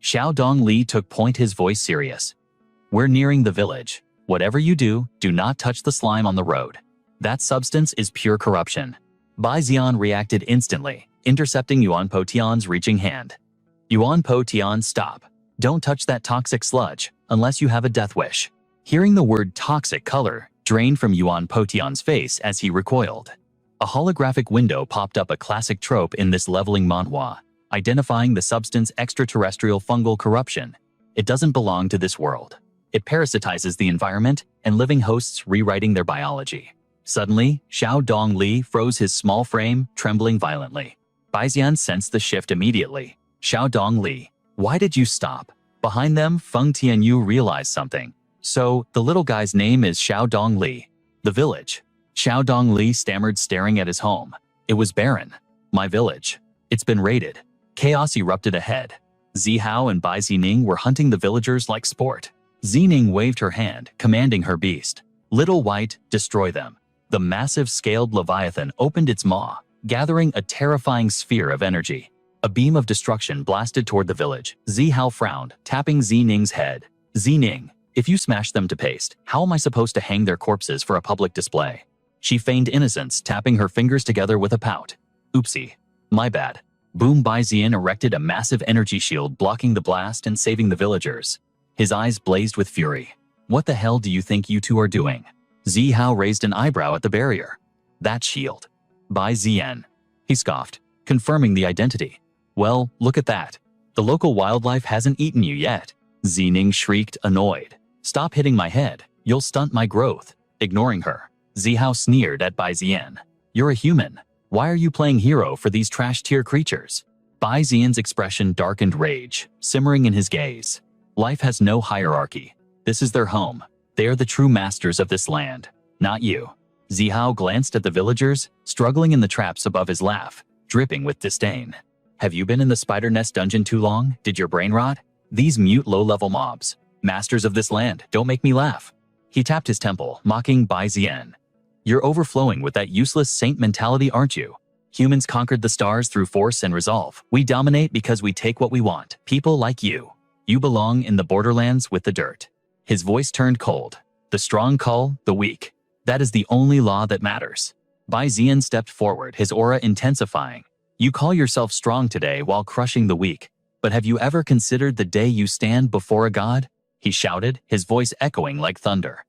Xiao Dongli took point, his voice serious. We're nearing the village. Whatever you do, do not touch the slime on the road. That substance is pure corruption. Bai Zian reacted instantly, intercepting Yuan Po Tian's reaching hand. Yuan Po Tian, stop. Don't touch that toxic sludge, unless you have a death wish. Hearing the word toxic, color drained from Yuan Po Tian's face as he recoiled. A holographic window popped up, a classic trope in this leveling manhwa, identifying the substance extraterrestrial fungal corruption. It doesn't belong to this world. It parasitizes the environment and living hosts, rewriting their biology. Suddenly, Xiao Dongli froze, his small frame trembling violently. Bai Zian sensed the shift immediately. Xiao Dongli, why did you stop? Behind them, Feng Tianyu realized something. So, the little guy's name is Xiao Dongli. The village. Xiao Dongli stammered, staring at his home. It was barren. My village. It's been raided. Chaos erupted ahead. Zihao and Bai Zining were hunting the villagers like sport. Zining waved her hand, commanding her beast. Little White, destroy them. The massive scaled leviathan opened its maw, gathering a terrifying sphere of energy. A beam of destruction blasted toward the village. Zihao frowned, tapping Zining's head. Zining, if you smash them to paste, how am I supposed to hang their corpses for a public display? She feigned innocence, tapping her fingers together with a pout. Oopsie. My bad. Boom. Bai Zian erected a massive energy shield, blocking the blast and saving the villagers. His eyes blazed with fury. What the hell do you think you two are doing? Zihao raised an eyebrow at the barrier. That shield. Bai Zian. He scoffed, confirming the identity. Well, look at that. The local wildlife hasn't eaten you yet. Zining shrieked, annoyed. Stop hitting my head. You'll stunt my growth. Ignoring her, Zihao sneered at Bai Zian. You're a human. Why are you playing hero for these trash-tier creatures? Bai Zian's expression darkened rage, simmering in his gaze. Life has no hierarchy. This is their home. They are the true masters of this land, not you. Zihao glanced at the villagers, struggling in the traps above his laugh, dripping with disdain. Have you been in the spider nest dungeon too long? Did your brain rot? These mute low-level mobs, masters of this land, don't make me laugh. He tapped his temple, mocking Bai Zian. You're overflowing with that useless saint mentality, aren't you? Humans conquered the stars through force and resolve. We dominate because we take what we want. People like you. You belong in the borderlands with the dirt. His voice turned cold. The strong cull the weak. That is the only law that matters. Bai Zian stepped forward, his aura intensifying. You call yourself strong today while crushing the weak. But have you ever considered the day you stand before a god? He shouted, his voice echoing like thunder.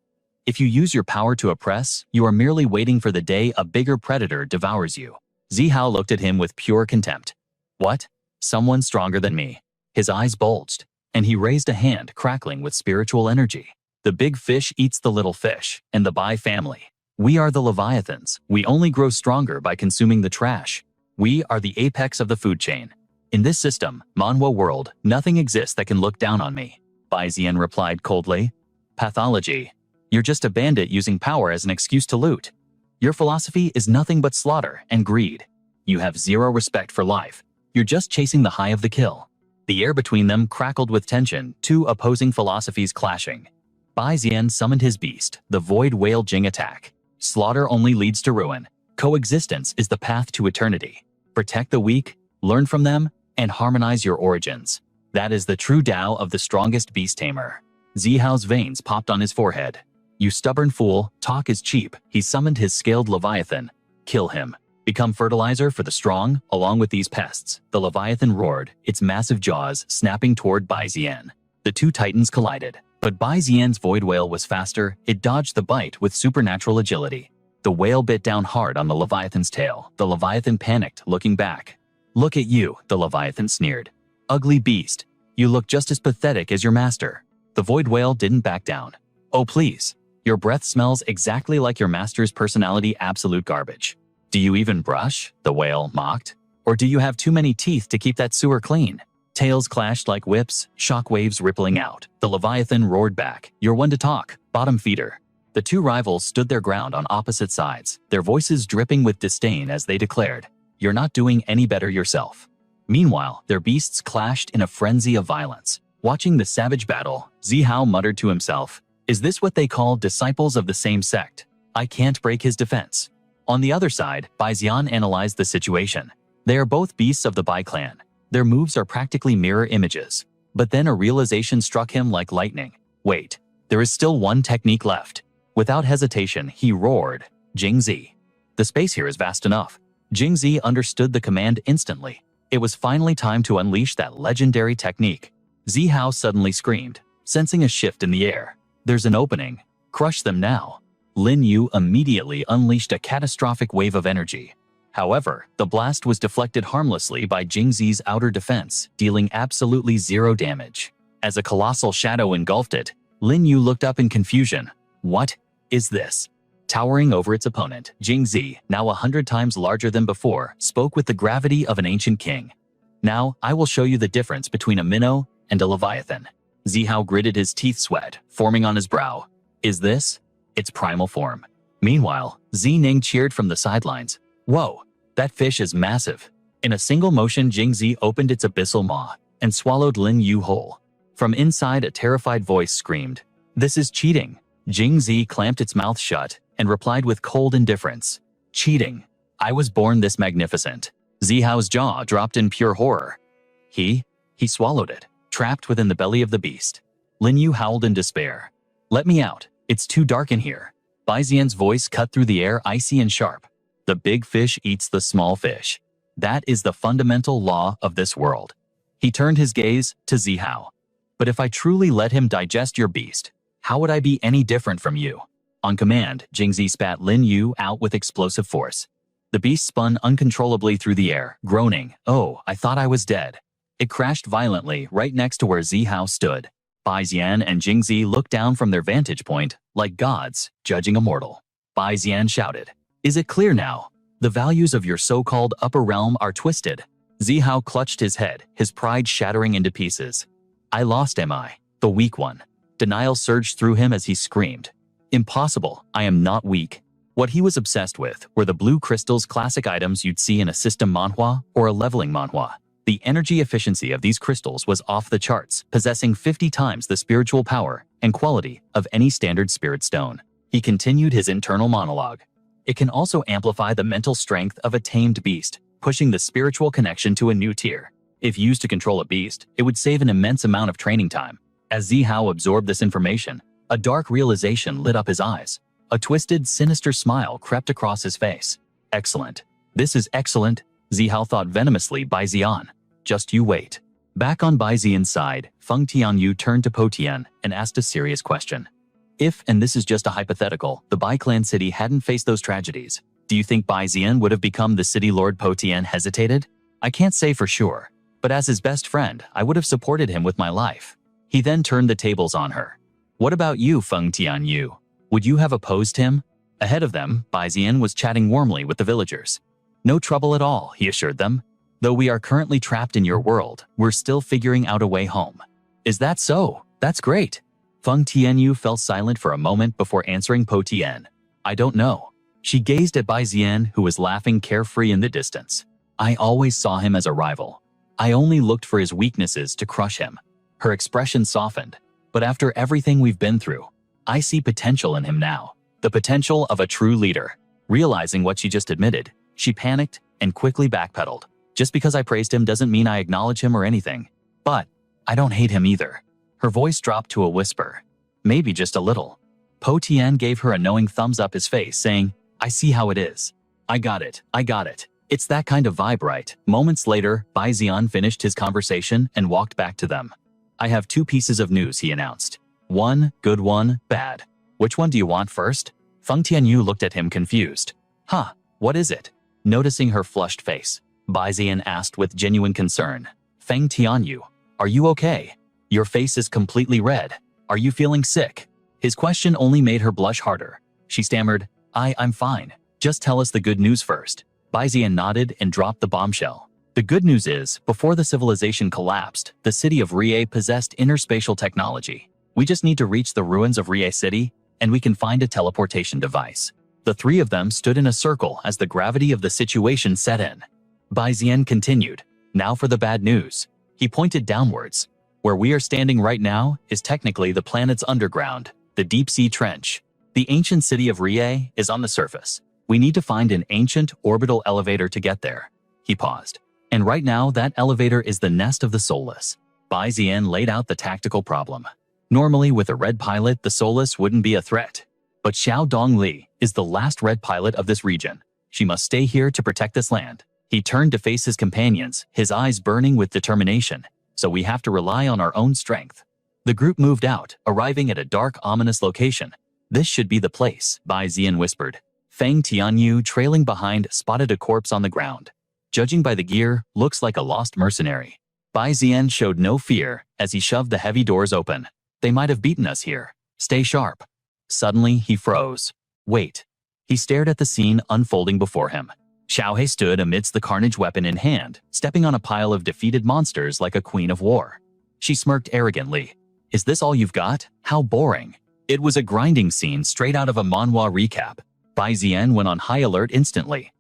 If you use your power to oppress, you are merely waiting for the day a bigger predator devours you. Zihao looked at him with pure contempt. What? Someone stronger than me? His eyes bulged, and he raised a hand, crackling with spiritual energy. The big fish eats the little fish, and the Bai family. We are the Leviathans. We only grow stronger by consuming the trash. We are the apex of the food chain. In this system, manhwa world, nothing exists that can look down on me. Bai Zian replied coldly. Pathology. You're just a bandit using power as an excuse to loot. Your philosophy is nothing but slaughter and greed. You have zero respect for life. You're just chasing the high of the kill. The air between them crackled with tension, two opposing philosophies clashing. Bai Zian summoned his beast, the Void Whale Jing attack. Slaughter only leads to ruin. Coexistence is the path to eternity. Protect the weak, learn from them, and harmonize your origins. That is the true Tao of the strongest beast tamer. Zihao's veins popped on his forehead. You stubborn fool, talk is cheap. He summoned his scaled Leviathan. Kill him. Become fertilizer for the strong, along with these pests. The Leviathan roared, its massive jaws snapping toward Bai Zian. The two titans collided, but Bai Zian's void whale was faster. It dodged the bite with supernatural agility. The whale bit down hard on the Leviathan's tail. The Leviathan panicked, looking back. Look at you, the Leviathan sneered. Ugly beast. You look just as pathetic as your master. The void whale didn't back down. Oh please. Your breath smells exactly like your master's personality, absolute garbage. Do you even brush? The whale mocked. Or do you have too many teeth to keep that sewer clean? Tails clashed like whips, shock waves rippling out. The Leviathan roared back. You're one to talk, bottom feeder. The two rivals stood their ground on opposite sides, their voices dripping with disdain as they declared, "You're not doing any better yourself." Meanwhile, their beasts clashed in a frenzy of violence. Watching the savage battle, Zihao muttered to himself, "Is this what they call disciples of the same sect? I can't break his defense." On the other side, Baijian analyzed the situation. They are both beasts of the Bai clan. Their moves are practically mirror images. But then a realization struck him like lightning. Wait, there is still one technique left. Without hesitation, he roared, "Jingzi." The space here is vast enough. Jingzi understood the command instantly. It was finally time to unleash that legendary technique. Zihao suddenly screamed, sensing a shift in the air. "There's an opening. Crush them now." Lin Yu immediately unleashed a catastrophic wave of energy. However, the blast was deflected harmlessly by Jingzi's outer defense, dealing absolutely zero damage. As a colossal shadow engulfed it, Lin Yu looked up in confusion. What is this? Towering over its opponent, Jingzi, now 100 times larger than before, spoke with the gravity of an ancient king. "Now, I will show you the difference between a minnow and a leviathan." Zihao gritted his teeth, sweat forming on his brow. "Is this its primal form?" Meanwhile, Zining cheered from the sidelines. "Whoa, that fish is massive." In a single motion, Jingzi opened its abyssal maw and swallowed Lin Yu whole. From inside, a terrified voice screamed, "This is cheating." Jingzi clamped its mouth shut and replied with cold indifference, "Cheating? I was born this magnificent." Zihao's jaw dropped in pure horror. He swallowed it, trapped within the belly of the beast. Lin Yu howled in despair. "Let me out. It's too dark in here." Baijian's voice cut through the air, icy and sharp. "The big fish eats the small fish. That is the fundamental law of this world." He turned his gaze to Zihao. "But if I truly let him digest your beast, how would I be any different from you?" On command, Jingzi spat Lin Yu out with explosive force. The beast spun uncontrollably through the air, groaning, "Oh, I thought I was dead." It crashed violently right next to where Zihao stood. Baijian and Jingzi looked down from their vantage point, like gods judging a mortal. Baijian shouted, "Is it clear now? The values of your so-called upper realm are twisted." Zihao clutched his head, his pride shattering into pieces. "I lost, am I? The weak one?" Denial surged through him as he screamed, "Impossible, I am not weak." What he was obsessed with were the blue crystals, classic items you'd see in a system manhwa or a leveling manhwa. The energy efficiency of these crystals was off the charts, possessing 50 times the spiritual power and quality of any standard spirit stone. He continued his internal monologue. It can also amplify the mental strength of a tamed beast, pushing the spiritual connection to a new tier. If used to control a beast, it would save an immense amount of training time. As Zihao absorbed this information, a dark realization lit up his eyes. A twisted, sinister smile crept across his face. "Excellent. This is excellent," Zihao thought venomously. Baijian, just you wait. Back on Baijian's side, Feng Tianyu turned to Po Tian and asked a serious question. If, and this is just a hypothetical, the Bai clan city hadn't faced those tragedies, do you think Baijian would have become the city lord? Po Tian hesitated. "I can't say for sure, but as his best friend, I would have supported him with my life." He then turned the tables on her. "What about you, Feng Tianyu? Would you have opposed him?" Ahead of them, Baijian was chatting warmly with the villagers. "No trouble at all," he assured them. "Though we are currently trapped in your world, we're still figuring out a way home." "Is that so? That's great." Feng Tianyu fell silent for a moment before answering Po Tian. "I don't know." She gazed at Baijian, who was laughing carefree in the distance. "I always saw him as a rival. I only looked for his weaknesses to crush him." Her expression softened. "But after everything we've been through, I see potential in him now. The potential of a true leader." Realizing what she just admitted, she panicked and quickly backpedaled. "Just because I praised him doesn't mean I acknowledge him or anything. But I don't hate him either." Her voice dropped to a whisper. "Maybe just a little." Po Tian gave her a knowing thumbs up his face, saying, "I see how it is. I got it. It's that kind of vibe, right?" Moments later, Baijian finished his conversation and walked back to them. "I have 2 pieces of news," he announced. "One, good, one, bad. Which one do you want first?" Feng Tianyu looked at him confused. "Huh, what is it?" Noticing her flushed face, Baijian asked with genuine concern. "Feng Tianyu, are you okay? Your face is completely red. Are you feeling sick?" His question only made her blush harder. She stammered, I'm fine. Just tell us the good news first." Baijian nodded and dropped the bombshell. "The good news is, before the civilization collapsed, the city of Rie possessed interspatial technology. We just need to reach the ruins of Rie City, and we can find a teleportation device. The three of them stood in a circle as the gravity of the situation set in. Bai Zian continued, "Now for the bad news." He pointed downwards. "Where we are standing right now is technically the planet's underground, the deep-sea trench. The ancient city of Rie is on the surface. We need to find an ancient orbital elevator to get there." He paused. "And right now that elevator is the nest of the soulless." Bai Zian laid out the tactical problem. Normally with a red pilot, the soulless wouldn't be a threat. But Xiao Dongli is the last red pilot of this region. She must stay here to protect this land. He turned to face his companions, his eyes burning with determination. "So we have to rely on our own strength." The group moved out, arriving at a dark, ominous location. "This should be the place," Bai Zian whispered. Feng Tianyu, trailing behind, spotted a corpse on the ground. "Judging by the gear, looks like a lost mercenary." Bai Zian showed no fear as he shoved the heavy doors open. "They might have beaten us here. Stay sharp." Suddenly, he froze. "Wait." He stared at the scene unfolding before him. Xiaohe stood amidst the carnage, weapon in hand, stepping on a pile of defeated monsters like a queen of war. She smirked arrogantly. "Is this all you've got? How boring." It was a grinding scene straight out of a manhwa recap. Bai Zian went on high alert instantly.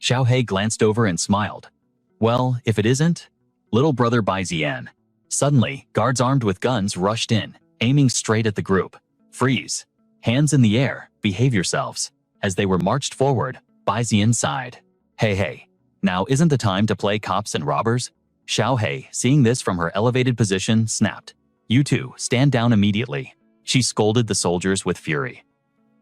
Xiaohe glanced over and smiled. "Well, if it isn't?" Little brother Bai Zian. Suddenly, guards armed with guns rushed in, aiming straight at the group. "Freeze. Hands in the air, behave yourselves." As they were marched forward, Bai Zian sighed. Hey, now isn't the time to play cops and robbers?" Xiaohe, seeing this from her elevated position, snapped. "You two, stand down immediately." She scolded the soldiers with fury.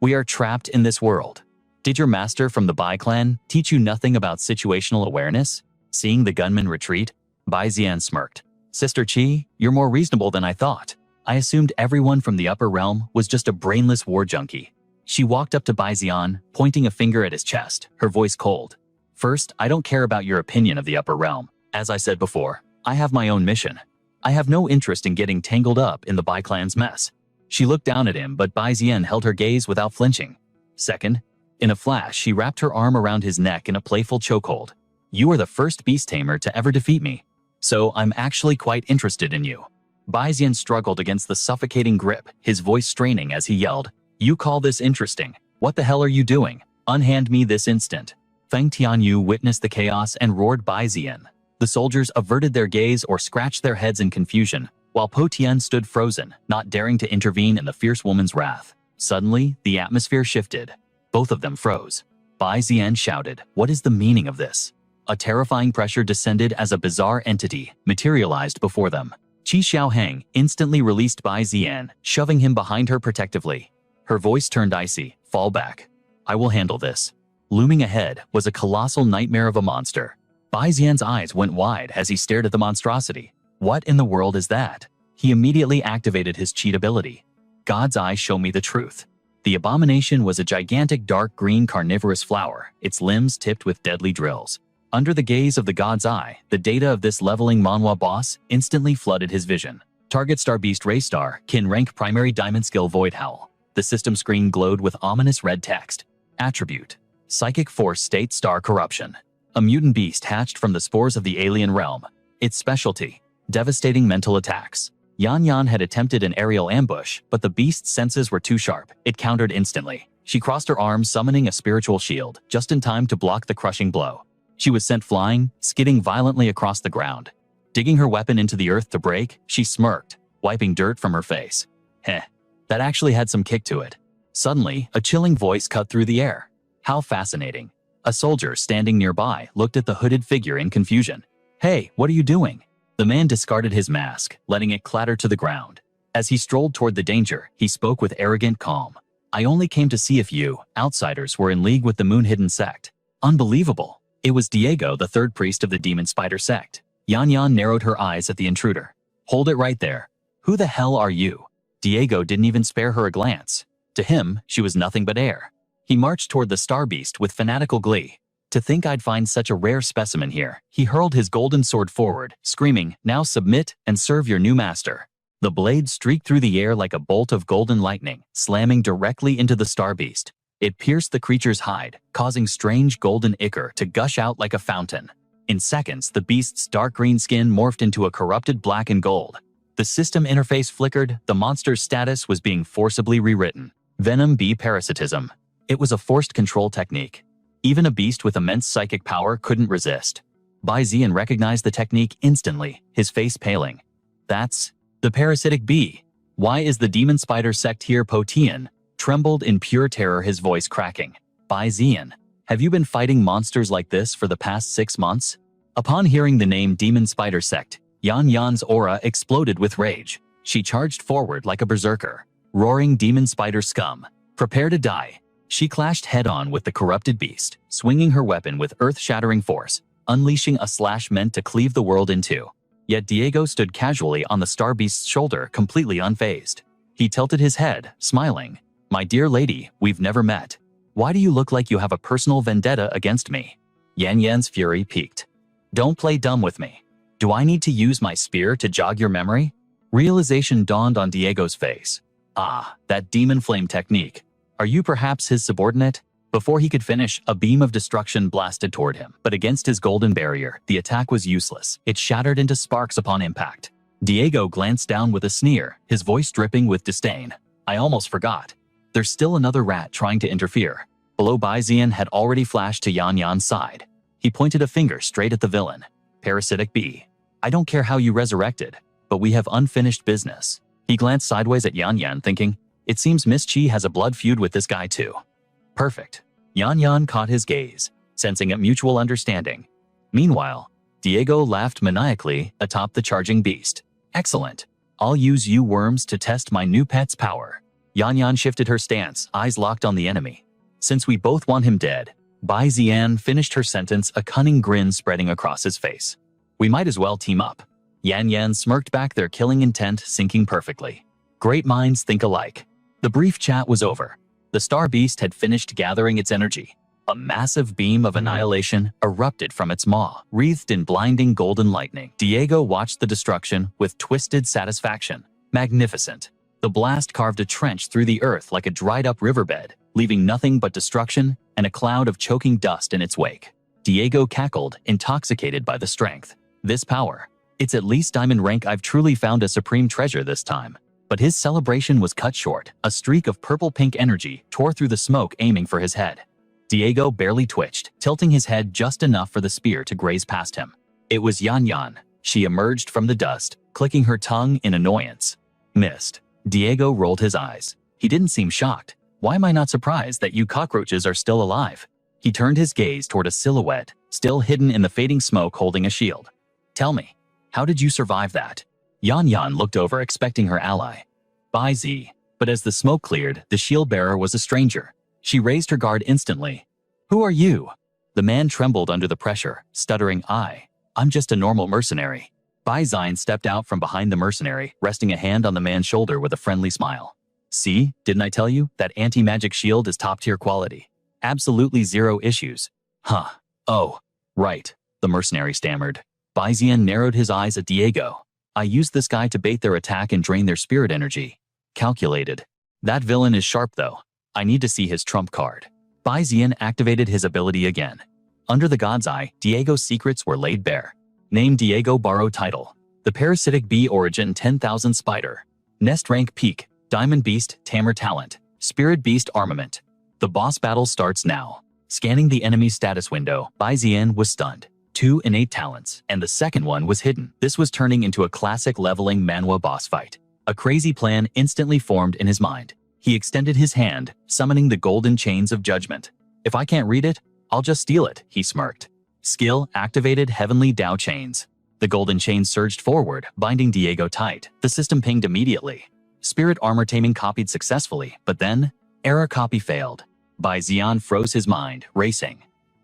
"We are trapped in this world. Did your master from the Bai clan teach you nothing about situational awareness?" Seeing the gunmen retreat, Bai Zian smirked. "Sister Qi, you're more reasonable than I thought. I assumed everyone from the upper realm was just a brainless war junkie." She walked up to Bai Zian, pointing a finger at his chest, her voice cold. "First, I don't care about your opinion of the upper realm. As I said before, I have my own mission. I have no interest in getting tangled up in the Bai clan's mess." She looked down at him, but Bai Zian held her gaze without flinching. Second, in a flash, she wrapped her arm around his neck in a playful chokehold. "You are the first beast tamer to ever defeat me. So I'm actually quite interested in you." Bai Zian struggled against the suffocating grip, his voice straining as he yelled, "You call this interesting? What the hell are you doing? Unhand me this instant." Feng Tianyu witnessed the chaos and roared Bai Zian. The soldiers averted their gaze or scratched their heads in confusion, while Po Tian stood frozen, not daring to intervene in the fierce woman's wrath. Suddenly, the atmosphere shifted. Both of them froze. Bai Zian shouted, "What is the meaning of this?" A terrifying pressure descended as a bizarre entity materialized before them. Qi Xiaoheng instantly released Bai Zian, shoving him behind her protectively. Her voice turned icy. "Fall back. I will handle this." Looming ahead was a colossal nightmare of a monster. Bai Zian's eyes went wide as he stared at the monstrosity. What in the world is that? He immediately activated his cheat ability. "God's eye, show me the truth." The abomination was a gigantic dark green carnivorous flower, its limbs tipped with deadly drills. Under the gaze of the God's eye, the data of this leveling manhwa boss instantly flooded his vision. Target Star Beast Ray Star, Kin Rank Primary Diamond Skill Void Howl. The system screen glowed with ominous red text. Attribute: Psychic Force State Star Corruption. A mutant beast hatched from the spores of the alien realm. Its specialty: devastating mental attacks. Yan Yan had attempted an aerial ambush, but the beast's senses were too sharp. It countered instantly. She crossed her arms, summoning a spiritual shield, just in time to block the crushing blow. She was sent flying, skidding violently across the ground. Digging her weapon into the earth to break, she smirked, wiping dirt from her face. Heh, that actually had some kick to it. Suddenly, a chilling voice cut through the air. How fascinating. A soldier standing nearby looked at the hooded figure in confusion. "Hey, what are you doing?" The man discarded his mask, letting it clatter to the ground. As he strolled toward the danger, he spoke with arrogant calm. "I only came to see if you, outsiders, were in league with the Moon-Hidden sect." Unbelievable. It was Diego, the third priest of the Demon Spider sect. Yan Yan narrowed her eyes at the intruder. "Hold it right there. Who the hell are you?" Diego didn't even spare her a glance. To him, she was nothing but air. He marched toward the Star Beast with fanatical glee. "To think I'd find such a rare specimen here." He hurled his golden sword forward, screaming, "Now submit and serve your new master." The blade streaked through the air like a bolt of golden lightning, slamming directly into the Star Beast. It pierced the creature's hide, causing strange golden ichor to gush out like a fountain. In seconds, the beast's dark green skin morphed into a corrupted black and gold. The system interface flickered, the monster's status was being forcibly rewritten. Venom B parasitism. It was a forced control technique. Even a beast with immense psychic power couldn't resist. Bai Zian recognized the technique instantly, his face paling. That's the parasitic bee. Why is the demon spider sect here Potian? Trembled in pure terror, his voice cracking. Bai Zian, have you been fighting monsters like this for the past 6 months? Upon hearing the name Demon Spider Sect, Yan Yan's aura exploded with rage. She charged forward like a berserker, roaring demon spider scum. Prepare to die. She clashed head-on with the corrupted beast, swinging her weapon with earth-shattering force, unleashing a slash meant to cleave the world in two. Yet Diego stood casually on the star beast's shoulder, completely unfazed. He tilted his head, smiling. My dear lady, we've never met. Why do you look like you have a personal vendetta against me? Yan Yan's fury peaked. Don't play dumb with me. Do I need to use my spear to jog your memory? Realization dawned on Diego's face. Ah, that demon flame technique. Are you perhaps his subordinate? Before he could finish, a beam of destruction blasted toward him, but against his golden barrier, the attack was useless. It shattered into sparks upon impact. Diego glanced down with a sneer, his voice dripping with disdain. I almost forgot. There's still another rat trying to interfere. Below, Bai Zian had already flashed to Yan Yan's side. He pointed a finger straight at the villain. Parasitic bee. I don't care how you resurrected, but we have unfinished business. He glanced sideways at Yan Yan, thinking, it seems Miss Chi has a blood feud with this guy too. Perfect. Yan Yan caught his gaze, sensing a mutual understanding. Meanwhile, Diego laughed maniacally atop the charging beast. Excellent. I'll use you worms to test my new pet's power. Yan Yan shifted her stance, eyes locked on the enemy. Since we both want him dead, Bai Zian finished her sentence, a cunning grin spreading across his face. We might as well team up. Yan Yan smirked back, their killing intent syncing perfectly. Great minds think alike. The brief chat was over. The star beast had finished gathering its energy. A massive beam of annihilation erupted from its maw, wreathed in blinding golden lightning. Diego watched the destruction with twisted satisfaction. Magnificent. The blast carved a trench through the earth like a dried-up riverbed, leaving nothing but destruction and a cloud of choking dust in its wake. Diego cackled, intoxicated by the strength. This power. It's at least diamond rank. I've truly found a supreme treasure this time. But his celebration was cut short. A streak of purple-pink energy tore through the smoke, aiming for his head. Diego barely twitched, tilting his head just enough for the spear to graze past him. It was Yan Yan. She emerged from the dust, clicking her tongue in annoyance. Missed. Diego rolled his eyes. He didn't seem shocked. Why am I not surprised that you cockroaches are still alive? He turned his gaze toward a silhouette, still hidden in the fading smoke, holding a shield. Tell me, how did you survive that? Yan Yan looked over, expecting her ally. Bai Zi. But as the smoke cleared, the shield bearer was a stranger. She raised her guard instantly. Who are you? The man trembled under the pressure, stuttering, I'm just a normal mercenary. Bai Zian stepped out from behind the mercenary, resting a hand on the man's shoulder with a friendly smile. See, didn't I tell you that anti-magic shield is top-tier quality? Absolutely zero issues. Huh. Oh, right, the mercenary stammered. Bai Zian narrowed his eyes at Diego. I used this guy to bait their attack and drain their spirit energy. Calculated. That villain is sharp though. I need to see his trump card. Bai Zian activated his ability again. Under the God's Eye, Diego's secrets were laid bare. Name Diego, borrow title. The Parasitic Bee, origin 10,000 spider. Nest rank peak, Diamond Beast, Tamer talent. Spirit Beast armament. The boss battle starts now. Scanning the enemy's status window, Bai Zian was stunned. 2 innate talents, and the second one was hidden. This was turning into a classic leveling manhwa boss fight. A crazy plan instantly formed in his mind. He extended his hand, summoning the golden chains of judgment. If I can't read it, I'll just steal it, he smirked. Skill activated, heavenly Dao chains. The golden chains surged forward, binding Diego tight. The system pinged immediately. Spirit armor taming copied successfully, but then, error copy failed. Bai Zian froze, his mind, racing.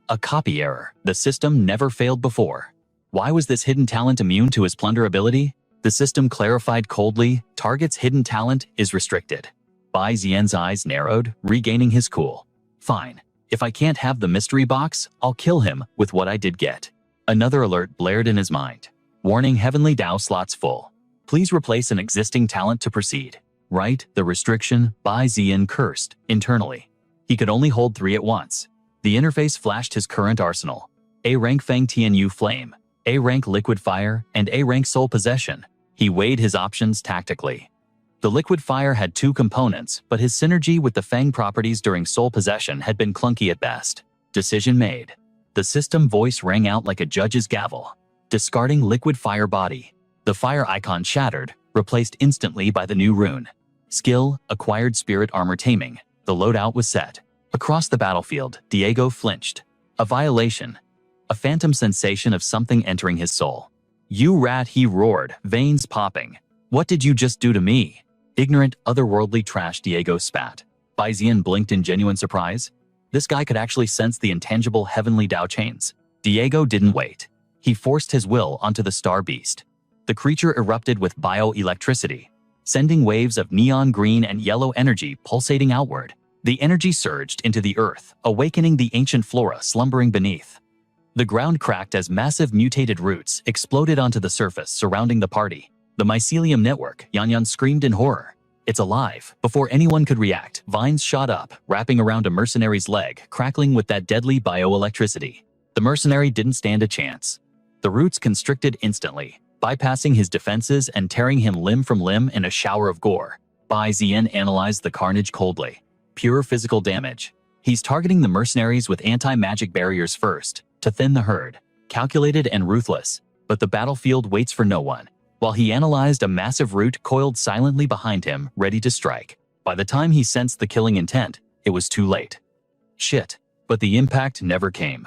A copy error. The system never failed before. Why was this hidden talent immune to his plunder ability? The system clarified coldly, target's hidden talent is restricted. Bai Zian's eyes narrowed, regaining his cool. Fine. If I can't have the mystery box, I'll kill him with what I did get. Another alert blared in his mind. Warning, heavenly Dao slots full. Please replace an existing talent to proceed. Right, the restriction, Bai Zian cursed, internally. He could only hold 3 at once. The interface flashed his current arsenal. A-rank Fang Tianyu Flame, A-rank Liquid Fire, and A-rank Soul Possession. He weighed his options tactically. The liquid fire had two components, but his synergy with the Fang properties during soul possession had been clunky at best. Decision made. The system voice rang out like a judge's gavel. Discarding liquid fire body. The fire icon shattered, replaced instantly by the new rune. Skill, acquired spirit armor taming. The loadout was set. Across the battlefield, Diego flinched. A violation. A phantom sensation of something entering his soul. "You rat," he roared, veins popping. "What did you just do to me?" Ignorant, otherworldly trash, Diego spat. Bai Ziyan blinked in genuine surprise. This guy could actually sense the intangible heavenly Dao chains. Diego didn't wait. He forced his will onto the star beast. The creature erupted with bioelectricity, sending waves of neon green and yellow energy pulsating outward. The energy surged into the earth, awakening the ancient flora slumbering beneath. The ground cracked as massive mutated roots exploded onto the surface surrounding the party. The mycelium network, Yan screamed in horror. "It's alive!" Before anyone could react, vines shot up, wrapping around a mercenary's leg, crackling with that deadly bioelectricity. The mercenary didn't stand a chance. The roots constricted instantly, bypassing his defenses and tearing him limb from limb in a shower of gore. Bai Ziyan analyzed the carnage coldly. Pure physical damage. He's targeting the mercenaries with anti-magic barriers first, to thin the herd. Calculated and ruthless, but the battlefield waits for no one. While he analyzed, a massive root coiled silently behind him, ready to strike. By the time he sensed the killing intent, it was too late. Shit, but the impact never came.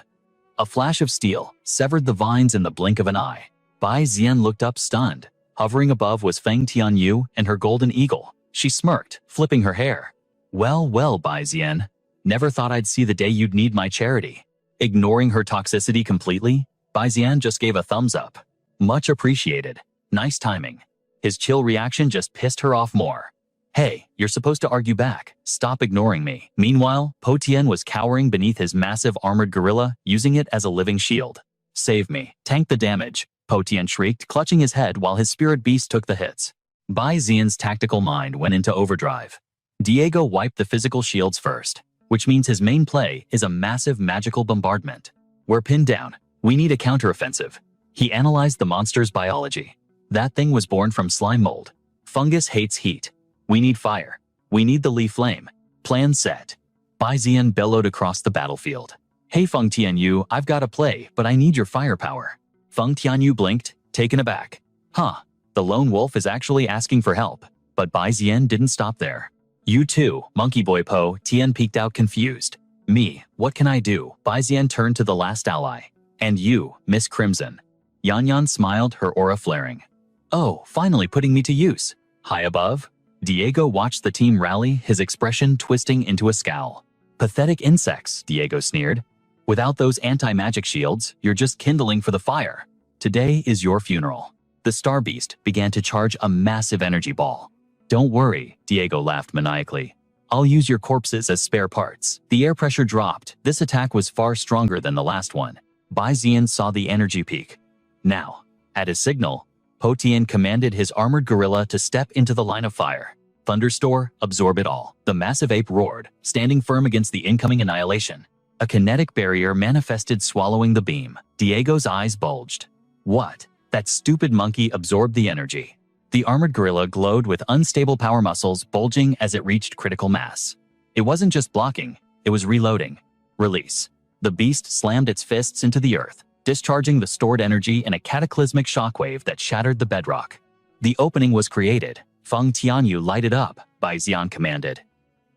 A flash of steel severed the vines in the blink of an eye. Bai Ziyan looked up stunned. Hovering above was Feng Tianyu and her golden eagle. She smirked, flipping her hair. Well, Bai Ziyan. Never thought I'd see the day you'd need my charity." Ignoring her toxicity completely, Bai Ziyan just gave a thumbs up. Much appreciated. Nice timing. His chill reaction just pissed her off more. "Hey, you're supposed to argue back. Stop ignoring me." Meanwhile, Po Tien was cowering beneath his massive armored gorilla, using it as a living shield. "Save me. Tank the damage," Po Tien shrieked, clutching his head while his spirit beast took the hits. Bai Ziyan's tactical mind went into overdrive. Diego wiped the physical shields first, which means his main play is a massive magical bombardment. "We're pinned down. We need a counteroffensive." He analyzed the monster's biology. That thing was born from slime mold. Fungus hates heat. We need fire. We need the Lee flame. Plan set. Bai Ziyan bellowed across the battlefield. "Hey Feng Tianyu, I've got a play, but I need your firepower." Feng Tianyu blinked, taken aback. Huh, the lone wolf is actually asking for help. But Bai Ziyan didn't stop there. "You too, Monkey Boy." Po Tien peeked out confused. "Me, what can I do?" Bai Ziyan turned to the last ally. "And you, Miss Crimson." Yan smiled, her aura flaring. "Oh, finally putting me to use." High above, Diego watched the team rally, his expression twisting into a scowl. "Pathetic insects," Diego sneered. "Without those anti-magic shields, you're just kindling for the fire. Today is your funeral." The Star Beast began to charge a massive energy ball. "Don't worry," Diego laughed maniacally. "I'll use your corpses as spare parts." The air pressure dropped. This attack was far stronger than the last one. Bai Ziyan saw the energy peak. Now, at his signal, Po Tien commanded his armored gorilla to step into the line of fire. "Thunderstorm, absorb it all." The massive ape roared, standing firm against the incoming annihilation. A kinetic barrier manifested, swallowing the beam. Diego's eyes bulged. What? That stupid monkey absorbed the energy. The armored gorilla glowed with unstable power muscles bulging as it reached critical mass. It wasn't just blocking, it was reloading. Release. The beast slammed its fists into the earth, discharging the stored energy in a cataclysmic shockwave that shattered the bedrock. The opening was created. Feng Tianyu lighted up, Bai Ziyan commanded.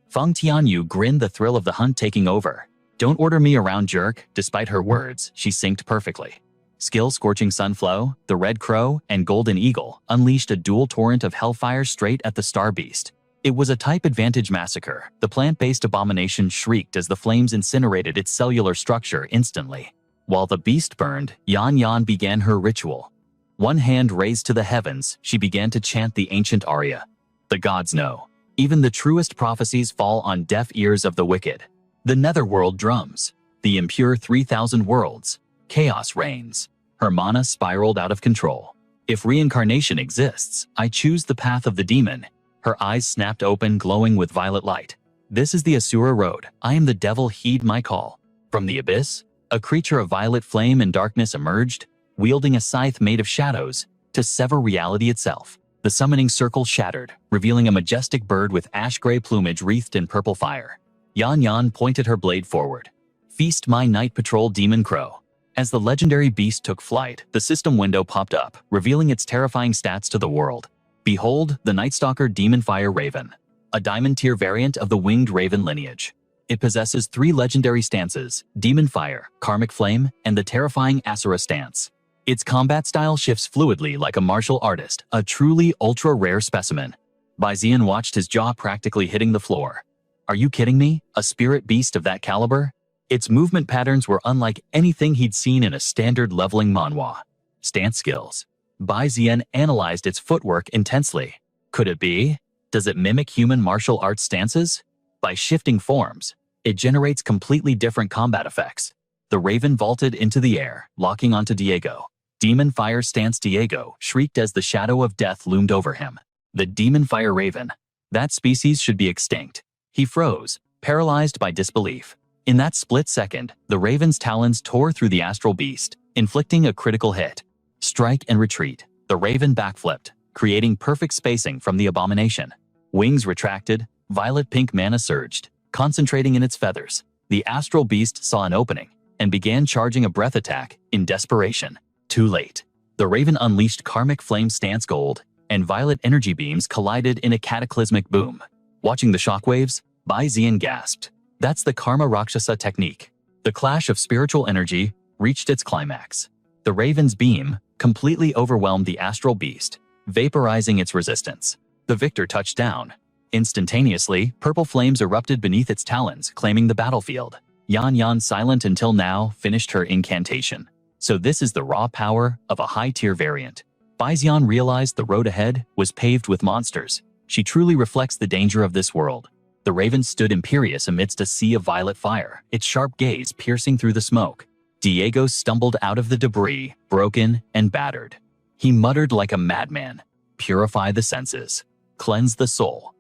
Feng Tianyu grinned, the thrill of the hunt taking over. "Don't order me around, jerk." Despite her words, she synced perfectly. Skill Scorching Sunflow, the Red Crow, and Golden Eagle unleashed a dual torrent of hellfire straight at the Star Beast. It was a type advantage massacre. The plant-based abomination shrieked as the flames incinerated its cellular structure instantly. While the beast burned, Yan began her ritual. One hand raised to the heavens, she began to chant the ancient aria. The gods know. Even the truest prophecies fall on deaf ears of the wicked. The netherworld drums. The impure 3,000 worlds. Chaos reigns. Her mana spiraled out of control. "If reincarnation exists, I choose the path of the demon." Her eyes snapped open, glowing with violet light. "This is the Asura road. I am the devil, heed my call." From the abyss, a creature of violet flame and darkness emerged, wielding a scythe made of shadows, to sever reality itself. The summoning circle shattered, revealing a majestic bird with ash-gray plumage wreathed in purple fire. Yan Yan pointed her blade forward. "Feast my night patrol demon crow." As the legendary beast took flight, the system window popped up, revealing its terrifying stats to the world. Behold, the Nightstalker Demon Fire Raven, a diamond tier variant of the winged raven lineage. It possesses 3 legendary stances: Demon Fire, Karmic Flame, and the terrifying Asura stance. Its combat style shifts fluidly like a martial artist, a truly ultra-rare specimen. Bai Ziyan watched his jaw practically hitting the floor. Are you kidding me? A spirit beast of that caliber? Its movement patterns were unlike anything he'd seen in a standard leveling manhwa. Stance skills. Bai Ziyan analyzed its footwork intensely. Could it be? Does it mimic human martial arts stances? By shifting forms, it generates completely different combat effects. The raven vaulted into the air, locking onto Diego. Demon Fire stance. Diego shrieked as the shadow of death loomed over him. The Demon Fire Raven. That species should be extinct. He froze, paralyzed by disbelief. In that split second, the raven's talons tore through the astral beast, inflicting a critical hit. Strike and retreat. The raven backflipped, creating perfect spacing from the abomination. Wings retracted, violet-pink mana surged, concentrating in its feathers. The astral beast saw an opening and began charging a breath attack in desperation. Too late. The raven unleashed Karmic Flame stance gold, and violet energy beams collided in a cataclysmic boom. Watching the shockwaves, Bai Ziyan gasped. That's the Karma Rakshasa technique. The clash of spiritual energy reached its climax. The raven's beam completely overwhelmed the astral beast, vaporizing its resistance. The victor touched down. Instantaneously, purple flames erupted beneath its talons, claiming the battlefield. Yan Yan, silent until now, finished her incantation. So this is the raw power of a high-tier variant. Bai Ziyan realized the road ahead was paved with monsters. She truly reflects the danger of this world. The raven stood imperious amidst a sea of violet fire, its sharp gaze piercing through the smoke. Diego stumbled out of the debris, broken and battered. He muttered like a madman. Purify the senses. Cleanse the soul.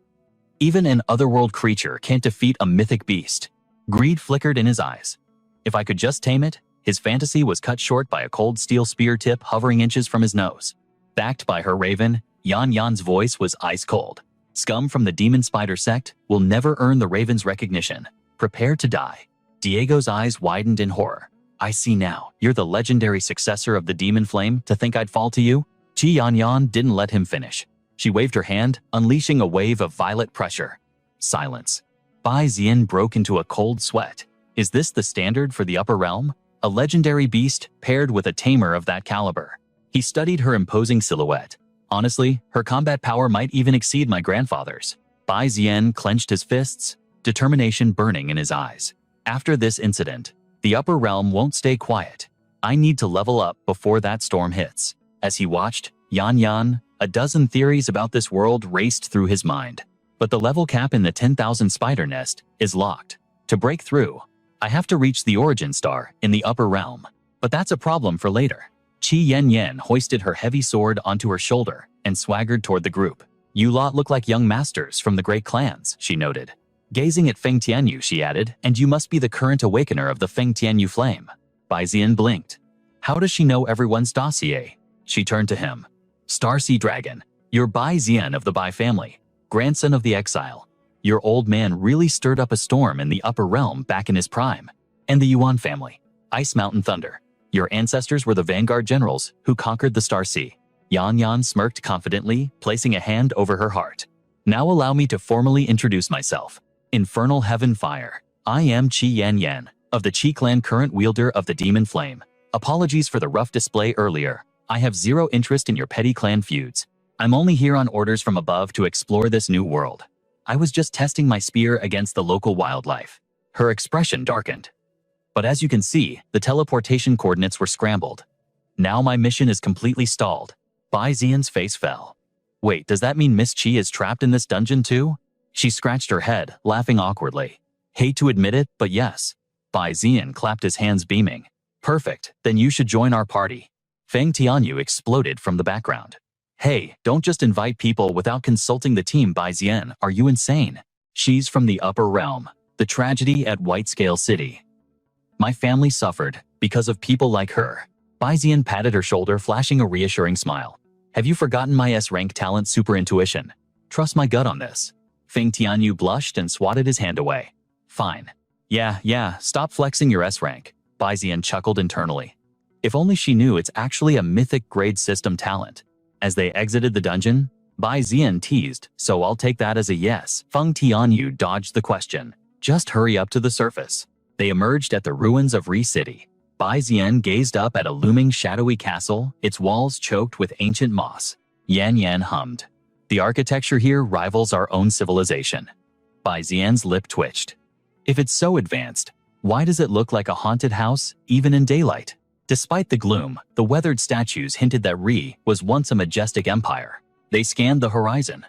Even an otherworld creature can't defeat a mythic beast. Greed flickered in his eyes. If I could just tame it. His fantasy was cut short by a cold steel spear tip hovering inches from his nose. Backed by her raven, Yan Yan's voice was ice cold. Scum from the demon spider sect will never earn the raven's recognition. Prepare to die. Diego's eyes widened in horror. I see now. You're the legendary successor of the demon flame. To think I'd fall to you? Yan Yan didn't let him finish. She waved her hand, unleashing a wave of violet pressure. Silence. Bai Ziyan broke into a cold sweat. Is this the standard for the upper realm? A legendary beast paired with a tamer of that caliber. He studied her imposing silhouette. Honestly, her combat power might even exceed my grandfather's. Bai Ziyan clenched his fists, determination burning in his eyes. After this incident, the upper realm won't stay quiet. I need to level up before that storm hits. As he watched, Yan Yan, a dozen theories about this world raced through his mind. But the level cap in the 10,000 spider nest is locked. To break through, I have to reach the origin star in the upper realm. But that's a problem for later. Qi Yan hoisted her heavy sword onto her shoulder and swaggered toward the group. You lot look like young masters from the great clans, she noted. Gazing at Feng Tianyu, she added, and you must be the current awakener of the Feng Tianyu flame. Bai Ziyan blinked. How does she know everyone's dossier? She turned to him. Starseed Dragon, you're Bai Ziyan of the Bai family, grandson of the exile. Your old man really stirred up a storm in the upper realm back in his prime. And the Yuan family, Ice Mountain Thunder. Your ancestors were the vanguard generals who conquered the Star Sea. Yan Yan smirked confidently, placing a hand over her heart. Now allow me to formally introduce myself. Infernal Heaven Fire. I am Qi Yan of the Qi clan, current wielder of the Demon Flame. Apologies for the rough display earlier. I have zero interest in your petty clan feuds. I'm only here on orders from above to explore this new world. I was just testing my spear against the local wildlife. Her expression darkened. But as you can see, the teleportation coordinates were scrambled. Now my mission is completely stalled. Bai Ziyan's face fell. Wait, does that mean Miss Qi is trapped in this dungeon too? She scratched her head, laughing awkwardly. Hate to admit it, but yes. Bai Ziyan clapped his hands, beaming. Perfect, then you should join our party. Feng Tianyu exploded from the background. Hey, don't just invite people without consulting the team, Bai Ziyan, are you insane? She's from the upper realm, the tragedy at Whitescale City. My family suffered because of people like her. Bai Ziyan patted her shoulder, flashing a reassuring smile. Have you forgotten my S-rank talent super intuition? Trust my gut on this. Feng Tianyu blushed and swatted his hand away. Fine. Yeah, stop flexing your S-rank. Bai Zian chuckled internally. If only she knew it's actually a mythic grade system talent. As they exited the dungeon, Bai Zian teased, so I'll take that as a yes. Feng Tianyu dodged the question. Just hurry up to the surface. They emerged at the ruins of Ri City. Bai Zian gazed up at a looming shadowy castle, its walls choked with ancient moss. Yan Yan hummed. The architecture here rivals our own civilization. Bai Zian's lip twitched. If it's so advanced, why does it look like a haunted house, even in daylight? Despite the gloom, the weathered statues hinted that Ri was once a majestic empire. They scanned the horizon.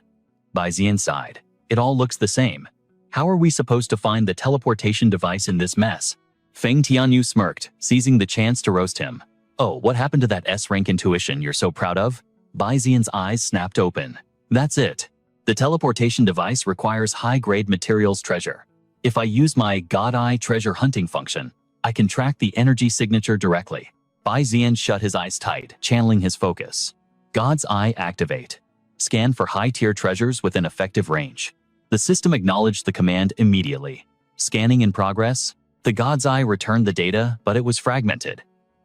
Bai Zian sighed. It all looks the same. How are we supposed to find the teleportation device in this mess? Feng Tianyu smirked, seizing the chance to roast him. Oh, what happened to that S-rank intuition you're so proud of? Bai Zian's eyes snapped open. That's it. The teleportation device requires high-grade materials treasure. If I use my God Eye treasure hunting function, I can track the energy signature directly. Bai Zian shut his eyes tight, channeling his focus. God's Eye activate. Scan for high-tier treasures within effective range. The system acknowledged the command immediately. Scanning in progress. The God's Eye returned the data, but it was fragmented.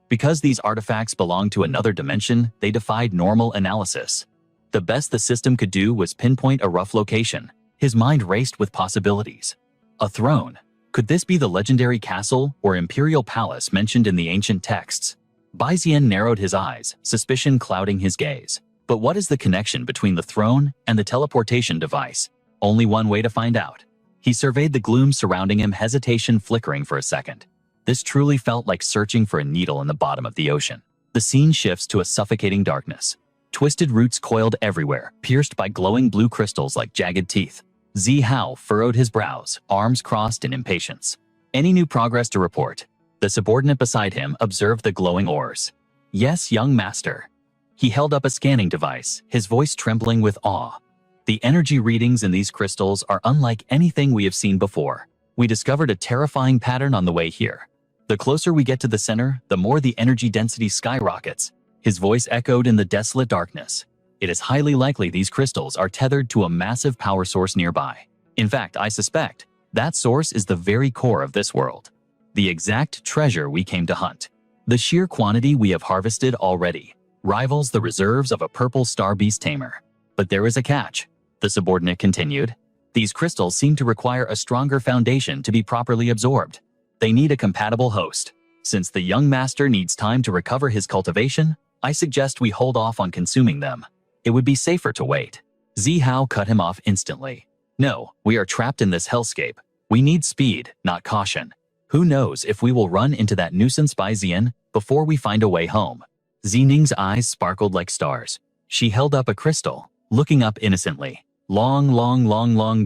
Because these artifacts belonged to another dimension, they defied normal analysis. The best the system could do was pinpoint a rough location. His mind raced with possibilities. A throne. Could this be the legendary castle or imperial palace mentioned in the ancient texts? Bai Zian narrowed his eyes, suspicion clouding his gaze. But what is the connection between the throne and the teleportation device? Only one way to find out. He surveyed the gloom surrounding him, hesitation flickering for a second. This truly felt like searching for a needle in the bottom of the ocean. The scene shifts to a suffocating darkness. Twisted roots coiled everywhere, pierced by glowing blue crystals like jagged teeth. Zi Hao furrowed his brows, arms crossed in impatience. Any new progress to report? The subordinate beside him observed the glowing ores. Yes, young master. He held up a scanning device, his voice trembling with awe. The energy readings in these crystals are unlike anything we have seen before. We discovered a terrifying pattern on the way here. The closer we get to the center, the more the energy density skyrockets. His voice echoed in the desolate darkness. It is highly likely these crystals are tethered to a massive power source nearby. In fact, I suspect that source is the very core of this world. The exact treasure we came to hunt. The sheer quantity we have harvested already rivals the reserves of a purple star beast tamer. But there is a catch, the subordinate continued. These crystals seem to require a stronger foundation to be properly absorbed. They need a compatible host. Since the young master needs time to recover his cultivation, I suggest we hold off on consuming them. It would be safer to wait. Zi Hao cut him off instantly. No, we are trapped in this hellscape. We need speed, not caution. Who knows if we will run into that nuisance Bai Zian before we find a way home. Zining's eyes sparkled like stars. She held up a crystal, looking up innocently. Long,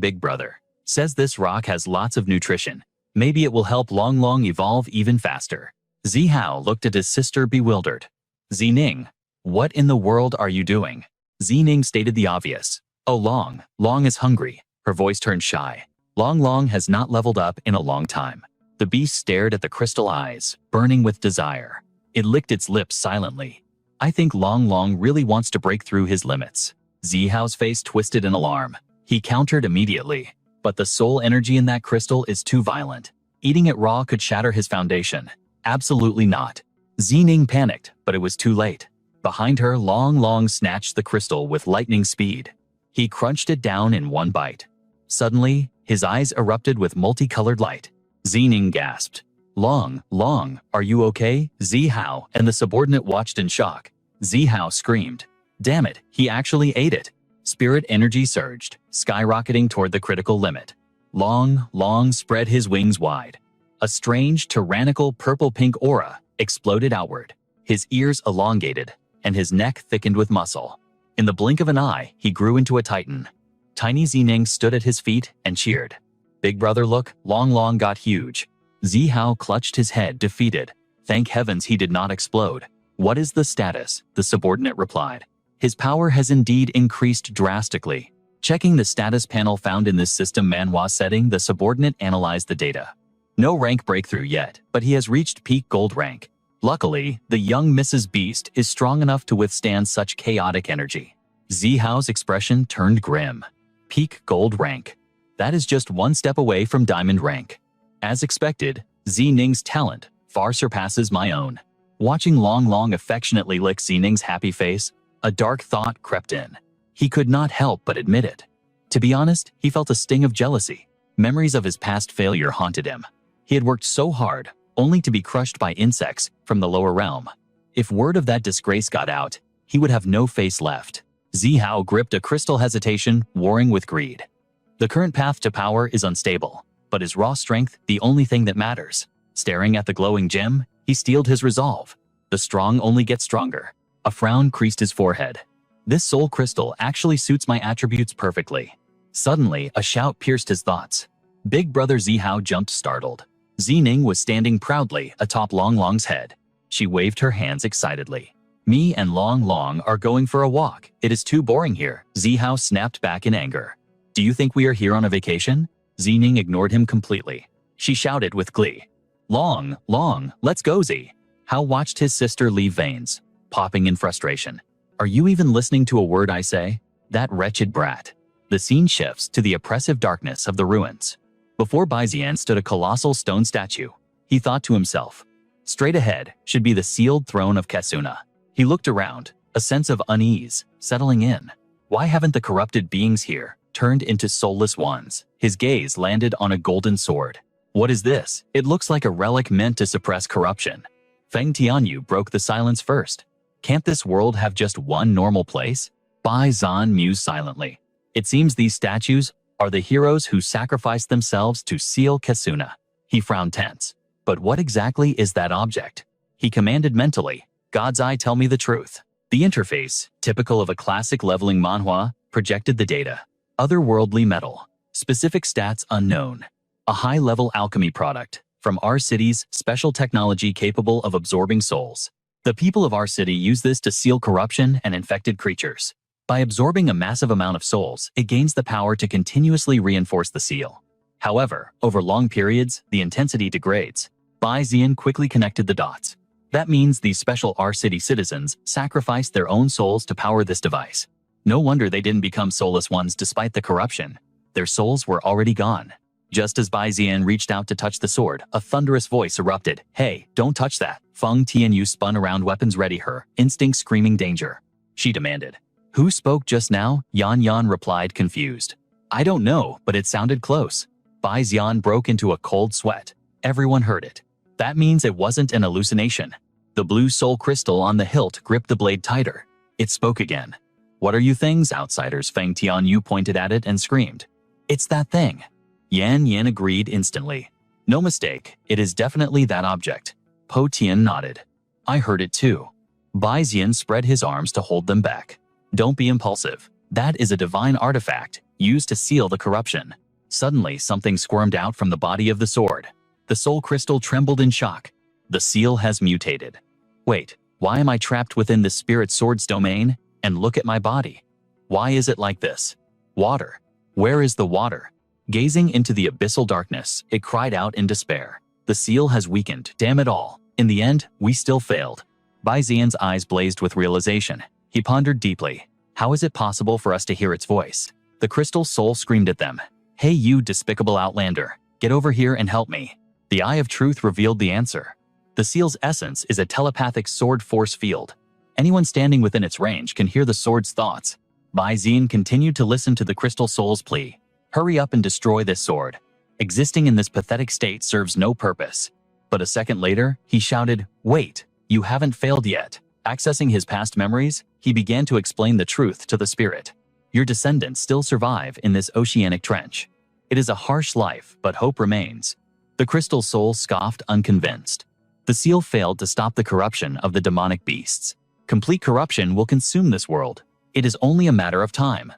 big brother. Says this rock has lots of nutrition. Maybe it will help Long evolve even faster. Zi Hao looked at his sister bewildered. Zining, what in the world are you doing? Zining stated the obvious. Oh, Long is hungry. Her voice turned shy. Long has not leveled up in a long time. The beast stared at the crystal eyes, burning with desire. It licked its lips silently. I think Long really wants to break through his limits. Zi Hao's face twisted in alarm. He countered immediately. But the soul energy in that crystal is too violent. Eating it raw could shatter his foundation. Absolutely not. Zining panicked, but it was too late. Behind her, Long snatched the crystal with lightning speed. He crunched it down in one bite. Suddenly, his eyes erupted with multicolored light. Zining gasped. Long, are you okay? Zi Hao and the subordinate watched in shock. Zi Hao screamed. Damn it, he actually ate it. Spirit energy surged, skyrocketing toward the critical limit. Long spread his wings wide. A strange, tyrannical purple-pink aura exploded outward. His ears elongated, and his neck thickened with muscle. In the blink of an eye, he grew into a titan. Tiny Zining stood at his feet and cheered. Big brother look, Long got huge. Zi Hao clutched his head, defeated. Thank heavens he did not explode. What is the status? The subordinate replied. His power has indeed increased drastically. Checking the status panel found in this system manhwa setting, the subordinate analyzed the data. No rank breakthrough yet, but he has reached peak gold rank. Luckily, the young Mrs. Beast is strong enough to withstand such chaotic energy. Zihao's expression turned grim. Peak gold rank. That is just one step away from diamond rank. As expected, Zining's talent far surpasses my own. Watching Long Long affectionately lick Zining's happy face, a dark thought crept in. He could not help but admit it. To be honest, he felt a sting of jealousy. Memories of his past failure haunted him. He had worked so hard, only to be crushed by insects from the lower realm. If word of that disgrace got out, he would have no face left. Zihao gripped a crystal hesitation, warring with greed. The current path to power is unstable, but is raw strength the only thing that matters? Staring at the glowing gem, he steeled his resolve. The strong only get stronger. A frown creased his forehead. This soul crystal actually suits my attributes perfectly. Suddenly, a shout pierced his thoughts. Big brother Zihao jumped startled. Zining was standing proudly atop Long Long's head. She waved her hands excitedly. Me and Long Long are going for a walk. It is too boring here. Zihao snapped back in anger. Do you think we are here on a vacation? Zining ignored him completely. She shouted with glee. Long, Long, let's go Z. Hao watched his sister leave veins, popping in frustration. Are you even listening to a word I say? That wretched brat. The scene shifts to the oppressive darkness of the ruins. Before Baizian stood a colossal stone statue. He thought to himself, straight ahead should be the sealed throne of Kasuna. He looked around, a sense of unease settling in. Why haven't the corrupted beings here turned into soulless ones? His gaze landed on a golden sword. What is this? It looks like a relic meant to suppress corruption. Feng Tianyu broke the silence first. Can't this world have just one normal place? Bai Zan mused silently. It seems these statues are the heroes who sacrificed themselves to seal Kasuna. He frowned tense. But what exactly is that object? He commanded mentally, God's eye, tell me the truth. The interface, typical of a classic leveling manhwa, projected the data. Otherworldly metal. Specific stats unknown. A high-level alchemy product from our city's special technology capable of absorbing souls. The people of our city use this to seal corruption and infected creatures. By absorbing a massive amount of souls, it gains the power to continuously reinforce the seal. However, over long periods, the intensity degrades. Bai Zian quickly connected the dots. That means these special R-City citizens sacrificed their own souls to power this device. No wonder they didn't become soulless ones despite the corruption. Their souls were already gone. Just as Bai Zian reached out to touch the sword, a thunderous voice erupted. Hey, don't touch that. Feng Tianyu spun around, weapons ready, her instinct screaming danger. She demanded. Who spoke just now? Yan Yan replied, confused. I don't know, but it sounded close. Bai Zian broke into a cold sweat. Everyone heard it. That means it wasn't an hallucination. The blue soul crystal on the hilt gripped the blade tighter. It spoke again. What are you things, outsiders? Feng Tianyu pointed at it and screamed. It's that thing. Yan Yan agreed instantly. No mistake, it is definitely that object. Po Tian nodded. I heard it too. Bai Zian spread his arms to hold them back. Don't be impulsive. That is a divine artifact, used to seal the corruption. Suddenly, something squirmed out from the body of the sword. The soul crystal trembled in shock. The seal has mutated. Wait, why am I trapped within the spirit sword's domain? And look at my body. Why is it like this? Water. Where is the water? Gazing into the abyssal darkness, it cried out in despair. The seal has weakened, damn it all. In the end, we still failed. Bai Zian's eyes blazed with realization. He pondered deeply. How is it possible for us to hear its voice? The crystal soul screamed at them. Hey you despicable outlander, get over here and help me. The eye of truth revealed the answer. The seal's essence is a telepathic sword force field. Anyone standing within its range can hear the sword's thoughts. Bai Zian continued to listen to the crystal soul's plea. Hurry up and destroy this sword. Existing in this pathetic state serves no purpose. But a second later, he shouted, wait, you haven't failed yet. Accessing his past memories, he began to explain the truth to the spirit. Your descendants still survive in this oceanic trench. It is a harsh life, but hope remains. The crystal soul scoffed, unconvinced. The seal failed to stop the corruption of the demonic beasts. Complete corruption will consume this world. It is only a matter of time.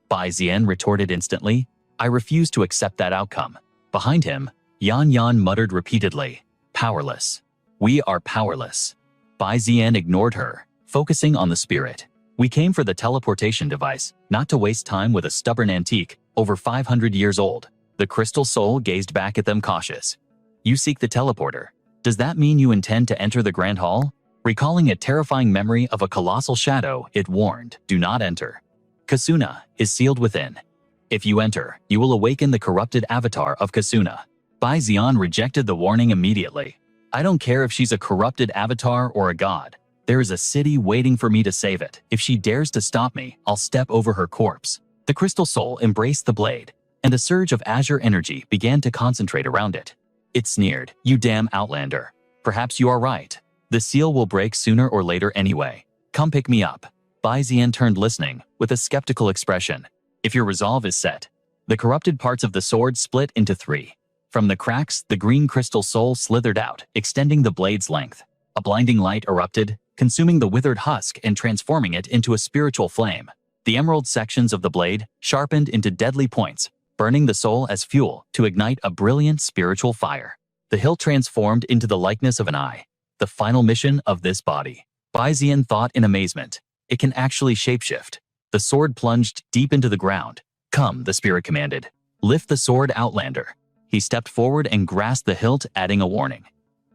Bai Zian retorted instantly. I refuse to accept that outcome. Behind him, Yan Yan muttered repeatedly. Powerless. We are powerless. Bai Zian ignored her, focusing on the spirit. We came for the teleportation device, not to waste time with a stubborn antique, over 500 years old. The crystal soul gazed back at them cautious. You seek the teleporter. Does that mean you intend to enter the Grand Hall? Recalling a terrifying memory of a colossal shadow, it warned, do not enter. Kasuna is sealed within. If you enter, you will awaken the corrupted avatar of Kasuna. Bai Xian rejected the warning immediately. I don't care if she's a corrupted avatar or a god. There is a city waiting for me to save it. If she dares to stop me, I'll step over her corpse. The crystal soul embraced the blade, and a surge of azure energy began to concentrate around it. It sneered, you damn outlander. Perhaps you are right. The seal will break sooner or later anyway. Come pick me up. Bai Xian turned listening, with a skeptical expression. If your resolve is set. The corrupted parts of the sword split into 3. From the cracks, the green crystal soul slithered out, extending the blade's length. A blinding light erupted, consuming the withered husk and transforming it into a spiritual flame. The emerald sections of the blade sharpened into deadly points, burning the soul as fuel to ignite a brilliant spiritual fire. The hilt transformed into the likeness of an eye, the final mission of this body. Bai Xian thought in amazement. It can actually shapeshift. The sword plunged deep into the ground. Come, the spirit commanded. Lift the sword, outlander. He stepped forward and grasped the hilt, adding a warning.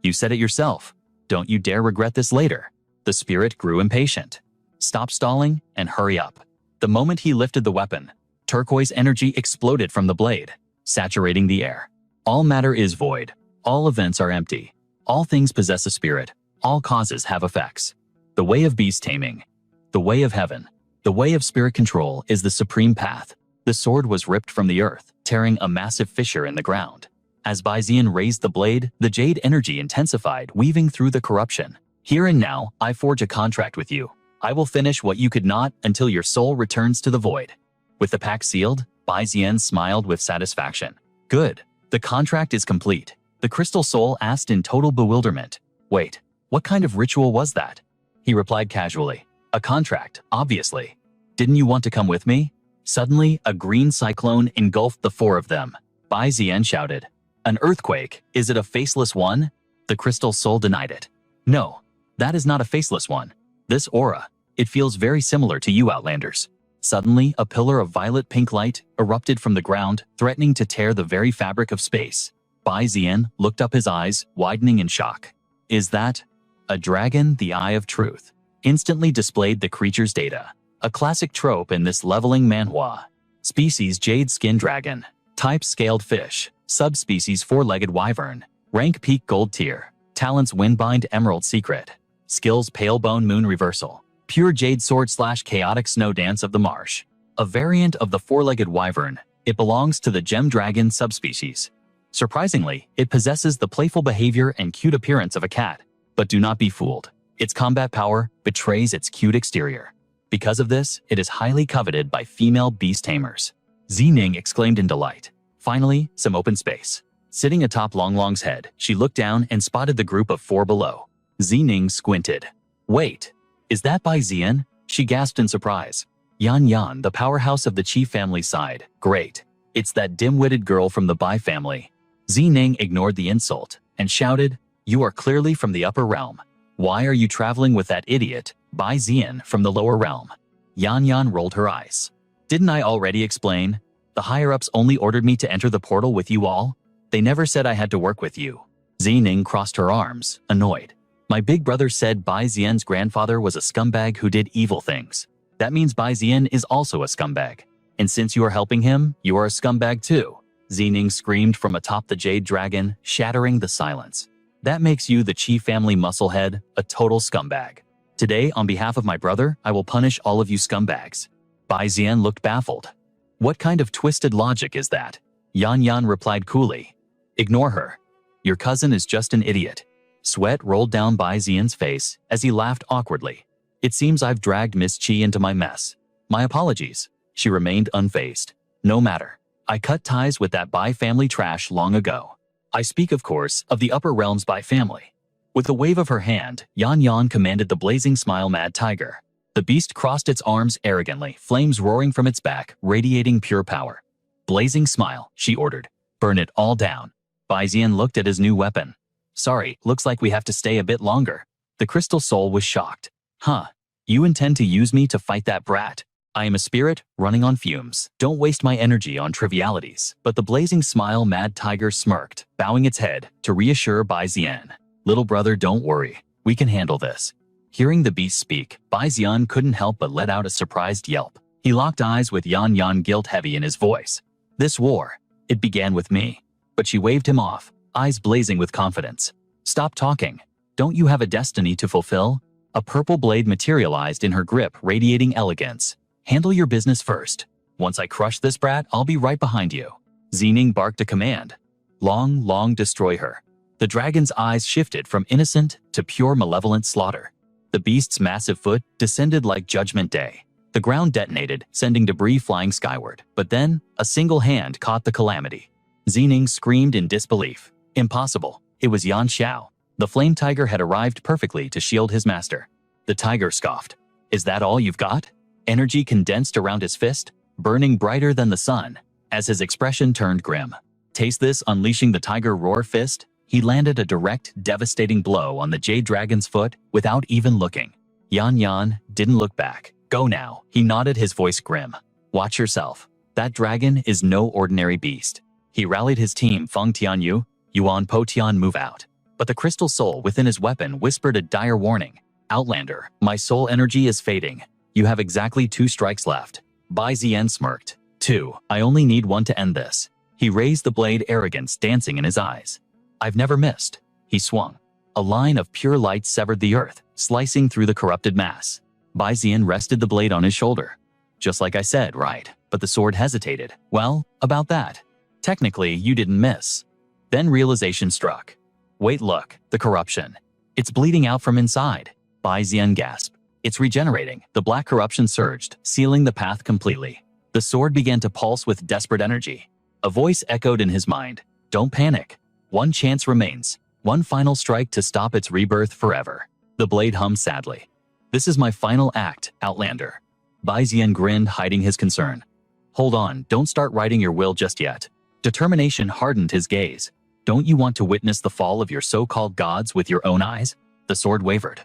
You said it yourself. Don't you dare regret this later. The spirit grew impatient. Stop stalling and hurry up. The moment he lifted the weapon, turquoise energy exploded from the blade, saturating the air. All matter is void. All events are empty. All things possess a spirit. All causes have effects. The way of beast taming. The way of heaven. The way of spirit control is the supreme path. The sword was ripped from the earth, tearing a massive fissure in the ground. As Bai Xian raised the blade, the jade energy intensified, weaving through the corruption. Here and now, I forge a contract with you. I will finish what you could not until your soul returns to the void. With the pact sealed, Bai Xian smiled with satisfaction. Good. The contract is complete. The crystal soul asked in total bewilderment. Wait, what kind of ritual was that? He replied casually. A contract, obviously. Didn't you want to come with me? Suddenly, a green cyclone engulfed the 4 of them. Bai Xian shouted. An earthquake? Is it a faceless one? The crystal soul denied it. No, that is not a faceless one. This aura, it feels very similar to you outlanders. Suddenly, a pillar of violet-pink light erupted from the ground, threatening to tear the very fabric of space. Bai Xian looked up, his eyes widening in shock. Is that a dragon? The Eye of Truth instantly displayed the creature's data. A classic trope in this leveling manhwa. Species jade skin dragon. Type scaled fish. Subspecies 4-legged wyvern. Rank peak gold tier. Talents windbind emerald secret. Skills pale bone moon reversal. Pure jade sword / chaotic snow dance of the marsh. A variant of the 4-legged wyvern, it belongs to the gem dragon subspecies. Surprisingly, it possesses the playful behavior and cute appearance of a cat. But do not be fooled. Its combat power betrays its cute exterior. Because of this, it is highly coveted by female beast tamers. Zining exclaimed in delight. Finally, some open space. Sitting atop Longlong's head, she looked down and spotted the group of 4 below. Zining squinted. Wait, is that Bai Xian? She gasped in surprise. Yan Yan, the powerhouse of the Qi family, sighed. Great. It's that dim-witted girl from the Bai family. Zining ignored the insult and shouted, You are clearly from the upper realm. Why are you traveling with that idiot, Bai Xian, from the lower realm? Yan Yan rolled her eyes. Didn't I already explain? The higher-ups only ordered me to enter the portal with you all. They never said I had to work with you. Zining crossed her arms, annoyed. My big brother said Bai Xian's grandfather was a scumbag who did evil things. That means Bai Xian is also a scumbag. And since you are helping him, you are a scumbag too. Zining screamed from atop the jade dragon, shattering the silence. That makes you the Qi family musclehead, a total scumbag. Today, on behalf of my brother, I will punish all of you scumbags. Bai Xian looked baffled. What kind of twisted logic is that? Yan Yan replied coolly. Ignore her. Your cousin is just an idiot. Sweat rolled down Bai Xian's face as he laughed awkwardly. It seems I've dragged Miss Qi into my mess. My apologies. She remained unfazed. No matter. I cut ties with that Bai family trash long ago. I speak, of course, of the upper realms Bai family. With a wave of her hand, Yan Yan commanded the blazing smile mad tiger. The beast crossed its arms arrogantly, flames roaring from its back, radiating pure power. Blazing smile, she ordered. Burn it all down. Bai Xian looked at his new weapon. Sorry, looks like we have to stay a bit longer. The crystal soul was shocked. Huh, you intend to use me to fight that brat? I am a spirit, running on fumes. Don't waste my energy on trivialities. But the blazing smile mad tiger smirked, bowing its head to reassure Bai Xian. Little brother, don't worry. We can handle this. Hearing the beast speak, Bai Xian couldn't help but let out a surprised yelp. He locked eyes with Yan Yan, guilt heavy in his voice. This war, it began with me. But she waved him off, eyes blazing with confidence. Stop talking. Don't you have a destiny to fulfill? A purple blade materialized in her grip, radiating elegance. Handle your business first. Once I crush this brat, I'll be right behind you. Xining barked a command. Long destroy her. The dragon's eyes shifted from innocent to pure malevolent slaughter. The beast's massive foot descended like Judgment Day. The ground detonated, sending debris flying skyward. But then, a single hand caught the calamity. Xining screamed in disbelief. Impossible. It was Yan Xiao. The flame tiger had arrived perfectly to shield his master. The tiger scoffed. Is that all you've got? Energy condensed around his fist, burning brighter than the sun, as his expression turned grim. Taste this, unleashing the tiger roar fist. He landed a direct, devastating blow on the jade dragon's foot without even looking. Yan Yan didn't look back. Go now, he nodded, his voice grim. Watch yourself. That dragon is no ordinary beast. He rallied his team. Feng Tianyu, Yuan Po Tian, move out. But the crystal soul within his weapon whispered a dire warning. Outlander, my soul energy is fading. You have exactly 2 strikes left. Bai Xian smirked. 2. I only need 1 to end this. He raised the blade, arrogance dancing in his eyes. I've never missed. He swung. A line of pure light severed the earth, slicing through the corrupted mass. Bai Xian rested the blade on his shoulder. Just like I said, right? But the sword hesitated. Well, about that. Technically, you didn't miss. Then realization struck. Wait, look, the corruption. It's bleeding out from inside. Bai Xian gasped. It's regenerating. The black corruption surged, sealing the path completely. The sword began to pulse with desperate energy. A voice echoed in his mind. Don't panic. 1 chance remains. 1 final strike to stop its rebirth forever. The blade hummed sadly. This is my final act, Outlander. Bai Xian grinned, hiding his concern. Hold on, don't start writing your will just yet. Determination hardened his gaze. Don't you want to witness the fall of your so-called gods with your own eyes? The sword wavered.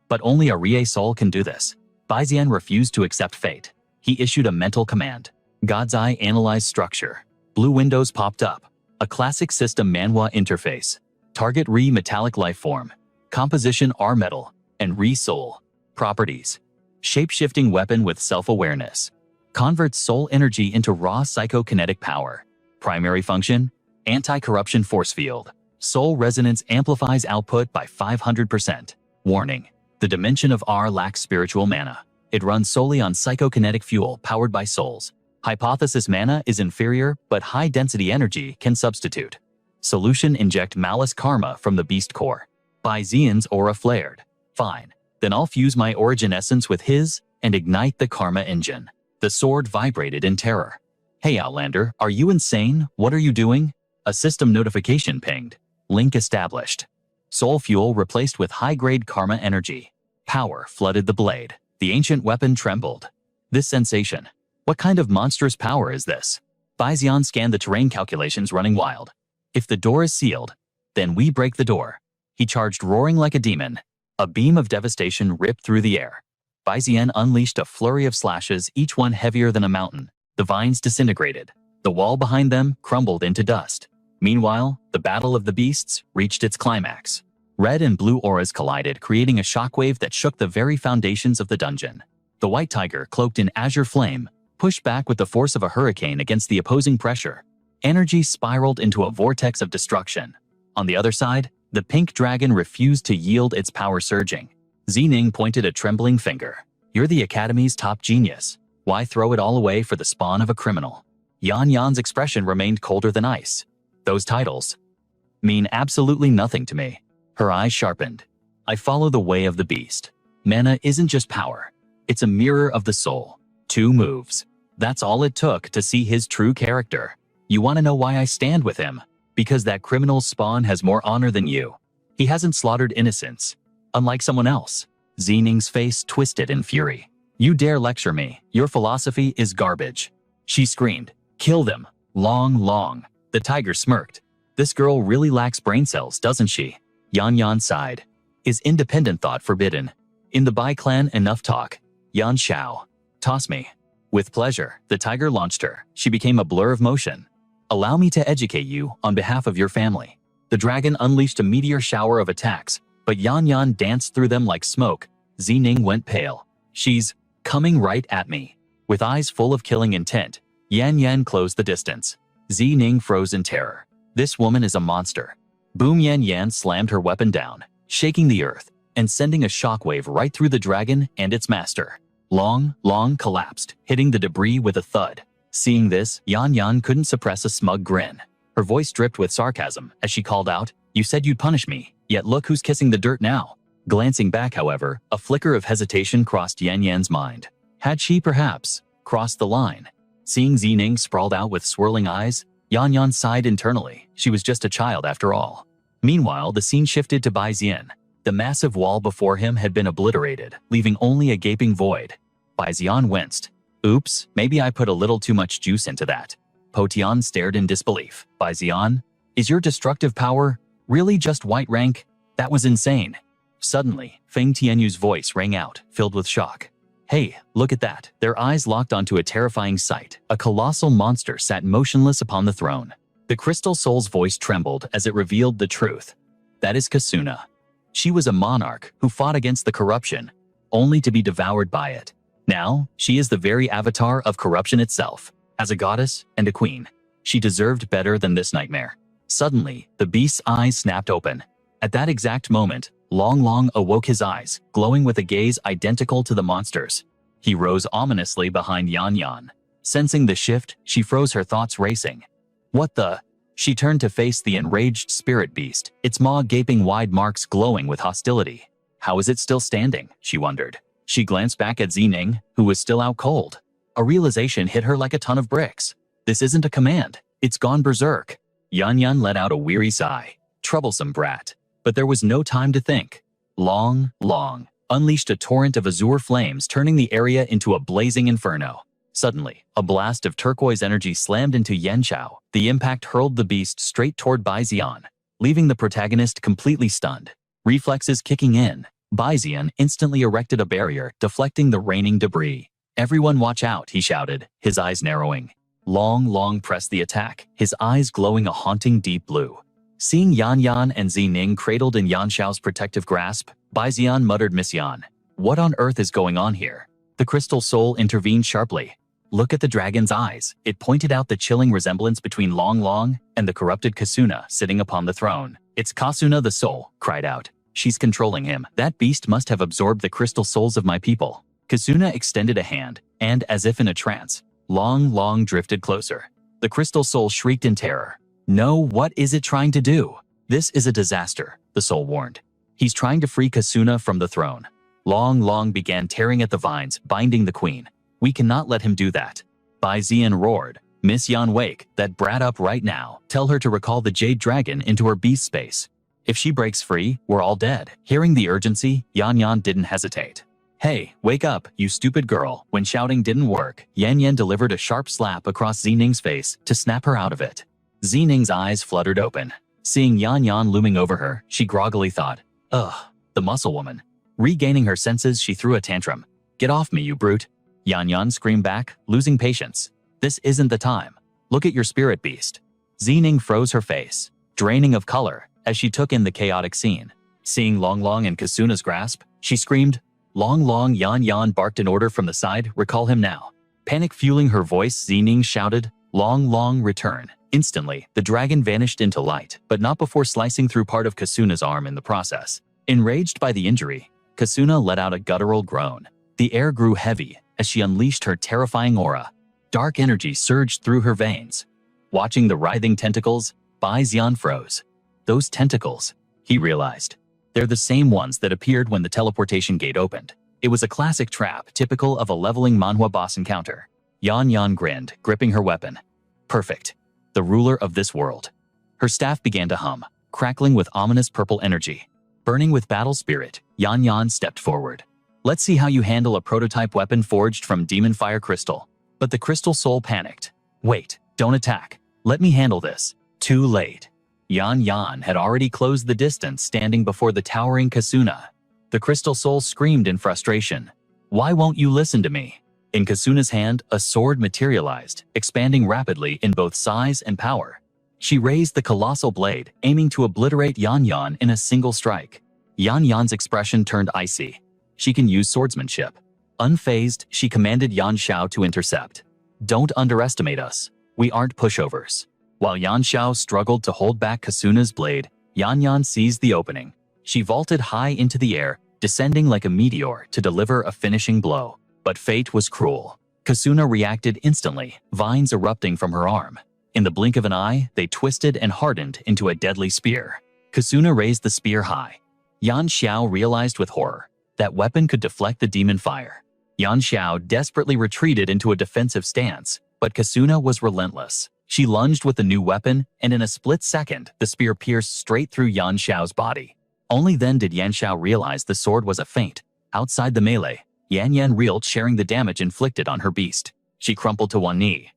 But only a Rie soul can do this. Bai Xian refused to accept fate. He issued a mental command. God's Eye analyzed structure. Blue windows popped up. A classic system manhwa interface. Target Re metallic life form. Composition R metal. And Re soul. Properties. Shape-shifting weapon with self-awareness. Converts soul energy into raw psychokinetic power. Primary function. Anti-corruption force field. Soul resonance amplifies output by 500%. Warning. The dimension of R lacks spiritual mana. It runs solely on psychokinetic fuel powered by souls. Hypothesis: mana is inferior, but high-density energy can substitute. Solution: inject malice karma from the beast core. Bai Xian's aura flared. Fine. Then I'll fuse my origin essence with his and ignite the karma engine. The sword vibrated in terror. Hey Outlander, are you insane? What are you doing? A system notification pinged. Link established. Soul fuel replaced with high-grade karma energy. Power flooded the blade. The ancient weapon trembled. This sensation. What kind of monstrous power is this? Bai Xian scanned the terrain, calculations running wild. If the door is sealed, then we break the door. He charged, roaring like a demon. A beam of devastation ripped through the air. Bai Xian unleashed a flurry of slashes, each one heavier than a mountain. The vines disintegrated. The wall behind them crumbled into dust. Meanwhile, the battle of the beasts reached its climax. Red and blue auras collided, creating a shockwave that shook the very foundations of the dungeon. The white tiger, cloaked in azure flame, pushed back with the force of a hurricane against the opposing pressure. Energy spiraled into a vortex of destruction. On the other side, the pink dragon refused to yield, its power surging. Xining pointed a trembling finger. You're the Academy's top genius. Why throw it all away for the spawn of a criminal? Yan Yan's expression remained colder than ice. Those titles mean absolutely nothing to me. Her eyes sharpened. I follow the way of the beast. Mana isn't just power. It's a mirror of the soul. 2 moves. That's all it took to see his true character. You want to know why I stand with him? Because that criminal's spawn has more honor than you. He hasn't slaughtered innocents. Unlike someone else. Xining's face twisted in fury. You dare lecture me? Your philosophy is garbage. She screamed. Kill them. Long. The tiger smirked. This girl really lacks brain cells, doesn't she? Yan Yan sighed. Is independent thought forbidden? In the Bai clan, enough talk. Yan Xiao. Toss me. With pleasure, the tiger launched her. She became a blur of motion. Allow me to educate you on behalf of your family. The The dragon unleashed a meteor shower of attacks, but Yan Yan danced through them like smoke. Zining went pale. She's coming right at me. With eyes full of killing intent, Yan Yan closed the distance. Zining froze in terror. This woman is a monster. Boom! Yan Yan slammed her weapon down, shaking the earth, and sending a shockwave right through the dragon and its master. Long collapsed, hitting the debris with a thud. Seeing this, Yan Yan couldn't suppress a smug grin. Her voice dripped with sarcasm as she called out, "You said you'd punish me, yet look who's kissing the dirt now." Glancing back, however, a flicker of hesitation crossed Yan Yan's mind. Had she, perhaps, crossed the line? Seeing Zining sprawled out with swirling eyes, Yan Yan sighed internally. She was just a child after all. Meanwhile, the scene shifted to Bai Xian. The massive wall before him had been obliterated, leaving only a gaping void. Bai Xian winced. Oops, maybe I put a little too much juice into that. Po Tian stared in disbelief. Bai Xian, is your destructive power really just white rank? That was insane. Suddenly, Feng Tianyu's voice rang out, filled with shock. Hey, look at that. Their eyes locked onto a terrifying sight. A colossal monster sat motionless upon the throne. The crystal soul's voice trembled as it revealed the truth. That is Kasuna. She was a monarch who fought against the corruption, only to be devoured by it. Now, she is the very avatar of corruption itself. As a goddess and a queen, she deserved better than this nightmare. Suddenly, the beast's eyes snapped open. At that exact moment, Long awoke, his eyes glowing with a gaze identical to the monster's. He rose ominously behind Yan Yan. Sensing the shift, she froze, her thoughts racing. What the? She turned to face the enraged spirit beast, its maw gaping wide, marks glowing with hostility. How is it still standing? She wondered. She glanced back at Zining, who was still out cold. A realization hit her like a ton of bricks. This isn't a command. It's gone berserk. Yan Yan let out a weary sigh. Troublesome brat. But there was no time to think. Long unleashed a torrent of azure flames, turning the area into a blazing inferno. Suddenly, a blast of turquoise energy slammed into Yan Chao. The impact hurled the beast straight toward Bai Xian, leaving the protagonist completely stunned. Reflexes kicking in, Bai Xian instantly erected a barrier, deflecting the raining debris. Everyone watch out, he shouted, his eyes narrowing. Long pressed the attack, his eyes glowing a haunting deep blue. Seeing Yan Yan and Zining cradled in Yan Xiao's protective grasp, Bai Xian muttered, "Miss Yan, what on earth is going on here?" The crystal soul intervened sharply. Look at the dragon's eyes. It pointed out the chilling resemblance between Long and the corrupted Kasuna sitting upon the throne. It's Kasuna the soul, cried out. She's controlling him. That beast must have absorbed the crystal souls of my people. Kasuna extended a hand, and as if in a trance, Long drifted closer. The crystal soul shrieked in terror. No, what is it trying to do? This is a disaster, the soul warned. He's trying to free Kasuna from the throne. Long began tearing at the vines, binding the queen. We cannot let him do that. Bai Xian roared. Miss Yan, wake that brat up right now. Tell her to recall the jade dragon into her beast space. If she breaks free, we're all dead. Hearing the urgency, Yan Yan didn't hesitate. Hey, wake up, you stupid girl. When shouting didn't work, Yan Yan delivered a sharp slap across Zining's face to snap her out of it. Zining's eyes fluttered open. Seeing Yan Yan looming over her, she groggily thought, ugh, the muscle woman. Regaining her senses, she threw a tantrum. Get off me, you brute. Yan Yan screamed back, losing patience. This isn't the time. Look at your spirit beast. Zining froze her face, draining of color, as she took in the chaotic scene. Seeing Long in Kasuna's grasp, she screamed, Long, Yan Yan barked an order from the side, recall him now. Panic fueling her voice, Zining shouted, Long, return. Instantly, the dragon vanished into light, but not before slicing through part of Kasuna's arm in the process. Enraged by the injury, Kasuna let out a guttural groan. The air grew heavy as she unleashed her terrifying aura. Dark energy surged through her veins. Watching the writhing tentacles, Bai Xian froze. Those tentacles, he realized. They're the same ones that appeared when the teleportation gate opened. It was a classic trap, typical of a leveling manhwa boss encounter. Yan Yan grinned, gripping her weapon. Perfect. The ruler of this world. Her staff began to hum, crackling with ominous purple energy. Burning with battle spirit, Yan Yan stepped forward. Let's see how you handle a prototype weapon forged from demon fire crystal. But the crystal soul panicked. Wait, don't attack. Let me handle this. Too late. Yan Yan had already closed the distance, standing before the towering Kasuna. The crystal soul screamed in frustration. Why won't you listen to me? In Kasuna's hand, a sword materialized, expanding rapidly in both size and power. She raised the colossal blade, aiming to obliterate Yan Yan in a single strike. Yan Yan's expression turned icy. She can use swordsmanship. Unfazed, she commanded Yan Xiao to intercept. Don't underestimate us. We aren't pushovers. While Yan Xiao struggled to hold back Kasuna's blade, Yan Yan seized the opening. She vaulted high into the air, descending like a meteor to deliver a finishing blow. But fate was cruel. Kasuna reacted instantly, vines erupting from her arm. In the blink of an eye, they twisted and hardened into a deadly spear. Kasuna raised the spear high. Yan Xiao realized with horror that weapon could deflect the demon fire. Yan Xiao desperately retreated into a defensive stance, but Kasuna was relentless. She lunged with the new weapon, and in a split second, the spear pierced straight through Yan Xiao's body. Only then did Yan Xiao realize the sword was a feint. Outside the melee, Yan Yan reeled, sharing the damage inflicted on her beast. She crumpled to one knee.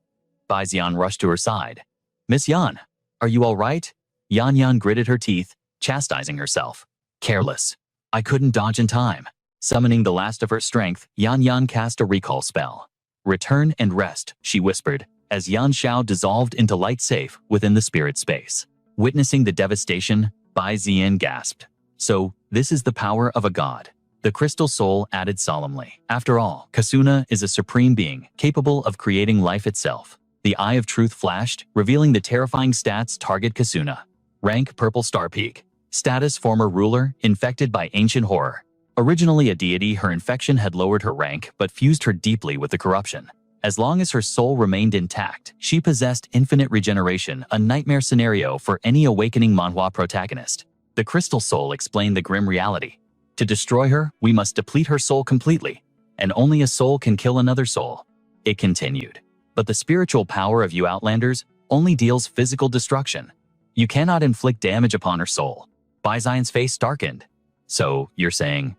Bai Zian rushed to her side. "Miss Yan, are you all right?" Yan Yan gritted her teeth, chastising herself. "Careless. I couldn't dodge in time." Summoning the last of her strength, Yan Yan cast a recall spell. "Return and rest," she whispered, as Yan Xiao dissolved into light safe within the spirit space. Witnessing the devastation, Bai Zian gasped. "So, this is the power of a god." The crystal soul added solemnly. "After all, Kasuna is a supreme being, capable of creating life itself." The eye of truth flashed, revealing the terrifying stats target Kasuna. Rank Purple Star Peak. Status Former Ruler, infected by ancient horror. Originally a deity, her infection had lowered her rank, but fused her deeply with the corruption. As long as her soul remained intact, she possessed infinite regeneration, a nightmare scenario for any awakening manhwa protagonist. The crystal soul explained the grim reality. To destroy her, we must deplete her soul completely, and only a soul can kill another soul. It continued. But the spiritual power of you Outlanders only deals physical destruction. You cannot inflict damage upon her soul. Bai Zian's face darkened. "So, you're saying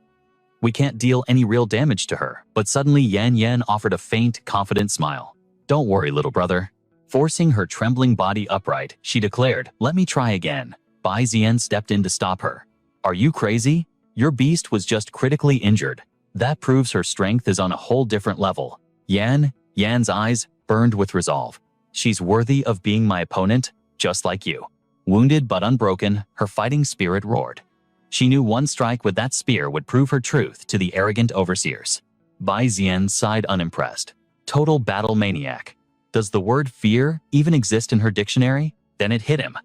we can't deal any real damage to her?" But suddenly Yan Yan offered a faint, confident smile. "Don't worry, little brother." Forcing her trembling body upright, she declared, "Let me try again." Bai Zian stepped in to stop her. "Are you crazy? Your beast was just critically injured. That proves her strength is on a whole different level." Yan's eyes burned with resolve. "She's worthy of being my opponent, just like you." Wounded but unbroken, her fighting spirit roared. She knew one strike with that spear would prove her truth to the arrogant overseers. Bai Zian sighed unimpressed. Total battle maniac. Does the word fear even exist in her dictionary? Then it hit him.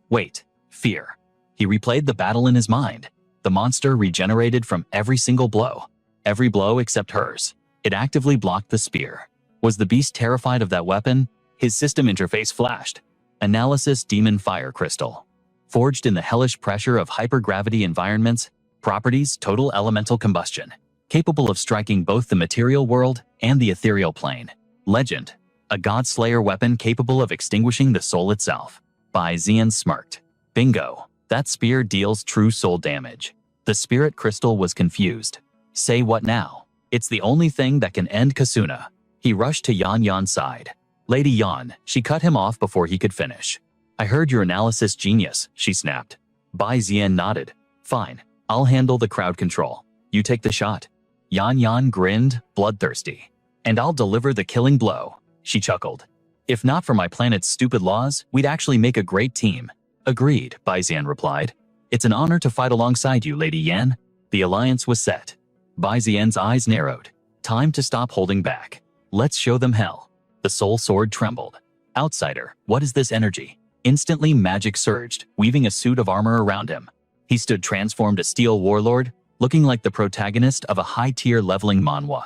Wait, fear. He replayed the battle in his mind. The monster regenerated from every single blow. Every blow except hers. It actively blocked the spear. Was the beast terrified of that weapon? His system interface flashed. Analysis Demon Fire Crystal. Forged in the hellish pressure of hypergravity environments. Properties Total Elemental Combustion. Capable of striking both the material world and the ethereal plane. Legend. A god-slayer weapon capable of extinguishing the soul itself. Bai Zian smirked. Bingo. That spear deals true soul damage. The spirit crystal was confused. Say what now? It's the only thing that can end Kasuna. He rushed to Yan Yan's side. "Lady Yan," she cut him off before he could finish. "I heard your analysis genius," she snapped. Bai Zian nodded. "Fine, I'll handle the crowd control. You take the shot." Yan Yan grinned, bloodthirsty. "And I'll deliver the killing blow," she chuckled. "If not for my planet's stupid laws, we'd actually make a great team." "Agreed," Bai Zian replied. "It's an honor to fight alongside you, Lady Yan." The alliance was set. Bai Zian's eyes narrowed. Time to stop holding back. Let's show them hell. The soul sword trembled. "Outsider, what is this energy?" Instantly magic surged, weaving a suit of armor around him. He stood transformed a steel warlord, looking like the protagonist of a high-tier leveling manhwa.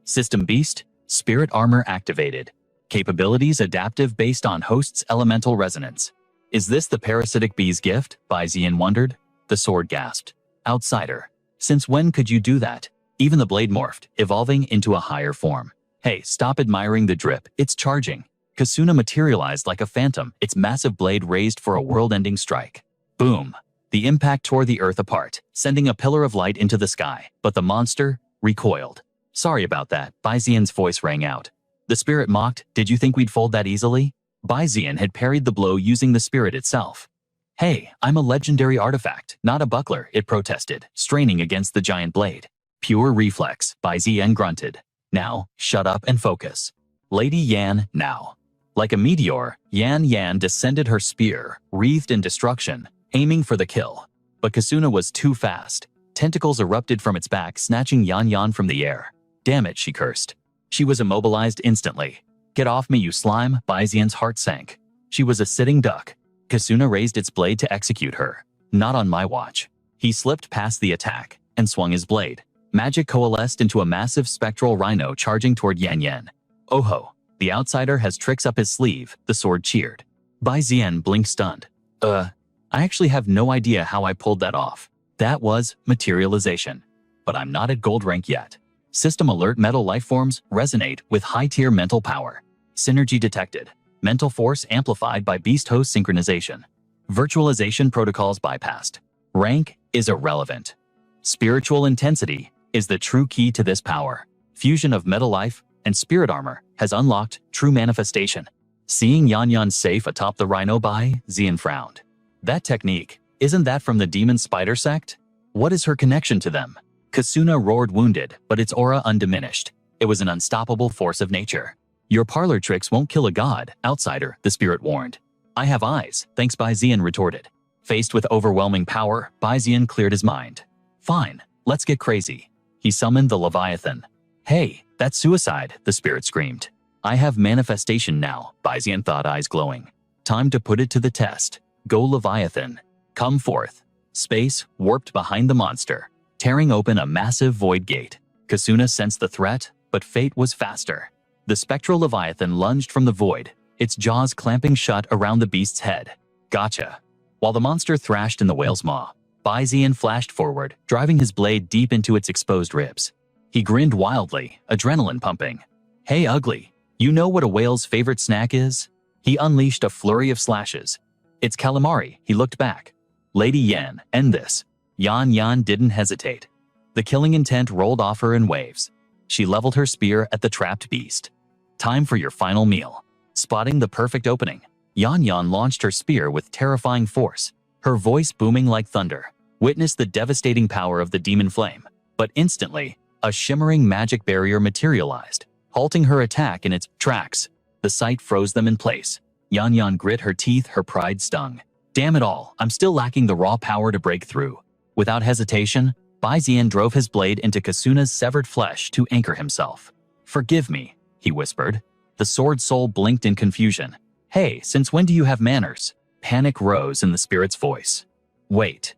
System Beast, Spirit Armor activated. Capabilities adaptive based on host's elemental resonance. "Is this the parasitic bee's gift?" Bai Zian wondered. The sword gasped. "Outsider, since when could you do that?" Even the blade morphed, evolving into a higher form. "Hey, stop admiring the drip, it's charging." Kasuna materialized like a phantom, its massive blade raised for a world-ending strike. Boom! The impact tore the earth apart, sending a pillar of light into the sky, but the monster recoiled. "Sorry about that," Bai Zian's voice rang out. The spirit mocked, "Did you think we'd fold that easily?" Bai Zian had parried the blow using the spirit itself. "Hey, I'm a legendary artifact, not a buckler," it protested, straining against the giant blade. "Pure reflex," Bai Zian grunted. "Now, shut up and focus." "Lady Yan, now." Like a meteor, Yan Yan descended her spear, wreathed in destruction, aiming for the kill. But Kasuna was too fast. Tentacles erupted from its back, snatching Yan Yan from the air. Damn it, she cursed. She was immobilized instantly. Get off me, you slime, Baizian's heart sank. She was a sitting duck. Kasuna raised its blade to execute her. Not on my watch. He slipped past the attack and swung his blade. Magic coalesced into a massive spectral rhino charging toward Yan Yan. Oh ho, the outsider has tricks up his sleeve, the sword cheered. Baizian blinked stunned. I actually have no idea how I pulled that off. That was materialization. But I'm not at gold rank yet. System alert, metal lifeforms resonate with high-tier mental power. Synergy detected. Mental force amplified by beast-host synchronization. Virtualization protocols bypassed. Rank is irrelevant. Spiritual intensity is the true key to this power. Fusion of metal life and spirit armor has unlocked true manifestation. Seeing Yan Yan safe atop the rhino, Baizian frowned. That technique, isn't that from the demon spider sect? What is her connection to them? Kasuna roared, wounded, but its aura undiminished. It was an unstoppable force of nature. Your parlor tricks won't kill a god, outsider, the spirit warned. I have eyes, thanks, Baizian retorted. Faced with overwhelming power, Baizian cleared his mind. Fine, let's get crazy. He summoned the Leviathan. Hey, that's suicide, the spirit screamed. I have manifestation now, Baizian thought, eyes glowing. Time to put it to the test. Go Leviathan. Come forth. Space warped behind the monster, tearing open a massive void gate. Kasuna sensed the threat, but fate was faster. The spectral Leviathan lunged from the void, its jaws clamping shut around the beast's head. Gotcha. While the monster thrashed in the whale's maw, Baizian flashed forward, driving his blade deep into its exposed ribs. He grinned wildly, adrenaline pumping. Hey ugly, you know what a whale's favorite snack is? He unleashed a flurry of slashes. It's calamari, he looked back. Lady Yan, end this. Yan Yan didn't hesitate. The killing intent rolled off her in waves. She leveled her spear at the trapped beast. Time for your final meal. Spotting the perfect opening, Yan Yan launched her spear with terrifying force, her voice booming like thunder. Witness the devastating power of the demon flame. But instantly, a shimmering magic barrier materialized, halting her attack in its tracks. The sight froze them in place. Yan Yan grit her teeth, her pride stung. Damn it all, I'm still lacking the raw power to break through. Without hesitation, Baizian drove his blade into Kasuna's severed flesh to anchor himself. Forgive me, he whispered. The sword soul blinked in confusion. Hey, since when do you have manners? Panic rose in the spirit's voice. Wait.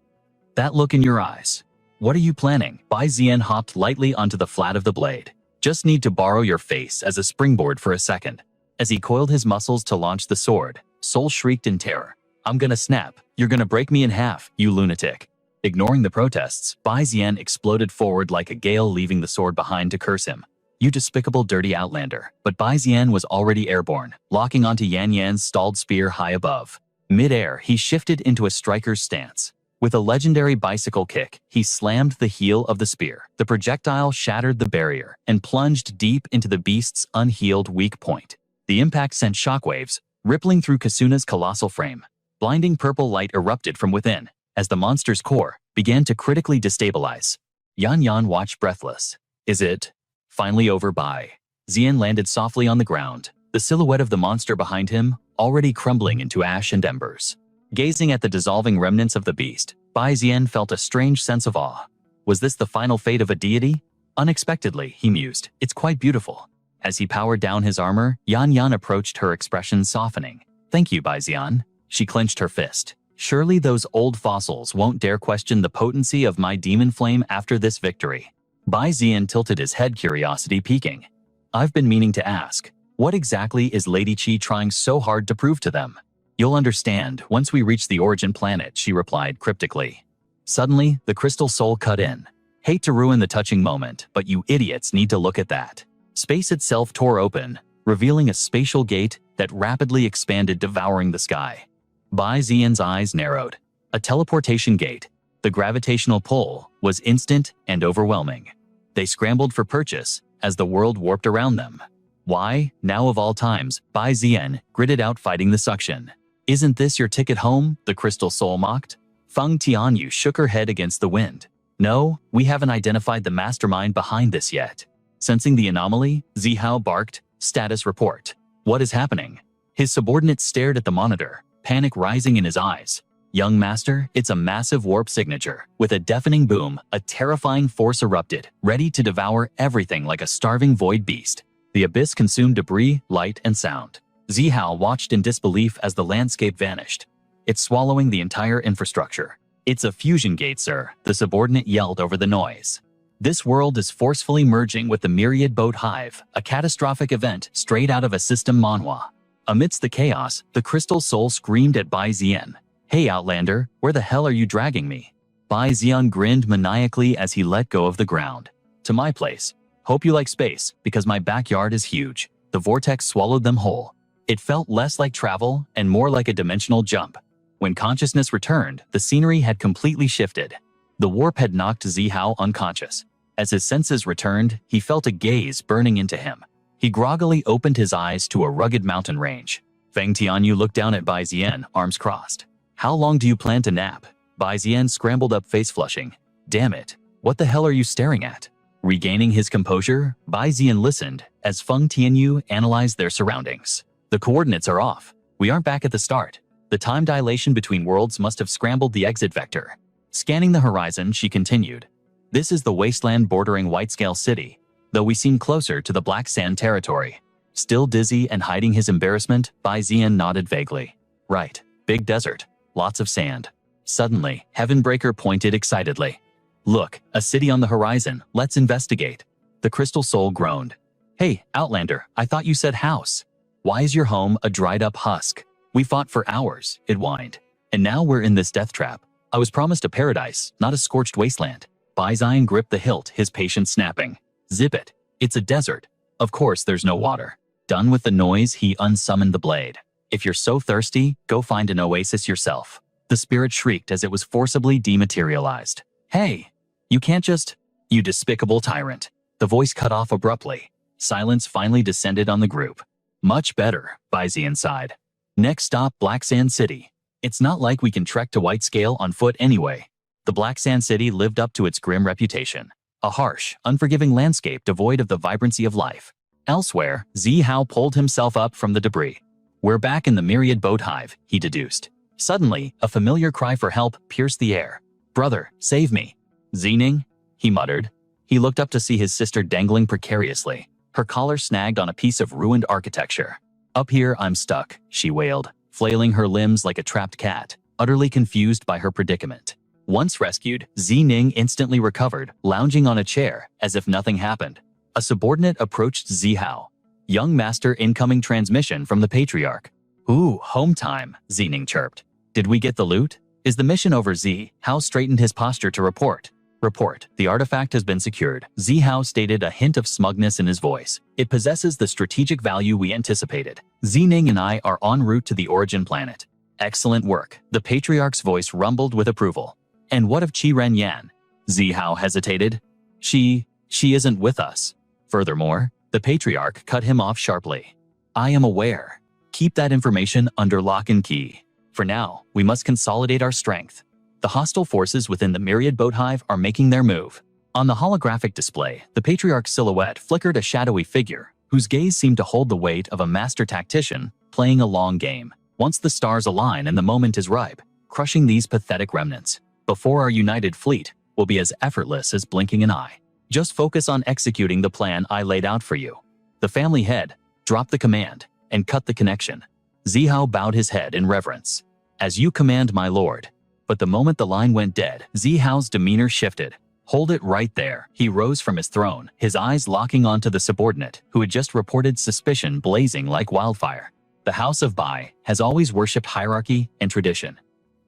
That look in your eyes. What are you planning? Baizian hopped lightly onto the flat of the blade. Just need to borrow your face as a springboard for a second. As he coiled his muscles to launch the sword, Soul shrieked in terror. I'm gonna snap. You're gonna break me in half, you lunatic. Ignoring the protests, Baizian exploded forward like a gale, leaving the sword behind to curse him. You despicable, dirty outlander. But Baizian was already airborne, locking onto Yan Yan's stalled spear high above. Mid-air, he shifted into a striker's stance. With a legendary bicycle kick, he slammed the heel of the spear. The projectile shattered the barrier and plunged deep into the beast's unhealed weak point. The impact sent shockwaves, rippling through Kasuna's colossal frame. Blinding purple light erupted from within, as the monster's core began to critically destabilize. Yan Yan watched breathless. Is it finally over? Baizian landed softly on the ground, the silhouette of the monster behind him already crumbling into ash and embers. Gazing at the dissolving remnants of the beast, Baizian felt a strange sense of awe. Was this the final fate of a deity? Unexpectedly, he mused, it's quite beautiful. As he powered down his armor, Yan Yan approached, her expression softening. Thank you, Baizian. She clenched her fist. Surely those old fossils won't dare question the potency of my demon flame after this victory. Baizian tilted his head, curiosity peaking. I've been meaning to ask, what exactly is Lady Chi trying so hard to prove to them? You'll understand once we reach the origin planet, she replied cryptically. Suddenly, the crystal soul cut in. Hate to ruin the touching moment, but you idiots need to look at that. Space itself tore open, revealing a spatial gate that rapidly expanded, devouring the sky. Baizian's eyes narrowed. A teleportation gate. The gravitational pull was instant and overwhelming. They scrambled for purchase as the world warped around them. Why, now of all times, Baizian gritted out, fighting the suction. Isn't this your ticket home? The crystal soul mocked. Feng Tianyu shook her head against the wind. No, we haven't identified the mastermind behind this yet. Sensing the anomaly, Zihao barked, status report. What is happening? His subordinate stared at the monitor, panic rising in his eyes. Young master, it's a massive warp signature. With a deafening boom, a terrifying force erupted, ready to devour everything like a starving void beast. The abyss consumed debris, light, and sound. Zihao watched in disbelief as the landscape vanished. It's swallowing the entire infrastructure. It's a fusion gate, sir, the subordinate yelled over the noise. This world is forcefully merging with the myriad boat hive, a catastrophic event straight out of a system manhwa. Amidst the chaos, the crystal soul screamed at Bai Zian. Hey Outlander, where the hell are you dragging me? Bai Zian grinned maniacally as he let go of the ground. To my place. Hope you like space, because my backyard is huge. The vortex swallowed them whole. It felt less like travel and more like a dimensional jump. When consciousness returned, the scenery had completely shifted. The warp had knocked Zihao unconscious. As his senses returned, he felt a gaze burning into him. He groggily opened his eyes to a rugged mountain range. Feng Tianyu looked down at Bai Zian, arms crossed. How long do you plan to nap? Bai Zian scrambled up, face flushing. Damn it, what the hell are you staring at? Regaining his composure, Bai Zian listened as Feng Tianyu analyzed their surroundings. The coordinates are off. We aren't back at the start. The time dilation between worlds must have scrambled the exit vector. Scanning the horizon, she continued. This is the wasteland bordering Whitescale City, though we seem closer to the Black Sand territory. Still dizzy and hiding his embarrassment, Bai Zian nodded vaguely. Right, big desert, lots of sand. Suddenly, Heavenbreaker pointed excitedly. Look, a city on the horizon, let's investigate. The crystal soul groaned. Hey, Outlander, I thought you said house. Why is your home a dried-up husk? We fought for hours, it whined. And now we're in this death trap. I was promised a paradise, not a scorched wasteland. Bai Zian gripped the hilt, his patience snapping. Zip it. It's a desert. Of course there's no water. Done with the noise, he unsummoned the blade. If you're so thirsty, go find an oasis yourself. The spirit shrieked as it was forcibly dematerialized. Hey, you can't just… You despicable tyrant. The voice cut off abruptly. Silence finally descended on the group. Much better, Bai Zian sighed. Next stop, Black Sand City. It's not like we can trek to Whitescale on foot anyway. The Black Sand City lived up to its grim reputation. A harsh, unforgiving landscape devoid of the vibrancy of life. Elsewhere, Zihao pulled himself up from the debris. We're back in the myriad boat hive, he deduced. Suddenly, a familiar cry for help pierced the air. Brother, save me. Zining? He muttered. He looked up to see his sister dangling precariously, her collar snagged on a piece of ruined architecture. Up here, I'm stuck, she wailed, flailing her limbs like a trapped cat, utterly confused by her predicament. Once rescued, Zining instantly recovered, lounging on a chair, as if nothing happened. A subordinate approached Zihao. Young master, incoming transmission from the Patriarch. Ooh, home time, Zining chirped. Did we get the loot? Is the mission over? Zihao straightened his posture to report. Report, the artifact has been secured, Zihao stated, a hint of smugness in his voice. It possesses the strategic value we anticipated. Zining and I are en route to the origin planet. Excellent work, the Patriarch's voice rumbled with approval. And what of Qi Ren Yan? Zihao hesitated. She isn't with us. Furthermore, the Patriarch cut him off sharply. I am aware. Keep that information under lock and key. For now, we must consolidate our strength. The hostile forces within the myriad boat hive are making their move. On the holographic display, the Patriarch's silhouette flickered, a shadowy figure, whose gaze seemed to hold the weight of a master tactician playing a long game. Once the stars align and the moment is ripe, crushing these pathetic remnants before our united fleet will be as effortless as blinking an eye. Just focus on executing the plan I laid out for you. The family head dropped the command and cut the connection. Zihao bowed his head in reverence. As you command, my lord. But the moment the line went dead, Zihao's demeanor shifted. Hold it right there. He rose from his throne, his eyes locking onto the subordinate, who had just reported suspicion blazing like wildfire. The House of Bai has always worshipped hierarchy and tradition.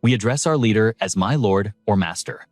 We address our leader as my lord or master.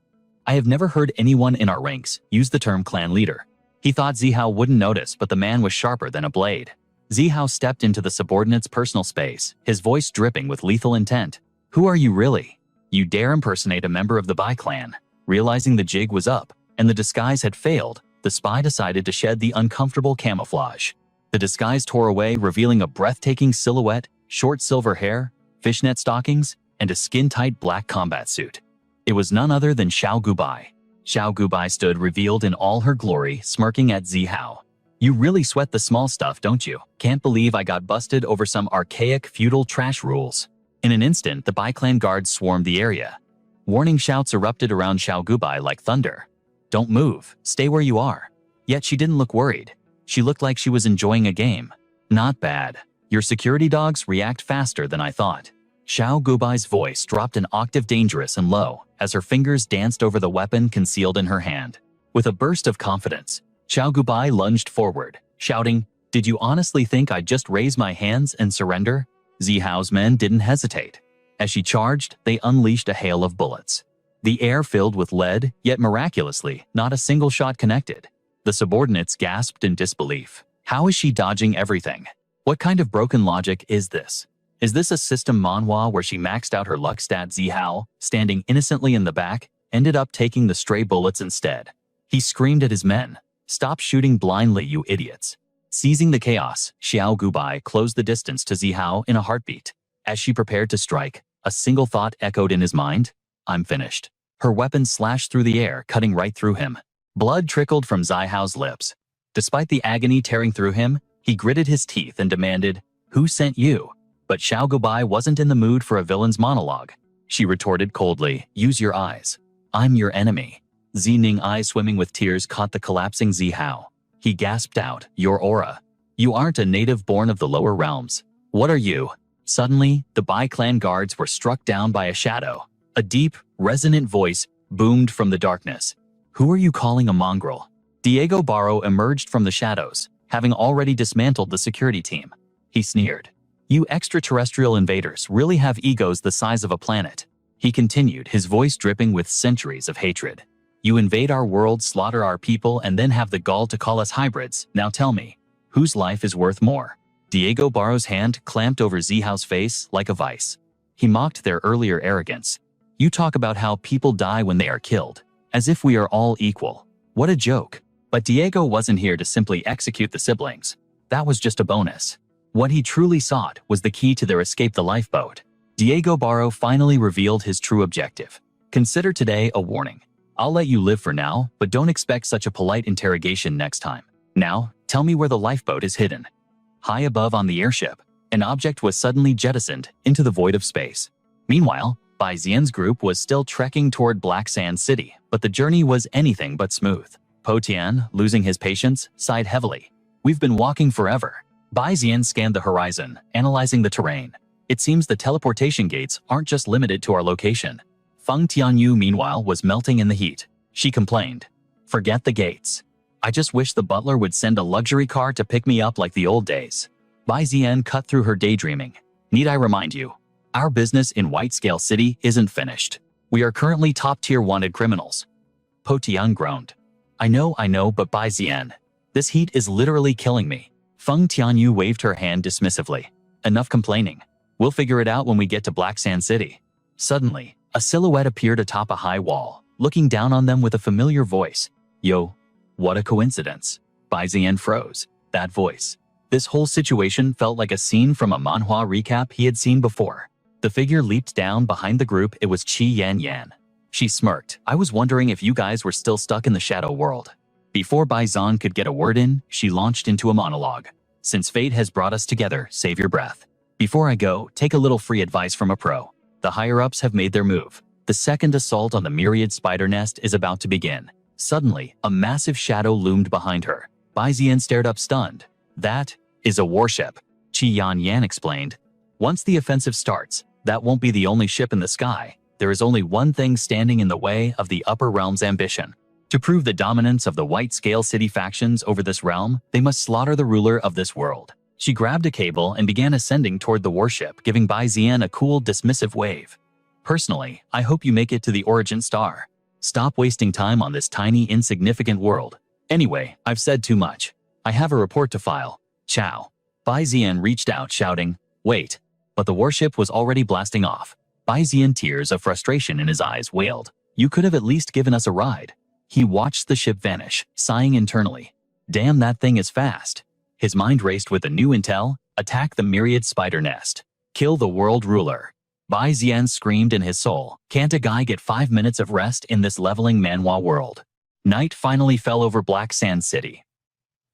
I have never heard anyone in our ranks use the term clan leader. He thought Zihao wouldn't notice, but the man was sharper than a blade. Zihao stepped into the subordinate's personal space, his voice dripping with lethal intent. Who are you really? You dare impersonate a member of the Bai clan? Realizing the jig was up and the disguise had failed, the spy decided to shed the uncomfortable camouflage. The disguise tore away, revealing a breathtaking silhouette, short silver hair, fishnet stockings, and a skin-tight black combat suit. It was none other than Xiao Gubai. Xiao Gubai stood revealed in all her glory, smirking at Zihao. You really sweat the small stuff, don't you? Can't believe I got busted over some archaic feudal trash rules. In an instant, the Bai clan guards swarmed the area. Warning shouts erupted around Xiao Gubai like thunder. Don't move, stay where you are. Yet she didn't look worried. She looked like she was enjoying a game. Not bad. Your security dogs react faster than I thought. Xiao Gubai's voice dropped an octave dangerous and low as her fingers danced over the weapon concealed in her hand. With a burst of confidence, Xiao Gubai lunged forward, shouting, "Did you honestly think I'd just raise my hands and surrender?" Zihao's men didn't hesitate. As she charged, they unleashed a hail of bullets. The air filled with lead, yet miraculously, not a single shot connected. The subordinates gasped in disbelief. How is she dodging everything? What kind of broken logic is this? Is this a system manhwa where she maxed out her luck stat? Zihao, standing innocently in the back, ended up taking the stray bullets instead. He screamed at his men, "Stop shooting blindly, you idiots." Seizing the chaos, Xiao Gubai closed the distance to Zihao in a heartbeat. As she prepared to strike, a single thought echoed in his mind: "I'm finished." Her weapon slashed through the air, cutting right through him. Blood trickled from Zihao's lips. Despite the agony tearing through him, he gritted his teeth and demanded, "Who sent you?" But Xiao Gubai wasn't in the mood for a villain's monologue. She retorted coldly, "Use your eyes. I'm your enemy." Zining's eyes swimming with tears caught the collapsing Zihao. He gasped out, "Your aura. You aren't a native born of the lower realms. What are you?" Suddenly, the Bai clan guards were struck down by a shadow. A deep, resonant voice boomed from the darkness. "Who are you calling a mongrel?" Diego Barro emerged from the shadows, having already dismantled the security team. He sneered. "You extraterrestrial invaders really have egos the size of a planet." He continued, his voice dripping with centuries of hatred. "You invade our world, slaughter our people, and then have the gall to call us hybrids. Now tell me, whose life is worth more?" Diego Barro's hand clamped over Zihao's face like a vice. He mocked their earlier arrogance. "You talk about how people die when they are killed, as if we are all equal. What a joke." But Diego wasn't here to simply execute the siblings. That was just a bonus. What he truly sought was the key to their escape, the lifeboat. Diego Barro finally revealed his true objective. "Consider today a warning. I'll let you live for now, but don't expect such a polite interrogation next time. Now, tell me where the lifeboat is hidden." High above on the airship, an object was suddenly jettisoned into the void of space. Meanwhile, Bai Xian's group was still trekking toward Black Sand City, but the journey was anything but smooth. Po Tian, losing his patience, sighed heavily. "We've been walking forever." Bai Xian scanned the horizon, analyzing the terrain. "It seems the teleportation gates aren't just limited to our location." Feng Tianyu, meanwhile, was melting in the heat. She complained, "Forget the gates. I just wish the butler would send a luxury car to pick me up like the old days." Bai Xian cut through her daydreaming. "Need I remind you? Our business in White Scale City isn't finished. We are currently top-tier wanted criminals." Po Tian groaned. I know, but Bai Xian, this heat is literally killing me." Feng Tianyu waved her hand dismissively. "Enough complaining. We'll figure it out when we get to Black Sand City." Suddenly, a silhouette appeared atop a high wall, looking down on them with a familiar voice. "Yo, what a coincidence." Bai Xian froze. That voice. This whole situation felt like a scene from a manhwa recap he had seen before. The figure leaped down behind the group. It was Qi Yan Yan. She smirked. "I was wondering if you guys were still stuck in the shadow world." Before Bai Zhan could get a word in, she launched into a monologue. "Since fate has brought us together, save your breath. Before I go, take a little free advice from a pro. The higher-ups have made their move. The second assault on the myriad spider nest is about to begin." Suddenly, a massive shadow loomed behind her. Bai Xian stared up stunned. "That is a warship," Qi Yan Yan explained. "Once the offensive starts, that won't be the only ship in the sky. There is only one thing standing in the way of the Upper Realm's ambition. To prove the dominance of the White Scale City factions over this realm, they must slaughter the ruler of this world." She grabbed a cable and began ascending toward the warship, giving Bai Xian a cool, dismissive wave. "Personally, I hope you make it to the origin star. Stop wasting time on this tiny, insignificant world. Anyway, I've said too much. I have a report to file. Ciao." Bai Xian reached out, shouting, "Wait." But the warship was already blasting off. Bai Xian, tears of frustration in his eyes, wailed, "You could have at least given us a ride." He watched the ship vanish, sighing internally. "Damn, that thing is fast." His mind raced with a new intel: attack the myriad spider nest. Kill the world ruler. Bai Xian screamed in his soul, "Can't a guy get 5 minutes of rest in this leveling manhwa world?" Night finally fell over Black Sand City.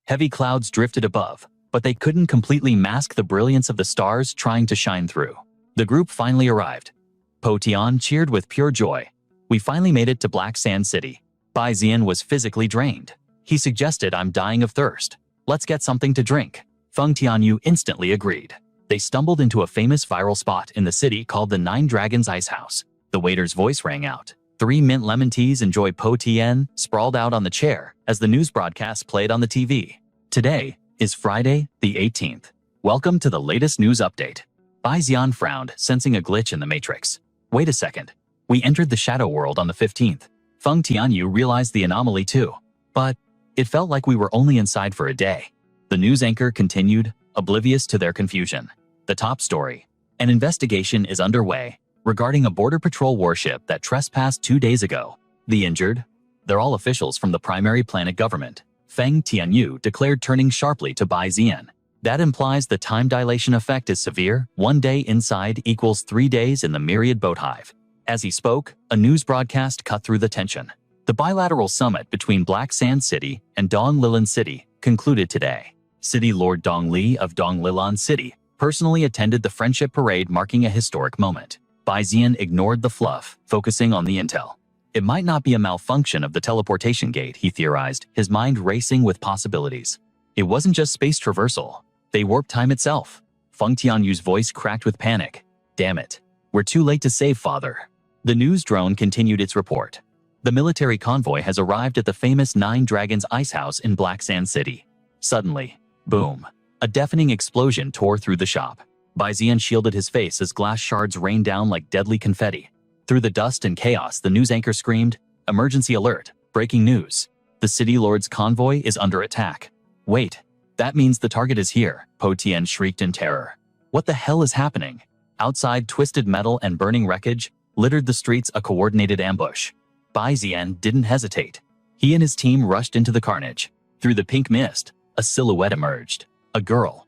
Heavy clouds drifted above, but they couldn't completely mask the brilliance of the stars trying to shine through. The group finally arrived. Po Tian cheered with pure joy. We finally made it to Black Sand City. Bai Zian was physically drained. He suggested, I'm dying of thirst. Let's get something to drink. Feng Tianyu instantly agreed. They stumbled into a famous viral spot in the city called the Nine Dragons Ice House. The waiter's voice rang out. 3 mint lemon teas and Po Tian sprawled out on the chair as the news broadcast played on the TV. Today is Friday, the 18th. Welcome to the latest news update. Bai Zian frowned, sensing a glitch in the matrix. Wait a second. We entered the shadow world on the 15th. Feng Tianyu realized the anomaly too. But it felt like we were only inside for a day. The news anchor continued, oblivious to their confusion. The top story. An investigation is underway regarding a border patrol warship that trespassed 2 days ago. The injured? They're all officials from the primary planet government. Feng Tianyu declared, turning sharply to Bai Zian. That implies the time dilation effect is severe. 1 day inside equals 3 days in the myriad boat hive. As he spoke, a news broadcast cut through the tension. The bilateral summit between Black Sand City and Donglilan City concluded today. City Lord Dong Li of Donglilan City personally attended the friendship parade, marking a historic moment. Bai Zian ignored the fluff, focusing on the intel. It might not be a malfunction of the teleportation gate, he theorized, his mind racing with possibilities. It wasn't just space traversal. They warped time itself. Feng Tianyu's voice cracked with panic. Damn it. We're too late to save father. The news drone continued its report. The military convoy has arrived at the famous Nine Dragons Ice House in Black Sand City. Suddenly, boom. A deafening explosion tore through the shop. Bai Zian shielded his face as glass shards rained down like deadly confetti. Through the dust and chaos, the news anchor screamed, "Emergency alert! Breaking news! The city lord's convoy is under attack." Wait, that means the target is here, Po Tian shrieked in terror. What the hell is happening? Outside, twisted metal and burning wreckage littered the streets, a coordinated ambush. Bai Zian didn't hesitate. He and his team rushed into the carnage. Through the pink mist, a silhouette emerged. A girl.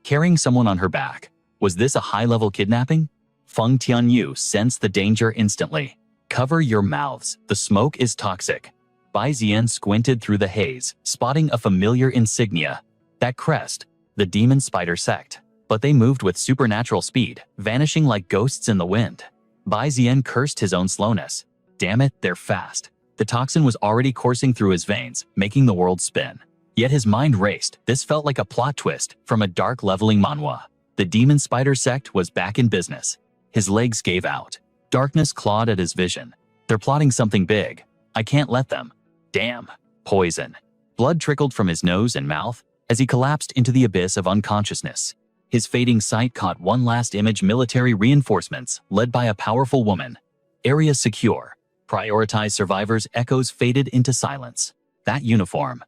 Carrying someone on her back. Was this a high-level kidnapping? Feng Tianyu sensed the danger instantly. Cover your mouths, the smoke is toxic. Bai Zian squinted through the haze, spotting a familiar insignia. That crest, the demon spider sect. But they moved with supernatural speed, vanishing like ghosts in the wind. Bai Zian cursed his own slowness. Damn it, they're fast. The toxin was already coursing through his veins, making the world spin. Yet his mind raced. This felt like a plot twist from a dark leveling manhwa. The demon spider sect was back in business. His legs gave out. Darkness clawed at his vision. They're plotting something big. I can't let them. Damn. Poison. Blood trickled from his nose and mouth as he collapsed into the abyss of unconsciousness. His fading sight caught one last image: military reinforcements led by a powerful woman. Area secure. Prioritize survivors. Echoes faded into silence. That uniform.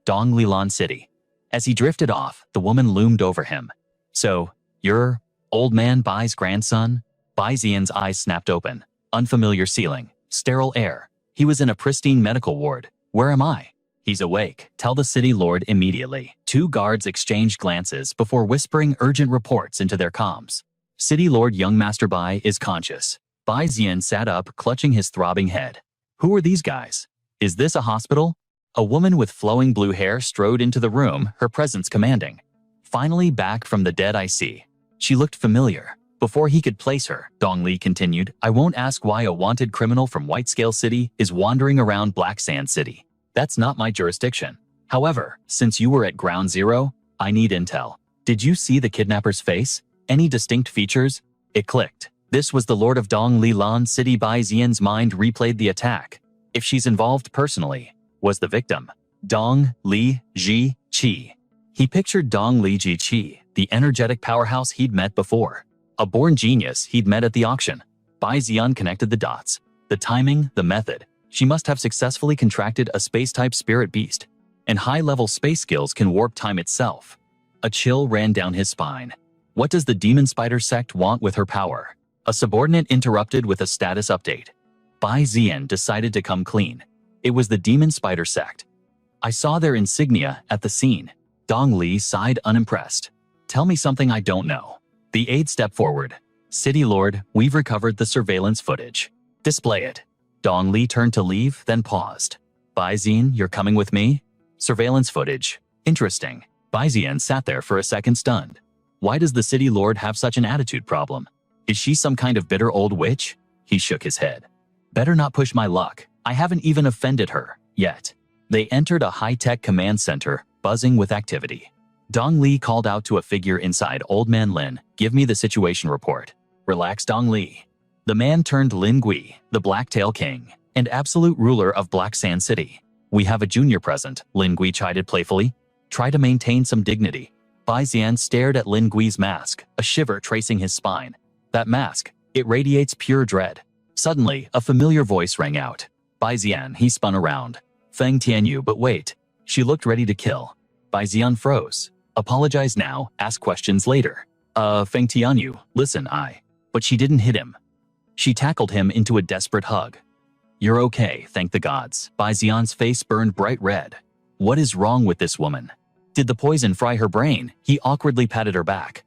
Donglilan City. As he drifted off, the woman loomed over him. So, you're old man Bai's grandson? Bai Zian's eyes snapped open. Unfamiliar ceiling. Sterile air. He was in a pristine medical ward. Where am I? He's awake. Tell the city lord immediately. 2 guards exchanged glances before whispering urgent reports into their comms. City Lord Young Master Bai is conscious. Bai Zian sat up, clutching his throbbing head. Who are these guys? Is this a hospital? A woman with flowing blue hair strode into the room, her presence commanding. Finally back from the dead, I see. She looked familiar. Before he could place her, Dong Li continued, I won't ask why a wanted criminal from Whitescale City is wandering around Black Sand City. That's not my jurisdiction. However, since you were at Ground Zero, I need intel. Did you see the kidnapper's face? Any distinct features? It clicked. This was the Lord of Donglilan City. Bai Zian's mind replayed the attack. If she's involved personally, was the victim Dong Li Ji Qi? He pictured Dong Li Ji Qi, the energetic powerhouse he'd met before. A born genius he'd met at the auction. Bai Zian connected the dots. The timing, the method. She must have successfully contracted a space-type spirit beast. And high-level space skills can warp time itself. A chill ran down his spine. What does the demon spider sect want with her power? A subordinate interrupted with a status update. Bai Zian decided to come clean. It was the demon spider sect. I saw their insignia at the scene. Dong Li sighed, unimpressed. Tell me something I don't know. The aide stepped forward. City Lord, we've recovered the surveillance footage. Display it. Dong Li turned to leave, then paused. Bai Zian, you're coming with me? Surveillance footage. Interesting. Bai Ziyan sat there for a second stunned. Why does the city lord have such an attitude problem? Is she some kind of bitter old witch? He shook his head. Better not push my luck. I haven't even offended her, yet. They entered a high-tech command center, buzzing with activity. Dong Li called out to a figure inside Old Man Lin, "Give me the situation report." Relax, Dong Li. The man turned Lin Gui, the Blacktail King, and absolute ruler of Black Sand City. "We have a junior present," Lin Gui chided playfully. "Try to maintain some dignity." Bai Ziyan stared at Lin Gui's mask, a shiver tracing his spine. That mask, it radiates pure dread. Suddenly, a familiar voice rang out. Bai Ziyan, he spun around. Feng Tianyu, but wait. She looked ready to kill. Bai Ziyan froze. Apologize now, ask questions later. Feng Tianyu, listen, But she didn't hit him. She tackled him into a desperate hug. You're okay, thank the gods. Bai Ziyan's face burned bright red. What is wrong with this woman? Did the poison fry her brain? He awkwardly patted her back.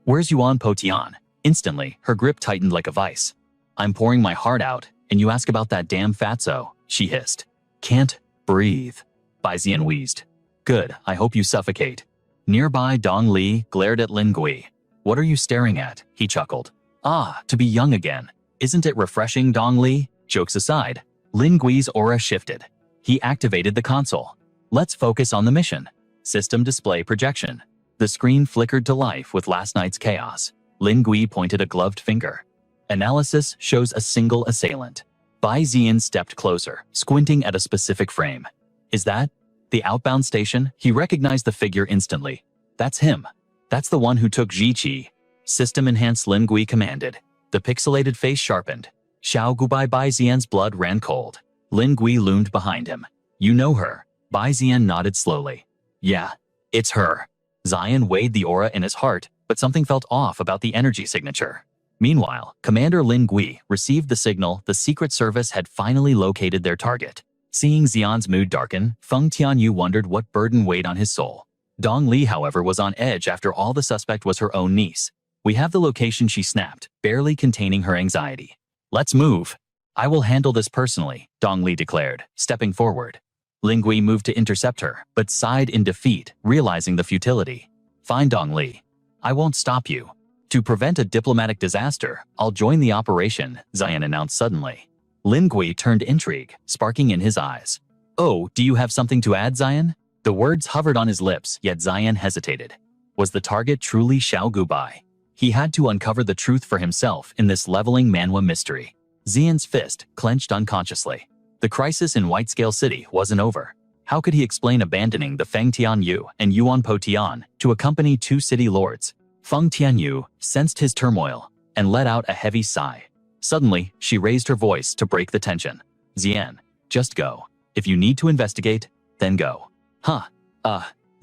Where's Yuan Po Tian? Instantly, her grip tightened like a vice. I'm pouring my heart out, and you ask about that damn fatso, she hissed. Can't breathe. Bai Ziyan wheezed. Good, I hope you suffocate. Nearby, Dong Li glared at Lin Gui. What are you staring at? He chuckled. To be young again. Isn't it refreshing, Dong Li? Jokes aside, Lin Gui's aura shifted. He activated the console. Let's focus on the mission. System display projection. The screen flickered to life with last night's chaos. Lin Gui pointed a gloved finger. Analysis shows a single assailant. Bai Ziyan stepped closer, squinting at a specific frame. Is that the outbound station? He recognized the figure instantly. That's him. That's the one who took Ji-Chi. System enhanced, Lin Gui commanded. The pixelated face sharpened. Xiao Gubai. Bai Ziyan's blood ran cold. Lin Gui loomed behind him. You know her. Bai Ziyan nodded slowly. Yeah, it's her. Ziyan weighed the aura in his heart, but something felt off about the energy signature. Meanwhile, Commander Lin Gui received the signal the Secret Service had finally located their target. Seeing Ziyan's mood darken, Feng Tianyu wondered what burden weighed on his soul. Dong Li, however, was on edge after all. The suspect was her own niece. We have the location, she snapped, barely containing her anxiety. Let's move. I will handle this personally, Dong Li declared, stepping forward. Lin Gui moved to intercept her, but sighed in defeat, realizing the futility. Fine, Dong Li. I won't stop you. To prevent a diplomatic disaster, I'll join the operation, Ziyan announced suddenly. Lin Gui turned intrigue, sparking in his eyes. Oh, do you have something to add, Ziyan? The words hovered on his lips, yet Ziyan hesitated. Was the target truly Xiao Gubai? He had to uncover the truth for himself in this leveling manhwa mystery. Ziyan's fist clenched unconsciously. The crisis in Whitescale City wasn't over. How could he explain abandoning the Feng Tianyu and Yuan Po Tian to accompany two city lords? Feng Tianyu sensed his turmoil and let out a heavy sigh. Suddenly, she raised her voice to break the tension. Ziyan, just go. If you need to investigate, then go.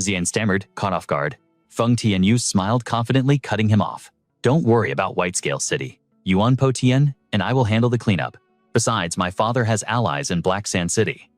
Ziyan stammered, caught off guard. Feng Tianyu smiled confidently, cutting him off. Don't worry about Whitescale City. Yuan Po Tian and I will handle the cleanup. Besides, my father has allies in Black Sand City.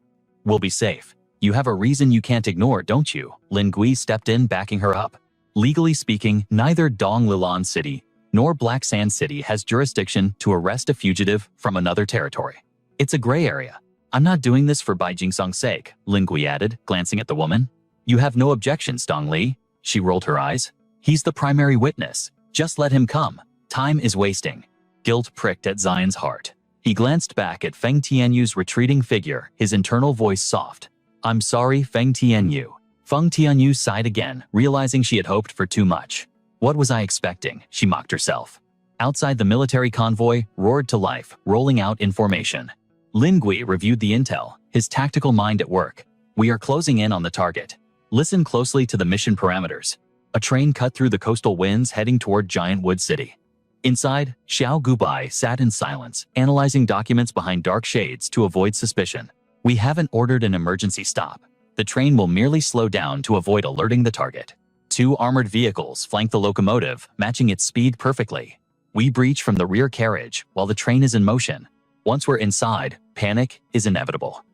We'll be safe. You have a reason you can't ignore, don't you? Lin Gui stepped in, backing her up. Legally speaking, neither Dong Lilan City nor Black Sand City has jurisdiction to arrest a fugitive from another territory. It's a gray area. I'm not doing this for Bai Jingsong's sake, Lin Gui added, glancing at the woman. You have no objections, Dong Li? She rolled her eyes. He's the primary witness. Just let him come. Time is wasting. Guilt pricked at Ziyan's heart. He glanced back at Feng Tianyu's retreating figure, his internal voice soft. I'm sorry, Feng Tianyu. Feng Tianyu sighed again, realizing she had hoped for too much. What was I expecting? She mocked herself. Outside, the military convoy roared to life, rolling out in formation. Lin Gui reviewed the intel, his tactical mind at work. We are closing in on the target. Listen closely to the mission parameters. A train cut through the coastal winds heading toward Giant Wood City. Inside, Xiao Gubai sat in silence, analyzing documents behind dark shades to avoid suspicion. We haven't ordered an emergency stop. The train will merely slow down to avoid alerting the target. 2 armored vehicles flank the locomotive, matching its speed perfectly. We breach from the rear carriage while the train is in motion. Once we're inside, panic is inevitable.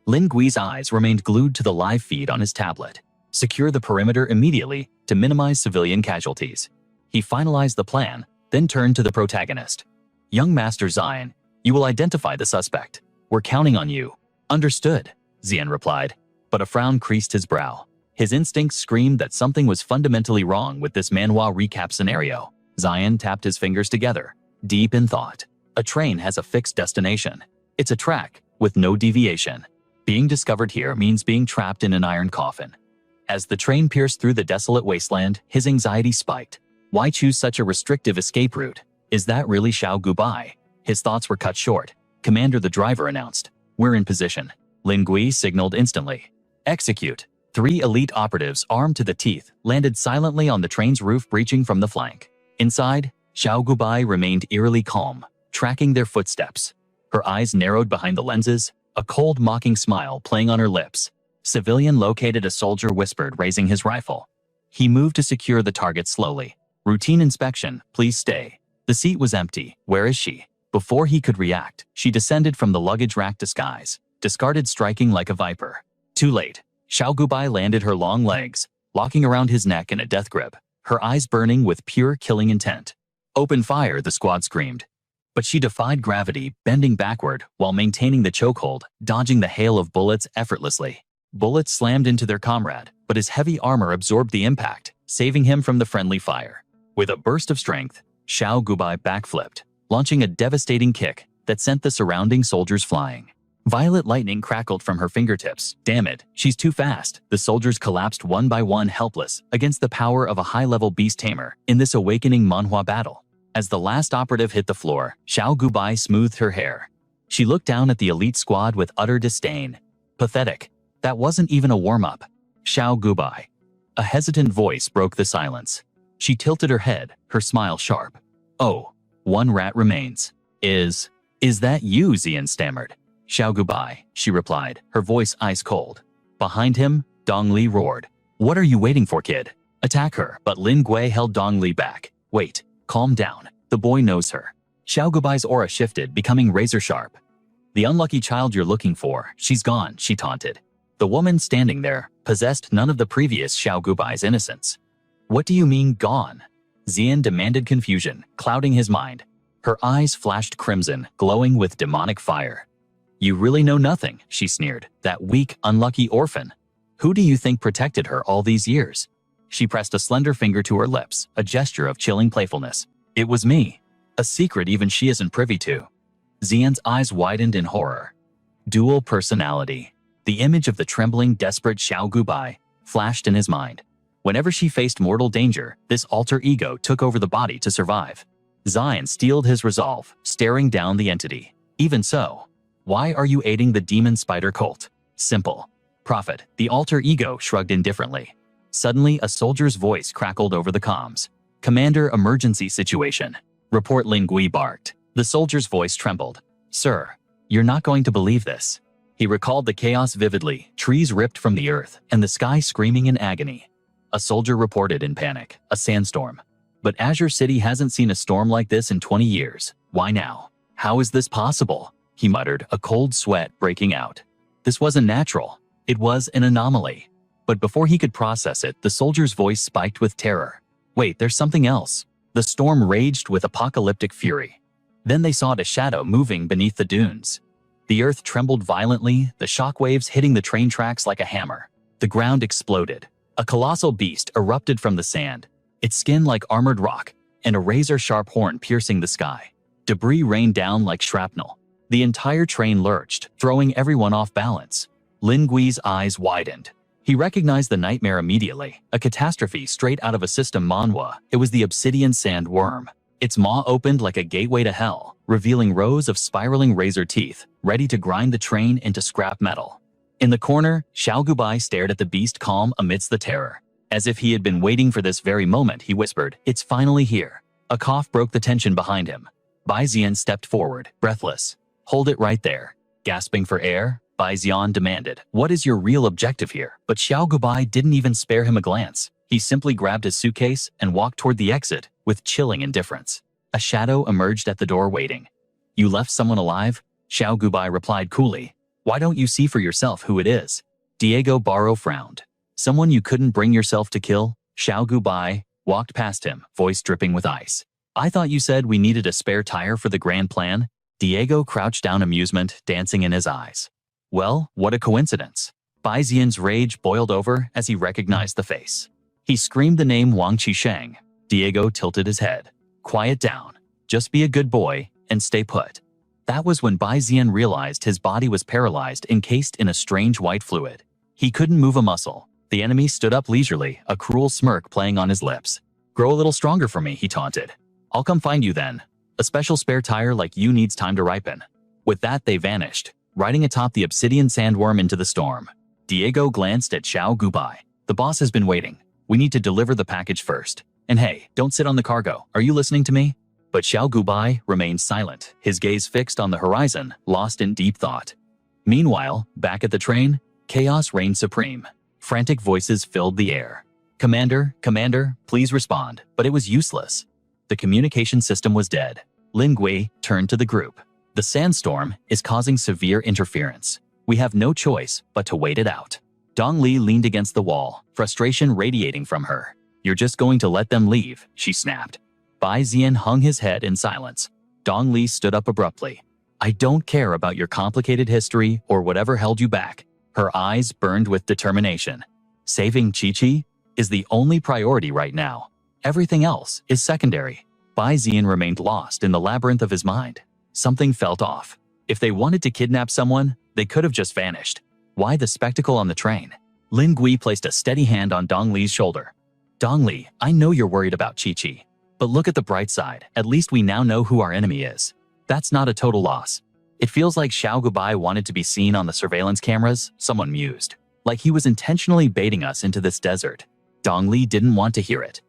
Lin Gui's eyes remained glued to the live feed on his tablet. Secure the perimeter immediately to minimize civilian casualties. He finalized the plan, then turned to the protagonist. Young Master Ziyan, you will identify the suspect. We're counting on you. Understood, Ziyan replied, but a frown creased his brow. His instincts screamed that something was fundamentally wrong with this manhwa recap scenario. Zion tapped his fingers together, deep in thought. A train has a fixed destination. It's a track, with no deviation. Being discovered here means being trapped in an iron coffin. As the train pierced through the desolate wasteland, his anxiety spiked. Why choose such a restrictive escape route? Is that really Xiao Gubai? His thoughts were cut short. Commander, the driver announced. We're in position. Lin Gui signaled instantly. Execute. 3 elite operatives armed to the teeth landed silently on the train's roof, breaching from the flank. Inside, Xiao Gubai remained eerily calm, tracking their footsteps. Her eyes narrowed behind the lenses, a cold mocking smile playing on her lips. Civilian located, a soldier whispered, raising his rifle. He moved to secure the target slowly. Routine inspection, please stay. The seat was empty. Where is she? Before he could react, she descended from the luggage rack disguise, discarded, striking like a viper. Too late. Xiao Gubai landed her long legs, locking around his neck in a death grip, her eyes burning with pure killing intent. Open fire, the squad screamed. But she defied gravity, bending backward while maintaining the chokehold, dodging the hail of bullets effortlessly. Bullets slammed into their comrade, but his heavy armor absorbed the impact, saving him from the friendly fire. With a burst of strength, Xiao Gubai backflipped, launching a devastating kick that sent the surrounding soldiers flying. Violet lightning crackled from her fingertips. Damn it, she's too fast. The soldiers collapsed one by one, helpless against the power of a high-level beast tamer in this awakening manhwa battle. As the last operative hit the floor, Xiao Gubai smoothed her hair. She looked down at the elite squad with utter disdain. Pathetic. That wasn't even a warm-up. Xiao Gubai. A hesitant voice broke the silence. She tilted her head, her smile sharp. Oh, 1 rat remains. Is that you? Zian stammered. Xiao Gubai, she replied, her voice ice cold. Behind him, Dong Li roared. What are you waiting for, kid? Attack her. But Lin Gui held Dong Li back. Wait, calm down. The boy knows her. Xiao Gubai's aura shifted, becoming razor sharp. The unlucky child you're looking for, she's gone, she taunted. The woman standing there possessed none of the previous Xiao Gubai's innocence. What do you mean, gone? Zian demanded, confusion clouding his mind. Her eyes flashed crimson, glowing with demonic fire. You really know nothing, she sneered. That weak, unlucky orphan. Who do you think protected her all these years? She pressed a slender finger to her lips, a gesture of chilling playfulness. It was me. A secret even she isn't privy to. Zian's eyes widened in horror. Dual personality. The image of the trembling, desperate Xiao Gubai flashed in his mind. Whenever she faced mortal danger, this alter ego took over the body to survive. Zion steeled his resolve, staring down the entity. Even so, why are you aiding the demon spider cult? Simple. Profit. The alter ego shrugged indifferently. Suddenly, a soldier's voice crackled over the comms. Commander, emergency situation. Report, Lin Gui barked. The soldier's voice trembled. Sir, you're not going to believe this. He recalled the chaos vividly, trees ripped from the earth, and the sky screaming in agony. A soldier reported in panic. A sandstorm. But Azure City hasn't seen a storm like this in 20 years. Why now? How is this possible? He muttered, a cold sweat breaking out. This wasn't natural. It was an anomaly. But before he could process it, the soldier's voice spiked with terror. Wait, there's something else. The storm raged with apocalyptic fury. Then they saw a shadow moving beneath the dunes. The earth trembled violently, the shockwaves hitting the train tracks like a hammer. The ground exploded. A colossal beast erupted from the sand, its skin like armored rock, and a razor-sharp horn piercing the sky. Debris rained down like shrapnel. The entire train lurched, throwing everyone off balance. Lin Gui's eyes widened. He recognized the nightmare immediately, a catastrophe straight out of a system manhwa. It was the obsidian sand worm. Its maw opened like a gateway to hell, revealing rows of spiraling razor teeth, ready to grind the train into scrap metal. In the corner, Xiao Gubai stared at the beast, calm amidst the terror. As if he had been waiting for this very moment, he whispered, "It's finally here." A cough broke the tension behind him. Bai Zian stepped forward, breathless. "Hold it right there." Gasping for air, Bai Zian demanded, "What is your real objective here?" But Xiao Gubai didn't even spare him a glance. He simply grabbed his suitcase and walked toward the exit with chilling indifference. A shadow emerged at the door waiting. "You left someone alive?" Xiao Gubai replied coolly. "Why don't you see for yourself who it is?" Diego Barro frowned. "Someone you couldn't bring yourself to kill?" Xiao Gubai walked past him, voice dripping with ice. "I thought you said we needed a spare tire for the grand plan?" Diego crouched down, amusement dancing in his eyes. "Well, what a coincidence." Bai Xian's rage boiled over as he recognized the face. He screamed the name Wang Qisheng. Diego tilted his head. Quiet down. Just be a good boy and stay put. That was when Bai Xian realized his body was paralyzed, encased in a strange white fluid. He couldn't move a muscle. The enemy stood up leisurely, a cruel smirk playing on his lips. Grow a little stronger for me, he taunted. I'll come find you then. A special spare tire like you needs time to ripen. With that, they vanished, riding atop the obsidian sandworm into the storm. Diego glanced at Xiao Gubai. The boss has been waiting. We need to deliver the package first. And hey, don't sit on the cargo. Are you listening to me? But Xiao Gubai remained silent, his gaze fixed on the horizon, lost in deep thought. Meanwhile, back at the train, chaos reigned supreme. Frantic voices filled the air. Commander, please respond. But it was useless. The communication system was dead. Lin Gui turned to the group. The sandstorm is causing severe interference. We have no choice but to wait it out. Dong Li leaned against the wall, frustration radiating from her. You're just going to let them leave, she snapped. Bai Xian hung his head in silence. Dong Li stood up abruptly. I don't care about your complicated history or whatever held you back. Her eyes burned with determination. Saving Chi-Chi is the only priority right now. Everything else is secondary. Bai Xian remained lost in the labyrinth of his mind. Something felt off. If they wanted to kidnap someone, they could have just vanished. Why the spectacle on the train? Lin Gui placed a steady hand on Dong Li's shoulder. Dong Li, I know you're worried about Chi-Chi. But look at the bright side. At least we now know who our enemy is. That's not a total loss. It feels like Xiao Gubai wanted to be seen on the surveillance cameras, someone mused. Like he was intentionally baiting us into this desert. Dong Li didn't want to hear it.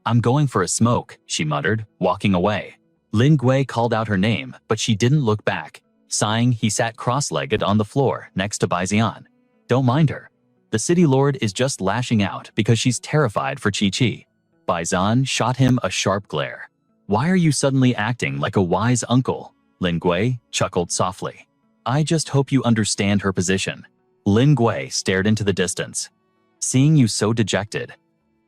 I'm going for a smoke, she muttered, walking away. Lin Gui called out her name, but she didn't look back. Sighing, he sat cross-legged on the floor next to Bai Xian. Don't mind her. The city lord is just lashing out because she's terrified for Chi-Chi. Bai Xian shot him a sharp glare. Why are you suddenly acting like a wise uncle? Lin Gui chuckled softly. I just hope you understand her position. Lin Gui stared into the distance. Seeing you so dejected.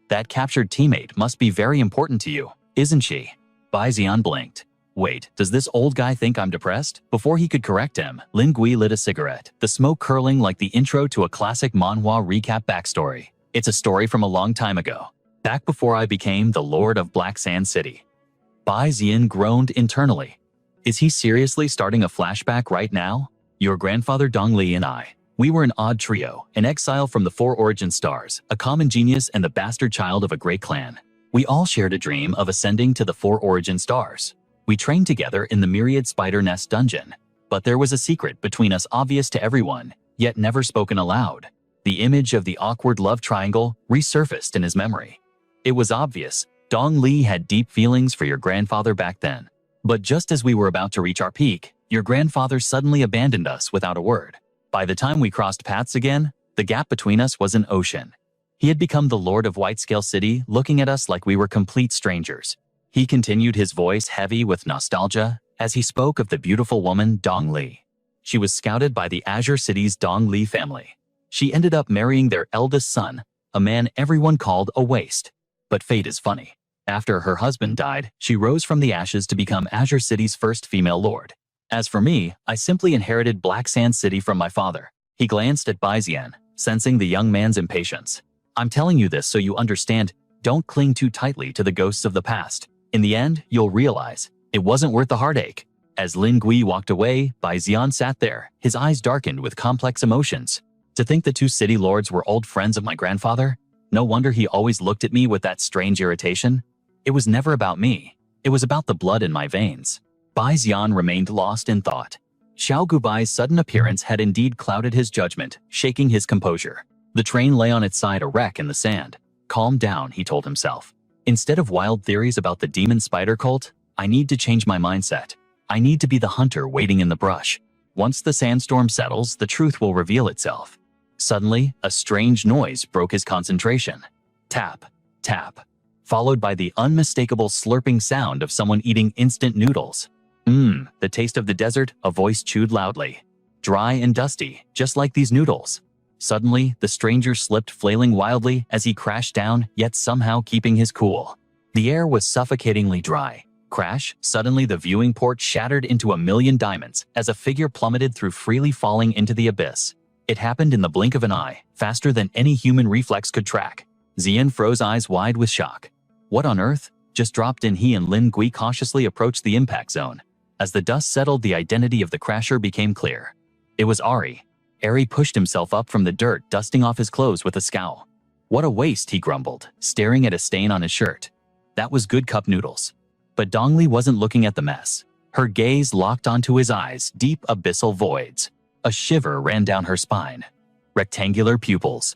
That captured teammate must be very important to you, isn't she? Bai Xian blinked. Wait, does this old guy think I'm depressed? Before he could correct him, Lin Gui lit a cigarette, the smoke curling like the intro to a classic manhwa recap backstory. It's a story from a long time ago, back before I became the Lord of Black Sand City. Bai Xian groaned internally. Is he seriously starting a flashback right now? Your grandfather Dong Li and I. We were an odd trio, an exile from the Four Origin Stars, a common genius and the bastard child of a great clan. We all shared a dream of ascending to the Four Origin Stars. We trained together in the Myriad Spider Nest dungeon. But there was a secret between us obvious to everyone, yet never spoken aloud. The image of the awkward love triangle resurfaced in his memory. It was obvious, Dong Li had deep feelings for your grandfather back then. But just as we were about to reach our peak, your grandfather suddenly abandoned us without a word. By the time we crossed paths again, the gap between us was an ocean. He had become the Lord of Whitescale City, looking at us like we were complete strangers. He continued, his voice heavy with nostalgia, as he spoke of the beautiful woman Dong Li. She was scouted by the Azure City's Dong Li family. She ended up marrying their eldest son, a man everyone called a waste. But fate is funny. After her husband died, she rose from the ashes to become Azure City's first female lord. As for me, I simply inherited Black Sand City from my father. He glanced at Bai Xian, sensing the young man's impatience. I'm telling you this so you understand, don't cling too tightly to the ghosts of the past. In the end, you'll realize, it wasn't worth the heartache. As Lin Gui walked away, Bai Xian sat there, his eyes darkened with complex emotions. To think the two city lords were old friends of my grandfather? No wonder he always looked at me with that strange irritation. It was never about me. It was about the blood in my veins. Bai Xian remained lost in thought. Xiao Gubai's sudden appearance had indeed clouded his judgment, shaking his composure. The train lay on its side, a wreck in the sand. Calm down, he told himself. Instead of wild theories about the demon spider cult, I need to change my mindset. I need to be the hunter waiting in the brush. Once the sandstorm settles, the truth will reveal itself. Suddenly, a strange noise broke his concentration. Tap, tap, followed by the unmistakable slurping sound of someone eating instant noodles. The taste of the desert, a voice chewed loudly. Dry and dusty, just like these noodles. Suddenly, the stranger slipped, flailing wildly as he crashed down, yet somehow keeping his cool. The air was suffocatingly dry. Crash, suddenly the viewing port shattered into a million diamonds as a figure plummeted through, freely falling into the abyss. It happened in the blink of an eye, faster than any human reflex could track. Zian froze, eyes wide with shock. What on earth? Just dropped in. He and Lin Gui cautiously approached the impact zone. As the dust settled, the identity of the crasher became clear. It was Ari. Ari pushed himself up from the dirt, dusting off his clothes with a scowl. What a waste, he grumbled, staring at a stain on his shirt. That was good cup noodles. But Dongli wasn't looking at the mess. Her gaze locked onto his eyes, deep abyssal voids. A shiver ran down her spine. Rectangular pupils.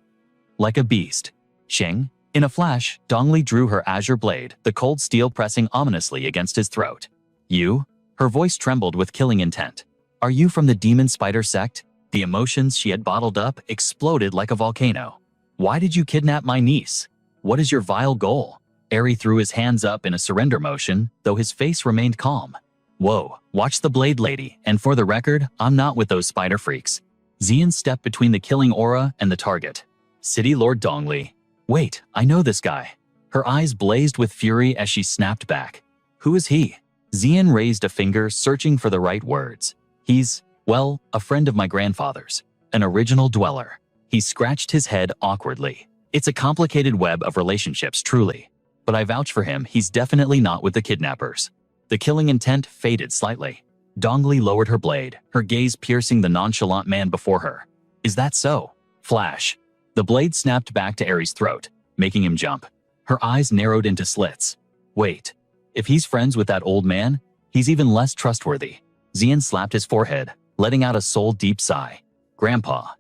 Like a beast. Shing. In a flash, Dongli drew her azure blade, the cold steel pressing ominously against his throat. You? Her voice trembled with killing intent. Are you from the demon spider sect? The emotions she had bottled up exploded like a volcano. Why did you kidnap my niece? What is your vile goal? Ari threw his hands up in a surrender motion, though his face remained calm. Whoa, watch the blade, lady, and for the record, I'm not with those spider freaks. Zian stepped between the killing aura and the target. City Lord Dongli. Wait, I know this guy. Her eyes blazed with fury as she snapped back. Who is he? Zian raised a finger, searching for the right words. He's, well, a friend of my grandfather's. An original dweller. He scratched his head awkwardly. It's a complicated web of relationships, truly. But I vouch for him, he's definitely not with the kidnappers. The killing intent faded slightly. Dongli lowered her blade, her gaze piercing the nonchalant man before her. Is that so? Flash. The blade snapped back to Ari's throat, making him jump. Her eyes narrowed into slits. Wait. If he's friends with that old man, he's even less trustworthy. Zian slapped his forehead, letting out a soul-deep sigh. Grandpa.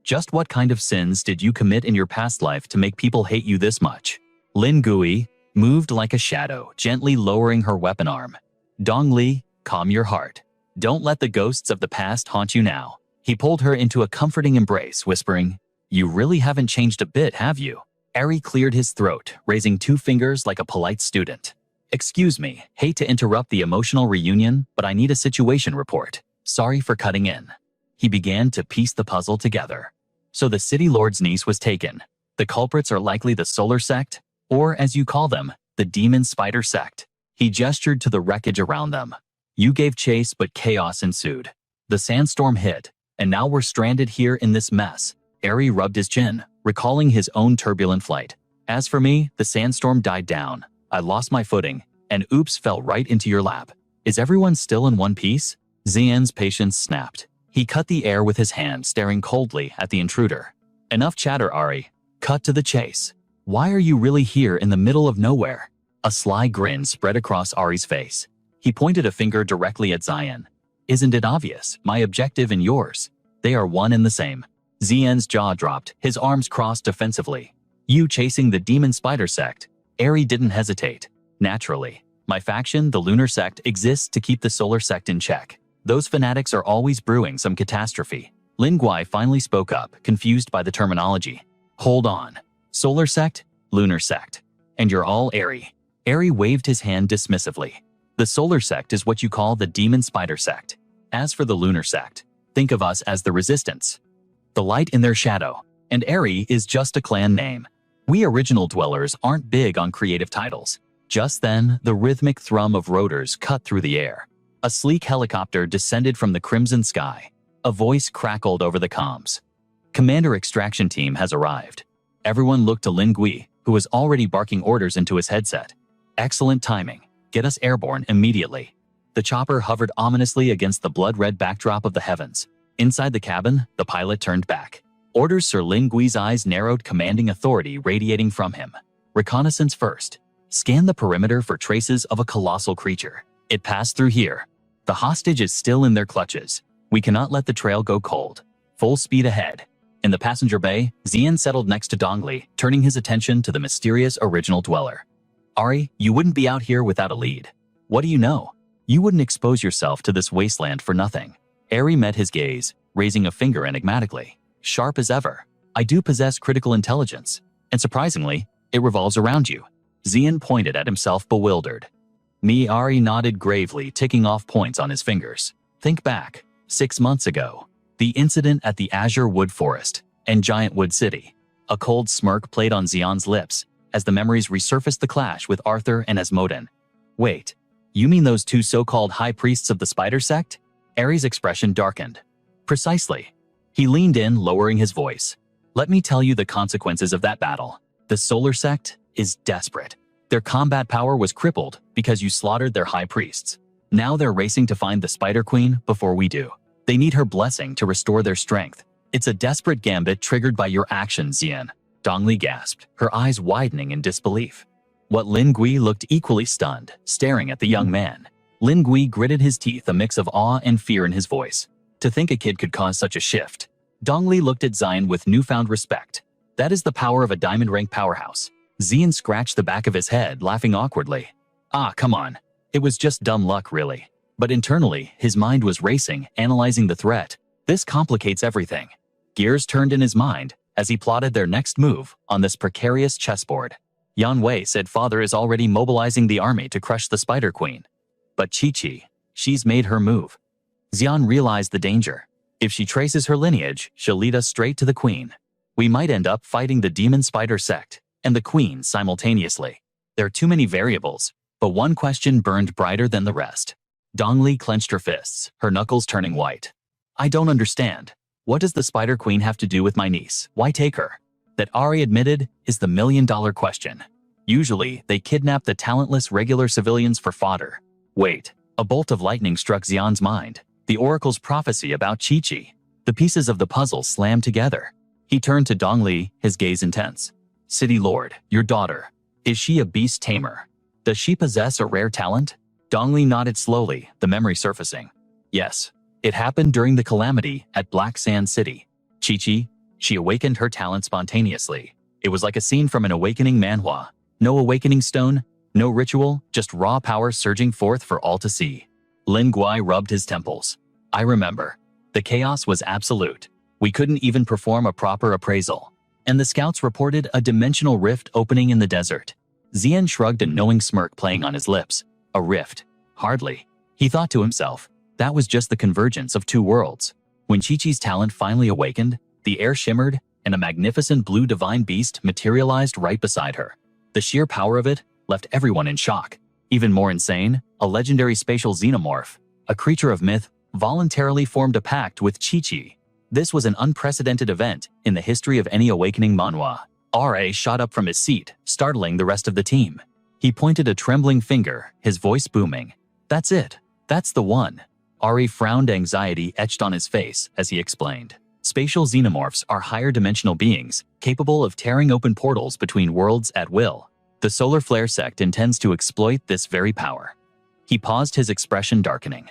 Just what kind of sins did you commit in your past life to make people hate you this much? Lin Gui moved like a shadow, gently lowering her weapon arm. Dongli, calm your heart. Don't let the ghosts of the past haunt you now. He pulled her into a comforting embrace, whispering, You really haven't changed a bit, have you? Ari cleared his throat, raising 2 fingers like a polite student. Excuse me, hate to interrupt the emotional reunion, but I need a situation report. Sorry for cutting in. He began to piece the puzzle together. So the city lord's niece was taken. The culprits are likely the solar sect, or as you call them, the demon spider sect. He gestured to the wreckage around them. You gave chase, but chaos ensued. The sandstorm hit, and now we're stranded here in this mess. Ari rubbed his chin, recalling his own turbulent flight. As for me, the sandstorm died down. I lost my footing, and oops, fell right into your lap. Is everyone still in one piece? Zian's patience snapped. He cut the air with his hand, staring coldly at the intruder. Enough chatter, Ari. Cut to the chase. Why are you really here in the middle of nowhere? A sly grin spread across Ari's face. He pointed a finger directly at Zian. Isn't it obvious? My objective and yours. They are one and the same. Zian's jaw dropped, his arms crossed defensively. You chasing the demon spider sect. Ari didn't hesitate. Naturally. My faction, the lunar sect, exists to keep the solar sect in check. Those fanatics are always brewing some catastrophe. Lin Gui finally spoke up, confused by the terminology. Hold on. Solar sect, lunar sect. And you're all Ari. Ari waved his hand dismissively. The solar sect is what you call the demon spider sect. As for the lunar sect, think of us as the resistance. The light in their shadow. And Ari is just a clan name. We original dwellers aren't big on creative titles. Just then, the rhythmic thrum of rotors cut through the air. A sleek helicopter descended from the crimson sky. A voice crackled over the comms. Commander Extraction Team has arrived. Everyone looked to Lin Gui, who was already barking orders into his headset. Excellent timing. Get us airborne immediately. The chopper hovered ominously against the blood-red backdrop of the heavens. Inside the cabin, the pilot turned back. Orders. Sir Lin Gui's eyes narrowed, commanding authority radiating from him. Reconnaissance first. Scan the perimeter for traces of a colossal creature. It passed through here. The hostage is still in their clutches. We cannot let the trail go cold. Full speed ahead. In the passenger bay, Zian settled next to Dongli, turning his attention to the mysterious original dweller. Ari, you wouldn't be out here without a lead. What do you know? You wouldn't expose yourself to this wasteland for nothing. Ari met his gaze, raising a finger enigmatically. Sharp as ever. I do possess critical intelligence. And surprisingly, it revolves around you. Zian pointed at himself, bewildered. Ari nodded gravely, ticking off points on his fingers. Think back. 6 months ago. The incident at the Azure Wood Forest and Giant Wood City. A cold smirk played on Zian's lips as the memories resurfaced. The clash with Arthur and Asmodin. Wait, you mean those 2 so-called high priests of the spider sect? Ari's expression darkened. Precisely. He leaned in, lowering his voice. Let me tell you the consequences of that battle. The Solar Sect is desperate. Their combat power was crippled because you slaughtered their high priests. Now they're racing to find the Spider Queen before we do. They need her blessing to restore their strength. It's a desperate gambit triggered by your actions, Xian. Dongli gasped, her eyes widening in disbelief. What Lin Gui looked equally stunned, staring at the young man. Lin Gui gritted his teeth, a mix of awe and fear in his voice. To think a kid could cause such a shift. Dongli looked at Xian with newfound respect. That is the power of a diamond rank powerhouse. Xian scratched the back of his head, laughing awkwardly. Ah, come on. It was just dumb luck, really. But internally, his mind was racing, analyzing the threat. This complicates everything. Gears turned in his mind as he plotted their next move on this precarious chessboard. Yan Wei said father is already mobilizing the army to crush the Spider Queen. But Chi-Chi, she's made her move. Xian realized the danger. If she traces her lineage, she'll lead us straight to the queen. We might end up fighting the demon spider sect and the queen simultaneously. There are too many variables, but one question burned brighter than the rest. Dongli clenched her fists, her knuckles turning white. I don't understand. What does the Spider Queen have to do with my niece? Why take her? That Ari admitted is the million-dollar question. Usually, they kidnap the talentless regular civilians for fodder. Wait, a bolt of lightning struck Xian's mind. The oracle's prophecy about Chi-Chi. The pieces of the puzzle slammed together. He turned to Dongli, his gaze intense. City Lord, your daughter. Is she a beast tamer? Does she possess a rare talent? Dongli nodded slowly, the memory surfacing. Yes, it happened during the calamity at Black Sand City. Chi-Chi, she awakened her talent spontaneously. It was like a scene from an awakening manhwa. No awakening stone, no ritual, just raw power surging forth for all to see. Lin Gui rubbed his temples. I remember. The chaos was absolute. We couldn't even perform a proper appraisal. And the scouts reported a dimensional rift opening in the desert. Xian shrugged, a knowing smirk playing on his lips. A rift? Hardly. He thought to himself, that was just the convergence of two worlds. When Chi-Chi's talent finally awakened, the air shimmered, and a magnificent blue divine beast materialized right beside her. The sheer power of it left everyone in shock. Even more insane, a legendary spatial xenomorph, a creature of myth, voluntarily formed a pact with Chi-Chi. This was an unprecedented event in the history of any awakening manhwa. R.A. shot up from his seat, startling the rest of the team. He pointed a trembling finger, his voice booming. That's it. That's the one. Ari frowned, anxiety etched on his face as he explained. Spatial xenomorphs are higher dimensional beings, capable of tearing open portals between worlds at will. The Solar Flare sect intends to exploit this very power. He paused, his expression darkening.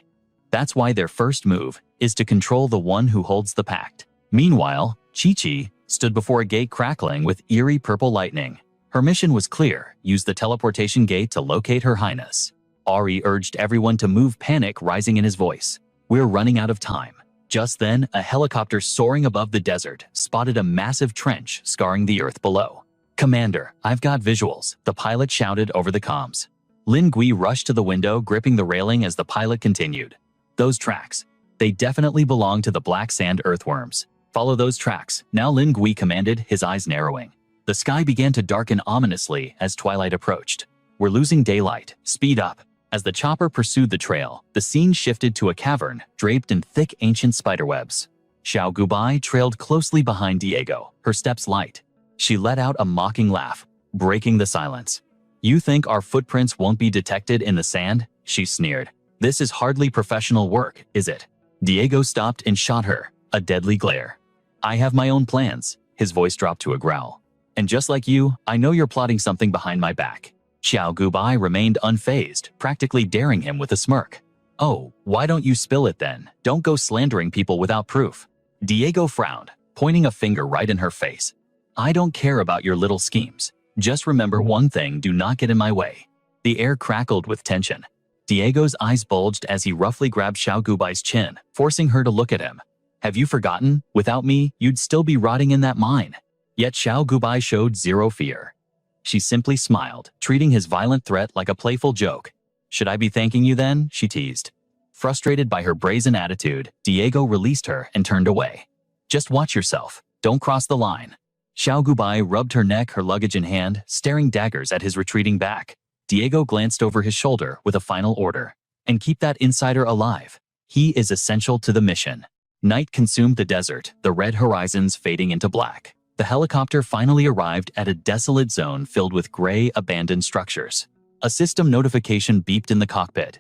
That's why their first move is to control the one who holds the pact. Meanwhile, Chi-Chi stood before a gate crackling with eerie purple lightning. Her mission was clear: use the teleportation gate to locate Her Highness. Ari urged everyone to move, panic rising in his voice. We're running out of time. Just then, a helicopter soaring above the desert spotted a massive trench scarring the earth below. Commander, I've got visuals, the pilot shouted over the comms. Lin Gui rushed to the window, gripping the railing as the pilot continued. Those tracks. They definitely belong to the Black Sand earthworms. Follow those tracks, now, Lin Gui commanded, his eyes narrowing. The sky began to darken ominously as twilight approached. We're losing daylight, speed up. As the chopper pursued the trail, the scene shifted to a cavern draped in thick ancient spiderwebs. Xiao Gubai trailed closely behind Diego, her steps light. She let out a mocking laugh, breaking the silence. You think our footprints won't be detected in the sand? She sneered. This is hardly professional work, is it? Diego stopped and shot her, a deadly glare. I have my own plans. His voice dropped to a growl. And just like you, I know you're plotting something behind my back. Xiao Gubai remained unfazed, practically daring him with a smirk. Oh, why don't you spill it then? Don't go slandering people without proof. Diego frowned, pointing a finger right in her face. I don't care about your little schemes. Just remember one thing: do not get in my way. The air crackled with tension. Diego's eyes bulged as he roughly grabbed Xiao Gubai's chin, forcing her to look at him. Have you forgotten? Without me, you'd still be rotting in that mine. Yet Xiao Gubai showed zero fear. She simply smiled, treating his violent threat like a playful joke. Should I be thanking you then? She teased. Frustrated by her brazen attitude, Diego released her and turned away. Just watch yourself. Don't cross the line. Xiao Gubai rubbed her neck, her luggage in hand, staring daggers at his retreating back. Diego glanced over his shoulder with a final order. And keep that insider alive. He is essential to the mission. Night consumed the desert, the red horizons fading into black. The helicopter finally arrived at a desolate zone filled with gray, abandoned structures. A system notification beeped in the cockpit.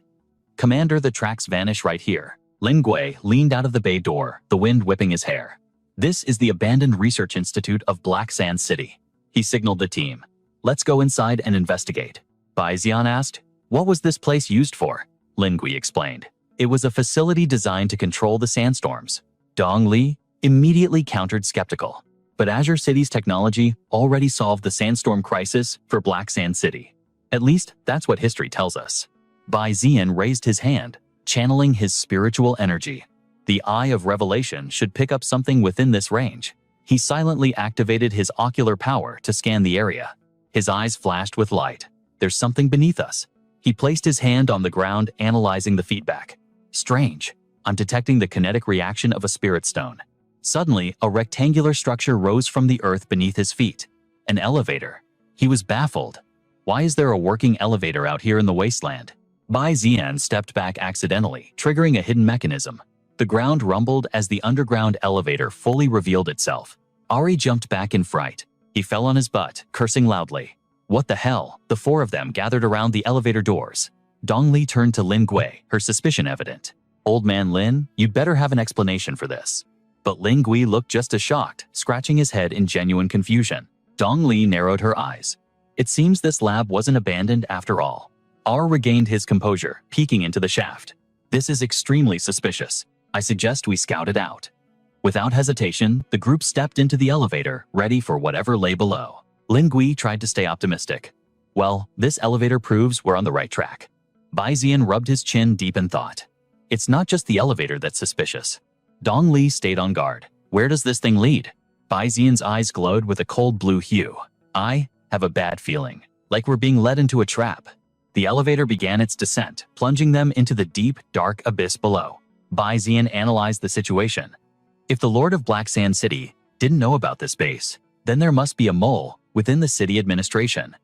"Commander, the tracks vanish right here." Lin Gui leaned out of the bay door, the wind whipping his hair. "This is the abandoned research institute of Black Sand City." He signaled the team. "Let's go inside and investigate." Bai Xian asked, "What was this place used for?" Lin Gui explained. "It was a facility designed to control the sandstorms." Dong Li immediately countered skeptical. "But Azure City's technology already solved the sandstorm crisis for Black Sand City. At least, that's what history tells us." Bai Xian raised his hand, channeling his spiritual energy. The Eye of Revelation should pick up something within this range. He silently activated his ocular power to scan the area. His eyes flashed with light. "There's something beneath us." He placed his hand on the ground, analyzing the feedback. "Strange. I'm detecting the kinetic reaction of a spirit stone." Suddenly, a rectangular structure rose from the earth beneath his feet. An elevator. He was baffled. Why is there a working elevator out here in the wasteland? Bai Xian stepped back accidentally, triggering a hidden mechanism. The ground rumbled as the underground elevator fully revealed itself. Ari jumped back in fright. He fell on his butt, cursing loudly. "What the hell?" The four of them gathered around the elevator doors. Dong Li turned to Lin Gui, her suspicion evident. "Old man Lin, you'd better have an explanation for this." But Lin Gui looked just as shocked, scratching his head in genuine confusion. Dong Li narrowed her eyes. "It seems this lab wasn't abandoned after all." R regained his composure, peeking into the shaft. "This is extremely suspicious. I suggest we scout it out." Without hesitation, the group stepped into the elevator, ready for whatever lay below. Lin Gui tried to stay optimistic. "Well, this elevator proves we're on the right track." Bai Xian rubbed his chin deep in thought. "It's not just the elevator that's suspicious." Dong Li stayed on guard. "Where does this thing lead?" Bai Xian's eyes glowed with a cold blue hue. "I have a bad feeling, like we're being led into a trap." The elevator began its descent, plunging them into the deep, dark abyss below. Bai Xian analyzed the situation. If the Lord of Black Sand City didn't know about this base, then there must be a mole within the city administration.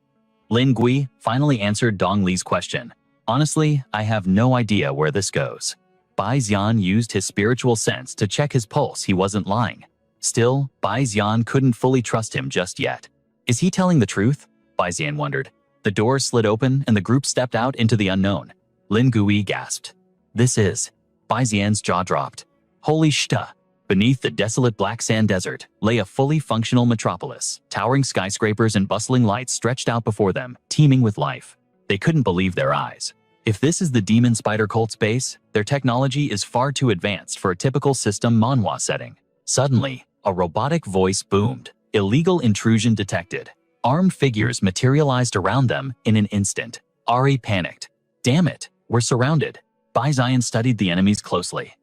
Lin Gui finally answered Dong Li's question. "Honestly, I have no idea where this goes." Bai Xian used his spiritual sense to check his pulse. He wasn't lying. Still, Bai Xian couldn't fully trust him just yet. Is he telling the truth? Bai Xian wondered. The doors slid open and the group stepped out into the unknown. Lin Gui gasped. "This is..." Bai Xian's jaw dropped. "Holy shta!" Beneath the desolate black sand desert lay a fully functional metropolis. Towering skyscrapers and bustling lights stretched out before them, teeming with life. They couldn't believe their eyes. If this is the Demon Spider Cult's base, their technology is far too advanced for a typical system manhwa setting. Suddenly, a robotic voice boomed. "Illegal intrusion detected." Armed figures materialized around them in an instant. Ari panicked. "Damn it, we're surrounded." Bai Xian studied the enemies closely.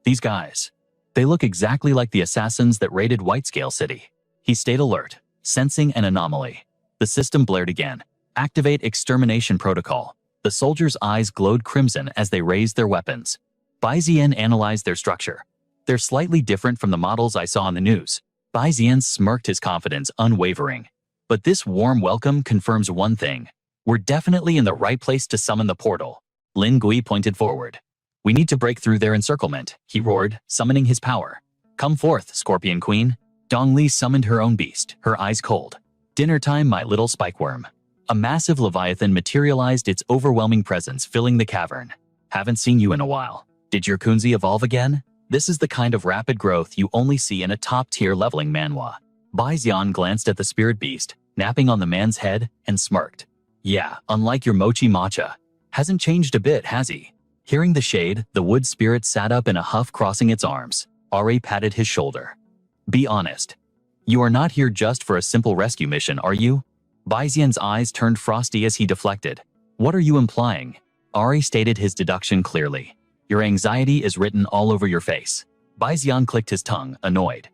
"These guys, they look exactly like the assassins that raided Whitescale City." He stayed alert, sensing an anomaly. The system blared again. "Activate extermination protocol." The soldiers' eyes glowed crimson as they raised their weapons. Bai Xian analyzed their structure. "They're slightly different from the models I saw on the news." Bai Xian smirked, his confidence unwavering. "But this warm welcome confirms one thing. We're definitely in the right place to summon the portal." Lin Gui pointed forward. "We need to break through their encirclement," he roared, summoning his power. "Come forth, Scorpion Queen." Dong Li summoned her own beast, her eyes cold. "Dinner time, my little spikeworm." A massive leviathan materialized, its overwhelming presence filling the cavern. "Haven't seen you in a while. Did your Kunzi evolve again?" This is the kind of rapid growth you only see in a top-tier leveling manhwa. Bai Xian glanced at the spirit beast, napping on the man's head, and smirked. "Yeah, unlike your mochi matcha. Hasn't changed a bit, has he?" Hearing the shade, the wood spirit sat up in a huff, crossing its arms. Ari patted his shoulder. "Be honest. You are not here just for a simple rescue mission, are you?" Bai Xian's eyes turned frosty as he deflected. "What are you implying?" Ari stated his deduction clearly. "Your anxiety is written all over your face." Bai Xian clicked his tongue, annoyed.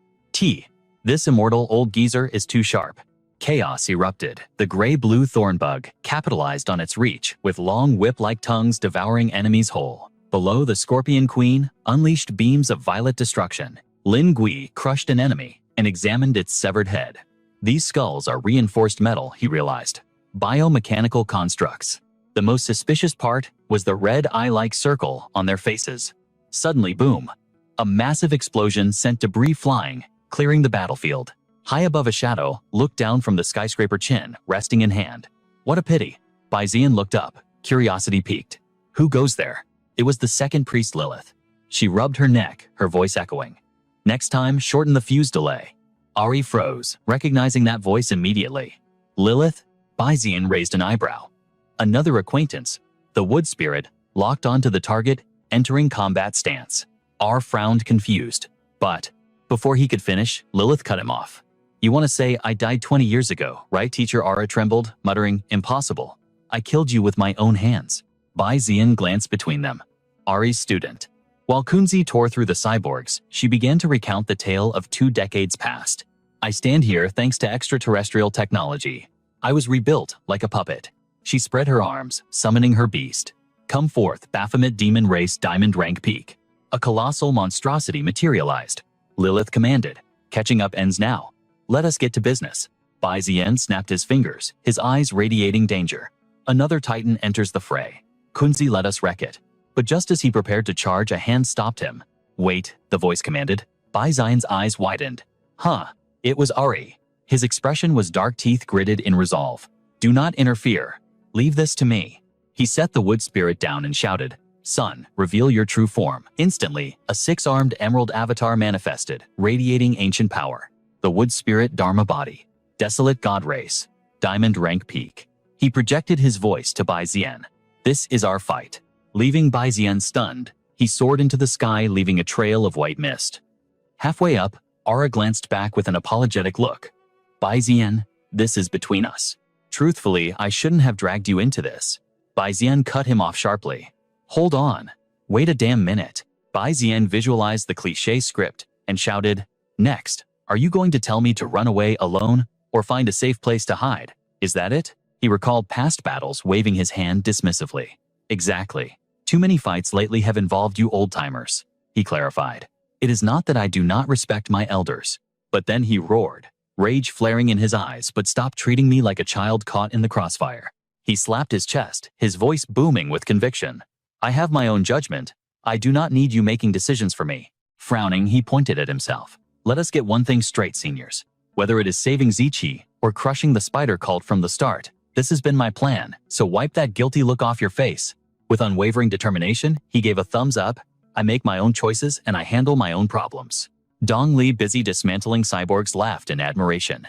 This immortal old geezer is too sharp." Chaos erupted. The gray-blue thornbug capitalized on its reach, with long whip-like tongues devouring enemies whole. Below, the Scorpion Queen unleashed beams of violet destruction. Lin Gui crushed an enemy and examined its severed head. These skulls are reinforced metal, he realized. Biomechanical constructs. The most suspicious part was the red eye-like circle on their faces. Suddenly, boom! A massive explosion sent debris flying, clearing the battlefield. High above a shadow, looked down from the skyscraper chin, resting in hand. What a pity. Bai Zian looked up, curiosity piqued. Who goes there? It was the second priest Lilith. She rubbed her neck, her voice echoing. Next time, shorten the fuse delay. Ari froze, recognizing that voice immediately. Lilith? Bai Zian raised an eyebrow. Another acquaintance, the wood spirit, locked onto the target, entering combat stance. R frowned confused. But, before he could finish, Lilith cut him off. You want to say I died 20 years ago, right? Teacher Ara trembled, muttering, impossible. I killed you with my own hands. Bai Zian glanced between them. Ari's student. While Kunzi tore through the cyborgs, she began to recount the tale of 2 decades past. I stand here thanks to extraterrestrial technology. I was rebuilt like a puppet. She spread her arms, summoning her beast. Come forth, Baphomet demon race diamond rank peak. A colossal monstrosity materialized. Lilith commanded. Catching up ends now. Let us get to business. Bai Zian snapped his fingers, his eyes radiating danger. Another titan enters the fray. Kunzi let us wreck it. But just as he prepared to charge, a hand stopped him. Wait, the voice commanded. Bai Zian's eyes widened. Huh, it was Ari. His expression was dark, teeth gritted in resolve. Do not interfere. Leave this to me. He set the wood spirit down and shouted, Son, reveal your true form. Instantly, a 6-armed emerald avatar manifested, radiating ancient power. The wood spirit Dharma body. Desolate god race. Diamond rank peak. He projected his voice to Bai Zian. This is our fight. Leaving Bai Zian stunned, he soared into the sky, leaving a trail of white mist. Halfway up, Ara glanced back with an apologetic look. Bai Zian, this is between us. Truthfully, I shouldn't have dragged you into this. Bai Zian cut him off sharply. Hold on. Wait a damn minute. Bai Zian visualized the cliché script and shouted, Next, are you going to tell me to run away alone or find a safe place to hide? Is that it? He recalled past battles, waving his hand dismissively. Exactly. Too many fights lately have involved you old-timers, he clarified. It is not that I do not respect my elders. But then he roared, rage flaring in his eyes, but stop treating me like a child caught in the crossfire. He slapped his chest, his voice booming with conviction. I have my own judgment. I do not need you making decisions for me. Frowning, he pointed at himself. Let us get one thing straight, seniors. Whether it is saving Zichi or crushing the spider cult from the start, this has been my plan, so wipe that guilty look off your face. With unwavering determination, he gave a thumbs up. I make my own choices and I handle my own problems. Dong Li, busy dismantling cyborgs, laughed in admiration.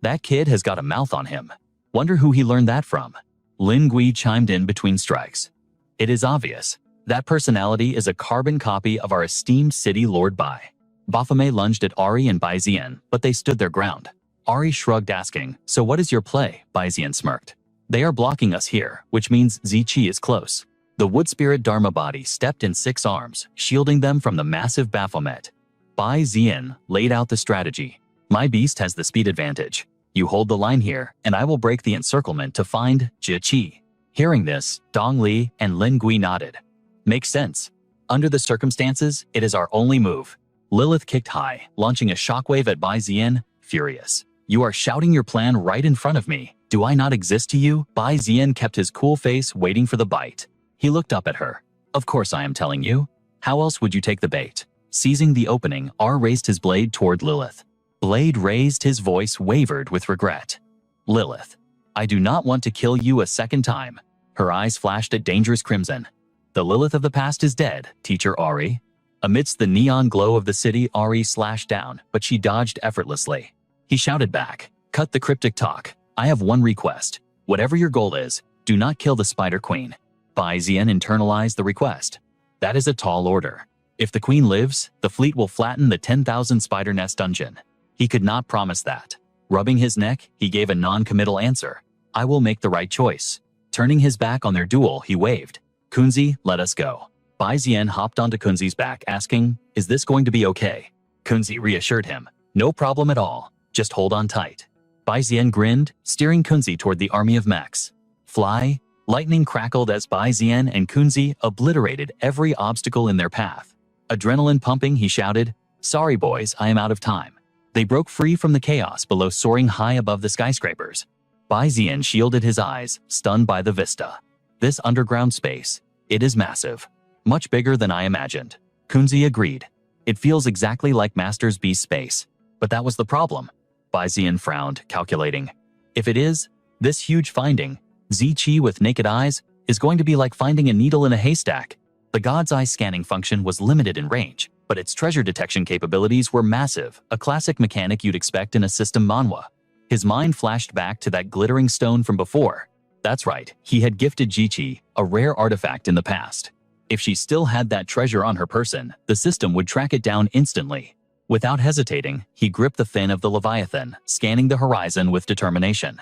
That kid has got a mouth on him. Wonder who he learned that from. Lin Gui chimed in between strikes. It is obvious. That personality is a carbon copy of our esteemed city lord Bai. Baphomet lunged at Ari and Bai Zian, but they stood their ground. Ari shrugged, asking, So what is your play? Bai Zian smirked. They are blocking us here, which means Zichi is close. The wood spirit Dharma body stepped in 6 arms, shielding them from the massive Baphomet. Bai Zian laid out the strategy. My beast has the speed advantage. You hold the line here, and I will break the encirclement to find Zichi. Hearing this, Dong Li and Lin Gui nodded. Makes sense. Under the circumstances, it is our only move. Lilith kicked high, launching a shockwave at Bai Zian, furious. You are shouting your plan right in front of me. Do I not exist to you? Bai Zian kept his cool face, waiting for the bite. He looked up at her. Of course I am telling you. How else would you take the bait? Seizing the opening, R raised his blade toward Lilith. Blade raised, his voice wavered with regret. Lilith, I do not want to kill you a second time. Her eyes flashed a dangerous crimson. The Lilith of the past is dead, teacher Ari. Amidst the neon glow of the city, Ari slashed down, but she dodged effortlessly. He shouted back, Cut the cryptic talk. I have one request. Whatever your goal is, do not kill the Spider Queen. Bai Zian internalized the request. That is a tall order. If the queen lives, the fleet will flatten the 10,000 spider nest dungeon. He could not promise that. Rubbing his neck, he gave a non-committal answer. I will make the right choice. Turning his back on their duel, he waved. Kunzi, let us go. Bai Zian hopped onto Kunzi's back, asking, Is this going to be okay? Kunzi reassured him. No problem at all. Just hold on tight. Bai Zian grinned, steering Kunzi toward the army of mechs. Fly. Lightning crackled as Bai Zian and Kunzi obliterated every obstacle in their path. Adrenaline pumping, he shouted, Sorry boys, I am out of time. They broke free from the chaos below, soaring high above the skyscrapers. Bai Zian shielded his eyes, stunned by the vista. This underground space, it is massive. Much bigger than I imagined. Kunzi agreed. It feels exactly like Master's Beast space. But that was the problem. Bai Ziyan frowned, calculating. If it is, this huge finding, Ziqi with naked eyes, is going to be like finding a needle in a haystack. The God's Eye scanning function was limited in range, but its treasure detection capabilities were massive, a classic mechanic you'd expect in a system manhwa. His mind flashed back to that glittering stone from before. That's right, he had gifted Ziqi, a rare artifact in the past. If she still had that treasure on her person, the system would track it down instantly. Without hesitating, he gripped the fin of the Leviathan, scanning the horizon with determination.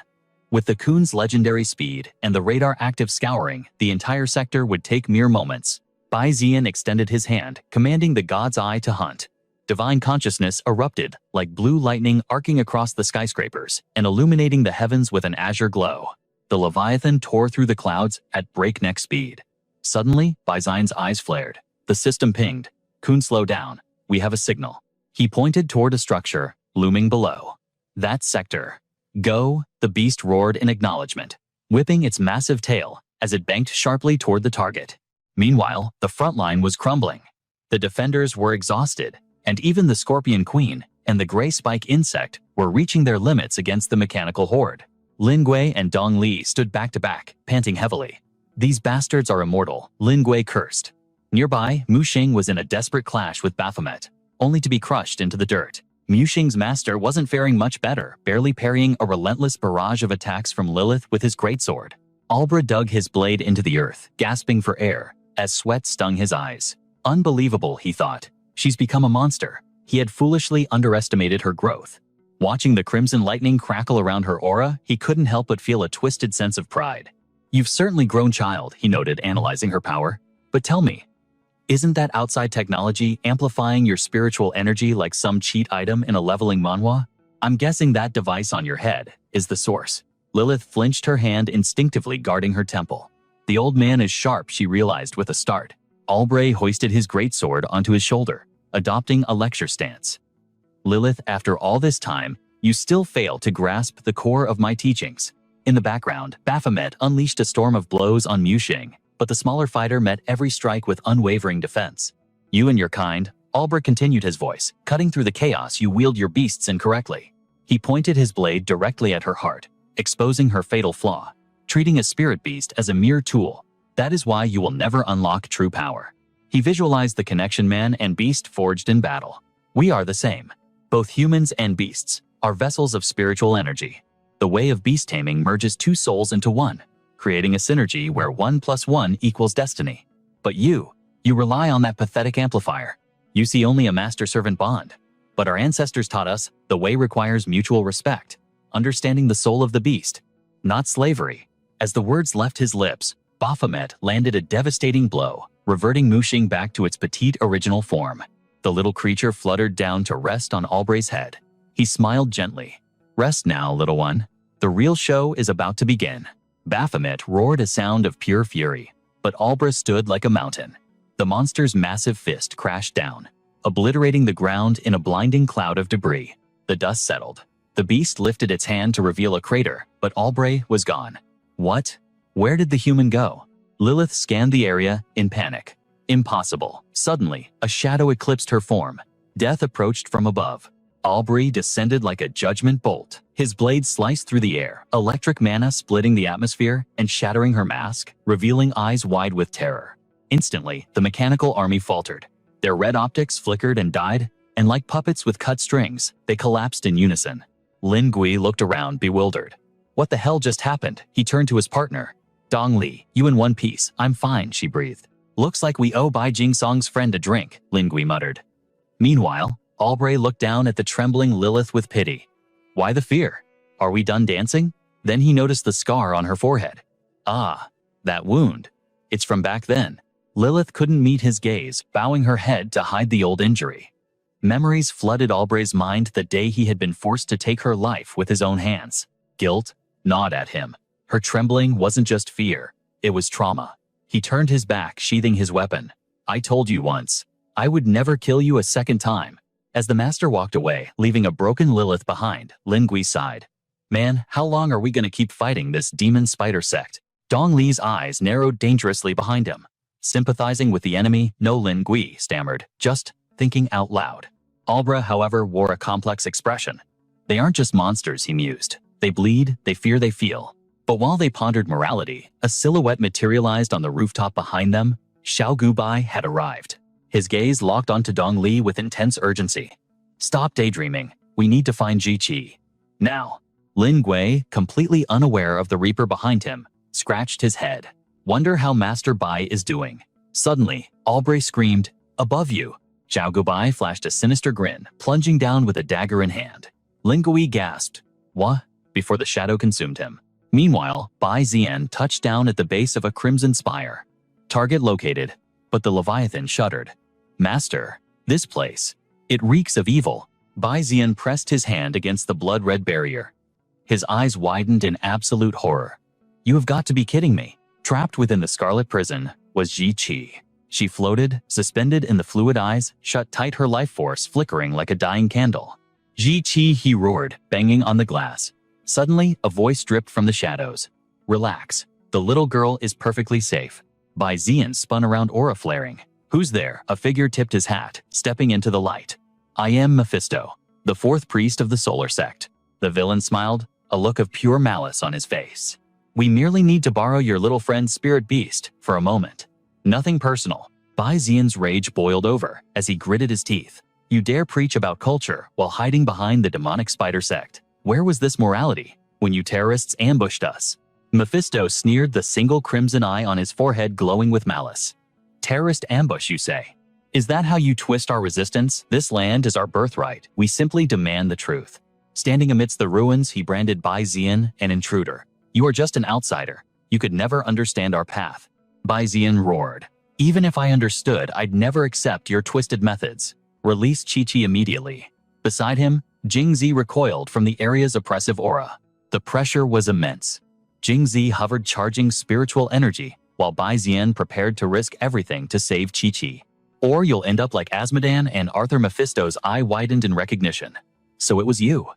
With the Coon's legendary speed and the radar active scouring, the entire sector would take mere moments. Bai Ziyan extended his hand, commanding the God's Eye to hunt. Divine consciousness erupted, like blue lightning arcing across the skyscrapers and illuminating the heavens with an azure glow. The Leviathan tore through the clouds at breakneck speed. Suddenly, Bai Ziyan's eyes flared. The system pinged. Coon, slow down. We have a signal. He pointed toward a structure, looming below. That sector. Go, the beast roared in acknowledgement, whipping its massive tail as it banked sharply toward the target. Meanwhile, the front line was crumbling. The defenders were exhausted, and even the Scorpion Queen and the gray spike insect were reaching their limits against the mechanical horde. Lin Gui and Dong Li stood back to back, panting heavily. These bastards are immortal, Lin Gui cursed. Nearby, Mu Xing was in a desperate clash with Baphomet, only to be crushed into the dirt. Mu Xing's master wasn't faring much better, barely parrying a relentless barrage of attacks from Lilith with his greatsword. Albra dug his blade into the earth, gasping for air, as sweat stung his eyes. Unbelievable, he thought. She's become a monster. He had foolishly underestimated her growth. Watching the crimson lightning crackle around her aura, he couldn't help but feel a twisted sense of pride. You've certainly grown, child, he noted, analyzing her power. But tell me, isn't that outside technology amplifying your spiritual energy like some cheat item in a leveling manhwa? I'm guessing that device on your head is the source. Lilith flinched, her hand instinctively guarding her temple. The old man is sharp, she realized with a start. Albray hoisted his greatsword onto his shoulder, adopting a lecture stance. Lilith, after all this time, you still fail to grasp the core of my teachings. In the background, Baphomet unleashed a storm of blows on Mu Xing, but the smaller fighter met every strike with unwavering defense. You and your kind, Albra continued, his voice, cutting through the chaos. You wield your beasts incorrectly. He pointed his blade directly at her heart, exposing her fatal flaw. Treating a spirit beast as a mere tool, that is why you will never unlock true power. He visualized the connection, man and beast forged in battle. We are the same. Both humans and beasts are vessels of spiritual energy. The way of beast taming merges two souls into one, creating a synergy where 1 + 1 equals destiny. But you rely on that pathetic amplifier. You see only a master-servant bond. But our ancestors taught us the way requires mutual respect, understanding the soul of the beast, not slavery. As the words left his lips, Baphomet landed a devastating blow, reverting Mu Xing back to its petite original form. The little creature fluttered down to rest on Albray's head. He smiled gently. Rest now, little one. The real show is about to begin. Baphomet roared a sound of pure fury, but Albra stood like a mountain. The monster's massive fist crashed down, obliterating the ground in a blinding cloud of debris. The dust settled. The beast lifted its hand to reveal a crater, but Albray was gone. What? Where did the human go? Lilith scanned the area in panic. Impossible. Suddenly, a shadow eclipsed her form. Death approached from above. Albray descended like a judgment bolt. His blade sliced through the air, electric mana splitting the atmosphere and shattering her mask, revealing eyes wide with terror. Instantly, the mechanical army faltered. Their red optics flickered and died, and like puppets with cut strings, they collapsed in unison. Lin Gui looked around, bewildered. What the hell just happened? He turned to his partner. Dong Li, you in one piece. I'm fine, she breathed. Looks like we owe Bai Jingsong's friend a drink, Lin Gui muttered. Meanwhile, Albray looked down at the trembling Lilith with pity. Why the fear? Are we done dancing? Then he noticed the scar on her forehead. Ah, that wound. It's from back then. Lilith couldn't meet his gaze, bowing her head to hide the old injury. Memories flooded Albray's mind the day he had been forced to take her life with his own hands. Guilt gnawed at him. Her trembling wasn't just fear, it was trauma. He turned his back, sheathing his weapon. I told you once, I would never kill you a second time. As the master walked away, leaving a broken Lilith behind, Lin Gui sighed. Man, how long are we gonna keep fighting this demon spider sect? Dong Li's eyes narrowed dangerously behind him. Sympathizing with the enemy, no, Lin Gui stammered. Just thinking out loud. Albra, however, wore a complex expression. They aren't just monsters, he mused. They bleed, they fear, they feel. But while they pondered morality, a silhouette materialized on the rooftop behind them. Xiao Gubai had arrived. His gaze locked onto Dong Li with intense urgency. Stop daydreaming. We need to find Ji Qi. Now. Lin Gui, completely unaware of the Reaper behind him, scratched his head. Wonder how Master Bai is doing. Suddenly, Aubrey screamed, "Above you!" Xiao Gubai flashed a sinister grin, plunging down with a dagger in hand. Lin Gui gasped, "What?" before the shadow consumed him. Meanwhile, Bai Zian touched down at the base of a crimson spire. Target located, but the Leviathan shuddered. "Master, this place. It reeks of evil." Bai Zian pressed his hand against the blood-red barrier. His eyes widened in absolute horror. "You have got to be kidding me." Trapped within the scarlet prison was Ji Qi. She floated, suspended in the fluid eyes, shut tight, her life force flickering like a dying candle. "Ji Qi," he roared, banging on the glass. Suddenly, a voice dripped from the shadows. "Relax. The little girl is perfectly safe." Bai Zian spun around, aura flaring. "Who's there?" A figure tipped his hat, stepping into the light. "I am Mephisto, the fourth priest of the solar sect." The villain smiled, a look of pure malice on his face. "We merely need to borrow your little friend's spirit beast for a moment. Nothing personal." Bai Zian's rage boiled over as he gritted his teeth. "You dare preach about culture while hiding behind the demonic spider sect? Where was this morality when you terrorists ambushed us?" Mephisto sneered, the single crimson eye on his forehead glowing with malice. "Terrorist ambush, you say? Is that how you twist our resistance? This land is our birthright. We simply demand the truth." Standing amidst the ruins, he branded Bai Zian an intruder. "You are just an outsider. You could never understand our path." Bai Zian roared. "Even if I understood, I'd never accept your twisted methods. Release Qi Qi immediately." Beside him, Jingzi recoiled from the area's oppressive aura. The pressure was immense. Jingzi hovered, charging spiritual energy, while Bai Zian prepared to risk everything to save Qi Qi. "Or you'll end up like Asmodan and Arthur." Mephisto's eye widened in recognition. "So it was you."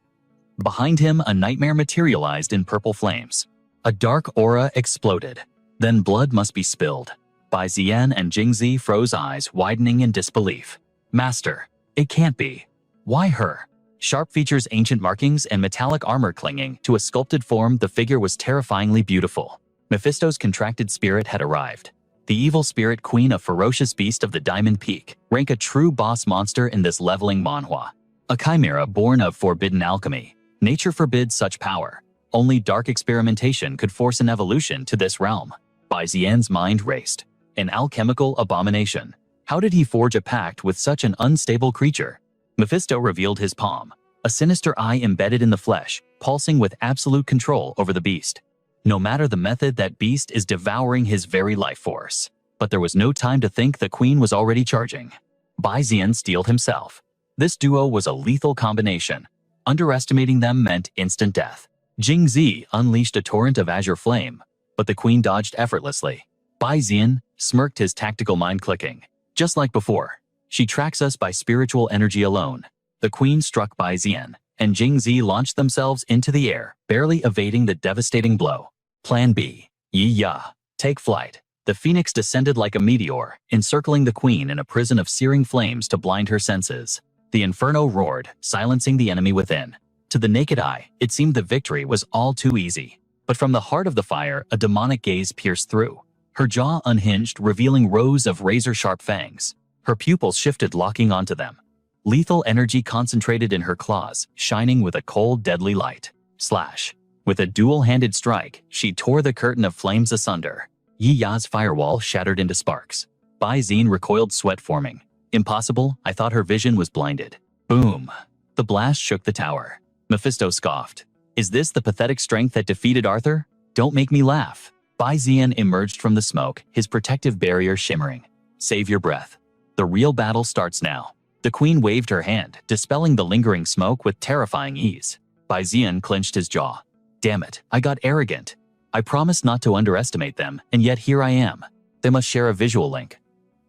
Behind him, a nightmare materialized in purple flames. A dark aura exploded. Then blood must be spilled. Bai Zian and Jingzi froze, eyes widening in disbelief. "Master, it can't be. Why her?" Sharp features, ancient markings, and metallic armor clinging to a sculpted form, the figure was terrifyingly beautiful. Mephisto's contracted spirit had arrived. The evil spirit queen, a ferocious beast of the Diamond Peak, rank a true boss monster in this leveling manhwa. A chimera born of forbidden alchemy. Nature forbids such power. Only dark experimentation could force an evolution to this realm. Bai Zian's mind raced. An alchemical abomination. How did he forge a pact with such an unstable creature? Mephisto revealed his palm, a sinister eye embedded in the flesh, pulsing with absolute control over the beast. No matter the method, that beast is devouring his very life force. But there was no time to think, the queen was already charging. Bai Zian steeled himself. This duo was a lethal combination. Underestimating them meant instant death. Jingzi unleashed a torrent of azure flame, but the queen dodged effortlessly. Bai Zian smirked, his tactical mind clicking. Just like before, she tracks us by spiritual energy alone. The queen struck Bai Zian, and Jingzi launched themselves into the air, barely evading the devastating blow. Plan B. Yi Ya. Take flight. The phoenix descended like a meteor, encircling the queen in a prison of searing flames to blind her senses. The inferno roared, silencing the enemy within. To the naked eye, it seemed the victory was all too easy. But from the heart of the fire, a demonic gaze pierced through. Her jaw unhinged, revealing rows of razor-sharp fangs. Her pupils shifted, locking onto them. Lethal energy concentrated in her claws, shining with a cold, deadly light. Slash. With a dual-handed strike, she tore the curtain of flames asunder. Yi Ya's firewall shattered into sparks. Bai Zian recoiled, sweat forming. Impossible, I thought her vision was blinded. Boom. The blast shook the tower. Mephisto scoffed. Is this the pathetic strength that defeated Arthur? Don't make me laugh. Bai Zian emerged from the smoke, his protective barrier shimmering. Save your breath. The real battle starts now. The queen waved her hand, dispelling the lingering smoke with terrifying ease. Bai Zian clenched his jaw. Damn it, I got arrogant. I promised not to underestimate them, and yet here I am. They must share a visual link.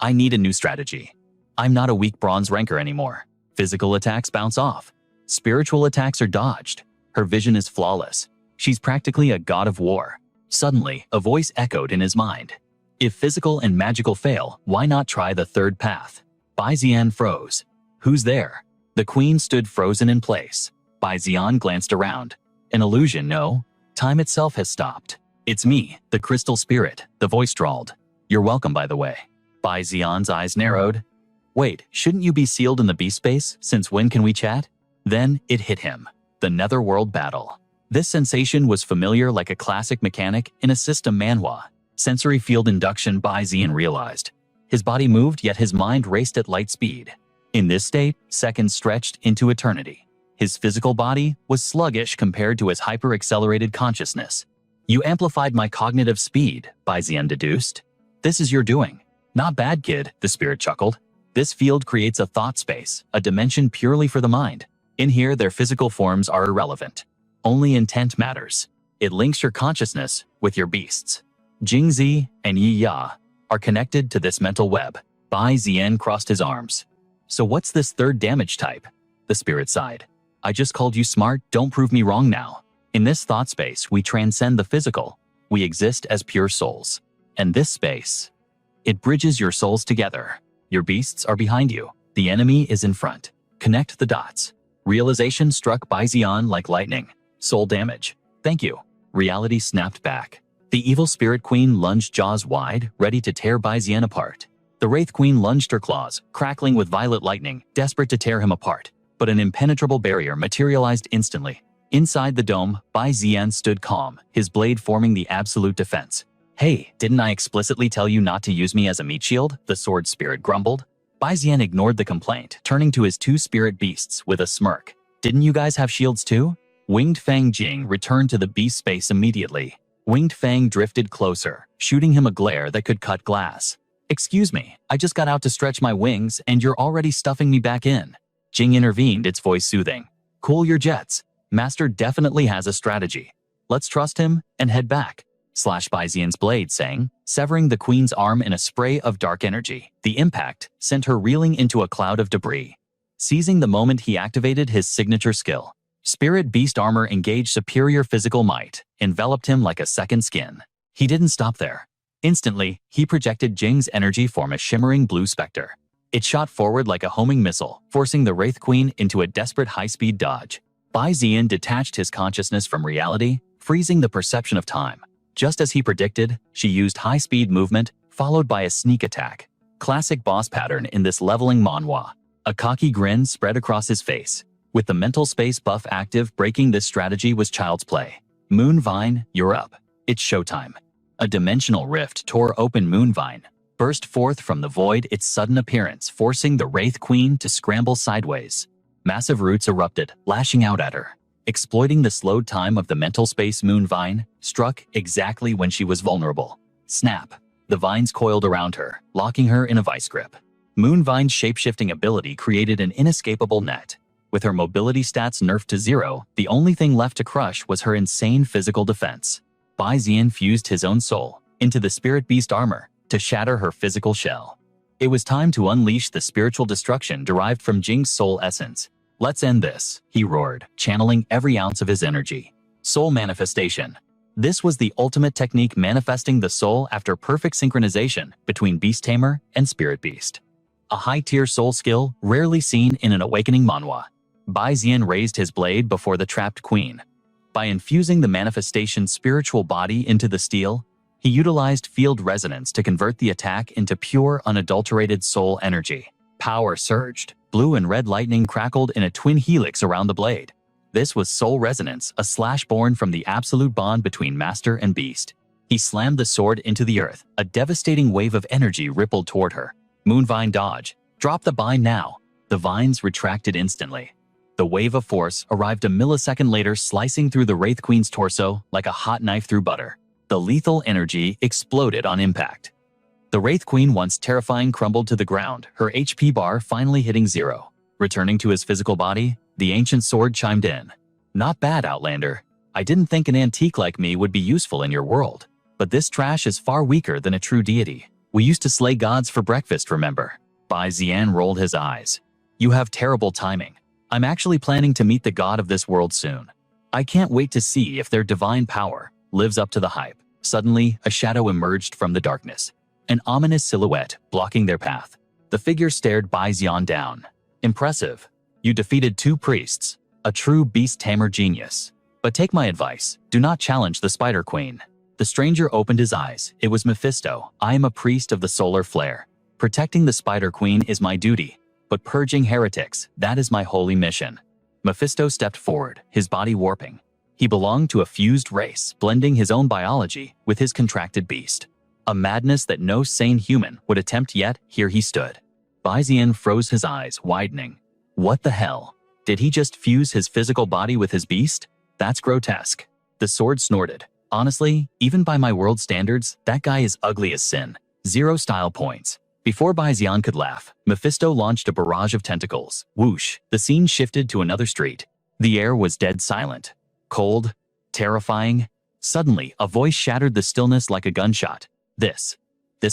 I need a new strategy. I'm not a weak bronze ranker anymore. Physical attacks bounce off. Spiritual attacks are dodged. Her vision is flawless. She's practically a god of war. Suddenly, a voice echoed in his mind. If physical and magical fail, why not try the third path? Bai Zian froze. Who's there? The queen stood frozen in place. Bai Zian glanced around. An illusion, no? Time itself has stopped. It's me, the crystal spirit, the voice drawled. You're welcome, by the way. Bai Zian's eyes narrowed. Wait, shouldn't you be sealed in the beast space? Since when can we chat? Then it hit him. The netherworld battle. This sensation was familiar, like a classic mechanic in a system manhwa. Sensory field induction, Bai Zian realized. His body moved, yet his mind raced at light speed. In this state, seconds stretched into eternity. His physical body was sluggish compared to his hyper-accelerated consciousness. You amplified my cognitive speed, Bai Zian deduced. This is your doing. Not bad, kid, the spirit chuckled. This field creates a thought space, a dimension purely for the mind. In here, their physical forms are irrelevant. Only intent matters. It links your consciousness with your beasts. Jingzi and Yi Ya are connected to this mental web. Bai Zian crossed his arms. So what's this third damage type? The spirit sighed. I just called you smart, don't prove me wrong now. In this thought space, we transcend the physical. We exist as pure souls. And this space, it bridges your souls together. Your beasts are behind you. The enemy is in front. Connect the dots. Realization struck Bai Zian like lightning. Soul damage. Thank you. Reality snapped back. The evil spirit queen lunged jaws wide, ready to tear Bai Zian apart. The wraith queen lunged her claws, crackling with violet lightning, desperate to tear him apart. But an impenetrable barrier materialized instantly. Inside the dome, Bai Zian stood calm, his blade forming the absolute defense. Hey, didn't I explicitly tell you not to use me as a meat shield? The sword spirit grumbled. Bai Zian ignored the complaint, turning to his two spirit beasts with a smirk. Didn't you guys have shields too? Winged Fang Jing returned to the beast space immediately. Winged Fang drifted closer, shooting him a glare that could cut glass. Excuse me, I just got out to stretch my wings and you're already stuffing me back in. Jing intervened, its voice soothing. Cool your jets. Master definitely has a strategy. Let's trust him and head back. Slash Bai Zian's blade sang, severing the queen's arm in a spray of dark energy. The impact sent her reeling into a cloud of debris. Seizing the moment, he activated his signature skill. Spirit Beast Armor engaged superior physical might, enveloped him like a second skin. He didn't stop there. Instantly, he projected Jing's energy form a shimmering blue specter. It shot forward like a homing missile, forcing the Wraith Queen into a desperate high-speed dodge. Bai Zian detached his consciousness from reality, freezing the perception of time. Just as he predicted, she used high-speed movement, followed by a sneak attack. Classic boss pattern in this leveling manhwa. A cocky grin spread across his face. With the mental space buff active, breaking this strategy was child's play. Moonvine, you're up. It's showtime. A dimensional rift tore open Moonvine, burst forth from the void, its sudden appearance forcing the Wraith Queen to scramble sideways. Massive roots erupted, lashing out at her. Exploiting the slowed time of the mental space, Moonvine struck exactly when she was vulnerable. Snap! The vines coiled around her, locking her in a vice grip. Moonvine's shape-shifting ability created an inescapable net. With her mobility stats nerfed to 0, the only thing left to crush was her insane physical defense. Bai Zian fused his own soul into the Spirit Beast armor to shatter her physical shell. It was time to unleash the spiritual destruction derived from Jing's soul essence. Let's end this, he roared, channeling every ounce of his energy. Soul manifestation. This was the ultimate technique, manifesting the soul after perfect synchronization between Beast Tamer and Spirit Beast. A high-tier soul skill rarely seen in an awakening manhwa. Bai Zian raised his blade before the trapped queen. By infusing the manifestation's spiritual body into the steel, he utilized field resonance to convert the attack into pure, unadulterated soul energy. Power surged. Blue and red lightning crackled in a twin helix around the blade. This was soul resonance, a slash born from the absolute bond between master and beast. He slammed the sword into the earth. A devastating wave of energy rippled toward her. Moonvine dodge. Drop the bind now. The vines retracted instantly. The wave of force arrived a millisecond later, slicing through the Wraith Queen's torso like a hot knife through butter. The lethal energy exploded on impact. The Wraith Queen, once terrifying, crumbled to the ground, her HP bar finally hitting 0. Returning to his physical body, the ancient sword chimed in. Not bad, Outlander. I didn't think an antique like me would be useful in your world. But this trash is far weaker than a true deity. We used to slay gods for breakfast, remember? Bai Zian rolled his eyes. You have terrible timing. I'm actually planning to meet the god of this world soon. I can't wait to see if their divine power lives up to the hype. Suddenly, a shadow emerged from the darkness. An ominous silhouette blocking their path. The figure stared Bai Xian down. Impressive. You defeated 2 priests. A true beast tamer genius. But take my advice, do not challenge the Spider Queen. The stranger opened his eyes. It was Mephisto. I am a priest of the solar flare. Protecting the Spider Queen is my duty. But purging heretics, that is my holy mission. Mephisto stepped forward, his body warping. He belonged to a fused race, blending his own biology with his contracted beast. A madness that no sane human would attempt, yet here he stood. Bai Xian froze, his eyes widening. What the hell? Did he just fuse his physical body with his beast? That's grotesque. The sword snorted. Honestly, even by my world standards, that guy is ugly as sin. 0 style points. Before Bai Xian could laugh, Mephisto launched a barrage of tentacles. Whoosh, the scene shifted to another street. The air was dead silent. Cold, terrifying. Suddenly, a voice shattered the stillness like a gunshot. This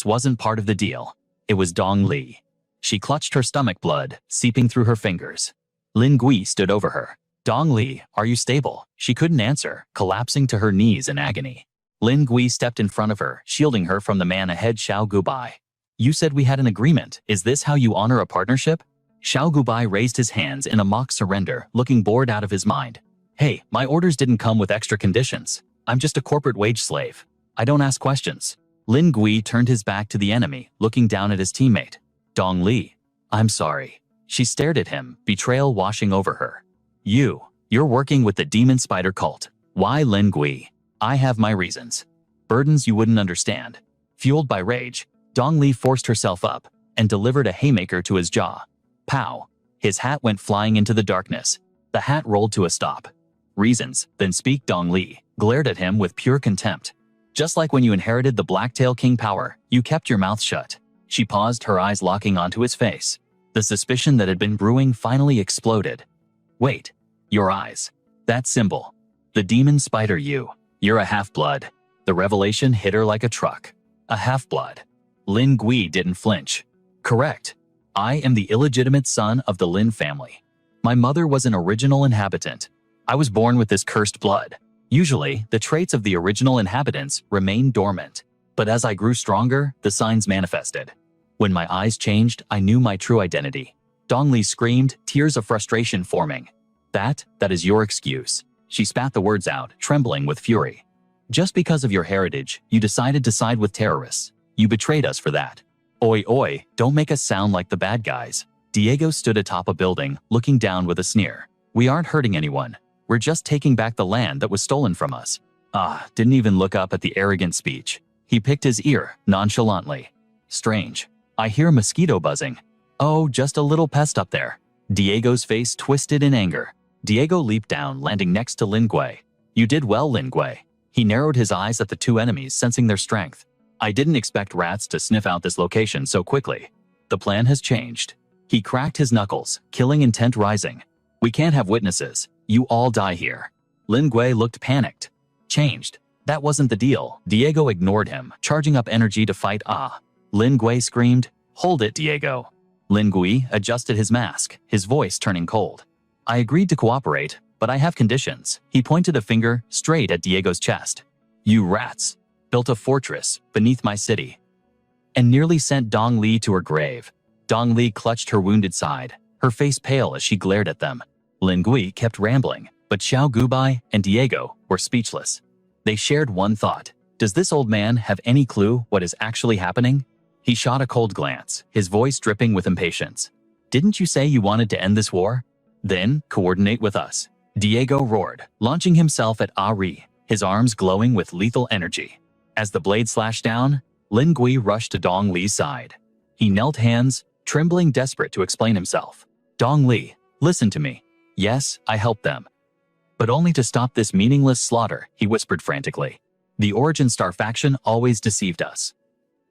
wasn't part of the deal. It was Dong Li. She clutched her stomach, blood seeping through her fingers. Lin Gui stood over her. Dong Li, are you stable? She couldn't answer, collapsing to her knees in agony. Lin Gui stepped in front of her, shielding her from the man ahead. Xiao Gubai. You said we had an agreement. Is this how you honor a partnership? Xiao Gubai raised his hands in a mock surrender, looking bored out of his mind. Hey, my orders didn't come with extra conditions. I'm just a corporate wage slave. I don't ask questions. Lin Gui turned his back to the enemy, looking down at his teammate. Dong Li. I'm sorry. She stared at him, betrayal washing over her. You're working with the demon spider cult. Why, Lin Gui? I have my reasons. Burdens you wouldn't understand. Fueled by rage, Dong Li forced herself up and delivered a haymaker to his jaw. Pow! His hat went flying into the darkness. The hat rolled to a stop. Reasons, then speak. Dong Li glared at him with pure contempt. Just like when you inherited the Blacktail King power, you kept your mouth shut. She paused, her eyes locking onto his face. The suspicion that had been brewing finally exploded. Wait, your eyes. That symbol. The demon spider. You're a half-blood. The revelation hit her like a truck. A half-blood. Lin Gui didn't flinch. Correct. I am the illegitimate son of the Lin family. My mother was an original inhabitant. I was born with this cursed blood. Usually, the traits of the original inhabitants remain dormant. But as I grew stronger, the signs manifested. When my eyes changed, I knew my true identity. Dong Li screamed, tears of frustration forming. That is your excuse. She spat the words out, trembling with fury. Just because of your heritage, you decided to side with terrorists. You betrayed us for that. Oi oi, don't make us sound like the bad guys. Diego stood atop a building, looking down with a sneer. We aren't hurting anyone. We're just taking back the land that was stolen from us. Didn't even look up at the arrogant speech. He picked his ear, nonchalantly. Strange. I hear a mosquito buzzing. Oh, just a little pest up there. Diego's face twisted in anger. Diego leaped down, landing next to Lin Gui. You did well, Lin Gui. He narrowed his eyes at the 2 enemies, sensing their strength. I didn't expect rats to sniff out this location so quickly. The plan has changed. He cracked his knuckles, killing intent rising. We can't have witnesses. You all die here. Lin Gui looked panicked. Changed. That wasn't the deal. Diego ignored him, charging up energy to fight. Lin Gui screamed, Hold it, Diego. Lin Gui adjusted his mask, his voice turning cold. I agreed to cooperate, but I have conditions. He pointed a finger straight at Diego's chest. You rats built a fortress beneath my city and nearly sent Dong Li to her grave. Dong Li clutched her wounded side, her face pale as she glared at them. Lin Gui kept rambling, but Xiao Gubai and Diego were speechless. They shared one thought. Does this old man have any clue what is actually happening? He shot a cold glance, his voice dripping with impatience. Didn't you say you wanted to end this war? Then coordinate with us. Diego roared, launching himself at Ari, his arms glowing with lethal energy. As the blade slashed down, Lin Gui rushed to Dong Li's side. He knelt, hands trembling, desperate to explain himself. Dong Li, listen to me. Yes, I helped them. But only to stop this meaningless slaughter, he whispered frantically. The Origin Star faction always deceived us.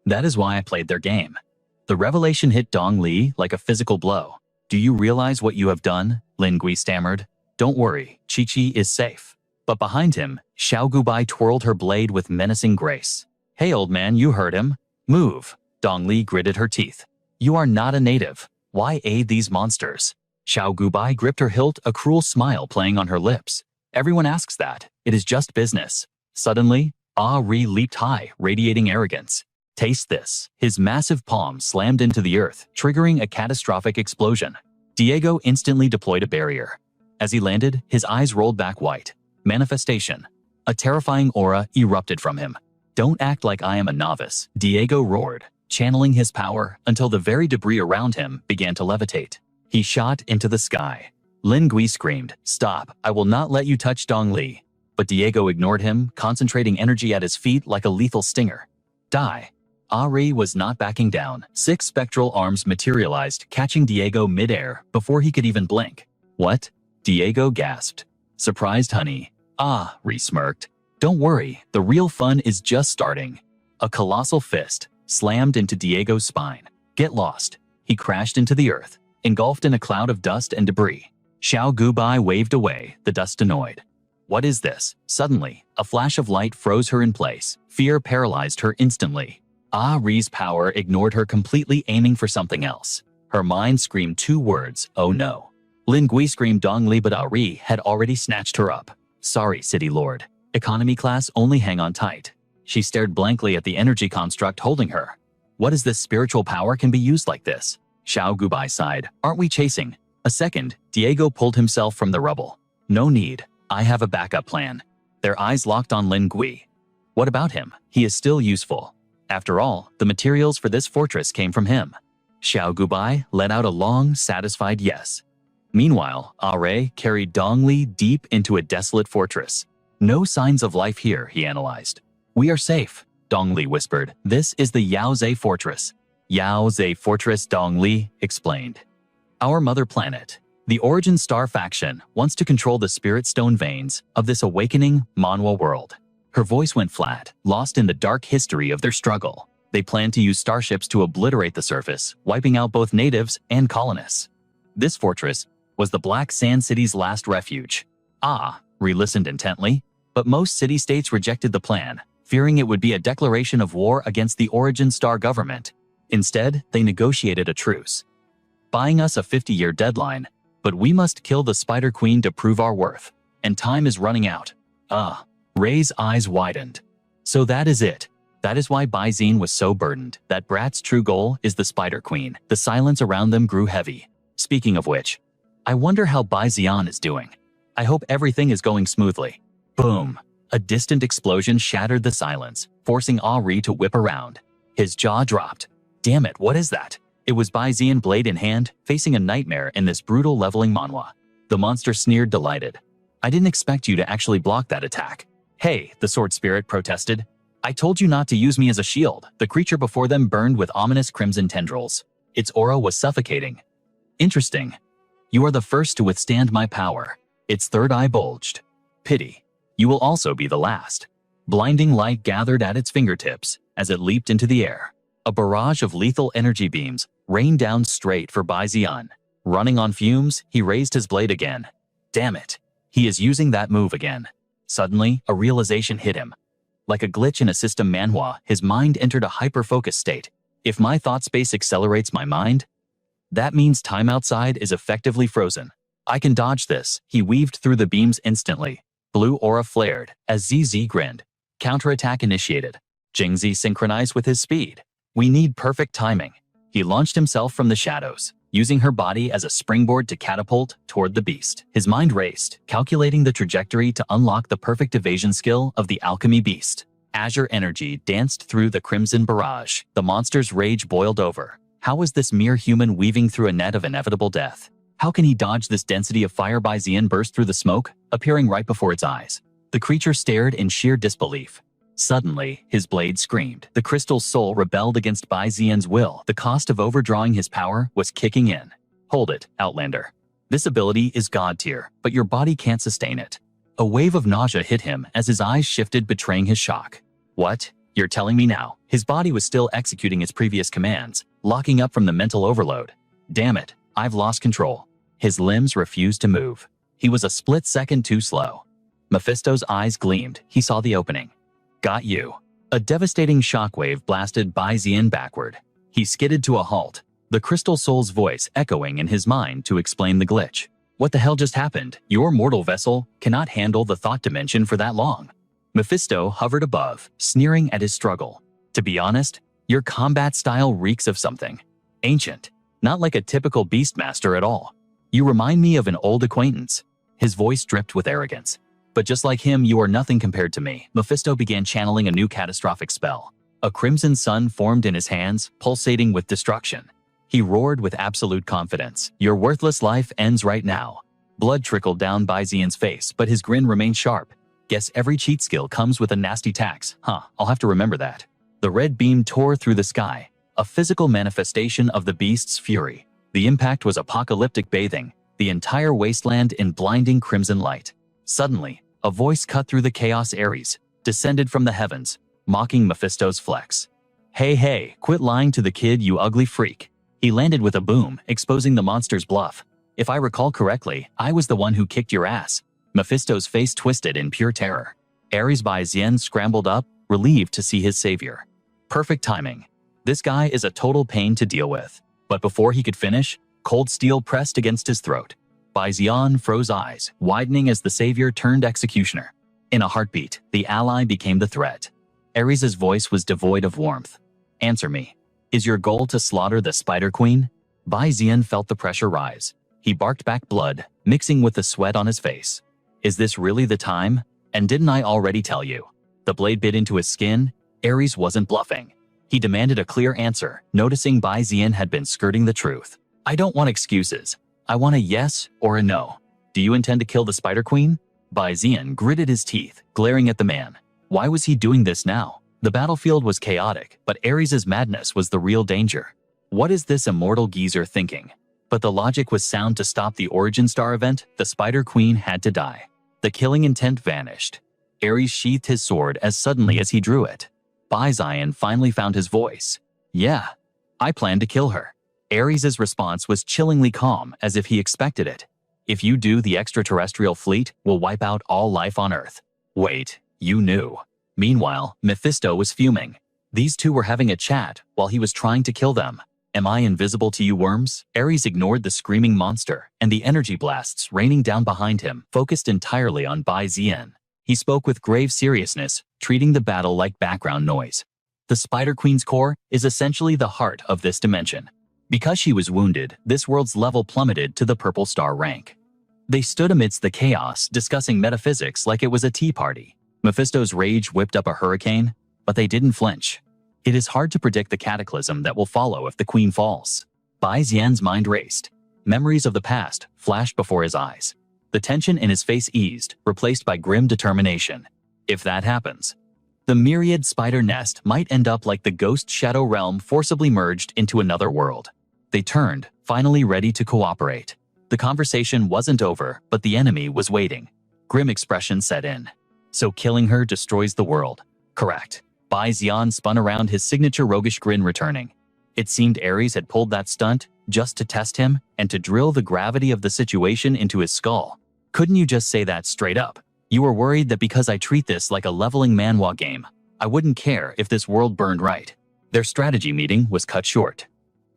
That is why I played their game. The revelation hit Dong Li like a physical blow. Do you realize what you have done? Lin Gui stammered. Don't worry, Chi-Chi is safe. But behind him, Xiao Gubai twirled her blade with menacing grace. Hey old man, you heard him. Move. Dong Li gritted her teeth. You are not a native. Why aid these monsters? Xiao Gubai gripped her hilt, a cruel smile playing on her lips. Everyone asks that. It is just business. Suddenly, Ari leaped high, radiating arrogance. Taste this. His massive palm slammed into the earth, triggering a catastrophic explosion. Diego instantly deployed a barrier. As he landed, his eyes rolled back white. Manifestation. A terrifying aura erupted from him. Don't act like I am a novice, Diego roared, channeling his power until the very debris around him began to levitate. He shot into the sky. Lin Gui screamed, "Stop, I will not let you touch Dong Li." But Diego ignored him, concentrating energy at his feet like a lethal stinger. Die. Ari was not backing down. 6 spectral arms materialized, catching Diego midair before he could even blink. What? Diego gasped. Surprised, honey. Ah, Ri smirked. Don't worry, the real fun is just starting. A colossal fist slammed into Diego's spine. Get lost. He crashed into the earth, engulfed in a cloud of dust and debris. Xiao Gubai waved away, the dust annoyed. What is this? Suddenly, a flash of light froze her in place. Fear paralyzed her instantly. Ri's power ignored her completely, aiming for something else. Her mind screamed 2 words, oh no. Lin Gui screamed Dong Li, but Ari had already snatched her up. Sorry, City Lord. Economy class, only hang on tight. She stared blankly at the energy construct holding her. What is this spiritual power can be used like this? Xiao Gubai sighed. Aren't we chasing? A second, Diego pulled himself from the rubble. No need. I have a backup plan. Their eyes locked on Lin Gui. What about him? He is still useful. After all, the materials for this fortress came from him. Xiao Gubai let out a long, satisfied yes. Meanwhile, Are carried Dong Li deep into a desolate fortress. No signs of life here, he analyzed. We are safe, Dong Li whispered. This is the Yaozhe Fortress. Yaozhe Fortress, Dong Li explained. Our mother planet. The Origin Star faction wants to control the spirit stone veins of this awakening manhwa world. Her voice went flat, lost in the dark history of their struggle. They plan to use starships to obliterate the surface, wiping out both natives and colonists. This fortress was the Black Sand City's last refuge. Ri listened intently, but most city-states rejected the plan, fearing it would be a declaration of war against the Origin Star government. Instead, they negotiated a truce, buying us a 50-year deadline, but we must kill the Spider Queen to prove our worth, and time is running out. Ray's eyes widened. So that is it. That is why Baizine was so burdened. That brat's true goal is the Spider Queen. The silence around them grew heavy. Speaking of which, I wonder how Baizian is doing. I hope everything is going smoothly. Boom! A distant explosion shattered the silence, forcing Ari to whip around. His jaw dropped. Damn it, what is that? It was Baizian, blade in hand, facing a nightmare in this brutal leveling manhwa. The monster sneered, delighted. I didn't expect you to actually block that attack. Hey, the sword spirit protested. I told you not to use me as a shield. The creature before them burned with ominous crimson tendrils. Its aura was suffocating. Interesting. You are the first to withstand my power. Its third eye bulged. Pity. You will also be the last. Blinding light gathered at its fingertips as it leaped into the air. A barrage of lethal energy beams rained down straight for Baizian. Running on fumes, he raised his blade again. Damn it. He is using that move again. Suddenly, a realization hit him. Like a glitch in a system manhwa, his mind entered a hyper-focus state. If my thought space accelerates my mind, that means time outside is effectively frozen. I can dodge this. He weaved through the beams instantly. Blue aura flared as ZZ grinned. Counterattack initiated. Jingzi synchronized with his speed. We need perfect timing. He launched himself from the shadows, using her body as a springboard to catapult toward the beast. His mind raced, calculating the trajectory to unlock the perfect evasion skill of the alchemy beast. Azure energy danced through the crimson barrage. The monster's rage boiled over. How was this mere human weaving through a net of inevitable death? How can he dodge this density of fire? Baizian burst through the smoke, appearing right before its eyes. The creature stared in sheer disbelief. Suddenly, his blade screamed. The crystal's soul rebelled against Baizian's will. The cost of overdrawing his power was kicking in. Hold it, Outlander. This ability is god tier, but your body can't sustain it. A wave of nausea hit him as his eyes shifted, betraying his shock. What? You're telling me now? His body was still executing its previous commands, locking up from the mental overload. Damn it, I've lost control. His limbs refused to move. He was a split second too slow. Mephisto's eyes gleamed. He saw the opening. Got you. A devastating shockwave blasted Baizian backward. He skidded to a halt, the crystal soul's voice echoing in his mind to explain the glitch. What the hell just happened? Your mortal vessel cannot handle the thought dimension for that long. Mephisto hovered above, sneering at his struggle. To be honest, Your combat style reeks of something ancient, not like a typical beastmaster at all. You remind me of an old acquaintance. His voice dripped with arrogance. But just like him, you are nothing compared to me. Mephisto began channeling a new catastrophic spell. A crimson sun formed in his hands, pulsating with destruction. He roared with absolute confidence. Your worthless life ends right now. Blood trickled down Bai Zian's face, but his grin remained sharp. Guess every cheat skill comes with a nasty tax. I'll have to remember that. The red beam tore through the sky, a physical manifestation of the beast's fury. The impact was apocalyptic, bathing the entire wasteland in blinding crimson light. Suddenly, a voice cut through the chaos. Ares descended from the heavens, mocking Mephisto's flex. Hey, quit lying to the kid, you ugly freak. He landed with a boom, exposing the monster's bluff. If I recall correctly, I was the one who kicked your ass. Mephisto's face twisted in pure terror. Ares Bai Zian scrambled up, relieved to see his savior. Perfect timing. This guy is a total pain to deal with. But before he could finish, cold steel pressed against his throat. Bai Zian froze, eyes widening as the savior turned executioner. In a heartbeat, the ally became the threat. Ares' voice was devoid of warmth. Answer me. Is your goal to slaughter the Spider Queen? Bai Zian felt the pressure rise. He barked back, blood mixing with the sweat on his face. Is this really the time? And didn't I already tell you? The blade bit into his skin. Ares wasn't bluffing. He demanded a clear answer, noticing Bai Zian had been skirting the truth. I don't want excuses. I want a yes or a no. Do you intend to kill the Spider Queen? Bai Zian gritted his teeth, glaring at the man. Why was he doing this now? The battlefield was chaotic, but Ares' madness was the real danger. What is this immortal geezer thinking? But the logic was sound. To stop the Origin Star event, the Spider Queen had to die. The killing intent vanished. Ares sheathed his sword as suddenly as he drew it. Bai Zian finally found his voice. Yeah, I plan to kill her. Ares' response was chillingly calm, as if he expected it. If you do, the extraterrestrial fleet will wipe out all life on Earth. Wait, you knew. Meanwhile, Mephisto was fuming. These two were having a chat while he was trying to kill them. Am I invisible to you, worms? Ares ignored the screaming monster, and the energy blasts raining down behind him focused entirely on Bai Zian. He spoke with grave seriousness, treating the battle like background noise. The Spider Queen's core is essentially the heart of this dimension. Because she was wounded, this world's level plummeted to the purple star rank. They stood amidst the chaos, discussing metaphysics like it was a tea party. Mephisto's rage whipped up a hurricane, but they didn't flinch. It is hard to predict the cataclysm that will follow if the queen falls. Bai Zian's mind raced. Memories of the past flashed before his eyes. The tension in his face eased, replaced by grim determination. If that happens, the myriad spider nest might end up like the ghost shadow realm forcibly merged into another world. They turned, finally ready to cooperate. The conversation wasn't over, but the enemy was waiting. Grim expression set in. So killing her destroys the world. Correct. Bai Zian spun around, his signature roguish grin returning. It seemed Ares had pulled that stunt just to test him and to drill the gravity of the situation into his skull. Couldn't you just say that straight up? You were worried that because I treat this like a leveling manhwa game, I wouldn't care if this world burned right. Their strategy meeting was cut short.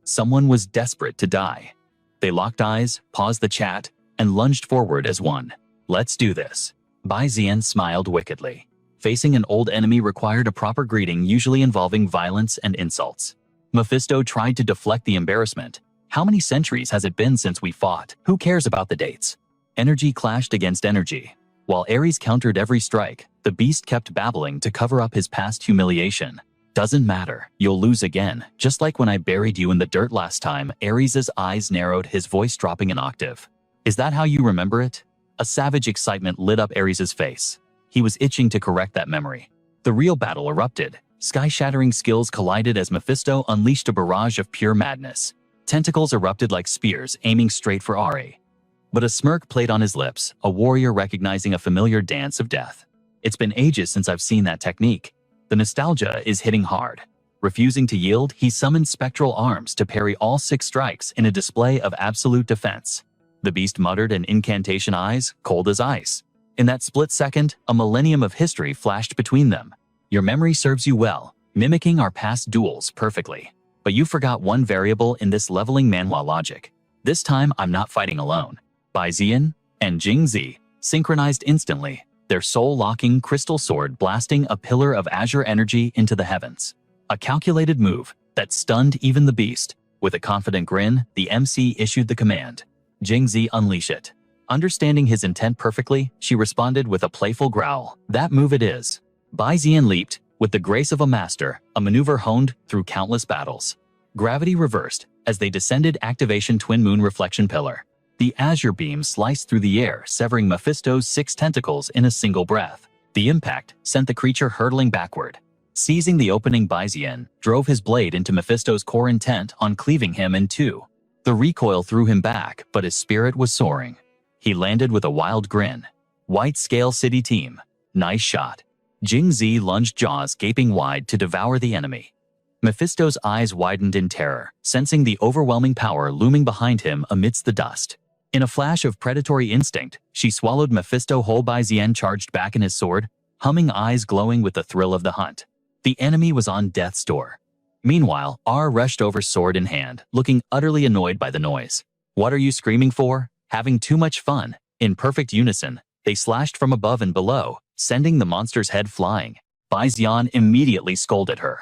Someone was desperate to die. They locked eyes, paused the chat, and lunged forward as one. Let's do this. Bai Zian smiled wickedly. Facing an old enemy required a proper greeting, usually involving violence and insults. Mephisto tried to deflect the embarrassment. How many centuries has it been since we fought? Who cares about the dates? Energy clashed against energy. While Ares countered every strike, the beast kept babbling to cover up his past humiliation. Doesn't matter, you'll lose again, just like when I buried you in the dirt last time. Ares' eyes narrowed, his voice dropping an octave. Is that how you remember it? A savage excitement lit up Ares' face. He was itching to correct that memory. The real battle erupted. Sky-shattering skills collided as Mephisto unleashed a barrage of pure madness. Tentacles erupted like spears, aiming straight for Ari. But a smirk played on his lips, a warrior recognizing a familiar dance of death. It's been ages since I've seen that technique. The nostalgia is hitting hard. Refusing to yield, he summoned spectral arms to parry all 6 strikes in a display of absolute defense. The beast muttered an incantation, eyes cold as ice. In that split second, a millennium of history flashed between them. Your memory serves you well, mimicking our past duels perfectly. But you forgot one variable in this leveling manhwa logic. This time, I'm not fighting alone. Bai Zian and Jingzi synchronized instantly, their soul-locking crystal sword blasting a pillar of azure energy into the heavens. A calculated move that stunned even the beast. With a confident grin, the MC issued the command. Jingzi, unleash it. Understanding his intent perfectly, she responded with a playful growl. That move it is. Bai Zian leaped, with the grace of a master, a maneuver honed through countless battles. Gravity reversed as they descended activation twin moon reflection pillar. The azure beam sliced through the air, severing Mephisto's 6 tentacles in a single breath. The impact sent the creature hurtling backward. Seizing the opening, Bai Zian drove his blade into Mephisto's core, intent on cleaving him in two. The recoil threw him back, but his spirit was soaring. He landed with a wild grin. White Scale City team. Nice shot. Jingzi lunged, jaws gaping wide to devour the enemy. Mephisto's eyes widened in terror, sensing the overwhelming power looming behind him amidst the dust. In a flash of predatory instinct, she swallowed Mephisto whole. Bai Zian charged back in his sword, humming, eyes glowing with the thrill of the hunt. The enemy was on death's door. Meanwhile, R rushed over, sword in hand, looking utterly annoyed by the noise. What are you screaming for? Having too much fun. In perfect unison, they slashed from above and below, sending the monster's head flying. Bai Zian immediately scolded her.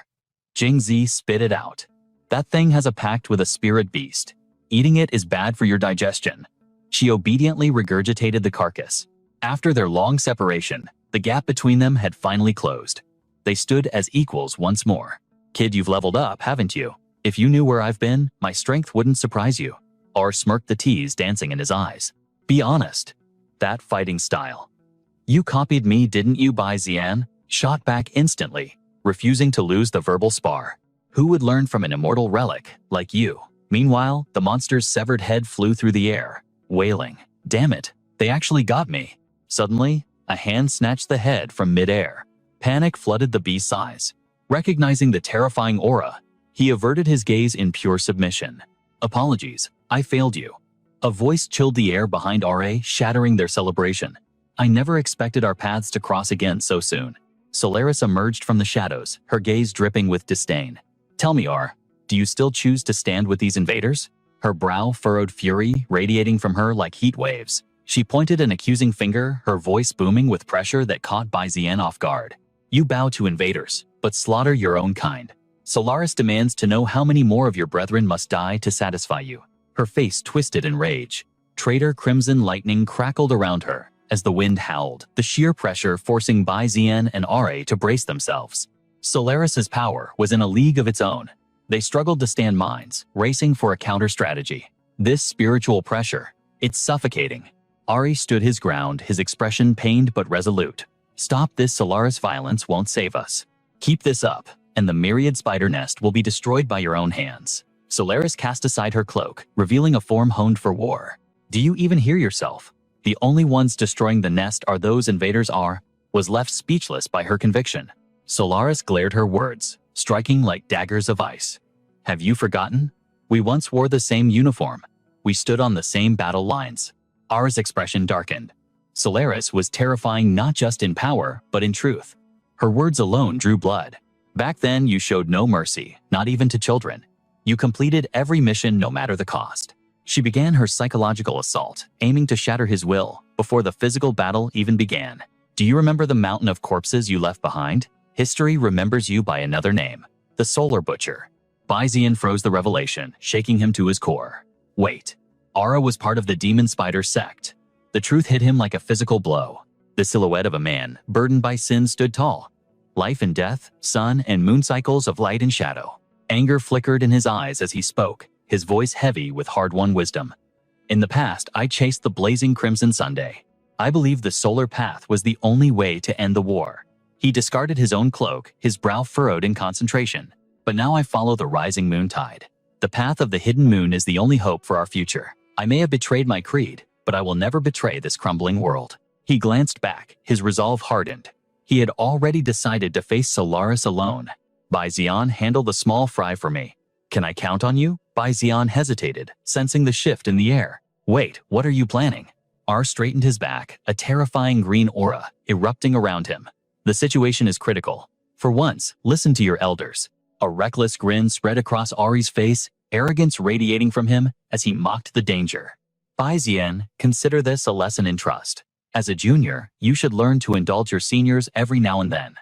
Jingzi spit it out. That thing has a pact with a spirit beast. Eating it is bad for your digestion. She obediently regurgitated the carcass. After their long separation, the gap between them had finally closed. They stood as equals once more. Kid, you've leveled up, haven't you? If you knew where I've been, my strength wouldn't surprise you. R smirked, the tease dancing in his eyes. Be honest. That fighting style. You copied me, didn't you? Bai Zian shot back instantly, refusing to lose the verbal spar. Who would learn from an immortal relic like you? Meanwhile, the monster's severed head flew through the air, wailing. Damn it, they actually got me. Suddenly, a hand snatched the head from midair. Panic flooded the beast's eyes. Recognizing the terrifying aura, he averted his gaze in pure submission. Apologies, I failed you. A voice chilled the air behind RA, shattering their celebration. I never expected our paths to cross again so soon. Solaris emerged from the shadows, her gaze dripping with disdain. Tell me, R, do you still choose to stand with these invaders? Her brow furrowed, fury radiating from her like heat waves. She pointed an accusing finger, her voice booming with pressure that caught Bai Zian off guard. You bow to invaders, but slaughter your own kind. Solaris demands to know how many more of your brethren must die to satisfy you. Her face twisted in rage. Traitor, crimson lightning crackled around her as the wind howled, the sheer pressure forcing Bai Zian and RA to brace themselves. Solaris's power was in a league of its own. They struggled to stand, minds racing for a counter strategy. This spiritual pressure, it's suffocating. Ari stood his ground, his expression pained but resolute. Stop this, Solaris violence won't save us. Keep this up, and the myriad spider nest will be destroyed by your own hands. Solaris cast aside her cloak, revealing a form honed for war. Do you even hear yourself? The only ones destroying the nest are those invaders. R was left speechless by her conviction. Solaris glared her words, striking like daggers of ice. Have you forgotten? We once wore the same uniform. We stood on the same battle lines. R's expression darkened. Solaris was terrifying, not just in power, but in truth. Her words alone drew blood. Back then, you showed no mercy, not even to children. You completed every mission no matter the cost. She began her psychological assault, aiming to shatter his will before the physical battle even began. Do you remember the mountain of corpses you left behind? History remembers you by another name, the Solar Butcher. Bai Zian froze the revelation, shaking him to his core. Wait, Ara was part of the demon spider sect. The truth hit him like a physical blow. The silhouette of a man, burdened by sin, stood tall. Life and death, sun and moon cycles of light and shadow. Anger flickered in his eyes as he spoke, his voice heavy with hard-won wisdom. In the past, I chased the blazing crimson Sunday. I believed the solar path was the only way to end the war. He discarded his own cloak, his brow furrowed in concentration. But now I follow the rising moon tide. The path of the hidden moon is the only hope for our future. I may have betrayed my creed, but I will never betray this crumbling world. He glanced back, his resolve hardened. He had already decided to face Solaris alone. Bai Zian, handle the small fry for me. Can I count on you? Bai Zian hesitated, sensing the shift in the air. Wait, what are you planning? R straightened his back, a terrifying green aura erupting around him. The situation is critical. For once, listen to your elders. A reckless grin spread across Ari's face, arrogance radiating from him as he mocked the danger. Bai Zian, consider this a lesson in trust. As a junior, you should learn to indulge your seniors every now and then.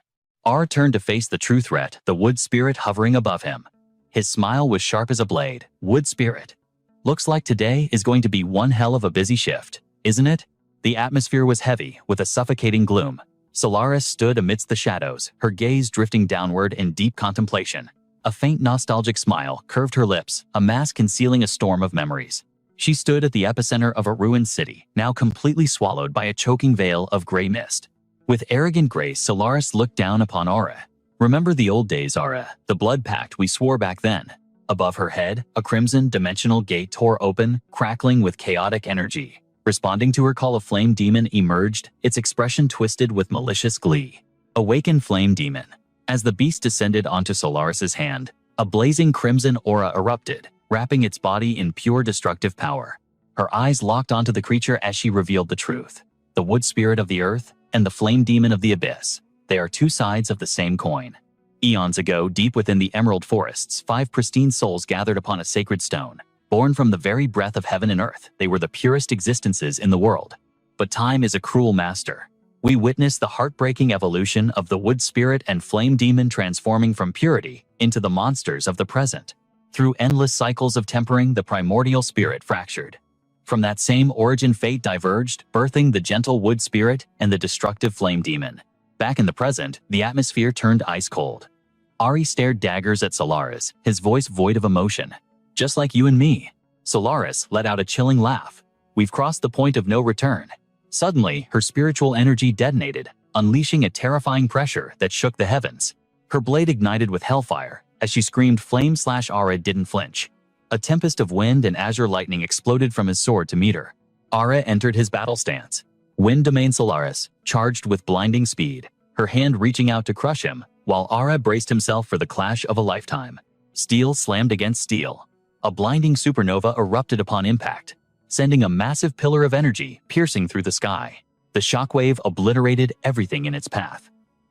R turned to face the true threat, the wood spirit hovering above him. His smile was sharp as a blade. Wood spirit. Looks like today is going to be one hell of a busy shift, isn't it? The atmosphere was heavy, with a suffocating gloom. Solaris stood amidst the shadows, her gaze drifting downward in deep contemplation. A faint nostalgic smile curved her lips, a mask concealing a storm of memories. She stood at the epicenter of a ruined city, now completely swallowed by a choking veil of gray mist. With arrogant grace, Solaris looked down upon Aura. Remember the old days, Aura, the blood pact we swore back then. Above her head, a crimson dimensional gate tore open, crackling with chaotic energy. Responding to her call, a flame demon emerged, its expression twisted with malicious glee. Awaken flame demon. As the beast descended onto Solaris's hand, a blazing crimson aura erupted, wrapping its body in pure destructive power. Her eyes locked onto the creature as she revealed the truth. The wood spirit of the earth and the flame demon of the abyss. They are two sides of the same coin. Eons ago, deep within the emerald forests, 5 pristine souls gathered upon a sacred stone. Born from the very breath of heaven and earth, they were the purest existences in the world. But time is a cruel master. We witness the heartbreaking evolution of the wood spirit and flame demon, transforming from purity into the monsters of the present. Through endless cycles of tempering, the primordial spirit fractured. From that same origin, fate diverged, birthing the gentle wood spirit and the destructive flame demon. Back in the present, the atmosphere turned ice cold. Ari stared daggers at Solaris, his voice void of emotion. Just like you and me. Solaris let out a chilling laugh. We've crossed the point of no return. Suddenly, her spiritual energy detonated, unleashing a terrifying pressure that shook the heavens. Her blade ignited with hellfire. As she screamed, Flame/Ara didn't flinch. A tempest of wind and azure lightning exploded from his sword to meet her. Ara entered his battle stance. Wind domain Solaris, charged with blinding speed, her hand reaching out to crush him, while Ara braced himself for the clash of a lifetime. Steel slammed against steel. A blinding supernova erupted upon impact, sending a massive pillar of energy piercing through the sky. The shockwave obliterated everything in its path.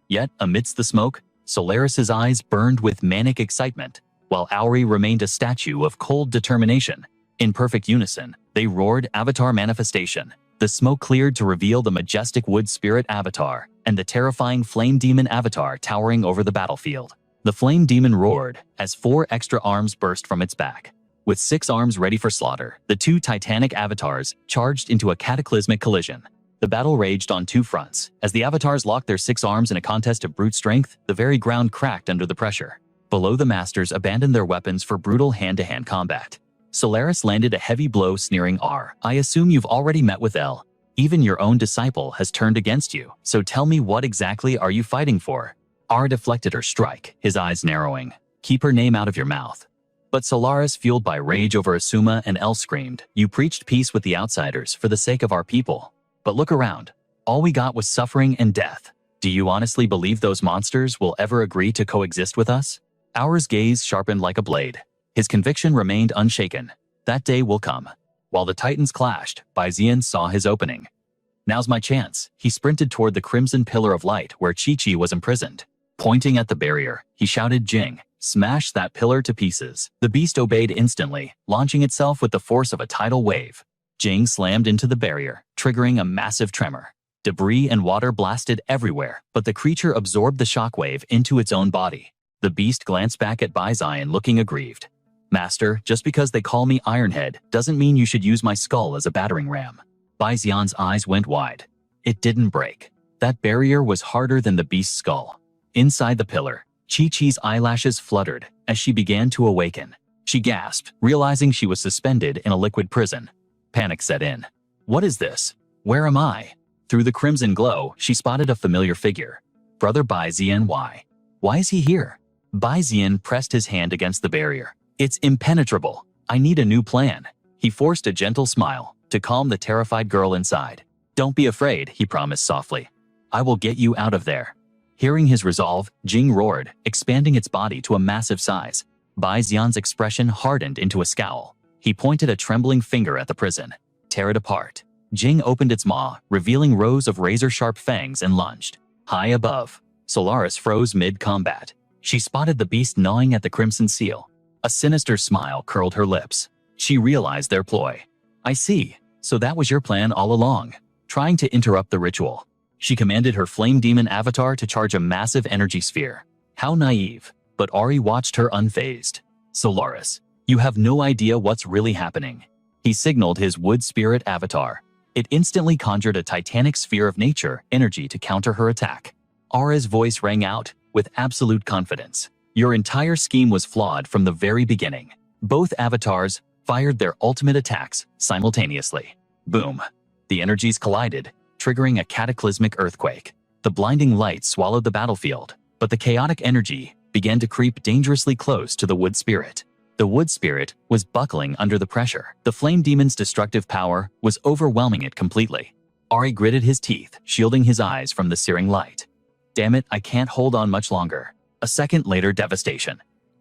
Yet, amidst the smoke, Solaris's eyes burned with manic excitement, while Auri remained a statue of cold determination. In perfect unison, they roared Avatar Manifestation. The smoke cleared to reveal the majestic wood spirit avatar and the terrifying flame demon avatar towering over the battlefield. The flame demon roared as 4 extra arms burst from its back. With 6 arms ready for slaughter, the 2 titanic avatars charged into a cataclysmic collision. The battle raged on 2 fronts. As the avatars locked their 6 arms in a contest of brute strength, the very ground cracked under the pressure. Below, the masters abandoned their weapons for brutal hand-to-hand combat. Solaris landed a heavy blow, sneering, I assume you've already met with El. Even your own disciple has turned against you, so tell me, what exactly are you fighting for? R deflected her strike, his eyes narrowing. Keep her name out of your mouth. But Solaris, fueled by rage over Asuma and El, screamed, you preached peace with the outsiders for the sake of our people. But look around. All we got was suffering and death. Do you honestly believe those monsters will ever agree to coexist with us? Aur's gaze sharpened like a blade. His conviction remained unshaken. That day will come. While the titans clashed, Baizian saw his opening. Now's my chance. He sprinted toward the crimson pillar of light where Chi-Chi was imprisoned. Pointing at the barrier, he shouted, Jing, smash that pillar to pieces. The beast obeyed instantly, launching itself with the force of a tidal wave. Jing slammed into the barrier, triggering a massive tremor. Debris and water blasted everywhere, but the creature absorbed the shockwave into its own body. The beast glanced back at Baizian, looking aggrieved. Master, just because they call me Ironhead doesn't mean you should use my skull as a battering ram. Baizian's eyes went wide. It didn't break. That barrier was harder than the beast's skull. Inside the pillar, Chi-Chi's eyelashes fluttered as she began to awaken. She gasped, realizing she was suspended in a liquid prison. Panic set in. What is this? Where am I? Through the crimson glow, she spotted a familiar figure. Brother Baizian. Why is he here? Baizian pressed his hand against the barrier. It's impenetrable. I need a new plan. He forced a gentle smile to calm the terrified girl inside. Don't be afraid, he promised softly. I will get you out of there. Hearing his resolve, Jing roared, expanding its body to a massive size. Baizian's expression hardened into a scowl. He pointed a trembling finger at the prison. Tear it apart. Jing opened its maw, revealing rows of razor-sharp fangs, and lunged. High above, Solaris froze mid-combat. She spotted the beast gnawing at the crimson seal. A sinister smile curled her lips. She realized their ploy. I see. So that was your plan all along. Trying to interrupt the ritual. She commanded her flame demon avatar to charge a massive energy sphere. How naive, but Ari watched her unfazed. Solaris, you have no idea what's really happening. He signaled his wood spirit avatar. It instantly conjured a titanic sphere of nature energy to counter her attack. Ara's voice rang out with absolute confidence. Your entire scheme was flawed from the very beginning. Both avatars fired their ultimate attacks simultaneously. Boom. The energies collided, triggering a cataclysmic earthquake. The blinding light swallowed the battlefield, but the chaotic energy began to creep dangerously close to the wood spirit. The wood spirit was buckling under the pressure. The flame demon's destructive power was overwhelming it completely. Ari gritted his teeth, shielding his eyes from the searing light. Damn it, I can't hold on much longer. A second later, devastation.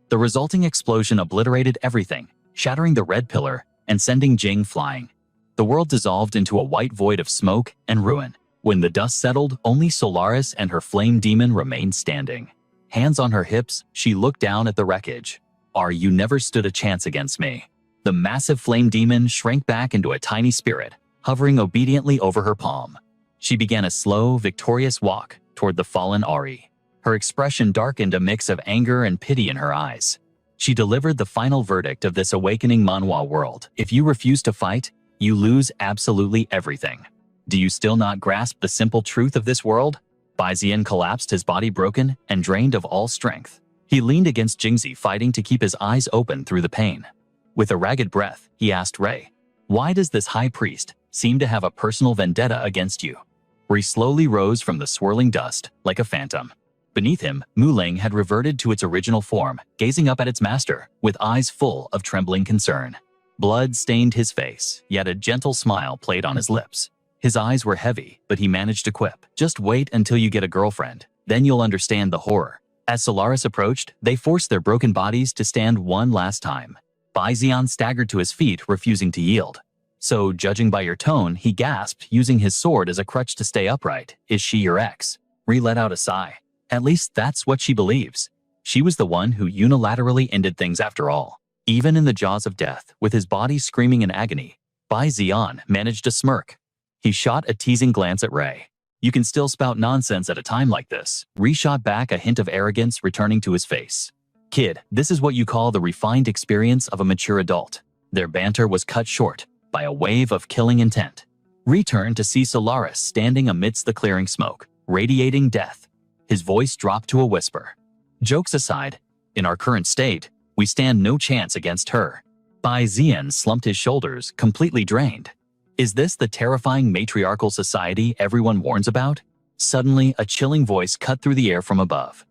The resulting explosion obliterated everything, shattering the red pillar and sending Jing flying. The world dissolved into a white void of smoke and ruin. When the dust settled, only Solaris and her flame demon remained standing. Hands on her hips, she looked down at the wreckage. Ari, you never stood a chance against me. The massive flame demon shrank back into a tiny spirit, hovering obediently over her palm. She began a slow, victorious walk toward the fallen Ari. Her expression darkened a mix of anger and pity in her eyes. She delivered the final verdict of this awakening manhwa world. If you refuse to fight, you lose absolutely everything. Do you still not grasp the simple truth of this world? Bai Ziyan collapsed, his body broken and drained of all strength. He leaned against Jingzi, fighting to keep his eyes open through the pain. With a ragged breath, he asked Ray, "Why does this high priest seem to have a personal vendetta against you?" Ray slowly rose from the swirling dust like a phantom. Beneath him, Muling had reverted to its original form, gazing up at its master with eyes full of trembling concern. Blood stained his face, yet a gentle smile played on his lips. His eyes were heavy, but he managed to quip, "Just wait until you get a girlfriend, then you'll understand the horror." As Solaris approached, they forced their broken bodies to stand one last time. Bai Ziyan staggered to his feet, refusing to yield. "So, judging by your tone," he gasped, using his sword as a crutch to stay upright, "is she your ex?" Ri let out a sigh. At least that's what she believes. She was the one who unilaterally ended things after all. Even in the jaws of death, with his body screaming in agony, Bai Ziyan managed to smirk. He shot a teasing glance at Ray. "You can still spout nonsense at a time like this." Ri shot back, a hint of arrogance returning to his face. "Kid, this is what you call the refined experience of a mature adult." Their banter was cut short by a wave of killing intent. Ri turned to see Solaris standing amidst the clearing smoke, radiating death. His voice dropped to a whisper. "Jokes aside, in our current state, we stand no chance against her." Bai Ziyan slumped his shoulders, completely drained. Is this the terrifying matriarchal society everyone warns about? Suddenly, a chilling voice cut through the air from above.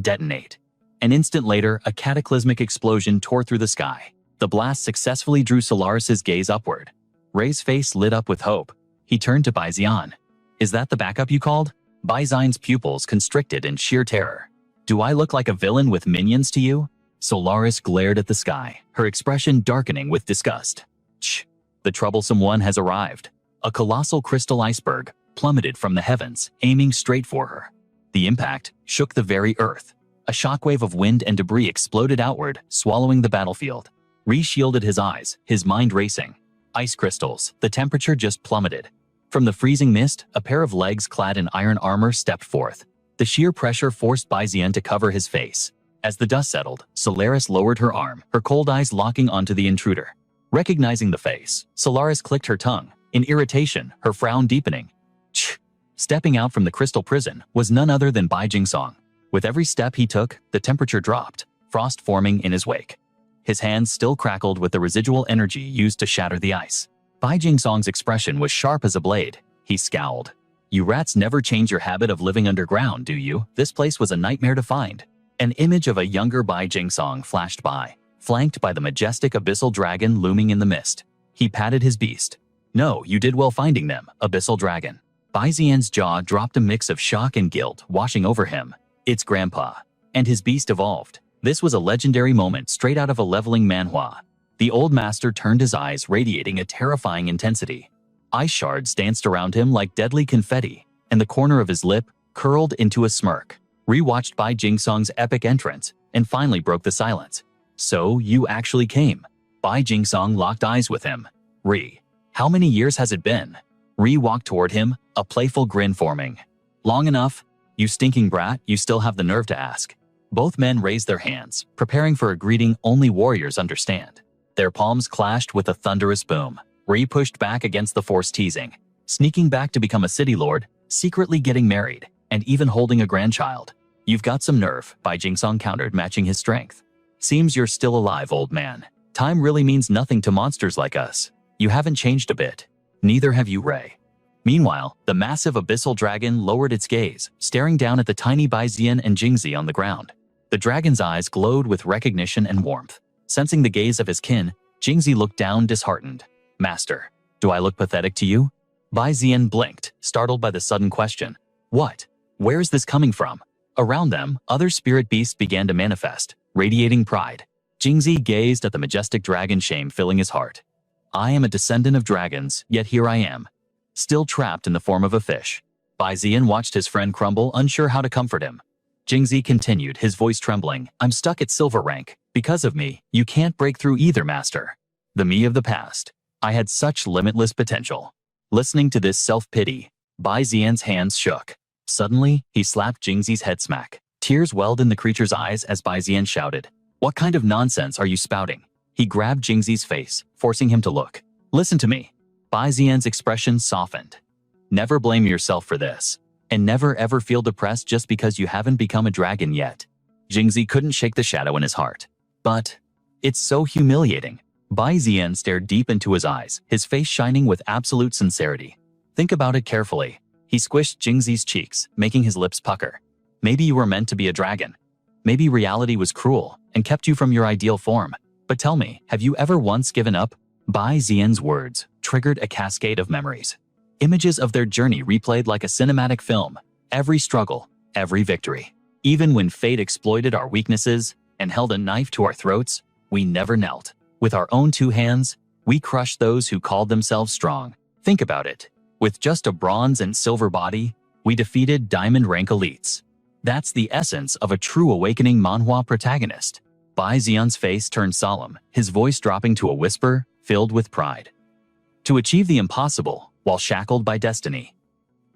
"Detonate." An instant later, a cataclysmic explosion tore through the sky. The blast successfully drew Solaris's gaze upward. Ray's face lit up with hope. He turned to Bai Ziyan. "Is that the backup you called?" Bai Ziyan's pupils constricted in sheer terror. "Do I look like a villain with minions to you?" Solaris glared at the sky, her expression darkening with disgust. "Shh. The troublesome one has arrived." A colossal crystal iceberg plummeted from the heavens, aiming straight for her. The impact shook the very earth. A shockwave of wind and debris exploded outward, swallowing the battlefield. Ri shielded his eyes, his mind racing. Ice crystals, the temperature just plummeted. From the freezing mist, a pair of legs clad in iron armor stepped forth. The sheer pressure forced Bai Ziyan to cover his face. As the dust settled, Solaris lowered her arm, her cold eyes locking onto the intruder. Recognizing the face, Solaris clicked her tongue. In irritation, her frown deepening. "Shh." Stepping out from the crystal prison was none other than Bai Jingsong. With every step he took, the temperature dropped, frost forming in his wake. His hands still crackled with the residual energy used to shatter the ice. Bai Jingsong's expression was sharp as a blade. He scowled. "You rats never change your habit of living underground, do you? This place was a nightmare to find." An image of a younger Bai Jingsong flashed by, flanked by the majestic abyssal dragon looming in the mist. He patted his beast. "No, you did well finding them, abyssal dragon." Bai Ziyan's jaw dropped, a mix of shock and guilt washing over him. It's grandpa. And his beast evolved. This was a legendary moment straight out of a leveling manhwa. The old master turned, his eyes radiating a terrifying intensity. Ice shards danced around him like deadly confetti, and the corner of his lip curled into a smirk. Rewatched Bai Jingsong's epic entrance, and finally broke the silence. "So, you actually came." Bai Jingsong locked eyes with him. "Ri, how many years has it been?" Ri walked toward him, a playful grin forming. Long enough? You stinking brat, you still have the nerve to ask. Both men raised their hands, preparing for a greeting only warriors understand. Their palms clashed with a thunderous boom. Ri pushed back against the forced teasing, sneaking back to become a city lord, secretly getting married, and even holding a grandchild. You've got some nerve, Bai Jingsong countered, matching his strength. Seems you're still alive, old man. Time really means nothing to monsters like us. You haven't changed a bit. Neither have you, Ray. Meanwhile, the massive abyssal dragon lowered its gaze, staring down at the tiny Bai Zian and Jingzi on the ground. The dragon's eyes glowed with recognition and warmth. Sensing the gaze of his kin, Jingzi looked down disheartened. Master, do I look pathetic to you? Bai Zian blinked, startled by the sudden question. What? Where is this coming from? Around them, other spirit beasts began to manifest, radiating pride. Jingzi gazed at the majestic dragon, shame filling his heart. I am a descendant of dragons, yet here I am, still trapped in the form of a fish. Bai Zian watched his friend crumble, unsure how to comfort him. Jingzi continued, his voice trembling. I'm stuck at silver rank. Because of me, you can't break through either, master. The me of the past. I had such limitless potential. Listening to this self-pity, Bai Zian's hands shook. Suddenly, he slapped Jingzi's head smack. Tears welled in the creature's eyes as Bai Zian shouted. What kind of nonsense are you spouting? He grabbed Jingzi's face, forcing him to look. Listen to me. Bai Zian's expression softened. Never blame yourself for this. And never ever feel depressed just because you haven't become a dragon yet. Jingzi couldn't shake the shadow in his heart. But it's so humiliating. Bai Zian stared deep into his eyes, his face shining with absolute sincerity. Think about it carefully. He squished Jingzi's cheeks, making his lips pucker. Maybe you were meant to be a dragon. Maybe reality was cruel and kept you from your ideal form. But tell me, have you ever once given up? Bai Zian's words triggered a cascade of memories. Images of their journey replayed like a cinematic film. Every struggle, every victory. Even when fate exploited our weaknesses and held a knife to our throats, we never knelt. With our own two hands, we crushed those who called themselves strong. Think about it. With just a bronze and silver body, we defeated diamond rank elites. That's the essence of a true awakening manhwa protagonist. Bai Zian's face turned solemn, his voice dropping to a whisper filled with pride. To achieve the impossible while shackled by destiny.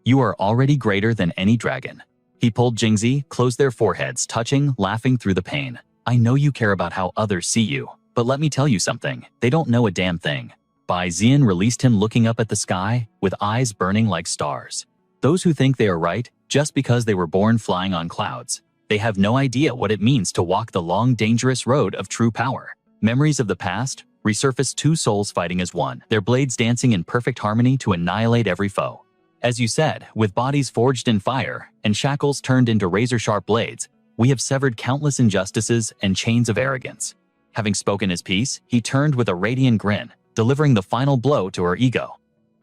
You are already greater than any dragon. He pulled Jingzi, closed their foreheads, touching, laughing through the pain. I know you care about how others see you, but let me tell you something, they don't know a damn thing. Bai Zian released him, looking up at the sky, with eyes burning like stars. Those who think they are right, just because they were born flying on clouds, they have no idea what it means to walk the long, dangerous road of true power. Memories of the past resurfaced, two souls fighting as one, their blades dancing in perfect harmony to annihilate every foe. As you said, with bodies forged in fire and shackles turned into razor-sharp blades, we have severed countless injustices and chains of arrogance. Having spoken his piece, he turned with a radiant grin, delivering the final blow to her ego.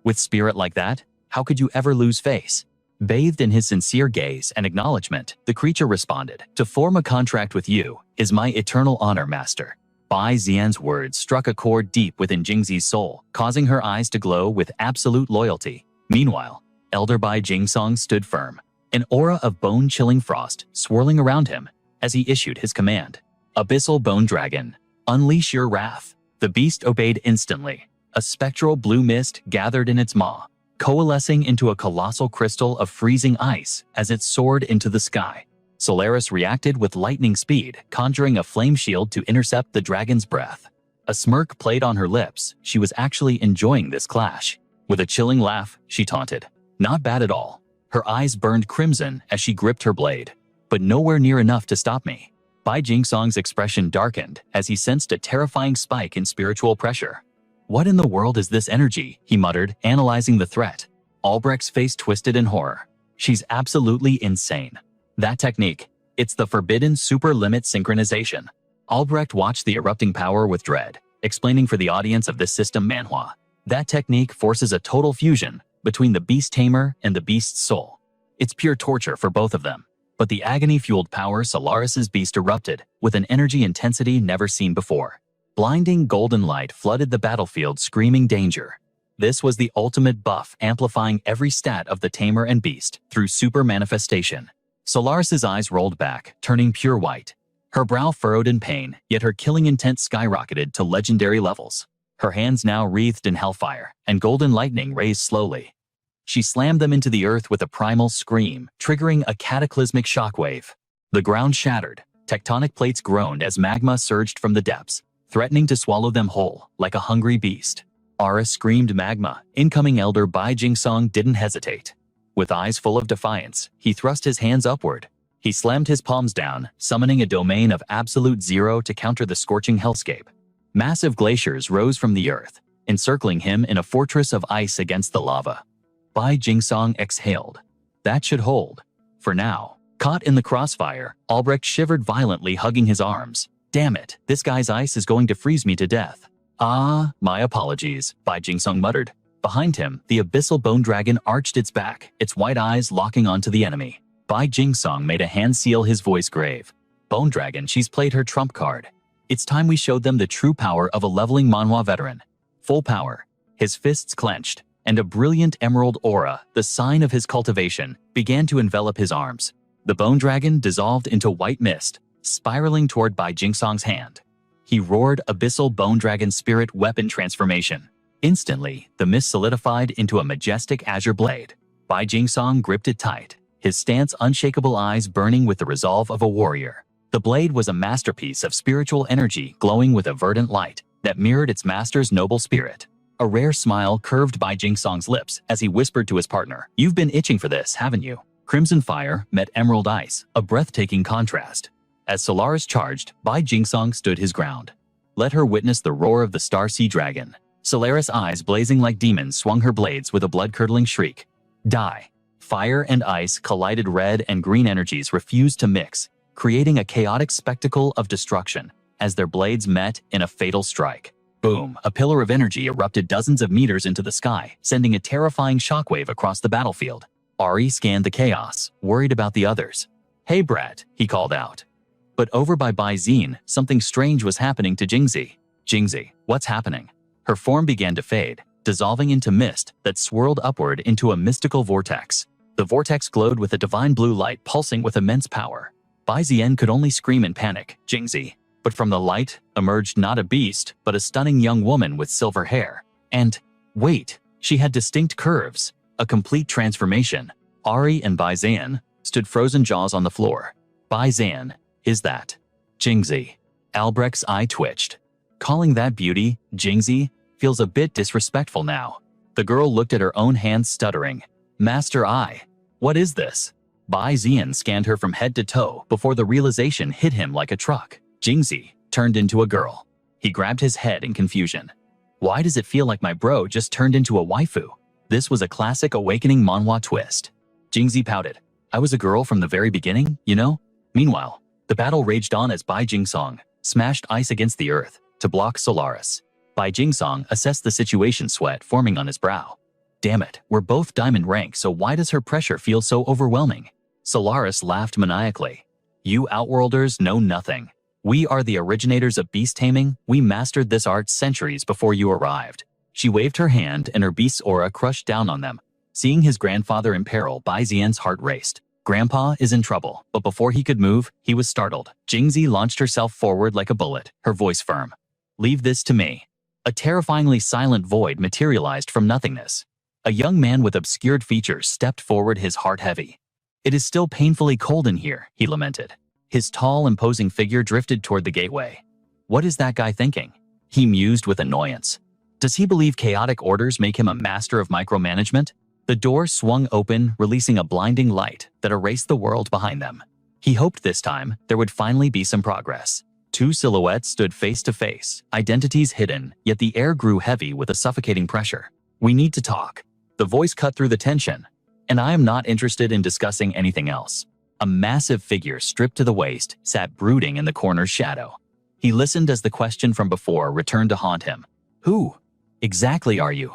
With spirit like that, how could you ever lose face? Bathed in his sincere gaze and acknowledgement, the creature responded, to form a contract with you is my eternal honor, master. Bai Zian's words struck a chord deep within Jingzi's soul, causing her eyes to glow with absolute loyalty. Meanwhile, Elder Bai Jingsong stood firm, an aura of bone-chilling frost swirling around him as he issued his command. Abyssal Bone Dragon, unleash your wrath. The beast obeyed instantly. A spectral blue mist gathered in its maw, coalescing into a colossal crystal of freezing ice as it soared into the sky. Solaris reacted with lightning speed, conjuring a flame shield to intercept the dragon's breath. A smirk played on her lips. She was actually enjoying this clash. With a chilling laugh, she taunted. Not bad at all. Her eyes burned crimson as she gripped her blade. But nowhere near enough to stop me. Bai Jingsong's expression darkened as he sensed a terrifying spike in spiritual pressure. What in the world is this energy? He muttered, analyzing the threat. Albrecht's face twisted in horror. She's absolutely insane. That technique, it's the forbidden super limit synchronization. Albrecht watched the erupting power with dread, explaining for the audience of this system manhwa. That technique forces a total fusion between the beast tamer and the beast's soul. It's pure torture for both of them. But the agony-fueled power Solaris's beast erupted with an energy intensity never seen before. Blinding golden light flooded the battlefield, screaming danger. This was the ultimate buff, amplifying every stat of the tamer and beast through super manifestation. Solaris's eyes rolled back, turning pure white. Her brow furrowed in pain, yet her killing intent skyrocketed to legendary levels. Her hands now wreathed in hellfire, and golden lightning raised slowly. She slammed them into the earth with a primal scream, triggering a cataclysmic shockwave. The ground shattered. Tectonic plates groaned as magma surged from the depths, threatening to swallow them whole, like a hungry beast. Ara screamed magma. Incoming elder Bai Jingsong didn't hesitate. With eyes full of defiance, he thrust his hands upward. He slammed his palms down, summoning a domain of absolute zero to counter the scorching hellscape. Massive glaciers rose from the earth, encircling him in a fortress of ice against the lava. Bai Jingsong exhaled. That should hold. For now. Caught in the crossfire, Albrecht shivered violently, hugging his arms. Damn it, this guy's ice is going to freeze me to death. Ah, my apologies, Bai Jingsong muttered. Behind him, the abyssal bone dragon arched its back, its white eyes locking onto the enemy. Bai Jingsong made a hand seal, his voice grave. Bone dragon, she's played her trump card. It's time we showed them the true power of a leveling manhwa veteran. Full power. His fists clenched, and a brilliant emerald aura, the sign of his cultivation, began to envelop his arms. The bone dragon dissolved into white mist, spiraling toward Bai Jingsong's hand. He roared abyssal bone dragon spirit weapon transformation. Instantly, the mist solidified into a majestic azure blade. Bai Jingsong gripped it tight, his stance unshakable, eyes burning with the resolve of a warrior. The blade was a masterpiece of spiritual energy, glowing with a verdant light that mirrored its master's noble spirit. A rare smile curved Bai Jingsong's lips as he whispered to his partner, "You've been itching for this, haven't you?" Crimson fire met emerald ice, a breathtaking contrast. As Solaris charged, Bai Jingsong stood his ground. Let her witness the roar of the Star Sea Dragon. Solaris' eyes blazing like demons swung her blades with a blood-curdling shriek. Die. Fire and ice collided. Red and green energies refused to mix, creating a chaotic spectacle of destruction as their blades met in a fatal strike. Boom! A pillar of energy erupted dozens of meters into the sky, sending a terrifying shockwave across the battlefield. Ari scanned the chaos, worried about the others. "Hey brat," he called out. But over by Bai Zine, something strange was happening to Jingzi. "Jingzi, what's happening?" Her form began to fade, dissolving into mist that swirled upward into a mystical vortex. The vortex glowed with a divine blue light pulsing with immense power. Bai Zian could only scream in panic, "Jingzi." But from the light emerged not a beast, but a stunning young woman with silver hair. And, wait, she had distinct curves. A complete transformation. Ari and Bai Zan stood frozen, jaws on the floor. Bai Zan, is that Jingzi? Albrecht's eye twitched. Calling that beauty Jingzi feels a bit disrespectful now. The girl looked at her own hands, stuttering. Master Ai, what is this? Bai Zian scanned her from head to toe before the realization hit him like a truck. Jingzi turned into a girl. He grabbed his head in confusion. Why does it feel like my bro just turned into a waifu? This was a classic awakening manhwa twist. Jingzi pouted. I was a girl from the very beginning, you know? Meanwhile, the battle raged on as Bai Jingsong smashed ice against the earth to block Solaris. Bai Jingsong assessed the situation, sweat forming on his brow. Damn it, we're both diamond rank, so why does her pressure feel so overwhelming? Solaris laughed maniacally. You outworlders know nothing. We are the originators of beast taming. We mastered this art centuries before you arrived. She waved her hand and her beast's aura crushed down on them. Seeing his grandfather in peril, Bai Zian's heart raced. Grandpa is in trouble, but before he could move, he was startled. Jingzi launched herself forward like a bullet, her voice firm. Leave this to me. A terrifyingly silent void materialized from nothingness. A young man with obscured features stepped forward, his heart heavy. It is still painfully cold in here, he lamented. His tall, imposing figure drifted toward the gateway. What is that guy thinking? He mused with annoyance. Does he believe chaotic orders make him a master of micromanagement? The door swung open, releasing a blinding light that erased the world behind them. He hoped this time there would finally be some progress. Two silhouettes stood face to face, identities hidden, yet the air grew heavy with a suffocating pressure. We need to talk. The voice cut through the tension. And I am not interested in discussing anything else. A massive figure stripped to the waist sat brooding in the corner's shadow. He listened as the question from before returned to haunt him. Who exactly are you?